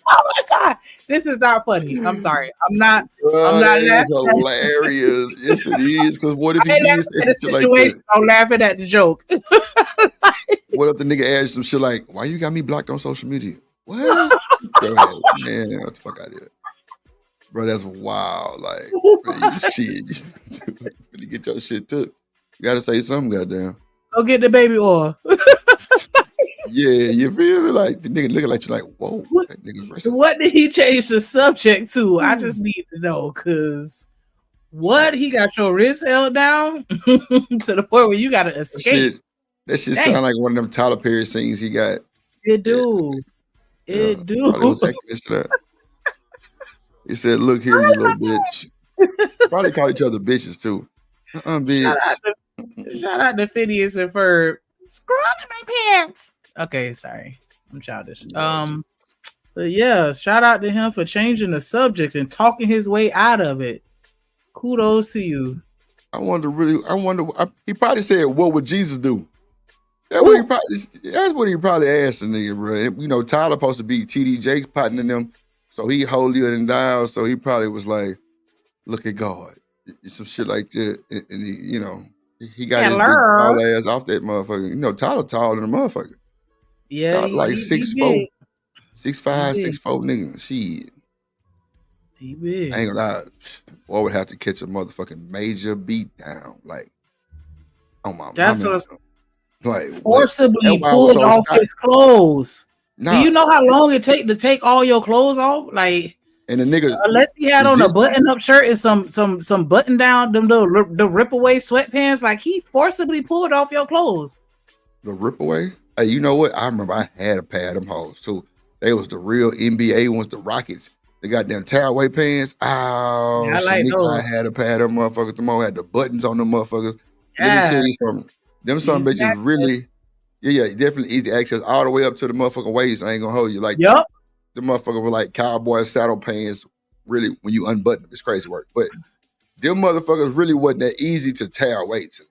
V: Oh my god, this is not funny. I'm sorry. I'm not.
G: That is hilarious. Yes, it is. Because what if he did say shit like that?
V: I'm laughing at the joke.
G: What if the nigga asked some shit like, "Why you got me blocked on social media?" What? Go ahead, man. What the fuck out of here, bro? That's wild. Like, bro, you shit. You get your shit took. You gotta say something, goddamn.
V: Go get the baby oil.
G: Yeah, you feel me? Like the nigga looking like you, like, whoa. That nigga's
V: What did he change the subject to? I just need to know, because what, he got your wrist held down to the point where you gotta escape.
G: That shit sound like one of them Tyler Perry scenes he got.
V: It do. It do.
G: He said, "Look here, you little bitch." Probably call each other bitches too. Bitch.
V: Shout out to Phineas and Ferb. Screw up my pants. Okay, sorry. I'm childish. But yeah, shout out to him for changing the subject and talking his way out of it. Kudos to you.
G: He probably said, "What would Jesus do?" That's what he probably asked the nigga, bro. You know, Tyler supposed to be TD Jakes partner them, so he holier than thou. So he probably was like, "Look at God," some shit like that, and he got his big tall ass off that motherfucker. You know, Tyler taller than a motherfucker.
V: Yeah,
G: Tyler like 6'4", 6'5", 6'4" nigga. Shit.
V: He big.
G: I ain't gonna lie. Boy would have to catch a motherfucking major beat down. Like, oh my.
V: That's what.
G: Like,
V: forcibly pulled off his clothes. Do you know how long it take to take all your clothes off? Like,
G: and the nigga,
V: unless he had on a button-up shirt and some button down, the rip away sweatpants, like he forcibly pulled off your clothes.
G: The rip away? Hey, you know what? I remember I had a pair of them hoes too. They was the real NBA ones, the Rockets. They got them tearaway pants. Oh,
V: yeah, I like those.
G: I had a pair of them motherfuckers. Them all had the buttons on them motherfuckers. Yeah. Let me tell you something. Them some bitches really, definitely easy access all the way up to the motherfucking waist. I ain't gonna hold you. Like, the motherfucker were like cowboy saddle pants. Really, when you unbutton them, it's crazy work. But them motherfuckers really wasn't that easy to tear away to.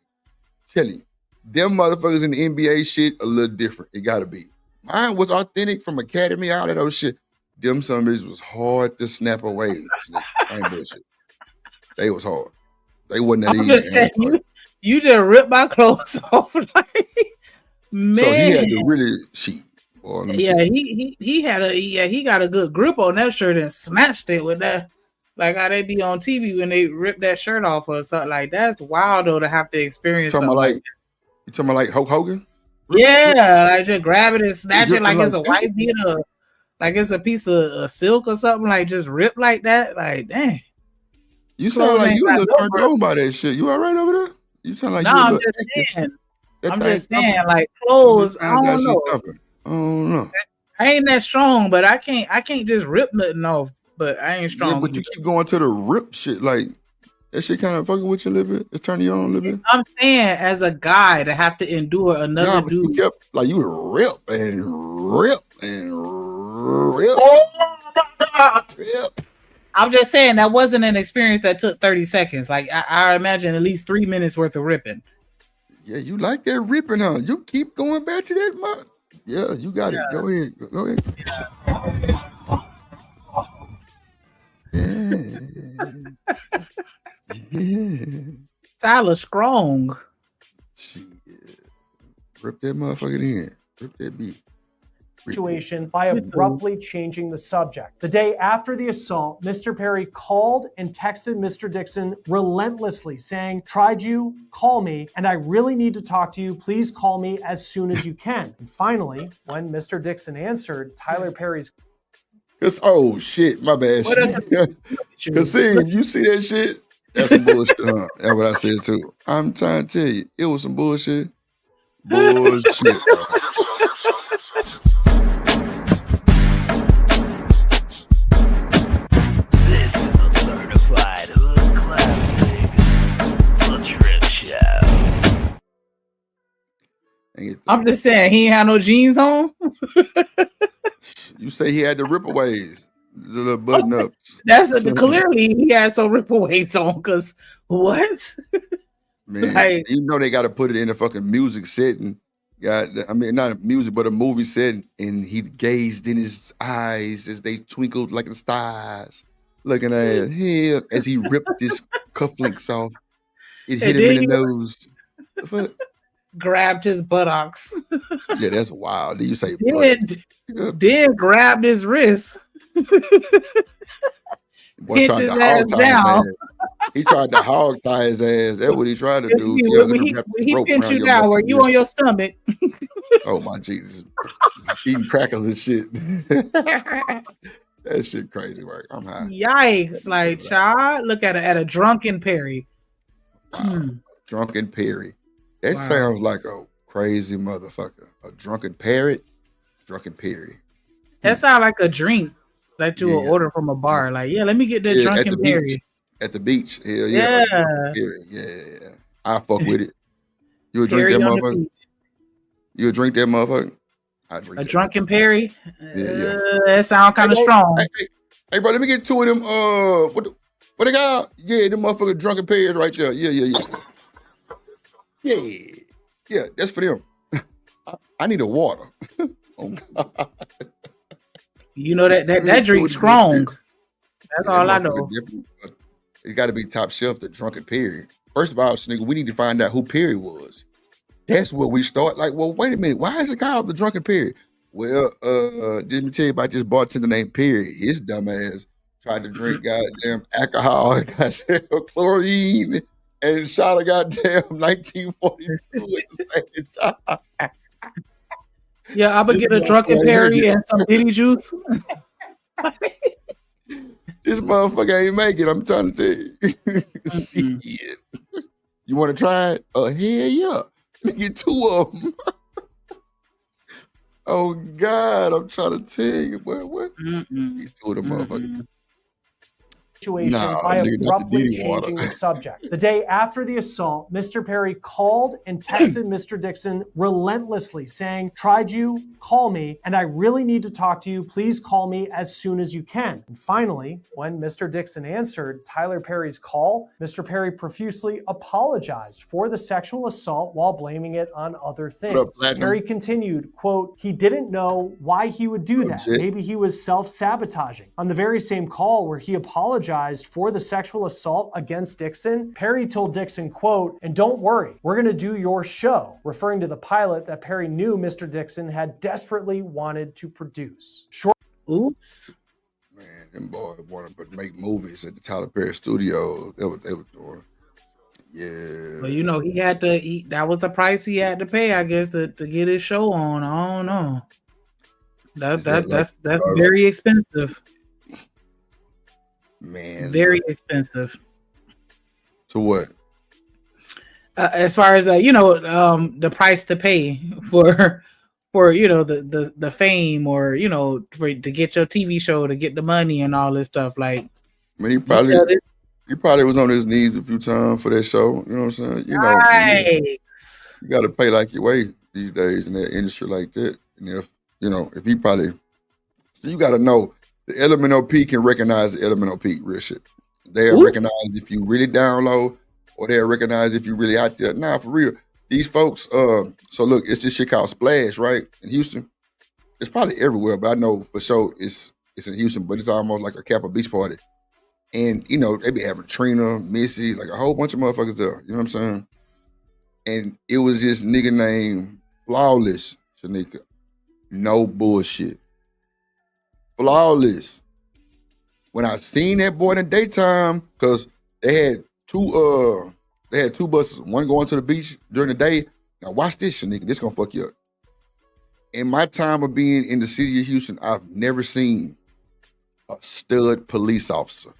G: Tell you, them motherfuckers in the NBA shit a little different. It gotta be. Mine was authentic from Academy, all of those shit. Them some bitches was hard to snap away. I ain't bullshit. They was hard. They wasn't that easy.
V: You just ripped my clothes off, man.
G: So he had to really cheat.
V: He got a good grip on that shirt and snatched it with that, like how they be on TV when they rip that shirt off or something. Like, that's wild though to have to experience.
G: You talking about like Hulk Hogan?
V: Yeah, like just grab it and snatch it like it's a white beater, like it's a piece of silk or something. Like just rip like that. Like, dang.
G: You sound like you a little turned on by that shit. You all right over there? You sound like
V: I'm just saying. I'm just saying, like clothes. I don't know.
G: I don't know.
V: I ain't that strong, but I can't just rip nothing off. But I ain't strong.
G: Yeah, but you keep going to the rip shit. Like that shit kind of fucking with you a little bit. It's turning you on a little bit.
V: I'm saying, as a guy, to have to endure another dude.
G: You kept like you would rip and rip and rip.
V: Oh my God. Rip. I'm just saying that wasn't an experience that took 30 seconds. Like I imagine at least 3 minutes worth of ripping.
G: Yeah, you like that ripping, huh? You keep going back to that month. Yeah, you got it. Go ahead. Go ahead. Yeah.
V: Tyler strong.
G: Shit. Rip that motherfucker in. Rip that beat.
I: Situation by abruptly changing the subject. The day after the assault, Mr. Perry called and texted Mr. Dixon relentlessly saying, "Tried you, call me, and I really need to talk to you. Please call me as soon as you can." And finally, when Mr. Dixon answered, Tyler Perry's
G: oh shit, my bad. Kasim, you see that shit? That's some bullshit, huh? That's what I said too. I'm trying to tell you, it was some bullshit. Bullshit.
V: I'm just saying he ain't had no jeans on.
G: You say he had the ripaways, the little button ups.
V: That's clearly he had some ripaways on. Because what?
G: Man, like, you know they got to put it in a fucking music setting. I mean, not a music, but a movie setting, and he gazed in his eyes as they twinkled like the stars, looking at him as he ripped his cufflinks off. It hit him in the nose.
V: Grabbed his buttocks.
G: Yeah, that's wild. Then you say
V: then grabbed his wrist.
G: Boy tried to hog tie his ass. He tried to hog tie his ass. That's what he tried to do.
V: He pinned you down. Were you on your stomach?
G: Oh my Jesus! Eating crackers and shit. That shit crazy work. I'm high.
V: Yikes! Like, child, look at a drunken Perry.
G: Wow. Drunken Perry. That sounds like a crazy motherfucker. A drunken parrot. Drunken Perry.
V: That sounds like a drink that you will order from a bar. Like, let me get that drunken Perry.
G: At the beach. Hell yeah. Yeah. I fuck with it. You would drink that motherfucker? You would drink that motherfucker? I drink
V: a drunken Perry?
G: Yeah.
V: That sounds kind of strong.
G: Hey, bro, let me get two of them. What they got? Yeah, them motherfucking drunken Perry's right there. Yeah. Yeah, that's for them. I need a water. Oh God.
V: You know that drink's strong. That's all I know.
G: It got to be top shelf, the drunken Perry. First of all, nigga, we need to find out who Perry was. That's where we start. Like, well, wait a minute. Why is it called the drunken Perry? Well, let me tell you about this bartender named Perry. His dumb ass tried to drink goddamn alcohol, goddamn chlorine, and shot a goddamn 1942 at the same time.
V: Yeah, I'm gonna get a drunken Perry and some Diddy juice.
G: This motherfucker ain't make it. I'm trying to tell you. Shit. You want to try it? Oh, hell yeah. Let me get two of them. Oh, God. I'm trying to tell you, boy. What? These two of them motherfuckers.
I: Situation by abruptly changing the subject. The day after the assault, Mr. Perry called and texted Mr. Dixon relentlessly saying, "Tried you, call me, and I really need to talk to you. Please call me as soon as you can." And finally, when Mr. Dixon answered Tyler Perry's call, Mr. Perry profusely apologized for the sexual assault while blaming it on other things. Perry continued, quote, "He didn't know why he would do that. Maybe he was self-sabotaging." On the very same call where he apologized for the sexual assault against Dixon, Perry told Dixon, quote, "And don't worry, we're going to do your show," referring to the pilot that Perry knew Mr. Dixon had desperately wanted to produce.
V: Oops.
G: Man, them boys wanted to make movies at the Tyler Perry studio. That what they were doing. Yeah.
V: Well, you know, he had to eat. That was the price he had to pay, I guess, to get his show on. I don't know. That's very expensive.
G: Man,
V: very expensive.
G: To what?
V: as far as the price to pay for the fame, or to get your TV show, to get the money and all this stuff. Like,
G: I mean, he probably was on his knees a few times for that show. You know what I'm saying? You got to pay like your way these days in that industry like that. And if he probably, so you got to know the LMNOP can recognize the LMNOP real shit. They'll recognize if you really down low, or they'll recognize if you really out there. Nah, for real. These folks, so look, it's this shit called Splash, right? In Houston. It's probably everywhere, but I know for sure it's in Houston, but it's almost like a Kappa Beach party. And, they be having Trina, Missy, like a whole bunch of motherfuckers there. You know what I'm saying? And it was this nigga named Flawless, Shanika. No bullshit. Flawless. When I seen that boy in the daytime, because they had two buses, one going to the beach during the day. Now watch this, Shanika. This gonna fuck you up. In my time of being in the city of Houston, I've never seen a stud police officer.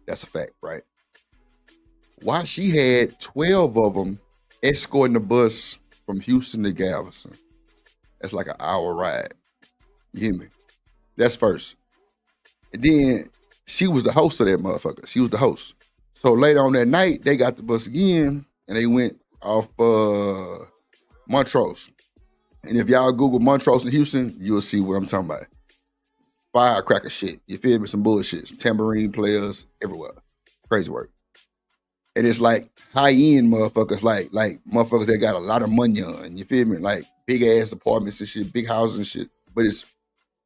G: That's a fact, right? Why she had 12 of them escorting the bus from Houston to Galveston. That's like an hour ride. You hear me? That's first. And then she was the host of that motherfucker. She was the host. So later on that night, they got the bus again, and they went off Montrose. And if y'all Google Montrose in Houston, you'll see what I'm talking about. Firecracker shit. You feel me? Some bullshit. Some tambourine players everywhere. Crazy work. And it's like high-end motherfuckers, like motherfuckers that got a lot of money on. You feel me? Like big-ass apartments and shit, big houses and shit. But it's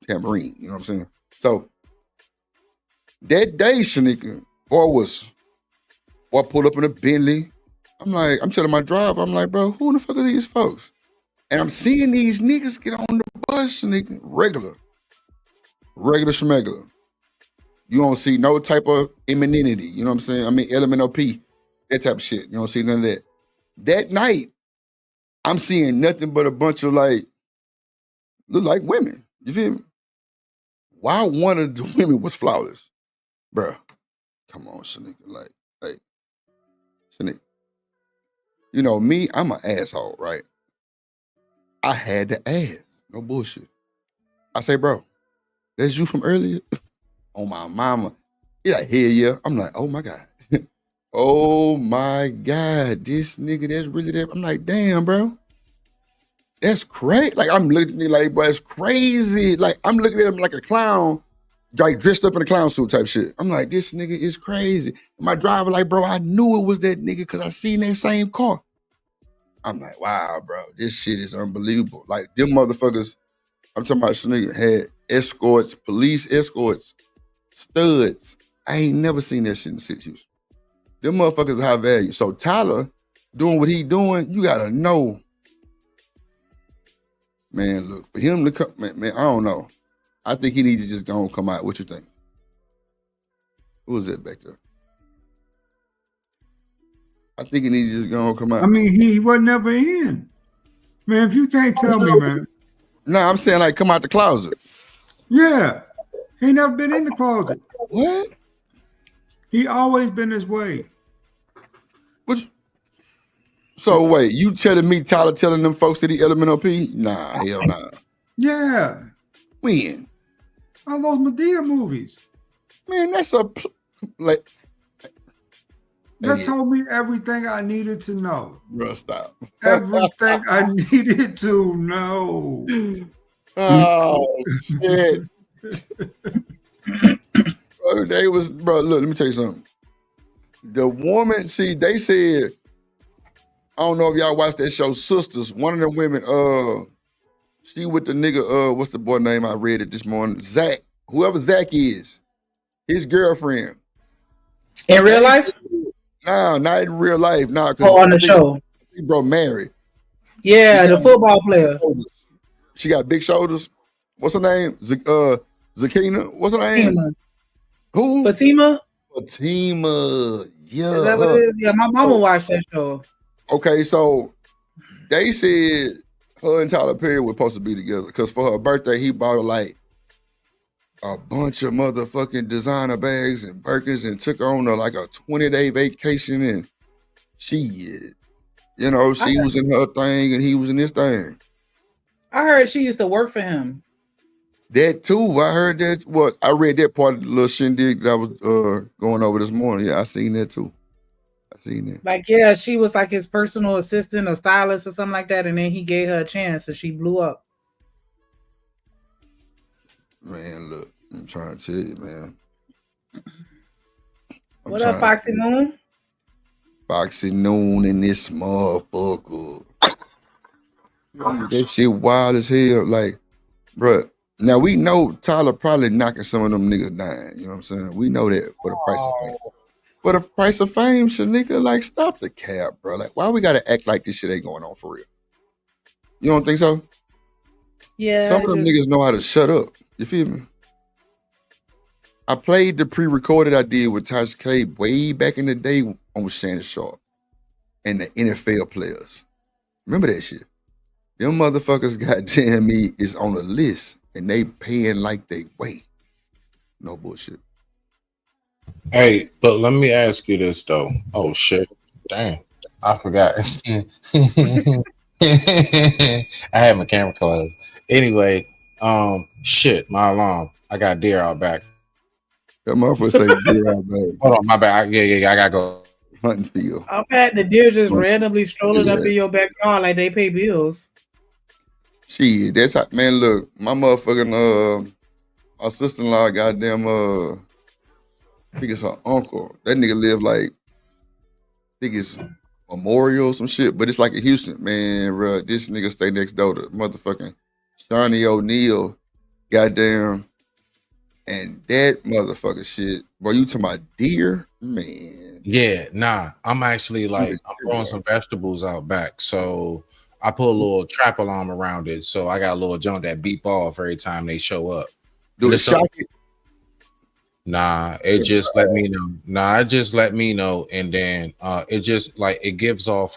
G: tambourine. You know what I'm saying? So that day, Shanika, boy pulled up in a Bentley. I'm telling my driver, I'm like, bro, who the fuck are these folks? And I'm seeing these niggas get on the bus, Shanika, regular schmegular. You don't see no type of amenity. You know what I'm saying? I mean, LMNOP, that type of shit. You don't see none of that. That night, I'm seeing nothing but a bunch of look like women. You feel me? Why one of the women was Flawless? Bruh, come on, Shanika. Hey, Shanika. You know me, I'm an asshole, right? I had to ask. No bullshit. I say, bro, that's you from earlier? Oh, my mama. He's like, hell yeah. I'm like, oh my God. Oh my God. This nigga, that's really that. I'm like, damn, bro. That's crazy. Like, I'm looking at me like, bro, it's crazy. Like, I'm looking at him like a clown, like dressed up in a clown suit type shit. I'm like, this nigga is crazy. My driver like, bro, I knew it was that nigga because I seen that same car. I'm like, wow, bro, this shit is unbelievable. Like, them motherfuckers, I'm talking about this nigga had escorts, police escorts, studs. I ain't never seen that shit in the city of Houston. Them motherfuckers are high value. So Tyler doing what he doing, you gotta know. Man, look, for him to come, man, I don't know. I think he need to just go and come out. What you think? Who was that back there? I think he need to just go and come out.
M: I mean, he wasn't never in. Man, if you can't tell me, man.
G: No, I'm saying like come out the closet.
M: Yeah. He never been in the closet.
G: What?
M: He always been this way.
G: So wait, you telling me Tyler telling them folks that he LMNOP? Nah, hell nah.
M: Yeah.
G: When?
M: All those Medea movies.
G: Man, that's like.
M: That told me everything I needed to know.
G: Bro, stop.
M: Everything I needed to know.
G: Oh shit. Bro, look, let me tell you something. The woman, see, they said, I don't know if y'all watched that show, Sisters. One of them women, she with the nigga, what's the boy name? I read it this morning. Zach. Whoever Zach is, his girlfriend.
V: In real life?
G: No, not in real life. No,
V: on the show.
G: He bro married.
V: Yeah, the football player.
G: She got big shoulders. What's her name? Zakina. What's her name?
V: Fatima.
G: Who?
V: Fatima.
G: Yeah.
V: Is that what it is? Yeah, my mama watched that show.
G: Okay, so they said her and Tyler Perry were supposed to be together because for her birthday, he bought her like a bunch of motherfucking designer bags and Birkins and took her on like a 20-day vacation and shit. You know, she was in her thing and he was in his thing.
V: I heard she used to work for him.
G: That too. I heard that. Well, I read that part of the little shindig that I was going over this morning. Yeah, I seen that too. I seen that.
V: Like, yeah, she was like his personal assistant or stylist or something like that, and then he gave her a chance and she blew up.
G: Man, look, I'm trying to tell you, man.
V: What up, Foxy Moon?
G: Foxy Noon in this motherfucker. That shit wild as hell. Like, bruh. Now we know Tyler probably knocking some of them niggas down. You know what I'm saying? We know that for the price of fame. For the price of fame, Shanika, like, stop the cap, bro. Like, why we gotta act like this shit ain't going on for real? You don't think so?
V: Yeah.
G: Some of them niggas know how to shut up. You feel me? I played the pre-recorded I did with Tasha K way back in the day on Shannon Sharp and the NFL players. Remember that shit? Them motherfuckers, goddamn me, is on the list and they paying like they wait. No bullshit.
L: Hey, but let me ask you this though. Oh shit. Damn. I forgot. I had my camera closed. Anyway, shit, my alarm. I got deer out back.
G: That motherfucker say deer out back.
L: Hold on, my bad. Yeah, I gotta go.
G: Hunting field.
V: I've had the deer just randomly strolling up in your backyard like they pay bills.
G: Shit, that's how, man, look, my motherfucking our sister-in-law, goddamn I think it's her uncle. That nigga live like, I think it's Memorial or some shit, but it's like in Houston, man, bro. This nigga stay next door to motherfucking Shawnee O'Neal, goddamn, and that motherfucker shit. Boy, you talking about deer, man?
L: Yeah, nah. I'm actually like I'm growing some vegetables out back, so I put a little trap alarm around it, so I got a little jump that beep off every time they show up.
G: Do it shock it?
L: Nah, it just let me know. Nah, it just let me know, and then it just like it gives off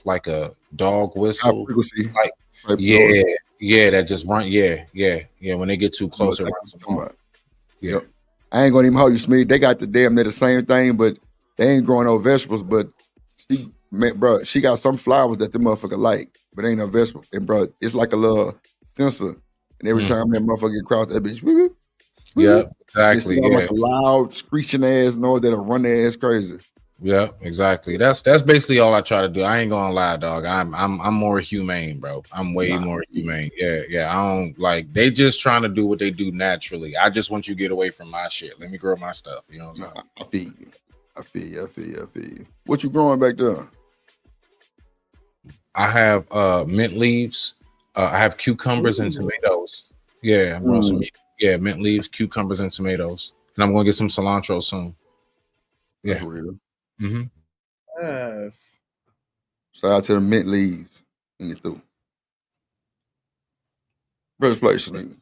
L: like a dog whistle. Like yeah, that just run. Yeah. When they get too close, it runs them off.
G: Yeah. I ain't gonna even hold you, Smitty. They got they're the same thing, but they ain't growing no vegetables. But she, man, bro, she got some flowers that the motherfucker like, but ain't no vegetable. And bro, it's like a little sensor, and every time that motherfucker get across that bitch, whoop,
L: yeah, exactly.
G: It like a loud screeching ass noise that'll run their ass crazy.
L: Yeah, exactly. That's basically all I try to do. I ain't gonna lie, dog. I'm more humane, bro. I'm way more humane. Yeah. I don't like they just trying to do what they do naturally. I just want you to get away from my shit. Let me grow my stuff. You know what I'm saying?
G: I feel you. What you growing back there?
L: I have mint leaves. I have cucumbers and tomatoes. Yeah, I'm growing some mint leaves, cucumbers, and tomatoes. And I'm gonna get some cilantro soon. Yeah.
G: That's real.
L: Mm-hmm.
V: Yes.
G: Shout out to the mint leaves and get through. Brother's place, nigga.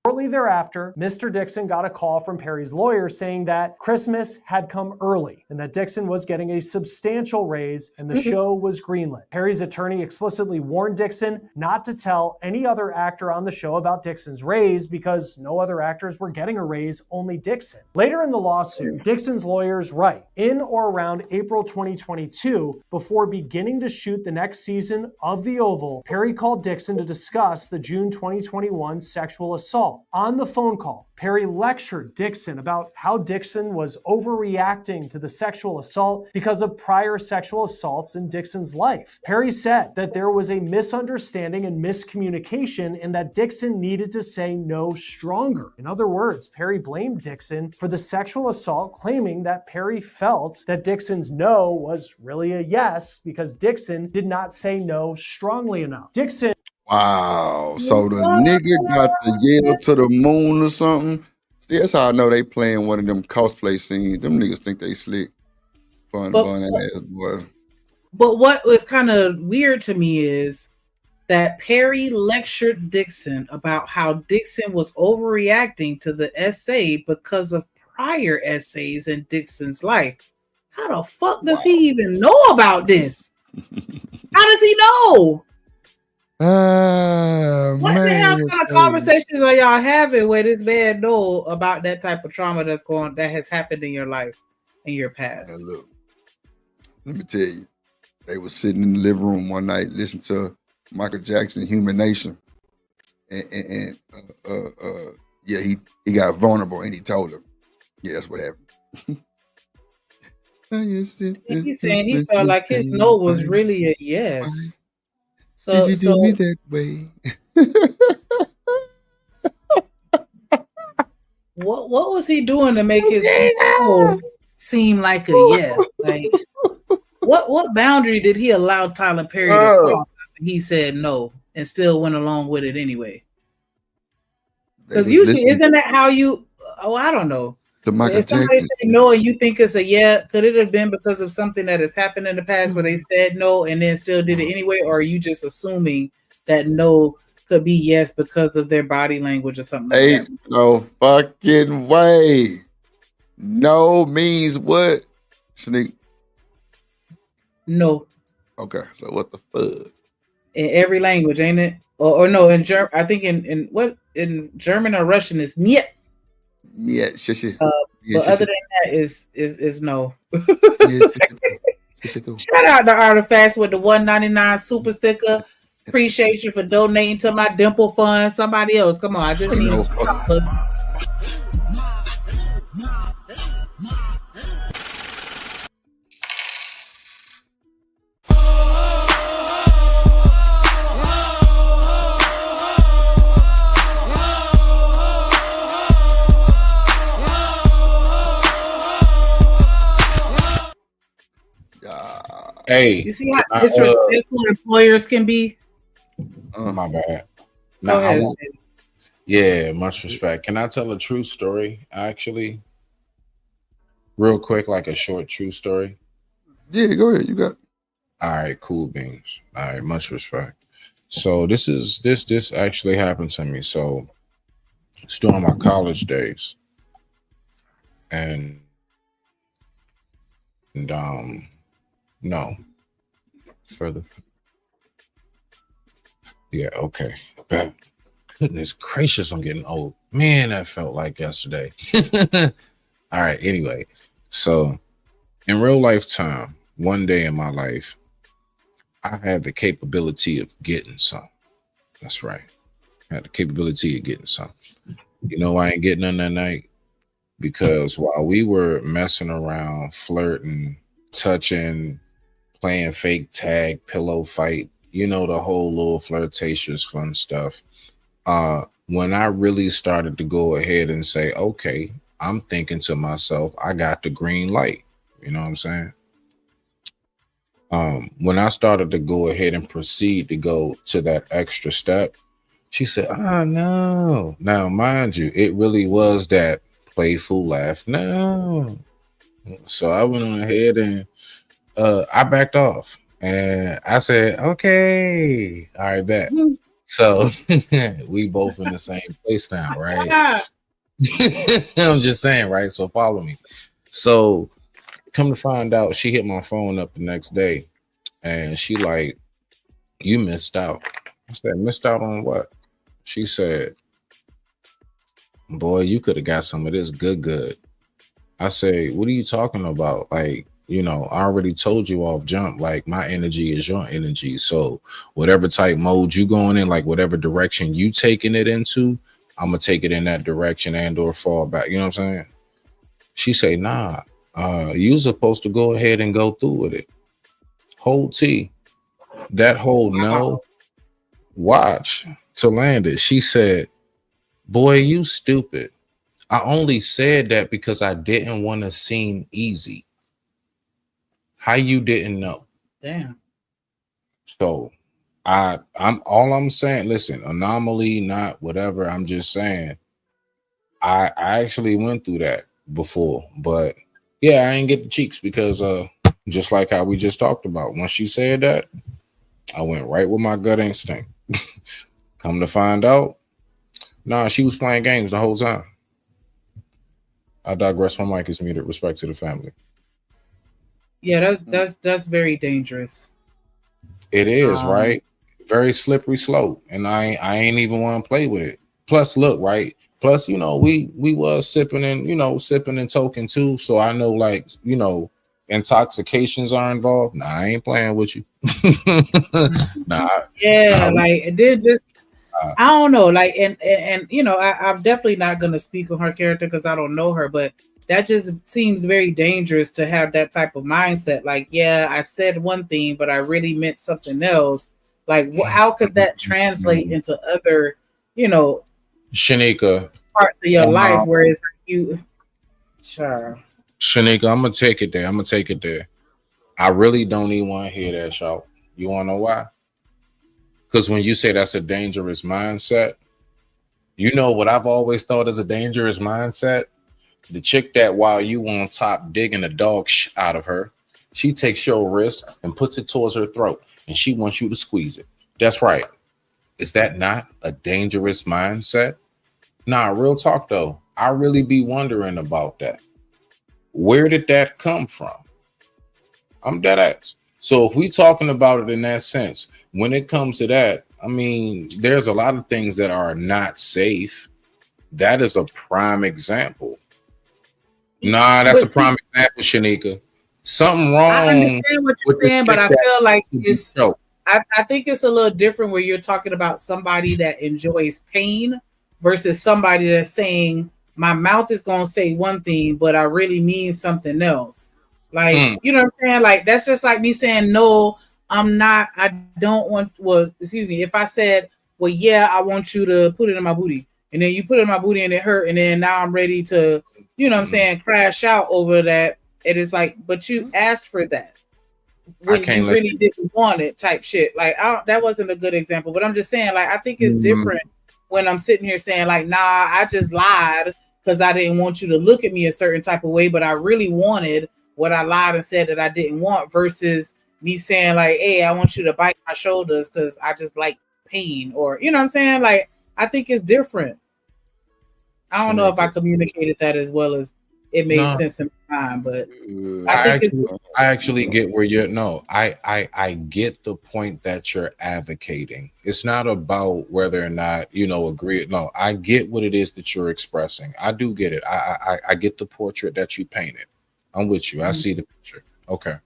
I: Shortly thereafter, Mr. Dixon got a call from Perry's lawyer saying that Christmas had come early and that Dixon was getting a substantial raise and the show was greenlit. Perry's attorney explicitly warned Dixon not to tell any other actor on the show about Dixon's raise because no other actors were getting a raise, only Dixon. Later in the lawsuit, Dixon's lawyers write, in or around April 2022, before beginning to shoot the next season of The Oval, Perry called Dixon to discuss the June 2021 sexual assault. On the phone call, Perry lectured Dixon about how Dixon was overreacting to the sexual assault because of prior sexual assaults in Dixon's life. Perry said that there was a misunderstanding and miscommunication and that Dixon needed to say no stronger. In other words, Perry blamed Dixon for the sexual assault, claiming that Perry felt that Dixon's no was really a yes because Dixon did not say no strongly enough. Dixon.
G: Wow. So the nigga got the yell to the moon or something. See, that's how I know they playing one of them cosplay scenes. Them niggas think they slick. Fun ass boy.
V: But what was kind of weird to me is that Perry lectured Dixon about how Dixon was overreacting to the essay because of prior essays in Dixon's life. How the fuck does he even know about this? How does he know? What the hell kind of conversations are y'all having where this man know about that type of trauma that has happened in your life in your past?
G: And look, Let me tell you, they was sitting in the living room one night listening to Michael Jackson, "Human Nation," and yeah, he got vulnerable and he told her, yeah, that's what happened.
V: He's saying he felt like his no was really a yes.
G: Did you do me that way?
V: What was he doing to make his no seem like a yes? Like what boundary did he allow Tyler Perry to cross after he said no and still went along with it anyway? Because usually isn't that how you? Oh, I don't know. If somebody said no and you think it's a yeah, could it have been because of something that has happened in the past where they said no and then still did it anyway? Or are you just assuming that no could be yes because of their body language or something like that?
G: No fucking way. No means what? Sneak.
V: No.
G: Okay, so what the fuck?
V: In every language, ain't it? Or no, in German, I think in German or Russian is niet.
G: Yeah,
V: but other than that is no. Shout out to Artifacts with the $1.99 super sticker. Appreciate you for donating to my dimple fund. Somebody else, come on, I just need
L: Hey,
V: you see how disrespectful employers can be?
L: My bad. Now, yeah, much respect. Can I tell a true story? Actually, real quick, like a short true story.
G: Yeah, go ahead. You got it.
L: All right, cool beans. All right, much respect. So this actually happened to me. So it's during my college days, and no, further. Yeah, okay. But goodness gracious, I'm getting old. Man, that felt like yesterday. All right, anyway. So in real life time, one day in my life, I had the capability of getting some. That's right. I had the capability of getting some. You know why I ain't getting none that night? Because while we were messing around, flirting, touching, playing fake tag, pillow fight, you know, the whole little flirtatious fun stuff. When I really started to go ahead and say, okay, I'm thinking to myself, I got the green light. You know what I'm saying? When I started to go ahead and proceed to go to that extra step, she said, oh, no. Now, mind you, it really was that playful laugh. No. So I went on ahead and I backed off. And I said, okay, all right, bet. So we both in the same place now, right? I'm just saying, right? So follow me. So come to find out, she hit my phone up the next day and she like, you missed out. I said, missed out on what? She said, boy, you could have got some of this good. I say, what are you talking about? Like, you know, I already told you off jump, like my energy is your energy. So whatever type mode you going in, like whatever direction you taking it into, I'm gonna take it in that direction and or fall back. You know what I'm saying? She say, nah, you supposed to go ahead and go through with it. Hold T. That whole no, watch to land it. She said, boy, you stupid. I only said that because I didn't want to seem easy. How you didn't know?
V: Damn.
L: So I'm saying, listen, anomaly, not whatever. I'm just saying I actually went through that before, but yeah, I ain't get the cheeks because just like how we just talked about. Once she said that, I went right with my gut instinct. Come to find out, nah, she was playing games the whole time. I digress. My mic is muted. Respect to the family.
V: Yeah, that's very dangerous.
L: It is, right? Very slippery slope, and I ain't even want to play with it. Plus, look, right? Plus, you know, we was sipping and toking too. So I know, like, you know, intoxications are involved, nah, I ain't playing with you. Nah.
V: Yeah, like it did just I don't know, like and you know, I'm definitely not gonna speak on her character because I don't know her, but that just seems very dangerous to have that type of mindset. Like, yeah, I said one thing, but I really meant something else. Like, how could that translate into other, you know,
L: Shanika,
V: parts of your life where it's like you, sure.
L: Shanika, I'm gonna take it there. I really don't even want to hear that, shout. You want to know why? Because when you say that's a dangerous mindset, you know what I've always thought is a dangerous mindset? The chick that while you on top digging the dog out of her, she takes your wrist and puts it towards her throat, and she wants you to squeeze it. That's right. Is that not a dangerous mindset? Nah, real talk though. I really be wondering about that. Where did that come from? I'm dead ass. So if we talking about it in that sense, when it comes to that, I mean, there's a lot of things that are not safe. That is a prime example. Nah, that's a prime example, Shanika. Something wrong.
V: I understand what you're saying, but I feel like it's I think it's a little different where you're talking about somebody that enjoys pain versus somebody that's saying my mouth is gonna say one thing, but I really mean something else. Like, you know what I'm saying? Like, that's just like me saying, no, I'm not, I don't want, well, excuse me, if I said, well, yeah, I want you to put it in my booty, and then you put it in my booty and it hurt, and then now I'm ready to, you know what I'm saying, crash out over that. It is like, but you asked for that when you really didn't want it type shit. Like, that wasn't a good example, but I'm just saying, like, I think it's different when I'm sitting here saying, like, nah, I just lied because I didn't want you to look at me a certain type of way, but I really wanted what I lied and said that I didn't want, versus me saying like, hey, I want you to bite my shoulders because I just like pain, or, you know what I'm saying? Like, I think it's different. I don't know if I communicated that as well as it made sense in my mind, but
L: I actually get where you're, I get the point that you're advocating. It's not about whether or not, you know, agree. No, I get what it is that you're expressing. I do get it. I get the portrait that you painted. I'm with you. I see the picture. Okay.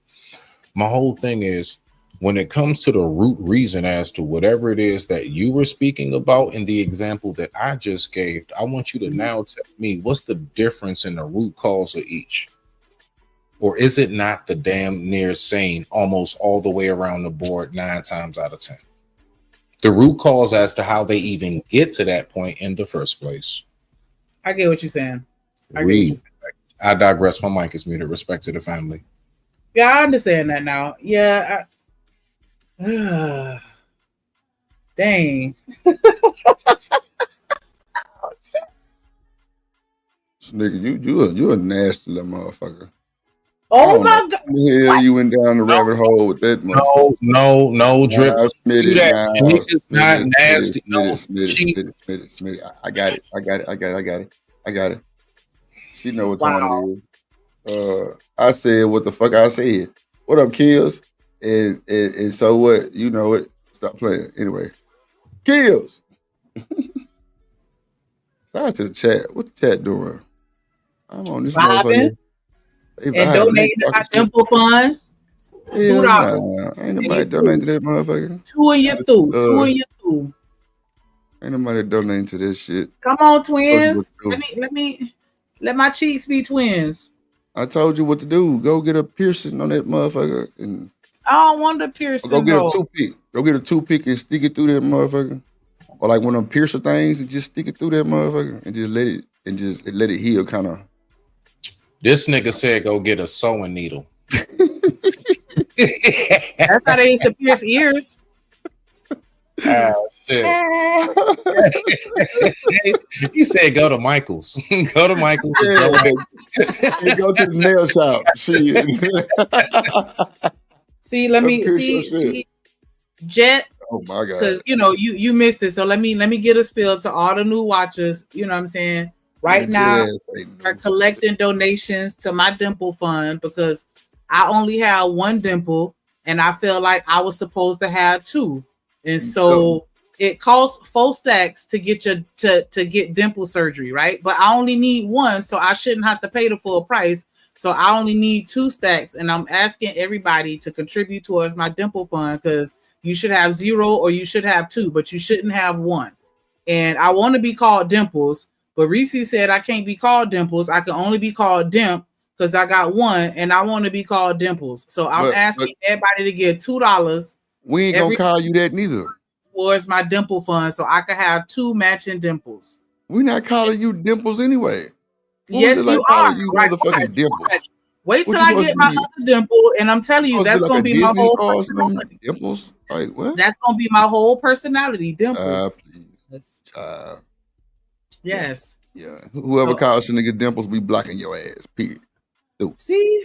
L: My whole thing is, when it comes to the root reason as to whatever it is that you were speaking about in the example that I just gave, I want you to now tell me what's the difference in the root cause of each. Or is it not the damn near same almost all the way around the board 9 times out of 10? The root cause as to how they even get to that point in the first place.
V: I get what you're saying.
L: I digress. My mic is muted. Respect to the family.
V: Yeah, I understand that now. Yeah. Dang.
G: Nigga, you a nasty little motherfucker.
V: Oh my God.
G: Yeah, you went down the rabbit hole with that motherfucker.
L: No, Drip.
G: It's
L: not nasty.
G: Smitty. I got it. She know what time it is. I said what the fuck I said. What up, Kills? And so what? You know it. Stop playing. Anyway. Kills. Shout out to the chat. What the chat doing? I'm on this motherfucker.
V: And donating to my Dimple Fund. $2.
G: Nah, ain't nobody donating to that motherfucker.
V: Two in your through.
G: Ain't nobody donating to this shit.
V: Come on, twins. Let my cheeks be twins.
G: I told you what to do. Go get a piercing on that motherfucker. And
V: I don't want the piercing.
G: Go get a toothpick. Go get a toothpick and stick it through that motherfucker. Or like one of them piercer things and just stick it through that motherfucker and just let it heal kind of.
L: This nigga said go get a sewing needle.
V: That's how they used to pierce ears.
L: Shit. He said go to Michael's. Go to Michael's.
G: You go to the nail shop.
V: See, let me see Jet.
G: Oh my God.
V: Because you know you missed it. So let me get a spill to all the new watchers. You know what I'm saying? Right now, are collecting donations to my Dimple Fund because I only have one dimple and I feel like I was supposed to have 2. And so it costs 4 stacks to get to get dimple surgery, right? But I only need 1, so I shouldn't have to pay the full price. So I only need 2 stacks, and I'm asking everybody to contribute towards my dimple fund because you should have 0 or you should have 2, but you shouldn't have 1. And I want to be called Dimples, but Reese said I can't be called Dimples. I can only be called Dimp because I got 1, and I want to be called Dimples. So I'm asking everybody to give $2.
G: We ain't gonna call you that neither.
V: Towards my dimple fund, so I could have 2 matching dimples.
G: We're not calling you Dimples anyway.
V: Yes, you are.
G: You motherfucking Dimples.
V: Wait till I get my other dimple, and I'm telling you, that's gonna be my whole personality.
G: Dimples. Like what?
V: That's gonna be my whole personality. Dimples. Yes.
G: Yeah. Whoever calls a nigga Dimples, be blocking your ass. Period. Dude.
V: See,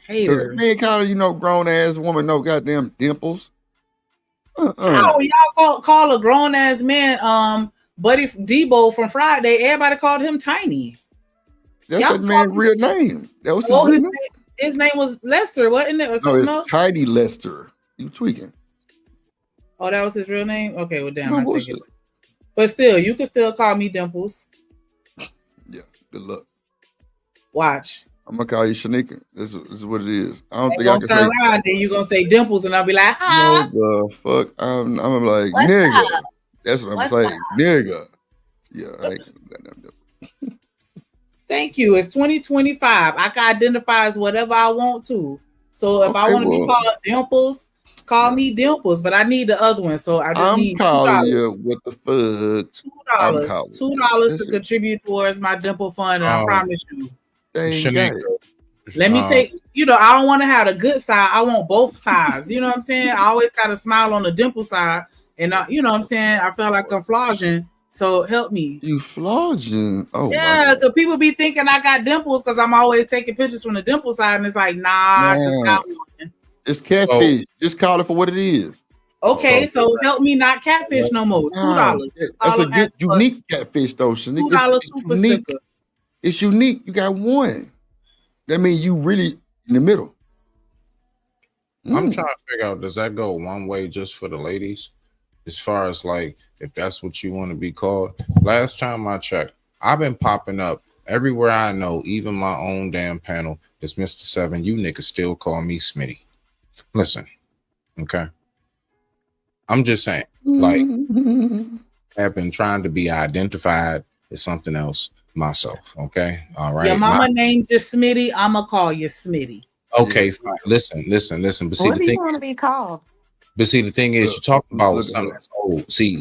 V: haters.
G: Man, calling you no grown ass woman, no goddamn dimples.
V: How y'all call a grown ass man, Buddy Debo from Friday? Everybody called him Tiny.
G: That's that man's real name. That was his real name.
V: His name was Lester, wasn't it? Or something else?
G: Tiny Lester. You tweaking?
V: Oh, that was his real name. Okay, well, damn, I take it. But still, you can still call me Dimples.
G: Yeah, good luck.
V: Watch.
G: I'm gonna call you Shanika. This is what it is. I don't think I can say.
V: Around, then you gonna say Dimples, and I'll be like, ah.
G: No, the fuck. I'm like, nigga. Up? That's what I'm saying, nigga. Yeah, I ain't gonna do.
V: Thank you. It's 2025. I can identify as whatever I want to. So if I want to be called Dimples, call me Dimples. But I need the other one. So I just need
G: calling you. What the fuck?
V: $2. $2 to contribute towards my dimple fund, and I promise you. Let me take. I don't want to have the good side. I want both sides. You know what I'm saying? I always got to smile on the dimple side, and you know what I'm saying. I feel like I'm flogging. So help me.
G: You flogging? Oh
V: yeah, because people be thinking I got dimples because I'm always taking pictures from the dimple side, and it's like, nah, just got one.
G: It's catfish. Just call it for what it is.
V: Okay, so help me not catfish no more. $2.
G: That's a good, unique catfish though, Shanika.
V: $2 super sticker.
G: It's unique. You got one. That means you really in the middle.
L: I'm trying to figure out, does that go one way just for the ladies? As far as like, if that's what you want to be called. Last time I checked, I've been popping up everywhere I know, even my own damn panel. It's Mr. 7. You niggas still call me Smitty. Listen, okay? I'm just saying, like, I've been trying to be identified as something else myself, okay? All right.
V: Your mama named you Smitty. I'ma call you Smitty.
L: Okay, fine. Listen. But see,
K: What do you want to be called?
L: But see, the thing is, you talking about something that's old. See,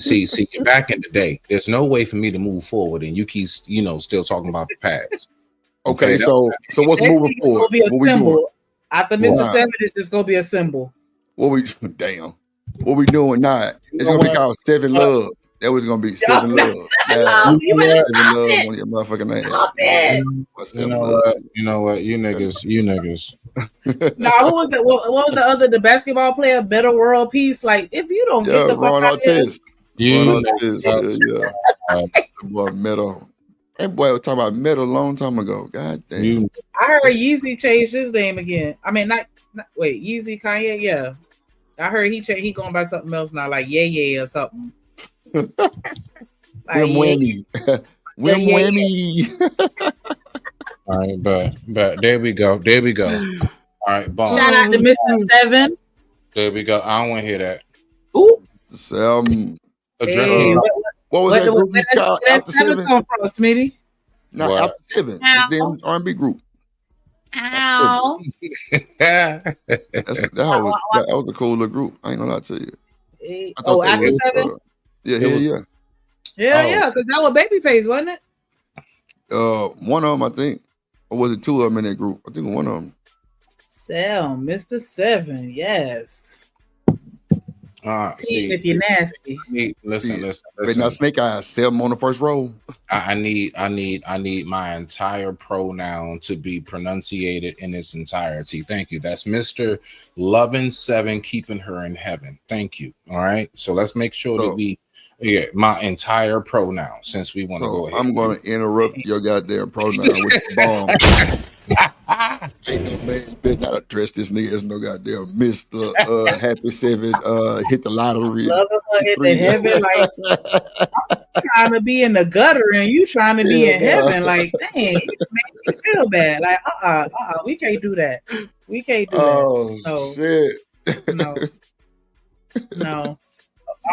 L: back in the day, there's no way for me to move forward, and you keep, still talking about the past.
G: Okay, so what's moving forward?
V: Be a symbol. After Mr. 7, it's just gonna be a symbol.
G: What we doing now? It's gonna be called 7 Love. That was gonna be 7 Love.
V: 7 Love. You better stop
G: it. On your motherfucking name.
V: Stop it.
L: You know what? You niggas.
V: Now, who was that? What was the basketball player? Better World Peace. Like, if you don't get the
G: Ron
V: fuck
G: Artest.
L: Ron
G: Artest. Yeah. Boy, Metal. That boy was talking about Metal a long time ago. God damn.
V: I heard Yeezy changed his name again. I mean, not wait, Yeezy Kanye. Yeah, I heard he going by something else now, like yeah or something.
G: Wim Whammy. Wim Whammy.
L: All right, but there we go. All right, bomb.
V: Shout out to Mr. 7.
L: There we go. I don't want to hear that.
V: Ooh.
G: What was that group called? After 7
V: come from, Smitty?
G: No, After 7. The R&B group.
V: Ow.
G: That was a cool little group. I ain't gonna lie to you.
V: After 7?
G: Yeah.
V: Yeah, because that was Babyface, wasn't it?
G: One of them, I think. Or was it 2 of them in that group? I think one of them.
V: Mr. 7, yes.
L: See,
V: if you're nasty.
L: Listen.
G: Now Snake Eyes, Selma on the first row.
L: I need my entire pronoun to be pronunciated in its entirety. Thank you. That's Mr. Lovin' 7, keeping her in heaven. Thank you. All right. So let's make sure that my entire pronoun, since we want to go ahead.
G: I'm going to interrupt your goddamn pronoun with the bomb. Ain't no man better not address this nigga as no goddamn Mr. Happy 7 hit the lottery.
V: Love hit the heaven like trying to be in the gutter and you trying to be in heaven. Like, dang, you make me feel bad. Like, we can't do that. We can't do that. No,
G: shit.
V: No.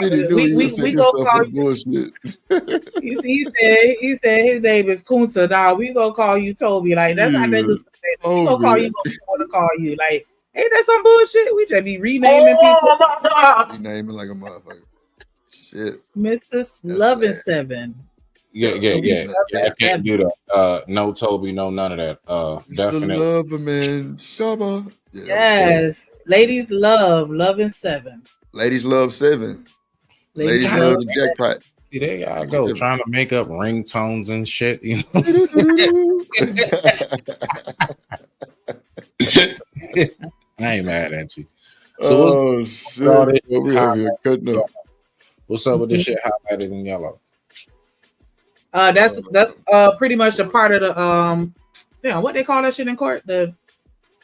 G: We
V: go call you. He said his name is Kunta. Dog, we gonna call you Toby. Like, that's how niggas. We gonna call you. Want to call you? Like, ain't that some bullshit? We just be renaming people.
G: Renaming like a motherfucker. Shit.
V: Mr. Loving 7.
L: Yeah. I can't do that. No Toby, no none of that. Definitely.
G: Lover man, Shabba.
V: Yes, ladies love Loving 7.
G: Ladies love 7. Ladies love the jackpot.
L: See, there y'all go, trying to make up ringtones and shit. You know, I ain't mad at you. So
G: shit! We have here cutting up.
L: What's up with this shit highlighted in yellow?
V: That's pretty much a part of the damn, what they call that shit in court? The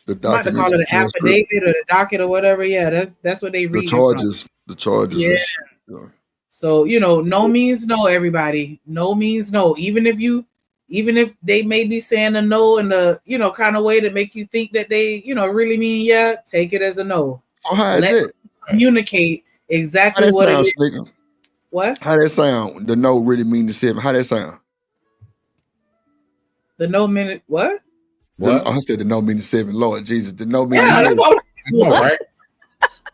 V: document, call it an affidavit or the docket or whatever. Yeah, that's what they read.
G: The charges.
V: Yeah. So, you know, no means no, everybody. No means no. Even if they may be saying a no in the, you know, kind of way to make you think that they, you know, really mean yeah, take it as a no.
G: Oh, how is it?
V: Communicate exactly what it is. Nigga? What?
G: How that sound? The no really mean the 7. How that sound?
V: The no minute what?
G: I said the no meaning 7. Lord Jesus, the no meaning.
V: Yeah, that's all right.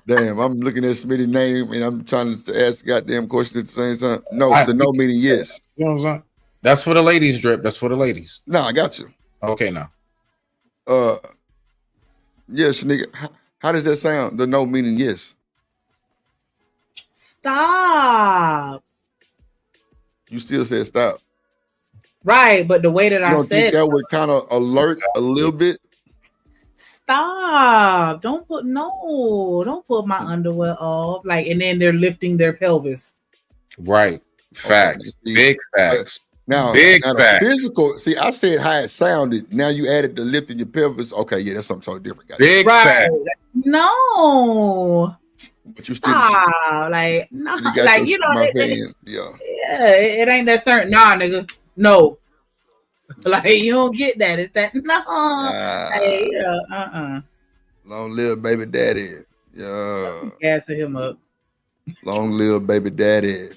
G: Damn, I'm looking at Smitty's name and I'm trying to ask the goddamn question at the same time. No, the no meaning yes.
L: You know what I'm saying? That's for the ladies, Drip. That's for the ladies.
G: No, I got you.
L: Okay, now.
G: Yes, nigga. How does that sound? The no meaning yes.
V: Stop.
G: You still said stop.
V: Right, but the way that I said
G: that would kind of alert a little bit.
V: Stop! Don't put my underwear off. Like, and then they're lifting their pelvis.
L: Right. Facts. Big facts.
G: Now,
L: big facts.
G: Physical. See, I said how it sounded. Now you added the lifting your pelvis. Okay, yeah, that's something totally different. Guys.
L: Big facts.
V: No.
G: But you
V: stop. Like, no. Like, you know, it ain't that certain. Nah, nigga. No. Like, you don't get that. It's that no.
G: Long live baby daddy. Yeah.
V: Gassing him up.
G: Long live baby daddy.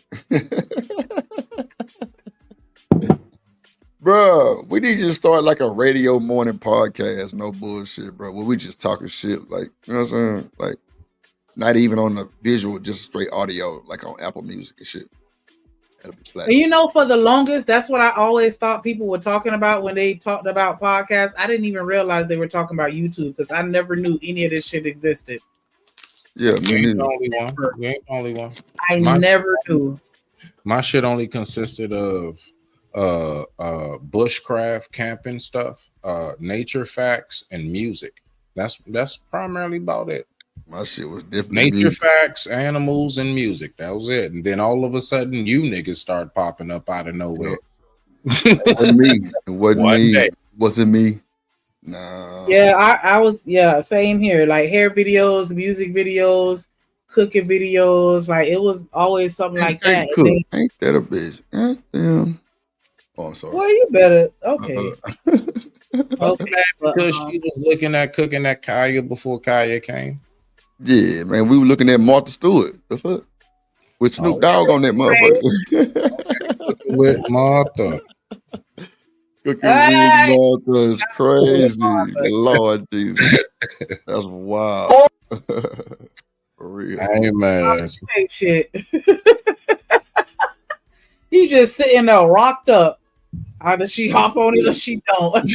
G: Bro, we need to start like a radio morning podcast. No bullshit, bro. Where we just talking shit. Like, you know what I'm saying? Like, not even on the visual, just straight audio, like on Apple Music and shit.
V: And you know, for the longest, that's what I always thought people were talking about when they talked about podcasts. I didn't even realize they were talking about YouTube because I never knew any of this shit existed.
G: Yeah,
L: you ain't the only one.
V: I never knew.
L: My shit only consisted of bushcraft, camping stuff, nature facts, and music. That's primarily about it.
G: My shit was different.
L: Nature facts, animals, and music. That was it. And then all of a sudden, you niggas start popping up out of nowhere.
G: It wasn't me. It wasn't me. Day. Wasn't me. Nah.
V: Yeah, I was. Yeah, same here. Like hair videos, music videos, cooking videos. Like it was always something like that.
G: Ain't that a bitch? Damn. Oh, I'm sorry.
V: Well, you better. Okay.
L: Okay. Because she was looking at cooking at Kaya before Kaya came.
G: Yeah, man, we were looking at Martha Stewart. The fuck? With Snoop Dogg on that motherfucker.
L: With Martha.
G: Cooking with Martha is crazy. Lord Jesus. That's wild. For real.
L: I ain't mad.
V: Shit. He just sitting there rocked up. Either she hop on it or she don't.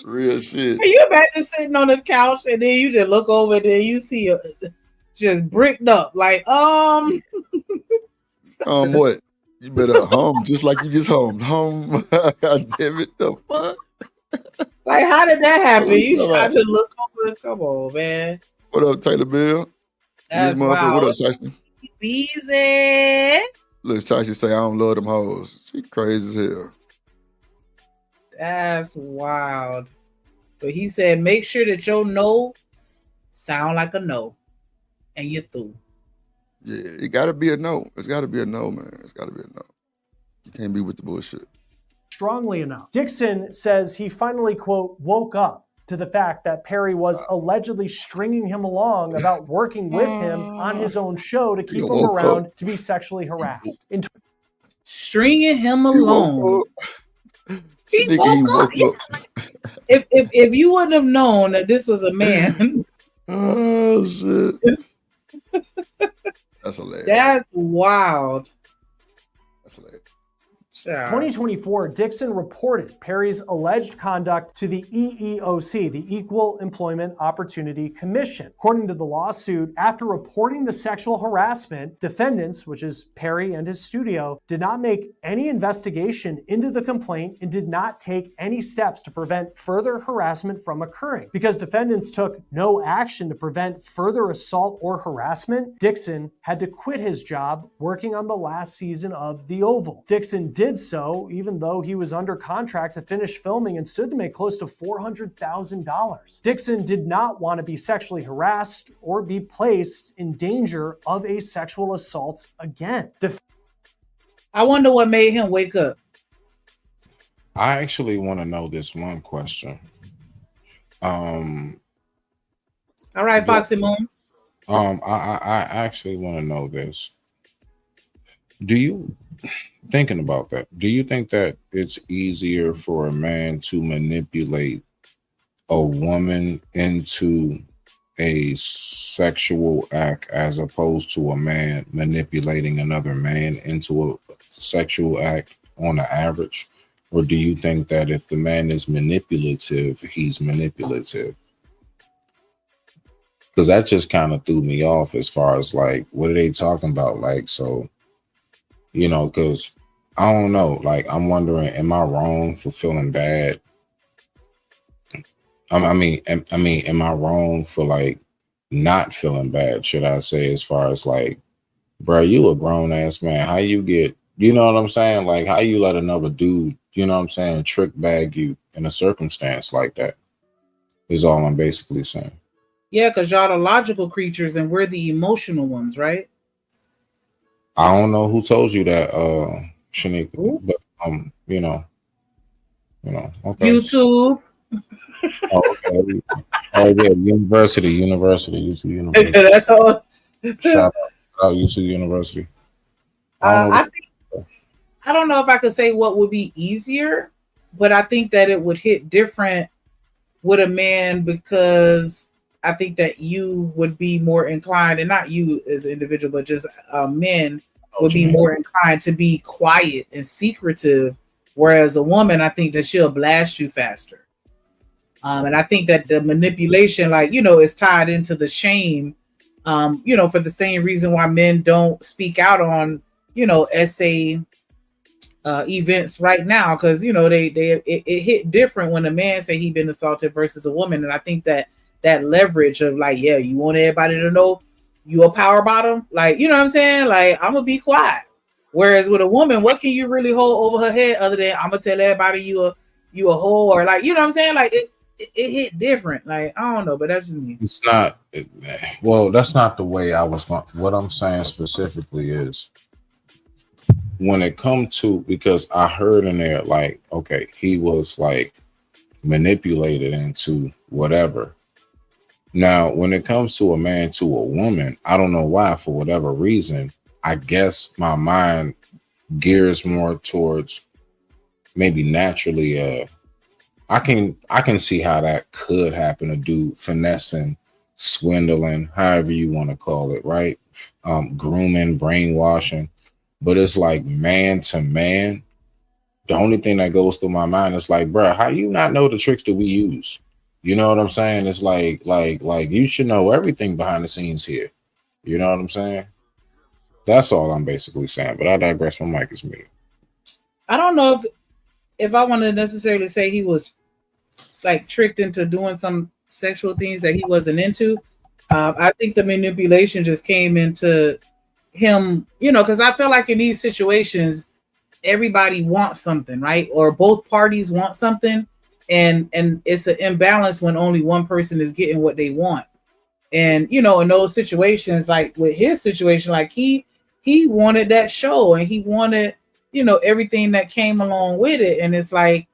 G: Real shit.
V: Can you imagine sitting on the couch and then you just look over and then you see a just bricked up like
G: what? You better hum just like you just hummed. Hum. God damn it, the fuck.
V: Like how did that happen? You tried to look over. Come on, man.
G: What up, Taylor Bill?
V: That's wild.
G: What up, Shiesty?
V: Easy.
G: Look, Shiesty say I don't love them hoes. She crazy as hell.
V: That's wild. But he said, make sure that your no sound like a no. And you're through.
G: Yeah, it gotta be a no. It's gotta be a no, man. It's gotta be a no. You can't be with the bullshit.
I: Strongly enough. Dixon says he finally, quote, woke up to the fact that Perry was allegedly stringing him along about working with him on his own show to keep him around to be sexually harassed.
V: Stringing him along. He woke up. If you wouldn't have known that this was a man.
G: Oh shit. That's hilarious.
V: That's wild.
G: That's hilarious.
I: 2024, Dixon reported Perry's alleged conduct to the EEOC, the Equal Employment Opportunity Commission. According to the lawsuit, after reporting the sexual harassment, defendants, which is Perry and his studio, did not make any investigation into the complaint and did not take any steps to prevent further harassment from occurring. Because defendants took no action to prevent further assault or harassment, Dixon had to quit his job working on the last season of The Oval. Dixon did so even though he was under contract to finish filming and stood to make close to $400,000. Dixon did not want to be sexually harassed or be placed in danger of a sexual assault again.
V: I wonder what made him wake up.
L: I actually want to know this one question.
V: All right, Foxy Moon.
L: I actually want to know this. Do you, thinking about that, do you think that it's easier for a man to manipulate a woman into a sexual act as opposed to a man manipulating another man into a sexual act on the average? Or do you think that if the man is manipulative, he's manipulative? Because that just kind of threw me off as far as like, what are they talking about? Like, so, you know, because I don't know, like, I'm wondering, am I wrong for feeling bad? I mean, am I wrong for like not feeling bad? Should I say, as far as like, bro, you a grown ass man. How you get, you know what I'm saying? Like, how you let another dude, you know what I'm saying, trick bag you in a circumstance like that is all I'm basically saying.
V: Yeah, because y'all the logical creatures and we're the emotional ones, right?
L: I don't know who told you that, Shanika, but you know, okay.
V: YouTube.
L: Oh, okay. Oh yeah, University, YouTube University.
V: That's all.
L: Shout out YouTube University.
V: I don't know if I could say what would be easier, but I think that it would hit different with a man, because I think that you would be more inclined, and not you as an individual, but just men would be more inclined to be quiet and secretive. Whereas a woman, I think that she'll blast you faster. And I think that the manipulation, like, you know, is tied into the shame, you know, for the same reason why men don't speak out on, you know, SA events right now. Because, you know, it hit different when a man say he been assaulted versus a woman. And I think that leverage of like, yeah, you want everybody to know you a power bottom, like, you know what I'm saying? Like, I'm gonna be quiet. Whereas with a woman, what can you really hold over her head other than I'm gonna tell everybody you a hoe, or like, you know what I'm saying? Like it hit different. Like, I don't know, but that's just me.
L: It's not, well, that's not the way I was going. What I'm saying specifically is when it comes to, because I heard in there, like, okay, he was like manipulated into whatever. Now, when it comes to a man to a woman, I don't know why, for whatever reason, I guess my mind gears more towards maybe naturally. I can see how that could happen, to do finessing, swindling, however you want to call it, right? Grooming, brainwashing. But it's like man to man. The only thing that goes through my mind is like, bro, how you not know the tricks that we use? You know what I'm saying? It's like you should know everything behind the scenes here. You know what I'm saying? That's all I'm basically saying. But I digress. My mic is muted.
V: I don't know if I want to necessarily say he was like tricked into doing some sexual things that he wasn't into. I think the manipulation just came into him, you know, because I feel like in these situations, everybody wants something, right? Or both parties want something. And it's an imbalance when only one person is getting what they want. And in those situations, like with his situation, like he wanted that show and he wanted, everything that came along with it. And it's like,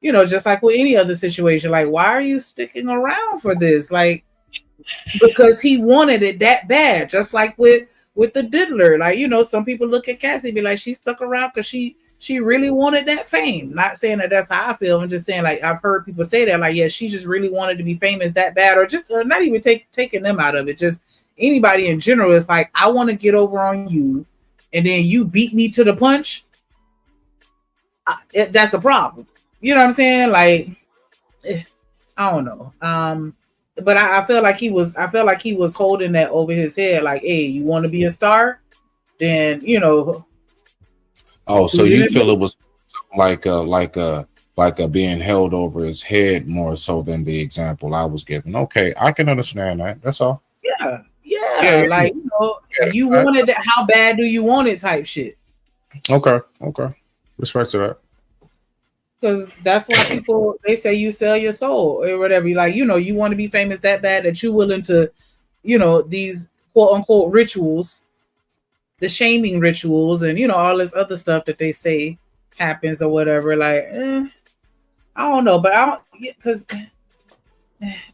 V: just like with any other situation, like, why are you sticking around for this? Like, because he wanted it that bad, just like with the diddler. Like, some people look at Cassie and be like, she stuck around because she really wanted that fame. Not saying that that's how I feel. I'm just saying, like, I've heard people say that, like, yeah, she just really wanted to be famous that bad, or not even taking them out of it. Just anybody in general is like, I want to get over on you, and then you beat me to the punch. That's a problem. You know what I'm saying? Like, I don't know. But I feel like he was holding that over his head. Like, hey, you want to be a star? Then
L: Oh, so you feel it was like a being held over his head more so than the example I was given. Okay, I can understand that. That's all.
V: Yeah. Like, you wanted it. How bad do you want it? Type shit.
L: Okay. Respect to that.
V: Because that's why people, they say you sell your soul or whatever. Like, you want to be famous that bad that you're willing to, these quote unquote rituals, the shaming rituals, and all this other stuff that they say happens or whatever. Like, I don't know, but I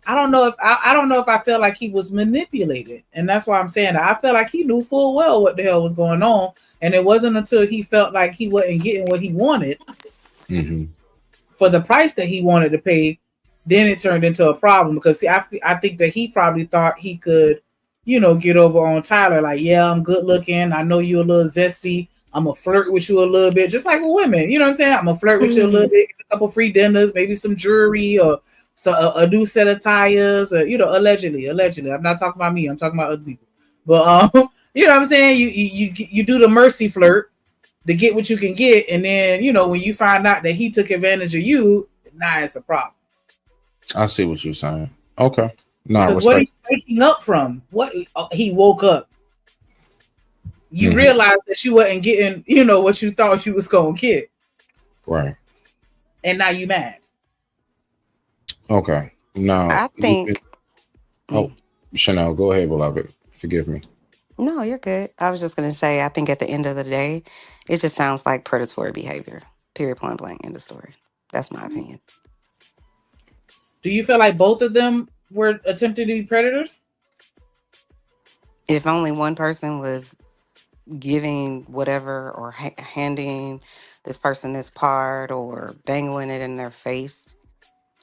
V: don't know if I feel like he was manipulated, and that's why I'm saying that. I feel like he knew full well what the hell was going on, and it wasn't until he felt like he wasn't getting what he wanted.
L: Mm-hmm.
V: For the price that he wanted to pay, then it turned into a problem. Because see, I think that he probably thought he could, get over on Tyler. Like, yeah, I'm good looking. I know you're a little zesty. I'm gonna flirt with you a little bit, just like with women. You know what I'm saying? I'm gonna flirt with you a little bit, get a couple free dinners, maybe some jewelry or a new set of tires, or allegedly. I'm not talking about me. I'm talking about other people. But you know what I'm saying? You do the mercy flirt to get what you can get, and then when you find out that he took advantage of you, now it's a problem.
L: I see what you're saying. Okay,
V: because what he's waking up from, what he woke up, you realize that you wasn't getting, what you thought you was gonna get,
L: right?
V: And now you mad.
L: Okay, now
K: I think.
L: Chanel, go ahead, beloved. Forgive me.
K: No, you're good. I was just gonna say, I think at the end of the day, it just sounds like predatory behavior. Period. Point blank. End of story. That's my opinion.
V: Do you feel like both of them were attempting to be predators?
K: If only one person was giving whatever or handing this person this part or dangling it in their face,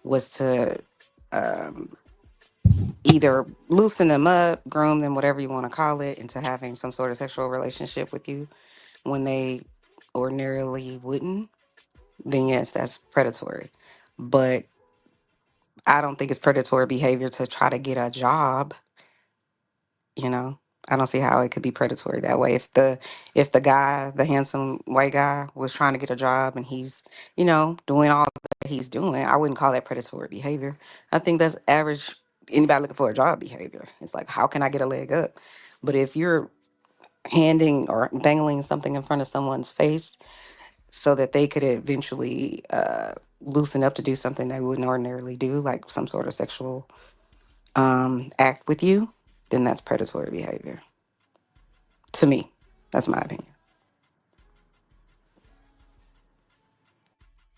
K: was to either loosen them up, groom them, whatever you want to call it, into having some sort of sexual relationship with you when they ordinarily wouldn't, then yes, that's predatory. But I don't think it's predatory behavior to try to get a job. I don't see how it could be predatory that way. If the guy, the handsome white guy, was trying to get a job and he's, doing all that he's doing, I wouldn't call that predatory behavior. I think that's average anybody looking for a job behavior. It's like, how can I get a leg up? But if you're handing or dangling something in front of someone's face so that they could eventually loosen up to do something they wouldn't ordinarily do, like some sort of sexual act with you, then that's predatory behavior. To me, that's my opinion.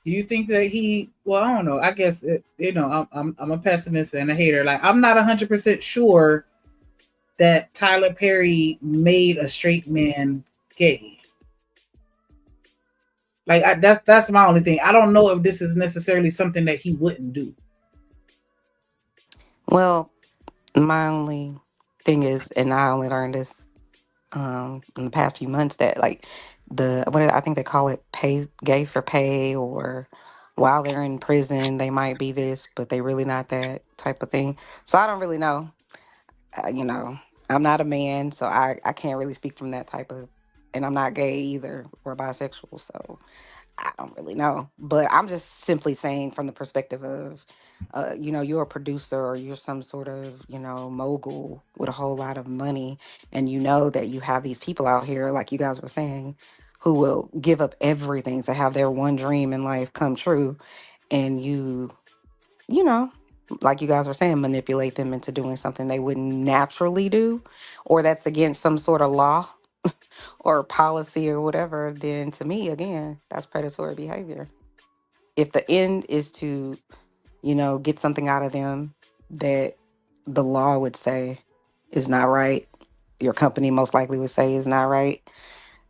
V: Do you think that he? Well, I don't know. I guess I'm a pessimist and a hater. Like, I'm not 100% sure that Tyler Perry made a straight man gay. Like, that's my only thing. I don't know if this is necessarily something that he wouldn't do.
K: Well, my only thing is, and I only learned this in the past few months, that like I think they call it gay for pay, or while they're in prison they might be this, but they really not that type of thing. So I don't really know. I'm not a man, so I can't really speak from that type of, and I'm not gay either or bisexual, so I don't really know. But I'm just simply saying from the perspective of, you're a producer or you're some sort of, mogul with a whole lot of money. And you know that you have these people out here, like you guys were saying, who will give up everything to have their one dream in life come true. And you know, like you guys were saying, manipulate them into doing something they wouldn't naturally do, or that's against some sort of law or policy or whatever, then to me, again, that's predatory behavior. If the end is to, get something out of them that the law would say is not right, your company most likely would say is not right.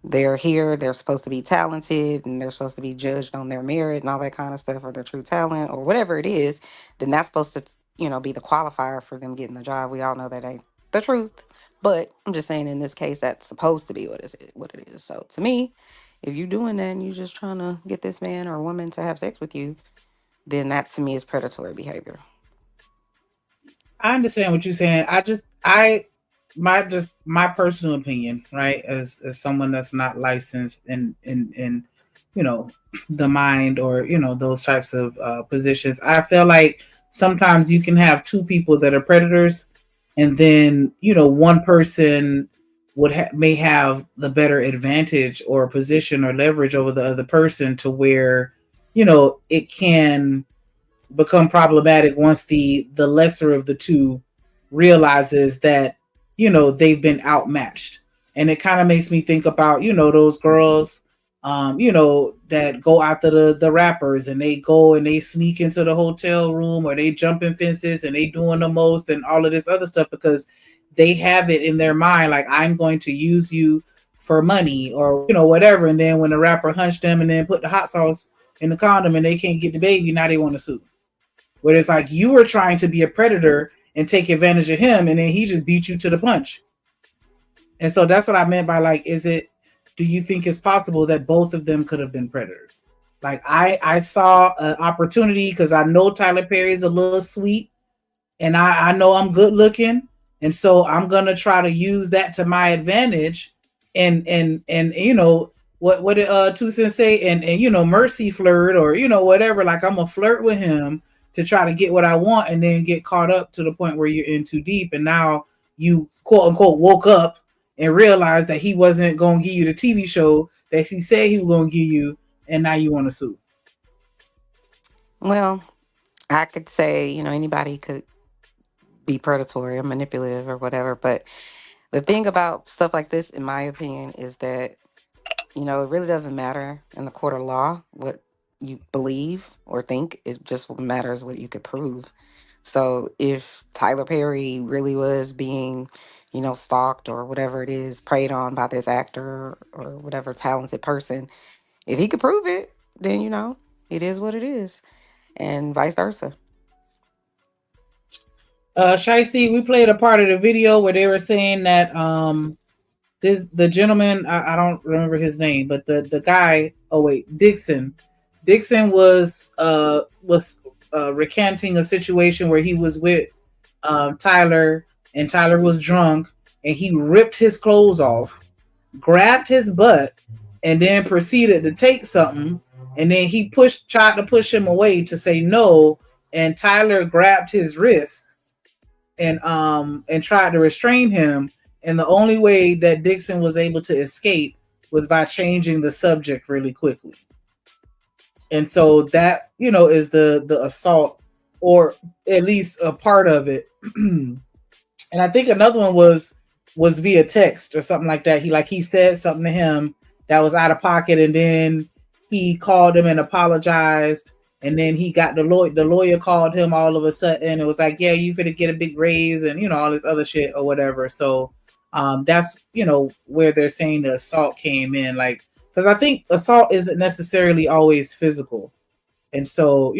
K: They're here, they're supposed to be talented and they're supposed to be judged on their merit and all that kind of stuff, or their true talent or whatever it is, then that's supposed to, be the qualifier for them getting the job. We all know that ain't the truth. But I'm just saying in this case that's supposed to be what it is. So to me, if you're doing that and you're just trying to get this man or woman to have sex with you, then that to me is predatory behavior.
V: I understand what you're saying. My personal opinion, right? As someone that's not licensed in the mind or those types of positions, I feel like sometimes you can have two people that are predators, and then one person may have the better advantage or position or leverage over the other person, to where it can become problematic once the lesser of the two realizes that they've been outmatched. And it kind of makes me think about those girls that go after the rappers, and they go and they sneak into the hotel room, or they jumping fences and they doing the most and all of this other stuff, because they have it in their mind like, I'm going to use you for money or whatever. And then when the rapper hunched them and then put the hot sauce in the condom and they can't get the baby, now they want to sue. Where it's like you were trying to be a predator and take advantage of him, and then he just beat you to the punch. And so that's what I meant by like, do you think it's possible that both of them could have been predators? Like I saw an opportunity because I know Tyler Perry's a little sweet, and I know I'm good looking, and so I'm gonna try to use that to my advantage, and what did Two Cents say, and mercy flirt, or whatever, like I'm gonna flirt with him to try to get what I want, and then get caught up to the point where you're in too deep, and now you quote unquote woke up and realized that he wasn't going to give you the TV show that he said he was going to give you, and now you want to sue.
K: Well, I could say, anybody could be predatory or manipulative or whatever, but the thing about stuff like this, in my opinion, is that, it really doesn't matter in the court of law what you believe or think. It just matters what you could prove. So if Tyler Perry really was being, stalked or whatever it is, preyed on by this actor or whatever talented person, if he could prove it, then, it is what it is, and vice versa.
V: Shiesty, we played a part of the video where they were saying that the gentleman, I don't remember his name, but the guy, Dixon was recanting a situation where he was with Tyler, and Tyler was drunk, and he ripped his clothes off, grabbed his butt, and then proceeded to take something, and then he tried to push him away to say no, and Tyler grabbed his wrists and tried to restrain him. And the only way that Dixon was able to escape was by changing the subject really quickly. And so that, is the assault, or at least a part of it. And I think another one was via text or something like that. He said something to him that was out of pocket, and then he called him and apologized. And then he got the lawyer called him all of a sudden. It was like, yeah, you finna get a big raise and, all this other shit or whatever. So that's, where they're saying the assault came in. Like, because I think assault isn't necessarily always physical. And so,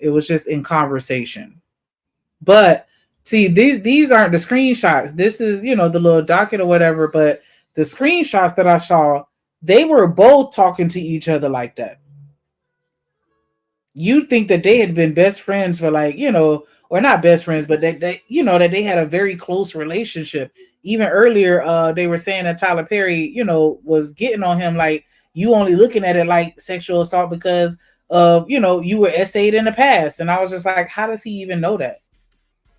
V: it was just in conversation. But see, these aren't the screenshots. This is, the little docket or whatever. But the screenshots that I saw, they were both talking to each other like that. You'd think that they had been best friends for or not best friends, but that they had a very close relationship. Even earlier, they were saying that Tyler Perry, was getting on him like, you only looking at it like sexual assault because of, you were essayed in the past. And I was just like, how does he even know that?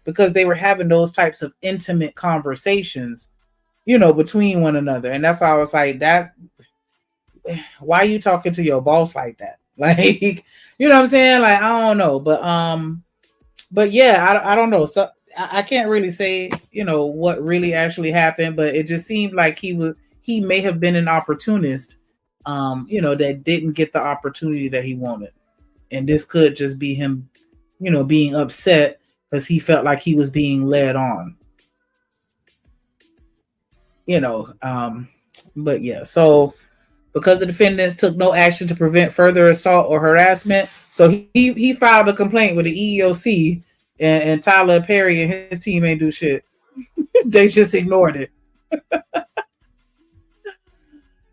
V: Because they were having those types of intimate conversations, between one another. And that's why I was like, why are you talking to your boss like that? Like, you know what I'm saying? Like, I don't know. But But yeah, I don't know. So I can't really say, what really actually happened, but it just seemed like he may have been an opportunist, that didn't get the opportunity that he wanted. And this could just be him, being upset because he felt like he was being led on. But yeah, so because the defendants took no action to prevent further assault or harassment, so he filed a complaint with the EEOC, and Tyler Perry and his team ain't do shit. They just ignored it.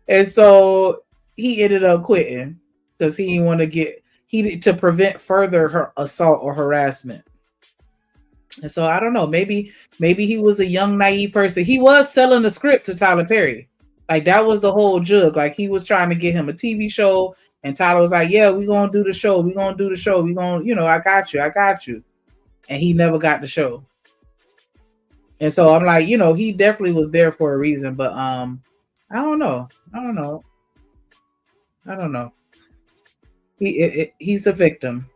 V: And so he ended up quitting because he didn't want to prevent further assault or harassment. And so I don't know, maybe he was a young, naive person. He was selling the script to Tyler Perry. Like, that was the whole jug. Like, he was trying to get him a TV show, and Tyler was like, yeah, we're going to do the show. We're going to do the show. We're going to, I got you. And he never got the show. And so I'm like, he definitely was there for a reason, but I don't know. He's a victim.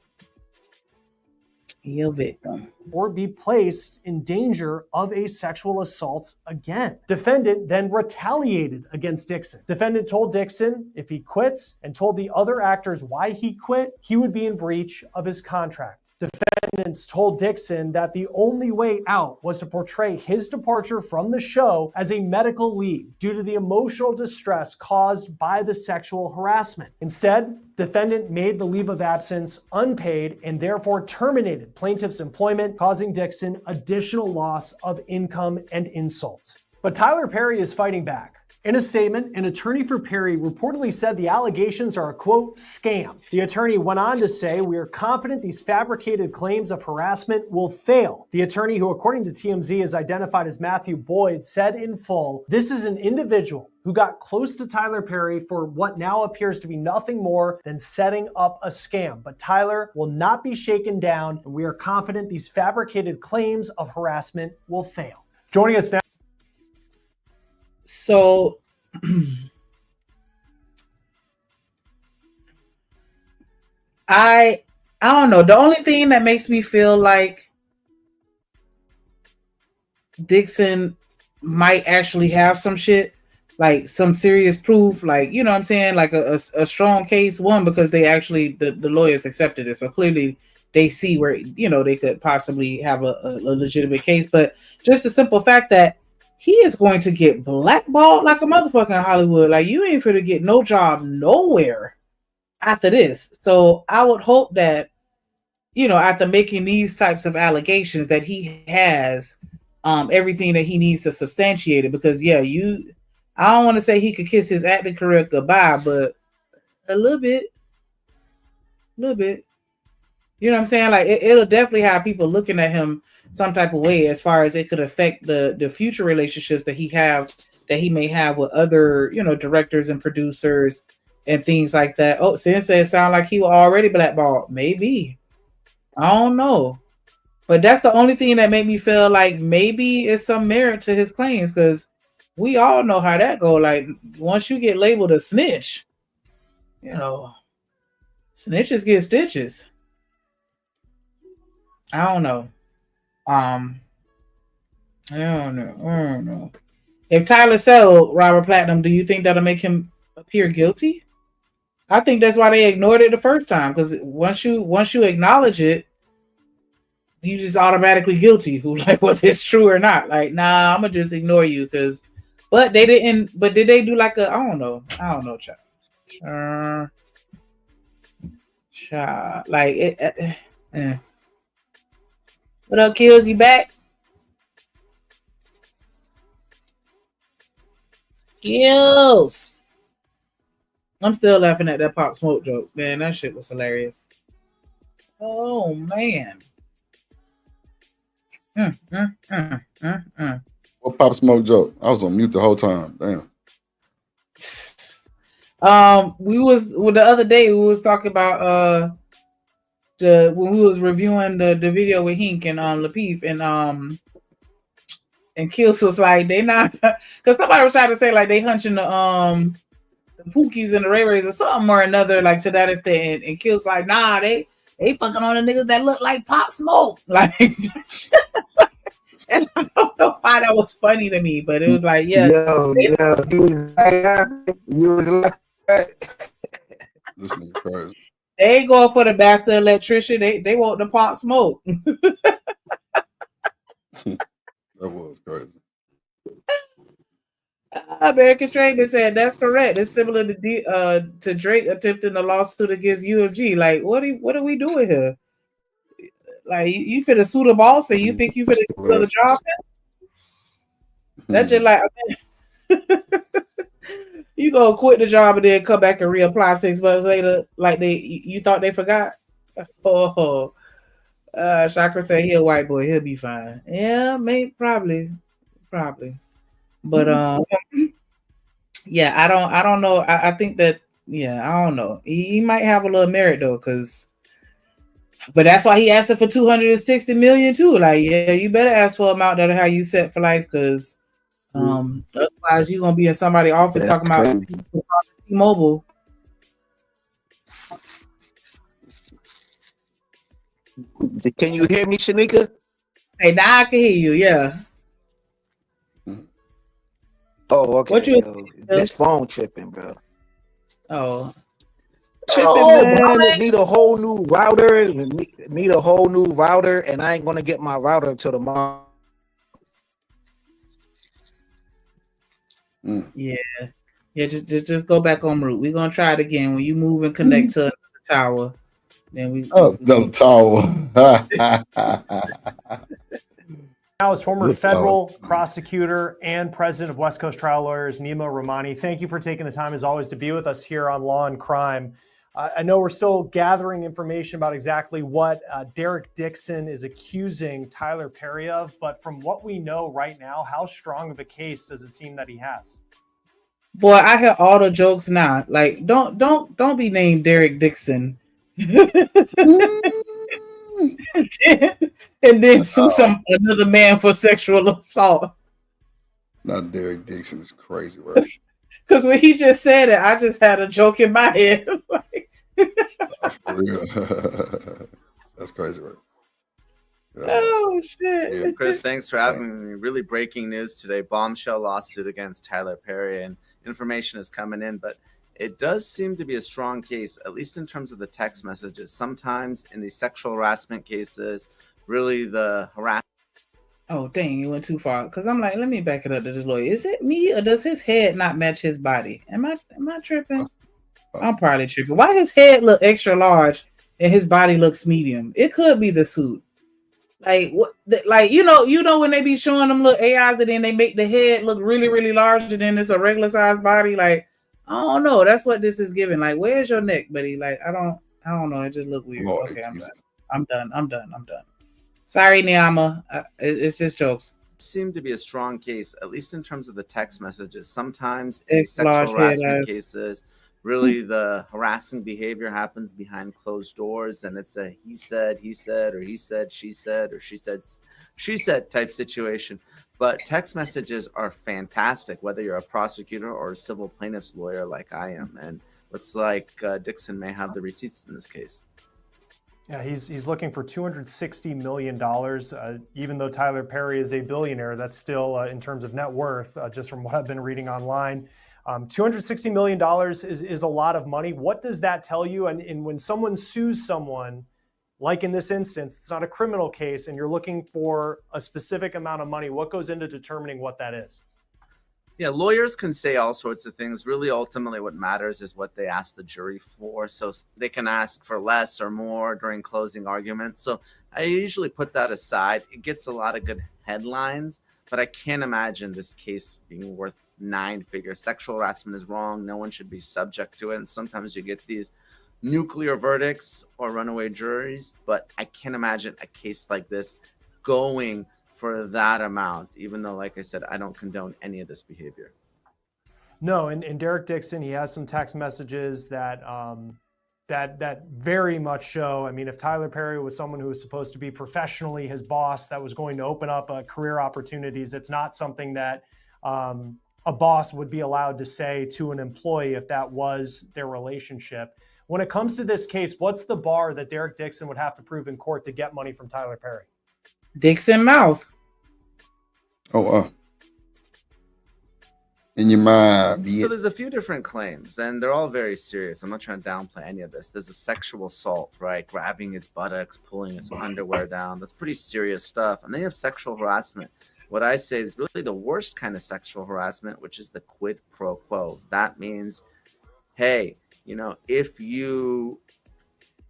V: He's a victim.
I: Or be placed in danger of a sexual assault again. Defendant then retaliated against Dixon. Defendant told Dixon if he quits, and told the other actors why he quit, he would be in breach of his contract. Defendants told Dixon that the only way out was to portray his departure from the show as a medical leave due to the emotional distress caused by the sexual harassment. Instead, defendant made the leave of absence unpaid and therefore terminated plaintiff's employment, causing Dixon additional loss of income and insult. But Tyler Perry is fighting back. In a statement, an attorney for Perry reportedly said the allegations are a, quote, scam. The attorney went on to say, we are confident these fabricated claims of harassment will fail. The attorney, who according to TMZ is identified as Matthew Boyd, said in full, this is an individual who got close to Tyler Perry for what now appears to be nothing more than setting up a scam. But Tyler will not be shaken down, and we are confident these fabricated claims of harassment will fail. Joining us now.
V: So I don't know. The only thing that makes me feel like Dixon might actually have some shit, like some serious proof, like, you know what I'm saying, like a strong case, one, because they actually, the lawyers accepted it. So clearly they see where, they could possibly have a legitimate case. But just the simple fact that he is going to get blackballed like a motherfucker in Hollywood. Like, you ain't finna get no job nowhere after this. So I would hope that, after making these types of allegations, that he has everything that he needs to substantiate it. Because I don't want to say he could kiss his acting career goodbye, but a little bit. You know what I'm saying? Like, it'll definitely have people looking at him some type of way, as far as it could affect the future relationships that he may have with other, directors and producers and things like that. Oh, Sensei, it sounds like he was already blackballed. Maybe. I don't know. But that's the only thing that made me feel like maybe it's some merit to his claims, because we all know how that go. Like, once you get labeled a snitch, snitches get stitches. I don't know. I don't know. If Tyler settled Robert Platinum, do you think that'll make him appear guilty? I think that's why they ignored it the first time, because once you acknowledge it, you just automatically guilty. Who, like, whether it's true or not? Like, nah, I'm gonna just ignore you. But they didn't. But did they do like a? I don't know, child. Like it. What up, Kills? You back? Kills. I'm still laughing at that Pop Smoke joke. Man, that shit was hilarious. Oh, man.
G: What Pop Smoke joke? I was on mute the whole time. Damn.
V: The other day we was talking about when we was reviewing the video with Hink and Lapeef, and Kills was like, they not, because somebody was trying to say like they hunching the Pookies and the Ray Rays or something or another, like to that extent, and Kills like, nah, they they fucking on the niggas that look like Pop Smoke. Like, and I don't know why that was funny to me, but it was like, yeah.
G: This nigga crazy.
V: They ain't going for the bastard electrician. They want the Pop Smoke.
G: That was crazy.
V: American Stranger said that's correct. It's similar to Drake attempting a lawsuit against UFG. Like, what are we doing here? Like, you finna sue the boss and you think you finna do the job? That's just like, you gonna quit the job and then come back and reapply 6 months later, like you thought they forgot? Oh, Chakra said he a white boy, he'll be fine. Yeah, maybe, probably. But yeah, I don't know. I think that, yeah, I don't know. He might have a little merit though, but that's why he asked for $260 million too. Like, yeah, you better ask for an amount that'll have you set for life, because otherwise you're gonna be in somebody's office talking about T-Mobile.
E: Can you hear me, Shanika?
V: Hey, now I can hear you. Yeah.
E: Oh, okay.
V: What you?
E: This phone tripping, bro.
V: Oh.
E: Tripping, man. It need a whole new router. Need a whole new router, and I ain't gonna get my router until tomorrow.
V: Yeah. Just go back on route. We're gonna try it again. When you move and connect to another tower, then we
G: another tower.
I: Now, as former federal prosecutor and president of West Coast Trial Lawyers, Nima Rahmani, thank you for taking the time, as always, to be with us here on Law and Crime. I know we're still gathering information about exactly what Derek Dixon is accusing Tyler Perry of, but from what we know right now, how strong of a case does it seem that he has?
V: Boy, I hear all the jokes now. Like, don't be named Derek Dixon. And then sue another man for sexual assault.
G: Not Derek Dixon is crazy, right?
V: Because when he just said it, I just had a joke in my head.
G: For real. That's crazy, right?
V: Oh shit.
N: Yeah. Chris, thanks for having me. Really breaking news today. Bombshell lawsuit against Tyler Perry, and information is coming in, but it does seem to be a strong case, at least in terms of the text messages. Sometimes in the sexual harassment cases, really the harassment.
V: Oh, dang, you went too far. Because I'm like, let me back it up to this lawyer. Is it me, or does his head not match his body? Am I tripping? I'm probably tripping. Why his head look extra large and his body looks medium? It could be the suit. Like what? Like you know when they be showing them little AIs and then they make the head look really, really large and then it's a regular size body. Like, I don't know. That's what this is giving. Like, where's your neck, buddy? Like, I don't know. It just look weird. Okay, I'm done. Sorry, Niama. It's just jokes.
N: Seemed to be a strong case, at least in terms of the text messages. Sometimes in sexual harassment cases, really the harassing behavior happens behind closed doors, and it's a he said, or he said, she said, or she said type situation. But text messages are fantastic, whether you're a prosecutor or a civil plaintiff's lawyer like I am. And looks like Dixon may have the receipts in this case.
I: Yeah, he's looking for $260 million. Even though Tyler Perry is a billionaire, that's still, in terms of net worth, just from what I've been reading online, $260 million is a lot of money. What does that tell you? And when someone sues someone, like in this instance, it's not a criminal case, and you're looking for a specific amount of money, what goes into determining what that is?
N: Yeah, lawyers can say all sorts of things. Really, ultimately, what matters is what they ask the jury for. So they can ask for less or more during closing arguments. So I usually put that aside. It gets a lot of good headlines, but I can't imagine this case being worth 9 figures. Sexual harassment is wrong. No one should be subject to it. And sometimes you get these nuclear verdicts or runaway juries, but I can't imagine a case like this going for that amount, even though, like I said, I don't condone any of this behavior.
I: No, and Derek Dixon, he has some text messages that that very much show. I mean, if Tyler Perry was someone who was supposed to be professionally his boss, that was going to open up career opportunities, it's not something that a boss would be allowed to say to an employee if that was their relationship. When it comes to this case, what's the bar that Derek Dixon would have to prove in court to get money from Tyler Perry?
V: Dixon mouth.
G: Oh, in your mind.
N: So there's a few different claims, and they're all very serious. I'm not trying to downplay any of this. There's a sexual assault, right? Grabbing his buttocks, pulling his underwear down. That's pretty serious stuff. And then you have sexual harassment. What I say is really the worst kind of sexual harassment, which is the quid pro quo. That means, hey, you know, if you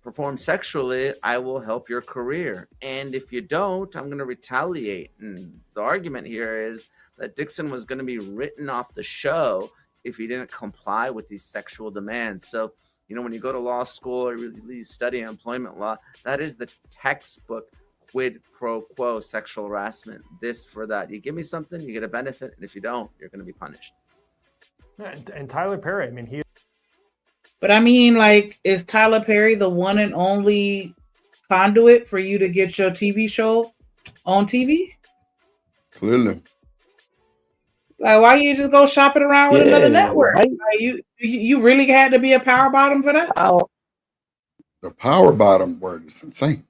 N: perform sexually, I will help your career. And if you don't, I'm going to retaliate. And the argument here is that Dixon was going to be written off the show if he didn't comply with these sexual demands. So, you know, when you go to law school or really study employment law, that is the textbook quid pro quo sexual harassment. This for that. You give me something, you get a benefit. And if you don't, you're going to be punished.
I: Yeah, and Tyler Perry, I mean, he.
V: But I mean, like, is Tyler Perry the one and only conduit for you to get your TV show on TV?
G: Clearly.
V: Like, why you just go shopping around with another network? Right? Like, you really had to be a power bottom for that?
G: The power bottom word is insane.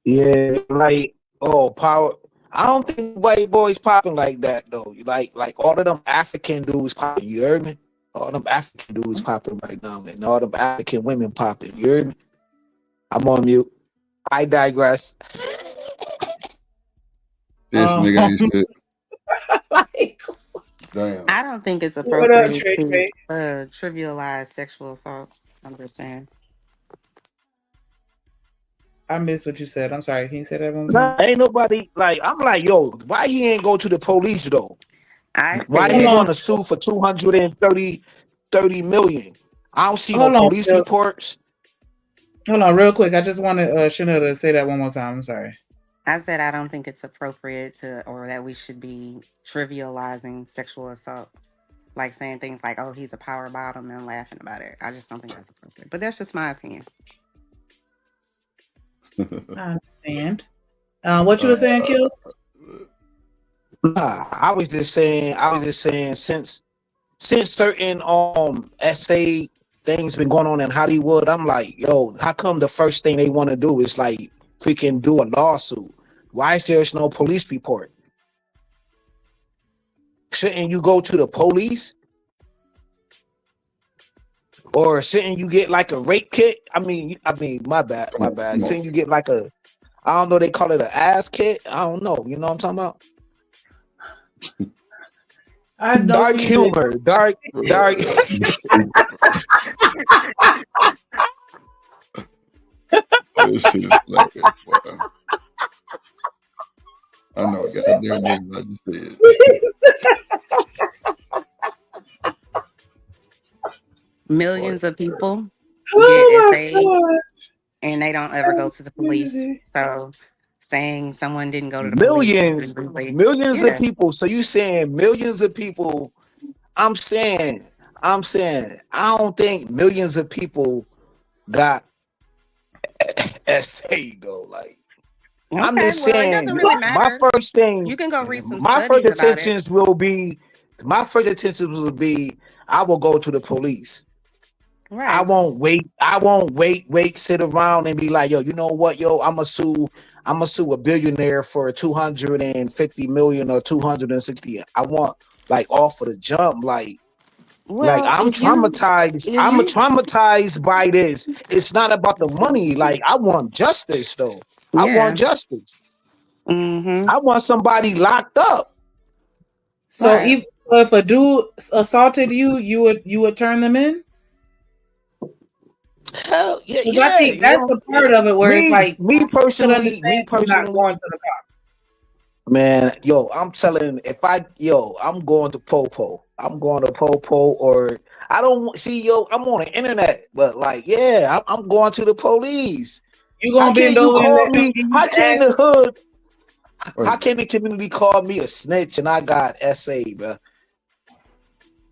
O: Yeah, like, power. I don't think white boys popping like that though. Like all of them African dudes popping. You heard me? All them African dudes popping right now, and all them African women popping. You heard me? I'm on mute. I digress.
G: This nigga ain't shit. Damn.
K: I don't think it's appropriate to trivialize sexual assault. I'm just saying.
V: I missed what you said. I'm sorry. Can you say that one more time?
O: Ain't nobody like. I'm like, yo, why he ain't go to the police though? Why he want to sue for 230 million? I don't see no police reports.
V: Hold on, real quick. I just wanted Chanel to say that one more time. I'm sorry.
K: I said I don't think it's appropriate or that we should be trivializing sexual assault. Like saying things like, oh, he's a power bottom and laughing about it. I just don't think that's appropriate. But that's just my opinion.
V: I understand. What you were saying, Kills?
O: Nah, I was just saying since certain essay things been going on in Hollywood, I'm like, yo, how come the first thing they want to do is like freaking do a lawsuit? Why is there no police report? Shouldn't you go to the police? Or shouldn't you get like a rape kit? I mean, my bad. Shouldn't you get like a, I don't know, they call it an ass kit? I don't know. You know what I'm talking about? Dark humor. Dark.
G: This shit is hilarious, boy. I know, goddamn niggas I just said.
K: Millions of people get FA and they don't ever go to the police. So saying someone didn't go to the
O: millions
K: police.
O: Of people. So you saying millions of people? I'm saying I don't think millions of people got essay though. Like I'm just saying,
K: it doesn't really matter.
O: my first thing,
K: you can go read some.
O: My first intentions will be, I will go to the police.
K: Right.
O: I won't wait, sit around and be like, yo, you know what, yo, I'ma sue a billionaire for 250 million or 260. I want like off of the jump, like I'm traumatized. I'm traumatized by this. It's not about the money. Like I want justice though. Yeah. I want justice.
K: Mm-hmm.
O: I want somebody locked up.
V: So if a dude assaulted you, you would turn them in?
O: Hell yeah,
V: I think that's the part of it where it's like
O: me personally,
V: not going to the cop.
O: Man, yo, I'm telling, I'm going to Popo. I'm going to Popo, or I don't see, yo, I'm on the internet, but like, yeah, I'm going to the police.
V: You gonna bend over and let me?
O: How can the hood? How can the community call me a snitch and I got SA, bro?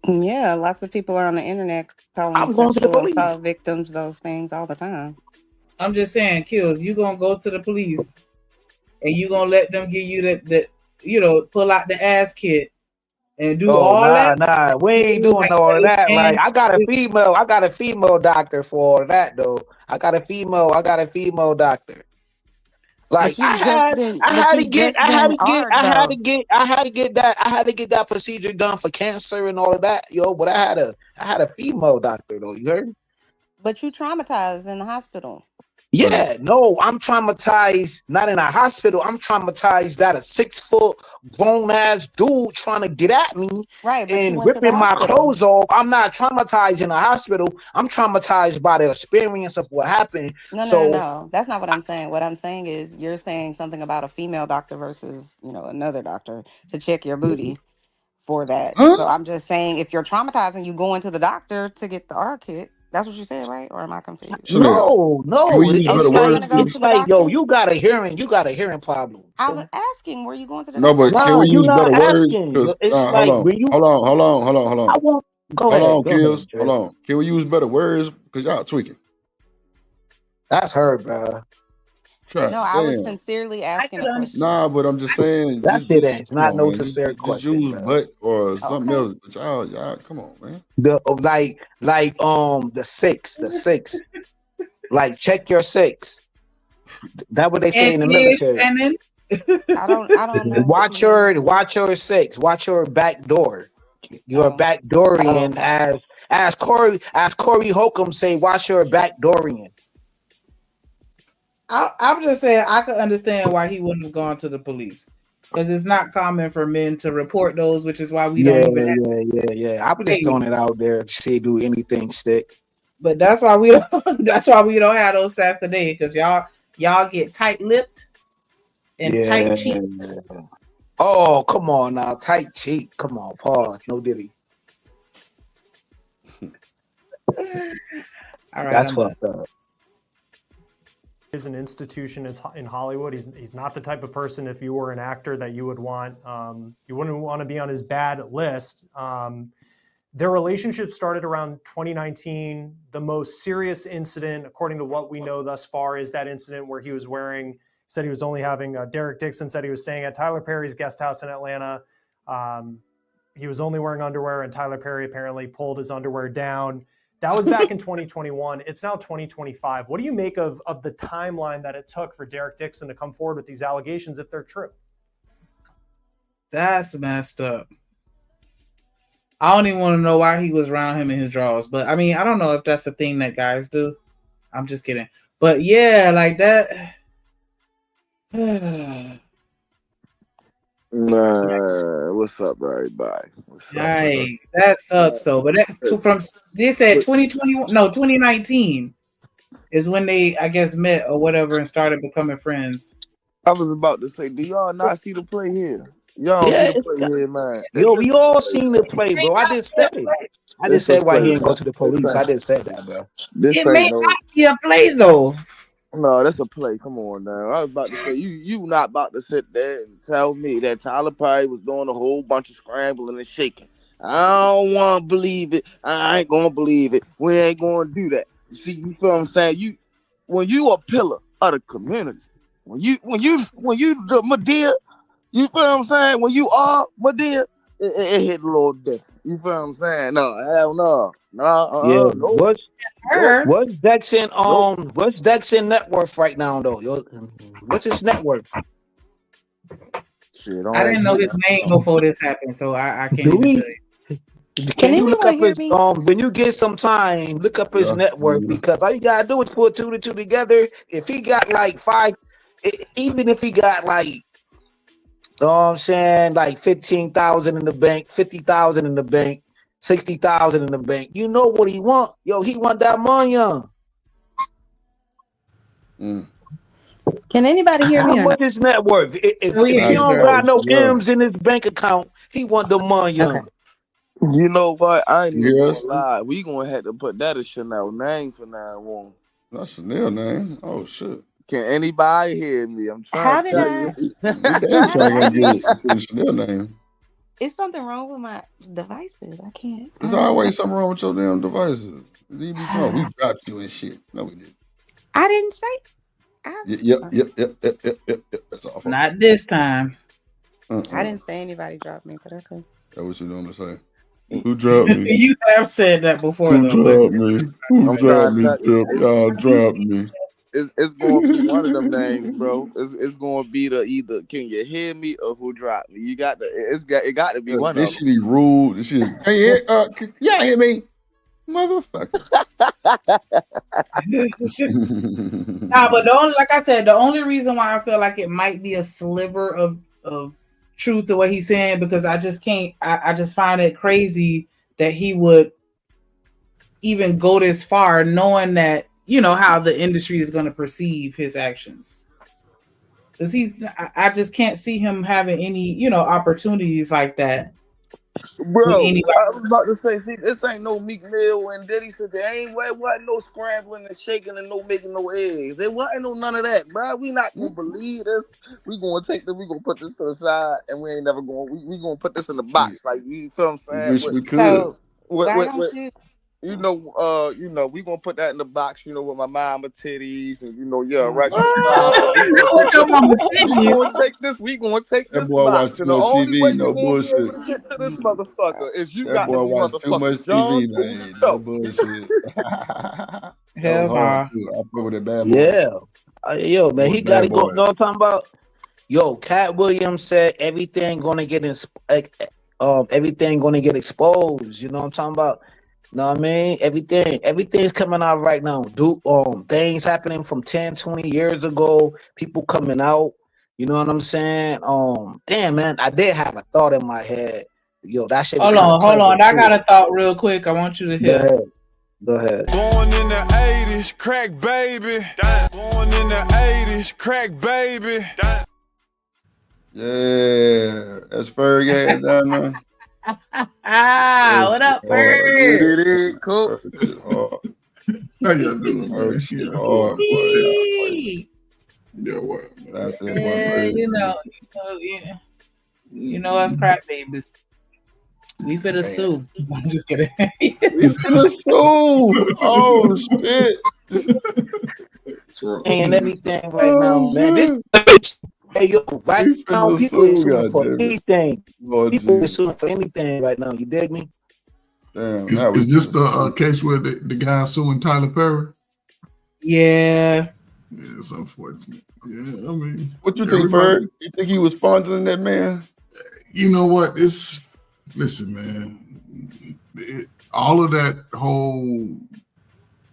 K: Yeah, lots of people are on the internet calling sexual assault victims those things all the time.
V: I'm just saying, Kills, you gonna go to the police and you gonna let them give you that pull out the ass kit and do
O: Oh,
V: all that.
O: nah, we ain't doing all of that. Like, I got a female doctor for all that though. I got a female doctor. Like
K: But you've just been,
O: I
K: but
O: had to
K: you've
O: get,
K: just been ARG
O: I had to get that procedure done for cancer and all of that, yo. But I had a female doctor though. You heard?
K: but you traumatized in the hospital.
O: Yeah, no, I'm traumatized. Not in a hospital. I'm traumatized that a 6 foot grown ass dude trying to get at me
K: Right, but you
O: and
K: went to the
O: ripping my
K: hospital.
O: clothes off. I'm not traumatized in a hospital. I'm traumatized by the experience of what happened. So
K: No. That's not what I'm saying. What I'm saying is you're saying something about a female doctor versus, another doctor to check your booty for that.
G: Huh?
K: So I'm just saying if you're traumatized and you go into the doctor to get the R kit, that's what you said, right? Or am I confused?
G: Chanel, can we
O: no,
G: use
K: Oh,
G: better
K: so you're
G: words,
K: gonna go
G: please?
K: to
O: it's
K: the
O: like, yo,
K: doctor?
O: you got a hearing problem.
K: I was asking, were you going to the
G: No, but
K: doctor?
G: can
O: Nah,
G: we
O: you
G: use
O: not
G: better words?
O: asking.
G: Because
O: It's
G: hold
O: like
G: on,
O: when you,
G: hold on, hold on, hold on, hold
O: I
G: on,
O: won't
G: hold on,
O: go ahead,
G: Kills, hold
O: Dre.
G: on. Can we use better words? Because y'all tweaking.
O: That's her, bro.
G: God
K: No, I was
G: damn.
K: sincerely
V: I
K: asking
V: could
K: a
V: understand.
K: question.
G: Nah, but I'm just saying,
O: That shit is
G: come
O: not
G: on,
O: no
G: man.
O: sincere
G: Just
O: question,
G: use
O: bro.
G: but or something
K: Okay.
G: else. But y'all, come on, man.
O: The six. Like check your six. That what they say
V: And
O: in the
V: yes,
O: military.
V: Shannon.
K: I don't know what you mean.
O: Watch your six. Watch your back door. You're a
K: Oh.
O: back Dorian, as Corey Holcomb say. Watch your back Dorian.
V: I'm just saying I could understand why he wouldn't have gone to the police because it's not common for men to report those, which is why we don't even have
O: Yeah. I'm just
V: hey,
O: throwing it out there to see do anything stick.
V: but that's why we don't that's why we don't have those stats today because y'all get tight lipped and tight
O: Yeah.
V: cheeks.
O: Oh, come on now, tight cheek. Come on, pause. No diddy.
V: All right,
O: That's
V: I'm done.
O: fucked up.
I: Is an institution in Hollywood. He's not the type of person, if you were an actor, that you would want. You wouldn't want to be on his bad list. Their relationship started around 2019. The most serious incident, according to what we know thus far, is that incident where he was wearing, said he was only having, Derek Dixon said he was staying at Tyler Perry's guest house in Atlanta. He was only wearing underwear, and Tyler Perry apparently pulled his underwear down. That was back in 2021. It's now 2025. What do you make of the timeline that it took for Derek Dixon to come forward with these allegations if they're true?
V: That's messed up. I don't even want to know why he was around him in his drawers, but I mean, I don't know if that's the thing that guys do. I'm just kidding. But yeah, like that.
P: Nah, what's up, everybody? What's up?
V: Yikes, that sucks though. But from they said 2021, no 2019 is when they I guess met or whatever and started becoming friends.
P: I was about to say, do y'all not see the play here? Y'all don't see
O: Yeah,
P: the play here, man.
O: yo, we all seen the play, bro. I just said it. I just
P: This a
O: said why he
P: play,
O: didn't go
P: man.
O: to the police. I just said that, bro.
P: This
V: It may
P: ain't no.
V: not be a play though.
P: No, that's a play. Come on now. I was about to say you not about to sit there and tell me that Tyler Perry was doing a whole bunch of scrambling and shaking. I don't want to believe it. I ain't gonna believe it. We ain't gonna do that. See, you feel what I'm saying? When you a pillar of the community, when you the Medea, you feel what I'm saying? When you are Medea, it hit a little different. You feel what I'm saying? No, hell no.
O: Yeah,
P: Nope. Nope.
O: what's Dexon net worth right now though? Yo, what's his net worth?
P: Shit, don't
V: I
P: ask
V: didn't know
P: me.
V: his name before this happened, so I can't
O: Do
V: even
O: we?
V: tell you.
O: Can you look
K: anyone
O: up
K: hear
O: his
K: me?
O: when you get some time, look up his
G: Yeah.
O: net worth because all you gotta do is put two to two together. If he got like even if he got like, you know what I'm saying, like 15,000 in the bank, 50,000 in the bank, 60,000 in the bank, you know what he want? Yo, he want that money.
K: Can anybody hear
O: How
K: me or
O: much
K: not?
O: is net worth?
V: We
O: If
V: hear
O: he
V: you,
O: don't
V: girl.
O: got no M's in his bank account, he want the money.
K: Okay.
P: You know what? I ain't even
G: Yes.
P: gonna lie. We gonna have to put that as Chanel name for now on.
G: That's Chanel name. Oh shit.
P: Can anybody hear me? I'm trying
K: How
P: to
K: did
P: tell
K: I?
P: you.
G: We damn
K: How
G: sure
K: did
G: ain't
K: I
G: gonna get
K: get?
G: it with the Chanel name.
K: Is something wrong with my devices? I can't. I
G: There's
K: don't understand.
G: always something wrong with your damn devices. You be talking, we dropped you and shit. No, we didn't.
K: I didn't say.
G: Yep. That's all, folks.
V: Not this time.
K: I didn't say anybody dropped me, but okay.
G: That's what you normally say. Who dropped me?
V: You have said that before,
G: Who
V: though.
G: dropped me? Who
P: I'm
G: dropped
P: trying to
G: me,
P: tell
G: Pip? Y'all dropped me.
P: it's going to be one of them names, bro. It's going to be the either can you hear me or who dropped me. You got to it got to be one
G: This
P: of
G: should be rude. This shit. Hey, y'all hear me, motherfucker?
V: Nah, but the only, like I said, the only reason why I feel like it might be a sliver of truth to what he's saying, because I just can't. I just find it crazy that he would even go this far, knowing that how the industry is going to perceive his actions. Because I just can't see him having any opportunities like that.
P: Bro, I was about to say, see, this ain't no Meek Mill and Diddy said there ain't wasn't no scrambling and shaking and no making no eggs. There wasn't no none of that, bro. We not gonna believe this. We gonna put this to the side, and we ain't never going. We gonna put this in the box, like you feel what I'm saying.
G: Wish we could. So,
K: why don't you?
P: We gonna put that in the box, with my mama titties and right. We gonna take this
G: boy
P: box.
G: watch
P: And
G: too
P: the
G: much
P: only
G: TV,
P: way
G: no
P: we gonna
G: bullshit.
P: be able to get to this motherfucker is you
G: That
P: got
G: boy
P: to be
G: watch too much TV, man. No bullshit.
V: Hell nah.
G: I put with the bad boys.
O: Yeah. Yo, man, he got to go. No, I'm talking about. Yo, Cat Williams said everything gonna get everything gonna get exposed. You know what I'm talking about? Know what I mean? Everything's coming out right now. Things happening from 10, 20 years ago, people coming out. You know what I'm saying? Damn, man, I did have a thought in my head. Yo, that shit was
V: Hold on. I got a thought real quick. I want you to hear.
O: Go ahead.
C: Born in the 80s, crack baby. Born in the 80s, crack baby.
G: Yeah, that's Fergie down there.
V: What up, Ferg?
P: Cool.
G: How y'all doing, man? Shit hard, boy. Yeah, what? That's it, boy.
V: You know us crack babies. We finna sue. I'm just kidding.
G: We finna sue. Oh shit.
O: And everything right now, man. Hey, yo, right now, people are suing for anything. People are suing for anything right now. You dig me?
G: Damn,
B: is this the case where the guy suing Tyler Perry?
V: Yeah.
B: Yeah, it's unfortunate. Yeah, I mean,
G: what you think, Ferg? You think he was sponsoring that man?
B: You know what? Listen, man. All of that whole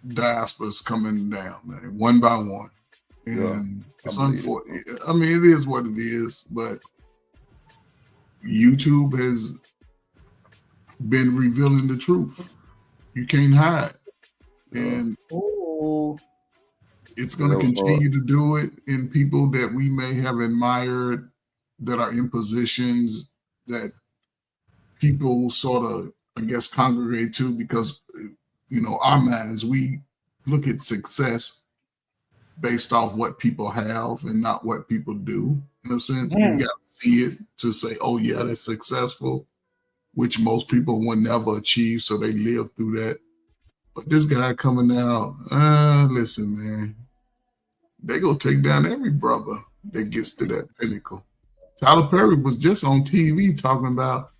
B: diaspora is coming down, man, one by one. And it's unfortunate. I mean, it is what it is, but YouTube has been revealing the truth. You can't hide. And it's going to continue to do it in people that we may have admired that are in positions that people sort of, I guess, congregate to because, our minds, we look at success based off what people have and not what people do. In a sense, we got to see it to say, oh yeah, that's successful, which most people will never achieve. So they live through that. But this guy coming out, listen, man, they go take down every brother that gets to that pinnacle. Tyler Perry was just on TV talking about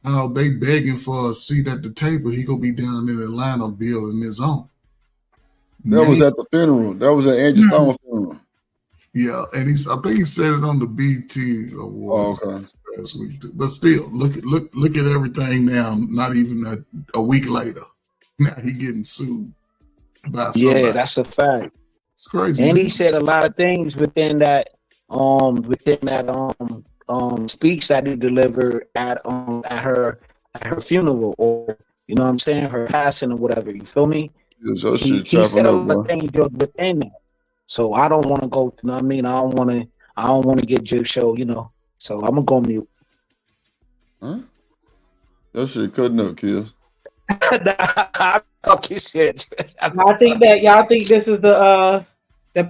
B: how they begging for a seat at the table. He gonna be down in Atlanta building his own.
G: That was at the funeral. That was at Angie Stone's funeral.
B: Yeah, and I think he said it on the BT Awards last week. But still, look at everything now. Not even a week later, now he getting sued by somebody.
O: Yeah, that's a fact.
B: It's crazy.
O: And he said a lot of things within that speech that he delivered at her funeral, or you know what I'm saying, her passing or whatever. You feel me? He said a lot of things within that. So I don't want to go. You know what I mean? I don't want to get drip show. So I'm gonna go mute.
G: Huh? That shit cutting up, Kills.
O: Fuck his shit.
V: I think that y'all think this is the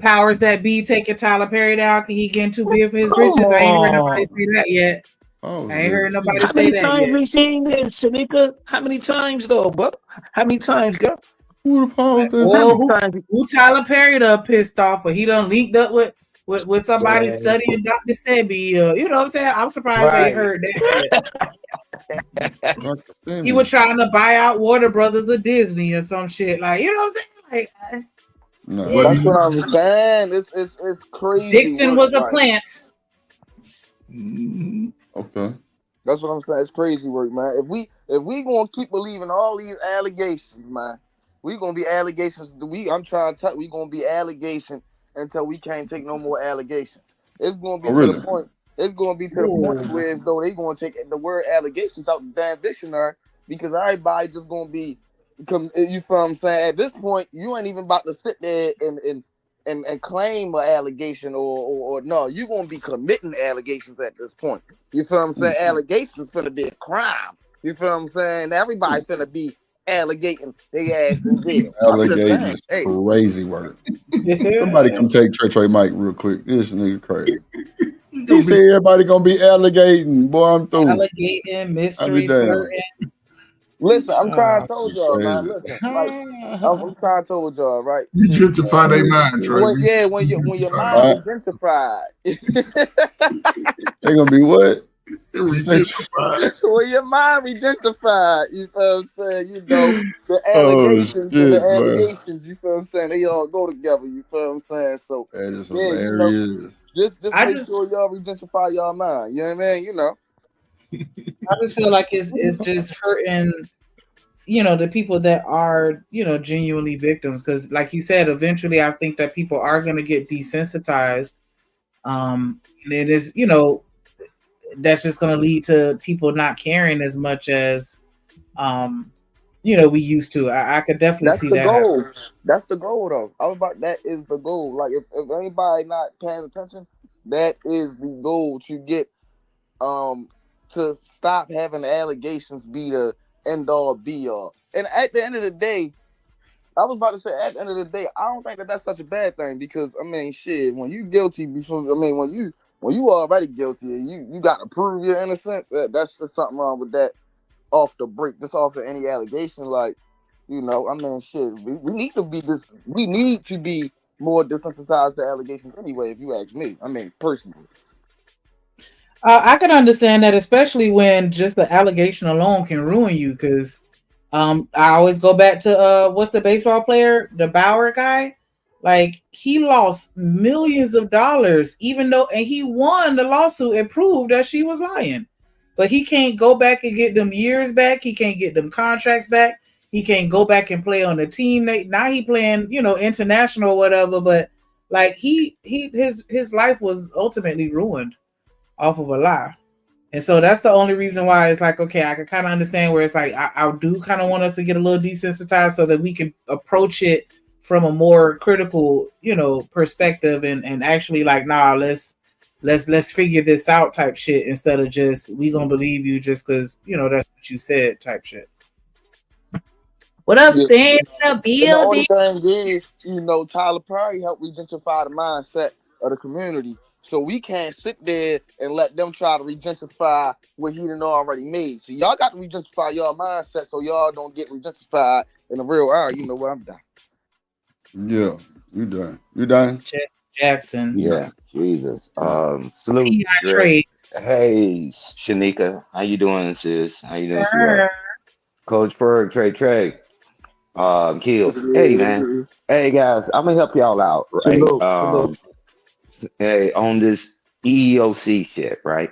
V: powers that be taking Tyler Perry down. Can he getting too big for his britches? I ain't heard nobody say that yet. I ain't heard nobody say that yet.
O: How many times we seen this, Shanika? How many times though, bro? How many times, girl?
V: Who Tyler Perry done pissed off, or he done linked up with with somebody studying Dr. Sebi, you know what I'm saying? I'm surprised they heard that. He was trying to buy out Warner Brothers or Disney or some shit. Like, you know what I'm saying? Like,
P: No. That's what I'm saying. It's crazy.
V: Dixon was a plant.
G: Okay.
P: That's what I'm saying. It's crazy work, man. If we gonna keep believing all these allegations, man, we gonna be allegations. I'm trying to tell we gonna be allegation until we can't take no more allegations. It's gonna be to the point. It's gonna be to the point where as though they gonna take the word allegations out the damn dictionary because everybody just gonna be. You feel what I'm saying? At this point, you ain't even about to sit there and claim an allegation or no, you're gonna be committing allegations at this point. You feel what I'm saying? Allegations finna be a crime. You feel what I'm saying? Everybody finna be allegating they ass in jail.
G: Allegating is crazy work. Somebody come take Trey Mike real quick. This nigga crazy. He said everybody gonna be alligating. Boy, I'm through.
V: Alligating, mystery, flirting.
P: Listen, I'm trying to tell y'all, man. Listen, like I'm trying to tell y'all, right?
B: You gentrify their mind, Trey.
P: When your mind is gentrified.
G: They're gonna be what?
P: When your mind re-gentrified, you feel what I'm saying? You know, the allegations and the allegations, you feel what I'm saying? They all go together, you feel what I'm saying? So
G: that is
P: hilarious. You know, just make sure y'all re-gentrify y'all mind. You know what I mean? You know.
V: I just feel like it's just hurting, you know, the people that are, you know, genuinely victims. Because, like you said, eventually, I think that people are going to get desensitized. And it is, you know, that's just going to lead to people not caring as much as, you know, we used to. I could definitely see that.
P: Goal. That's the goal, though. That is the goal. Like, if anybody not paying attention, that is the goal to get to stop having the allegations be the end all be all. And at the end of the day, I was about to say, at the end of the day, I don't think that that's such a bad thing because I mean, shit, when you guilty before, I mean, when you already guilty and you got to prove your innocence, that's just something wrong with that off the break, just off of any allegation. Like, you know, I mean, shit, we need to be more desensitized to allegations anyway. If you ask me, I mean, personally.
V: I can understand that, especially when just the allegation alone can ruin you. Because I always go back to what's the baseball player, the Bauer guy? Like, he lost millions of dollars, even though, and he won the lawsuit and proved that she was lying. But he can't go back and get them years back. He can't get them contracts back. He can't go back and play on the team. Now he playing, you know, international or whatever. But like his life was ultimately ruined off of a lie. And so that's the only reason why it's like, okay, I can kind of understand where it's like, I do kind of want us to get a little desensitized so that we can approach it from a more critical, you know, perspective and actually like, nah, let's figure this out type shit instead of just, we gonna believe you just because, you know, that's what you said type shit. What up, Stan?
P: The only thing is, you know, Tyler Perry helped regentrify the mindset of the community. So we can't sit there and let them try to regentrify what he done already made. So y'all got to regentrify y'all mindset so y'all don't get regentrified in the real hour. You know what, I'm done.
G: Yeah, you done. You done?
V: Jesse Jackson.
R: Yeah, Jesus. Salute.
V: Trade.
R: Hey, Shanika. How you doing, sis? How you doing, sweetheart? Coach Ferg, Trey. Kills. Hey, man. Hey, guys. I'm going to help y'all out, right? Hey, on this EEOC shit, right?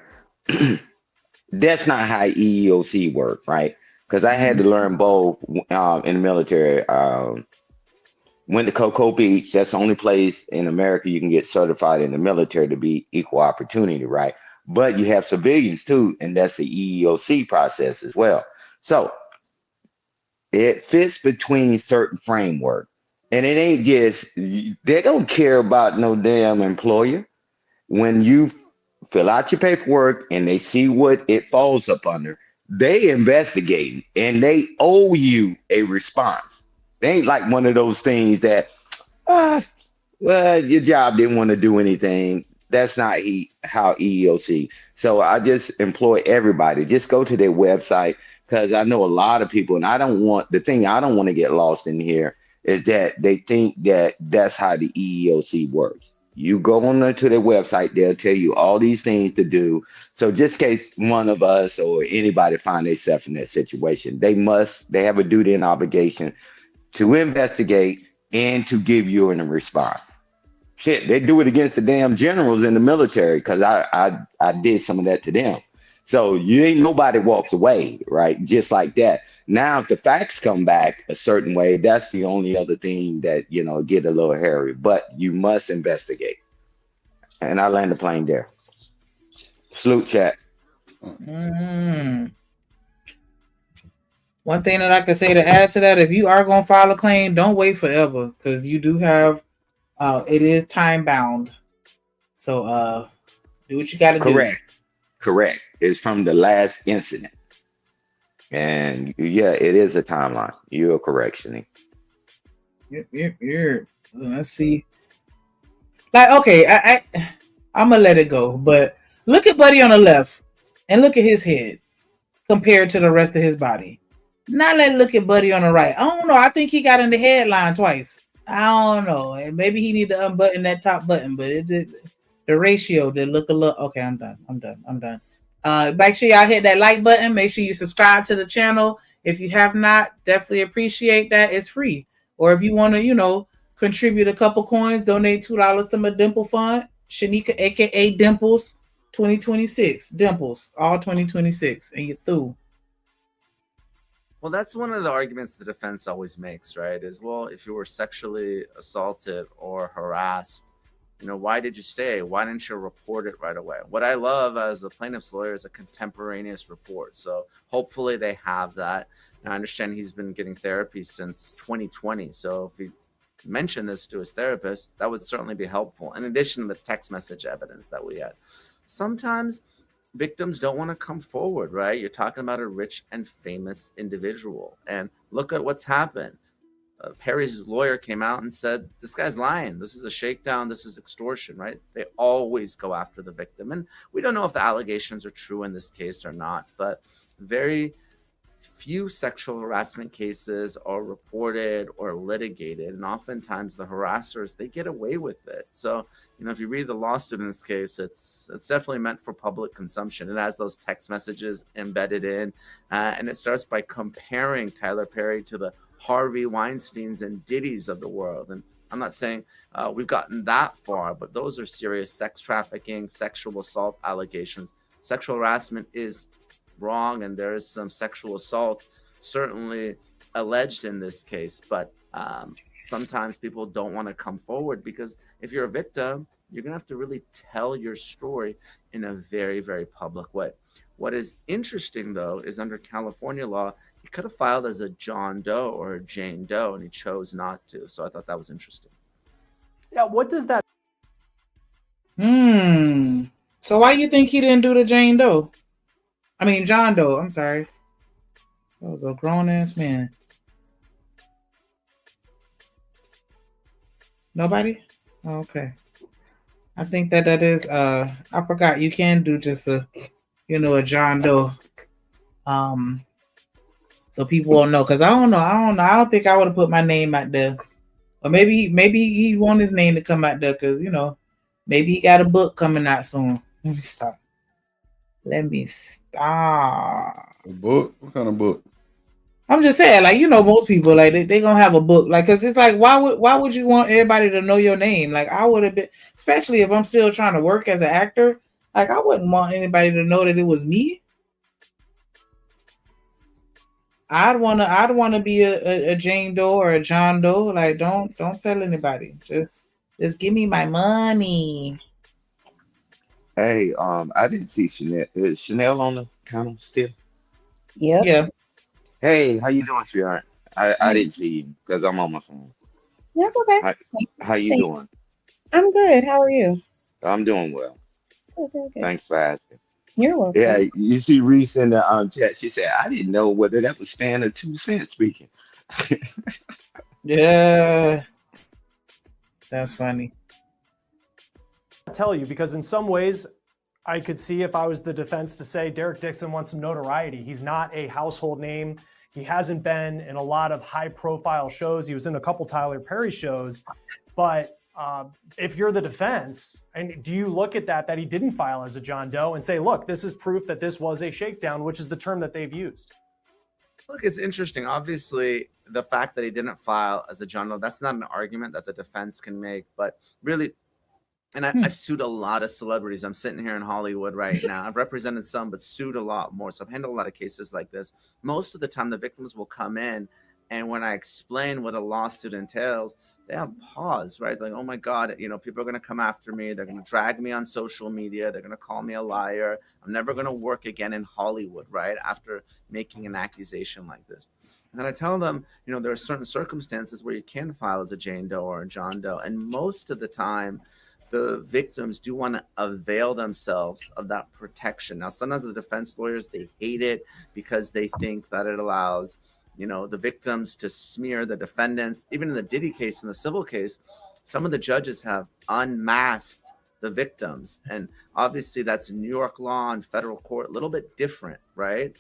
R: That's not how EEOC work, right? Because I had to learn both in the military. Went to Cocoa Beach. That's the only place in America you can get certified in the military to be equal opportunity, right? But you have civilians too, and that's the EEOC process as well. So it fits between certain framework. And it ain't just, they don't care about no damn employer. When you fill out your paperwork and they see what it falls up under, they investigate and they owe you a response. They ain't like one of those things that, well, your job didn't want to do anything. That's not how EEOC. So I just employ everybody. Just go to their website because I know a lot of people, and I don't want to get lost in here is that they think that that's how the EEOC works. You go on to their website, they'll tell you all these things to do. So just in case one of us or anybody find themselves in that situation, they have a duty and obligation to investigate and to give you a response. Shit, they do it against the damn generals in the military because I did some of that to them. So you ain't nobody walks away, right? Just like that. Now, if the facts come back a certain way, that's the only other thing that, get a little hairy. But you must investigate. And I land the plane there. Salute, chat.
V: One thing that I can say to add to that, if you are going to file a claim, don't wait forever because you do have, it is time bound. So do what you got to do.
R: Correct. It's from the last incident. And yeah, it is a timeline. You're correct, Shanique.
V: Yep. Let's see. Like, okay, I'm going to let it go. But look at Buddy on the left and look at his head compared to the rest of his body. Now let's look at Buddy on the right. I don't know. I think he got in the headline twice. I don't know. And maybe he need to unbutton that top button, but it did. The ratio did look a little. Okay, I'm done. Make sure y'all hit that like button. Make sure you subscribe to the channel. If you have not, definitely appreciate that. It's free. Or if you want to, contribute a couple coins, donate $2 to my Dimple Fund. Shanika, aka Dimples, 2026. Dimples, all 2026, and you're through.
N: Well, that's one of the arguments the defense always makes, right? Is, well, if you were sexually assaulted or harassed, why did you stay? Why didn't you report it right away? What I love as a plaintiff's lawyer is a contemporaneous report. So hopefully they have that. And I understand he's been getting therapy since 2020. So if he mentioned this to his therapist, that would certainly be helpful. In addition to the text message evidence that we had. Sometimes victims don't want to come forward, right? You're talking about a rich and famous individual. And look at what's happened. Perry's lawyer came out and said, this guy's lying. This is a shakedown. This is extortion, right? They always go after the victim. And we don't know if the allegations are true in this case or not, but very few sexual harassment cases are reported or litigated. And oftentimes the harassers, they get away with it. So, if you read the lawsuit in this case, it's definitely meant for public consumption. It has those text messages embedded in, and it starts by comparing Tyler Perry to the Harvey Weinsteins and Diddy's of the world. And I'm not saying we've gotten that far, but those are serious sex trafficking, sexual assault allegations. Sexual harassment is wrong, and there is some sexual assault certainly alleged in this case. But sometimes people don't want to come forward because if you're a victim, you're going to have to really tell your story in a very, very public way. What is interesting, though, is under California law, he could have filed as a John Doe or a Jane Doe, and he chose not to. So I thought that was interesting.
I: Yeah, what does that?
V: So why you think he didn't do the Jane Doe? I mean, John Doe. I'm sorry. That was a grown-ass man. Nobody? Okay. I think that is, I forgot you can do just a John Doe. So people will know, because I don't know. I don't think I would have put my name out there. Or maybe he want his name to come out there because, maybe he got a book coming out soon. Let me stop.
G: A book? What kind of book?
V: I'm just saying, most people, they gonna have a book. Because it's like, why would you want everybody to know your name? I would have been, especially if I'm still trying to work as an actor, I wouldn't want anybody to know that it was me. I'd wanna be a Jane Doe or a John Doe. Don't tell anybody. Just give me my money.
R: Hey, I didn't see Chanel. Is Chanel on the panel still?
K: Yep.
V: Yeah.
R: Hey, how you doing, sweetheart? I didn't see you because I'm on my phone.
K: That's okay.
R: How you doing?
K: I'm good. How are you?
R: I'm doing well.
K: Good.
R: Thanks for asking.
K: You're welcome.
R: Yeah, you see Reese in the chat. She said, I didn't know whether that was Stan or 2 Cent speaking.
V: Yeah. That's funny.
I: I'll tell you, because in some ways, I could see if I was the defense to say Derek Dixon wants some notoriety. He's not a household name. He hasn't been in a lot of high-profile shows. He was in a couple Tyler Perry shows, but if you're the defense, and do you look at that he didn't file as a John Doe and say, look, this is proof that this was a shakedown, which is the term that they've used?
N: Look, it's interesting. Obviously, the fact that he didn't file as a John Doe, that's not an argument that the defense can make. But really, and I've sued a lot of celebrities. I'm sitting here in Hollywood right now. I've represented some, but sued a lot more. So I've handled a lot of cases like this. Most of the time, the victims will come in, and when I explain what a lawsuit entails, they have pause, right? Like, oh my God, people are going to come after me. They're going to drag me on social media. They're going to call me a liar. I'm never going to work again in Hollywood, right? After making an accusation like this. And then I tell them, there are certain circumstances where you can file as a Jane Doe or a John Doe. And most of the time, the victims do want to avail themselves of that protection. Now, sometimes the defense lawyers, they hate it because they think that it allows the victims to smear the defendants. Even in the Diddy case, in the civil case, some of the judges have unmasked the victims. And obviously that's New York law and federal court, a little bit different, right?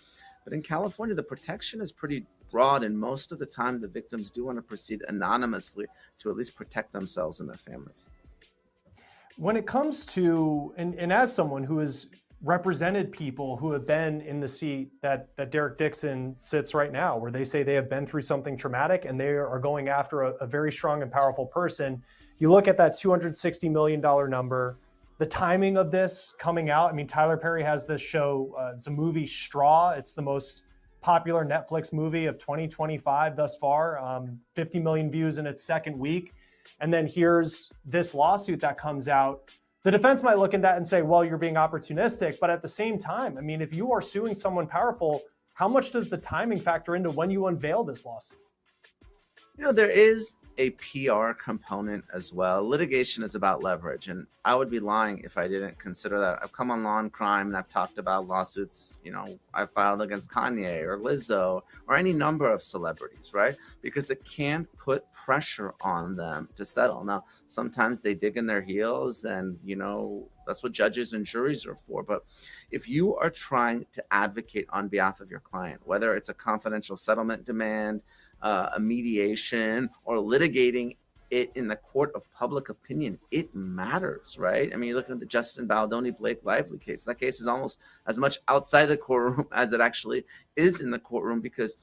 N: But in California, the protection is pretty broad. And most of the time, the victims do want to proceed anonymously to at least protect themselves and their families.
I: When it comes to, and as someone who has represented people who have been in the seat that Derek Dixon sits right now, where they say they have been through something traumatic and they are going after a very strong and powerful person. You look at that $260 million number, the timing of this coming out. I mean, Tyler Perry has this show, it's a movie, Straw. It's the most popular Netflix movie of 2025 thus far, 50 million views in its second week. And then here's this lawsuit that comes out. The defense might look at that and say, well, you're being opportunistic. But at the same time, I mean, if you are suing someone powerful, how much does the timing factor into when you unveil this lawsuit?
N: There is a PR component as well. Litigation is about leverage, and I would be lying if I didn't consider that. I've come on Law and Crime and I've talked about lawsuits, I filed against Kanye or Lizzo or any number of celebrities, right? Because it can put pressure on them to settle. Now, sometimes they dig in their heels and, that's what judges and juries are for. But if you are trying to advocate on behalf of your client, whether it's a confidential settlement demand, a mediation, or litigating it in the court of public opinion, it matters, right? I mean, you're looking at the Justin Baldoni Blake Lively case. That case is almost as much outside the courtroom as it actually is in the courtroom, because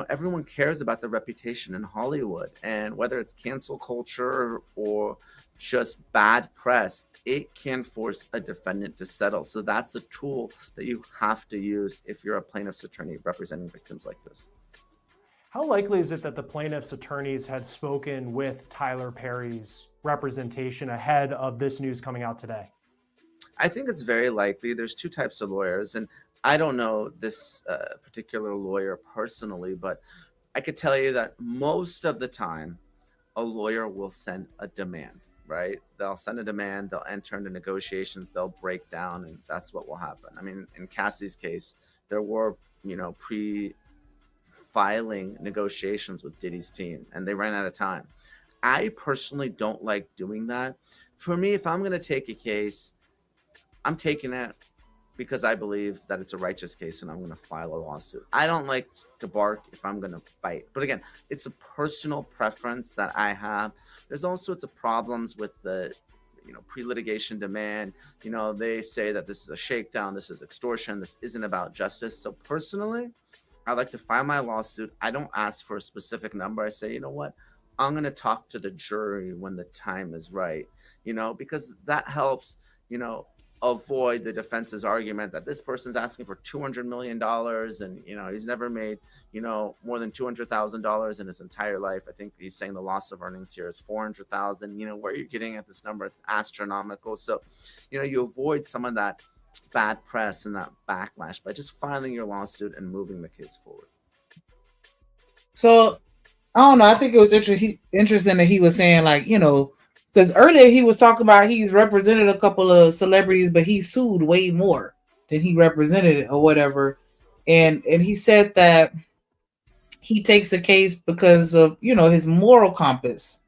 N: everyone cares about the reputation in Hollywood, and whether it's cancel culture or just bad press, it can force a defendant to settle. So that's a tool that you have to use if you're a plaintiff's attorney representing victims like this.
I: How likely is it that the plaintiff's attorneys had spoken with Tyler Perry's representation ahead of this news coming out today?
N: I think it's very likely. There's two types of lawyers, and I don't know this particular lawyer personally, but I could tell you that most of the time, a lawyer will send a demand, right? They'll send a demand, they'll enter into negotiations, they'll break down, and that's what will happen. I mean, in Cassie's case, there were, filing negotiations with Diddy's team, and they ran out of time. I personally don't like doing that. For me, if I'm going to take a case, I'm taking it because I believe that it's a righteous case and I'm going to file a lawsuit. I don't like to bark if I'm going to bite. But again, it's a personal preference that I have. There's all sorts of problems with the pre-litigation demand. They say that this is a shakedown, this is extortion, this isn't about justice. So personally, I like to file my lawsuit. I don't ask for a specific number. I say, you know what? I'm going to talk to the jury when the time is right, because that helps, avoid the defense's argument that this person's asking for $200 million and, he's never made, more than $200,000 in his entire life. I think he's saying the loss of earnings here is $400,000. Where you're getting at this number, it's astronomical. So, you avoid some of that bad press and that backlash by just filing your lawsuit and moving the case forward.
V: So I don't know. I think it was interesting that he was saying, like, because earlier he was talking about he's represented a couple of celebrities, but he sued way more than he represented or whatever. And he said that he takes the case because of, his moral compass,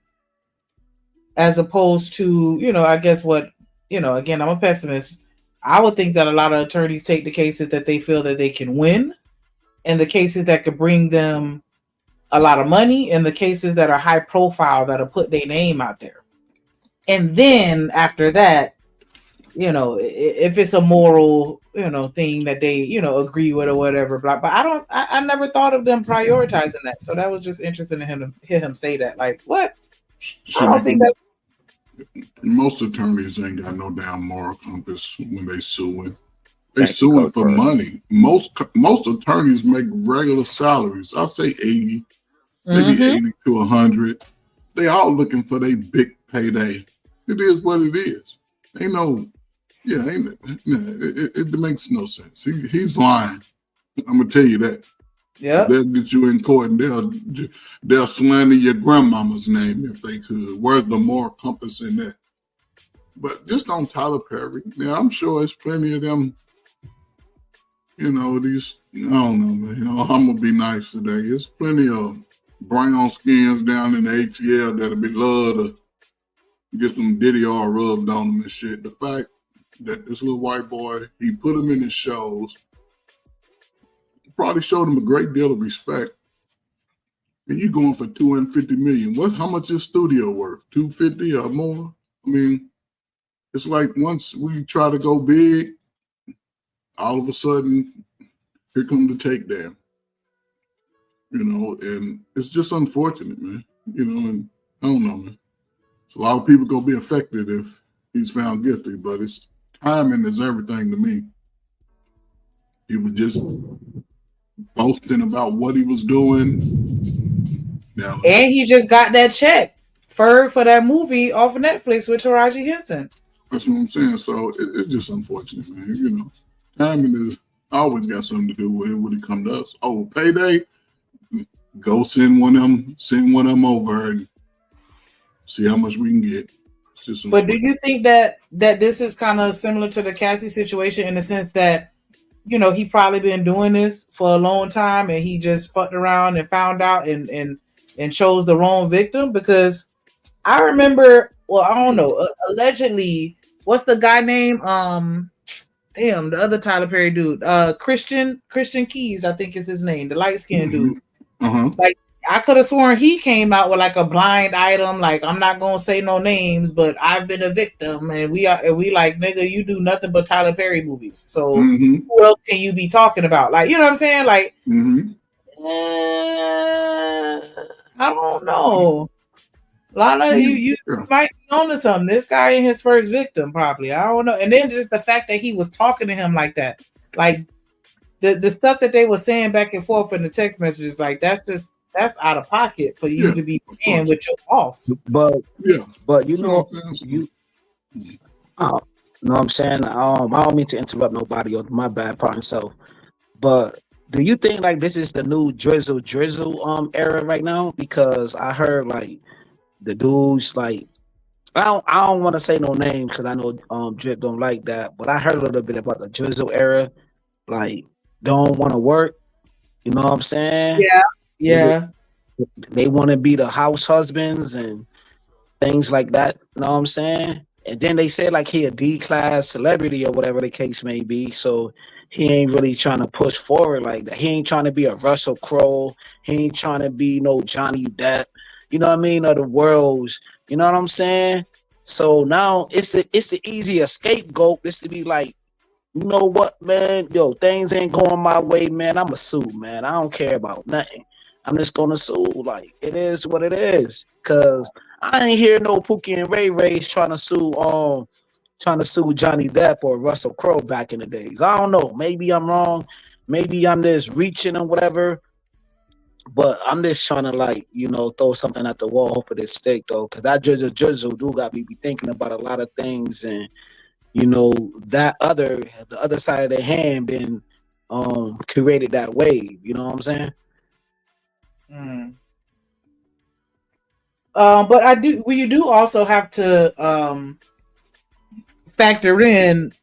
V: as opposed to, I guess what, again, I'm a pessimist. I would think that a lot of attorneys take the cases that they feel that they can win, and the cases that could bring them a lot of money, and the cases that are high profile, that'll put their name out there. and then after that, if it's a moral, thing that they, agree with or whatever. But I never thought of them prioritizing that. So that was just interesting to hear him say that. Like, what? I don't think that.
B: Most attorneys ain't got no damn moral compass when they suing. They suing for money. Most attorneys make regular salaries. I say 80, maybe 80 to 100. They all looking for their big payday. It is what it is. It makes no sense. He's lying. I'm gonna tell you that.
V: Yeah.
B: They'll get you in court and they'll slander your grandmama's name if they could. Where's the moral compass in that? But just on Tyler Perry, I'm sure there's plenty of them. These, I don't know, man. I'm gonna be nice today. There's plenty of brown skins down in the ATL that'll be love to get some Diddy R rubbed on them and shit. The fact that this little white boy, he put him in his shows, probably showed him a great deal of respect. And you going for $250 million. How much is studio worth? $250 or more? I mean, it's like once we try to go big, all of a sudden, here come the takedown. And it's just unfortunate, man. And I don't know, man. So a lot of people gonna be affected if he's found guilty, but it's timing is everything to me. He was just boasting about what he was doing. Now,
V: and he just got that check for that movie off of Netflix with Taraji Henson.
B: That's what I'm saying. So it's just unfortunate, man. Timing is always got something to do with it when it comes to us. Oh, payday, go send one of them over and see how much we can get.
V: But do you think that this is kind of similar to the Cassie situation in the sense that, he probably been doing this for a long time and he just fucked around and found out and chose the wrong victim? Because I remember, I don't know, allegedly, what's the guy name? The other Tyler Perry dude, Christian Keys, I think is his name, the light-skinned dude. Like, I could have sworn he came out with like a blind item, like, I'm not gonna say no names, but I've been a victim, and we like, nigga, you do nothing but Tyler Perry movies. So who else can you be talking about? Like, you know what I'm saying? Like, I don't know. Lana, you might be onto something. This guy ain't his first victim, probably. I don't know. And then just the fact that he was talking to him like that, like the stuff that they were saying back and forth in the text messages, like that's out of pocket for you to be saying with your boss.
O: But you know, you know what I'm saying? I don't mean to interrupt nobody, or my bad part self. But do you think like this is the new drizzle era right now? Because I heard like the dudes like I don't want to say no names because I know Drip don't like that, but I heard a little bit about the drizzle era, like don't want to work. You know what I'm saying?
V: Yeah.
O: They want to be the house husbands and things like that. You know what I'm saying? And then they said like he a D-class celebrity or whatever the case may be. So he ain't really trying to push forward like that. He ain't trying to be a Russell Crowe. He ain't trying to be no Johnny Depp. You know what I mean? Or the world's. You know what I'm saying? So now it's the easier scapegoat. This to be like, you know what, man? Yo, things ain't going my way, man. I'ma sue, man. I don't care about nothing. I'm just gonna sue. Like, it is what it is. Cause I ain't hear no Pookie and Ray Ray's trying to sue Johnny Depp or Russell Crowe back in the days. I don't know. Maybe I'm wrong. Maybe I'm just reaching or whatever. But I'm just trying to like, throw something at the wall, hope it stick though. Cause that drizzle do got me be thinking about a lot of things, and the other side of the hand been created that wave. You know what I'm saying?
V: But you do also have to factor in,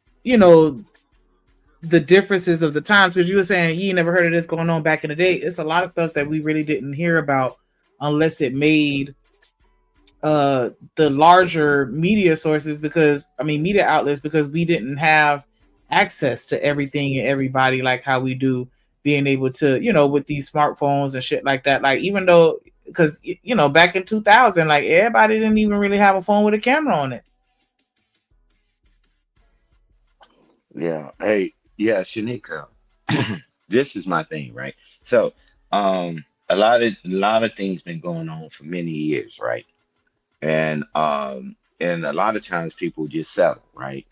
V: the differences of the times, because you were saying you never heard of this going on back in the day. It's a lot of stuff that we really didn't hear about unless it made the larger media sources, media outlets, because we didn't have access to everything and everybody like how we do, being able to, with these smartphones and shit like that. Like, even though because you know, back in 2000, like everybody didn't even really have a phone with a camera on it.
R: Yeah. Hey, yeah, Shanika. This is my thing, right? So, a lot of things been going on for many years, right? And a lot of times people just settle, right?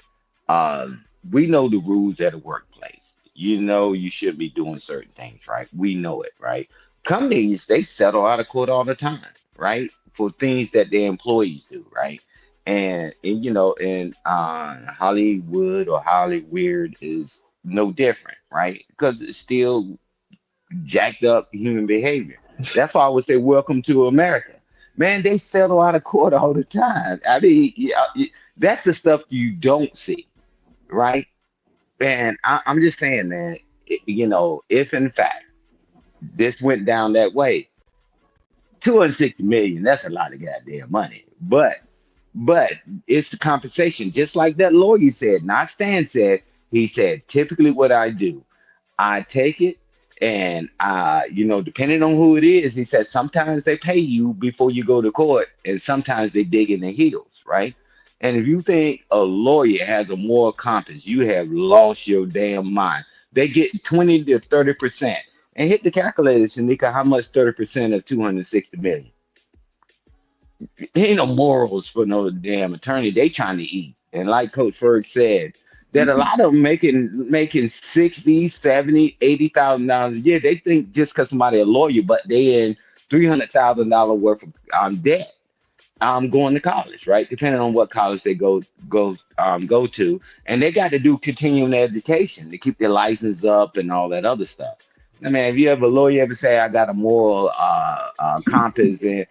R: We know the rules at a workplace. You know you should be doing certain things, right? We know it, right? Companies, they settle out of court all the time, right? For things that their employees do, right? And you know, and Hollywood or Hollyweird is no different, right? Because it's still jacked up human behavior. That's why I would say, welcome to America. Man, they settle out of court all the time. I mean, yeah, that's the stuff you don't see, right? And I'm just saying, man, you know, if in fact this went down that way, 260 million, that's a lot of goddamn money. But it's the compensation, just like that lawyer said, not Stan said. He said, typically what I do, I take it and you know, depending on who it is, he says sometimes they pay you before you go to court, and sometimes they dig in their heels, right? And if you think a lawyer has a moral compass, you have lost your damn mind. They get 20 to 30%. And hit the calculator, Shanika, how much 30% of 260 million? Ain't no morals for no damn attorney. They trying to eat. And like Coach Ferg said, that a lot of them making 60, 70, 80,000 dollars a year. They think just because somebody a lawyer, but they in $300,000 worth of debt. Going to college, right? Depending on what college they go to, and they got to do continuing education to keep their license up and all that other stuff. I mean, if you ever a lawyer ever say I got a moral compass and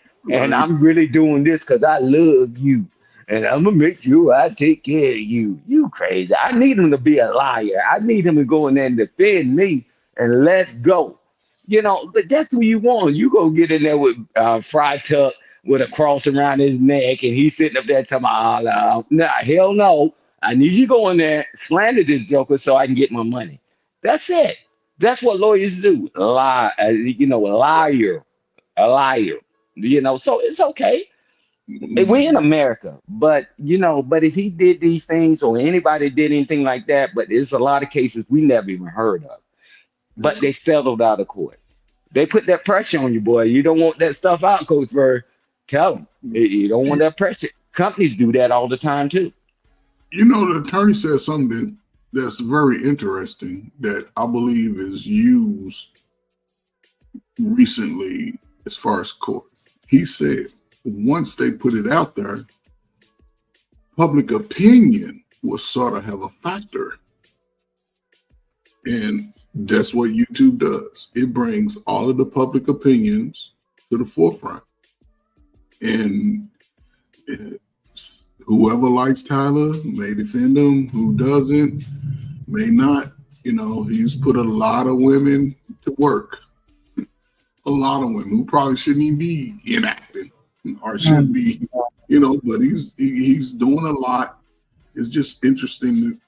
R: I'm really doing this because I love you and I'm gonna make sure I take care of you. You crazy. I need him to be a liar. I need him to go in there and defend me and let's go. You know, but that's who you want. You go get in there with Fry Tuck with a cross around his neck and he's sitting up there talking about, nah, hell no. I need you to go in there, slander this joker so I can get my money. That's it. That's what lawyers do. Lie, you know, a liar. You know, so it's okay. We're in America, but you know, but if he did these things or anybody did anything like that, but there's a lot of cases we never even heard of. But they settled out of court. They put that pressure on you, boy. You don't want that stuff out, Coach Bird. Tell them you don't want that pressure. Companies do that all the time too.
B: You know, the attorney said something that's very interesting that I believe is used recently as far as court. He said once they put it out there, public opinion will sort of have a factor. And that's what YouTube does. It brings all of the public opinions to the forefront. And whoever likes Tyler may defend him, who doesn't may not. You know, he's put a lot of women to work. A lot of women who probably shouldn't even be enacting or should be, you know, but he's doing a lot. It's just interesting.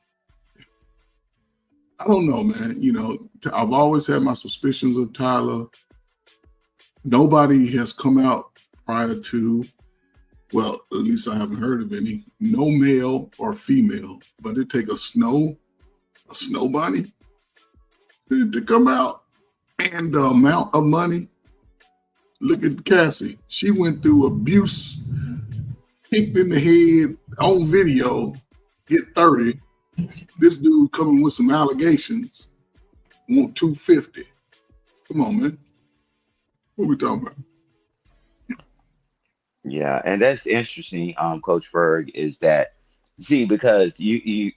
B: I don't know, man. You know, I've always had my suspicions of Tyler. Nobody has come out prior to, well, at least I haven't heard of any, no male or female, but it take a snow bunny to come out, and the amount of money. Look at Cassie. She went through abuse, kicked in the head on video, get 30. This dude coming with some allegations, want 250. Come on, man. What we talking about?
R: Yeah, and that's interesting, Coach Berg, is that see, because you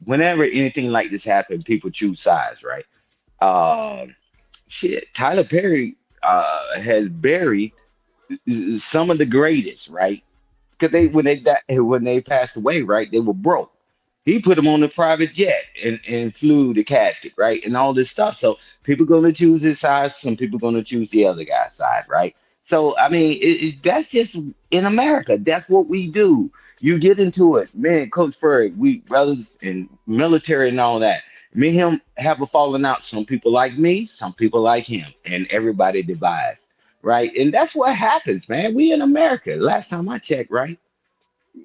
R: whenever anything like this happens, people choose sides, right? Shit, Tyler Perry has buried some of the greatest, right? Because when they passed away, right, they were broke. He put them on a private jet and flew the casket, right, and all this stuff. So people gonna choose his side. Some people gonna choose the other guy's side, right? So I mean, that's just in America. That's what we do. You get into it, man. Coach Ferg, we brothers in military and all that. Me and him have a falling out. Some people like me, some people like him, and everybody divides. right? And that's what happens, man. We in America. Last time I checked, right?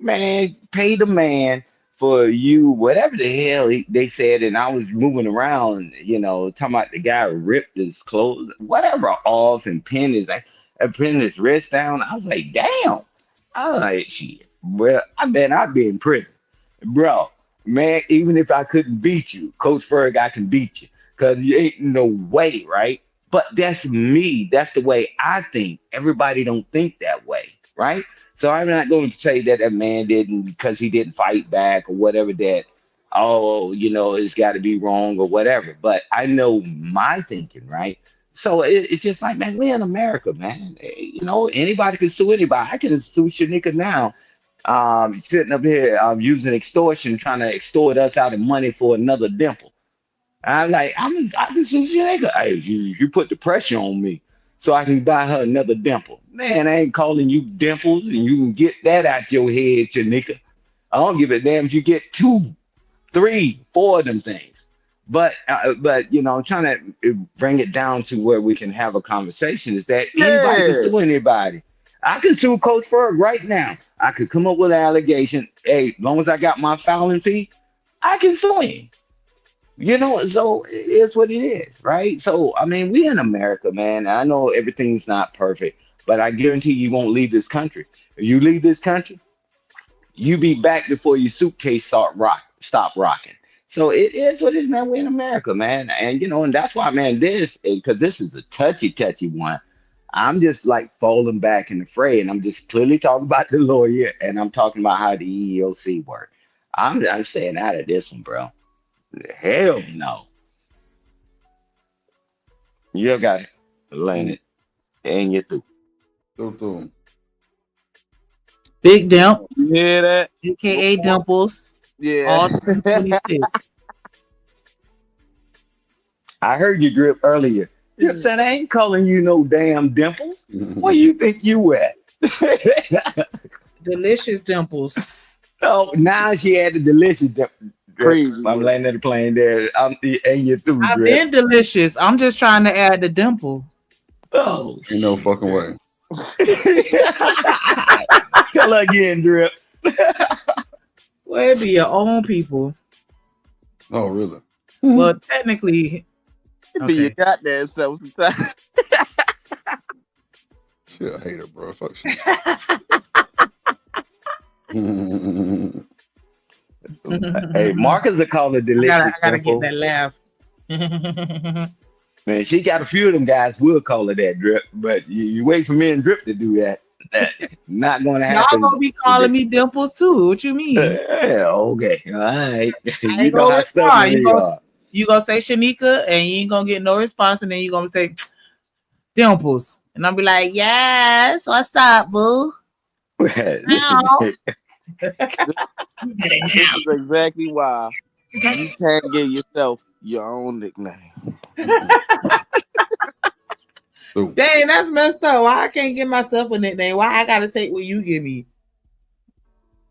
R: Man, pay the man for you, whatever the hell they said. And I was moving around, talking about the guy ripped his clothes, whatever, off and pinned his wrist down. I was like, damn. I was like, shit. Well, I bet I'd be in prison. Bro, man, even if I couldn't beat you, Coach Ferg, I can beat you. Because you ain't no way, right? But that's me. That's the way I think. Everybody don't think that way, right? So I'm not going to say that man didn't because he didn't fight back or whatever that, oh, it's got to be wrong or whatever. But I know my thinking, right? So it's just like, man, we're in America, man. Anybody can sue anybody. I can sue Shanika now, sitting up here using extortion, trying to extort us out of money for another dimple. I'm like, I can sue Shanika. Hey, you put the pressure on me so I can buy her another dimple. Man, I ain't calling you dimples, and you can get that out your head, Shanika. I don't give a damn if you get 2, 3, 4 of them things. But I'm trying to bring it down to where we can have a conversation. Is that anybody can
P: Yeah.
R: sue anybody? I can sue Coach Ferg right now. I could come up with an allegation. Hey, as long as I got my filing fee, I can sue him. So it's what it is, right? So I mean, we in America, man. I know everything's not perfect, but I guarantee you won't leave this country. If you leave this country, you be back before your suitcase stop rocking. So it is what it is, man. We're in America, man, and that's why, man. Because this is a touchy one. I'm just like falling back in the fray, and I'm just clearly talking about the lawyer, and I'm talking about how the EEOC work. I'm saying out of this one, bro. Hell no. You got it. Land it. And you're through.
V: Big Dimp.
P: You hear that?
V: AKA Dimples.
P: Yeah.
V: All 26.
R: I heard you drip earlier. Drip said, I ain't calling you no damn dimples. Where you think you at?
V: Delicious Dimples.
R: Oh, now she had the delicious drip.
P: Crazy.
R: I'm landing the plane there. And you're through,
V: I've
R: drip.
V: been delicious. I'm just trying to add the dimple.
R: Oh,
G: ain't no fucking way.
R: Tell her again, drip.
V: Well, it be your own people.
G: Oh, really?
V: Well, technically,
P: It be your goddamn self sometimes.
G: She a hater, bro. Fuck shit.
R: Hey, Marcus will call it delicious.
V: I gotta
R: dimple.
V: get that laugh.
R: Man, she got a few of them guys will call it that, drip. But you wait for me and drip to do that. Not going to happen.
V: Y'all gonna be calling me Dimples too. What you mean?
R: Yeah, okay. All right.
V: I
R: You know how stubborn
V: you
R: you
V: gonna,
R: are.
V: you gonna say Shanika and you ain't gonna get no response, and then you gonna say Dimples. And I'll be like, yes, what's up, boo? No.
P: This is exactly why you can't give yourself your own nickname.
V: Dang, that's messed up. Why I can't give myself a nickname? Why I gotta take what you give me?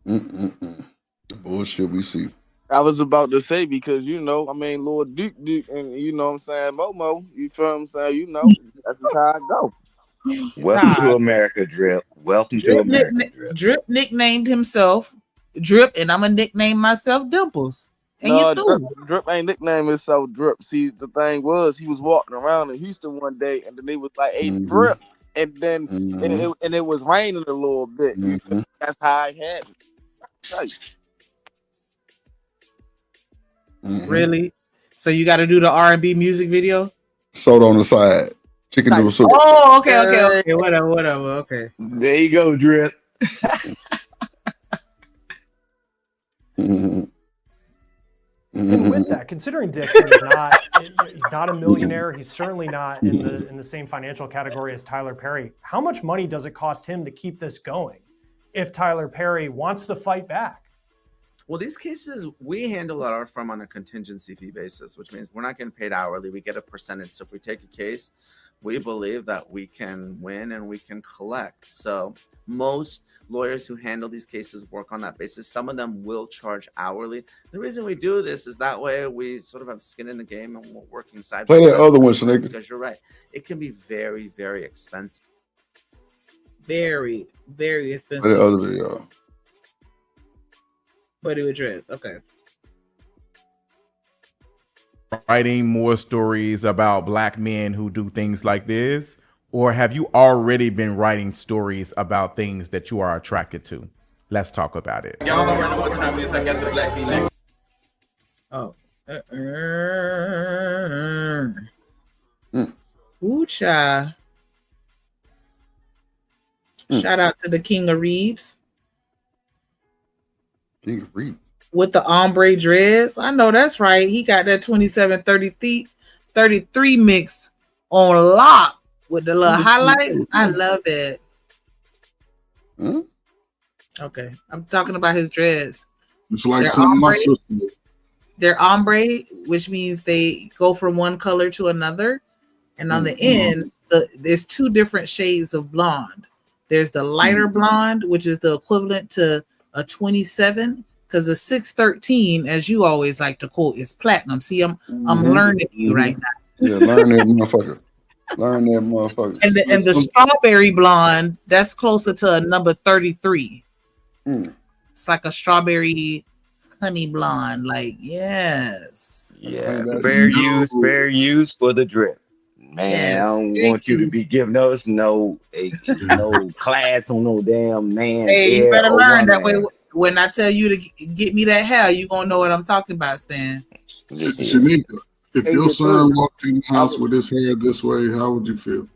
G: The bullshit we see.
P: I was about to say because Lord Duke, and you know what I'm saying, Momo, you feel what I'm saying? That's just how I go.
R: Welcome to America, Drip. Welcome to America, Drip.
V: Drip nicknamed himself Drip, and I'm gonna nickname myself Dimples. And
P: No,
V: you threw.
P: Drip ain't nickname himself Drip. See, the thing was, he was walking around in Houston one day, and then he was like, "Hey, Drip," and then it was raining a little bit. That's how I had it. Right.
V: Really? So you got to do the R&B music video?
G: Soda on the side. Chicken noodle soup.
V: Oh, okay. Whatever. Okay.
R: There you go, Drip.
I: And with that, considering Dixon is he's not a millionaire, he's certainly not in the same financial category as Tyler Perry. How much money does it cost him to keep this going if Tyler Perry wants to fight back?
N: Well, these cases, we handle at our firm on a contingency fee basis, which means we're not getting paid hourly. We get a percentage. So if we take a case, we believe that we can win and we can collect. So most lawyers who handle these cases work on that basis. Some of them will charge hourly. The reason we do this is that way we sort of have skin in the game and we're working side by
G: Play
N: side.
G: that other one, Shanika.
N: Because you're right. It can be very, very expensive.
V: Very, very
G: The
V: expensive.
G: other video.
V: Body with dress. Okay.
Q: Writing more stories about black men who do things like this, or have you already been writing stories about things that you are attracted to? Let's talk about it.
V: Y'all already know what time it is. I got the black feet. Oh. Ooh, child. Shout out to the King of Reeds.
G: King of Reeds.
V: With the ombre dreads. I know that's right. He got that 2733 mix on lock with the little highlights. I love it.
G: Huh?
V: Okay. I'm talking about his dreads.
S: It's like something my sister did.
V: They're ombre, which means they go from one color to another. And on the ends, there's two different shades of blonde. There's the lighter blonde, which is the equivalent to a 27, because the 613, as you always like to quote, is platinum. See, I'm learning you right now.
G: Yeah, learn that motherfucker. Learn that motherfucker.
V: And the strawberry blonde, that's closer to a number 33. It's like a strawberry honey blonde. Like, yes.
R: Yeah, fair use for the drip. Man,
V: Yes,
R: I don't
V: fair
R: want you to
V: use.
R: be giving us no class on no damn man.
V: Hey, you
R: air
V: better
R: or
V: learn that
R: woman.
V: way. When I tell you to get me that hair, you gonna know what I'm talking about, Stan.
S: Shanika, if your son walked in the house with his hair this way, how would you feel?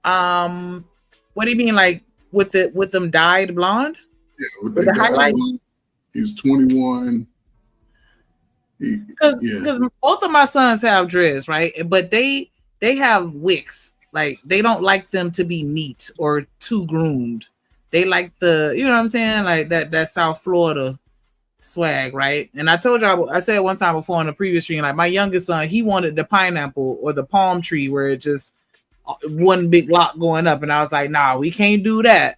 V: What do you mean, like with them dyed blonde?
S: Yeah, with
V: With
S: that
V: the
S: guy,
V: highlights?
S: he's 21.
V: Because both of my sons have dreads, right? But they have wicks. Like they don't like them to be neat or too groomed. They like the, you know what I'm saying, like that South Florida swag, right? And I told y'all, I said one time before on the previous stream, like my youngest son, he wanted the pineapple or the palm tree where it just one big lock going up, and I was like, nah, we can't do that.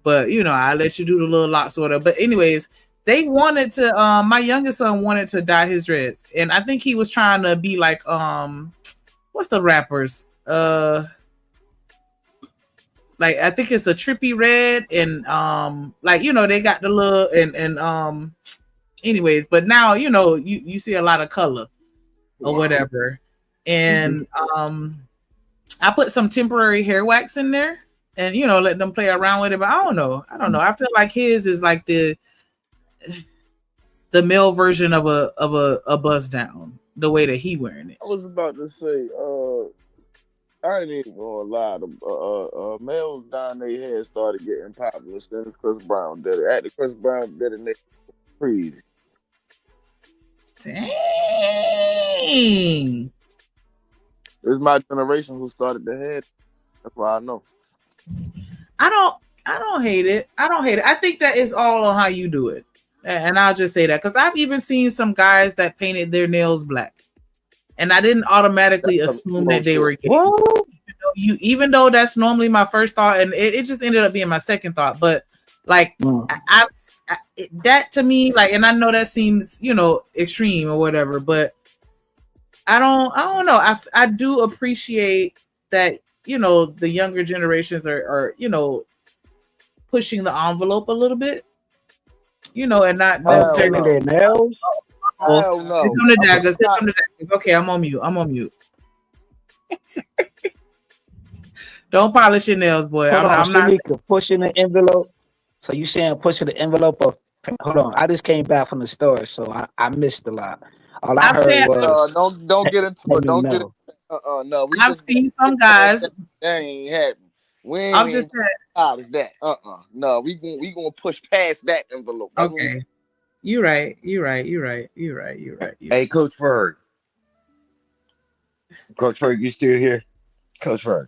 V: But you know, I let you do the little lock sort of. But anyways, they wanted to. My youngest son wanted to dye his dreads, and I think he was trying to be like, what's the rappers? Like I think it's a Trippy Red, and like you know, they got the little and anyways. But now you know, you see a lot of color or whatever, and I put some temporary hair wax in there. And you know, let them play around with it, but I don't know. I feel like his is like the male version of a buzz down, the way that he wearing it.
P: I was about to say, I ain't even gonna lie. The males down their hair started getting popular since Chris Brown did it. After Chris Brown did it, they crazy.
V: Dang.
P: It's my generation who started the head. That's why I know.
V: I don't hate it. I think that is all on how you do it. And I'll just say that because I've even seen some guys that painted their nails black. And I didn't automatically assume that they were gay. Even though that's normally my first thought, and it just ended up being my second thought. But like that to me, like, and I know that seems, you know, extreme or whatever, but I don't know. I do appreciate that, you know, the younger generations are you know, pushing the envelope a little bit, you know, and not necessarily
O: their nails.
P: Hell no.
V: Hit them the daggers. Okay, I'm on mute. Don't polish your nails, boy. I'm not
O: pushing the envelope. So you saying pushing the envelope of? Hold on, I just came back from the store, so I missed a lot. All I heard was
P: don't get into it. Don't get it. No.
V: I've seen some guys.
P: That ain't happening. We ain't
V: I'm just saying.
P: Polish that. No, we gonna push past that envelope. That's
V: Okay. You're right.
R: Hey, Coach Ferg. Coach Ferg, you still here? Coach Ferg.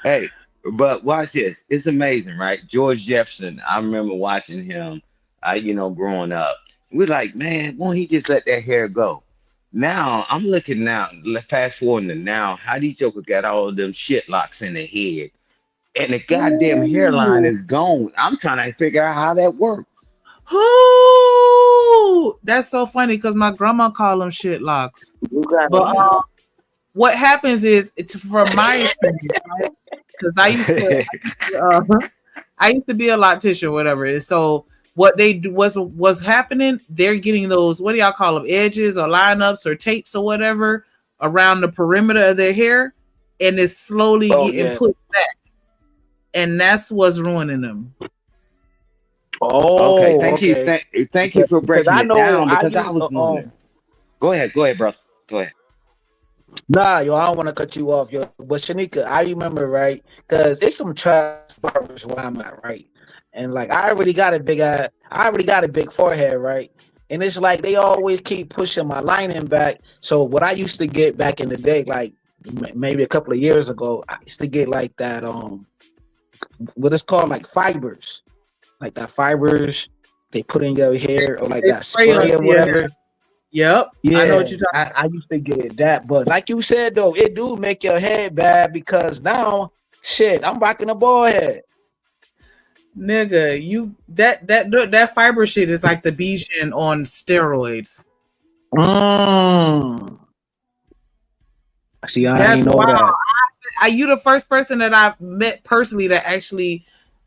R: Hey, but watch this. It's amazing, right? George Jefferson, I remember watching him, growing up. We're like, man, won't he just let that hair go? Now, I'm looking now, fast forwarding to now, how these jokers got all of them shit locks in their head. And the goddamn hairline is gone. I'm trying to figure out how that works.
V: Who? That's so funny because my grandma called them shit locks. But what happens is, from my experience, right, because I used to be a loctician, whatever. And so what they do was happening. They're getting those, what do y'all call them, edges or lineups or tapes or whatever around the perimeter of their hair, and it's slowly getting pushed back, and that's what's ruining them.
R: Okay, thank you, thank you for breaking
O: I
R: it
O: know
R: down
O: I
R: because I
O: used
R: was wondering. Go ahead, bro. Go ahead.
O: Nah, yo, I don't want to cut you off, yo. But Shanika, I remember, right? Because it's some trash barbers where I'm at, right? And like I already got a big forehead, right? And it's like they always keep pushing my lining back. So what I used to get back in the day, like maybe a couple of years ago, I used to get like that what it's called, like fibers. Like that fibers they put in your hair, or like
V: They
O: that
V: spray
O: spray or whatever.
V: Yep.
O: Yeah,
V: I know what you're talking about.
O: I used to get that, but like you said though, it do make your head bad because now, shit, I'm rocking a bald head.
V: Nigga, you that fiber shit is like the Bijan on steroids.
O: See, I
V: That's
O: ain't know
V: wow.
O: that.
V: You the first person that I've met personally that actually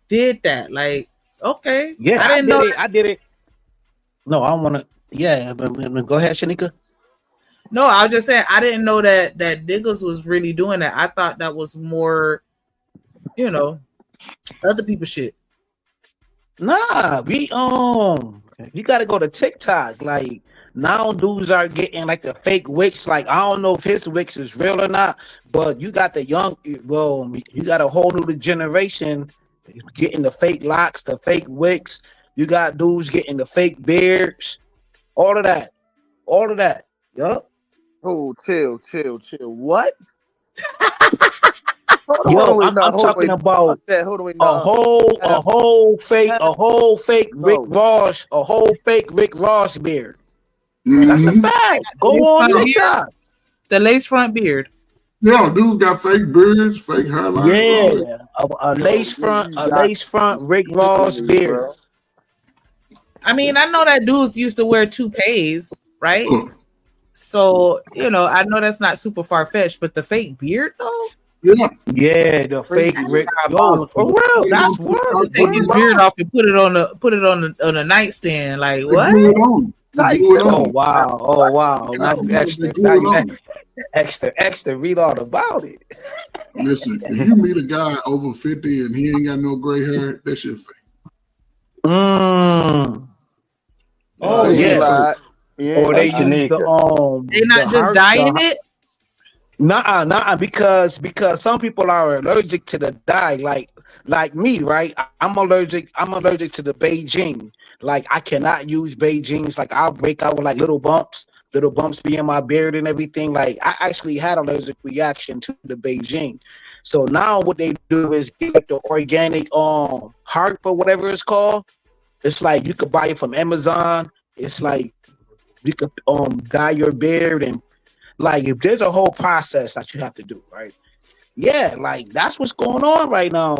V: did that. Like, okay,
O: Yeah,
V: I didn't know.
O: I did it. No, I don't want to. Yeah, but go ahead, Shanika.
V: No, I was just saying I didn't know that niggas was really doing that. I thought that was more, other people's shit.
O: Nah, you gotta go to TikTok. Like now, dudes are getting like the fake wigs. Like I don't know if his wigs is real or not, but you got you got a whole new generation getting the fake locks, the fake wigs. You got dudes getting the fake beards, all of that. Yup.
P: Oh, chill. What?
O: Yo, I'm talking about a whole fake Rick Ross, beard. That's a fact. Go on TikTok.
V: The lace front beard.
S: Yeah, dudes got fake beards, fake hairline.
O: Yeah, a lace front Rick Ross beard.
V: I mean, I know that dudes used to wear toupees, right? So I know that's not super far fetched, but the fake beard though.
O: Yeah, the fake Rick. Yo, for real, that's work.
V: Take his beard off and put it on the nightstand. Like what?
O: Oh wow! Now you extra. Read all about it.
S: Listen, if you meet a guy over 50 and he ain't got no gray hair, that shit fake.
O: Oh yeah. Or they use
V: they're not just dyeing it.
O: Nah, because some people are allergic to the dye, like me, right? I'm allergic to the Beijing. Like I cannot use Beijings. Like I'll break out with like little bumps be in my beard and everything. Like I actually had an allergic reaction to the Beijing. So now what they do is get like the organic harp or whatever it's called. It's like you could buy it from Amazon. It's like you could dye your beard, and like if there's a whole process that you have to do, right? Yeah, like that's what's going on right now.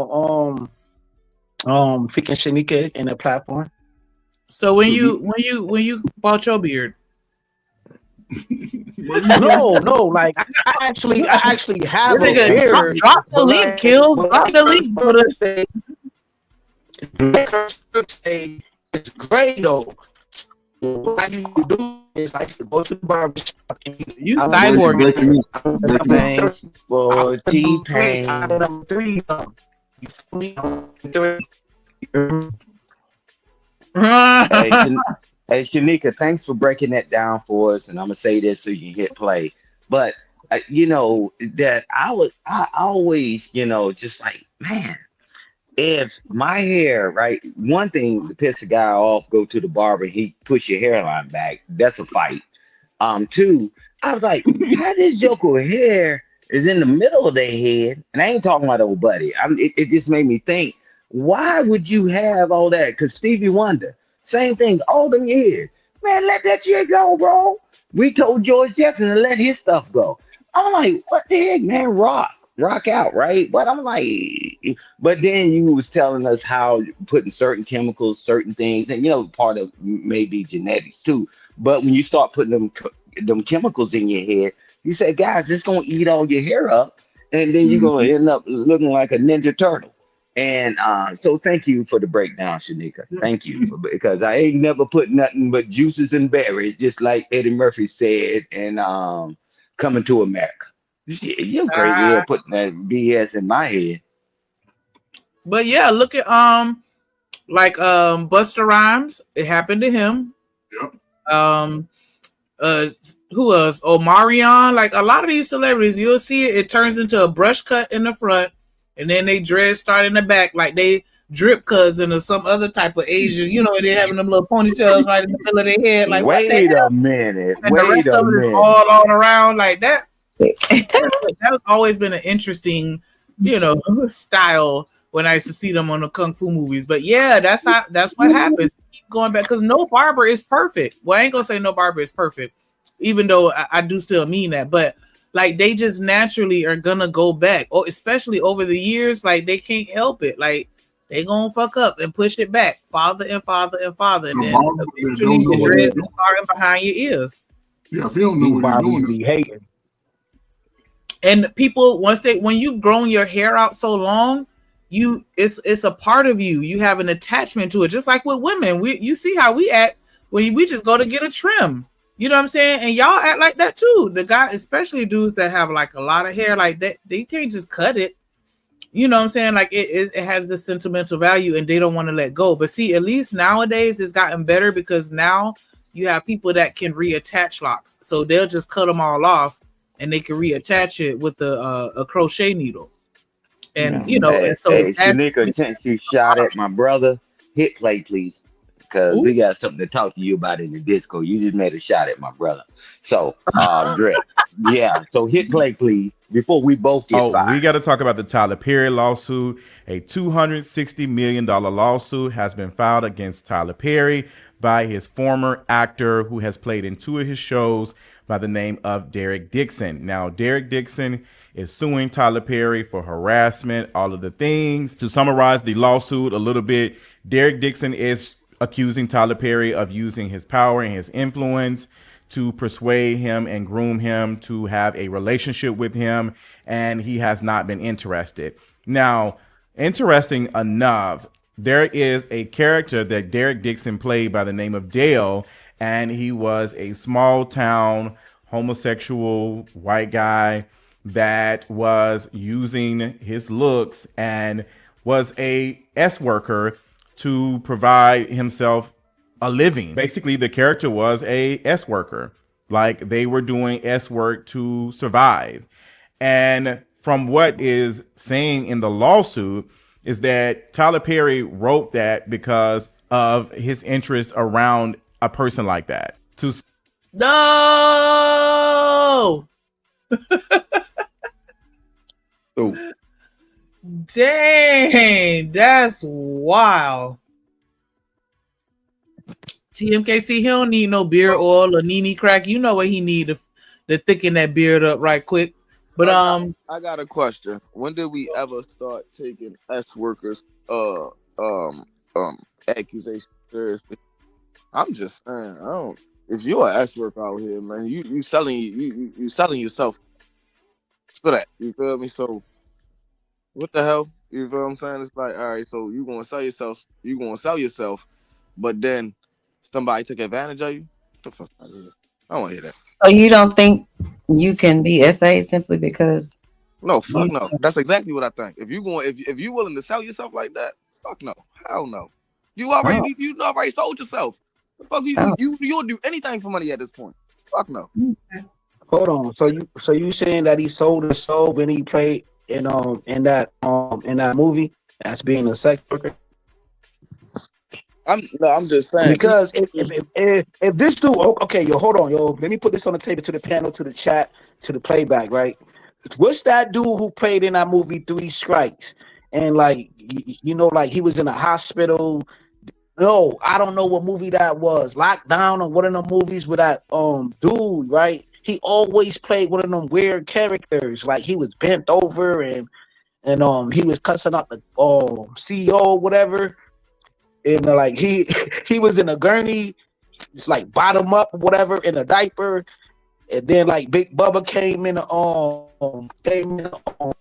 O: Freaking Shanika in the platform.
V: So when you bought your beard,
O: no, like I actually have a beard.
V: Drop the link, kill. Drop the link.
O: It's great though. What you do is like go to the barbershop.
V: You cyborg.
R: Thanks for T-Pain.
O: You feel me?
R: Hey, Shanika, thanks for breaking that down for us. And I'm gonna say this so you can hit play. But that I always, just like, man, if my hair, right, one thing to piss a guy off, go to the barber, he push your hairline back. That's a fight. Two, I was like, how this Joker hair is in the middle of their head, and I ain't talking about old buddy. It just made me think, why would you have all that? Because Stevie Wonder, same thing, all them years. Man, let that shit go, bro. We told George Jefferson to let his stuff go. I'm like, what the heck, man? Rock out, right? But I'm like, but then you was telling us how putting certain chemicals, certain things, and part of maybe genetics too. But when you start putting them chemicals in your head, you say, guys, it's gonna eat all your hair up, and then you're gonna end up looking like a Ninja Turtle. And so thank you for the breakdown, Shanika. Thank you because I ain't never put nothing but juices and berries, just like Eddie Murphy said, and Coming to America. You're crazy here putting that BS in my head.
V: But yeah, look at like Busta Rhymes. It happened to him.
S: Yep.
V: Who else? Omarion. Like a lot of these celebrities, you'll see it turns into a brush cut in the front, and then they dreads start in the back, like they drip cousin or some other type of Asian. You know, they having them little ponytails right in the middle of their head. Like what the hell?
R: A minute.
V: And the rest of it is all on around like that. That was always been an interesting, style when I used to see them on the kung fu movies. But yeah, that's what happens. Keep going back because no barber is perfect. Well, I ain't gonna say no barber is perfect, even though I do still mean that. But like they just naturally are gonna go back. Oh, especially over the years, like they can't help it. Like they gonna fuck up and push it back, farther and farther and farther, and then eventually the dreads is starting behind your ears.
S: Yeah, if you don't know what he's doing,
O: be hating.
V: And people, when you've grown your hair out so long, it's a part of you. You have an attachment to it, just like with women. You see how we act when we just go to get a trim. You know what I'm saying? And y'all act like that too. The guy, especially dudes that have like a lot of hair like that, they can't just cut it. You know what I'm saying? Like it has the sentimental value, and they don't want to let go. But see, at least nowadays it's gotten better because now you have people that can reattach locks, so they'll just cut them all off. And they can reattach it with a crochet needle, and And so
R: Shanika, since you shot at my brother, hit play please, because we got something to talk to you about in the disco. You just made a shot at my brother, so Drip, yeah. So hit play please before we both get fired.
Q: We got to talk about the Tyler Perry lawsuit. A $260 million lawsuit has been filed against Tyler Perry by his former actor who has played in 2 of his shows by the name of Derek Dixon. Now, Derek Dixon is suing Tyler Perry for harassment, all of the things. To summarize the lawsuit a little bit, Derek Dixon is accusing Tyler Perry of using his power and his influence to persuade him and groom him to have a relationship with him, and he has not been interested. Now, interesting enough, there is a character that Derek Dixon played by the name of Dale, and he was a small town homosexual white guy that was using his looks and was a S worker to provide himself a living. Basically, the character was a S worker. Like they were doing S work to survive. And from what is saying in the lawsuit is that Tyler Perry wrote that because of his interest around a person like that.
V: No.
S: Oh.
V: Dang, that's wild. TMKC, he don't need no beard oil or Nini crack. You know what he need to thicken that beard up right quick. But
P: I got a question. When did we ever start taking S workers accusations seriously? I'm just saying, I don't. If you're an S worker out here, man, you selling yourself for that. You feel me? So what the hell? You feel what I'm saying? It's like, all right, so you gonna sell yourself, but then somebody took advantage of you. What the fuck? I don't want to hear that.
J: So you don't think you can be SA simply because?
P: No, fuck no. That's exactly what I think. If you willing to sell yourself like that, fuck no, hell no. You already sold yourself. Fuck you'll do anything for money at this point. Fuck no.
O: Hold on. So you saying that he sold his soul when he played in that movie as being a sex worker?
P: I'm just saying,
O: because if this dude, okay, hold on, let me put this on the table, to the panel, to the chat, to the playback, right? What's that dude who played in that movie 3 Strikes? And like like he was in a hospital. No, I don't know what movie that was. Lockdown or one of them movies with that dude, right? He always played one of them weird characters. Like he was bent over and he was cussing out the CEO or whatever. And like he was in a gurney, it's like bottom up or whatever, in a diaper. And then like Big Bubba came in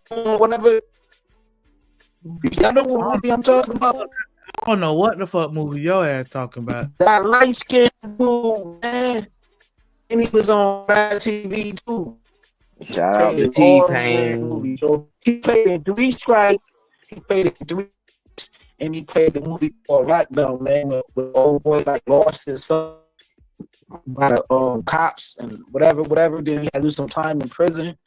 O: whatever. Y'all know what movie I'm talking about?
V: I don't know what the fuck movie your ass talking about.
O: That light skinned dude, man. And he was on Mad TV too.
R: Shout out to T-Pain.
O: He played in Three Strikes. He played in Three, and he played the movie called Lockdown, man. With old boy like lost his son by the cops and whatever. Then he had to do some time in prison.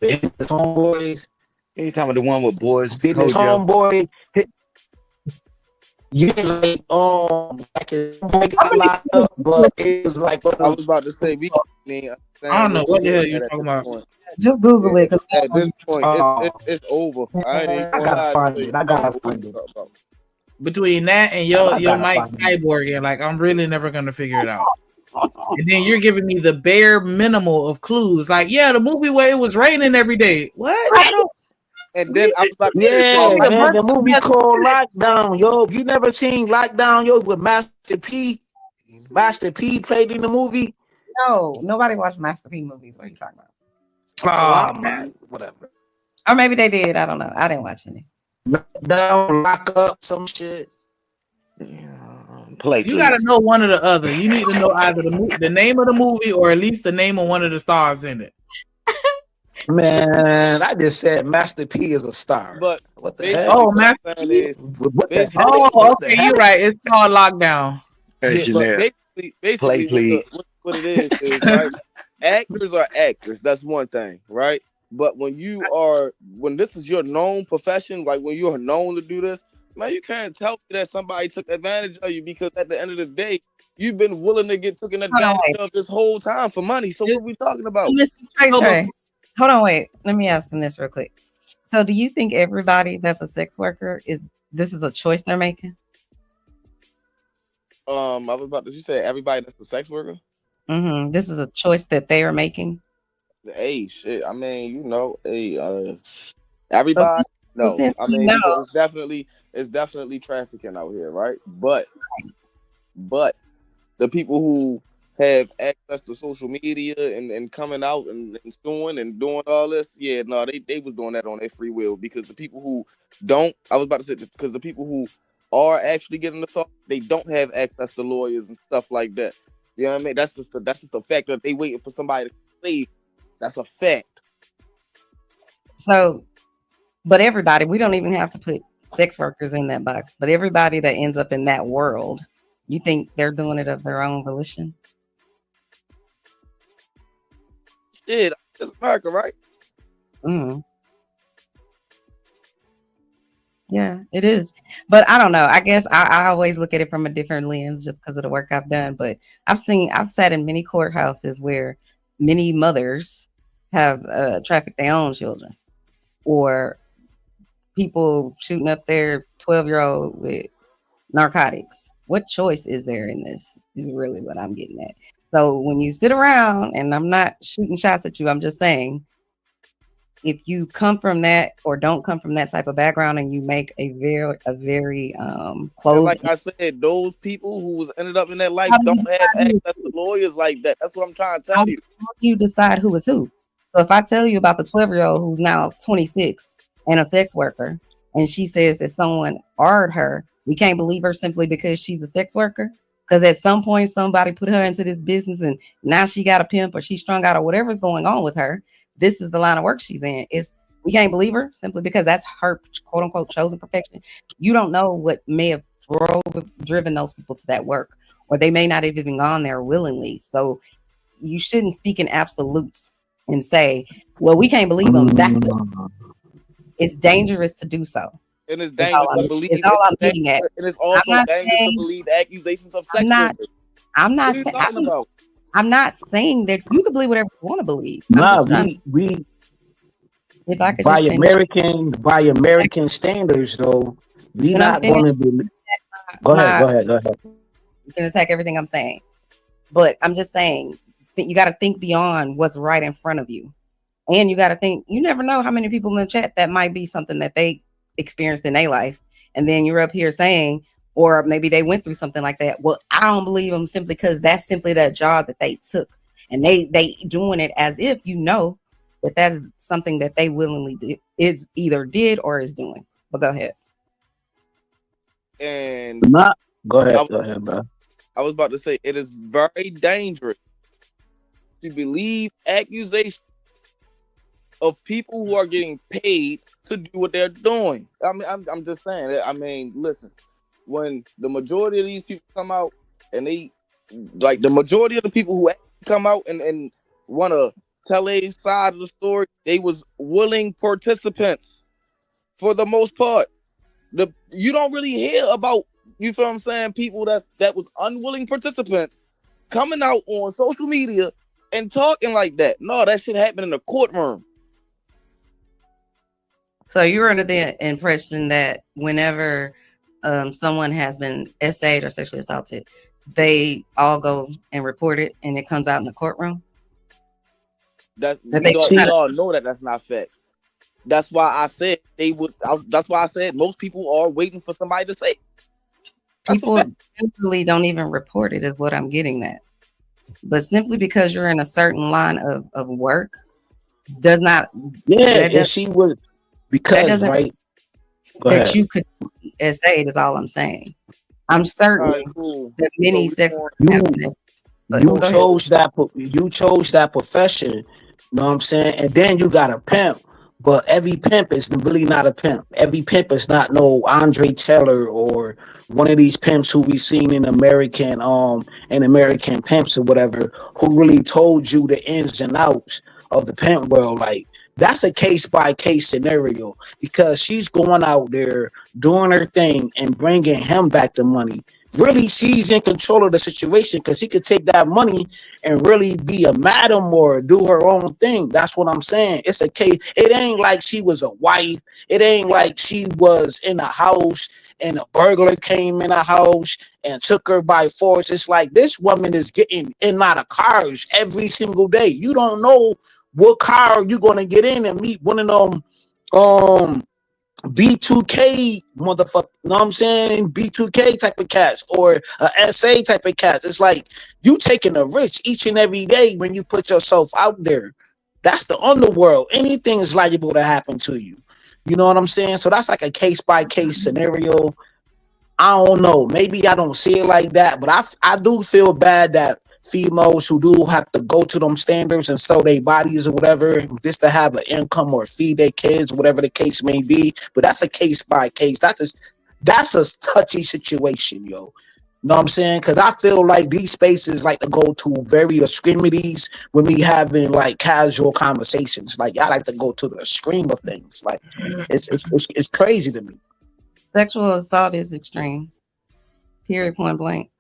O: His homeboys.
R: You talking about the one with boys?
O: Did his homeboy? Yeah, like his homeboy got locked up, but it was like
P: I was about to say we.
V: I don't know what the hell you talking about.
J: Just Google it.
P: At this point, it's over. I ain't even gonna
O: gotta find
P: lie.
O: it. I gotta find it.
V: Between that and your Mike cyborg, like I'm really never gonna figure it out. And then you're giving me the bare minimal of clues. Like, yeah, the movie where it was raining every day. What?
P: And then I was like,
O: man, the movie called Lockdown, yo. You never seen Lockdown, yo, with Master P? Master P played in the movie.
J: No, nobody watched Master P movies. What are you talking about?
O: Oh man, whatever.
J: Or maybe they did. I don't know. I didn't watch any.
O: Lockdown, lock up, some shit.
V: You gotta know one or the other. You need to know either the name of the movie or at least the name of one of the stars in it.
O: Man, I just said Master P is a star.
P: But
O: what the hell?
V: Oh, Master P. Oh, okay, you're right. It's called Lockdown.
R: Hey,
P: yeah, basically
R: please.
P: What it is right? Actors are actors. That's one thing, right? But when this is your known profession, like when you're known to do this, man, you can't tell me that somebody took advantage of you, because at the end of the day, you've been willing to get taken advantage of this whole time for money. So what are we talking about?
J: Trey. Hold on, wait. Let me ask them this real quick. So, do you think everybody that's a sex worker is a choice they're making?
P: I was about to say everybody that's a sex worker.
J: Mm-hmm. This is a choice that they are making.
P: Hey, shit. I mean, everybody. No, I mean, it's definitely trafficking out here, right? But the people who have access to social media and coming out and suing and doing all this, they was doing that on their free will, because the people who don't, I was about to say, because the people who are actually getting the talk, they don't have access to lawyers and stuff like that. You know what I mean? That's just a fact that they waiting for somebody to say. That's a fact.
J: So, but everybody, we don't even have to put sex workers in that box, but everybody that ends up in that world, you think they're doing it of their own volition?
P: Shit, it's America, right?
J: Mm-hmm. Yeah, it is. But I don't know. I guess I always look at it from a different lens just because of the work I've done. But I've sat in many courthouses where many mothers have trafficked their own children, or people shooting up their 12-year-old with narcotics. What choice is there in this? Is really what I'm getting at. So when you sit around, and I'm not shooting shots at you, I'm just saying, if you come from that or don't come from that type of background, and you make a very close,
P: like I said, those people who ended up in that life don't have access to lawyers like that. That's what I'm trying to tell you.
J: How do you decide who is who? So if I tell you about the 12-year-old who's now 26 and a sex worker, and she says that someone ordered her, we can't believe her simply because she's a sex worker? Because at some point somebody put her into this business, and now she got a pimp, or she's strung out, or whatever's going on with her. This is the line of work she's in. We can't believe her simply because that's her quote unquote chosen perfection. You don't know what may have driven those people to that work, or they may not have even gone there willingly. So you shouldn't speak in absolutes and say, well, we can't believe them. It's dangerous to do so.
P: And it's dangerous to believe.
J: It's all I'm getting at.
P: And it's also dangerous to believe accusations of sex.
J: I'm not saying. I'm not saying that you can believe whatever you want to believe.
O: No, we
J: if I could
O: by
J: just
O: by American standards, though, we're not going to be. Go ahead.
J: You can attack everything I'm saying, but I'm just saying that you got to think beyond what's right in front of you, and you got to think. You never know how many people in the chat that might be something that they experienced in their life, and then you're up here saying, or maybe they went through something like that. Well, I don't believe them simply because that's simply that job that they took, and they doing it as if that is something that they willingly is either did or is doing. But go ahead.
P: And
F: Not go ahead, bro.
P: I was about to say it is very dangerous to believe accusations of people who are getting paid to do what they're doing. I mean, I'm just saying. I mean, listen, when the majority of these people come out and they, like the majority of the people who come out and want to tell a side of the story, they was willing participants for the most part. You don't really hear about, you feel what I'm saying, people that was unwilling participants coming out on social media and talking like that. No, that shit happened in the courtroom.
J: So you're under the impression that whenever someone has been essayed or sexually assaulted, they all go and report it, and it comes out in the courtroom.
P: We all know that that's not facts. That's why I said they would. That's why I said most people are waiting for somebody to say.
J: People usually don't even report it, is what I'm getting at. But simply because you're in a certain line of work does not.
F: Yeah, and she would, because right.
J: That you could essay it is all I'm saying. I'm certain that many sex workers
F: you chose that profession, you know what I'm saying? And then you got a pimp, but every pimp is really not a pimp. Every pimp is not no Andre Taylor or one of these pimps who we seen in American Pimps or whatever, who really told you the ins and outs of the pimp world. Like, that's a case by case scenario, because she's going out there doing her thing and bringing him back the money. Really, she's in control of the situation, because she could take that money and really be a madam or do her own thing. That's what I'm saying. It's a case. It ain't like she was a wife. It ain't like she was in a house and a burglar came in a house and took her by force. It's like this woman is getting in and out of cars every single day. You don't know what car you gonna get in and meet one of them B2K motherfucker, you know what I'm saying? B2K type of cats or a SA type of cats. It's like you taking a risk each and every day when you put yourself out there. That's the underworld. Anything is liable to happen to you. You know what I'm saying? So that's like a case by case scenario. I don't know. Maybe I don't see it like that, but I do feel bad that females who do have to go to them standards and sell their bodies or whatever just to have an income or feed their kids, whatever the case may be. But that's a case by case. That's a touchy situation, yo. You know what I'm saying? Because I feel like these spaces like to go to very extremities when we having like casual conversations. Like, I like to go to the extreme of things. Like, it's crazy to me.
J: Sexual assault is extreme. Period. Point blank.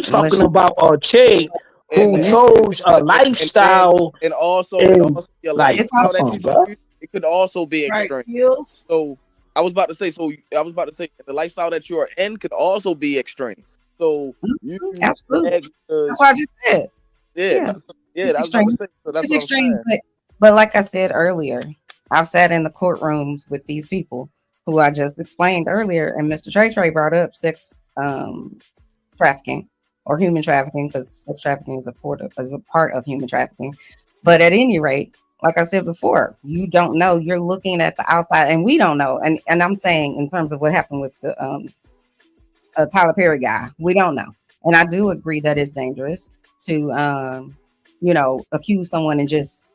F: Talking about a chick who chose a lifestyle
P: and also your
F: like,
P: lifestyle that you choose, it could also be extreme. So I was about to say the lifestyle that you are in could also be extreme. So you
J: absolutely. That's what I just said.
P: Yeah. That's
J: extreme. It's extreme, but like I said earlier, I've sat in the courtrooms with these people who I just explained earlier, and Mr. Trey brought up sex trafficking or human trafficking, because sex trafficking is a part of human trafficking. But at any rate, like I said before, you don't know. You're looking at the outside, and we don't know. And I'm saying in terms of what happened with the Tyler Perry guy, we don't know. And I do agree that it's dangerous to accuse someone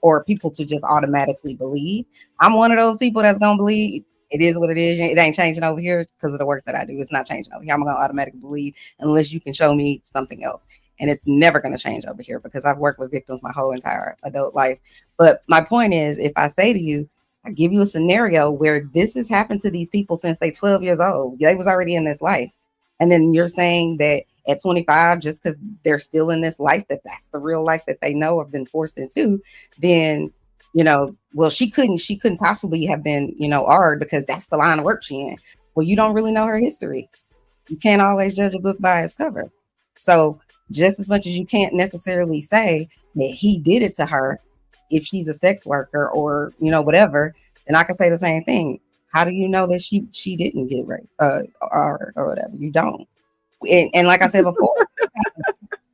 J: or people to just automatically believe. I'm one of those people that's gonna believe. It is what it is. It ain't changing over here because of the work that I do. It's not changing over here. I'm going to automatically believe unless you can show me something else. And it's never going to change over here because I've worked with victims my whole entire adult life. But my point is, if I say to you, I give you a scenario where this has happened to these people since they're 12 years old. They was already in this life. And then you're saying that at 25, just because they're still in this life, that's the real life that they know have been forced into, then well, she couldn't possibly have been, AR'd because that's the line of work she in. Well, you don't really know her history. You can't always judge a book by its cover. So just as much as you can't necessarily say that he did it to her, if she's a sex worker or, whatever, then I can say the same thing. How do you know that she didn't get raped or whatever? You don't. And like I said before,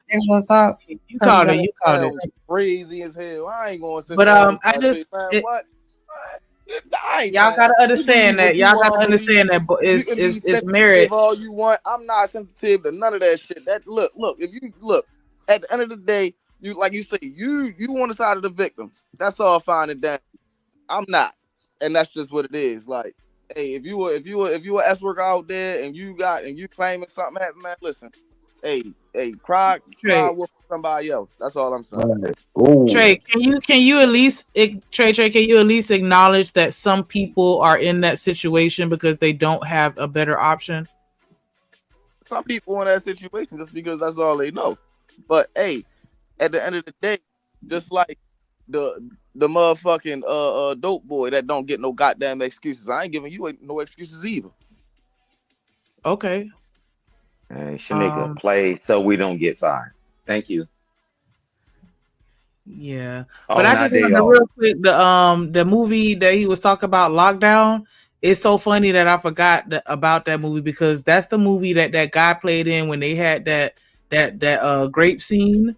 J: sexual assault,
V: called it. You called it.
P: Crazy as hell. I ain't gonna sit
V: But
P: there and
V: I just
P: man,
V: it,
P: what?
V: y'all gotta understand that. Y'all gotta
P: Believe.
V: understand that. But
P: You can be
V: it's merit.
P: sensitive all you want. I'm not sensitive to none of that shit. That look, if you look at the end of the day, you like you say, you on the side of the victims. That's all fine and dandy. I'm not, and that's just what it is. Like, hey, if you a S worker out there and you claiming something happened, man, listen, hey, cry with somebody else. That's all I'm saying.
V: Trey, can you at least Trey, can you at least acknowledge that some people are in that situation because they don't have a better option?
P: Some people in that situation just because that's all they know. But hey, at the end of the day, just like the motherfucking dope boy that don't get no goddamn excuses. I ain't giving you no excuses either.
V: Okay.
R: Hey, Shanika, play so we don't get fined. Thank you.
V: Yeah, but I just wanted to real quick the movie that he was talking about, Lockdown. It's so funny that I forgot about that movie because that's the movie that guy played in when they had that grape scene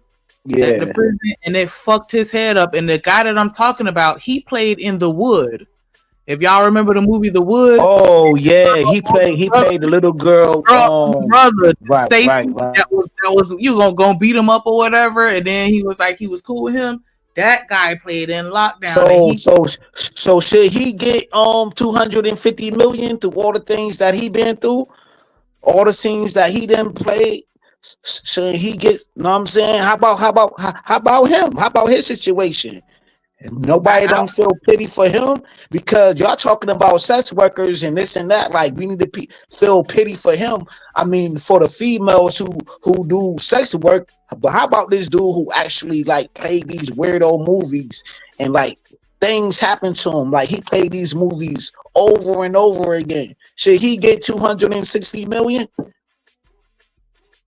V: at the prison, and it fucked his head up. And the guy that I'm talking about, he played in The Wood. If y'all remember the movie The Wood.
O: Oh yeah, he played the little girl.
V: Brother,
O: right,
V: Stacy.
O: right.
V: That was you gonna beat him up or whatever, and then he was like he was cool with him. That guy played in Lockdown.
O: So should he get 250 million through all the things that he been through, all the scenes that he done played? Should he get? Know what I'm saying? How about him? How about his situation? Nobody don't feel pity for him because y'all talking about sex workers and this and that. Like we need to feel pity for him. I mean, for the females who do sex work. But how about this dude who actually like played these weirdo movies and like things happen to him? Like he played these movies over and over again. Should he get 260 million?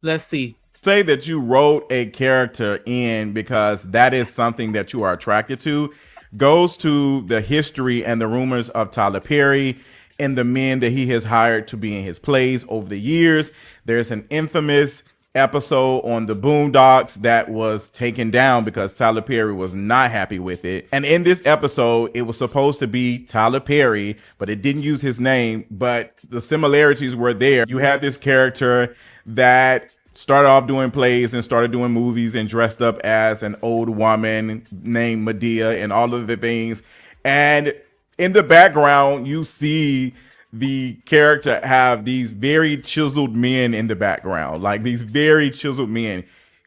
V: Let's see.
Q: Say that you wrote a character in because that is something that you are attracted to, goes to the history and the rumors of Tyler Perry and the men that he has hired to be in his plays over the years. There's an infamous episode on the Boondocks that was taken down because Tyler Perry was not happy with it. And in this episode, it was supposed to be Tyler Perry, but it didn't use his name, but the similarities were there. You had this character that started off doing plays and started doing movies and dressed up as an old woman named Medea and all of the things. And in the background, you see the character have these very chiseled men in the background, like these very chiseled men.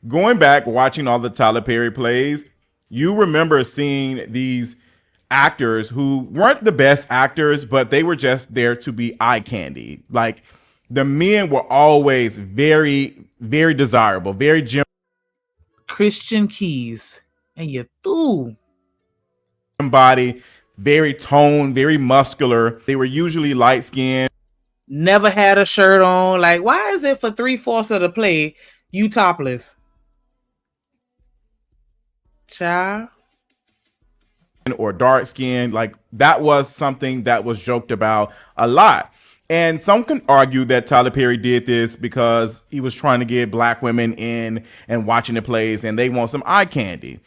Q: Going back, watching all the Tyler Perry plays, you remember seeing these actors who weren't the best actors, but they were just there to be eye candy. Like the men were always very, very desirable, very
V: Christian Keys and you threw
Q: body, very toned, very muscular. They were usually light skinned.
V: Never had a shirt on. Like, why is it for 3/4 of the play you topless? Child.
Q: Or dark skinned. Like that was something that was joked about a lot. And some can argue that Tyler Perry did this because he was trying to get black women in and watching the plays and they want some eye candy.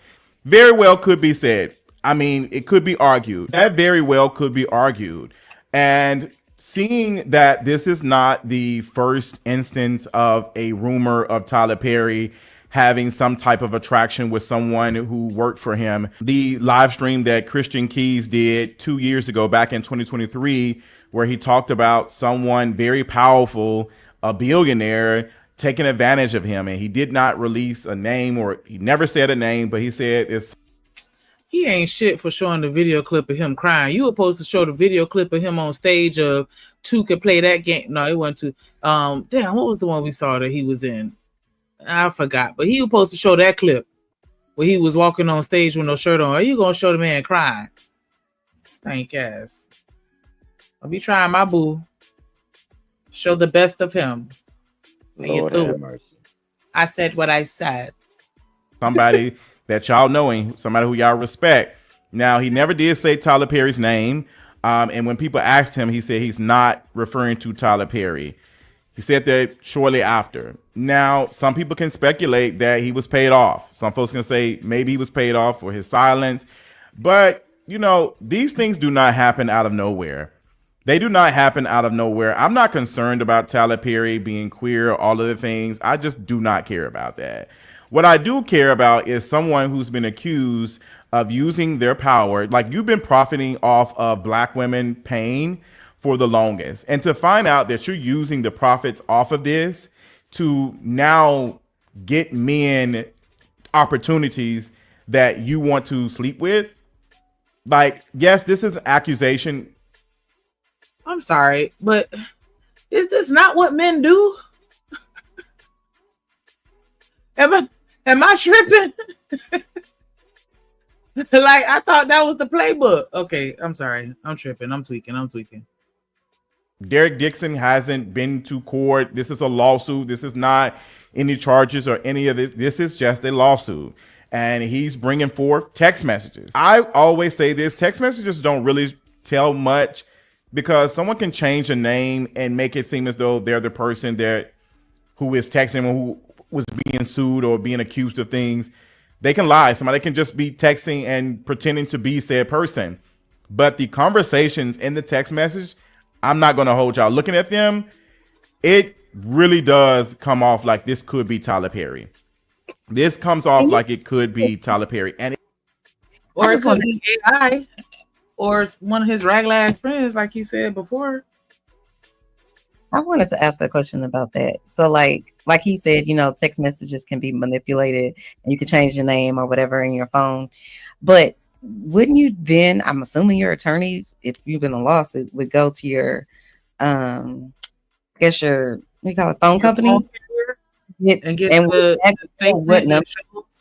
Q: Very well could be said. I mean, it could be argued. That very well could be argued. And seeing that this is not the first instance of a rumor of Tyler Perry having some type of attraction with someone who worked for him, the live stream that Christian Keys did 2 years ago, back in 2023, where he talked about someone very powerful, a billionaire, taking advantage of him. And he did not release a name, or he never said a name, but he said it's.
V: He ain't shit for showing the video clip of him crying. You were supposed to show the video clip of him on stage of Two Could Play That Game. No, it wasn't Two. Damn, what was the one we saw that he was in? I forgot. But he was supposed to show that clip where he was walking on stage with no shirt on. Are you going to show the man crying? Stank ass. I'll be trying my boo. Show the best of him.
R: Lord have mercy.
V: I said what I said.
Q: Somebody that y'all knowing, somebody who y'all respect. Now, he never did say Tyler Perry's name. And when people asked him, he said he's not referring to Tyler Perry. He said that shortly after. Now, some people can speculate that he was paid off. Some folks can say maybe he was paid off for his silence. But, you know, these things do not happen out of nowhere. They do not happen out of nowhere. I'm not concerned about Tyler Perry being queer, all of the things. I just do not care about that. What I do care about is someone who's been accused of using their power. Like, you've been profiting off of black women pain for the longest. And to find out that you're using the profits off of this to now get men opportunities that you want to sleep with. Like, yes, this is an accusation.
V: I'm sorry, but is this not what men do? Am I tripping? Like, I thought that was the playbook. Okay, I'm sorry. I'm tripping. I'm tweaking.
Q: Derek Dixon hasn't been to court. This is a lawsuit. This is not any charges or any of this. This is just a lawsuit. And he's bringing forth text messages. I always say this, text messages don't really tell much because someone can change a name and make it seem as though they're the person who is texting or who was being sued or being accused of things. They can lie. Somebody can just be texting and pretending to be said person. But the conversations in the text message, I'm not going to hold y'all. Looking at them, it really does come off like this could be Tyler Perry. This comes off like it could be Tyler Perry.
V: Or it could be AI or one of his regular ass friends, like you said before.
J: I wanted to ask that question about that. So like he said, you know, text messages can be manipulated and you can change your name or whatever in your phone. But wouldn't you been, I'm assuming your attorney, if you've been in a lawsuit, would go to your I guess your, what do you call it, phone company? Get what number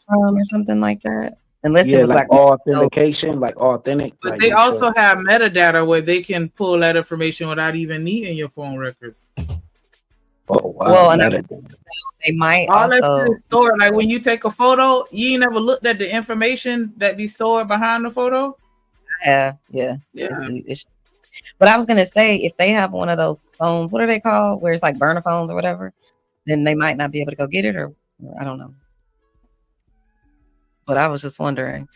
J: or something like that. Unless it was like
O: authentication, like authentic.
V: But
O: like
V: they also have metadata where they can pull that information without even needing your phone records.
O: Oh wow!
J: Well, and they might
V: all
J: also
V: that is stored. Like when you take a photo, you ain't never looked at the information that be stored behind the photo.
J: Yeah. But I was gonna say, if they have one of those phones, what are they called? Where it's like burner phones or whatever, then they might not be able to go get it, or I don't know. But I was just wondering,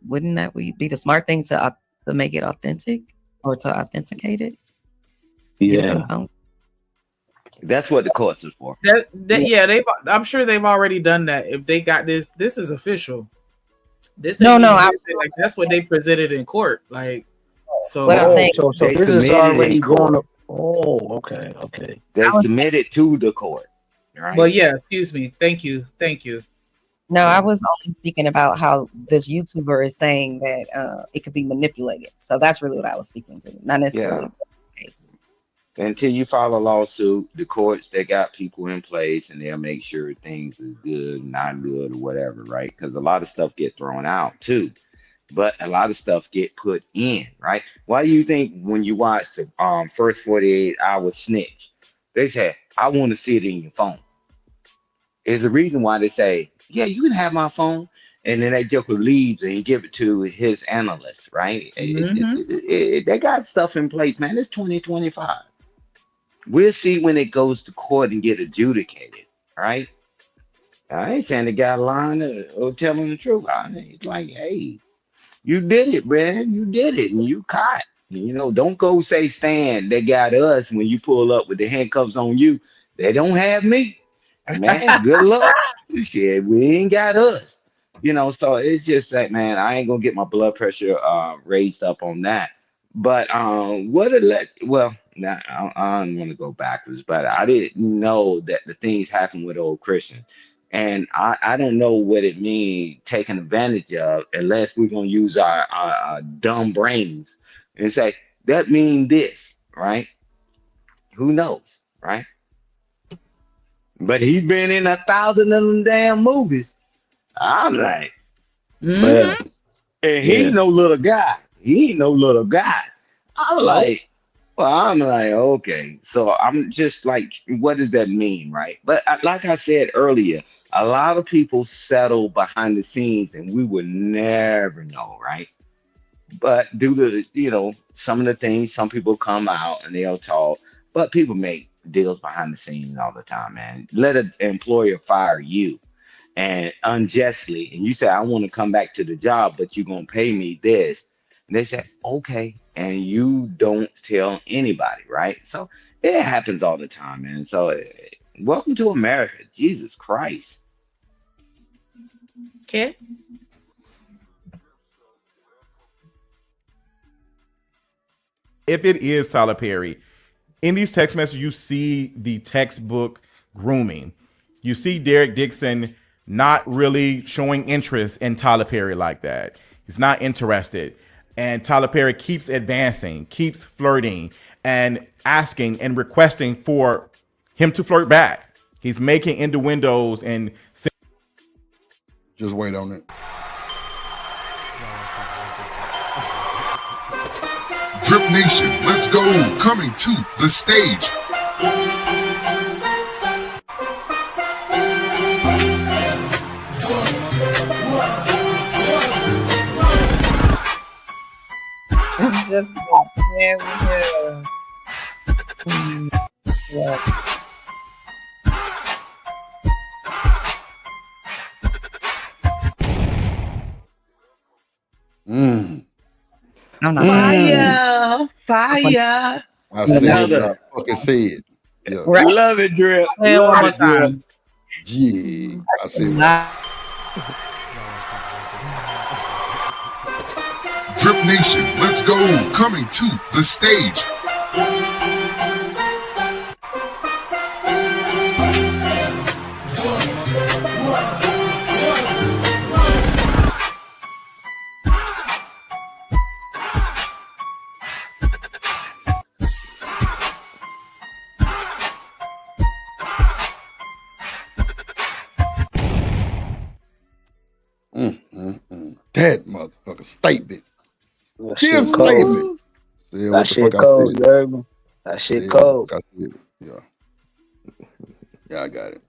J: wouldn't that be the smart thing to make it authentic or to authenticate it?
R: Yeah. That's what the courts is for.
V: Yeah, I'm sure they've already done that. If they got this is official. That's what they presented in court. Like, so
O: what I'm saying, so this is already going up. Oh, okay.
R: They submitted to the court. Right?
V: Well, yeah. Excuse me. Thank you.
J: No, I was only speaking about how this YouTuber is saying that it could be manipulated. So that's really what I was speaking to, not necessarily the case.
R: Until you file a lawsuit, the courts, they got people in place and they'll make sure things is good, not good, or whatever, right? Because a lot of stuff get thrown out too, but a lot of stuff get put in, right? Why do you think when you watch the first 48 hours snitch, they say, I want to see it in your phone? There's a reason why they say, yeah, you can have my phone. And then they just leaves and give it to his analyst, right? They got stuff in place, man. It's 2025. We'll see when it goes to court and get adjudicated, right? I ain't saying the guy lying or telling the truth. It's like, hey, you did it, man. You did it, and you caught. You know, don't go say, Stan, they got us when you pull up with the handcuffs on you. They don't have me. Man, good luck. Shit, we ain't got us. You know, so it's just like, man, I ain't gonna get my blood pressure raised up on that. But I don't want to go backwards, but I didn't know that the things happen with old Christian. And I don't know what it means taking advantage of unless we're gonna use our dumb brains and say that mean this, right? Who knows, right? But he's been in 1,000 of them damn movies. I'm like, and he's no little guy. He ain't no little guy. I'm like, okay. So I'm just like, what does that mean, right? But like I said earlier, a lot of people settle behind the scenes and we would never know, right? But due to, some of the things, some people come out and they'll talk, but people make deals behind the scenes all the time, man. Let an employer fire you and unjustly, and you say, I want to come back to the job, but you're gonna pay me this. And they say, okay, and you don't tell anybody, right? So it happens all the time, man. So welcome to America, Jesus Christ.
V: Okay.
Q: If it is Tyler Perry, in these text messages, you see the textbook grooming. You see Derek Dixon not really showing interest in Tyler Perry like that. He's not interested. And Tyler Perry keeps advancing, keeps flirting and asking and requesting for him to flirt back. He's making innuendos and
G: just wait on it.
B: Drip Nation, let's go. Coming to the stage.
J: I'm just playing with him. Yeah. I'm not
R: Fire, fire.
G: I said what I fucking said. Yeah.
R: Right. Love it, Drip.
V: Play
R: Love
V: one more
R: it, Drip.
V: time.
G: Yeah, I said
B: Drip Nation, let's go. Coming to the stage.
G: That motherfucker statement.
O: That
G: Give
O: shit cold.
G: statement. Said
O: That
G: what the
O: shit
G: fuck
O: cold,
G: I said.
O: you heard me? That shit
G: Said
O: cold.
G: what I said. Yeah. Yeah, I got it.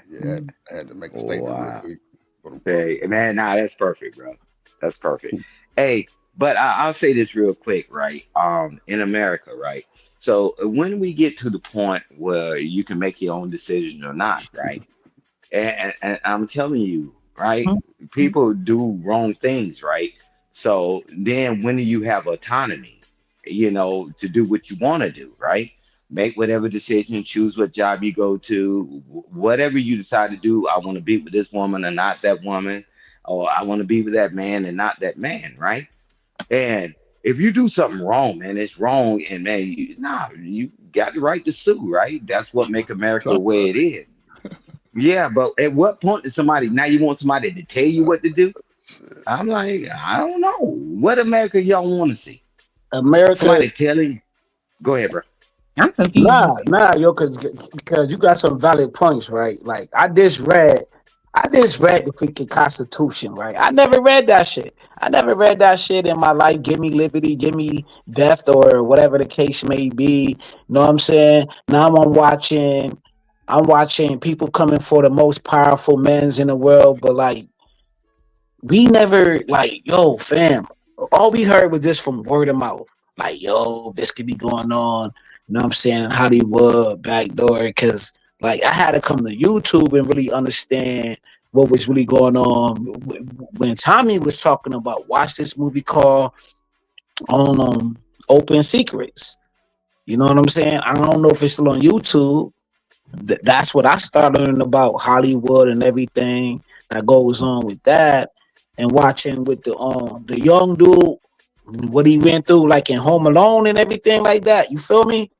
G: Yeah, I had to make a statement real quick.
R: Hey, man, nah, that's perfect, bro. That's perfect. Hey, but I'll say this real quick, right? In America, right? So when we get to the point where you can make your own decision or not, right? And I'm telling you, right? People do wrong things, right? So then when do you have autonomy, to do what you want to do, right? Make whatever decision, choose what job you go to, whatever you decide to do. I want to be with this woman and not that woman, or I want to be with that man and not that man, right? And if you do something wrong, man, it's wrong, and man, you got the right to sue, right? That's what make America the way it is. Yeah, but at what point does now you want somebody to tell you what to do? I'm like, I don't know. What America y'all want to see?
O: America.
R: Somebody telling. Go ahead, bro.
J: I'm confused.
O: Nah, yo, because you got some valid points, right? Like I just read the freaking Constitution, right? I never read that shit. I never read that shit in my life. Give me liberty, give me death, or whatever the case may be. You know what I'm saying? Now I'm watching people coming for the most powerful men's in the world, but like we never yo, fam. All we heard was just from word of mouth. Like, yo, this could be going on. You know what I'm saying? Hollywood, backdoor, because like I had to come to YouTube and really understand what was really going on. When Tommy was talking about watch this movie called Open Secrets. You know what I'm saying? I don't know if it's still on YouTube. That's what I started learning about Hollywood and everything that goes on with that, and watching with the young dude what he went through, like in Home Alone and everything like that. You feel me?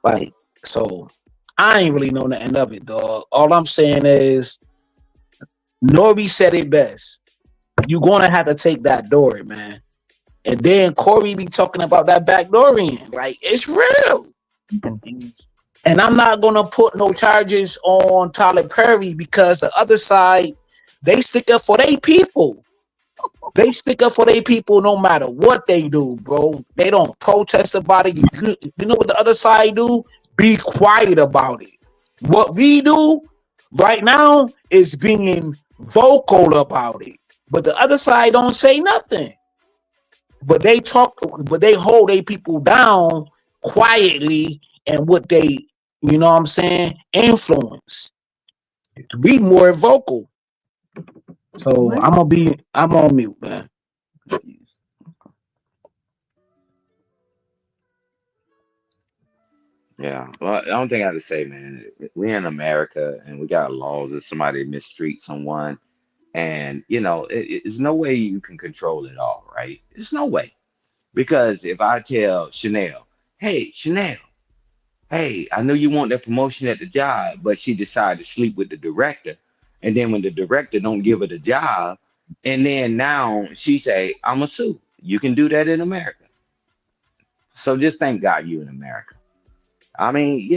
O: Like, so I ain't really know nothing of it, dog. All I'm saying is, Nori said it best. You're gonna have to take that door, man. And then Corey be talking about that backdooring. Like, it's real. And I'm not gonna put no charges on Tyler Perry because the other side, they stick up for their people. They stick up for their people no matter what they do, bro. They don't protest about it. You know what the other side do? Be quiet about it. What we do right now is being vocal about it. But the other side don't say nothing. But they hold their people down quietly and what they, you know what I'm saying, influence. Be more vocal. So I'm on mute, man.
R: Yeah. Well, the only thing I have to say, man, we in America and we got laws if somebody mistreats someone. And, it's no way you can control it all, right? There's no way. Because if I tell Chanel, hey, I know you want that promotion at the job, but she decided to sleep with the director. And then when the director don't give her the job, and then now she say, I'm a sue. You can do that in America. So just thank God you in America. I mean,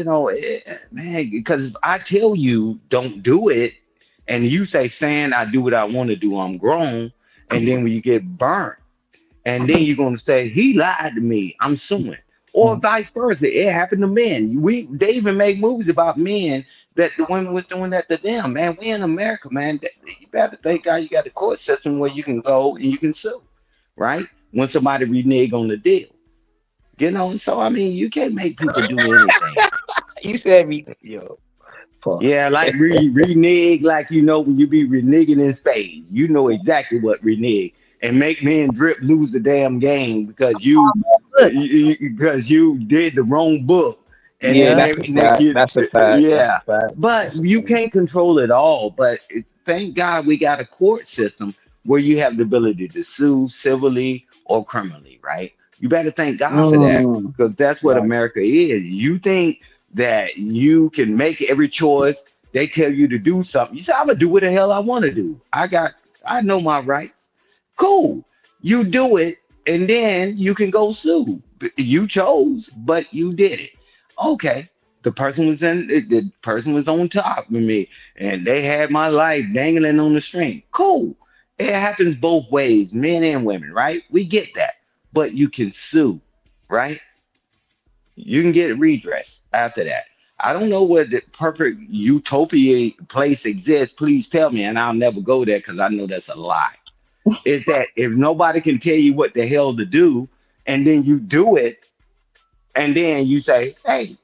R: man, because if I tell you don't do it, and you say, saying I do what I want to do, I'm grown, and then when you get burnt, and then you're gonna say he lied to me, I'm suing, or vice versa. It happened to men. They even make movies about men that the women was doing that to them. Man, we in America, man. You better thank God you got the court system where you can go and you can sue, right? When somebody renege on the deal. So I mean, you can't make people do anything.
O: You said me, yo. Fuck.
R: Yeah, like renege, like when you be reneging in spades, you know exactly what renege and make men drip lose the damn game because you did the wrong book, and
O: Yeah,
R: then
O: that's a fact. That's a fact. That's
R: yeah,
O: a fact.
R: but
O: That's a
R: you
O: fact.
R: can't control it all. But thank God we got a court system where you have the ability to sue civilly or criminally, right? You better thank God for that because that's what
O: Right.
R: America is. You think that you can make every choice they tell you to do something. You say, I'm gonna do what the hell I want to do. I know my rights. Cool. You do it, and then you can go sue. You chose, but you did it. Okay. The person was on top of me, and they had my life dangling on the string. Cool. It happens both ways, men and women, right? We get that. But you can sue, right? You can get redress after that. I don't know where the perfect utopia place exists. Please tell me, and I'll never go there because I know that's a lie. Is that if nobody can tell you what the hell to do, and then you do it, and then you say, hey,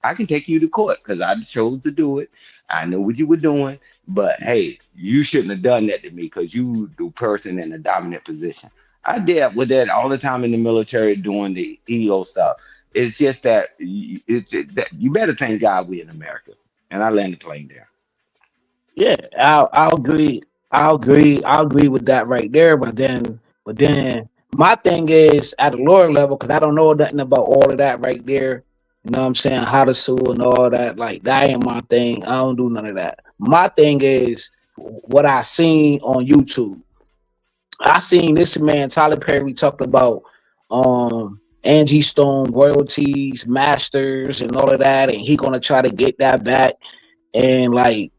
R: I can take you to court because I chose to do it. I know what you were doing, but hey, you shouldn't have done that to me because you the person in a dominant position. I dealt with that all the time in the military doing the EO stuff. It's just that that you better thank God we in America. And I land the plane there.
O: Yeah, I'll agree. I'll agree with that right there. But then my thing is at a lower level because I don't know nothing about all of that right there. You know what I'm saying? How to sue and all that. Like that ain't my thing. I don't do none of that. My thing is what I seen on YouTube. I seen this man Tyler Perry talking about Angie Stone royalties, masters, and all of that, and he gonna try to get that back. And like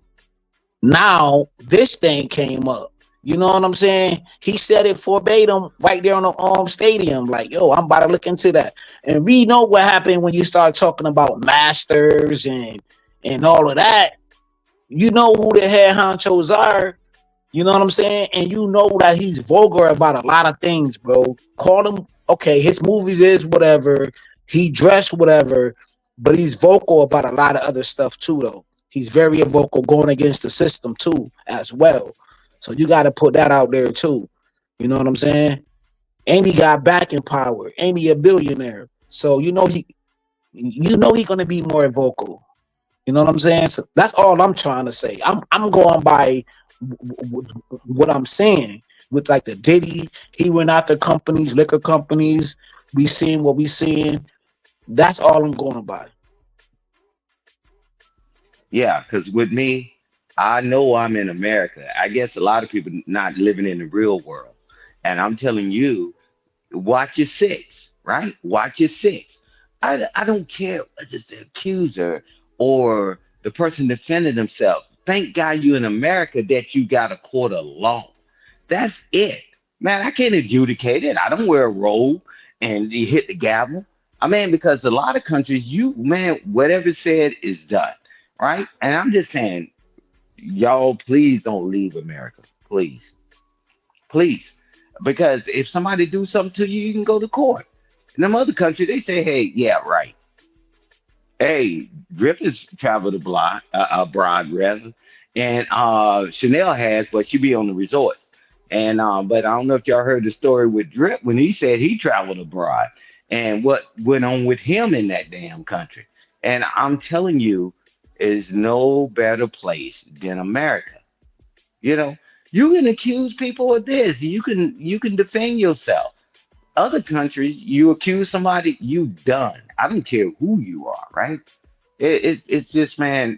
O: now this thing came up. You know what I'm saying? He said it verbatim right there on the stadium. Like, yo, I'm about to look into that. And we know what happened when you start talking about masters and all of that. You know who the head honchos are. You know what I'm saying? And you know that he's vulgar about a lot of things, bro. Call him, okay, his movies is whatever. He dressed whatever, but he's vocal about a lot of other stuff too, though. He's very vocal going against the system too, as well. So you got to put that out there too. You know what I'm saying? And he got backing power. And he a billionaire. So you know he gonna be more vocal. You know what I'm saying? So that's all I'm trying to say. I'm going by what I'm saying with like the Diddy. He went after companies, liquor companies. We seeing what we seeing. That's all I'm going by.
R: Yeah, because with me, I know I'm in America. I guess a lot of people not living in the real world. And I'm telling you, watch your six, right? Watch your six. I don't care whether it's the accuser or the person defending himself. Thank God you in America that you got a court of law. That's it. Man, I can't adjudicate it. I don't wear a robe and you hit the gavel. I mean, because a lot of countries, man, whatever said is done, right? And I'm just saying, y'all, please don't leave America. Please. Please. Because if somebody do something to you, you can go to court. In them other countries, they say, hey, yeah, right. Hey, Drip has traveled abroad rather, and Chanel has, but she be on the resorts. And but I don't know if y'all heard the story with Drip when he said he traveled abroad and what went on with him in that damn country. And I'm telling you, is no better place than America. You know, you can accuse people of this. You can defend yourself. Other countries, you accuse somebody, you done. I don't care who you are, right? It's just, man,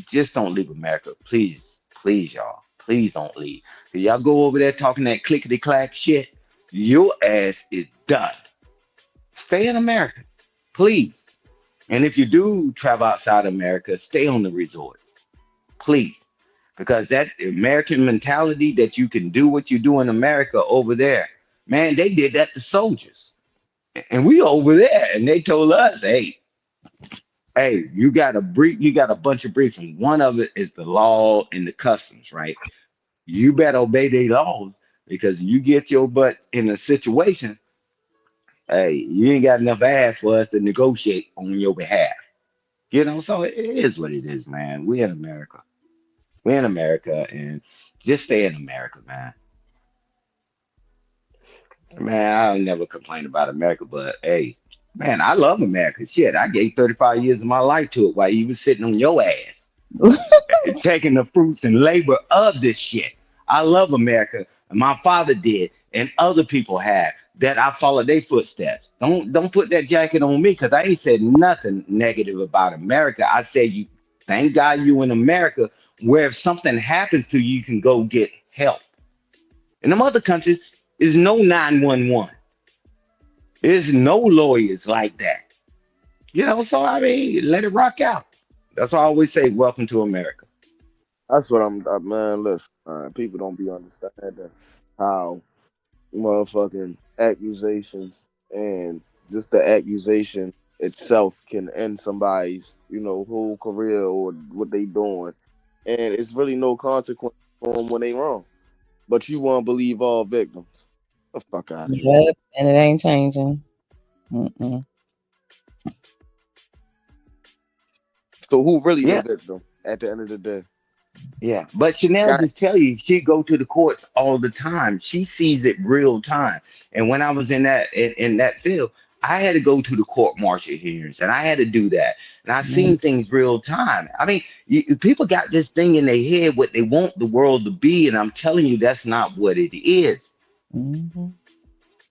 R: just don't leave America, please, please, y'all, please don't leave. If y'all go over there talking that clickety clack shit, your ass is done. Stay in America, please. And if you do travel outside America, stay on the resort, please, because that American mentality that you can do what you do in America over there, man, they did that to soldiers, and we over there, and they told us, hey, you got a brief, you got a bunch of briefings. One of it is the law and the customs, right? You better obey their laws because you get your butt in a situation, hey, you ain't got enough ass for us to negotiate on your behalf. So it is what it is, man. We in America. We in America, and just stay in America, man. Man, I'll never complain about America, but hey, man, I love America. Shit, I gave 35 years of my life to it while you was sitting on your ass, taking the fruits and labor of this shit. I love America. And my father did, and other people have that I followed their footsteps. Don't put that jacket on me because I ain't said nothing negative about America. I said you thank God you in America where if something happens to you, you can go get help. In them other countries, there's no 911. There's no lawyers like that. So I mean, let it rock out. That's why I always say, welcome to America.
P: That's what man. Listen, people don't be understanding how motherfucking accusations and just the accusation itself can end somebody's, whole career or what they doing, and it's really no consequence for them when they wrong. But you won't believe all victims. The fuck out of here.
J: Yep, and it ain't changing. Mm-mm.
P: So who really
R: Yeah.
P: the victim at the end of the day?
R: Yeah, but Chanel just tell you she go to the courts all the time. She sees it real time. And when I was in that field, I had to go to the court martial hearings, and I had to do that. And I seen things real time. I mean, people got this thing in their head what they want the world to be, and I'm telling you that's not what it is.
J: Mm-hmm.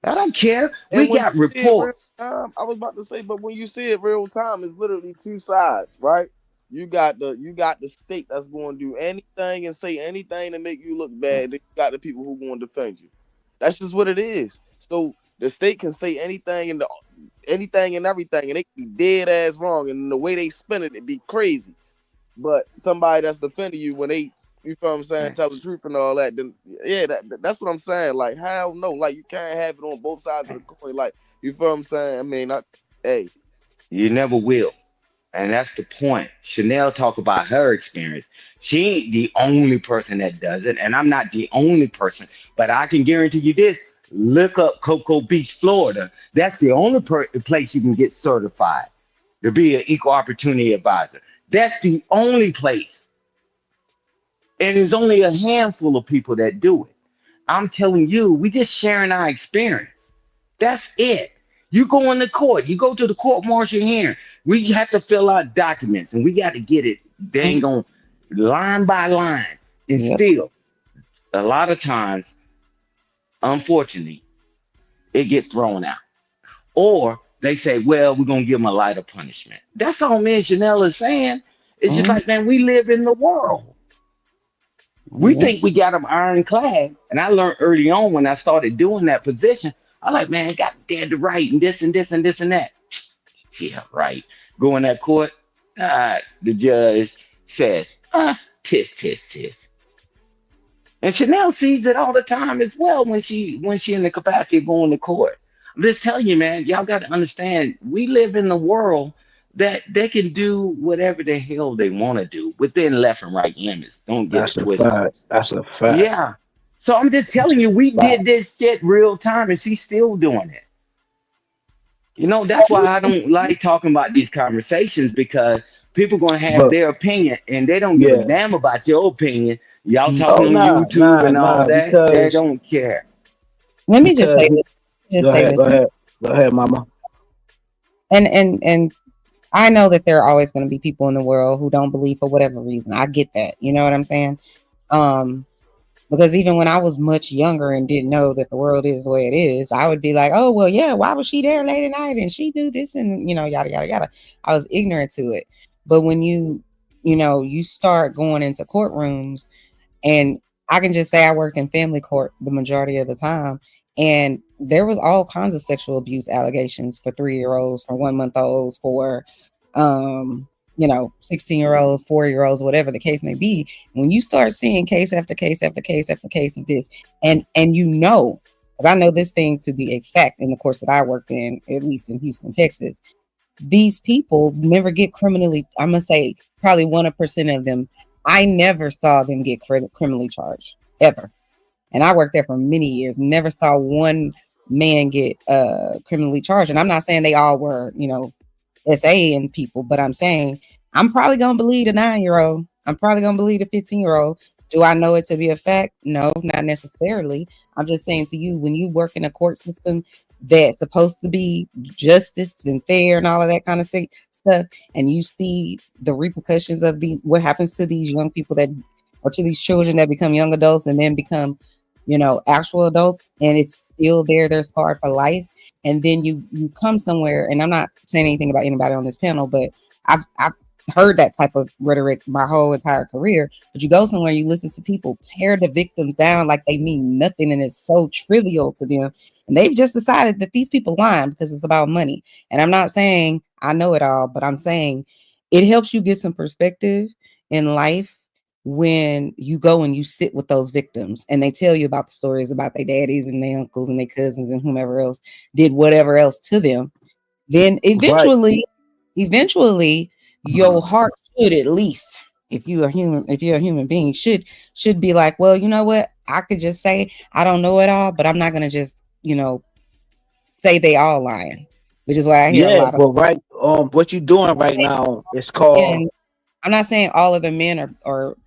R: I don't care.
P: And
R: We got reports.
P: I was about to say, but when you see it real time, it's literally two sides, right? You got the state that's going to do anything and say anything to make you look bad. Then you got the people who going to defend you. That's just what it is. So the state can say anything and anything and everything, and they can be dead ass wrong. And the way they spin it be crazy. But somebody that's defending you when they, you feel what I'm saying, tell the truth and all that, then yeah, that's what I'm saying. Like, hell no, like you can't have it on both sides of the coin. Like, you feel what I'm saying? I mean, hey,
R: You never will. And that's the point. Chanel talk about her experience. She ain't the only person that does it, and I'm not the only person. But I can guarantee you this: look up Cocoa Beach, Florida. That's the only place you can get certified to be an equal opportunity advisor. That's the only place, and there's only a handful of people that do it. I'm telling you, we just sharing our experience. That's it. You go in the court, you go to the court martial hearing. We have to fill out documents and we got to get it dang on line by line. And still, a lot of times, unfortunately, it gets thrown out. Or they say, well, we're going to give them a lighter punishment. That's all me and Chanel is saying. It's just like, man, we live in the world. We think we got them ironclad. And I learned early on when I started doing that position, I like, man, got dead to right and this and this and this and that. Yeah, right. Go in that court, the judge says, tisk, tisk, tisk. And Chanel sees it all the time as well when she in the capacity of going to court. I'm just telling you, man, y'all got to understand, we live in the world that they can do whatever the hell they want to do within left and right limits. Don't get it twisted.
O: That's a fact.
R: Yeah. So I'm just telling you, we did this shit real time and she's still doing it. You know, that's why I don't like talking about these conversations because people gonna have
O: But
R: their opinion and they don't give a
O: yeah.
R: damn about your opinion. Y'all talking
O: Oh
R: on YouTube and all
O: nah,
R: that, they don't care.
J: Let me just
O: because
J: say this. Just
O: go
J: say
O: ahead,
J: this.
O: go ahead, mama.
J: And I know that there are always going to be people in the world who don't believe for whatever reason. I get that. You know what I'm saying? Um, because even when I was much younger and didn't know that the world is the way it is, I would be like, oh, well, yeah, why was she there late at night and she knew this and, yada, yada, yada. I was ignorant to it. But when you start going into courtrooms, and I can just say I worked in family court the majority of the time, and there was all kinds of sexual abuse allegations for 3-year-olds, for 1 month olds, for 16-year-olds, 4-year-olds, whatever the case may be. When you start seeing case after case after case after case of this, and because I know this thing to be a fact in the course that I worked in, at least in Houston, Texas, these people never get criminally, I'm gonna say probably 1% of them, I never saw them get criminally charged ever. And I worked there for many years, never saw one man get criminally charged. And I'm not saying they all were, SA and people, but I'm saying I'm probably gonna believe the 9-year-old. I'm probably gonna believe the 15-year-old. Do I know it to be a fact? No, not necessarily. I'm just saying to you, when you work in a court system that's supposed to be justice and fair and all of that kind of stuff, and you see the repercussions of what happens to these young people or to these children that become young adults and then become, actual adults, and it's still there, they're scarred for life. And then you come somewhere, and I'm not saying anything about anybody on this panel, but I've heard that type of rhetoric my whole entire career. But you go somewhere, you listen to people tear the victims down like they mean nothing and it's so trivial to them, and they've just decided that these people lying because it's about money. And I'm not saying I know it all, but I'm saying it helps you get some perspective in life when you go and you sit with those victims and they tell you about the stories about their daddies and their uncles and their cousins and whomever else did whatever else to them. Then eventually your heart should, at least if you're a human being, should be like, well, you know what, I could just say I don't know it all, but I'm not gonna just say they all lying, which is what I hear a
O: Yeah,
J: lot of.
O: but what you doing right now is called.
J: And I'm not saying all of the men are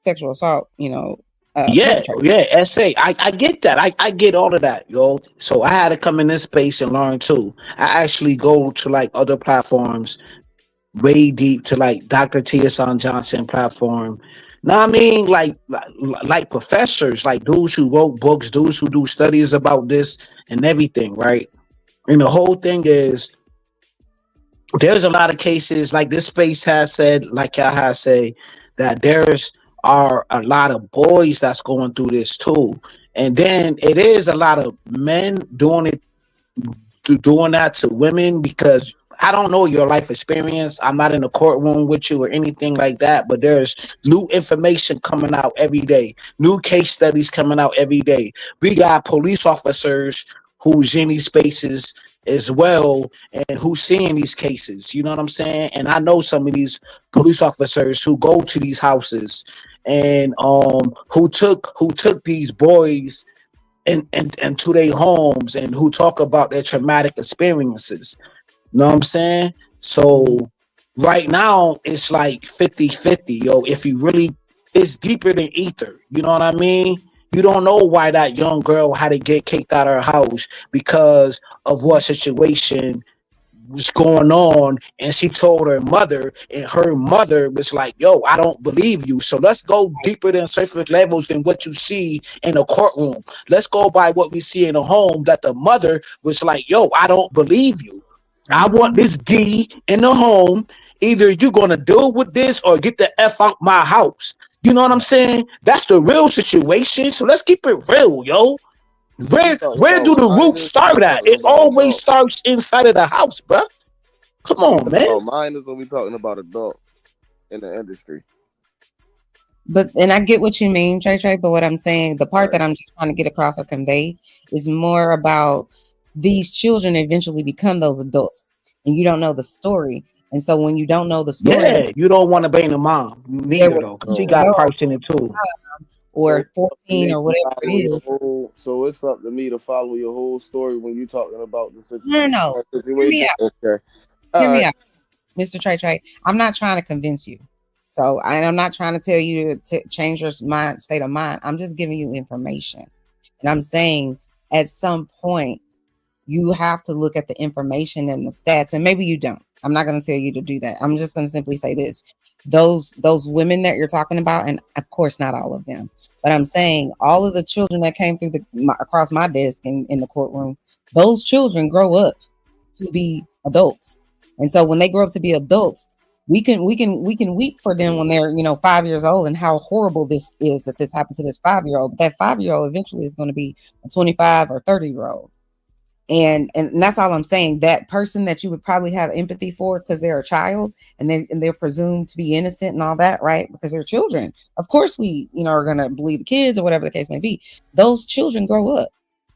J: sexual assault,
O: Yeah,
J: perpetrators.
O: yeah, SA. I get that. I get all of that, yo. So I had to come in this space and learn too. I actually go to like other platforms, way deep to like Dr. Tia Johnson platform. Now I mean, like professors, like dudes who wrote books, dudes who do studies about this and everything, right? And the whole thing is there's a lot of cases like this space has said, like y'all has say, that there's are a lot of boys that's going through this too. And then it is a lot of men doing that to women because I don't know your life experience. I'm not in a courtroom with you or anything like that, but there's new information coming out every day, new case studies coming out every day. We got police officers who's in these spaces as well and who's seeing these cases. You know what I'm saying? And I know some of these police officers who go to these houses and who took these boys and to their homes and who talk about their traumatic experiences. You know what I'm saying? So right now it's like 50-50, yo. If you really, it's deeper than ether. You know what I mean? You don't know why that young girl had to get kicked out of her house because of what situation was going on, and she told her mother, and her mother was like, yo, I don't believe you. So let's go deeper than surface levels than what you see in a courtroom. Let's go by what we see in a home, that the mother was like, yo, I don't believe you. I want this D in the home. Either you're gonna deal with this or get the F out my house. You know what I'm saying? That's the real situation. So let's keep it real, yo.
P: You
O: Where
P: talking
O: where
P: about
O: do the roots
P: minors or we
O: start at?
P: talking
O: It
P: about
O: always
P: adults?
O: starts inside of the house, bro. Come
P: We
O: on,
P: talking
O: man.
P: about minors or we talking about adults in the industry?
J: And I get what you mean, Trey, but what I'm saying, the part that
P: Right.
J: I'm just trying to get across or convey is more about these children eventually become those adults and you don't know the story. And so when you don't know the story,
O: Yeah, you don't want to blame the mom
J: there
O: neither
J: was
O: though, because she
P: No.
O: got
J: no
O: parts in it too.
J: or 14 or whatever it is.
P: So it's up to me to follow your whole story when you're talking about the
J: No. Hear me
P: situation.
J: out.
P: Okay.
J: Hear
P: All
J: me
P: right.
J: out, Mr. Trey. I'm not trying to convince you. So I'm not trying to tell you to change your state of mind. I'm just giving you information. And I'm saying at some point, you have to look at the information and the stats, and maybe you don't. I'm not going to tell you to do that. I'm just going to simply say this. Those women that you're talking about, and of course not all of them, but I'm saying all of the children that came through across my desk in the courtroom, those children grow up to be adults. And so when they grow up to be adults, we can weep for them when they're 5 years old and how horrible this is that this happened to this 5-year-old. But that 5-year-old eventually is going to be a 25 or 30-year-old. And that's all I'm saying. That person that you would probably have empathy for because they're a child and they're presumed to be innocent and all that, right? Because they're children. Of course, we are going to believe the kids or whatever the case may be. Those children grow up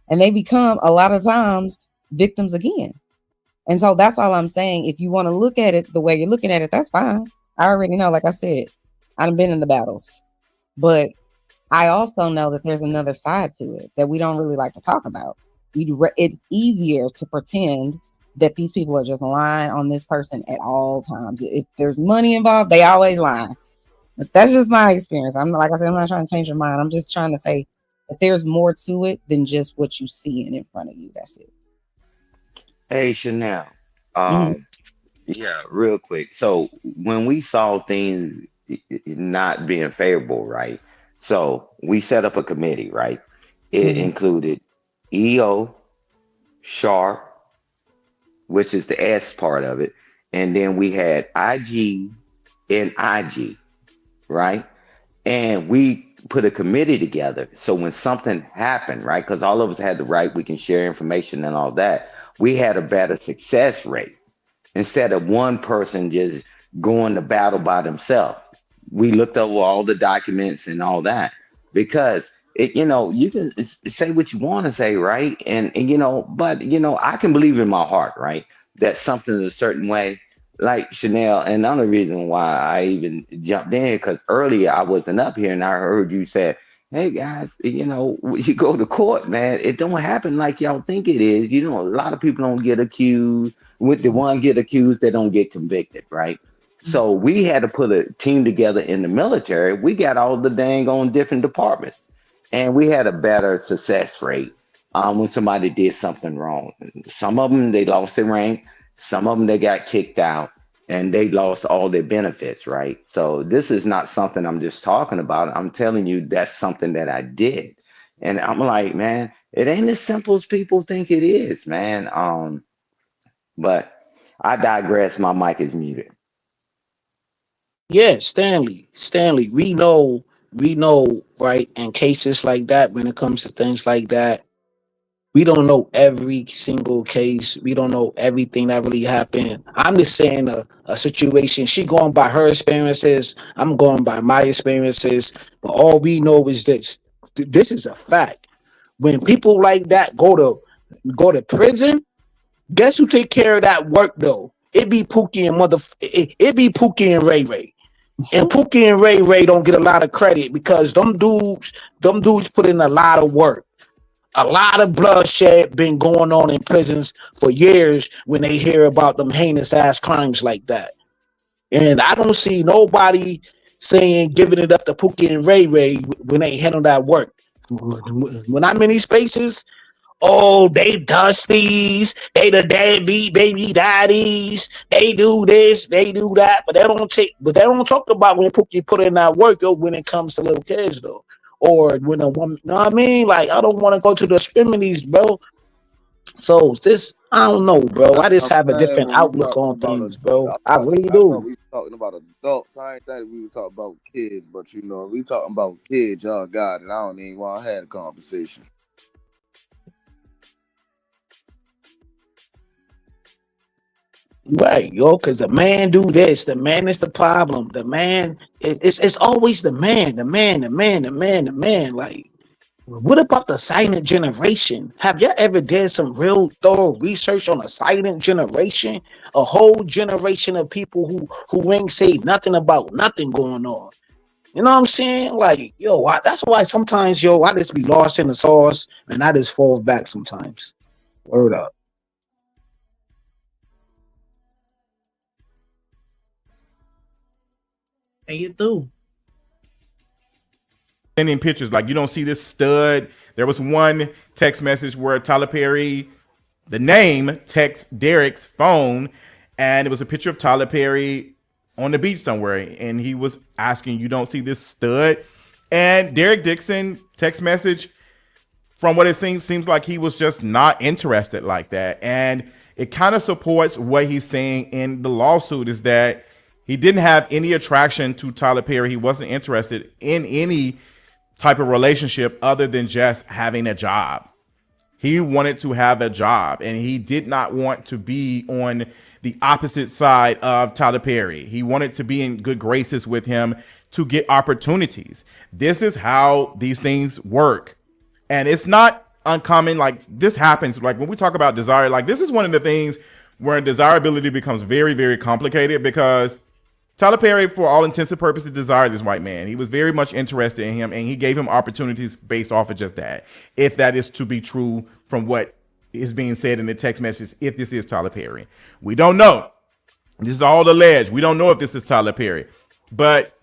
J: and they become a lot of times victims again. And so that's all I'm saying. If you want to look at it the way you're looking at it, that's fine. I already know. Like I said, I've been in the battles, but I also know that there's another side to it that we don't really like to talk about. It's easier to pretend that these people are just lying on this person at all times. If there's money involved, they always lie. But that's just my experience. Like I said, I'm not trying to change your mind. I'm just trying to say that there's more to it than just what you see in front of you. That's it.
R: Hey, Chanel.
J: Mm-hmm.
R: Yeah, real quick. So when we saw things not being favorable, right? So we set up a committee, right? It
J: Mm-hmm.
R: included EO, Sharp, which is the S part of it, and then we had IG and IG, right? And we put a committee together. So when something happened, right? Because all of us had the right, we can share information and all that. We had a better success rate instead of one person just going to battle by themselves. We looked over all the documents and all that because you can say what you want to say, right? And but I can believe in my heart, right? That something a certain way, like Chanel, and another reason why I even jumped in because earlier I wasn't up here and I heard you say, hey guys, when you go to court, man, it don't happen like y'all think it is. A lot of people don't get accused. With the one get accused, they don't get convicted, right? So we had to put a team together in the military. We got all the dang on different departments, and we had a better success rate when somebody did something wrong. Some of them they lost their rank, some of them they got kicked out, and they lost all their benefits, right? So this is not something I'm just talking about. I'm telling you that's something that I did, and I'm like, man, it ain't as simple as people think it is, man. But I digress. My mic is muted.
O: Yeah, Stanley, we know, right? In cases like that, when it comes to things like that, we don't know every single case. We don't know everything that really happened. I'm just saying a situation. She going by her experiences. I'm going by my experiences. But all we know is this. This is a fact. When people like that go to prison, guess who take care of that work though? It be Pookie and it be Pookie and Ray Ray. And Pookie and Ray Ray don't get a lot of credit because them dudes put in a lot of work. A lot of bloodshed been going on in prisons for years when they hear about them heinous ass crimes like that. And I don't see nobody saying giving it up to Pookie and Ray Ray when they handle that work. When I'm in these spaces, oh, they dusties, they the deadbeat baby daddies, they do this, they do that, but they don't talk about when Pookie put in that work though when it comes to little kids though. Or when a woman, you know what I mean? Like, I don't want to go to the extremities, bro. So this, I don't know, bro. I just
P: I'm
O: have a
P: saying
O: different
P: when we
O: outlook
P: talking
O: on
P: about
O: things,
P: adults,
O: bro. I really
P: I thought
O: do.
P: we were talking about adults. I ain't think we were talking about kids, but we talking about kids. Oh God, and I don't even want to have a conversation.
O: Right, yo, because the man do this. The man is the problem. The man, it's always the man, the man, the man, the man, the man. Like, what about the silent generation? Have you ever did some real thorough research on a silent generation? A whole generation of people who ain't say nothing about nothing going on. You know what I'm saying? Like, yo, that's why sometimes, yo, I just be lost in the sauce and I just fall back sometimes. Word up.
V: And you through.
Q: Sending pictures like you don't see this stud. There was one text message where Tyler Perry, the name, text Derek's phone, and it was a picture of Tyler Perry on the beach somewhere, and he was asking, "You don't see this stud?" And Derek Dixon text message, from what it seems like he was just not interested like that, and it kind of supports what he's saying in the lawsuit is that he didn't have any attraction to Tyler Perry. He wasn't interested in any type of relationship other than just having a job. He wanted to have a job, and he did not want to be on the opposite side of Tyler Perry. He wanted to be in good graces with him to get opportunities. This is how these things work. And it's not uncommon. Like, this happens. Like, when we talk about desire, like, this is one of the things where desirability becomes very, very complicated, because Tyler Perry, for all intents and purposes, desired this white man. He was very much interested in him, and he gave him opportunities based off of just that. If that is to be true from what is being said in the text message, if this is Tyler Perry, we don't know. This is all alleged. We don't know if this is Tyler Perry. But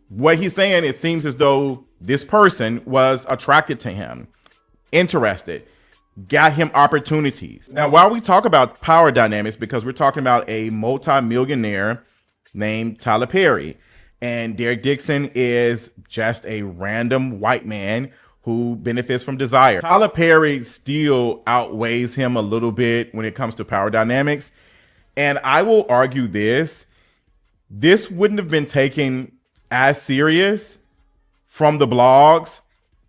Q: what he's saying, it seems as though this person was attracted to him, interested, got him opportunities. Now, while we talk about power dynamics, because we're talking about a multi-millionaire named Tyler Perry, and Derek Dixon is just a random white man who benefits from desire. Tyler Perry still outweighs him a little bit when it comes to power dynamics. And I will argue this wouldn't have been taken as serious from the blogs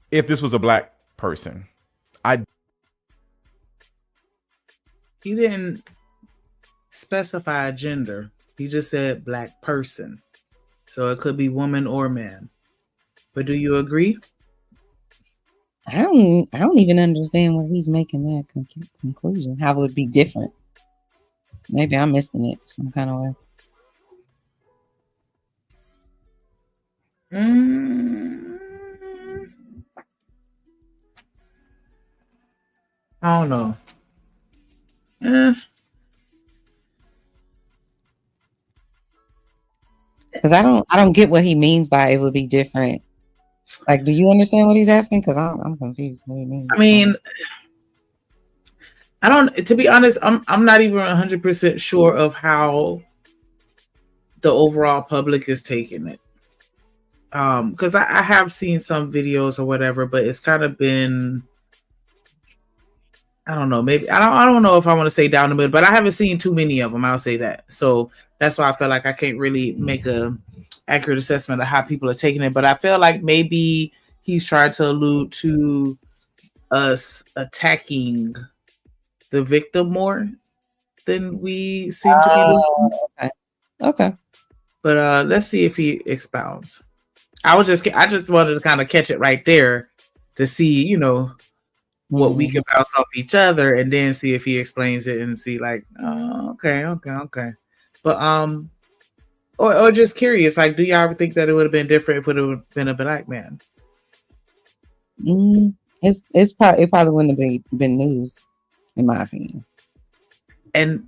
Q: if this was a black person.
V: He didn't specify a gender. He just said black person. So it could be woman or man. But do you agree?
J: I don't even understand where he's making that conclusion. How would it be different? Maybe I'm missing it some kind of way.
V: I don't know.
J: Because I don't get what he means by it would be different. Like, do you understand what he's asking? Because I'm confused what he means.
V: I mean, I don't. To be honest, I'm not even 100% sure of how the overall public is taking it. Because I have seen some videos or whatever, but it's kind of been, I don't know, maybe I don't know if I want to say down the middle, but I haven't seen too many of them. I'll say that. So that's why I feel like I can't really make a accurate assessment of how people are taking it. But I feel like maybe he's trying to allude to us attacking the victim more than we seem to be doing.
J: Okay.
V: But let's see if he expounds. I just wanted to kind of catch it right there to see, what we can bounce off each other, and then see if he explains it and see like, oh, okay. But or just curious, like, do y'all ever think that it would have been different if it would have been a black man?
J: It probably wouldn't have been news, in my opinion.
V: And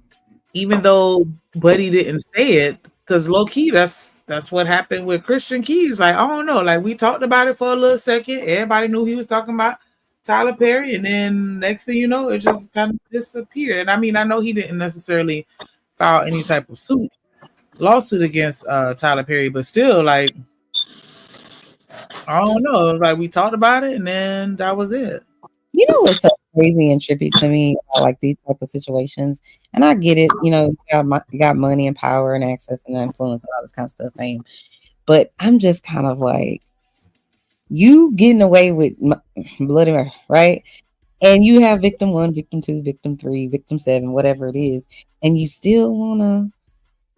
V: even though Buddy didn't say it, because low key, that's what happened with Christian Keys. Like, I don't know, like, we talked about it for a little second. Everybody knew he was talking about Tyler Perry, and then next thing you know, it just kind of disappeared. And I mean, I know he didn't necessarily file any type of lawsuit against Tyler Perry, but still, like, I don't know. It was like we talked about it, and then that was it.
J: You know what's so crazy and trippy to me about, like, these type of situations? And I get it, you got money and power and access and influence and all this kind of stuff, fame. But I'm just kind of like, you getting away with bloody murder, right? And you have victim 1, victim 2, victim 3, victim 7, whatever it is, and you still wanna,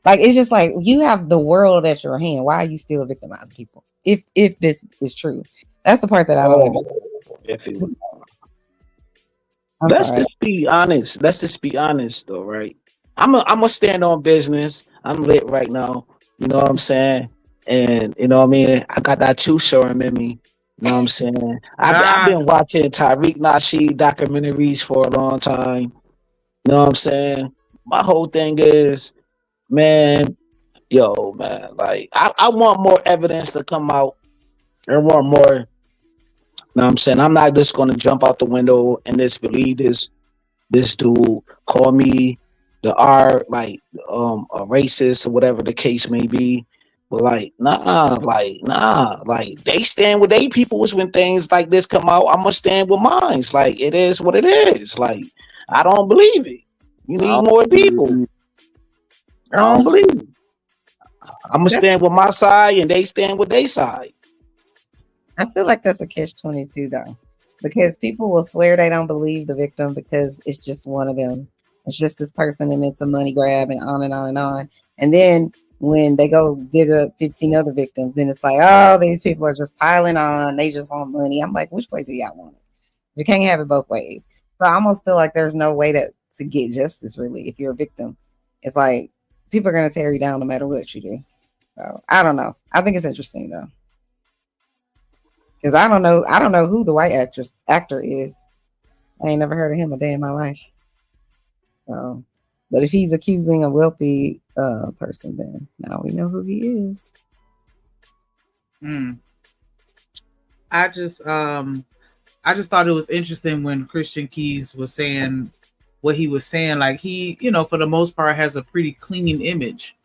J: like, it's just like you have the world at your hand. Why are you still victimizing people? If this is true, that's the part that I don't understand.
O: Let's just be honest. Let's just be honest, though, right? I'm a stand on business. I'm lit right now. You know what I'm saying? And you know what I mean? I got that too serum in me. You know what I'm saying? I've
V: Ah,
O: been watching Tariq Nasheed documentaries for a long time. You know what I'm saying? My whole thing is, man, yo, man, like I want more evidence to come out. I want more. You know what I'm saying? I'm not just gonna jump out the window and just believe this dude call me the R a racist or whatever the case may be. But like they stand with they peoples when things like this come out. I'ma stand with mine. Like it is what it is. Like I don't believe it. You
P: I
O: need
P: don't
O: more
P: believe
O: people.
P: it.
O: I don't believe it. I'ma stand with my side and they stand with their side.
J: I feel like that's a catch-22 though, because people will swear they don't believe the victim because it's just one of them. It's just this person, and it's a money grab, and on and on and on. And then when they go dig up 15 other victims, then it's like, oh, these people are just piling on. They just want money. I'm like, which way do y'all want it? You can't have it both ways. So I almost feel like there's no way to get justice really if you're a victim. It's like people are gonna tear you down no matter what you do. So I don't know. I think it's interesting though. Because I don't know who the white actor is. I ain't never heard of him a day in my life. So, but if he's accusing a wealthy person, then now we know who he is.
V: I just thought it was interesting when Christian Keys was saying what he was saying. Like he, for the most part, has a pretty clean image,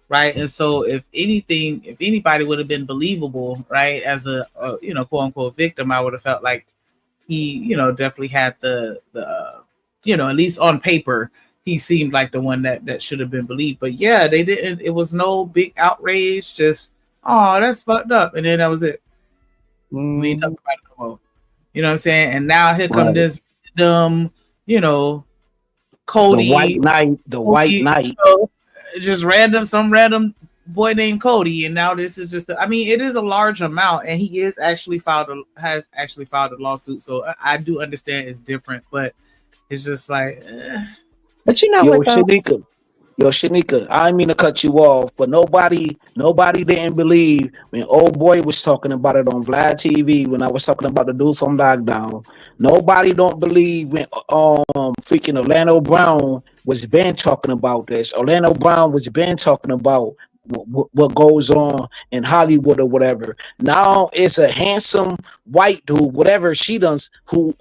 V: right? And so if anybody would have been believable, right, as a quote unquote victim, I would have felt like he, definitely had the at least on paper, he seemed like the one that should have been believed. But yeah, they didn't. It was no big outrage. Just, oh, that's fucked up, and then that was it. We ain't talking about it no more. You know what I'm saying? And now here come this Cody,
O: the white knight.
V: Just some random boy named Cody, and now this is just. It is a large amount, and he has actually filed a lawsuit. So I do understand it's different, but it's just like.
J: But you know what though?
O: Shanika, I didn't mean to cut you off, but nobody didn't believe when old boy was talking about it on Vlad TV when I was talking about the dude from lockdown. Nobody don't believe when freaking Orlando Brown was been talking about this. Orlando Brown was been talking about what goes on in Hollywood or whatever. Now it's a handsome white dude, whatever she does, who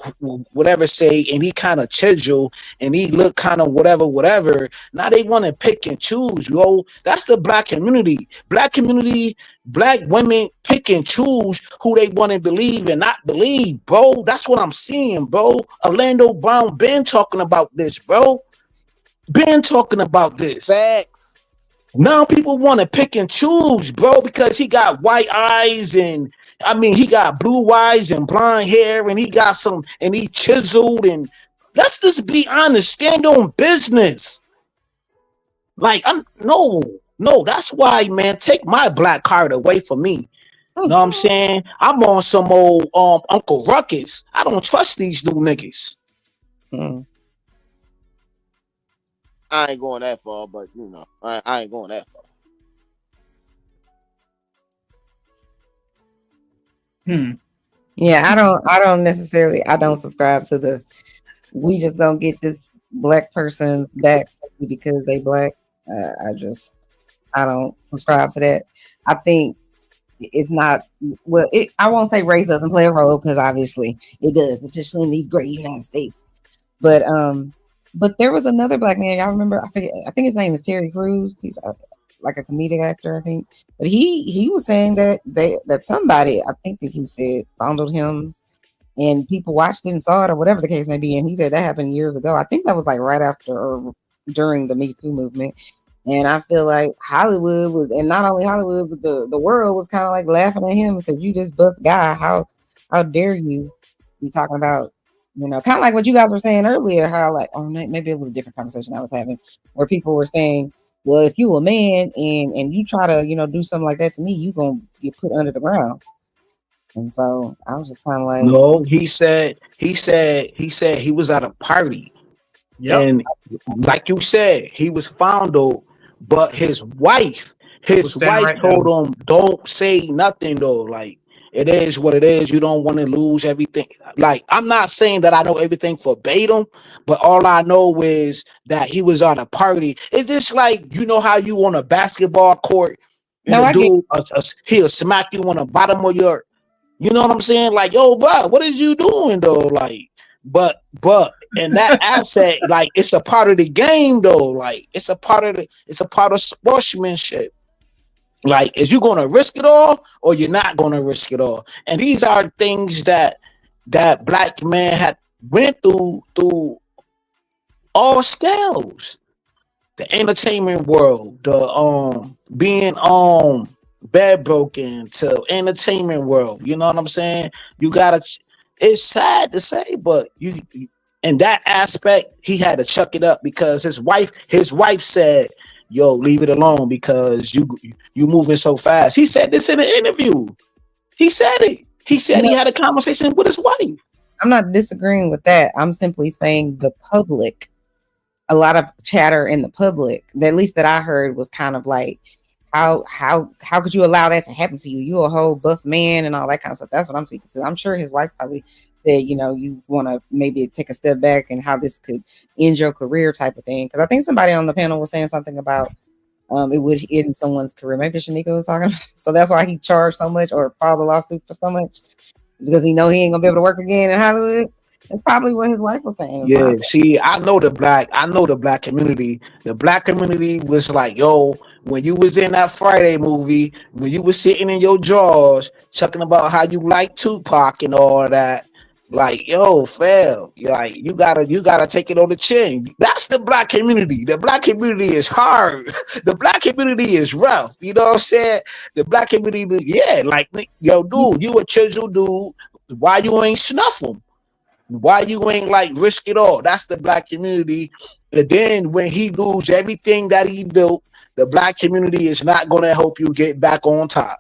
O: whatever say, and he kind of chisel and he look kind of whatever. Now they want to pick and choose, yo. That's the black community. Black women pick and choose who they want to believe and not believe, bro. That's what I'm seeing, bro. Orlando Brown been talking about this, bro. Been talking about this.
P: Facts.
O: Now people want to pick and choose, bro, because he got white eyes and he got blue eyes and blonde hair and he got and he chiseled and let's just be honest, stand on business. Like no, that's why, man, take my black card away from me. You know what I'm saying? I'm on some old Uncle Ruckus. I don't trust these new niggas.
P: I ain't going that far, but I ain't going that far.
J: Yeah, I don't subscribe to the we just don't get this black person's back because they black. I don't subscribe to that. I think it's not I won't say race doesn't play a role because obviously it does, especially in these great United States. But there was another black man. Y'all remember? I think his name is Terry Crews. He's like a comedic actor, I think. But he was saying that somebody, I think that he said, fondled him, and people watched it and saw it, or whatever the case may be. And he said that happened years ago. I think that was like right after or during the Me Too movement. And I feel like Hollywood was, and not only Hollywood, but the world was kind of like laughing at him because you this buff guy. How dare you be talking about, kind of like what you guys were saying earlier, how like, oh, maybe it was a different conversation I was having where people were saying, well, if you a man and you try to, do something like that to me, you gonna get put under the ground. And so I was just kind of like,
O: no, he said he was at a party. Yep. And like you said, he was fondled, but his wife His wife told him, "Don't say nothing though. Like it is what it is. You don't want to lose everything." Like I'm not saying that I know everything verbatim, but all I know is that he was on a party. It's just like you know how you on a basketball court and
J: No,
O: a
J: I get.
O: dude he'll smack you on the bottom of your. You know what I'm saying? Like, yo, bro, what is you doing though? Like, but in that asset, like it's a part of the game though. Like it's a part of sportsmanship. Like, is you gonna risk it all or you're not gonna risk it all? And these are things that black man had went through all scales. The entertainment world, the being bed broken to entertainment world. You know what I'm saying? You gotta. It's sad to say, but you in that aspect, he had to chuck it up because his wife said, "Yo, leave it alone because you moving so fast." He said this in an interview. He said it. He said he had a conversation with his wife.
J: I'm not disagreeing with that. I'm simply saying the public, a lot of chatter in the public, at least that I heard, was kind of like, how could you allow that to happen to you? You a whole buff man and all that kind of stuff. That's what I'm speaking to. I'm sure his wife probably said, you want to maybe take a step back and how this could end your career type of thing. Because I think somebody on the panel was saying something about it would end someone's career. Maybe Shanika was talking about it. So that's why he charged so much or filed a lawsuit for so much, because he know he ain't gonna be able to work again in Hollywood. That's probably what his wife was saying.
O: Yeah, see, I know the black community. The black community was like, yo, when you was in that Friday movie, when you was sitting in your drawers talking about how you like Tupac and all that, like, yo, fam, like you gotta take it on the chin. That's the black community. The black community is hard. The black community is rough. You know what I'm saying? The black community, yeah, like, yo, dude, you a chisel dude. Why you ain't snuff him? Why you ain't like risk it all? That's the black community. And then when he lose everything that he built, the black community is not gonna help you get back on top.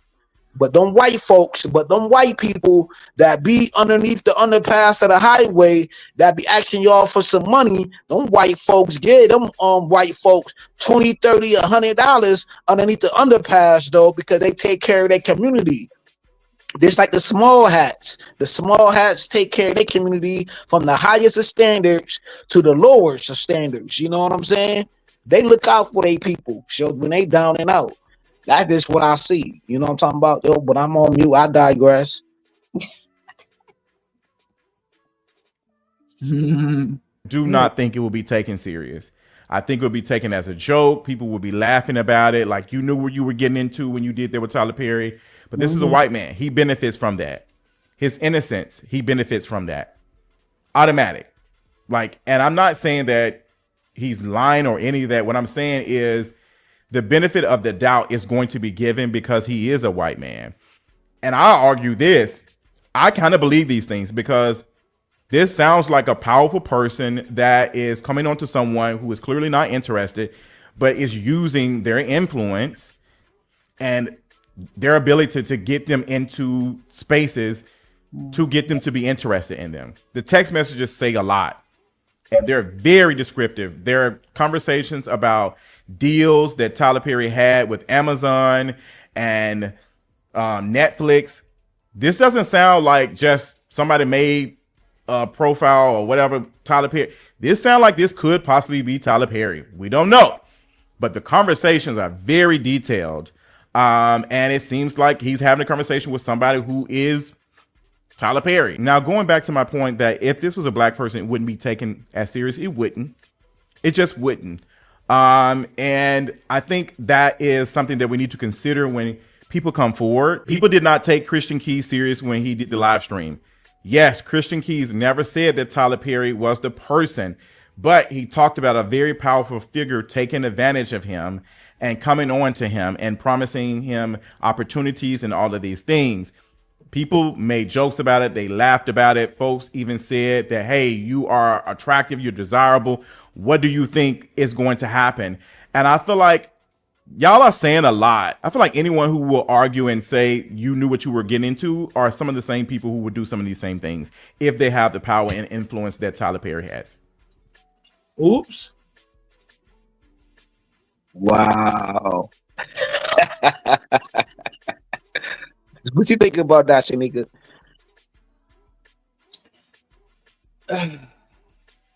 O: But them white people that be underneath the underpass of the highway that be asking y'all for some money, them white folks get them white folks $20, $30, $100 underneath the underpass though, because they take care of their community. Just like the small hats. The small hats take care of their community from the highest of standards to the lowest of standards. You know what I'm saying? They look out for their people. So when they down and out. That's just what I see. You know what I'm talking about? Yo, but I'm on mute. I digress.
Q: Do not think it will be taken serious. I think it will be taken as a joke. People will be laughing about it. Like you knew what you were getting into when you did that with Tyler Perry. But this is a white man. He benefits from that. His innocence, he benefits from that. Automatic. Like, and I'm not saying that he's lying or any of that. What I'm saying is the benefit of the doubt is going to be given because he is a white man. And I argue this. I kind of believe these things because this sounds like a powerful person that is coming on to someone who is clearly not interested, but is using their influence and their ability to get them into spaces to get them to be interested in them. The text messages say a lot and they're very descriptive. There are conversations about deals that Tyler Perry had with Amazon and Netflix. This doesn't sound like just somebody made a profile or whatever Tyler Perry. This sounds like this could possibly be Tyler Perry. We don't know, but the conversations are very detailed. And it seems like he's having a conversation with somebody who is Tyler Perry. Now, going back to my point that if this was a black person, it wouldn't be taken as serious. It wouldn't. It just wouldn't. And I think that is something that we need to consider when people come forward. People did not take Christian Keys serious when he did the live stream. Yes, Christian Keys never said that Tyler Perry was the person, but he talked about a very powerful figure taking advantage of him and coming on to him and promising him opportunities and all of these things. People made jokes about it. They laughed about it. Folks even said that, hey, you are attractive, you're desirable. What do you think is going to happen? And I feel like y'all are saying a lot. I feel like anyone who will argue and say you knew what you were getting into are some of the same people who would do some of these same things if they have the power and influence that Tyler Perry has.
V: Oops.
F: Wow.
O: What you think about that, Shanika?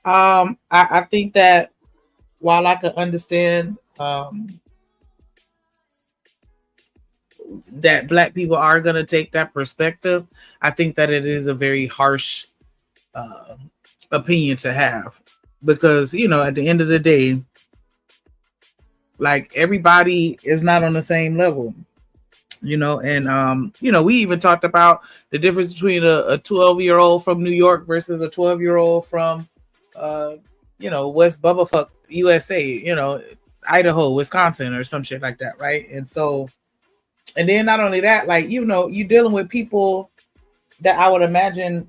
V: I think that while I could understand that black people are going to take that perspective, I think that it is a very harsh opinion to have, because at the end of the day, like, everybody is not on the same level, and we even talked about the difference between a 12-year-old from New York versus a 12-year-old from West Bubblefuck USA, Idaho, Wisconsin, or some shit like that, right? And so, and then not only that, like, you're dealing with people that I would imagine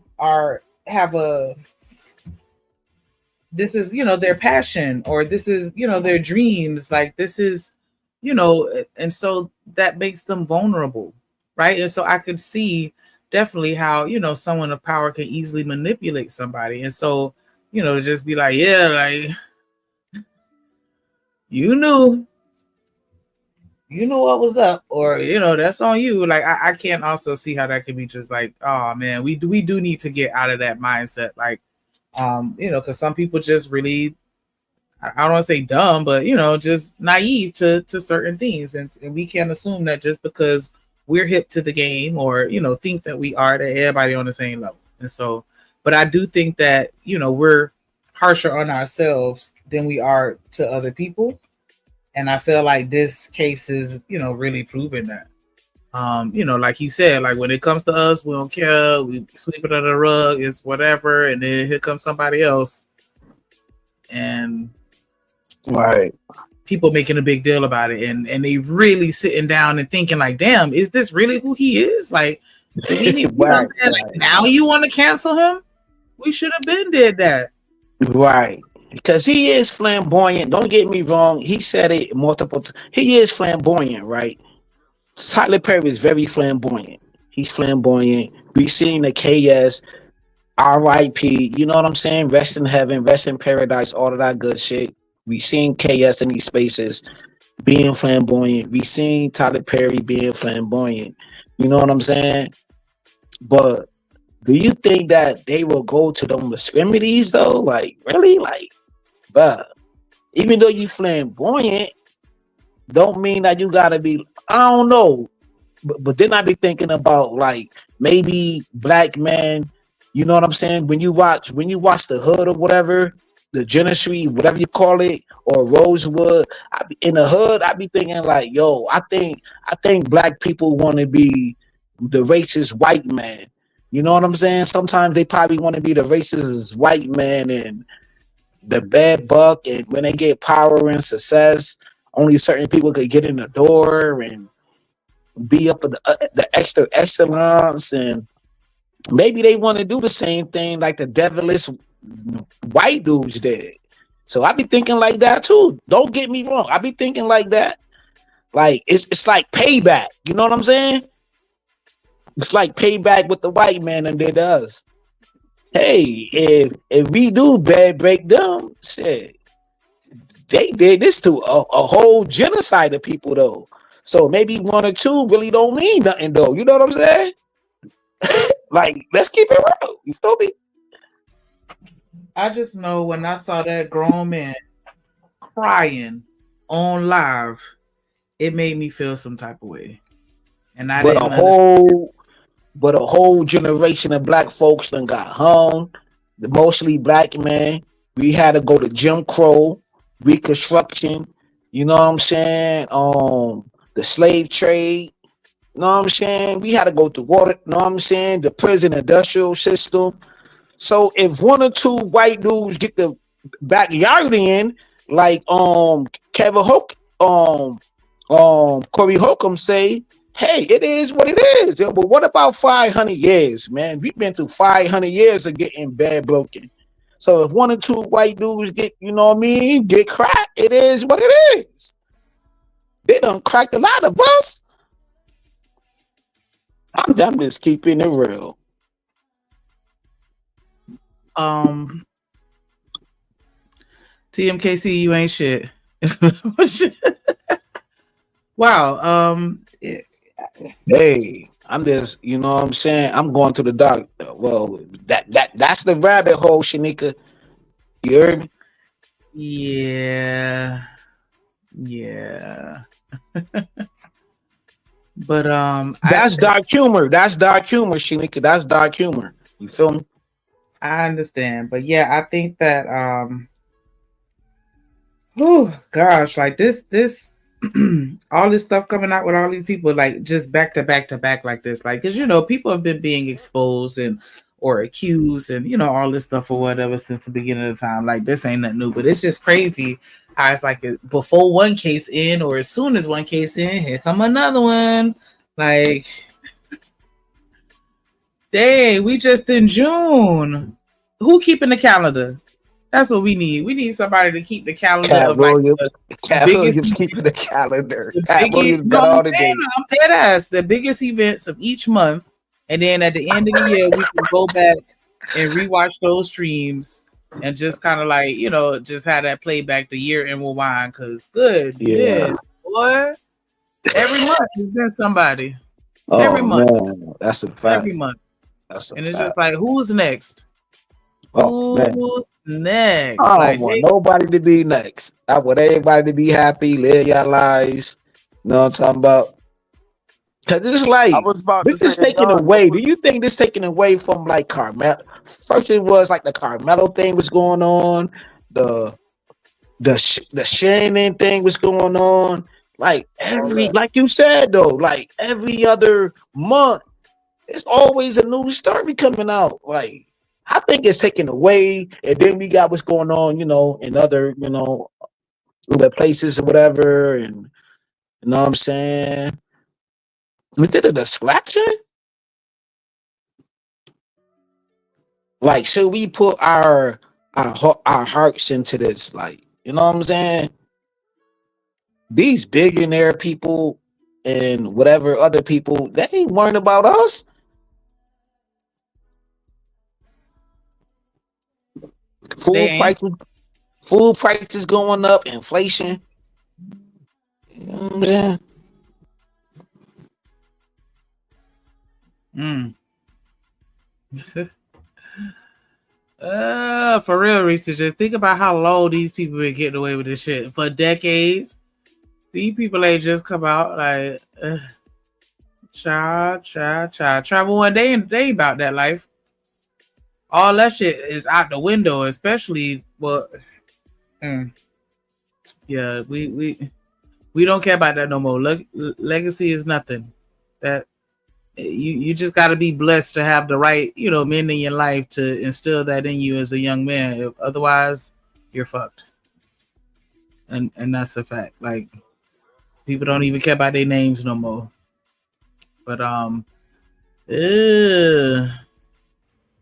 V: this is their passion, or this is their dreams, like, this is and so that makes them vulnerable, right? And so I could see definitely how someone of power can easily manipulate somebody, and so to just be like, yeah, like, you knew what was up, or that's on you. Like, I can't also see how that could be just like, oh man, we do need to get out of that mindset, like, because some people just really, I don't want to say dumb, but just naive to certain things, and we can't assume that just because we're hip to the game, or think that we are, that everybody on the same level. And so, but I do think that we're harsher on ourselves than we are to other people, and I feel like this case is really proving that. Like he said, like, when it comes to us, we don't care, we sweep it under the rug, it's whatever, and then here comes somebody else, and
O: right,
V: people making a big deal about it, and they really sitting down and thinking like, damn, is this really who he is? Like, do we need,
O: right,
V: like, now you want to cancel him? We should have been did that.
O: Right. Because he is flamboyant. Don't get me wrong. He said it multiple times. He is flamboyant, right? Tyler Perry is very flamboyant. He's flamboyant. We seen the KS, RIP, you know what I'm saying? Rest in heaven, rest in paradise, all of that good shit. We seen KS in these spaces being flamboyant. We seen Tyler Perry being flamboyant. You know what I'm saying? But do you think that they will go to them extremities though? Like, really? Like, bruh, even though you flamboyant, don't mean that you gotta be, I don't know. But then I be thinking about, like, maybe black men, you know what I'm saying? When you watch the Hood or whatever, the Genesee, whatever you call it, or Rosewood, in the Hood, I be thinking like, yo, I think black people want to be the racist white man. You know what I'm saying? Sometimes they probably want to be the racist white man and the bad buck, and when they get power and success, only certain people could get in the door and be up at the extra excellence, and maybe they want to do the same thing like the devilish white dudes did. So I be thinking like that too. Don't get me wrong. I be thinking like that. Like, it's like payback. You know what I'm saying? It's like payback with the white man and did us. Hey, if we do bad break them, shit, they did this to a whole genocide of people though. So maybe one or two really don't mean nothing though. You know what I'm saying? Like, let's keep it real. You feel me?
V: I just know when I saw that grown man crying on live, it made me feel some type of way. And I
O: But a whole generation of black folks done got hung. Mostly black men. We had to go to Jim Crow, Reconstruction. You know what I'm saying? The slave trade. You know what I'm saying? We had to go through water. You know what I'm saying? The prison industrial system. So if one or two white dudes get the backyard in, like Kevin Hook, Corey Holcomb say, hey, it is what it is. Yeah, but what about 500 years, man? We've been through 500 years of getting bad broken. So if one or two white dudes get, you know what I mean, get cracked, it is what it is. They done cracked a lot of us. I'm just keeping it real.
V: TMKC, you ain't shit. Wow.
O: Hey, I'm just, you know what I'm saying? I'm going to the doc. Well, that's the rabbit hole, Shanika. You heard me?
V: Yeah. Yeah. But
O: That's dark humor. That's dark humor, Shanika. That's dark humor. You feel me?
V: I understand. But yeah, I think that oh gosh, like this all this stuff coming out with all these people like just back to back to back like this. Like, cause people have been being exposed and or accused and all this stuff or whatever since the beginning of the time. Like this ain't nothing new, but it's just crazy how it's like before one case in or as soon as one case in, here come another one. Like, dang, we just in June. Who keeping the calendar? That's what we need. We need somebody to keep the calendar
O: Cat
V: of like
O: Williams.
V: the
O: Cat
V: biggest
O: Williams keeping the calendar.
V: the
O: Cat
V: biggest,
O: Williams
V: no,
O: got
V: I'm
O: all the
V: saying,
O: dates.
V: I'm dead ass. The biggest events of each month, and then at the end of the year, we can go back and rewatch those streams and just kind of like just have that playback the year and rewind. Cause
O: Yeah.
V: boy, every month has been somebody. Every
O: Oh
V: month,
O: man, that's a fact.
V: every month,
O: That's a
V: and it's
O: fact.
V: just like, who's next?
O: Oh man.
V: Who's next?
O: I
V: Like,
O: don't want nobody to be next. I want everybody to be happy, live your lives. You know what I'm talking about? Cause it's like
P: I was about to
O: this
P: say,
O: is taken
P: Don,
O: away. Do you think this taken away from like Carmelo? First, it was like the Carmelo thing was going on, the Shannon thing was going on. Like
P: all
O: every,
P: that.
O: like you said though, like every other month, it's always a new story coming out. Like I think it's taken away, and then we got what's going on, in other, other places or whatever, and you know what I'm saying. We did a distraction. Like, should we put our hearts into this? Like, you know what I'm saying? These billionaire people and whatever other people, they ain't worrying about us.
V: they
O: Food
V: ain't.
O: prices, food prices going up, inflation. You know what I'm saying?
V: For real, Reese, just think about how low these people been getting away with this shit for decades. These people ain't just come out like, travel one day and they about that life. All that shit is out the window, especially yeah, we don't care about that no more. Legacy is nothing. That you just got to be blessed to have the right men in your life to instill that in you as a young man. Otherwise, you're fucked. And that's a fact. Like, people don't even care about their names no more. But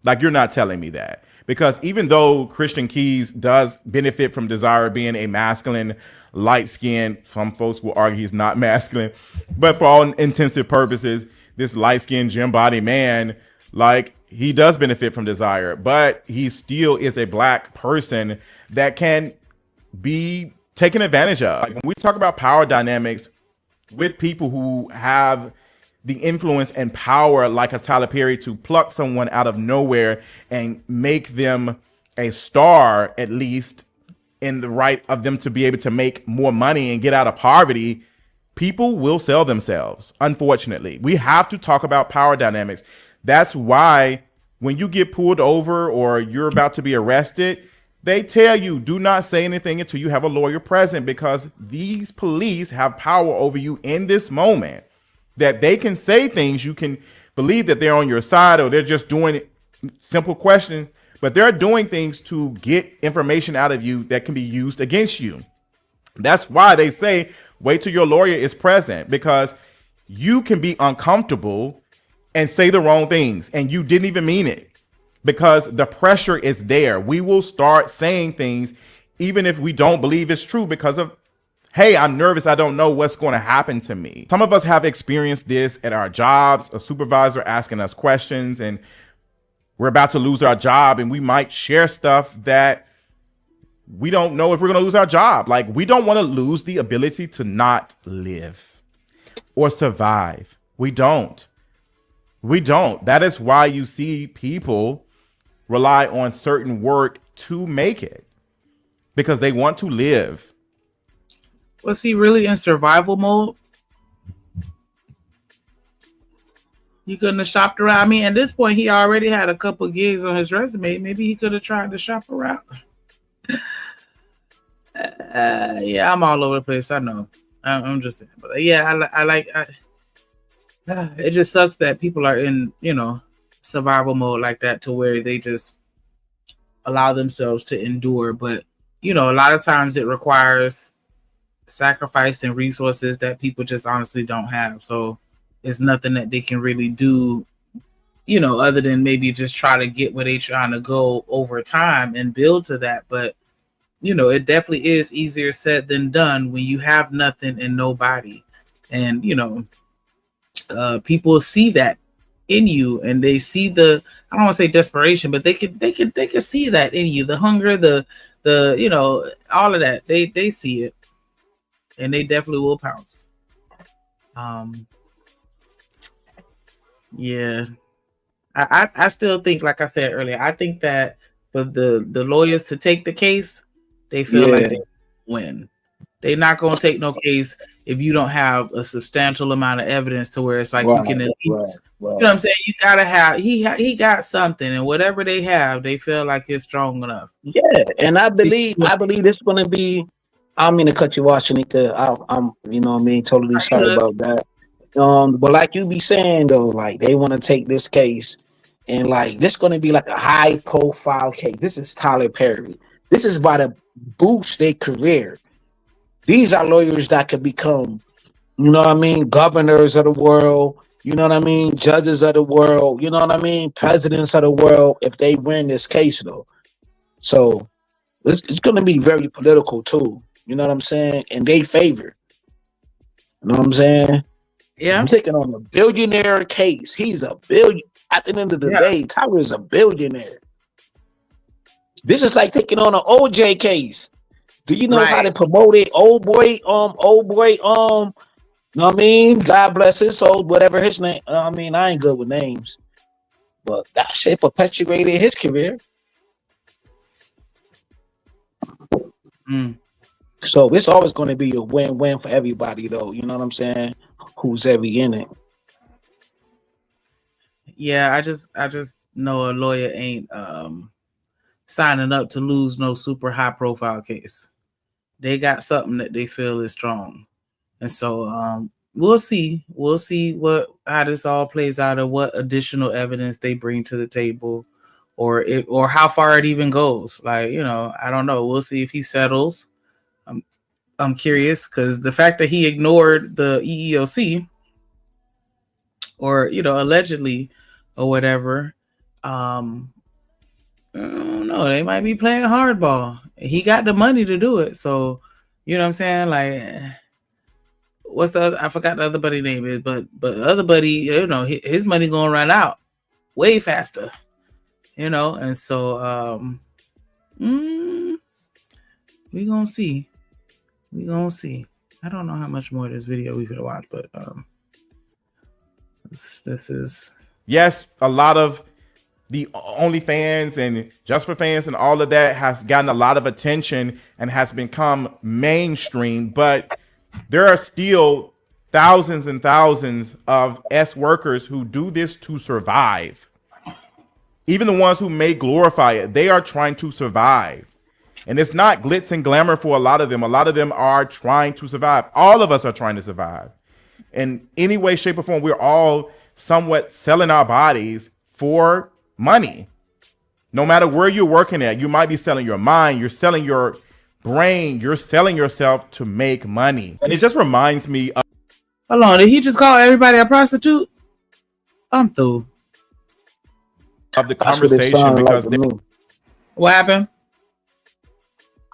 Q: like, you're not telling me that, because even though Christian Keys does benefit from Desire being a masculine, light-skinned, some folks will argue he's not masculine, but for all intensive purposes, this light-skinned gym body man, like, he does benefit from Desire, but he still is a black person that can be taken advantage of. Like, when we talk about power dynamics with people who have the influence and power like a Tyler Perry to pluck someone out of nowhere and make them a star, at least in the right of them to be able to make more money and get out of poverty, people will sell themselves. Unfortunately, we have to talk about power dynamics. That's why when you get pulled over or you're about to be arrested, they tell you, do not say anything until you have a lawyer present, because these police have power over you in this moment, that they can say things. You can believe that they're on your side or they're just doing simple questions, but they're doing things to get information out of you that can be used against you. That's why they say, wait till your lawyer is present, because you can be uncomfortable and say the wrong things and you didn't even mean it, because the pressure is there. We will start saying things even if we don't believe it's true, because of, hey, I'm nervous, I don't know what's going to happen to me. Some of us have experienced this at our jobs, a supervisor asking us questions, and we're about to lose our job, and we might share stuff that we don't know if we're going to lose our job. Like, we don't want to lose the ability to not live. or survive. We don't. We don't. That is why you see people rely on certain work to make it, because they want to live.
V: Was he really in survival mode? He couldn't have shopped around. I mean, at this point, he already had a couple gigs on his resume. Maybe he could have tried to shop around. Yeah, I'm all over the place. I know. I'm just saying. But yeah, it just sucks that people are in, survival mode like that, to where they just allow themselves to endure. But, a lot of times it requires sacrifice and resources that people just honestly don't have. So it's nothing that they can really do, other than maybe just try to get where they're trying to go over time and build to that. But, it definitely is easier said than done when you have nothing and nobody. And, people see that in you, and they see the, I don't want to say desperation, but they can see that in you, the hunger, the all of that. They see it, and they definitely will pounce. Yeah, I still think, like I said earlier, I think that for the lawyers to take the case, they feel like they win. They're not going to take no case if you don't have a substantial amount of evidence to where it's like you can at least, you know what I'm saying? You gotta have, he got something, and whatever they have, they feel like it's strong enough.
O: Yeah, and I believe it's going to be. I don't mean to cut you off, Shanika. I'm, totally sorry about that. But like you be saying though, like they want to take this case, and like this going to be like a high profile case. This is Tyler Perry. This is about to boost their career. These are lawyers that could become, governors of the world, judges of the world, presidents of the world, if they win this case though. So it's going to be very political too. You know what I'm saying? In their favor. You know what I'm saying?
V: Yeah.
O: I'm taking on a billionaire case. He's a billion. At the end of the day, Tyler is a billionaire. This is like taking on an OJ case. Do you know how to promote it? Old boy, you know what I mean? God bless his soul, whatever his name. I ain't good with names. But that shit perpetuated his career. So it's always going to be a win-win for everybody, though. You know what I'm saying? Who's ever in it?
V: Yeah, I just know a lawyer ain't signing up to lose no super high-profile case. They got something that they feel is strong, and so we'll see how this all plays out, and what additional evidence they bring to the table, or how far it even goes. Like, I don't know. We'll see if he settles. I'm curious, because the fact that he ignored the EEOC, or allegedly or whatever, I don't know. They might be playing hardball. He got the money to do it, so you know what I'm saying. Like, what's the other? I forgot the other buddy name is, but the other buddy, his money gonna run out way faster, and so we gonna see. I don't know how much more of this video we could watch, but this is,
Q: yes, a lot of the OnlyFans and Just for Fans and all of that has gotten a lot of attention and has become mainstream, but there are still thousands and thousands of workers who do this to survive. Even the ones who may glorify it, they are trying to survive. And it's not glitz and glamour for a lot of them. A lot of them are trying to survive. All of us are trying to survive. In any way, shape, or form, we're all somewhat selling our bodies for money. No matter where you're working at, you might be selling your mind, you're selling your brain, you're selling yourself to make money. And it just reminds me of...
V: Hold on, did he just call everybody a prostitute? I'm through.
Q: Of the conversation, because...
V: What happened?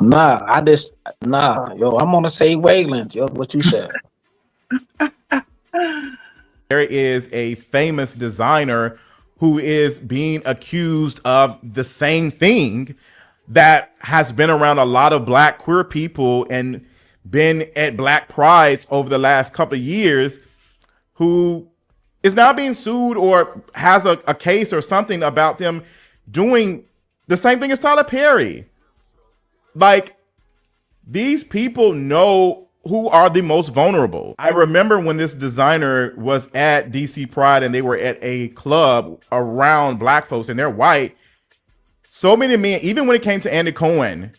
O: Yo, I'm on the same wavelength, yo, what you said.
Q: There is a famous designer who is being accused of the same thing that has been around a lot of Black queer people and been at Black Prides over the last couple of years. who is now being sued or has a case or something about them doing the same thing as Tyler Perry. Like, these people know who are the most vulnerable. I remember when this designer was at DC Pride and they were at a club around black folks and they're white. So many men, even when it came to Andy Cohen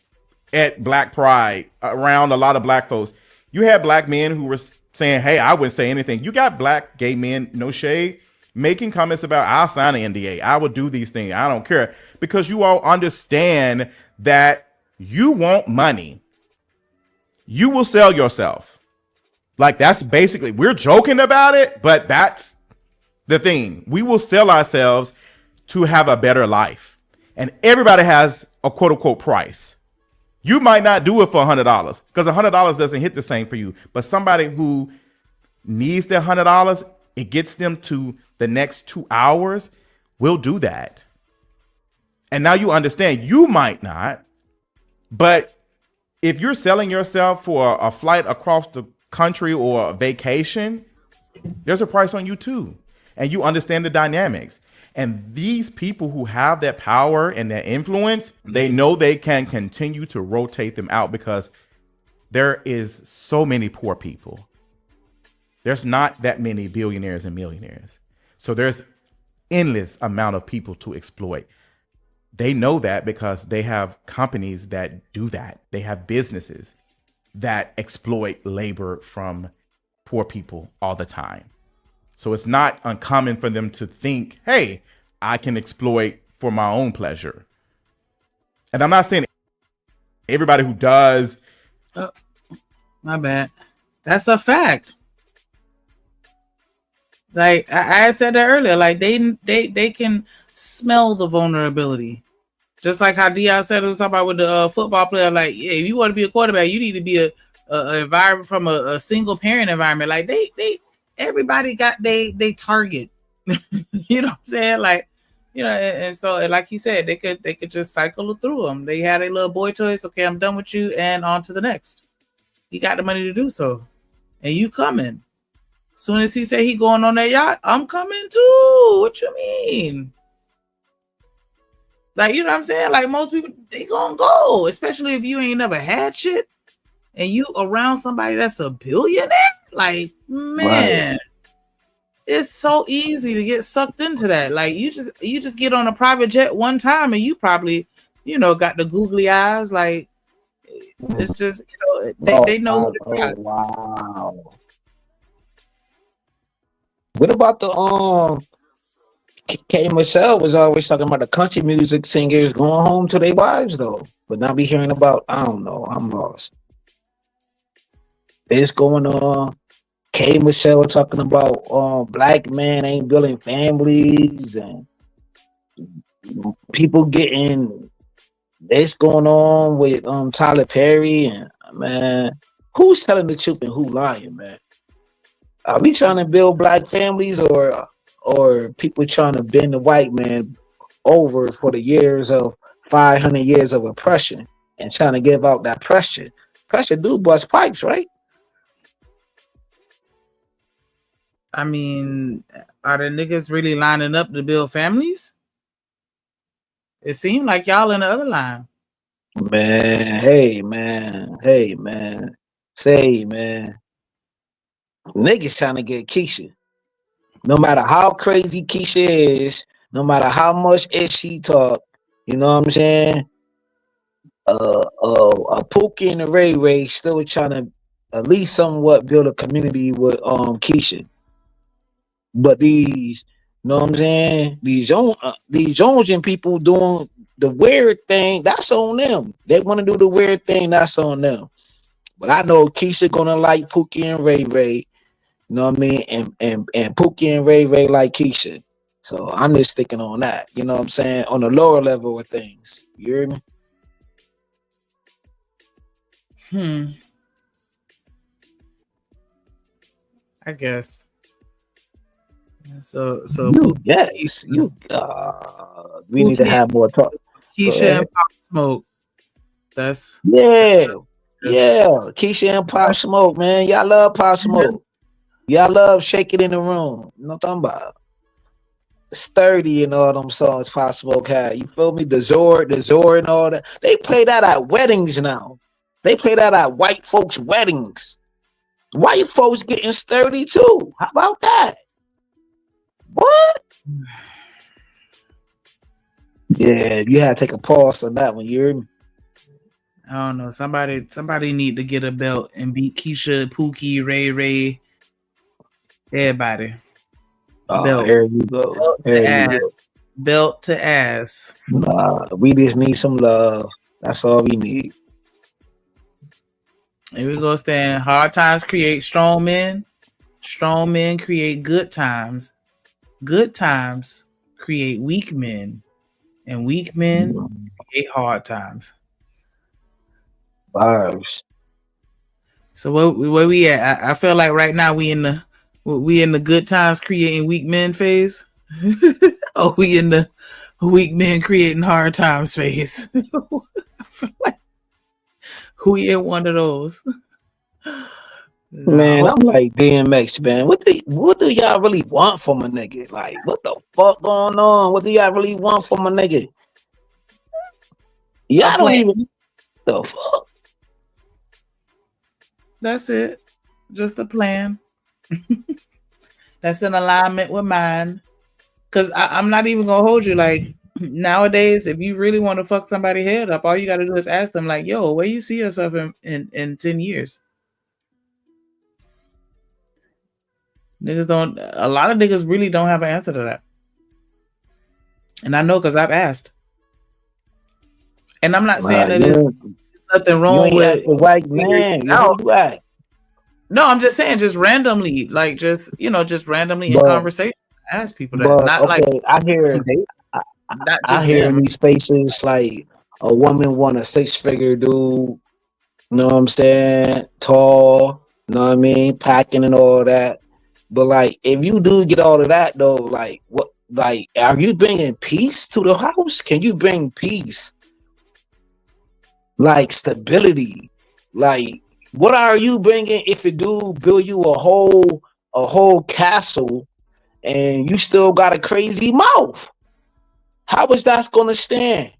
Q: at Black Pride around a lot of black folks, you had black men who were saying, hey, I wouldn't say anything. You got black gay men, no shade, making comments about, I'll sign an NDA. I will do these things. I don't care. Because you all understand that you want money. You will sell yourself. Like, that's basically, we're joking about it, but that's the thing. We will sell ourselves to have a better life. And everybody has a quote unquote price. You might not do it for $100 because $100 doesn't hit the same for you. But somebody who needs their $100, it gets them to the next 2 hours, will do that. And now you understand, you might not, but if you're selling yourself for a flight across the country or a vacation, there's a price on you too. And you understand the dynamics. And these people who have that power and that influence, they know they can continue to rotate them out because there is so many poor people. There's not that many billionaires and millionaires. So there's endless amount of people to exploit. They know that because they have companies that do that. They have businesses that exploit labor from poor people all the time. So it's not uncommon for them to think, hey, I can exploit for my own pleasure. And I'm not saying everybody who does.
V: My bad. That's a fact. Like I said that earlier, like they can smell the vulnerability. Just like how Dion said, it was talking about with the football player. Like, yeah, if you want to be a quarterback, you need to be a environment from a single parent environment. Like everybody got they target. You know what I'm saying? Like, you know, and so and like he said, they could just cycle through them. They had a little boy toys. Okay, I'm done with you, and on to the next. He got the money to do so, and you coming. Soon as he say he going on that yacht, I'm coming too. What you mean? Like, you know what I'm saying? Like, most people, they gonna go, especially if you ain't never had shit and you around somebody that's a billionaire. Like, man, it's so easy to get sucked into that. Like, you just get on a private jet one time and you probably, you know, got the googly eyes. Like, it's just, you know, they know who to try.
O: Wow. What about the K Michelle was always talking about the country music singers going home to their wives though, but now be hearing about, I don't know, I'm lost. This going on. K Michelle talking about black men ain't building families and people getting this going on with Tyler Perry and man, who's telling the truth and who lying, man? Are we trying to build black families or people trying to bend the white man over for the years of 500 years of oppression and trying to give out that pressure? Pressure do bust pipes, right?
V: I mean, are the niggas really lining up to build families? It seemed like y'all in the other line.
O: Man, hey man. Say man. Niggas trying to get Keisha. No matter how crazy Keisha is, no matter how much she talk, you know what I'm saying? Pookie and the Ray still trying to at least somewhat build a community with Keisha. But these, you know what I'm saying? These Jonesan people doing the weird thing, that's on them. They want to do the weird thing, that's on them. But I know Keisha gonna like Pookie and Ray. You know what I mean? And Pookie and Ray like Keisha. So I'm just sticking on that. You know what I'm saying? On the lower level of things. You hear me?
V: I guess. So
O: yes, we need to have more talk.
V: Keisha and Pop Smoke. That's
O: yeah. Keisha and Pop Smoke, man. Y'all love Pop Smoke. Y'all love Shake It in the Room. You know what I'm talking about? Sturdy and all them songs Possible Cat. You feel me? The Zord and all that. They play that at weddings now. They play that at white folks' weddings. White folks getting sturdy too. How about that? What? Yeah, you had to take a pause on that one. You hear me?
V: I don't know. Somebody need to get a belt and beat Keisha, Pookie, Ray, everybody.
O: Oh, here you go. Here you go.
V: Belt to ass.
O: Nah, we just need some love. That's all we need.
V: Here we go, Stan. Hard times create strong men. Strong men create good times. Good times create weak men. And weak men create hard times.
O: Bars.
V: So where we at? I feel like right now we in the good times creating weak men phase. Or we in the weak men creating hard times phase. I feel like we in one of those.
O: Man, I'm like DMX, man. What do y'all really want from a nigga? Like, what the fuck going on? What do y'all really want from a nigga? Y'all don't even the fuck.
V: That's it. Just a plan. That's in alignment with mine. Cause I'm not even gonna hold you. Like nowadays, if you really want to fuck somebody head up, all you gotta do is ask them, like, yo, where you see yourself in 10 years? A lot of niggas really don't have an answer to that. And I know because I've asked. And I'm not saying that there's nothing wrong with
O: the white man.
V: No, I'm just saying, just randomly, like just randomly in conversation, ask people that. Not
O: okay,
V: like
O: I hear in these spaces like a woman want a 6-figure dude. You know what I'm saying? Tall. You know what I mean? Packing and all that. But like, if you do get all of that though, like what? Like, are you bringing peace to the house? Can you bring peace? Like stability? Like, what are you bringing if a dude build you a whole castle and you still got a crazy mouth? How is that gonna stand?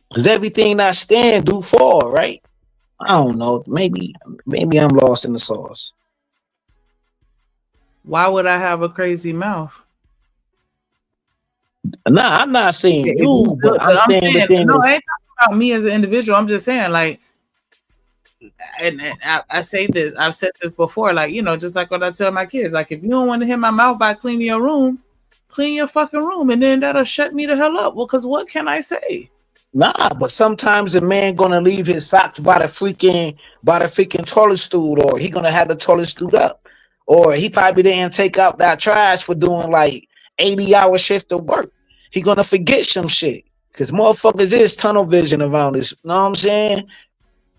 O: Because everything that stand do fall, right? I don't know. Maybe I'm lost in the sauce.
V: Why would I have a crazy mouth?
O: Nah, I'm not saying you, but I'm saying
V: no, I ain't talking about me as an individual. I'm just saying, like, and I say this, I've said this before, like, just like what I tell my kids, like, if you don't want to hit my mouth by cleaning your room, clean your fucking room, and then that'll shut me the hell up. Well, because what can I say?
O: Nah, but sometimes a man gonna leave his socks by the freaking toilet stool, or he gonna have the toilet stool up, or he probably didn't take out that trash for doing like 80-hour shift of work. He gonna forget some shit because motherfuckers is tunnel vision around this. Know what I'm saying?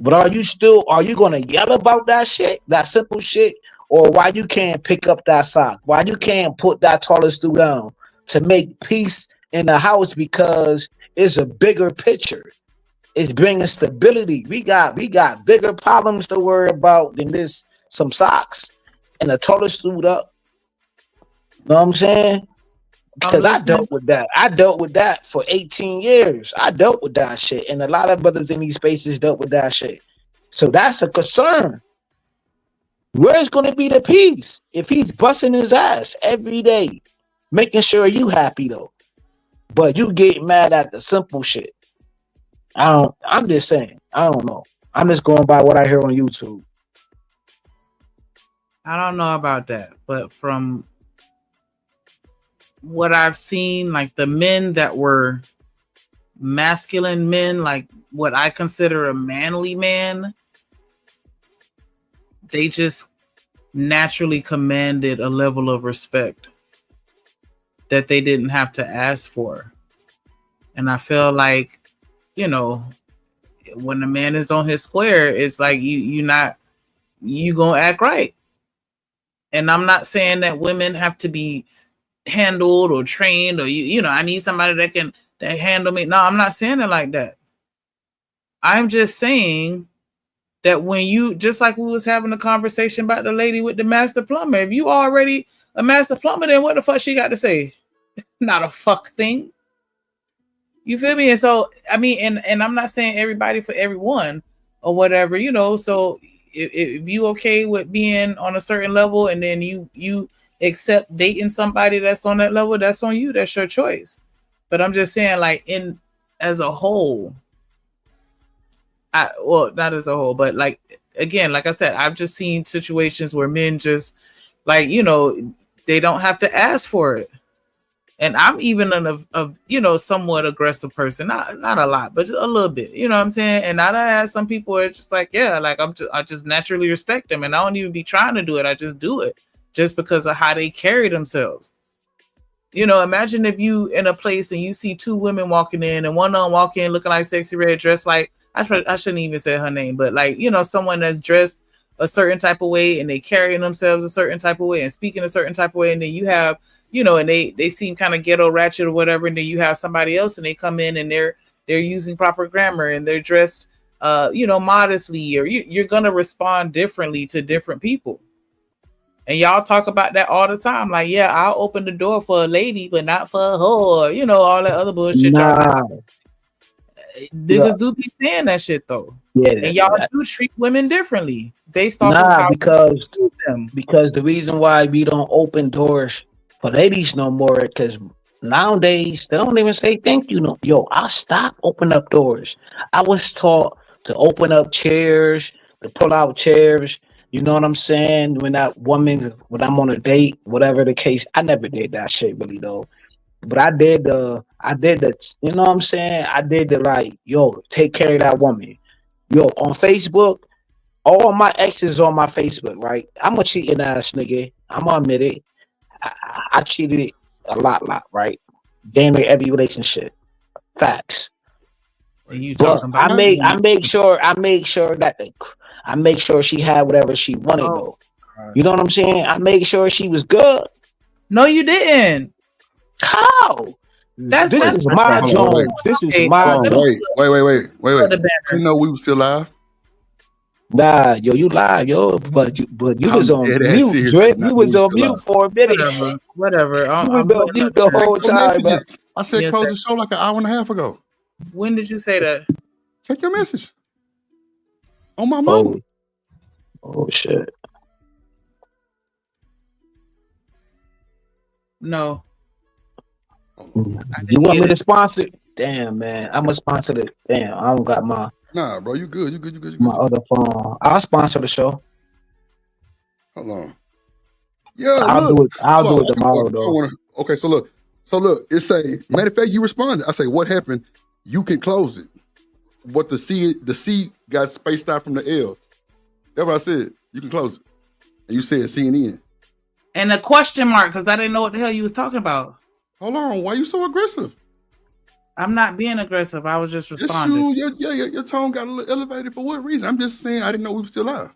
O: But are you gonna yell about that shit, that simple shit, or why you can't pick up that sock? Why you can't put that toilet stool down to make peace in the house because it's a bigger picture. It's bringing stability. We got bigger problems to worry about than this. Some socks and a toilet stool up. Know what I'm saying? Because I dealt with that. I dealt with that for 18 years. I dealt with that shit. And a lot of brothers in these spaces dealt with that shit. So that's a concern. Where's going to be the peace if he's busting his ass every day, making sure you happy though? But you get mad at the simple shit. I'm just saying. I don't know. I'm just going by what I hear on YouTube.
V: I don't know about that, but from what I've seen, like the men that were masculine men, like what I consider a manly man, they just naturally commanded a level of respect that they didn't have to ask for. And I feel like, when the man is on his square, it's like you gonna act right. And I'm not saying that women have to be handled or trained, or I need somebody that handle me. No, I'm not saying it like that. I'm just saying that when you, just like we was having a conversation about the lady with the master plumber, if you already a master plumber, then what the fuck she got to say? Not a fuck thing. You feel me? And so, I mean, and I'm not saying everybody for everyone or whatever, you know. So if you okay with being on a certain level and then you accept dating somebody that's on that level, that's on you. That's your choice. But I'm just saying, like, in as a whole, well, not as a whole, but like, again, like I said, I've just seen situations where men just, like, you know, they don't have to ask for it. And I'm even you know, somewhat aggressive person, not a lot, but just a little bit, you know what I'm saying? And I had some people who are just like, yeah, like I just naturally respect them, and I don't even be trying to do it. I just do it just because of how they carry themselves. You know, imagine if you in a place and you see two women walking in, and one of them walk in looking like Sexy Red, dressed like, I shouldn't even say her name, but like, you know, someone that's dressed a certain type of way and they carrying themselves a certain type of way and speaking a certain type of way, and then you have, you know, and they seem kind of ghetto ratchet or whatever, and then you have somebody else and they come in and they're using proper grammar and they're dressed you know, modestly, or you're gonna respond differently to different people. And y'all talk about that all the time, like, yeah, I'll open the door for a lady but not for a whore, you know, all that other bullshit. Niggas do be saying that shit though.
O: Yeah,
V: and y'all do treat women differently based off of how
O: because
V: you treat them.
O: the reason why we don't open doors for ladies no more, because nowadays they don't even say thank you. No, yo, I stopped opening up doors. I was taught to open up chairs, to pull out chairs. You know what I'm saying? When I'm on a date, whatever the case, I never did that shit really though. But I did the, you know what I'm saying? I did the, like, yo, take care of that woman. Yo, on Facebook, all my exes on my Facebook, right? I'm a cheating ass nigga. I'm gonna admit it. I cheated a lot, right? Damn near every relationship. Facts. But I make sure she had whatever she wanted though. You know what I'm saying? I make sure she was good.
V: No, you didn't.
O: How? This is my Jones. This is my
G: Wait. You know we were still live.
O: Nah, yo, you live, yo, but you was on mute, Drake. You was on mute for a minute.
V: Whatever.
O: You was on mute the whole time, man.
G: I said close the show like an hour and a half ago.
V: When did you say that?
G: Check your message. On my mama.
O: Oh shit.
V: No.
O: You want me to sponsor? Damn, man. I'm gonna sponsor it. Damn, I don't got my.
G: Nah, bro, you good. You good.
O: My other phone. I'll sponsor the show.
G: Hold on. Yeah,
O: I'll do it tomorrow though.
G: Okay, so look. It say, matter of fact, you responded. I say, what happened? You can close it. What the C got spaced out from the L. That's what I said. You can close it. And you said CNN.
V: And a question mark, because I didn't know what the hell you was talking about.
G: Hold on, why you so aggressive?
V: I'm not being aggressive. I was just responding.
G: Your tone got a little elevated. For what reason? I'm just saying I didn't know we were still live.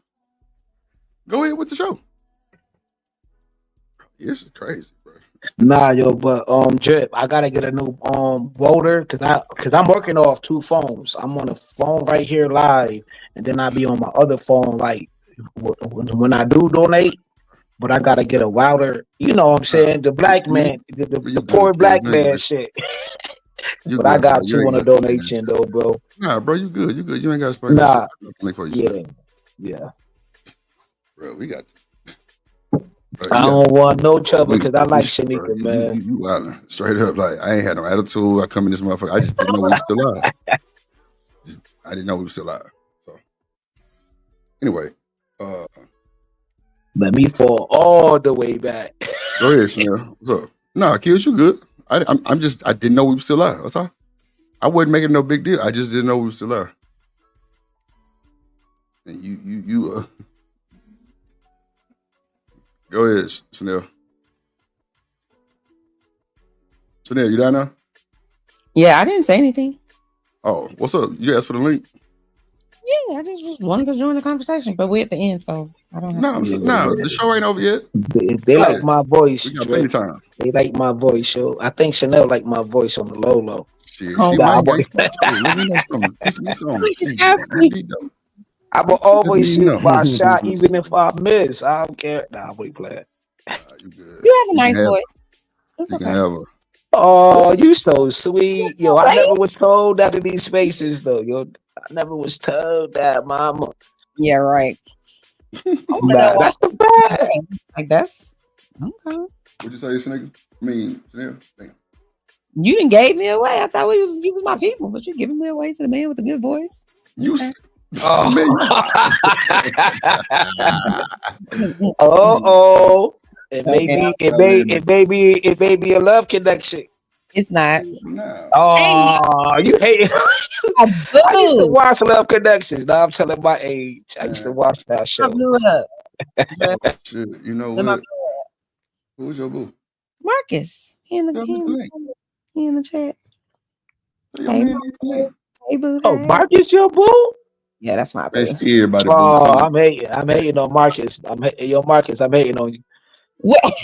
G: Go ahead with the show. This is crazy, bro.
O: Nah, yo, but Drip, I gotta get a new voter because I'm working off two phones. I'm on the phone right here live, and then I be on my other phone like when I do donate. But I gotta get a router. You know what I'm saying? The black man, the poor black man shit. But I got you on a donation though, bro.
G: Nah, bro, you good. You ain't got to spend shit for you.
O: Yeah.
G: Bro, we got.
O: I don't want no trouble because I like Shanika, man.
G: You wildin'. Straight up, like I ain't had no attitude. I come in this motherfucker. I just didn't know we were still live. I didn't know we were still live. So anyway,
O: let me fall all the way back.
G: Go ahead, Chanel. What's up? Nah, kids, you good. I didn't know we were still live. That's all. I wasn't making no big deal. I just didn't know we were still live. And you go ahead, Chanel. Chanel, you down now?
K: Yeah, I didn't say anything.
G: Oh, what's up? You asked for the link?
K: Yeah, I just wanted to join the conversation, but we're at the end, so I don't have to.
G: No, the show ain't over yet.
O: They like my voice.
G: We got plenty of time.
O: They like my voice, yo. I think Chanel like my voice on the low.
G: Shit, she might gangsta. Let me know something. Teach me something.
O: I will always shoot my shot, even if I miss. I don't care. Nah, we playing.
G: You good?
J: You have a nice voice. It's
G: You can
J: okay.
G: have her.
O: Oh, you so sweet. Yo, I never was told that in these spaces, though. Yo, I never was told that, mama.
J: Yeah, right.
O: Nah, that's the best.
J: Like that's okay.
G: What'd you say, Sneaker? I mean, Chanel? Damn.
J: You didn't gave me away. I thought you was my people, but you're giving me away to the man with the good voice.
G: You
J: Okay.
O: Oh. It may
J: Okay.
O: be a love connection.
J: It's not.
O: Oh, you hate it.
J: I
O: I used to
J: do.
O: watch Love Connections. Now I'm telling my age. I used to watch that
J: I
O: show.
J: blew it up.
G: Shit, you know
J: Let my-
G: what? Who's your boo?
J: Marcus. He in the chat. Hey, boo.
O: Oh,
J: Hey.
O: Marcus, your boo?
J: Yeah, that's my boo.
G: That's everybody boo.
O: Oh, I'm hating on Marcus. Marcus, I'm hating on you.
J: What?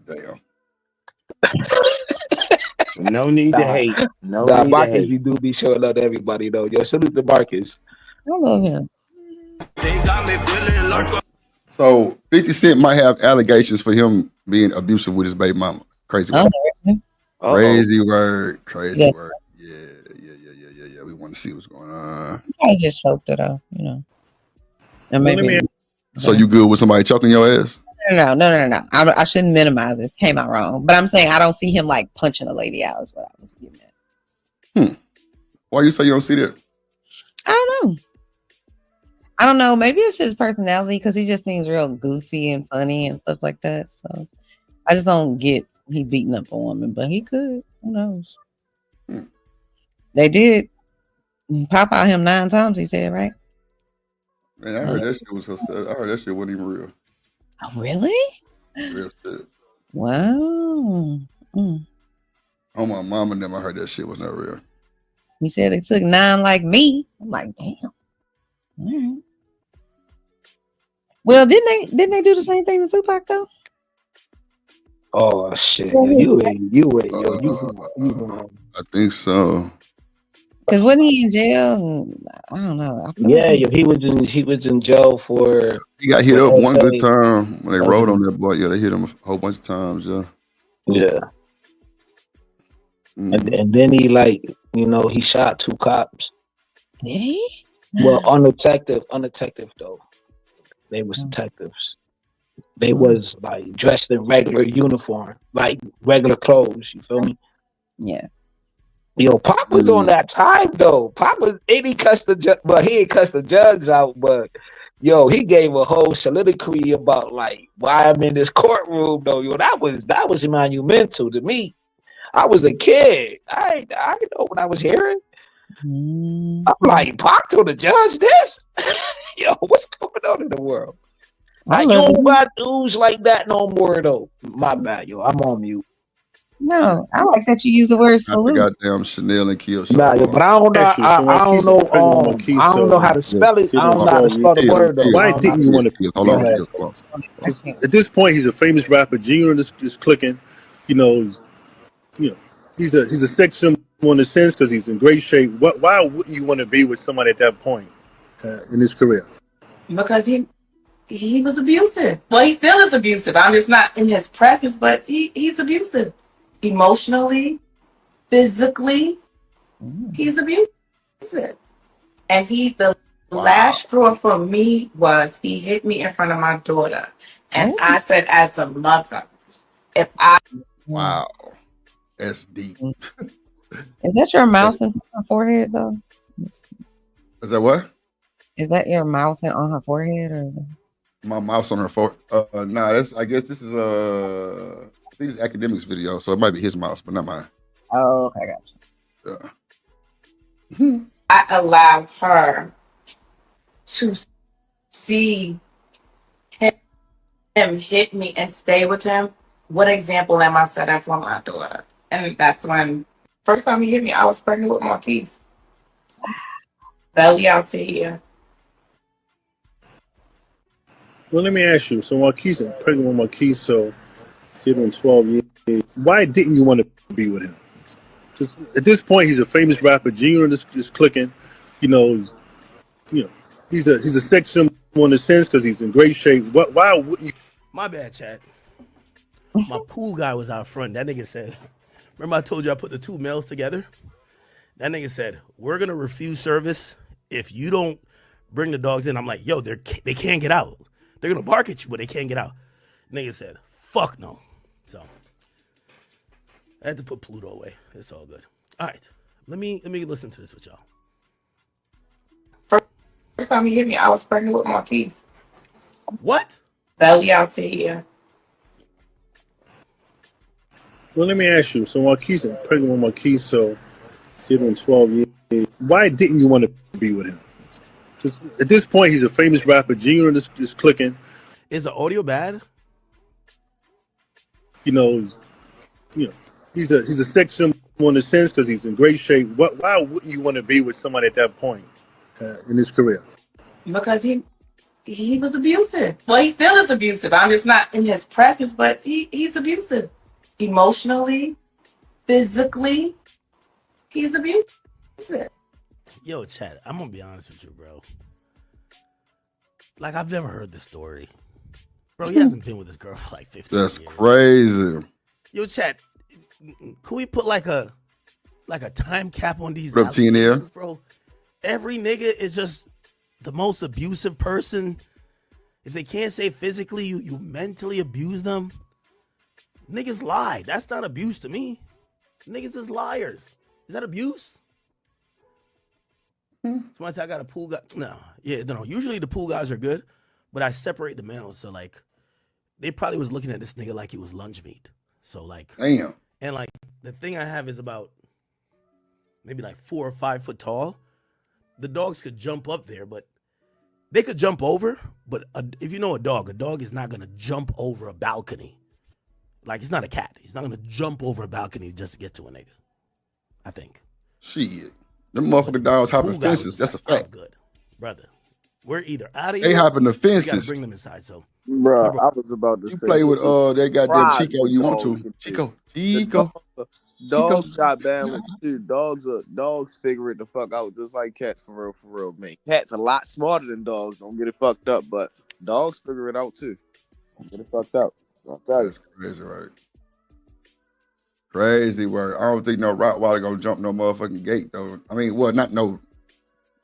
G: Damn.
R: No need to hate. No
O: Nah,
R: need to
O: Marcus,
R: hate.
O: you do be showing love to everybody, though. Yo, salute to Marcus.
J: I love him.
G: So 50 Cent might have allegations for him being abusive with his baby mama. Crazy word. Crazy word. Crazy word. Yeah. We want to see what's going on.
J: I just choked it off, you know. And maybe.
G: So you good with somebody choking your ass?
J: No. I shouldn't minimize this. Came out wrong, but I'm saying I don't see him like punching a lady out. Is what I was getting at.
G: Why you say you don't see that?
J: I don't know. Maybe it's his personality because he just seems real goofy and funny and stuff like that. So I just don't get he beating up a woman, but he could. Who knows? They did pop out him 9 times. He said, right?
G: Man, I heard that shit was. I heard that shit wasn't even real.
J: Oh, really?
G: Real shit.
J: Wow.
G: On my mom and them, I heard that shit was not real.
J: He said they took 9 like me. I'm like, damn. All right. Well, didn't they do the same thing to Tupac though?
O: Oh shit!
G: I think so.
J: Because wasn't he in jail? I don't know.
O: He was in jail for.
G: He got hit up one good time when they rode on that boy. Yeah, they hit him a whole bunch of times. Yeah.
O: And then he he shot 2 cops.
J: Did he?
O: Well, undetective though. They was detectives. They was like dressed in regular uniform, like regular clothes. You feel me?
J: Yeah.
O: Yo, Pop was on that time though. Pop was, and he cussed the judge, but he ain't cussed the judge out. But yo, he gave a whole soliloquy about like why I'm in this courtroom though. Yo, that was monumental to me. I was a kid. I know what I was hearing. I'm like, Pop told the judge this. Yo, what's going on in the world? You don't got news like that no more though. My bad, yo. I'm on mute.
J: No, I like that you use the word salute.
G: Goddamn Chanel and Kill.
O: Nah, yo, but I don't know how to spell it. I don't know how to spell the word though.
T: Why didn't you want to?
G: Hold on.
T: At this point, he's a famous rapper. Junior is clicking. You know, he's a sex symbol in a sense because he's in great shape. Why wouldn't you want to be with somebody at that point in his career?
U: Because he was abusive. Well, he still is abusive. I'm just not in his presence, but he's abusive. Emotionally, physically, he's abusive. And the last straw for me was he hit me in front of my daughter. And I said, as a mother, if I...
G: Wow. That's deep.
J: Is that your mouse on her forehead though?
G: Is that what?
J: Is that your mouse on her forehead or is it...
G: My mouse on her forehead? Nah, I guess this is I think it's academics video, so it might be his mouse, but not mine.
J: Oh, okay, gotcha.
G: Yeah.
U: I allowed her to see him hit me and stay with him. What example am I setting for my daughter? And that's when, first time he hit me, I was pregnant with Marquise. Belly out to here.
T: Well, let me ask you. So Marquise, I'm pregnant with Marquise, so in 12 years. Why didn't you want to be with him? Just, at this point, he's a famous rapper. Junior is clicking. He's a sex symbol in a sense because he's in great shape. Why wouldn't you?
D: My bad, chat. My pool guy was out front. That nigga said, remember I told you I put the two males together? That nigga said, we're going to refuse service if you don't bring the dogs in. I'm like, yo, they can't get out. They're going to bark at you, but they can't get out. Nigga said, fuck no. So I had to put Pluto away. It's all good. All right. Let me listen to this with y'all.
U: First time he hit me, I was pregnant with Marquise.
D: What?
U: Belly out to here.
T: Well, let me ask you. So Marquise, I'm pregnant with Marquise, so he's been 12 years. Why didn't you want to be with him? Just, at this point, he's a famous rapper. Junior is clicking.
D: Is the audio bad?
T: You know, he's a sex symbol in a sense because he's in great shape. Why wouldn't you want to be with someone at that point in his career?
U: Because he was abusive. Well, he still is abusive. I'm just not in his presence, but he's abusive. Emotionally, physically, he's abusive.
D: Yo, Chad, I'm going to be honest with you, bro. Like, I've never heard this story. Bro, he hasn't been with this girl for like 15
G: That's
D: years.
G: crazy.
D: Yo, Chad, can we put like a time cap on these
G: What up, Tina?
D: allegations, bro? Every nigga is just the most abusive person. If they can't say physically, you mentally abuse them. Niggas lie. That's not abuse to me. Niggas is liars. Is that abuse? Somebody say I got a pool guy. No. Usually the pool guys are good, but I separate the males. So like, they probably was looking at this nigga like he was lunch meat. So like,
G: damn.
D: And like, the thing I have is about maybe like 4 or 5 foot tall. The dogs could jump up there, but they could jump over. But if you know a dog is not gonna jump over a balcony. Like, it's not a cat. He's not gonna jump over a balcony just to get to a nigga. I think.
G: Shit. Them motherfucking dogs hopping fences. That's a fact.
D: Good. Brother. We're either out of
G: They
D: here.
G: hopping the
D: We gotta
G: fences.
D: bring them inside. So,
P: Bro, I was about to
G: You
P: say
G: play with that goddamn
P: fries
G: Chico
P: with
G: you want
P: dogs
G: to.
P: can
G: Chico.
P: Dogs got balance too. Dogs figure it the fuck out just like cats for real, man. Cats a lot smarter than dogs. Don't get it fucked up, but dogs figure it out too. Don't get it fucked up. I'll tell you.
G: That's crazy, right? Crazy word. I don't think no Rottweiler gonna jump no motherfucking gate though. I mean, well, not no.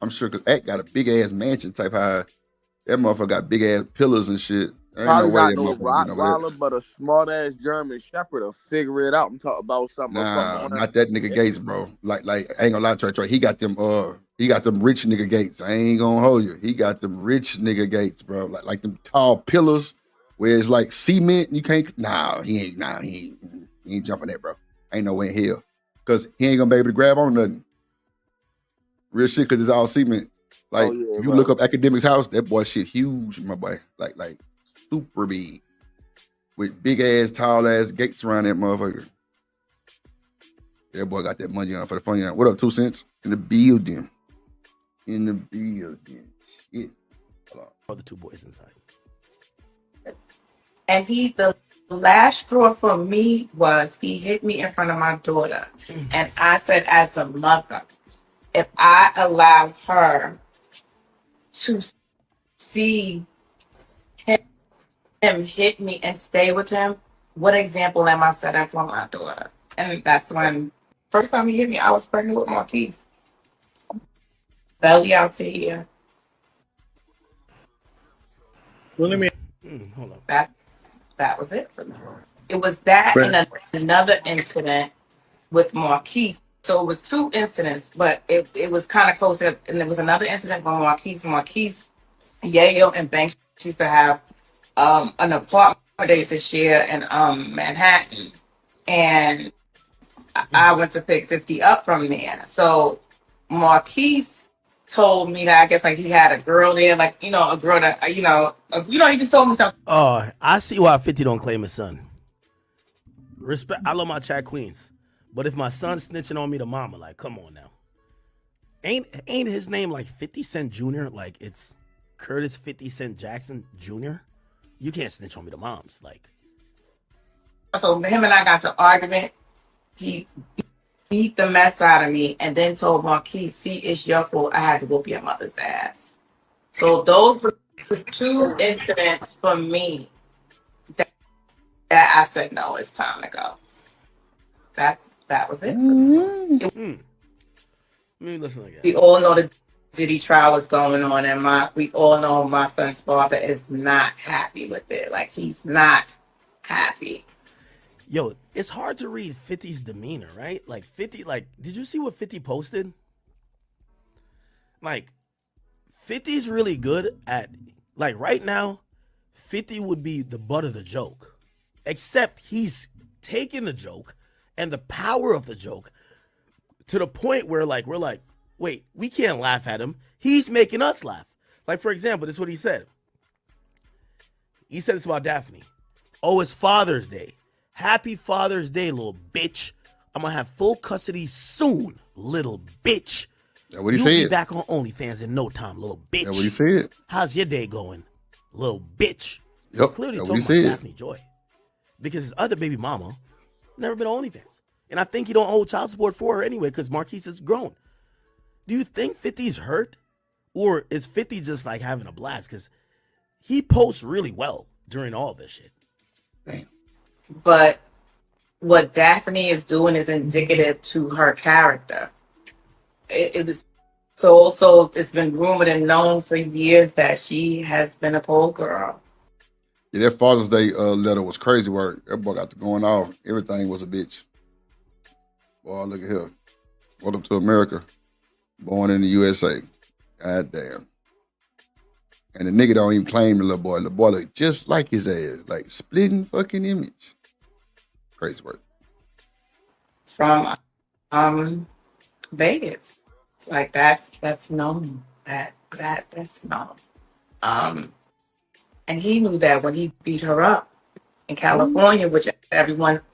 G: I'm sure because Act got a big ass mansion type high. That motherfucker got big ass pillars and shit. There ain't no
P: Probably
G: way
P: not
G: that
P: no
G: motherfucker getting over there.
P: Rottweiler, but a smart ass German Shepherd will figure it out and talk about something.
G: Nah, not that nigga Gates, bro. Like I ain't gonna lie to you. He got them rich nigga gates. I ain't gonna hold you. He got them rich nigga gates, bro. Like them tall pillars where it's like cement and you can't. He ain't jumping that, bro. Ain't no way in hell. Cause he ain't gonna be able to grab on nothing. Real shit, cause it's all cement. Like if you look up Academic's house, that boy shit huge, my boy. Like super big. With big ass, tall ass gates around that motherfucker. That boy got that money on for the fun. What up, 2 cents? In the building. Shit. Hold on.
D: the 2 boys inside.
U: And the last straw for me was he hit me in front of my daughter. And I said, as a mother, if I allowed her to see him hit me and stay with him, what example am I setting for my daughter? And that's when, first time he hit me, I was pregnant with Marquise. Belly out to here.
T: Well, let me.
D: Hold on.
U: That was it for me. It was that and another incident with Marquise. So it was 2 incidents, but it was kind of close. And there was another incident with Marquise, Yale, and Banks used to have an apartment they used to share in Manhattan. And I went to pick 50 up from there. So Marquise told me that I guess like he had a girl there, like, a girl that, he just told me something.
D: Oh, I see why 50 don't claim his son. Respect. I love my chat queens. But if my son's snitching on me to mama, like, come on now. Ain't his name like 50 Cent Jr.? Like, it's Curtis 50 Cent Jackson Jr.? You can't snitch on me to moms. Like,
U: So him and I got to argument. He beat the mess out of me and then told Marquise, see, it's your fault. I had to whoop your mother's ass. So those were the two incidents for me that I said, no, it's time to go. That was it for me.
D: Let me listen again.
U: We all know the Diddy trial is going on, and we all know my son's father is not happy with it. Like, he's not happy.
D: Yo, it's hard to read 50's demeanor, right? Like 50, like, did you see what 50 posted? Like, 50's really good at, like, right now, 50 would be the butt of the joke. Except he's taking the joke and the power of the joke to the point where, like, we're like, wait, we can't laugh at him. He's making us laugh. Like, for example, this is what he said. He said this about Daphne. Oh, it's Father's Day. Happy Father's Day, little bitch. I'm going to have full custody soon, little bitch.
G: That's what he
D: You'll
G: said.
D: be back on OnlyFans in no time, little bitch.
G: That's what he said.
D: How's your day going, little bitch?
G: Yep,
D: He's clearly
G: that's what
D: talking
G: he
D: about
G: said.
D: Daphne Joy. Because his other baby mama never been on OnlyFans. And I think he don't owe child support for her anyway because Marquise is grown. Do you think 50's hurt? Or is 50 just like having a blast? Because he posts really well during all this shit.
G: Damn.
U: But what Daphne is doing is indicative to her character. It was so it's been rumored and known for years that she has been a pole girl.
G: Yeah, that Father's Day letter was crazy work. That boy got to going off. Everything was a bitch. Boy, look at here. Welcome to America. Born in the USA. God damn. And the nigga don't even claim the little boy. The boy look just like his ass. Like splitting fucking image. Crazy work.
U: From Vegas. Like that's known. That's known. And he knew that when he beat her up in California, which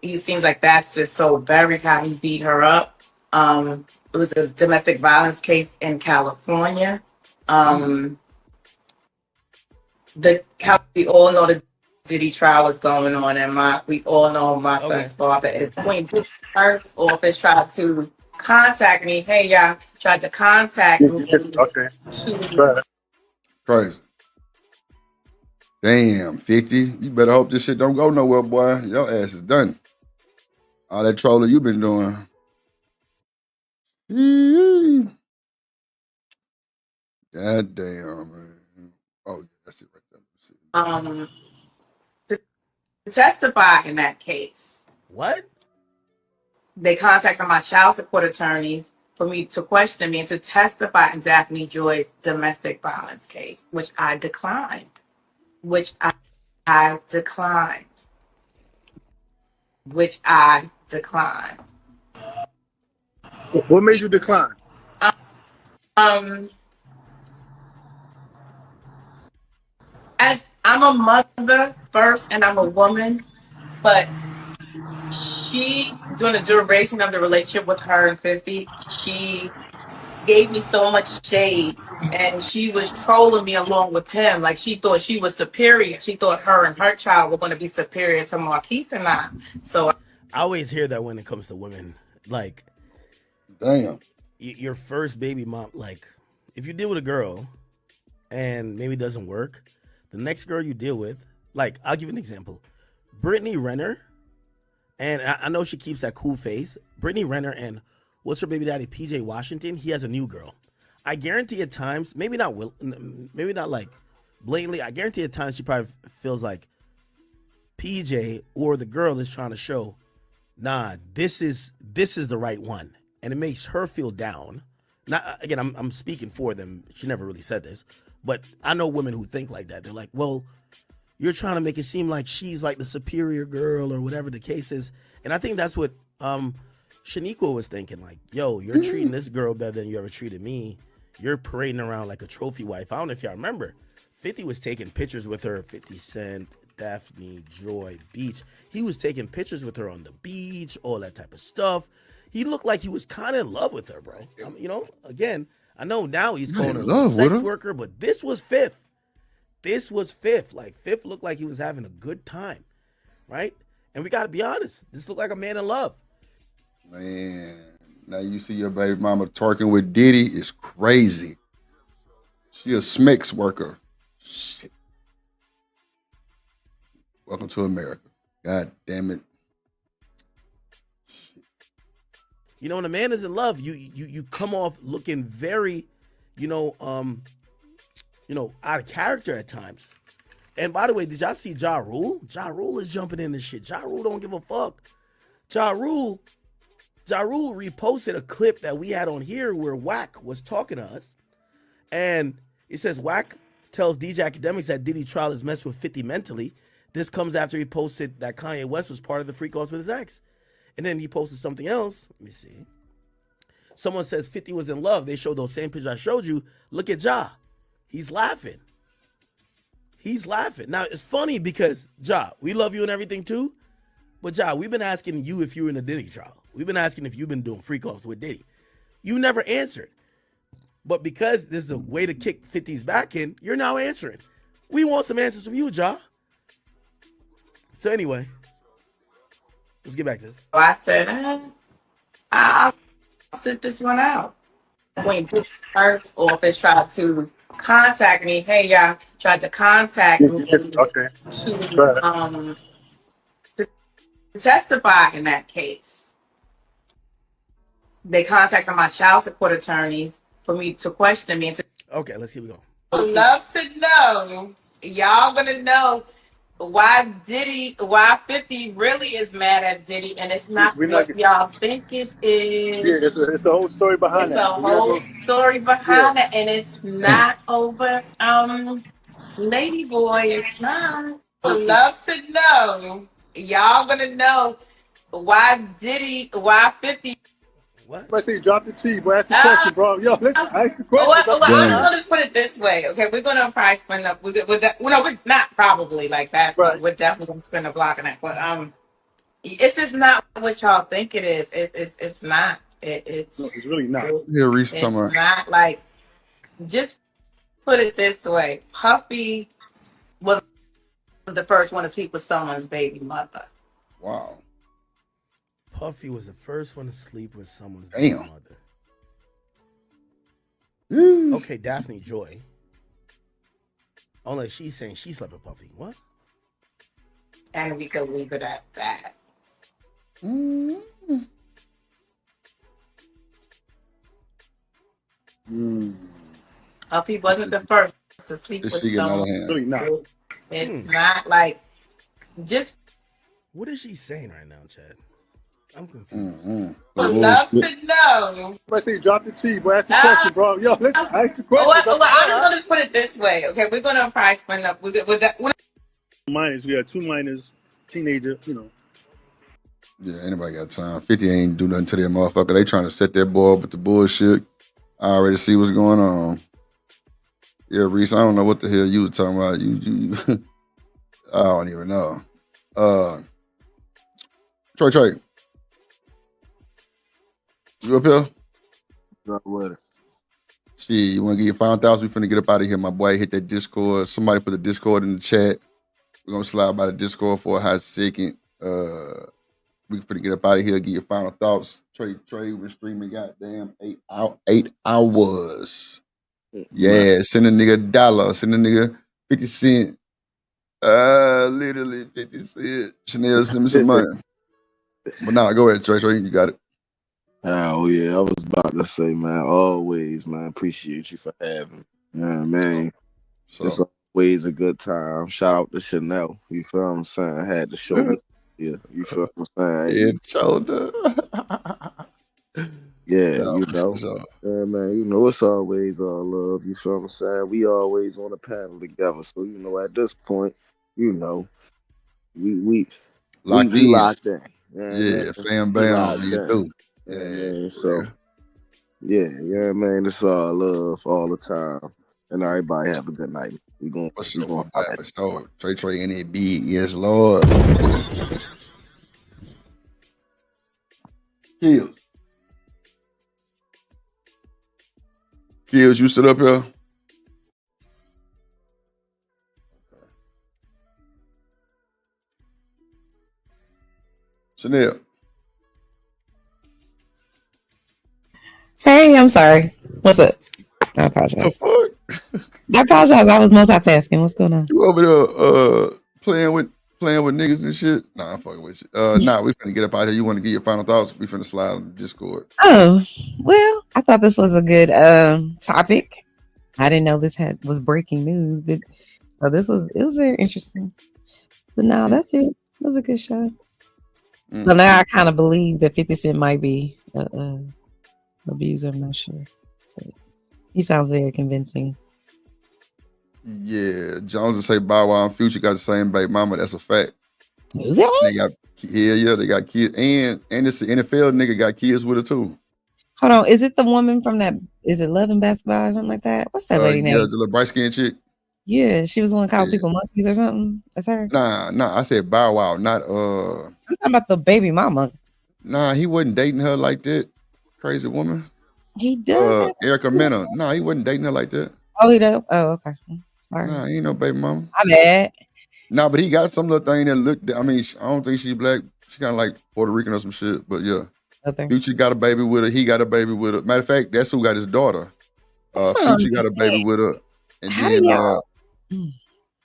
U: he seems like that's just so buried how he beat her up. It was a domestic violence case in California. We all know the Diddy trial is going on, and we all know my son's father is going to her office tried to contact me. Hey, y'all tried to contact me.
T: Okay.
G: Crazy. Damn, 50. You better hope this shit don't go nowhere, boy. Your ass is done. All that trolling you been doing. God damn, man. Oh, that's it right there.
U: To testify in that case.
D: What?
U: They contacted my child support attorneys for me to question me and to testify in Daphne Joy's domestic violence case, which I declined. Which I declined.
T: What made you decline?
U: As I'm a mother first and I'm a woman, but during the duration of the relationship with her and 50, she gave me so much shade and she was trolling me along with him. Like, she thought she was superior. She thought her and her child were going to be superior to Marquise and I. So
D: I always hear that when it comes to women. Like,
G: damn,
D: your first baby mom, like, if you deal with a girl and maybe it doesn't work, the next girl you deal with, like, I'll give you an example. Brittany Renner, and I know she keeps that cool face. Brittany Renner and what's her baby daddy, PJ Washington? He has a new girl. I guarantee at times, maybe not like blatantly, I guarantee at times she probably feels like PJ or the girl is trying to show, nah, this is the right one. And it makes her feel down. Not, again, I'm speaking for them. She never really said this. But I know women who think like that. They're like, well, you're trying to make it seem like she's like the superior girl or whatever the case is. And I think that's what Shaniqua was thinking. Like, yo, you're treating this girl better than you ever treated me. You're parading around like a trophy wife. I don't know if y'all remember. 50 was taking pictures with her. 50 Cent, Daphne, Joy, Beach. He was taking pictures with her on the beach, all that type of stuff. He looked like he was kind of in love with her, bro. Again, I know now he's calling her a sex worker, but this was Fifth. Like, Fifth looked like he was having a good time, right? And we got to be honest. This looked like a man in love.
G: Man, now you see your baby mama twerking with Diddy. It's crazy. She a SMEX worker. Shit. Welcome to America. God damn it.
D: You know, when a man is in love, you come off looking very, out of character at times. And by the way, did y'all see Ja Rule? Ja Rule is jumping in this shit. Ja Rule don't give a fuck. Ja Rule reposted a clip that we had on here where Wack was talking to us. And it says Wack tells DJ Academics that Diddy's trial is messing with 50 mentally. This comes after he posted that Kanye West was part of the freak offs with his ex. And then he posted something else. Let me see. Someone says 50 was in love. They showed those same pictures I showed you. Look at Ja. He's laughing. He's laughing. Now, it's funny because, Ja, we love you and everything too. But, Ja, we've been asking you if you were in a Diddy trial. We've been asking if you've been doing freak offs with Diddy. You never answered. But because this is a way to kick 50's back in, you're now answering. We want some answers from you, Ja. So anyway, let's get back to this.
U: I said, I'll sit this one out. When first office tried to contact me, hey y'all, tried to contact me
T: Okay.
U: to testify in that case. They contacted my child support attorneys for me to question me.
D: Okay, let's keep it going.
U: I'd love to know, y'all gonna know why 50 really is mad at Diddy, and it's not what y'all think it is.
T: Yeah, it's a whole story behind
U: It's
T: that.
U: a whole story behind it, and it's not over Lady Boy. It's not. I'd love to know, y'all gonna know why 50.
D: What?
T: I see, drop the T, bro. Ask the question, bro. Yo, listen, ask the question.
U: Well, I'm just gonna just put it this way, okay? We're gonna probably spend up with that. Well, no, we're not probably like that. Right. We're definitely gonna spend a block on that. But it's just not what y'all think it is. It's not. It's
T: no, it's really not.
G: Yeah, Reese
U: it's
G: talking about.
U: not like. Just put it this way: Puffy was the first one to sleep with someone's baby mother.
G: Wow.
D: Puffy was the first one to sleep with someone's
G: Damn.
D: mother. Okay, Daphne Joy. Only she's saying she slept with Puffy. What?
U: And we could leave it at that. Puffy wasn't the first to sleep with someone.
T: Really not.
U: It's not like just.
D: What is she saying right now, Chad? I'm confused.
U: Would love to know.
T: I see, drop the T, bro. Ask the question, bro. Yo, listen, ask the question.
U: Well, I'm just gonna just put it this way, okay? We're gonna probably spend up with that.
T: Minors, we got 2 minors, teenager,
G: Yeah, anybody got time. 50 ain't do nothing to their motherfucker. They trying to set their boy up with the bullshit. I already see what's going on. Yeah, Reese, I don't know what the hell you was talking about. You I don't even know. Trey. You up here?
P: Not with it.
G: See, you want to get your final thoughts? We finna get up out of here, my boy. Hit that Discord. Somebody put the Discord in the chat. We're gonna slide by the Discord for a hot second. We finna get up out of here. Get your final thoughts. Trey, we've been streaming goddamn 8 hours. Yeah, send a nigga $1. Send a nigga 50 cent. Literally 50 cent. Chanel, send me some money. But nah, go ahead, Trey. You got it.
P: Oh yeah, I was about to say, man. Always, man. Appreciate you for having me. Yeah, man. It's always a good time. Shout out to Chanel. You feel what I'm saying? I had to show you. Yeah, you feel what I'm saying?
G: Head, shoulder.
P: Yeah,
G: No,
P: you
G: for
P: know.
G: sure.
P: Yeah, man. You know it's always all love. You feel what I'm saying? We always on a panel together. So you know, at this point, you know, we
G: Locked
P: we
G: in.
P: locked in.
G: Yeah, fam
P: We
G: bam.
P: locked
G: You
P: in.
G: too.
P: Yeah, man. So yeah, man. It's all love all the time. And everybody have a good night. We going
G: for sure. Trey NAB. Yes, Lord. Kills, you sit up here. Chanel.
J: Hey, I'm sorry. What's up? I apologize.
G: The fuck?
J: I apologize. I was multitasking. What's going on?
G: You over there playing with niggas and shit? Nah, I'm fucking with you. Nah, we finna get up out here. You want to get your final thoughts? We finna slide on Discord.
J: Oh, well, I thought this was a good topic. I didn't know this was breaking news. So it was very interesting. But no, that's it. It was a good show. So now I kind of believe that 50 Cent might be abuser. I'm not sure. But he sounds very convincing.
G: Yeah, Jones will say Bow Wow and Future got the same baby mama. That's a fact.
J: Do they?
G: They got they got kids, and it's the NFL nigga got kids with her too.
J: Hold on, is it the woman from that? Is it Love and Basketball or something like that? What's that lady name?
G: Yeah, the little bright skinned chick.
J: Yeah, she was the one called people monkeys or something. That's her.
G: Nah, I said Bow Wow, not
J: I'm talking about the baby mama.
G: Nah, he wasn't dating her like that. Crazy woman.
J: He does.
G: Erica Mena. Nah, he wasn't dating her like that.
J: Oh, he does. Oh, okay. Sorry.
G: Nah, he ain't no baby mama.
J: I'm bad.
G: Nah, but he got some little thing that looked. I mean, I don't think she black. She kind of like Puerto Rican or some shit. But yeah, Future got a baby with her. He got a baby with her. Matter of fact, that's who got his daughter. Future got a baby with her, and then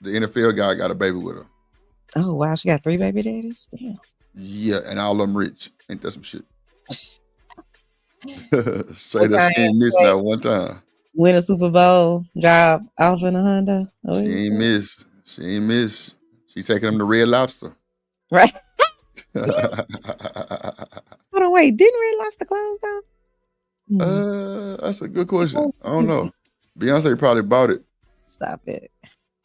G: the NFL guy got a baby with her.
J: Oh wow, she got 3 baby daddies. Damn.
G: Yeah, and all of them rich. Ain't that some shit? Say that she ain't missed that one time.
J: Win a Super Bowl, drive off in a Honda.
G: She ain't missed. She ain't missed. She taking them to Red Lobster.
J: Right. Hold on, wait. Didn't Red Lobster close though?
G: That's a good question. I don't know. Beyonce probably bought it.
J: Stop it.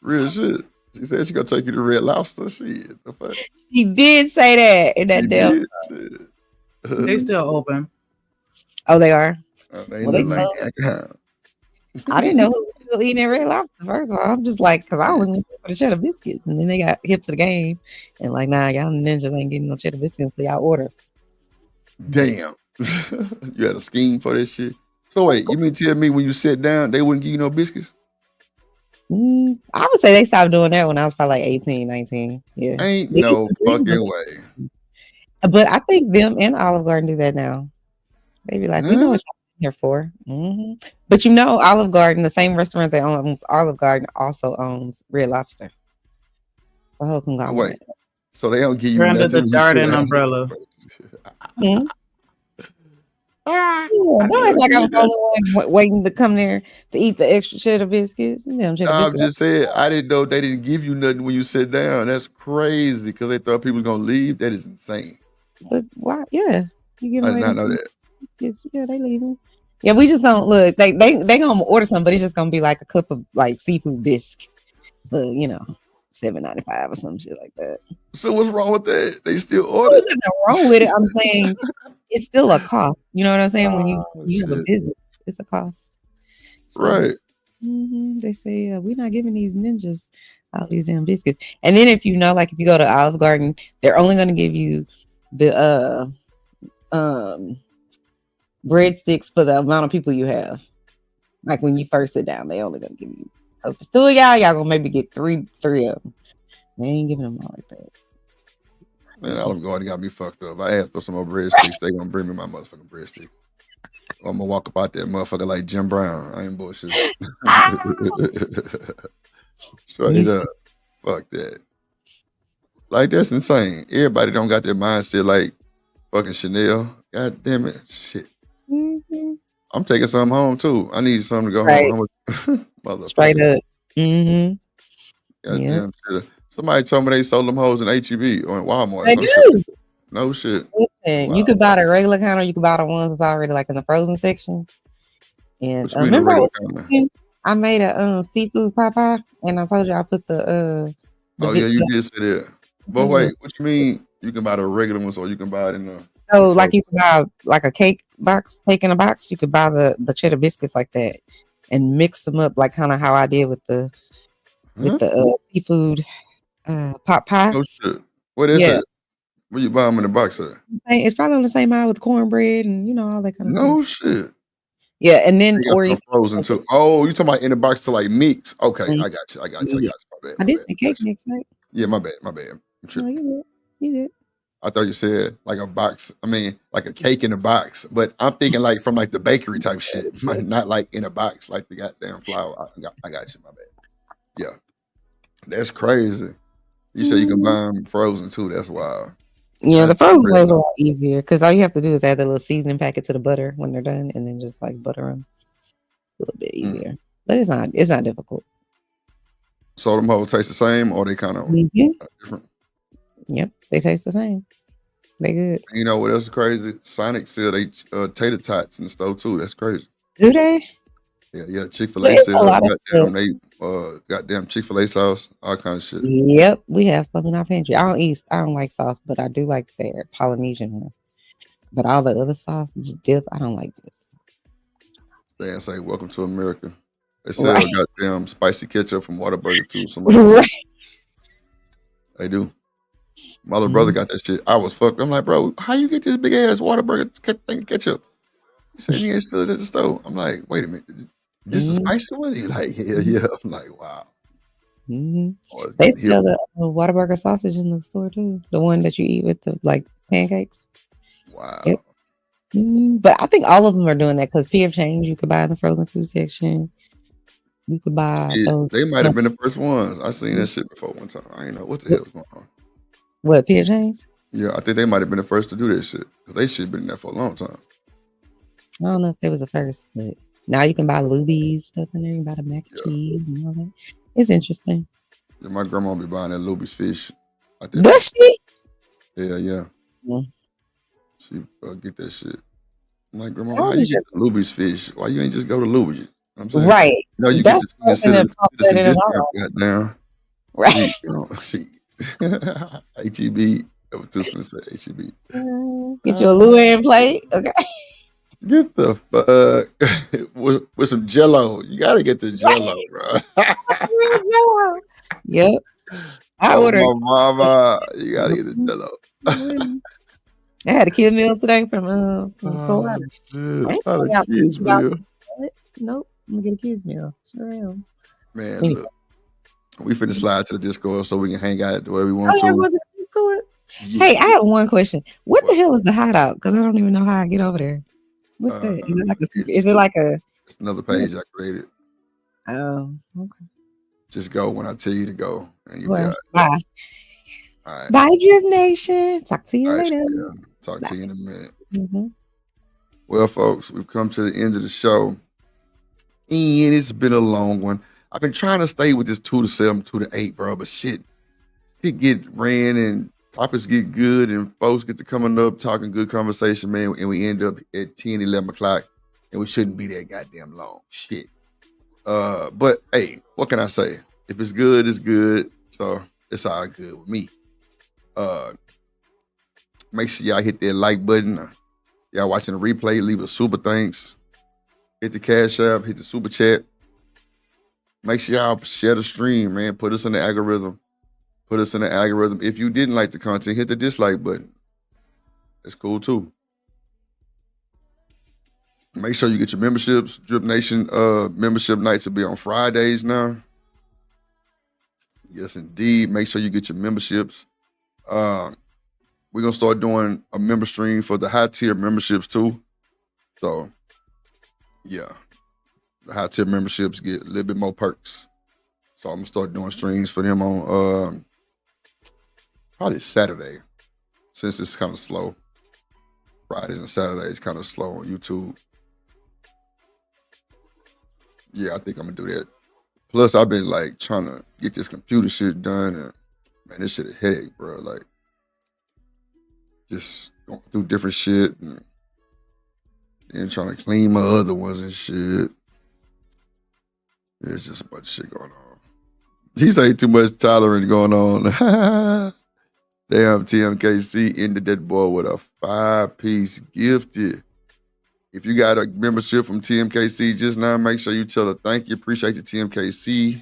G: Real shit. She said she gonna take you to Red Lobster. Shit. The fuck?
J: She did say that in that damn.
V: They still open.
J: Oh, they are.
G: They like
J: I didn't know who was still eating at Red Lobster. First of all, I'm just like, because I only went for the cheddar biscuits, and then they got hip to the game, and like, nah, y'all ninjas ain't getting no cheddar biscuits, so y'all order.
G: Damn. You had a scheme for this shit. So wait, you mean tell me when you sit down, they wouldn't give you no biscuits?
J: I would say they stopped doing that when I was probably like 18, 19. Yeah.
G: Ain't no fucking way.
J: But I think them and Olive Garden do that now. They be like, we know what y'all here for. But you know, Olive Garden, the same restaurant that owns Olive Garden, also owns Red Lobster. The whole conglomerate.
G: Wait, so they don't give you
V: under
G: nothing
V: the Darden umbrella.
J: Don't act like I was the only one waiting to come there to eat the extra cheddar biscuits.
G: I'm just saying, I didn't know they didn't give you nothing when you sit down. That's crazy because they thought people was gonna leave. That is insane.
J: But why? Yeah, you give
G: I did not know that.
J: Biscuits. Yeah, they leaving. Yeah, we just don't look. They gonna order something, but it's just gonna be like a cup of like seafood bisque, but you know, $7.95 or some shit like that.
G: So what's wrong with that? They still order.
J: There's nothing wrong with it. I'm saying it's still a cost. You know what I'm saying? When you have a business, it's a cost. So,
G: right.
J: They say we're not giving these ninjas all these damn biscuits. And then if you know, like if you go to Olive Garden, they're only going to give you the breadsticks for the amount of people you have. Like when you first sit down, they only going to give you. So if it's 2 of y'all gonna maybe get three of them. They ain't giving them all like that.
G: Man, Olive Garden got me fucked up. I asked for some more breadsticks. They gonna bring me my motherfucking breadstick. I'm gonna walk up out that motherfucker like Jim Brown. I ain't bullshit. Straight up. Fuck that. Like that's insane. Everybody don't got their mindset like fucking Chanel. God damn it. Shit. I'm taking something home too. I need something to go home.
J: Straight up.
G: Goddamn shit. Somebody told me they sold them hoes in HEB or in Walmart.
J: They do.
G: Shit. No shit.
J: Listen, you could buy the regular kind or you could buy the ones that's already like in the frozen section. And remember I made a seafood pie and I told you I put the
G: oh yeah, you did say that. But wait, what you mean you can buy the regular ones or you can buy it in the
J: so like you can buy like a cake in a box, you could buy the cheddar biscuits like that and mix them up like kind of how I did with the seafood pot pie.
G: Oh shit. What is it? Where you buy them in the box at?
J: It's probably on the same aisle with cornbread and you know all that kind of stuff.
G: No shit.
J: Yeah, and then
G: or you frozen too. Oh, you talking about in the box to like mix? Okay, I got you. My bad.
J: I did say cake mix, right?
G: Yeah, my bad. I'm sure.
J: No, you good.
G: I thought you said like a box. I mean, like a cake in a box. But I'm thinking like from like the bakery type shit, not like in a box like the goddamn flour. I got you, my bad. Yeah, that's crazy. You say you can buy them frozen too. That's wild.
J: Yeah, the frozen ones are a lot easier because all you have to do is add the little seasoning packet to the butter when they're done, and then just like butter them. A little bit easier, but it's not difficult.
G: So them hoes taste the same, or they kind of different?
J: Yep, they taste the same. They good.
G: You know what else is crazy? Sonic sell they tater tots in the store too. That's crazy.
J: Do they?
G: Yeah. Chick-fil-A sell goddamn Chick-fil-A sauce, all kind of shit.
J: Yep, we have some in our pantry. I don't like sauce, but I do like their Polynesian one. But all the other sauce dip, I don't like this.
G: They say welcome to America. They sell goddamn spicy ketchup from Whataburger too.
J: Right.
G: They do. My little brother got that shit. I was fucked. I'm like, bro, how you get this big ass Whataburger thing of ketchup? He said he ain't still at the store. I'm like, wait a minute, this is spicy one? He like, yeah. I'm like, wow.
J: They sell the Whataburger sausage in the store too. The one that you eat with the like pancakes.
G: Wow.
J: Yep. But I think all of them are doing that because P.F. Chang's you could buy in the frozen food section. You could buy those.
G: They might have been the first ones. I seen that shit before one time. I ain't know what the hell was going on.
J: What, P.F. Chang's?
G: Yeah, I think they might have been the first to do that shit. Because they shit been there for a long time.
J: I don't know if they was the first, but now you can buy Luby's stuff in there. You can buy the mac and cheese and all that. It's interesting.
G: Yeah, my grandma be buying that Luby's fish.
J: Does she?
G: Yeah. She get that shit. I'm like, grandma, how you get the Luby's fish? Why you ain't just go to Luby's? You know what I'm saying?
J: Right.
G: No, you get to see discount goddamn.
J: Right.
G: You know, HEB. That was too soon to say HEB.
J: Get you a Luann plate. Okay.
G: Get the fuck with some Jello. You gotta get the Jello, bro.
J: Yep. I ordered.
G: My mama, you gotta get the Jello.
J: I had a kid meal today from Solana. Nope, I'm gonna get a kids meal. Sure am.
G: Man, look, we finna slide to the Discord so we can hang out where we want to.
J: Discord. Hey, I have one question. What the hell is the hideout? Because I don't even know how I get over there. What's that? Is it like a?
G: It's another page I created.
J: Oh, okay.
G: Just go when I tell you to go, and you
J: Well,
G: got
J: bye.
G: All right.
J: Bye, Drip Nation. Talk to you later.
G: Talk to you in a minute. Well, folks, we've come to the end of the show, and it's been a long one. I've been trying to stay with this 2 to 7, 2 to 8, bro, but shit, it get ran and topics get good and folks get to coming up talking good conversation, man, and we end up at 10, 11 o'clock, and we shouldn't be that goddamn long. Shit. But hey, what can I say? If it's good, it's good. So it's all good with me. Make sure y'all hit that like button. Y'all watching the replay, leave a super thanks. Hit the Cash App, hit the super chat. Make sure y'all share the stream, man. Put us in the algorithm. If you didn't like the content, hit the dislike button. It's cool too. Make sure you get your memberships. Drip Nation membership nights will be on Fridays now. Yes, indeed. Make sure you get your memberships. We're going to start doing a member stream for the high tier memberships too. So, yeah. The high tier memberships get a little bit more perks. So, I'm going to start doing streams for them on probably Saturday, since it's kind of slow. Fridays and Saturdays kind of slow on YouTube. Yeah, I think I'm going to do that. Plus, I've been like trying to get this computer shit done, and man, this shit a headache, bro. Like, just going through different shit and then trying to clean my other ones and shit. It's just a bunch of shit going on. He's ain't too much tolerant going on. Damn, TMKC ended that boy with a 5-piece gifted. If you got a membership from TMKC just now, make sure you tell her thank you. Appreciate the TMKC.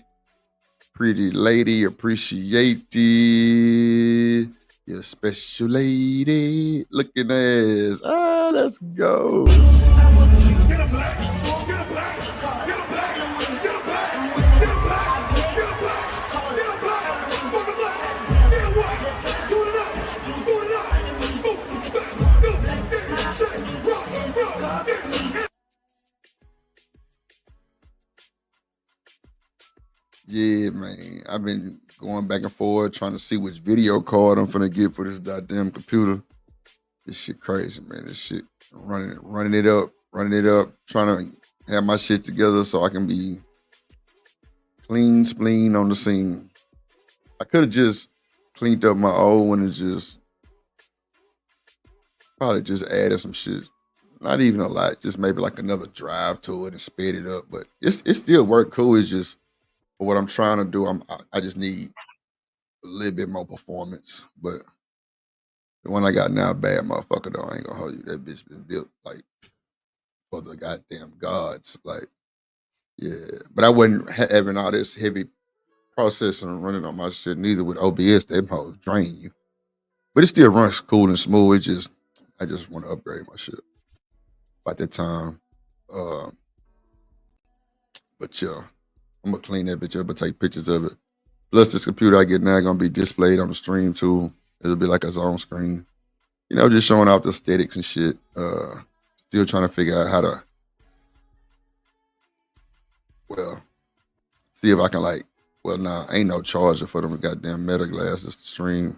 G: Pretty lady, appreciate it. You're a special lady. Looking ass. Ah, let's go. Yeah, man. I've been going back and forth trying to see which video card I'm finna get for this goddamn computer. This shit crazy, man. This shit running it up, trying to have my shit together so I can be clean spleen on the scene. I could have just cleaned up my old one and just probably just added some shit. Not even a lot, just maybe like another drive to it and sped it up. But it still worked cool. It's just for what I'm trying to do, I just need a little bit more performance. But the one I got now, bad motherfucker though. I ain't gonna hold you. That bitch been built like for the goddamn gods. Like, yeah. But I wasn't having all this heavy processing running on my shit. Neither with OBS. Them hoes drain you. But it still runs cool and smooth. I just want to upgrade my shit. About that time. But yeah, I'm gonna clean that bitch up and take pictures of it. Plus, this computer I get now gonna be displayed on the stream too. It'll be like a zone screen. You know, just showing off the aesthetics and shit. Still trying to figure out how to, see if I can ain't no charger for them goddamn Meta glasses to stream.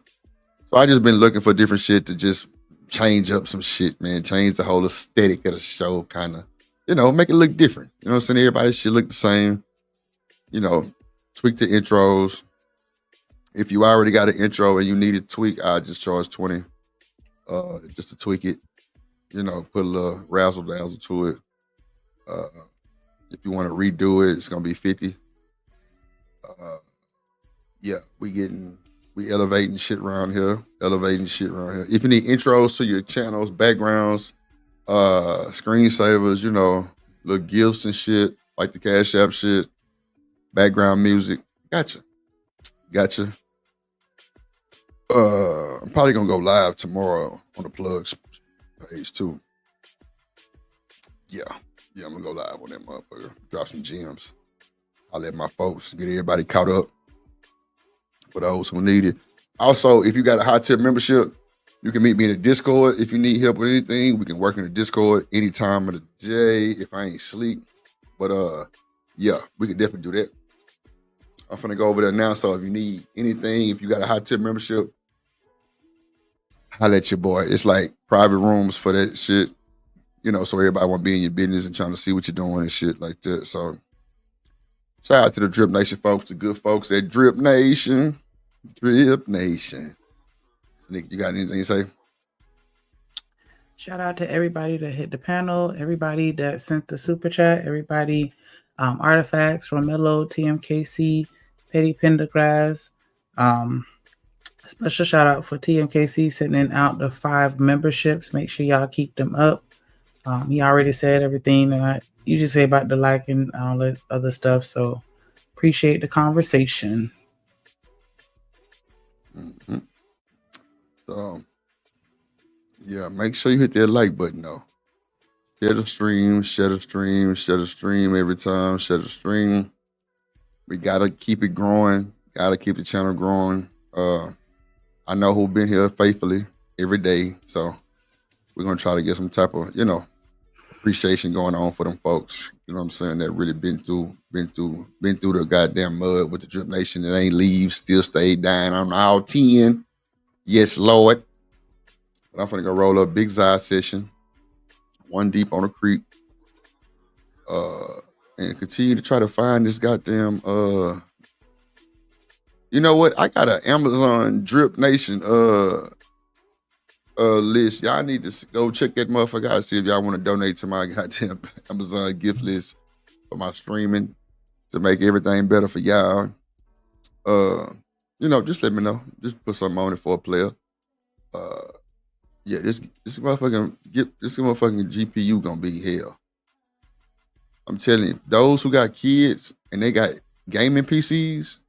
G: So I just been looking for different shit to just change up some shit, man. Change the whole aesthetic of the show, kind of, make it look different. You know what I'm saying? Everybody should look the same. Tweak the intros. If you already got an intro and you need it tweak, I just charge 20 just to tweak it. Put a little razzle dazzle to it. If you want to redo it, it's gonna be 50. Yeah, we elevating shit around here. If you need intros to your channels, backgrounds, screensavers, little gifts and shit, like the Cash App shit, background music, gotcha. I'm probably gonna go live tomorrow on the plugs page too. Yeah, I'm gonna go live on that motherfucker. Drop some gems. I'll let my folks get everybody caught up for those who need it. Also, if you got a high tip membership, you can meet me in the Discord. If you need help with anything, we can work in the Discord any time of the day if I ain't sleep. But yeah, we can definitely do that. I'm finna go over there now. So if you need anything, if you got a high tip membership, holla at your boy. It's like private rooms for that shit, so everybody want to be in your business and trying to see what you're doing and shit like that. So shout out to the Drip Nation folks, the good folks at Drip Nation. Nick, you got anything to say?
V: Shout out to everybody that hit the panel, everybody that sent the super chat, everybody, Artifacts, Romello, TMKC, Petty Pendergrass. Special shout out for TMKC sending out the 5 memberships. Make sure y'all keep them up. He already said everything that I usually say about the like and all that other stuff. So appreciate the conversation.
G: Mm-hmm. So yeah, make sure you hit that like button though. Share the stream every time. Share the stream. We gotta keep it growing. Gotta keep the channel growing. I know who've been here faithfully every day, so we're gonna try to get some type of, appreciation going on for them folks. You know what I'm saying? That really been through the goddamn mud with the Drip Nation. That ain't leave, still stayed down on all 10. Yes, Lord. But I'm finna go roll up Big Zai session, 1 deep on the creek, and continue to try to find this goddamn. You know what? I got an Amazon Drip Nation list. Y'all need to go check that motherfucker out. See if y'all want to donate to my goddamn Amazon gift list for my streaming to make everything better for y'all. Just let me know. Just put something on it for a player. Yeah, this motherfucking GPU gonna be hell. I'm telling you, those who got kids and they got gaming PCs,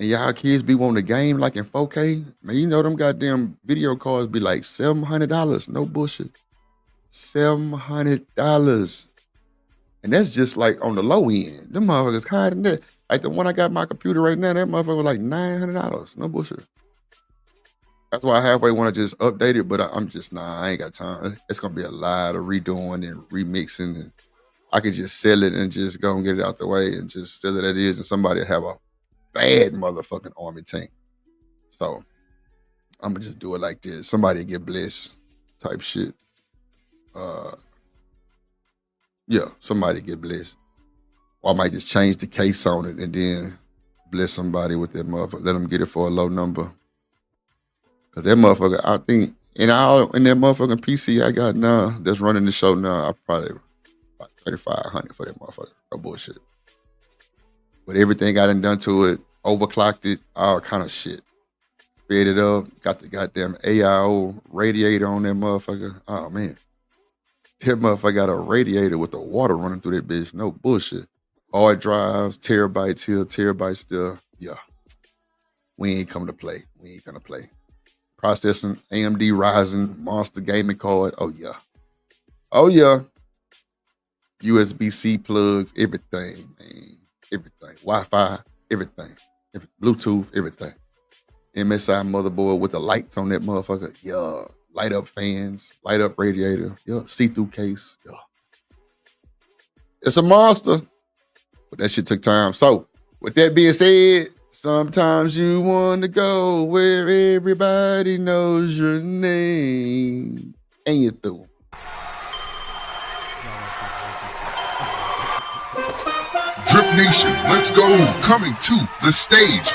G: and y'all kids be wanting to game like in 4K, man, them goddamn video cards be like $700. No bullshit. $700. And that's just like on the low end. Them motherfuckers higher than that. Like the one I got my computer right now, that motherfucker was like $900. No bullshit. That's why I halfway want to just update it, but I'm just, I ain't got time. It's going to be a lot of redoing and remixing and I could just sell it and just go and get it out the way and just sell it as is, and somebody have a bad motherfucking army tank. So I'm gonna just do it like this. Somebody get blessed type shit. Yeah, somebody get blessed. Or I might just change the case on it and then bless somebody with that motherfucker. Let them get it for a low number. Cause that motherfucker, I think, in that motherfucking PC I got now, that's running the show now, I probably about 3,500 for that motherfucker. No bullshit. But everything I done to it, overclocked it, all kind of shit. Sped it up, got the goddamn AIO radiator on that motherfucker. Oh man. That motherfucker got a radiator with the water running through that bitch. No bullshit. Hard drives, terabytes here, terabytes there. Yeah. We ain't coming to play. We ain't gonna play. Processing, AMD Ryzen, Monster gaming card. Oh yeah. Oh yeah. USB-C plugs, everything, man. Everything. Wi-Fi, everything. Bluetooth, everything. MSI motherboard with the lights on that motherfucker. Yeah. Light up fans, light up radiator. Yeah. See-through case. Yeah. It's a monster. But that shit took time. So, with that being said, sometimes you want to go where everybody knows your name. And you're through.
B: Drip Nation, let's go. Coming to the stage